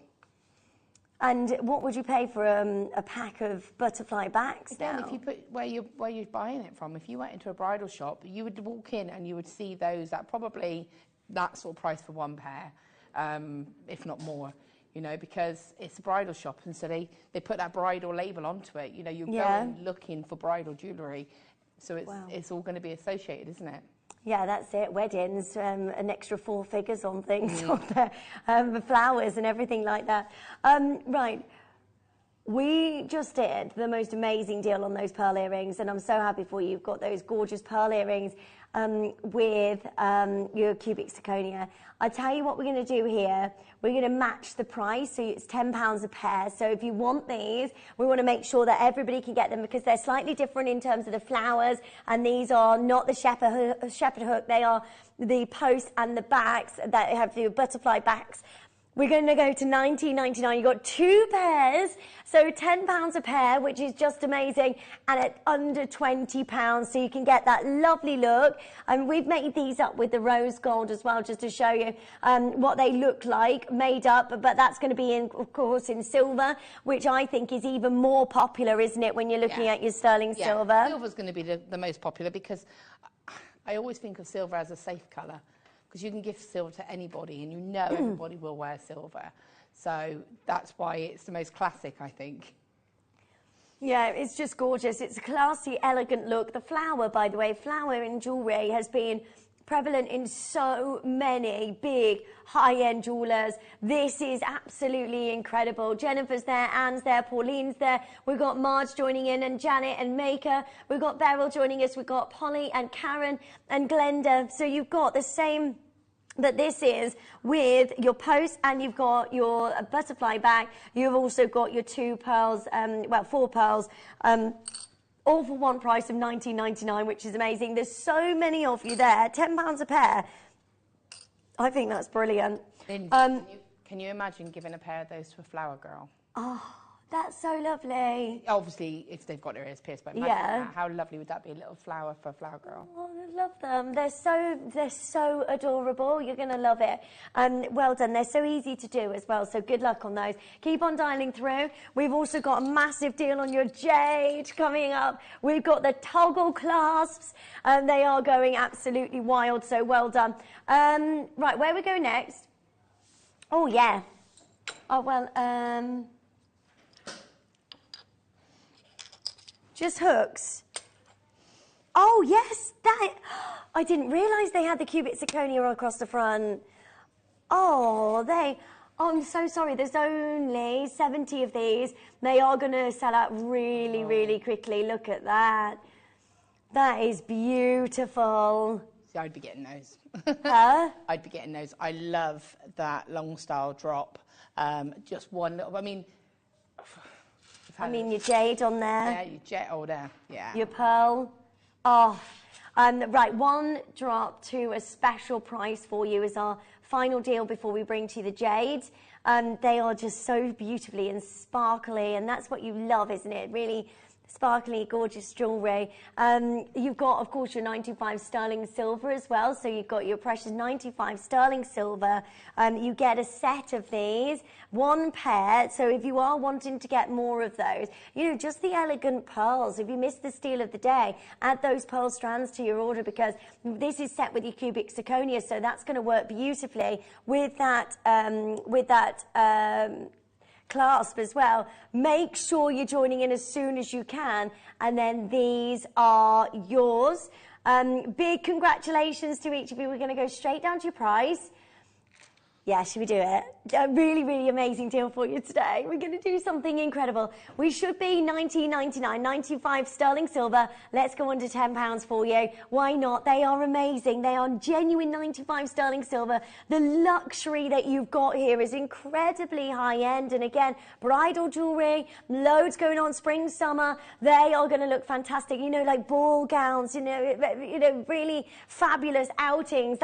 And what would you pay for a pack of butterfly backs Again, now? if you put where you're buying it from, if you went into a bridal shop, you would walk in and you would see those at probably that sort of price for 1 pair, if not more. You know, because it's a bridal shop, and so they put that bridal label onto it. You know, you're going looking for bridal jewellery, so it's all going to be associated, isn't it? Yeah, that's it. Weddings, an extra 4 figures on things on there, flowers and everything like that. Right. We just did the most amazing deal on those pearl earrings, and I'm so happy for you. You've got those gorgeous pearl earrings with your cubic zirconia. I'll tell you what we're going to do here. We're going to match the price, so it's £10 a pair. So if you want these, we want to make sure that everybody can get them because they're slightly different in terms of the flowers, and these are not the shepherd hook. They are the posts and the backs that have the butterfly backs. We're going to go to $19.99. You've got 2 pairs, so £10 a pair, which is just amazing, and at under £20, so you can get that lovely look. And we've made these up with the rose gold as well, just to show you what they look like, made up, but that's going to be, of course, in silver, which I think is even more popular, isn't it, when you're looking at your sterling silver? Silver's going to be the most popular because I always think of silver as a safe colour. Because you can give silver to anybody and you know everybody will wear silver. So that's why it's the most classic, I think. Yeah, it's just gorgeous. It's a classy, elegant look. The flower, by the way, flower in jewellery has been prevalent in so many big high-end jewellers. This is absolutely incredible. Jennifer's there, Anne's there, Pauline's there. We've got Marge joining in and Janet and Maker. We've got Beryl joining us. We've got Polly and Karen and Glenda. So you've got the same that this is with your post, and you've got your butterfly back. You've also got your 2 pearls, 4 pearls, all for one price of $19.99, which is amazing. There's so many of you there. £10 a pair. I think that's brilliant. Can you imagine giving a pair of those to a flower girl? Oh, that's so lovely. Obviously, if they've got their ears pierced, but imagine how lovely would that be, a little flower for a flower girl? Oh, I love them. They're so adorable. You're going to love it. Well done. They're so easy to do as well, so good luck on those. Keep on dialing through. We've also got a massive deal on your jade coming up. We've got the toggle clasps, and they are going absolutely wild, so well done. Right, where we go next? Oh, yeah. Oh, well, just hooks. Oh, yes, I didn't realise they had the cubic zirconia across the front. Oh, I'm so sorry. There's only 70 of these. They are going to sell out really, really quickly. Look at that. That is beautiful. See, I'd be getting those. Huh? I'd be getting those. I love that long style drop. Just one little, I mean, your jade on there. Yeah, your jade, there, yeah. Your pearl. Oh, right, one drop to a special price for you is our final deal before we bring to you the jade. They are just so beautifully and sparkly, and that's what you love, isn't it? Really sparkly, gorgeous jewellery. You've got, of course, your 95 sterling silver as well. So you've got your precious 95 sterling silver. You get a set of these, 1 pair. So if you are wanting to get more of those, just the elegant pearls. If you missed the steal of the day, add those pearl strands to your order because this is set with your cubic zirconia. So that's going to work beautifully with that, clasp as well. Make sure you're joining in as soon as you can, and then these are yours. Big congratulations to each of you. We're going to go straight down to your prize. Yeah, should we do it? A really, really amazing deal for you today. We're going to do something incredible. We should be $19.99, 95 sterling silver. Let's go on to £10 for you. Why not? They are amazing. They are genuine 95 sterling silver. The luxury that you've got here is incredibly high-end. And again, bridal jewellery, loads going on spring, summer. They are going to look fantastic. Like ball gowns, really fabulous outings.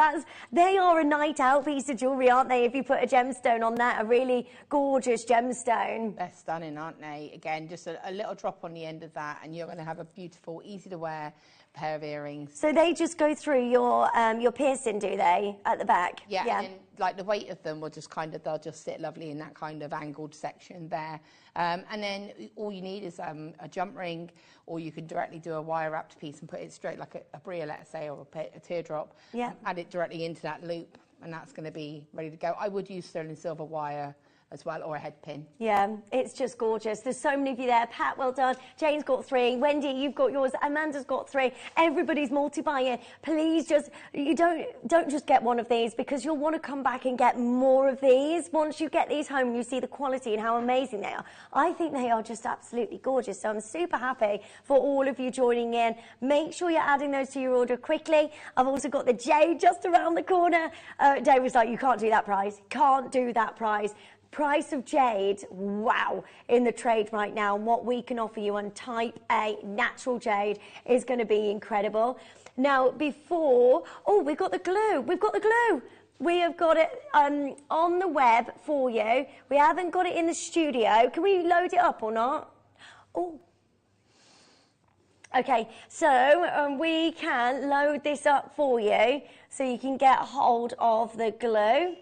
They are a night out piece of jewellery, aren't they, if you put a gemstone on that, a really gorgeous gemstone. They're stunning, aren't they? Again, just a little drop on the end of that, and you're going to have a beautiful, easy-to-wear pair of earrings. So they just go through your piercing, do they, at the back? Yeah, and like the weight of them will just they'll just sit lovely in that kind of angled section there. And then all you need is a jump ring, or you can directly do a wire-wrapped piece and put it straight, like a bria, let's say, or a teardrop, add it directly into that loop. And that's going to be ready to go. I would use sterling silver wire as well, or a head pin. Yeah, it's just gorgeous. There's so many of you there. Pat, well done. Jane's got 3. Wendy, you've got yours. Amanda's got 3. Everybody's multi-buying. Please just, you don't just get one of these, because you'll want to come back and get more of these. Once you get these home and you see the quality and how amazing they are. I think they are just absolutely gorgeous. So I'm super happy for all of you joining in. Make sure you're adding those to your order quickly. I've also got the jade just around the corner. Dave was like, you can't do that price. Can't do that price. Price of jade, wow, in the trade right now, and what we can offer you on type A natural jade is going to be incredible. Now, before, oh, we've got the glue. We have got it on the web for you. We haven't got it in the studio. Can we load it up or not? Oh. Okay, so we can load this up for you so you can get hold of the glue.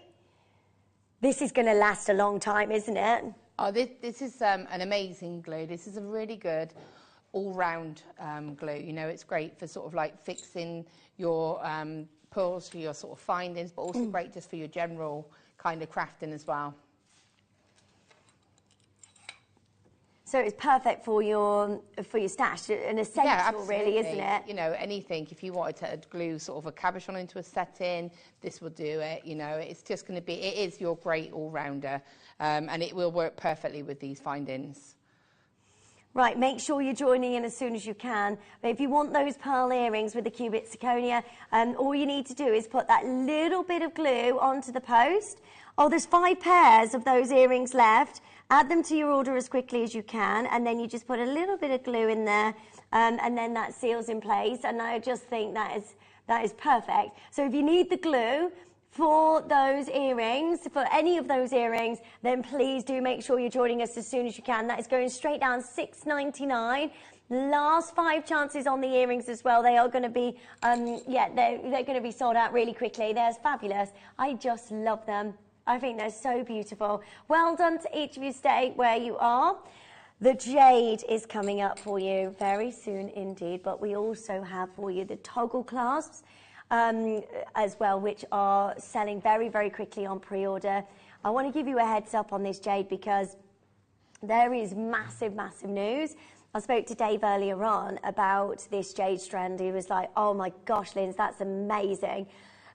This is going to last a long time, isn't it? Oh, this is an amazing glue. This is a really good all-round glue. You know, it's great for sort of like fixing your pearls, for your sort of findings, but also great just for your general kind of crafting as well. So it's perfect for your stash, an essential, really, isn't it? You know, anything. If you wanted to glue sort of a cabochon into a setting, this will do it. You know, it's just going to be. It is your great all-rounder, and it will work perfectly with these findings. Right, make sure you're joining in as soon as you can. But if you want those pearl earrings with the cubic zirconia, all you need to do is put that little bit of glue onto the post. Oh, there's 5 pairs of those earrings left. Add them to your order as quickly as you can, and then you just put a little bit of glue in there, and then that seals in place. And I just think that is perfect. So if you need the glue for those earrings, for any of those earrings, then please do make sure you're joining us as soon as you can. That is going straight down $6.99. Last 5 chances on the earrings as well. They are going to be, they're going to be sold out really quickly. They're fabulous. I just love them. I think they're so beautiful. Well done to each of you. Stay where you are. The jade is coming up for you very soon indeed, but we also have for you the toggle clasps as well, which are selling very, very quickly on pre-order. I want to give you a heads up on this jade because there is massive, massive news. I spoke to Dave earlier on about this jade strand. He was like, oh my gosh, Linz, that's amazing.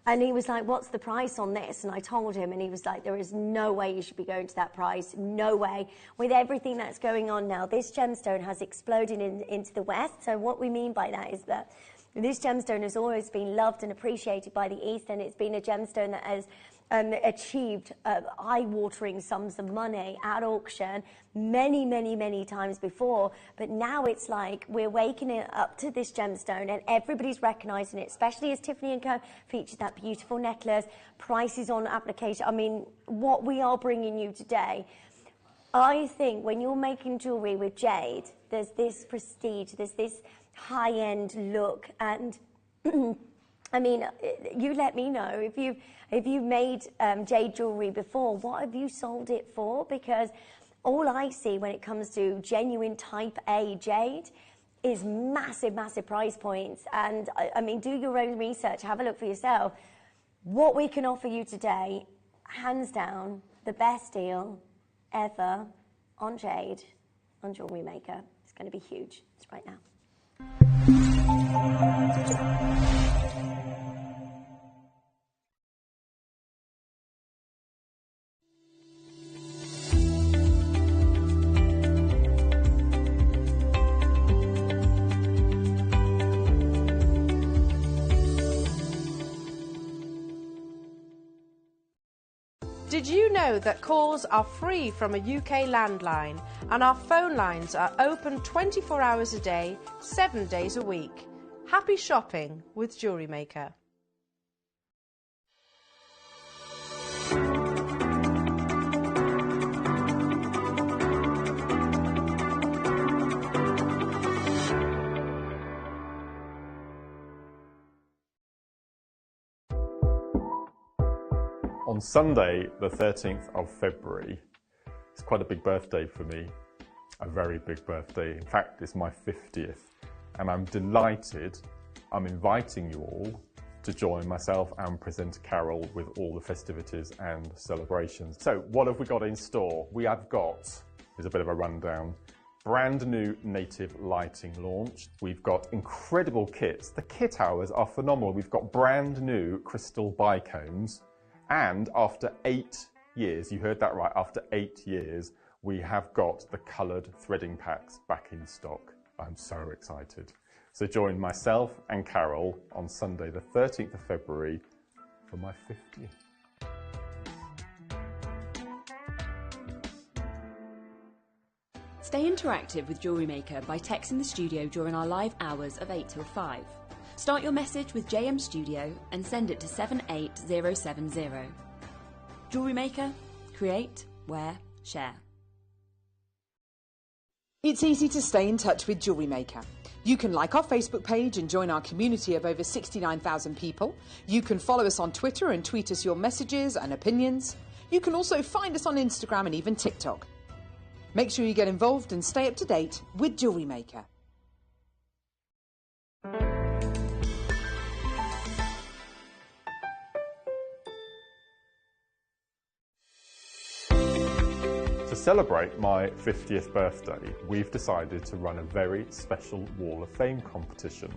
And he was like, what's the price on this? And I told him, and he was like, there is no way you should be going to that price. No way. With everything that's going on now, this gemstone has exploded into the West. So what we mean by that is that this gemstone has always been loved and appreciated by the East, and it's been a gemstone that has achieved eye-watering sums of money at auction many, many, many times before. But now it's like we're waking it up to this gemstone and everybody's recognising it, especially as Tiffany & Co. featured that beautiful necklace, prices on application. I mean, what we are bringing you today, I think when you're making jewellery with jade, there's this prestige, there's this high-end look, and I mean, you let me know if you've made jade jewellery before, what have you sold it for? Because all I see when it comes to genuine type A jade is massive, massive price points. And I mean, do your own research, have a look for yourself. What we can offer you today, hands down, the best deal ever on jade, on Jewellery Maker. It's going to be huge. It's right now. Did you know that calls are free from a UK landline and our phone lines are open 24 hours a day, 7 days a week? Happy shopping with Jewellery Maker. On Sunday, the 13th of February, it's quite a big birthday for me, a very big birthday. In fact, it's my 50th, and I'm delighted. I'm inviting you all to join myself and presenter Carol with all the festivities and celebrations. So what have we got in store? We have got, here's a bit of a rundown, brand new native lighting launched. We've got incredible kits. The kit hours are phenomenal. We've got brand new crystal bicones, and after 8 years, you heard that right, after 8 years, we have got the coloured threading packs back in stock. I'm so excited. So join myself and Carol on Sunday the 13th of February for my 50th. Stay interactive with Jewellery Maker by texting the studio during our live hours of 8 till 5. Start your message with JM Studio and send it to 78070. Jewellery Maker, create, wear, share. It's easy to stay in touch with Jewellery Maker. You can like our Facebook page and join our community of over 69,000 people. You can follow us on Twitter and tweet us your messages and opinions. You can also find us on Instagram and even TikTok. Make sure you get involved and stay up to date with Jewellery Maker. To celebrate my 50th birthday, we've decided to run a very special Wall of Fame competition.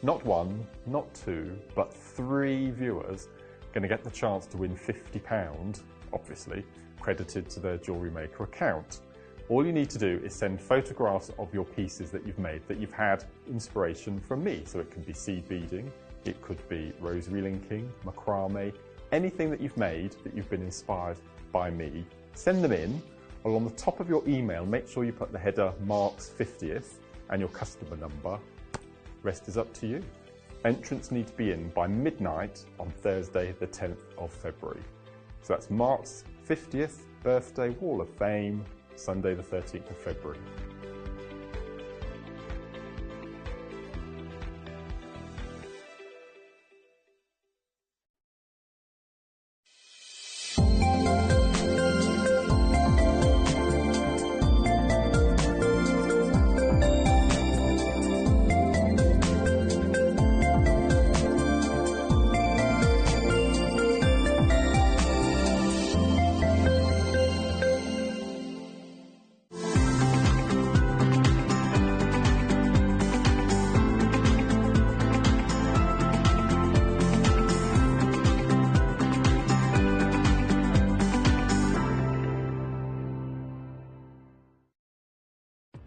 Not one, not two, but 3 viewers are going to get the chance to win £50, obviously, credited to their Jewellery Maker account. All you need to do is send photographs of your pieces that you've made that you've had inspiration from me. So it could be seed beading, it could be rosary linking, macrame, anything that you've made that you've been inspired by me. Send them in. Along the top of your email, make sure you put the header Mark's 50th and your customer number. Rest is up to you. Entrants need to be in by midnight on Thursday the 10th of February. So that's Mark's 50th birthday Wall of Fame, Sunday the 13th of February.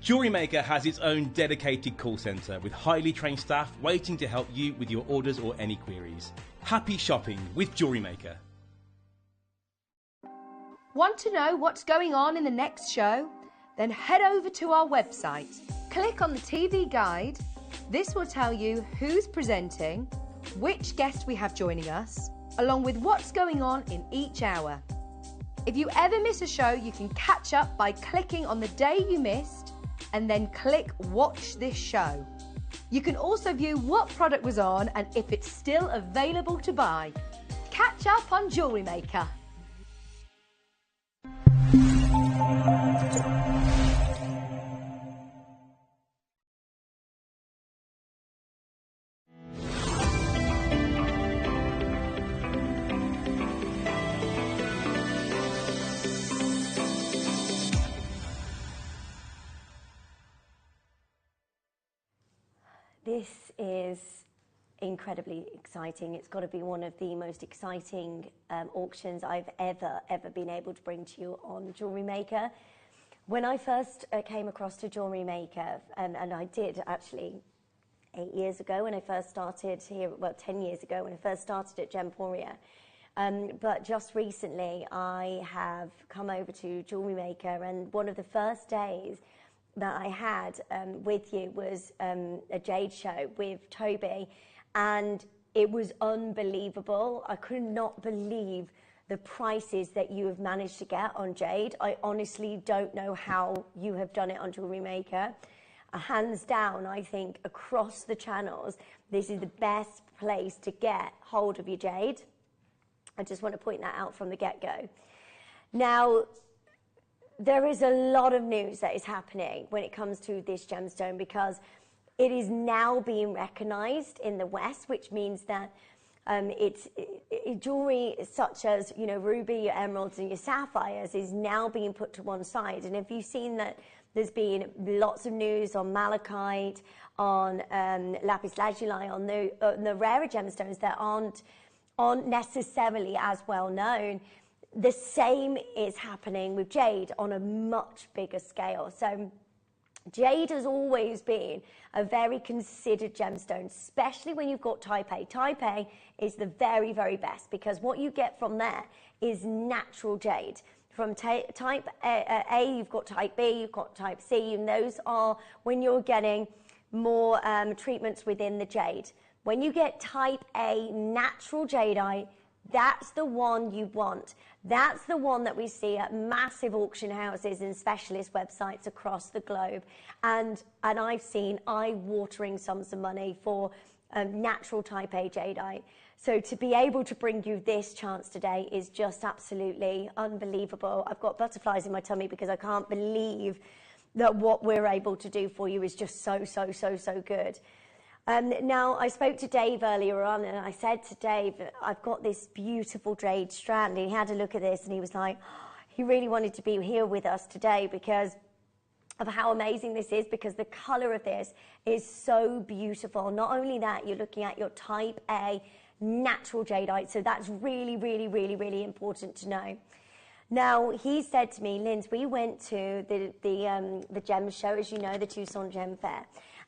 Jewellery Maker has its own dedicated call centre with highly trained staff waiting to help you with your orders or any queries. Happy shopping with Jewellery Maker. Want to know what's going on in the next show? Then head over to our website. Click on the TV guide. This will tell you who's presenting, which guest we have joining us, along with what's going on in each hour. If you ever miss a show, you can catch up by clicking on the day you missed and then click Watch This Show. You can also view what product was on and if it's still available to buy. Catch up on Jewellery Maker. This is incredibly exciting. It's got to be one of the most exciting auctions I've ever been able to bring to you on Jewellery Maker. When I first came across to Jewellery Maker, and I did actually 8 years ago when I first started here, well 10 years ago when I first started at Gemporia, but just recently I have come over to Jewellery Maker, and one of the first days that I had with you was a jade show with Toby, and it was unbelievable. I could not believe the prices that you have managed to get on jade. I honestly don't know how you have done it on Jewellery Maker. Hands down, I think across the channels, this is the best place to get hold of your jade. I just want to point that out from the get-go. Now, there is a lot of news that is happening when it comes to this gemstone, because it is now being recognised in the West, which means that Jewelry such as, you know, ruby, your emeralds and your sapphires is now being put to one side. And if you've seen that there's been lots of news on malachite, on lapis lazuli, on the rarer gemstones that aren't necessarily as well known, the same is happening with jade on a much bigger scale. So jade has always been a very considered gemstone, especially when you've got type A. Type A is the very, very best because what you get from there is natural jade. From type A, you've got type B, you've got type C, and those are when you're getting more treatments within the jade. When you get type A natural jadeite, that's the one you want. That's the one that we see at massive auction houses and specialist websites across the globe. And I've seen eye-watering sums of money for natural type A jadeite. So to be able to bring you this chance today is just absolutely unbelievable. I've got butterflies in my tummy because I can't believe that what we're able to do for you is just so good. Now, I spoke to Dave earlier on, and I said to Dave, I've got this beautiful jade strand. And he had a look at this, and he was like, he really wanted to be here with us today because of how amazing this is, because the colour of this is so beautiful. Not only that, you're looking at your type A natural jadeite, so that's really important to know. Now, he said to me, Linz, we went to the gem show, as you know, the Tucson Gem Fair.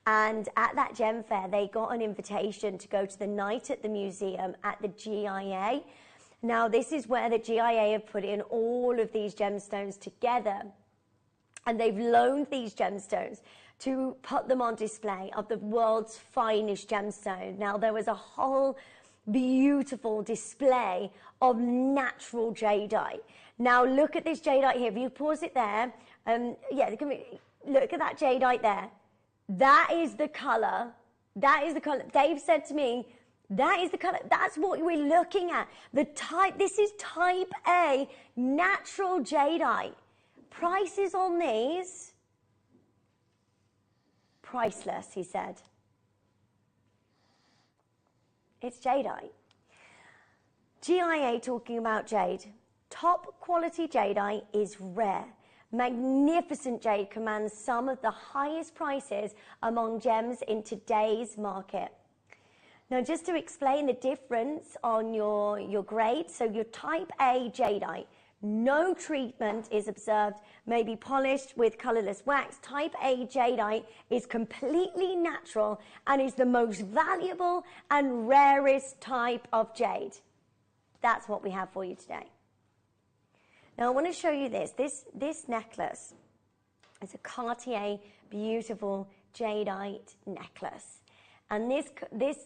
And at that gem fair, they got an invitation to go to the night at the museum at the GIA. Now, this is where the GIA have put in all of these gemstones together. And they've loaned these gemstones to put them on display of the world's finest gemstone. Now, there was a whole beautiful display of natural jadeite. Now, look at this jadeite here. If you pause it there, look at that jadeite there. That is the colour. That is the colour. Dave said to me, that is the colour. That's what we're looking at. This is type A natural jadeite. Prices on these, priceless, he said. It's jadeite. GIA talking about jade. Top quality jadeite is rare. Magnificent jade commands some of the highest prices among gems in today's market. Now, just to explain the difference on your grade, so your type A jadeite, no treatment is observed, may be polished with colourless wax. Type A jadeite is completely natural and is the most valuable and rarest type of jade. That's what we have for you today. Now, I want to show you this. This necklace is a Cartier beautiful jadeite necklace. And this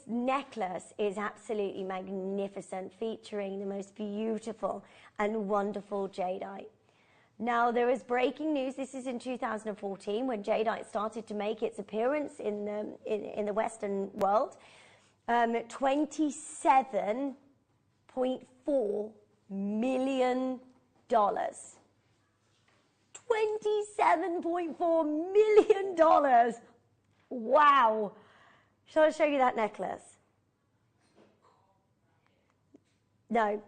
necklace is absolutely magnificent, featuring the most beautiful and wonderful jadeite. Now, there is breaking news. This is in 2014 when jadeite started to make its appearance in the Western world. $27.4 million. $27.4 million. Wow. Shall I show you that necklace? No.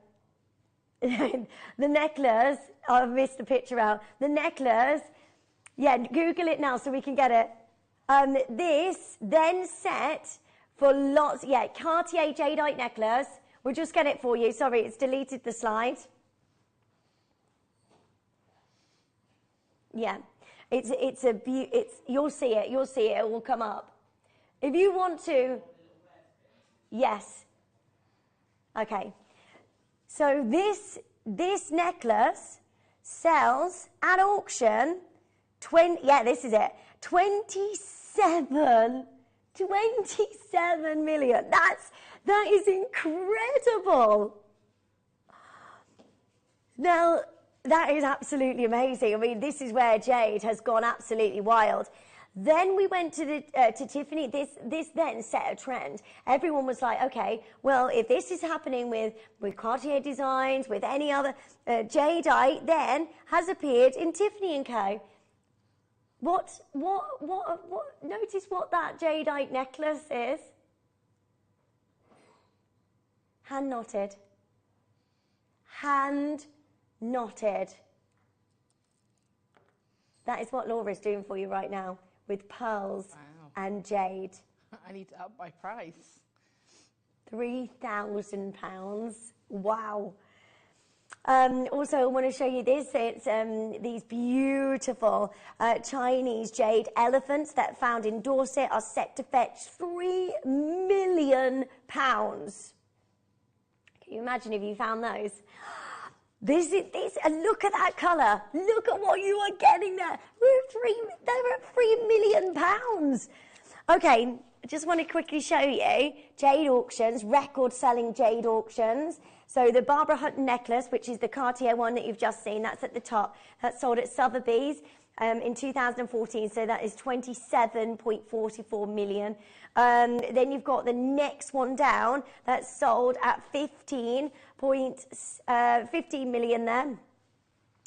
The necklace, I've missed the picture out. The necklace, yeah, Google it now so we can get it. This then set for lots, yeah, Cartier jadeite necklace. We'll just get it for you. Sorry, it's deleted the slide. Yeah, you'll see it, it will come up. If you want to, yes. Okay, so this necklace sells at auction, this is it, 27 million. That is incredible. Now, that is absolutely amazing. I mean, this is where jade has gone absolutely wild. Then we went to Tiffany. This then set a trend. Everyone was like, okay, well, if this is happening with Cartier designs, with any other jadeite, then has appeared in Tiffany & Co. Notice what that jadeite necklace is. hand knotted. Hand knotted. That is what Laura's doing for you right now with pearls and jade. I need to up my price. £3,000. Wow. Also, I want to show you this. It's these beautiful Chinese jade elephants that found in Dorset are set to fetch £3 million. Can you imagine if you found those? This, look at that colour. Look at what you are getting there. They're at £3 million. Okay, I just want to quickly show you jade auctions, record-selling jade auctions. So the Barbara Hutton necklace, which is the Cartier one that you've just seen, that's at the top. That's sold at Sotheby's in 2014, so that is 27.44 million. Then you've got the next one down, that's sold at 15 million there.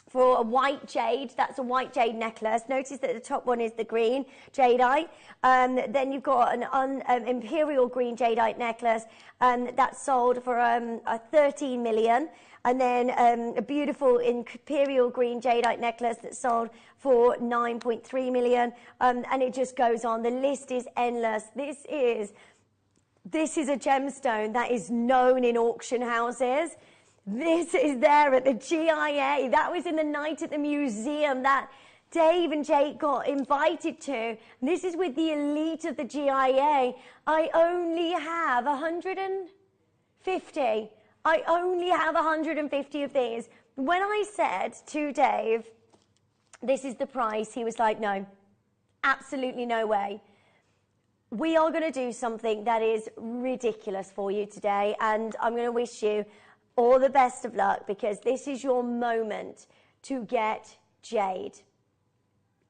For a white jade, that's a white jade necklace. Notice that the top one is the green jadeite. Then you've got an imperial green jadeite necklace that's sold for 13 million. And then a beautiful imperial green jadeite necklace that's sold for 9.3 million. And it just goes on. The list is endless. This is a gemstone that is known in auction houses. This is there at the GIA. That was in the night at the museum that Dave and Jake got invited to. This is with the elite of the GIA. I only have 150. I only have 150 of these. When I said to Dave, this is the price, he was like, no, absolutely no way. We are going to do something that is ridiculous for you today, and I'm going to wish you all the best of luck, because this is your moment to get jade.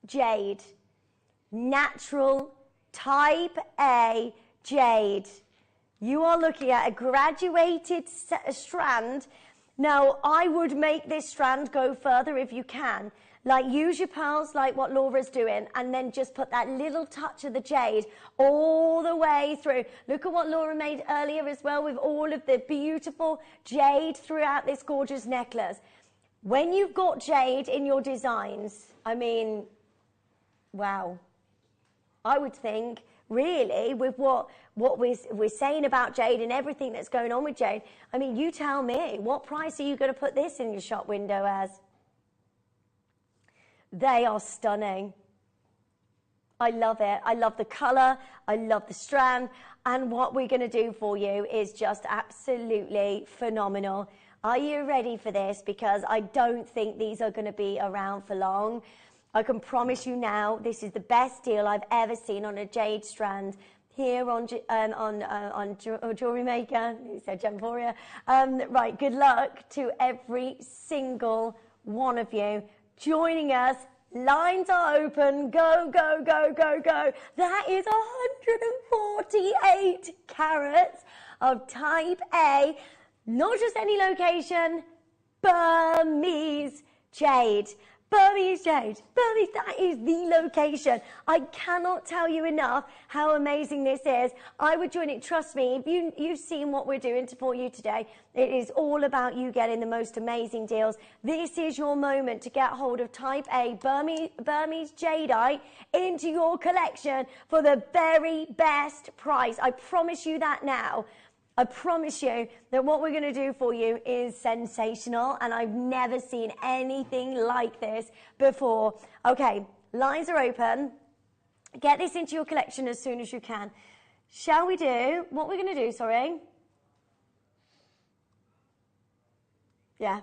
Jade. Natural type A jade. You are looking at a graduated strand. Now, I would make this strand go further if you can. Like, use your pearls like what Laura's doing, and then just put that little touch of the jade all the way through. Look at what Laura made earlier as well, with all of the beautiful jade throughout this gorgeous necklace. When you've got jade in your designs, I mean, wow. I would think, really, with what we're saying about jade and everything that's going on with jade, I mean, you tell me, what price are you going to put this in your shop window as? They are stunning. I love it. I love the colour. I love the strand. And what we're going to do for you is just absolutely phenomenal. Are you ready for this? Because I don't think these are going to be around for long. I can promise you now, this is the best deal I've ever seen on a jade strand here on Jewellery Maker. You said Gemporia. Right, good luck to every single one of you joining us. Lines are open. Go, go, go, go, go. That is 148 carats of type A. Not just any location, Burmese jade. Burmese jade. Burmese, that is the location. I cannot tell you enough how amazing this is. I would join it. Trust me, if you've seen what we're doing for you today, it is all about you getting the most amazing deals. This is your moment to get hold of type A Burmese jadeite into your collection for the very best price. I promise you that now. I promise you that what we're going to do for you is sensational, and I've never seen anything like this before. Okay, lines are open. Get this into your collection as soon as you can. Shall we do what we're going to do, sorry? Yeah.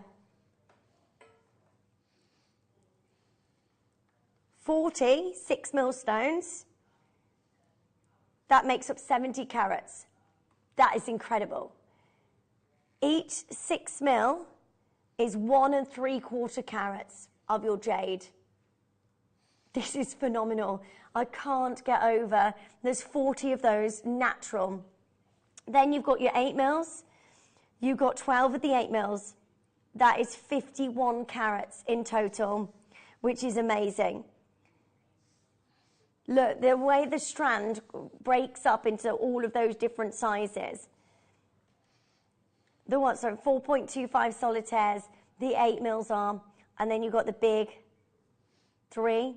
40 6mm stones. That makes up 70 carats. That is incredible. Each 6mm is 1 3/4 carats of your jade. This is phenomenal. I can't get over. There's 40 of those natural. Then you've got your 8mm. You've got 12 of the 8mm. That is 51 carats in total, which is amazing. Look, the way the strand breaks up into all of those different sizes. the what? Sorry, 4.25 solitaires, the 8 mils arm, and then you've got the big 3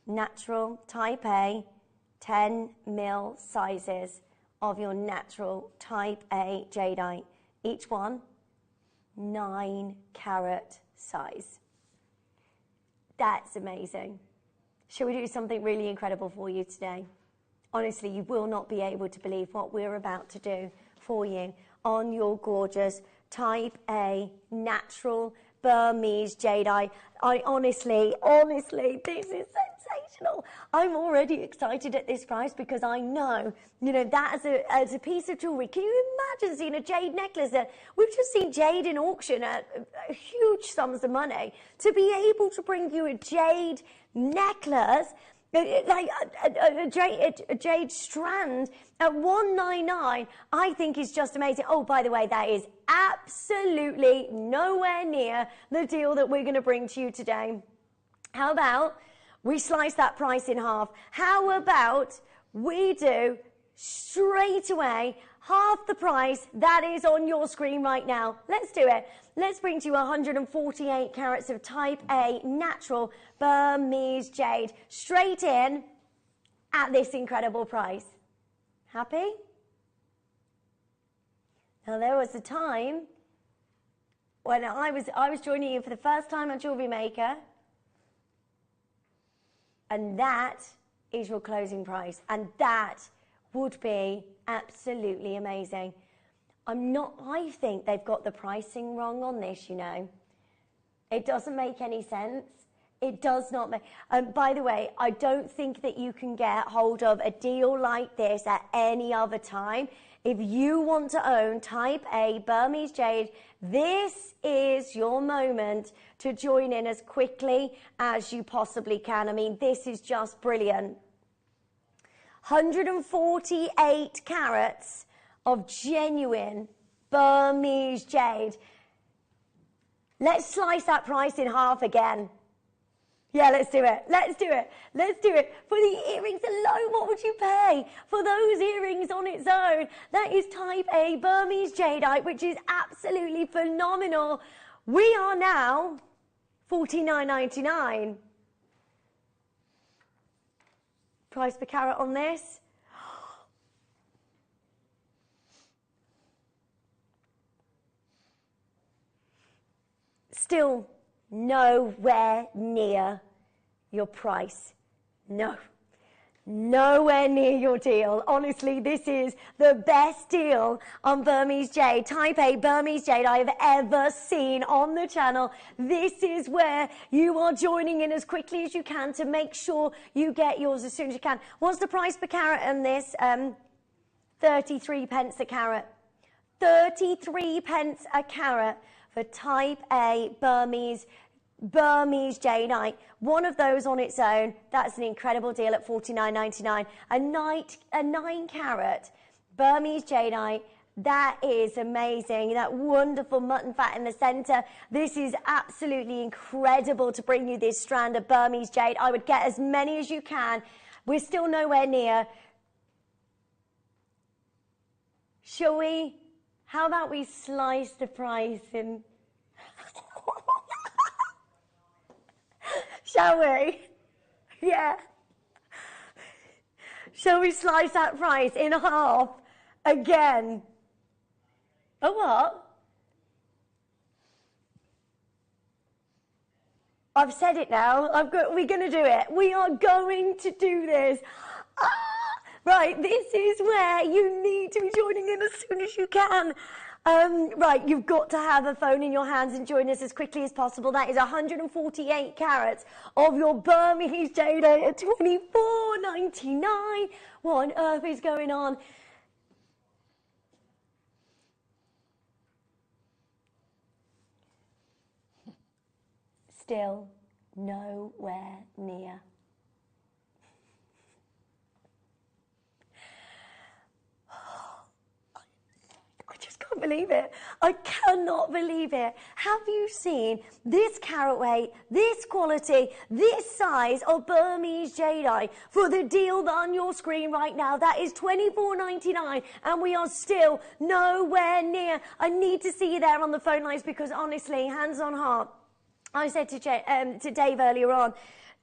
natural type A 10 mil sizes of your natural type A jadeite. Each one 9 carat size. That's amazing. Shall we do something really incredible for you today? Honestly, you will not be able to believe what we're about to do for you on your gorgeous type A natural Burmese jadeite. I honestly, this is sensational. I'm already excited at this price because I know, that as a piece of jewellery. Can you imagine seeing a jade necklace? We've just seen jade in auction at huge sums of money. To be able to bring you a jade necklace, like a jade strand at $199, I think is just amazing. Oh, by the way, that is absolutely nowhere near the deal that we're going to bring to you today. How about we slice that price in half? How about we do straight away half the price that is on your screen right now? Let's do it. Let's bring to you 148 carats of type A natural Burmese jade straight in at this incredible price. Happy? Now, there was a time when I was joining you for the first time on Jewellery Maker, and that is your closing price, and that would be absolutely amazing. I think they've got the pricing wrong on this, It doesn't make any sense. It does not make... by the way, I don't think that you can get hold of a deal like this at any other time. If you want to own type A Burmese jade, this is your moment to join in as quickly as you possibly can. I mean, this is just brilliant. 148 carats of genuine Burmese jade. Let's slice that price in half again. Yeah, let's do it. Let's do it. Let's do it. For the earrings alone, what would you pay for those earrings on its own? That is type A Burmese jadeite, which is absolutely phenomenal. We are now $49.99. Price per carat on this. Still nowhere near your price. No. Nowhere near your deal. Honestly, this is the best deal on Burmese jade, type A Burmese jade I've ever seen on the channel. This is where you are joining in as quickly as you can to make sure you get yours as soon as you can. What's the price per carat on this? 33 pence a carat. 33 pence a carat for type A Burmese jadeite. One of those on its own, that's an incredible deal at $49.99. A 9 carat Burmese jadeite, that is amazing. That wonderful mutton fat in the center. This is absolutely incredible to bring you this strand of Burmese jade. I would get as many as you can. We're still nowhere near. Shall we? How about we slice the price in... Shall we? Yeah. Shall we slice that price in half again? A what? I've said it now. We're going to do it. We are going to do this. Right, this is where you need to be joining in as soon as you can. Right, you've got to have a phone in your hands and join us as quickly as possible. That is 148 carats of your Burmese jade at $24.99. What on earth is going on? Still nowhere near. I just can't believe believe it. I cannot believe it. Have you seen this carat weight, this quality, this size of Burmese jadeite for the deal on your screen right now? That is $24.99, and we are still nowhere near. I need to see you there on the phone lines, because honestly, hands on heart, I said to Dave earlier on,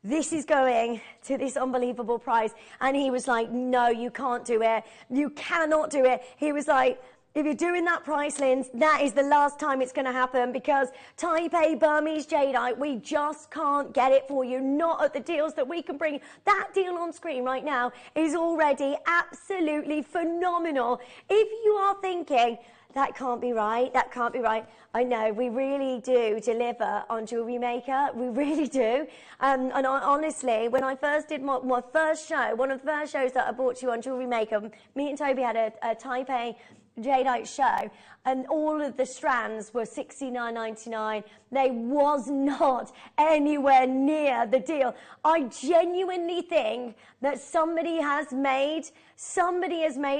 this is going to this unbelievable price. And he was like, no, you can't do it. You cannot do it. He was like, if you're doing that price, Linz, that is the last time it's going to happen, because Type A Burmese jadeite, we just can't get it for you. Not at the deals that we can bring. That deal on screen right now is already absolutely phenomenal. If you are thinking, that can't be right, that can't be right, I know, we really do deliver on Jewellery Maker. We really do. And honestly, when I first did my first show, one of the first shows that I brought to you on Jewellery Maker, me and Toby had a Type A jadeite show, and all of the strands were $69.99. They was not anywhere near the deal. I genuinely think that somebody has made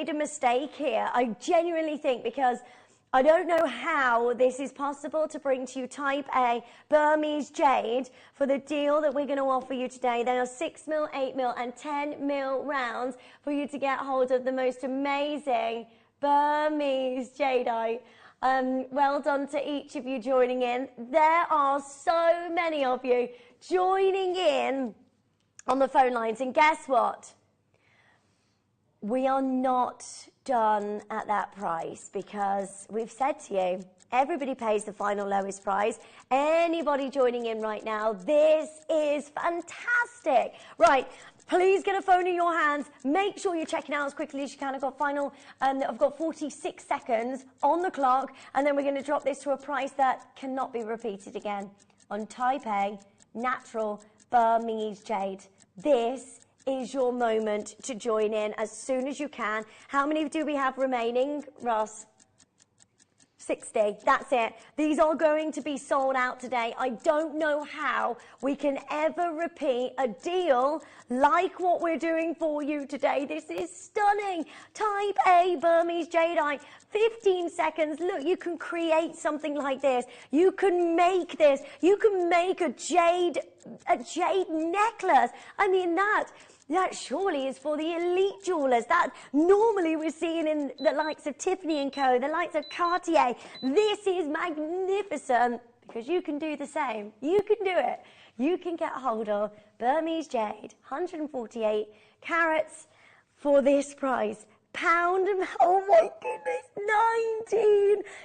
a mistake here. I genuinely think, because I don't know how this is possible to bring to you Type A Burmese jade for the deal that we're going to offer you today. They are 6mm, 8mm and 10mm rounds for you to get hold of the most amazing Burmese jadeite. Well done to each of you joining in. There are so many of you joining in on the phone lines, and guess what? We are not done at that price, because we've said to you, everybody pays the final lowest price. Anybody joining in right now, this is fantastic. Right, please get a phone in your hands. Make sure you're checking out as quickly as you can. I've got 46 seconds on the clock, and then we're going to drop this to a price that cannot be repeated again on Type A natural Burmese jade. This is your moment to join in as soon as you can. How many do we have remaining, Ross? 60. That's it. These are going to be sold out today. I don't know how we can ever repeat a deal like what we're doing for you today. This is stunning. Type A Burmese jadeite. 15 seconds. Look, you can create something like this. You can make this. You can make a jade necklace. I mean, that surely is for the elite jewelers. That normally we're seeing in the likes of Tiffany & Co., the likes of Cartier. This is magnificent, because you can do the same. You can do it. You can get hold of Burmese jade, 148 carats for this price. Pound, oh my goodness,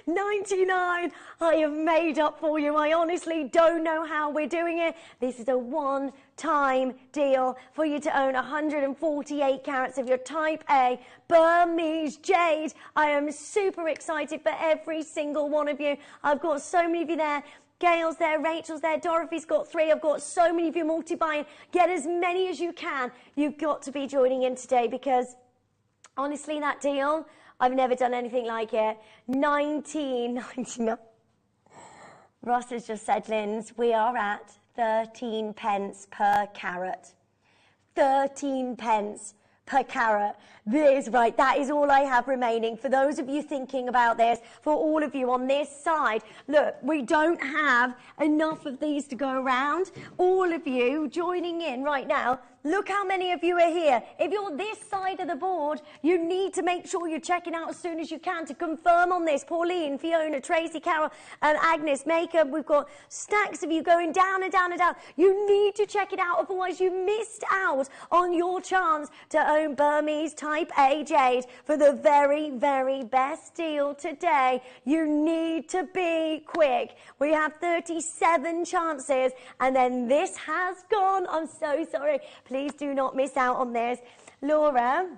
$19.99. I have made up for you. I honestly don't know how we're doing it. This is a one-time deal for you to own 148 carats of your Type A Burmese jade. I am super excited for every single one of you. I've got so many of you there. Gail's there, Rachel's there, Dorothy's got 3. I've got so many of you multi-buying. Get as many as you can. You've got to be joining in today, because honestly, that deal, I've never done anything like it. $19.99. Ross has just said, Linz, we are at 13 pence per carat. 13 pence per carat. This, right, that is all I have remaining. For those of you thinking about this, for all of you on this side, look, we don't have enough of these to go around. All of you joining in right now, look how many of you are here. If you're this side of the board, you need to make sure you're checking out as soon as you can to confirm on this. Pauline, Fiona, Tracy, Carol, and Agnes, Maker. We've got stacks of you going down and down and down. You need to check it out, otherwise you missed out on your chance to own Burmese Type A jade for the very, very best deal today. You need to be quick. We have 37 chances, and then this has gone. I'm so sorry. Please do not miss out on this. Laura,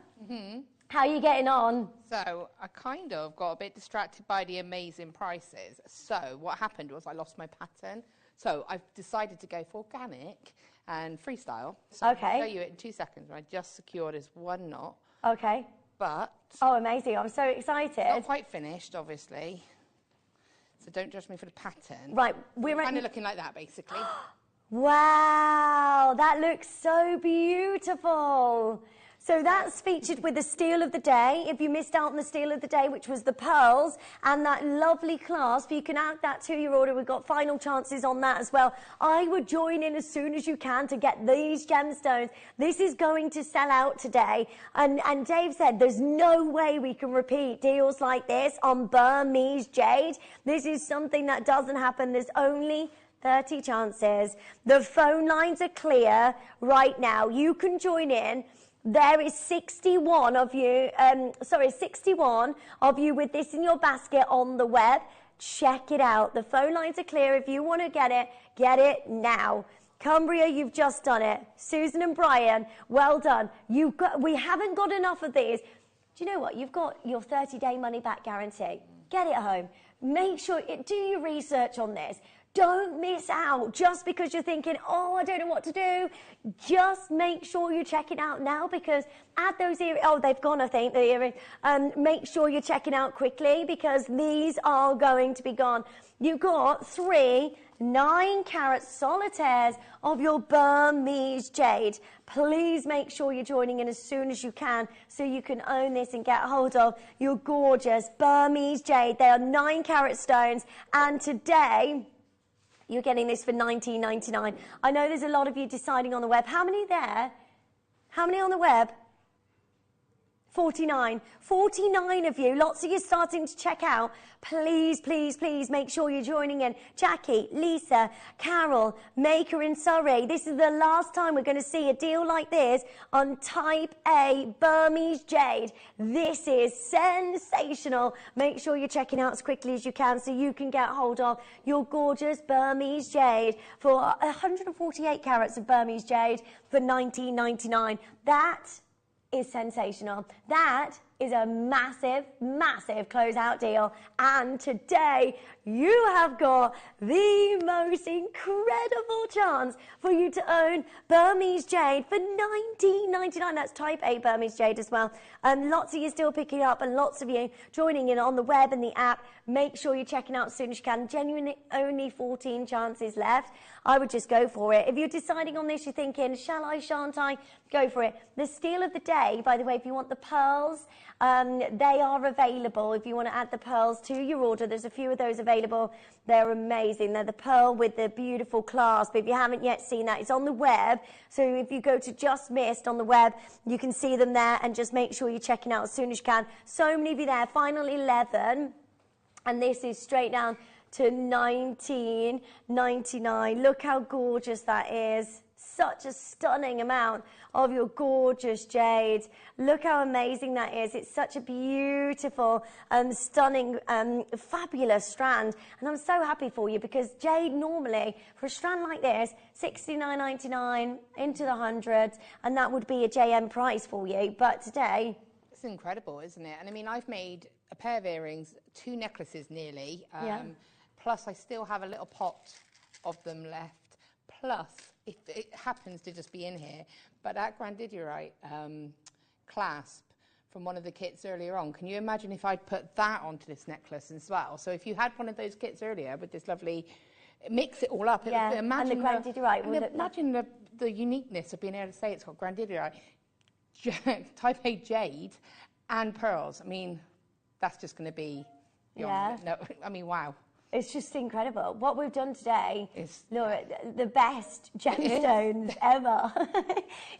how are you getting on? So I kind of got a bit distracted by the amazing prices. So what happened was I lost my pattern. So I've decided to go for organic and freestyle. So okay. I'll show you it in 2 seconds. I just secured this 1 knot. Okay. But... oh, amazing. I'm so excited. It's not quite finished, obviously. So don't judge me for the pattern. Right. We're kind of looking like that, basically. Wow, that looks so beautiful. So that's featured with the steal of the day. If you missed out on the steal of the day, which was the pearls and that lovely clasp, you can add that to your order. We've got final chances on that as well. I would join in as soon as you can to get these gemstones. This is going to sell out today. And Dave said there's no way we can repeat deals like this on Burmese jade. This is something that doesn't happen. There's only 30 chances. The phone lines are clear right now. You can join in. There is 61 of you, 61 of you with this in your basket on the web. Check it out. The phone lines are clear. If you want to get it now. Cumbria, you've just done it. Susan and Brian, well done. We haven't got enough of these. Do you know what? You've got your 30-day money-back guarantee. Get it home. Make sure, do your research on this. Don't miss out just because you're thinking, oh, I don't know what to do. Just make sure you check it out now, because add those earrings. Oh, they've gone, I think, the earrings. Make sure you're checking out quickly, because these are going to be gone. You've got 3 9-carat solitaires of your Burmese jade. Please make sure you're joining in as soon as you can so you can own this and get hold of your gorgeous Burmese jade. They are 9-carat stones, and today you're getting this for $19.99. I know there's a lot of you deciding on the web. How many there? How many on the web? 49. 49 of you. Lots of you starting to check out. Please, please, please make sure you're joining in. Jackie, Lisa, Carol, Maker in Surrey. This is the last time we're going to see a deal like this on Type A Burmese jade. This is sensational. Make sure you're checking out as quickly as you can so you can get hold of your gorgeous Burmese jade for 148 carats of Burmese jade for $19.99. That is sensational. That is a massive, massive closeout deal. And today you have got the most incredible chance for you to own Burmese jade for $19.99. That's Type A Burmese jade as well. And lots of you still picking up, and lots of you joining in on the web and the app. Make sure you're checking out as soon as you can. Genuinely only 14 chances left. I would just go for it. If you're deciding on this, you're thinking, shall I, shan't I? Go for it. The steal of the day, by the way, if you want the pearls, they are available. If you want to add the pearls to your order, there's a few of those available. They're amazing. They're the pearl with the beautiful clasp. If you haven't yet seen that, it's on the web. So if you go to Just Missed on the web, you can see them there, and just make sure you're checking out as soon as you can. So many of you there. Final 11. And this is straight down to $19.99. Look how gorgeous that is. Such a stunning amount of your gorgeous jade. Look how amazing that is. It's such a beautiful, stunning, fabulous strand. And I'm so happy for you, because jade normally, for a strand like this, $69.99 into the hundreds, and that would be a JM price for you. But today, it's incredible, isn't it? And I mean, I've made a pair of earrings, 2 necklaces nearly, plus I still have a little pot of them left. Plus, if it happens to just be in here, but that Grandidierite clasp from one of the kits earlier on, can you imagine if I'd put that onto this necklace as well? So if you had one of those kits earlier with this lovely, mix it all up. Yeah, imagine and the Grandidierite. Imagine the uniqueness of being able to say it's got Grandidierite, Type A jade, and pearls. I mean, that's just going to be beyond. No, I mean, wow. It's just incredible. What we've done today is, Laura, the best gemstones ever.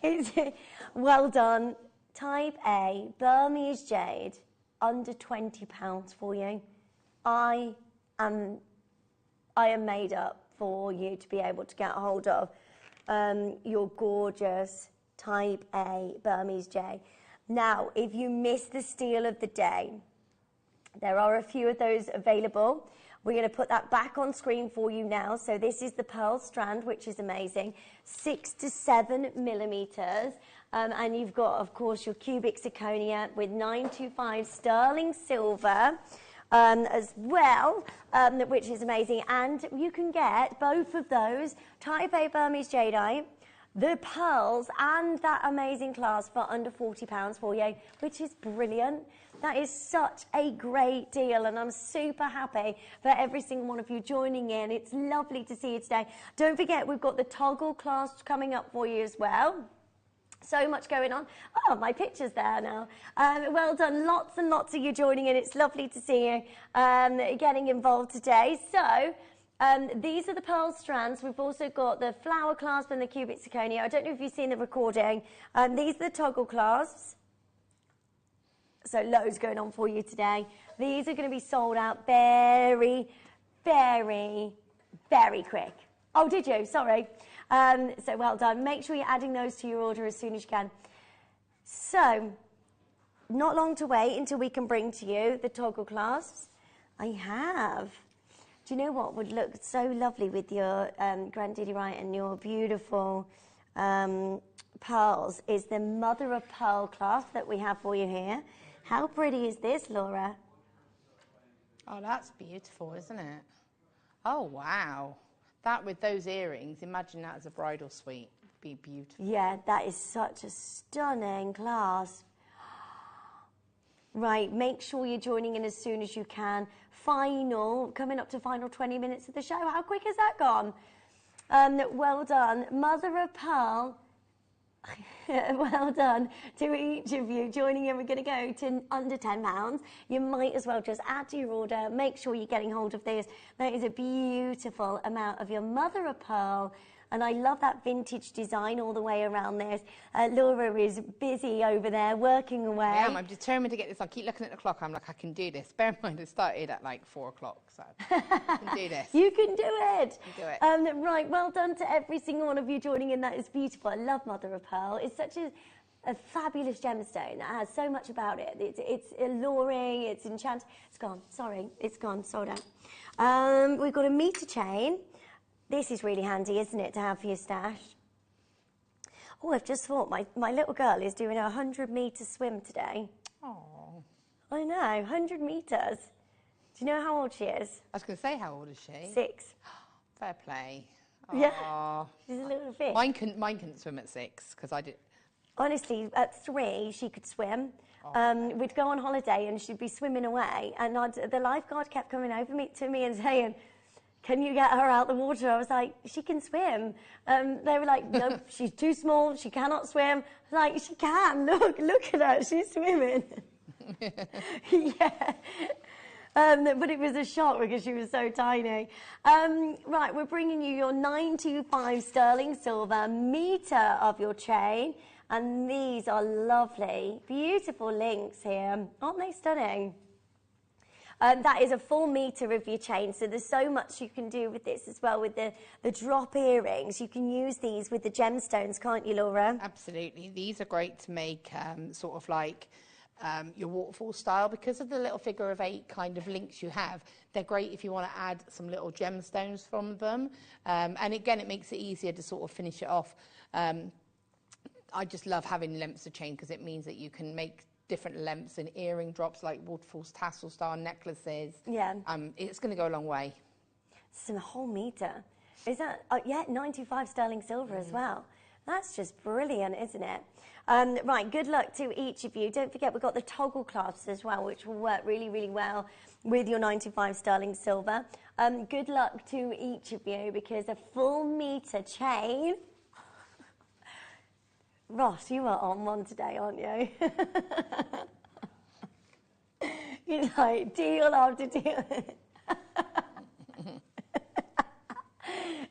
It's well done. Type A Burmese jade, under £20 for you. I am made up for you to be able to get hold of your gorgeous Type A Burmese jade. Now, if you missed the steal of the day, there are a few of those available. We're going to put that back on screen for you now. So this is the pearl strand, which is amazing, 6 to 7 millimeters. And you've got, of course, your cubic zirconia with 925 sterling silver as well, which is amazing. And you can get both of those, Type A Burmese jadeite, the pearls, and that amazing clasp for under £40 for you, which is brilliant. That is such a great deal, and I'm super happy for every single one of you joining in. It's lovely to see you today. Don't forget, we've got the toggle clasp coming up for you as well. So much going on. Oh, my picture's there now. Well done. Lots and lots of you joining in. It's lovely to see you getting involved today. So these are the pearl strands. We've also got the flower clasp and the cubic zirconia. I don't know if you've seen the recording. These are the toggle clasps. So loads going on for you today. These are going to be sold out very, very, very quick. Oh, did you? Sorry. So well done. Make sure you're adding those to your order as soon as you can. So, not long to wait until we can bring to you the toggle clasps. I have. Do you know what would look so lovely with your Granddaddy Right and your beautiful pearls is the mother of pearl clasp that we have for you here. How pretty is this, Laura? Oh, that's beautiful, isn't it? Oh, wow. That with those earrings, imagine that as a bridal suite. It'd be beautiful. Yeah, that is such a stunning clasp. Right, make sure you're joining in as soon as you can. Coming up to final 20 minutes of the show. How quick has that gone? Well done. Mother of pearl. Well done to each of you joining in. We're going to go to under £10. You might as well just add to your order. Make sure you're getting hold of this. That is a beautiful amount of your mother of pearl. And I love that vintage design all the way around this. Laura is busy over there, working away. I am. I'm determined to get this. I keep looking at the clock. I'm like, I can do this. Bear in mind, it started at like 4 o'clock, so I can do this. You can do it. You can do it. Right, well done to every single one of you joining in. That is beautiful. I love Mother of Pearl. It's such a fabulous gemstone that has so much about it. It's alluring, it's enchanting. It's gone. Sorry, it's gone. Sold out. We've got a meter chain. This is really handy, isn't it, to have for your stash? Oh, I've just thought my little girl is doing a 100-metre swim today. Oh. I know, 100 metres. Do you know how old she is? I was going to say, how old is she? 6. Fair play. Yeah, Aww. she's a little fish. Mine couldn't swim at 6, because I did... Honestly, at 3, she could swim. We'd go on holiday and she'd be swimming away, and the lifeguard kept coming over to me and saying, can you get her out the water? I was like, she can swim. They were like, no, she's too small, she cannot swim. I was like, she can, look at her, she's swimming. Yeah. But it was a shock because she was so tiny. Right, we're bringing you your 925 sterling silver meter of your chain. And these are lovely, beautiful links here. Aren't they stunning? That is a full meter of your chain, so there's so much you can do with this as well, with the drop earrings. You can use these with the gemstones, can't you, Laura? Absolutely. These are great to make sort of like your waterfall style, because of the little figure of 8 kind of links you have. They're great if you want to add some little gemstones from them. And again, it makes it easier to sort of finish it off. I just love having lengths of chain because it means that you can make different lengths and earring drops like waterfalls, tassel style necklaces. Yeah. It's going to go a long way. It's a whole meter. Is that, yeah, 95 sterling silver as well. That's just brilliant, isn't it? Right, good luck to each of you. Don't forget, we've got the toggle clasps as well, which will work really, really well with your 95 sterling silver. Good luck to each of you, because a full meter chain... Ross, you are on one today, aren't you? You're like, deal after deal.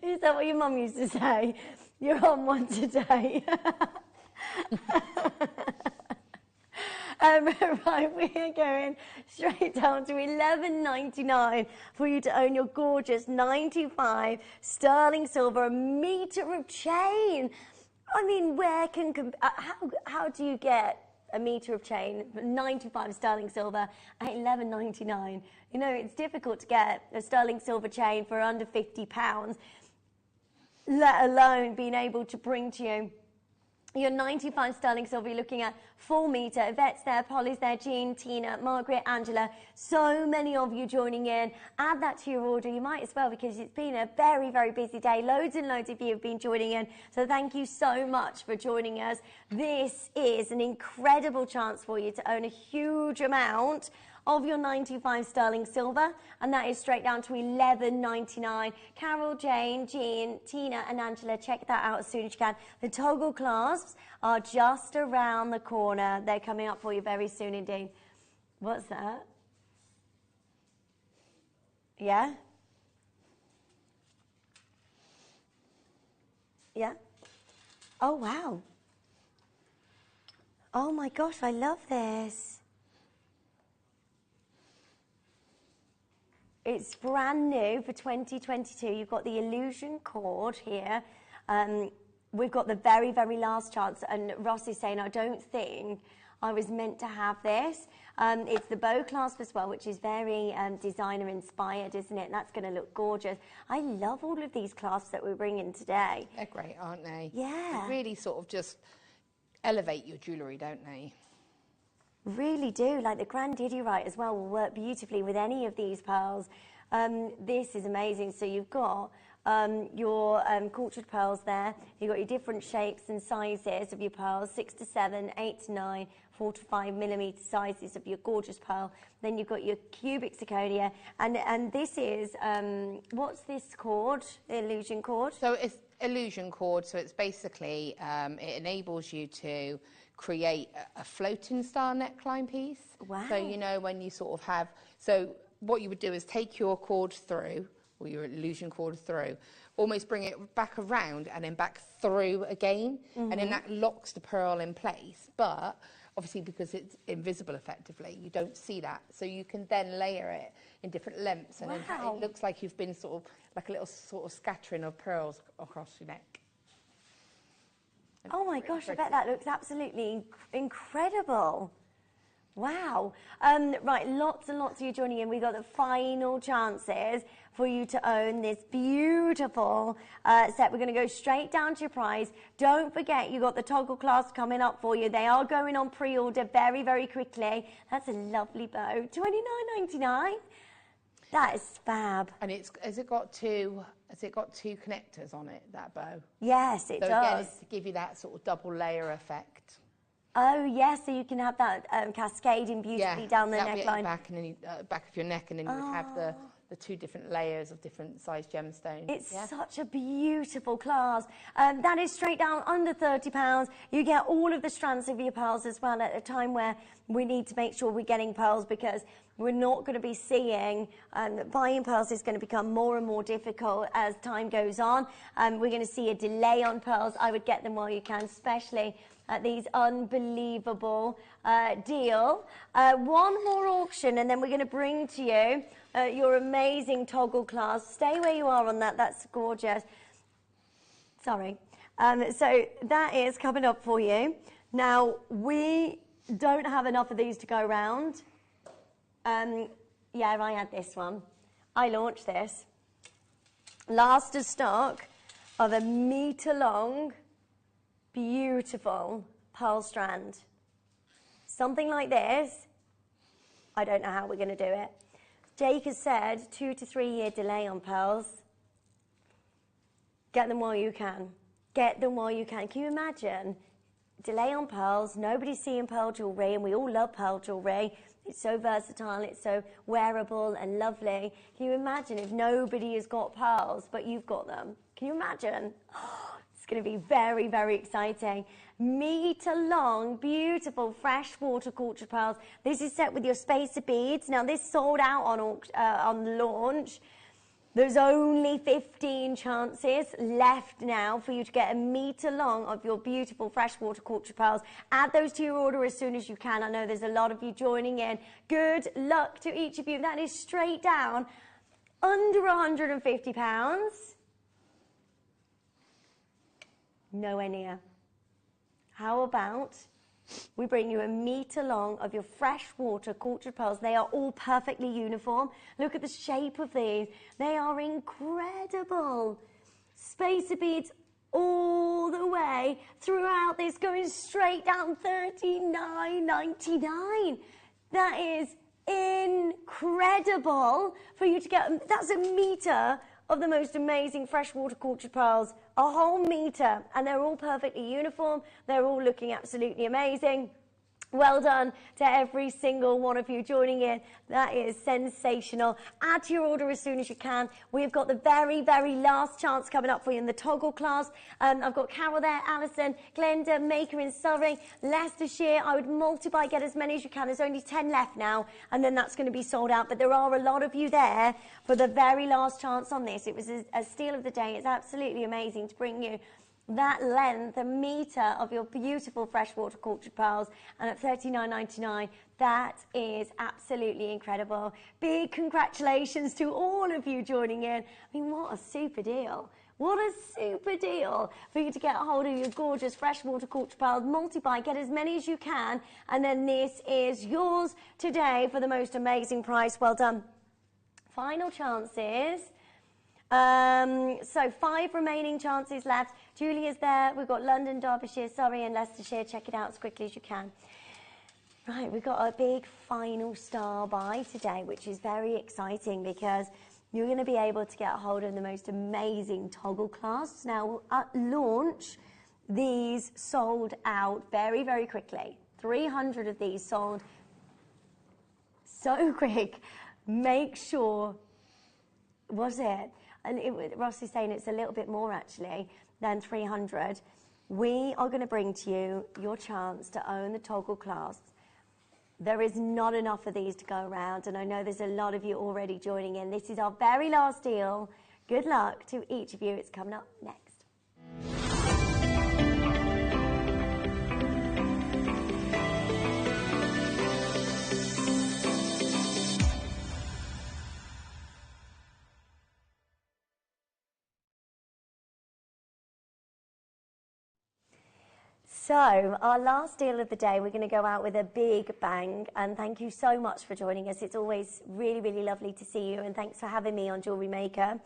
Is that what your mum used to say? You're on one today. Right, we're going straight down to $11.99 for you to own your gorgeous 95 sterling silver, a meter of chain. I mean, where can how do you get a meter of chain, 95 sterling silver at $11.99? You know, it's difficult to get a sterling silver chain for under £50, let alone being able to bring to you your 95 sterling silver. You're looking at full meter. Yvette's there, Polly's there, Jean, Tina, Margaret, Angela. So many of you joining in. Add that to your order. You might as well, because it's been a very, very busy day. Loads and loads of you have been joining in. So thank you so much for joining us. This is an incredible chance for you to own a huge amount of your 925 sterling silver, and that is straight down to $11.99. Carol, Jane, Jean, Tina and Angela, check that out as soon as you can. The toggle clasps are just around the corner. They're coming up for you very soon indeed. What's that? Yeah? Yeah? Oh, wow. Oh my gosh, I love this. It's brand new for 2022. You've got the illusion cord here. We've got the very, very last chance. And Ross is saying, I don't think I was meant to have this. It's the bow clasp as well, which is very designer inspired, isn't it? That's going to look gorgeous. I love all of these clasps that we're bringing today. They're great, aren't they? Yeah. They really sort of just elevate your jewellery, don't they? Really do. Like the grandidierite as well will work beautifully with any of these pearls. This is amazing. So you've got your cultured pearls there. You've got your different shapes and sizes of your pearls, 6 to 7, 8 to 9, 4 to 5 millimetre sizes of your gorgeous pearl. Then you've got your cubic zirconia. And this is, what's this cord, the illusion cord? So it's illusion cord. So it's basically, it enables you to create a floating star neckline piece. Wow. So, you know, when you sort of have, so what you would do is take your cord through, or your illusion cord through, almost bring it back around and then back through again, and then that locks the pearl in place. But obviously because it's invisible effectively, you don't see that. So you can then layer it in different lengths, and then it looks like you've been sort of like a little sort of scattering of pearls across your neck. Oh my gosh, I bet that looks absolutely incredible. Wow. Right, lots and lots of you joining in. We've got the final chances for you to own this beautiful set. We're going to go straight down to your prize. Don't forget, you've got the toggle clasp coming up for you. They are going on pre-order very, very quickly. That's a lovely bow. $29.99. That is fab. And has it got two connectors on it, that bow? Yes, it does. So again, it's to give you that sort of double layer effect. Oh yes, so you can have that cascading beautifully down the neckline. At the back, and then back of your neck, and then you would have the two different layers of different size gemstones. It's such a beautiful clasp. That is straight down under £30. You get all of the strands of your pearls as well at a time where we need to make sure we're getting pearls, because we're not going to be seeing, buying pearls is going to become more and more difficult as time goes on. We're going to see a delay on pearls. I would get them while you can, especially at these unbelievable deal. One more auction, and then we're going to bring to you your amazing toggle clasp. Stay where you are on that. That's gorgeous. Sorry. So that is coming up for you. Now, we don't have enough of these to go around. Yeah, I had this one. I launched this. Last of stock of a metre long, beautiful pearl strand. Something like this. I don't know how we're going to do it. Jake has said 2 to 3 year delay on pearls. Get them while you can. Get them while you can. Can you imagine? Delay on pearls. Nobody's seeing pearl jewellery, and we all love pearl jewellery. It's so versatile, it's so wearable and lovely. Can you imagine if nobody has got pearls, but you've got them? Can you imagine? It's going to be very, very exciting. Metre long, beautiful freshwater cultured pearls. This is set with your spacer beads. Now, this sold out on launch. There's only 15 chances left now for you to get a metre long of your beautiful freshwater cultured pearls. Add those to your order as soon as you can. I know there's a lot of you joining in. Good luck to each of you. That is straight down under £150. Nowhere near. How about we bring you a metre long of your freshwater cultured pearls. They are all perfectly uniform. Look at the shape of these. They are incredible. Spacer beads all the way throughout this, going straight down $39.99. That is incredible for you to get. That's a metre of the most amazing freshwater cultured pearls. A whole metre, and they're all perfectly uniform. They're all looking absolutely amazing. Well done to every single one of you joining in. That is sensational. Add to your order as soon as you can. We've got the very, very last chance coming up for you in the toggle class. I've got Carol there, Alison, Glenda, Maker in Surrey, Leicestershire. I would multiply, get as many as you can. There's only 10 left now, and then that's going to be sold out. But there are a lot of you there for the very last chance on this. It was a steal of the day. It's absolutely amazing to bring you that length, a metre of your beautiful freshwater cultured pearls, and at $39.99, that is absolutely incredible. Big congratulations to all of you joining in. I mean, what a super deal. What a super deal for you to get a hold of your gorgeous freshwater cultured pearls, multiply, get as many as you can, and then this is yours today for the most amazing price. Well done. Final chances. So 5 remaining chances left. Julie is there. We've got London, Derbyshire, Surrey and Leicestershire. Check it out as quickly as you can. Right, we've got a big final star buy today, which is very exciting because you're going to be able to get a hold of the most amazing toggle clasps. Now, at launch, these sold out very, very quickly. 300 of these sold so quick. Make sure, was it? And Ross is saying it's a little bit more actually than 300. We are going to bring to you your chance to own the toggle clasps. There is not enough of these to go around, and I know there's a lot of you already joining in. This is our very last deal. Good luck to each of you. It's coming up next. So, our last deal of the day, we're going to go out with a big bang, and thank you so much for joining us. It's always really, really lovely to see you, and thanks for having me on Jewellery Maker.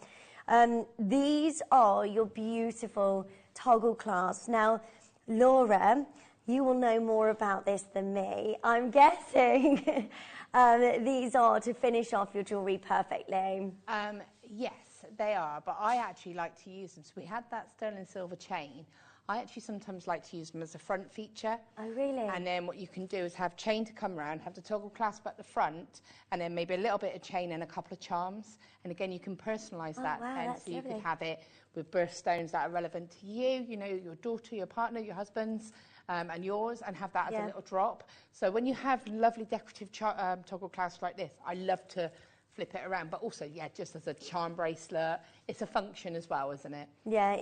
These are your beautiful toggle clasps. Now, Laura, you will know more about this than me. I'm guessing these are to finish off your jewellery perfectly. Yes, they are, but I actually like to use them. So we had that sterling silver chain. I actually sometimes like to use them as a front feature. Oh, really? And then what you can do is have chain to come around, have the toggle clasp at the front, and then maybe a little bit of chain and a couple of charms. And again, you can personalise that pen, so you could have it with birthstones that are relevant to you, you know, your daughter, your partner, your husband's, and yours, and have that as a little drop. So when you have lovely decorative toggle clasps like this, I love to flip it around, but also, yeah, just as a charm bracelet. It's a function as well, isn't it? Yeah,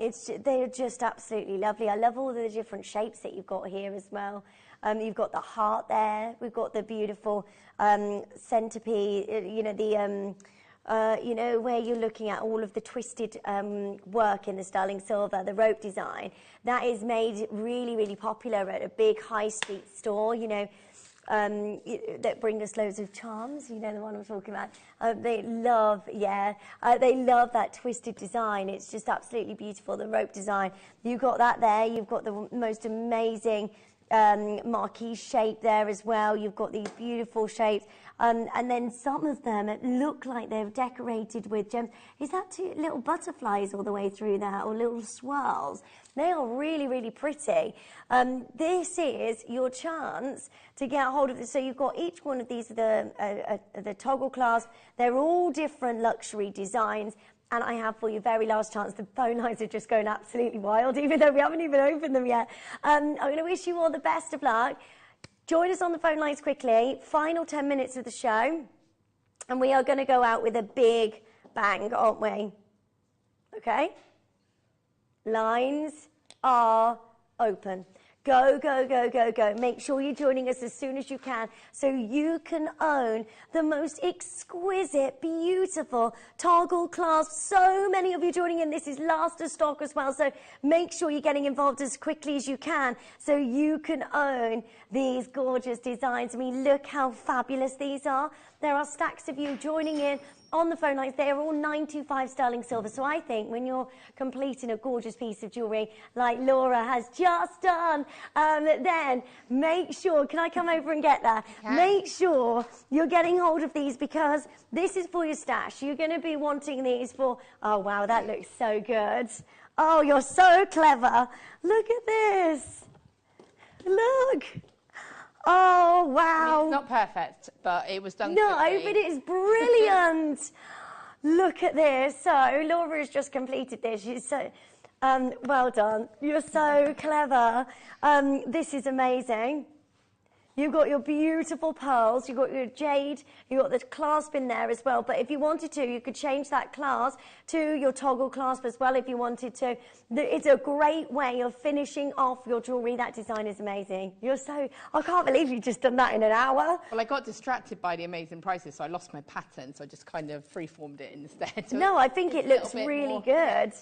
they're just absolutely lovely. I love all the different shapes that you've got here as well. You've got the heart there. We've got the beautiful centipede, you know, where you're looking at all of the twisted work in the sterling silver, the rope design. That is made really, really popular at a big high street store, you know, that bring us loads of charms, you know the one I'm talking about. They love that twisted design. It's just absolutely beautiful, the rope design. You've got that there. You've got the most amazing marquee shape there as well. You've got these beautiful shapes. And then some of them look like they're decorated with gems. Is that two little butterflies all the way through there, or little swirls? They are really, really pretty. This is your chance to get a hold of this. So you've got each one of these, the toggle clasp. They're all different luxury designs. And I have for you very last chance. The phone lines are just going absolutely wild, even though we haven't even opened them yet. I'm going to wish you all the best of luck. Join us on the phone lines quickly. Final 10 minutes of the show. And we are going to go out with a big bang, aren't we? Okay? Lines are open. Go, go, go, go, go. Make sure you're joining us as soon as you can so you can own the most exquisite, beautiful toggle clasp. So many of you joining in. This is last of stock as well, so make sure you're getting involved as quickly as you can so you can own these gorgeous designs. I mean, look how fabulous these are. There are stacks of you joining in on the phone lines. They are all 925 sterling silver. So I think when you're completing a gorgeous piece of jewellery like Laura has just done, then make sure, can I come over and get that? Yeah. Make sure you're getting hold of these because this is for your stash. You're going to be wanting these for, oh wow, that looks so good. Oh, you're so clever. Look at this. Look. Oh, wow. It's not perfect, but it was done No, quickly. but it is brilliant. Look at this. So, Laura has just completed this. She's so, well done. You're so clever. This is amazing. You've got your beautiful pearls, you've got your jade, you've got the clasp in there as well. But if you wanted to, you could change that clasp to your toggle clasp as well if you wanted to. It's a great way of finishing off your jewellery. That design is amazing. I can't believe you've just done that in an hour. Well, I got distracted by the amazing prices, so I lost my pattern, so I just kind of freeformed it instead. So no, I think it looks really good.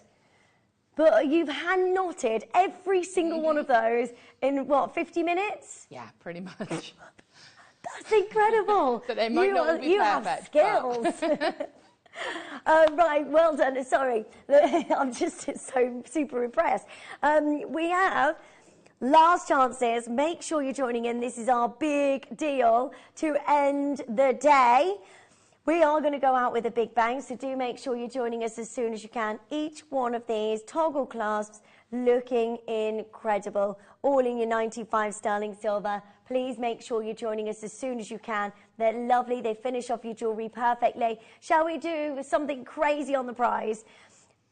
But you've hand knotted every single one of those in, what, 50 minutes? Yeah, pretty much. That's incredible. So they might not be you perfect, have skills. Right, well done. Sorry, I'm just so super impressed. We have last chances. Make sure you're joining in. This is our big deal to end the day. We are going to go out with a big bang, so do make sure you're joining us as soon as you can. Each one of these toggle clasps looking incredible, all in your 95 sterling silver. Please make sure you're joining us as soon as you can. They're lovely. They finish off your jewellery perfectly. Shall we do something crazy on the prize?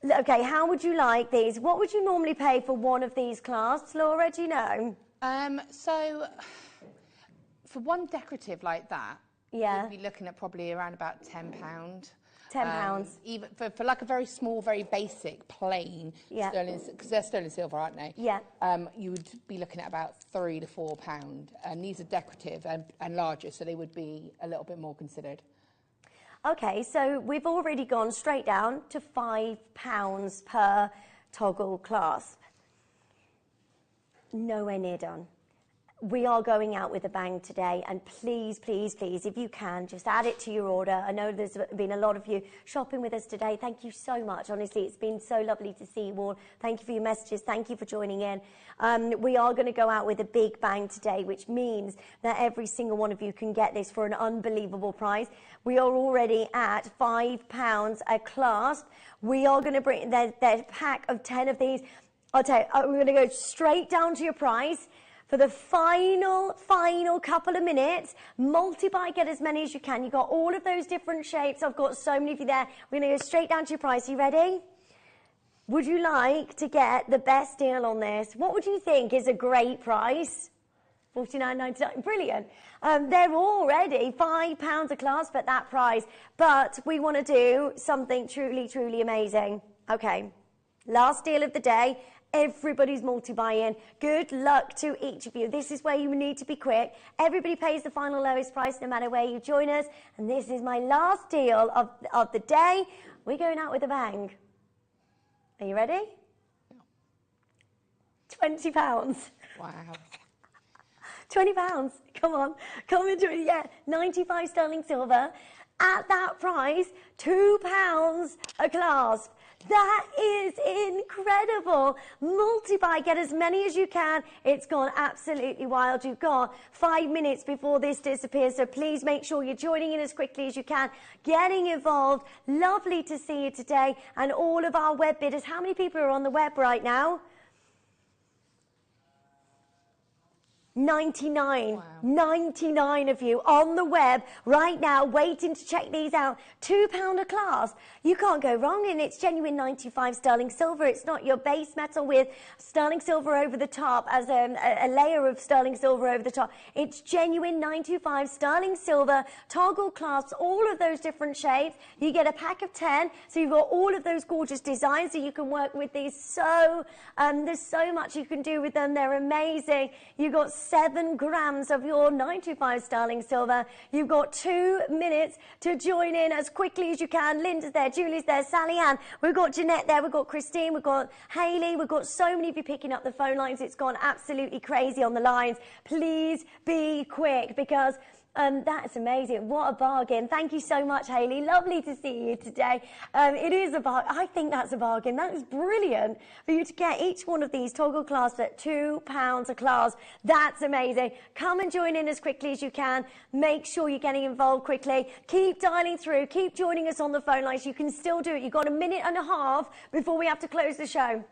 Okay, how would you like these? What would you normally pay for one of these clasps, Laura? Do you know? So, for one decorative like that, yeah, you'd be looking at probably around about £10. £10. Even for like a very small, very basic, plain sterling, because they're sterling silver, aren't they? Yeah. You would be looking at about £3 to £4, and these are decorative and larger, so they would be a little bit more considered. Okay, so we've already gone straight down to £5 per toggle clasp. Nowhere near done. We are going out with a bang today, and please, please, please, if you can, just add it to your order. I know there's been a lot of you shopping with us today. Thank you so much. Honestly, it's been so lovely to see you all. Thank you for your messages. Thank you for joining in. We are going to go out with a big bang today, which means that every single one of you can get this for an unbelievable price. We are already at £5 a clasp. We are going to bring there's a pack of 10 of these. I'll tell you, we're going to go straight down to your price. For the final couple of minutes, multiply, get as many as you can. You've got all of those different shapes. I've got so many of you there. We're going to go straight down to your price. Are you ready? Would you like to get the best deal on this? What would you think is a great price? $49.99. Brilliant. They're already £5 a clasp at that price. But we want to do something truly, truly amazing. Okay. Last deal of the day. Everybody's multi-buy-in. Good luck to each of you. This is where you need to be quick. Everybody pays the final lowest price no matter where you join us. And this is my last deal of the day. We're going out with a bang. Are you ready? £20. Wow. £20. Come on. Come into it. Yeah. 95 sterling silver. At that price, £2 a clasp. That is incredible. Multiply, get as many as you can. It's gone absolutely wild. You've got 5 minutes before this disappears, so please make sure you're joining in as quickly as you can, getting involved. Lovely to see you today, and all of our web bidders. How many people are on the web right now? 99. Wow. 99 of you on the web right now waiting to check these out. £2 a clasp. You can't go wrong, and it's genuine 95 sterling silver. It's not your base metal with sterling silver over the top as a layer of sterling silver over the top. It's genuine 95 sterling silver, toggle clasps, all of those different shapes. You get a pack of 10, so you've got all of those gorgeous designs that you can work with these. So there's so much you can do with them. They're amazing. You've got 7 grams of your 95 sterling silver. You've got 2 minutes to join in as quickly as you can. Linda's there, Julie's there, Sally Ann. We've got Jeanette there, we've got Christine, we've got Hayley, we've got so many of you picking up the phone lines. It's gone absolutely crazy on the lines. Please be quick, because that's amazing. What a bargain. Thank you so much, Hayley. Lovely to see you today. It is a bargain. I think that's a bargain. That is brilliant for you to get each one of these toggle clasps at £2 a clasp. That's amazing. Come and join in as quickly as you can. Make sure you're getting involved quickly. Keep dialing through. Keep joining us on the phone lines. You can still do it. You've got a minute and a half before we have to close the show.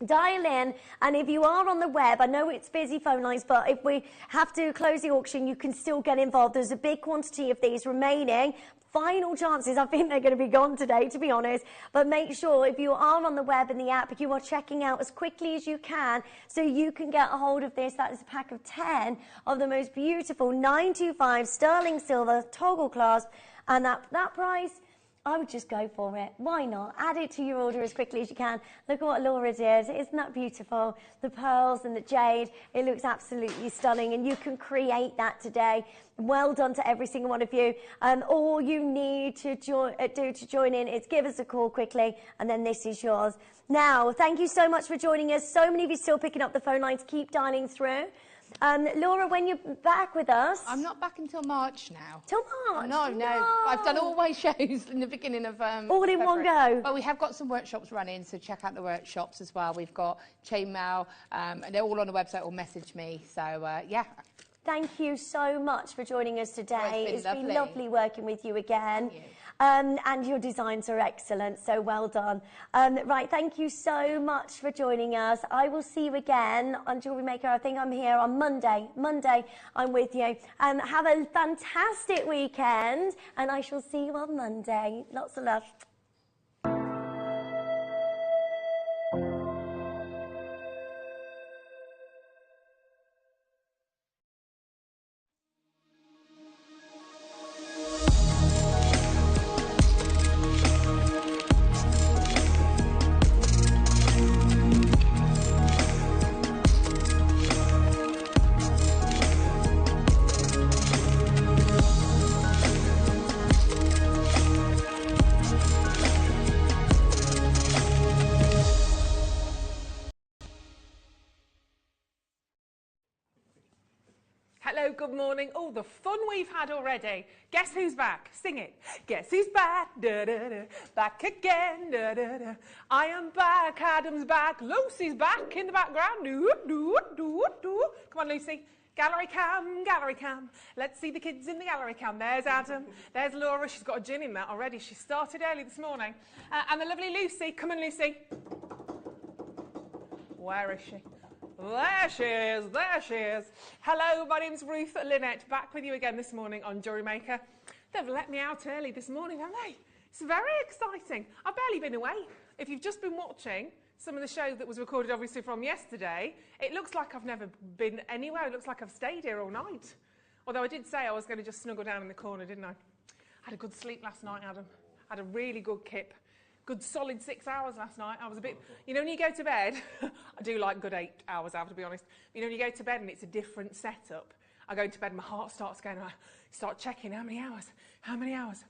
Dial in, and if you are on the web, I know it's busy phone lines, but if we have to close the auction, you can still get involved. There's a big quantity of these remaining. Final chances, I think they're going to be gone today, to be honest. But make sure if you are on the web and the app, you are checking out as quickly as you can so you can get a hold of this. That is a pack of 10 of the most beautiful 925 sterling silver toggle clasp, and that price, I would just go for it. Why not? Add it to your order as quickly as you can. Look at what Laura did. Isn't that beautiful? The pearls and the jade. It looks absolutely stunning, and you can create that today. Well done to every single one of you. All you need to do to join in is give us a call quickly, and then this is yours. Now, thank you so much for joining us. So many of you still picking up the phone lines. Keep dialing through. Laura, when you're back with us... I'm not back until March now. Till March? No. I've done all my shows in the beginning of... all in one go? But we have got some workshops running, so check out the workshops as well. We've got chainmail, and they're all on the website, or message me. So, yeah. Thank you so much for joining us today. It's been lovely working with you again. Thank you. And your designs are excellent, so well done. Right, thank you so much for joining us. I will see you again on Jewellery Maker. I think I'm here on Monday. I'm with you. Have a fantastic weekend, and I shall see you on Monday. Lots of love. Hello, good morning. Oh, the fun we've had already. Guess who's back? Sing it. Guess who's back? Da, da, da. Back again. Da, da, da. I am back. Adam's back. Lucy's back in the background. Do, do, do, do. Come on, Lucy. Gallery cam, gallery cam. Let's see the kids in the gallery cam. There's Adam. There's Laura. She's got a gin in that already. She started early this morning. And the lovely Lucy. Come on, Lucy. Where is she? There she is, there she is. Hello, my name's Ruth Lynette, back with you again this morning on Jewellery Maker. They've let me out early this morning, haven't they? It's very exciting. I've barely been away. If you've just been watching some of the show that was recorded obviously from yesterday, it looks like I've never been anywhere. It looks like I've stayed here all night. Although I did say I was going to just snuggle down in the corner, didn't I? I had a good sleep last night, Adam. I had a really good kip. Good solid 6 hours last night. I was a bit, you know, when you go to bed, I do like good 8 hours, I have to be honest. You know, when you go to bed and it's a different setup, I go to bed and my heart starts going, I start checking how many hours.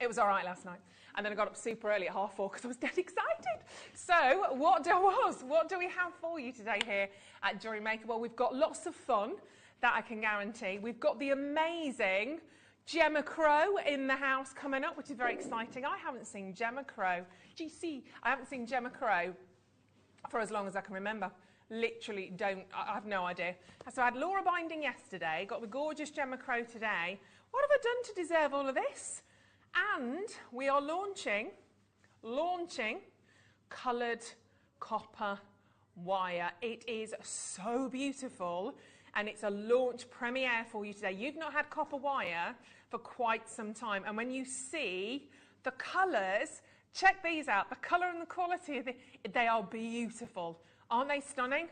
It was all right last night. And then I got up super early at 4:30 because I was dead excited. So what do we have for you today here at Jewellery Maker? Well, we've got lots of fun that I can guarantee. We've got the amazing Gemma Crow in the house coming up, which is very exciting. I haven't seen Gemma Crow. GC, I haven't seen Gemma Crow for as long as I can remember. Literally I have no idea. So I had Laura binding yesterday, got the gorgeous Gemma Crow today. What have I done to deserve all of this? And we are launching coloured copper wire. It is so beautiful. And it's a launch premiere for you today. You've not had copper wire for quite some time. And when you see the colours, check these out. The colour and the quality, they are beautiful. Aren't they stunning?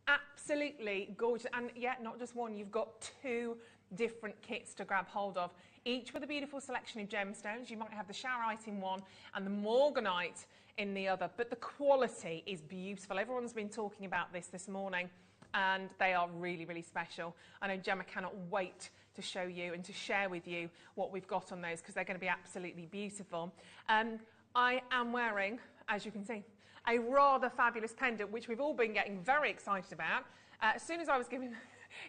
Absolutely gorgeous. And yet, not just one, you've got 2 different kits to grab hold of, each with a beautiful selection of gemstones. You might have the Charoite in one and the Morganite in the other. But the quality is beautiful. Everyone's been talking about this morning. And they are really, really special. I know Gemma cannot wait to show you and to share with you what we've got on those because they're going to be absolutely beautiful. I am wearing, as you can see, a rather fabulous pendant, which we've all been getting very excited about. As soon as I was giving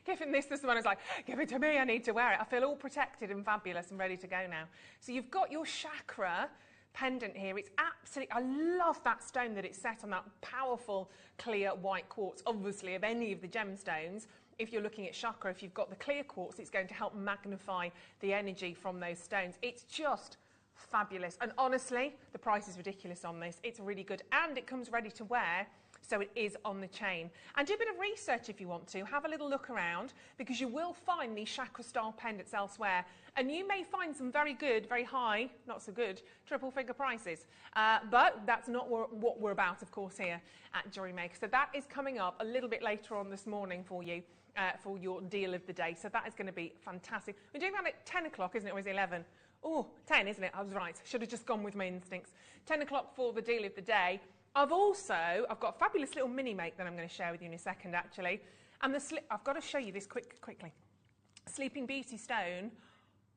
this morning, I was like, give it to me, I need to wear it. I feel all protected and fabulous and ready to go now. So you've got your chakra pendant here. It's absolutely, I love that stone that it's set on, that powerful clear white quartz. Obviously, of any of the gemstones, if you're looking at chakra, if you've got the clear quartz, it's going to help magnify the energy from those stones. It's just fabulous. And honestly, the price is ridiculous on this. It's really good. And it comes ready to wear. so it is on the chain. And do a bit of research if you want to. Have a little look around, because you will find these chakra-style pendants elsewhere, and you may find some very good, very high, not so good, triple-figure prices. But that's not what we're about, of course, here at Jewellery Maker. So that is coming up a little bit later on this morning for you. For your deal of the day. So that is going to be fantastic. We're doing that at 10 o'clock, isn't it? Or is it 11? Oh, 10, isn't it? I was right. Should have just gone with my instincts. 10 o'clock for the deal of the day. I've got a fabulous little mini make that I'm going to share with you in a second, actually. And I've got to show you this quickly. Sleeping Beauty stone.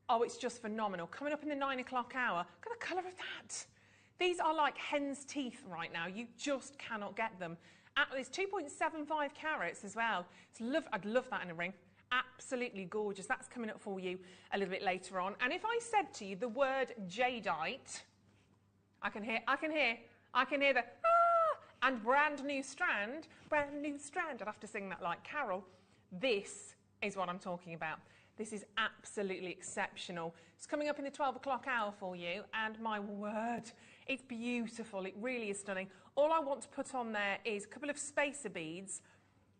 Oh, it's just phenomenal. Coming up in the 9 o'clock hour. Look at the colour of that. These are like hen's teeth right now. You just cannot get them. It's 2.75 carats as well. I'd love that in a ring. Absolutely gorgeous. That's coming up for you a little bit later on. And if I said to you the word jadeite, I can hear the and brand new strand. I'd have to sing that like Carol. This is what I'm talking about. This is absolutely exceptional. It's coming up in the 12 o'clock hour for you, and my word, it's beautiful. It really is stunning. All I want to put on there is a couple of spacer beads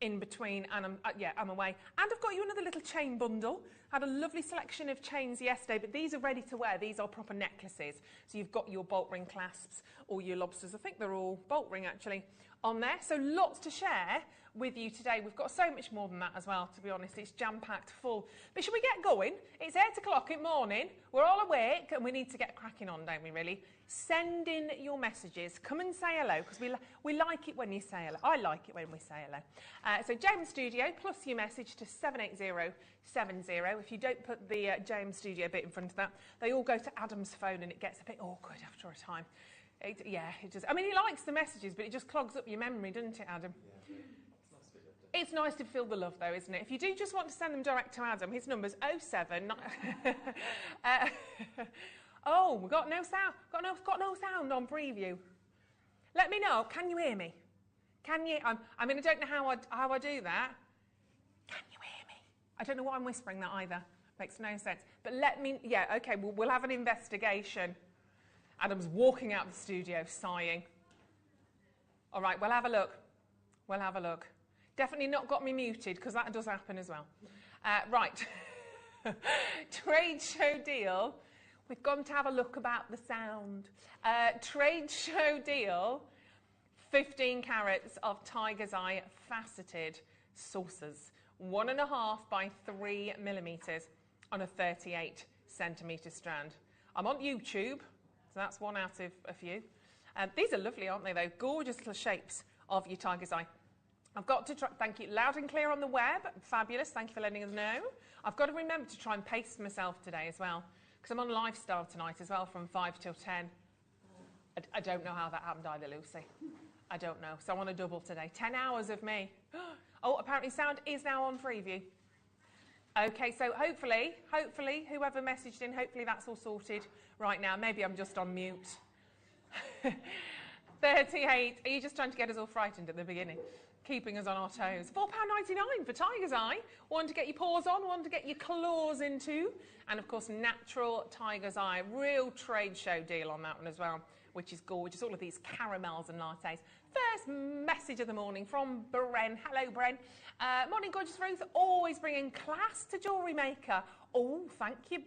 in between, and I'm away. And I've got you another little chain bundle. Had a lovely selection of chains yesterday, but these are ready to wear. These are proper necklaces. So you've got your bolt ring clasps or your lobsters. I think they're all bolt ring actually on there. So lots to share with you today. We've got so much more than that as well, to be honest. It's jam-packed full. But should we get going? It's 8 o'clock in the morning. We're all awake and we need to get cracking on, don't we, really? Send in your messages. Come and say hello, because we like it when you say hello. I like it when we say hello. So JM Studio plus your message to 78070. If you don't put the JM Studio bit in front of that, they all go to Adam's phone and it gets a bit awkward after a time. It just, I mean, he likes the messages, but it just clogs up your memory, doesn't it, Adam? Yeah. It's nice to feel the love, though, isn't it? If you do just want to send them direct to Adam, his number's 07... Oh, we've got no sound. Got no sound on preview. Let me know. Can you hear me? Can you? I mean, I don't know how I do that. Can you hear me? I don't know why I'm whispering that either. Makes no sense. But let me... Yeah, OK, we'll have an investigation. Adam's walking out of the studio, sighing. All right, we'll have a look. We'll have a look. Definitely not got me muted, because that does happen as well. Right. Trade show deal. We've gone to have a look about the sound. Trade show deal. 15 carats of tiger's eye faceted saucers. 1.5 by 3 millimeters on a 38 centimetre strand. I'm on YouTube, so that's one out of a few. These are lovely, aren't they, though? Gorgeous little shapes of your tiger's eye. I've got to try, thank you, loud and clear on the web. Fabulous, thank you for letting us know. I've got to remember to try and pace myself today as well, because I'm on lifestyle tonight as well from 5 till 10. I don't know how that happened either, Lucy. I don't know. So I'm on a double today. 10 hours of me. Oh, apparently sound is now on preview. OK, so hopefully, whoever messaged in, hopefully that's all sorted right now. Maybe I'm just on mute. 38. Are you just trying to get us all frightened at the beginning? Keeping us on our toes. £4.99 for tiger's eye. One to get your paws on, one to get your claws into. And of course, natural tiger's eye. Real trade show deal on that one as well, which is gorgeous. All of these caramels and lattes. First message of the morning from Bren. Hello, Bren. Morning, gorgeous Ruth. Always bringing class to Jewellery Maker. Oh, thank you.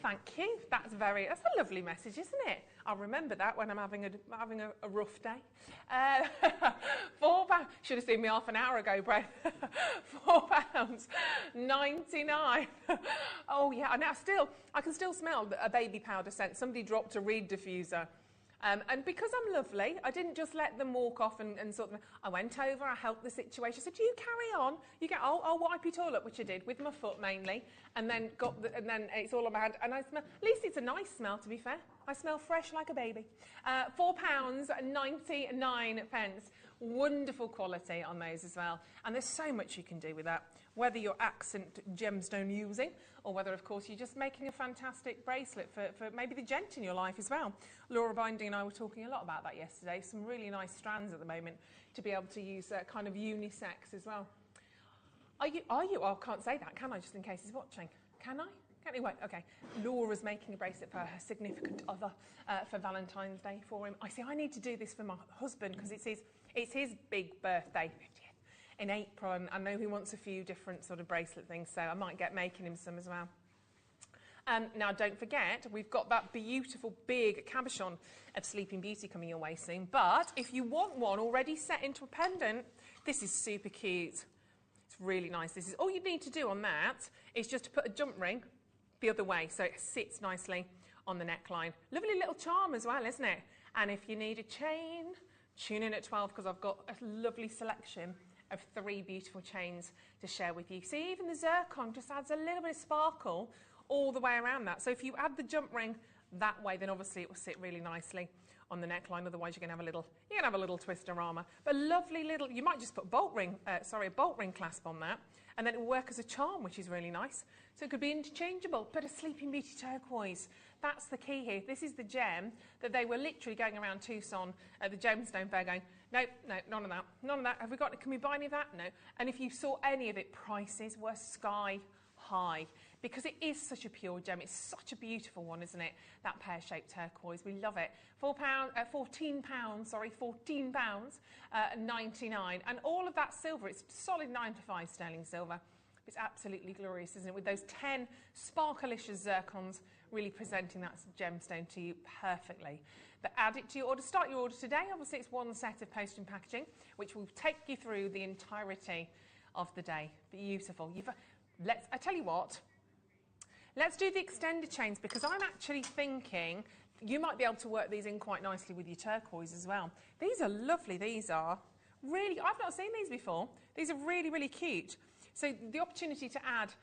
Thank you. That's a lovely message, isn't it? I'll remember that when I'm having a rough day. £4. Should have seen me half an hour ago, Brett. £4.99. Oh yeah, and I can still smell a baby powder scent. Somebody dropped a reed diffuser. And because I'm lovely, I didn't just let them walk off and sort of. I went over, I helped the situation. I said, "You carry on. You get. I'll wipe it all up," which I did with my foot mainly, and then and then it's all on my hand. And I smell. At least it's a nice smell, to be fair. I smell fresh like a baby. £4.99. Wonderful quality on those as well. And there's so much you can do with that. Whether you're accent gemstone using, or whether, of course, you're just making a fantastic bracelet for maybe the gent in your life as well. Laura Binding and I were talking a lot about that yesterday. Some really nice strands at the moment to be able to use kind of unisex as well. Are you? Oh, I can't say that, can I? Just in case he's watching. Can I? Anyway, okay. Laura's making a bracelet for her significant other for Valentine's Day for him. I need to do this for my husband because it's his big birthday, 50th, in April, and I know he wants a few different sort of bracelet things, so I might get making him some as well. Now, don't forget, we've got that beautiful big cabochon of Sleeping Beauty coming your way soon. But if you want one already set into a pendant, this is super cute. It's really nice. This is all you need to do on that is just to put a jump ring the other way so it sits nicely on the neckline. Lovely little charm as well, isn't it? And if you need a chain, tune in at 12 because I've got a lovely selection of 3 beautiful chains to share with you. See, even the zircon just adds a little bit of sparkle all the way around that. So if you add the jump ring that way, then obviously it will sit really nicely on the neckline. Otherwise, you're going to have a little twister-rama. But lovely little, you might just put a bolt ring clasp on that, and then it will work as a charm, which is really nice. So it could be interchangeable. Put a Sleeping Beauty turquoise. That's the key here. This is the gem that they were literally going around Tucson at the gemstone fair going, no, none of that, none of that. Have we got, can we buy any of that? No. And if you saw any of it, prices were sky high. Because it is such a pure gem. It's such a beautiful one, isn't it? That pear-shaped turquoise. We love it. £14, 99. And all of that silver, it's solid 9 to 5 sterling silver. It's absolutely glorious, isn't it? With those 10 sparkalicious zircons really presenting that gemstone to you perfectly. But add it to your order. Start your order today. Obviously, it's one set of post and packaging, which will take you through the entirety of the day. Beautiful. I tell you what. Let's do the extended chains because I'm actually thinking you might be able to work these in quite nicely with your turquoise as well. These are lovely. These are really, I've not seen these before. These are really, really cute. So the opportunity to add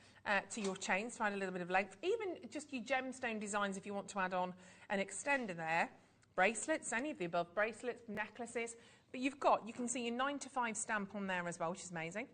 to your chains, to add a little bit of length, even just your gemstone designs if you want to add on an extender there. Bracelets, any of the above, bracelets, necklaces. But you can see your 9 to 5 stamp on there as well, which is amazing.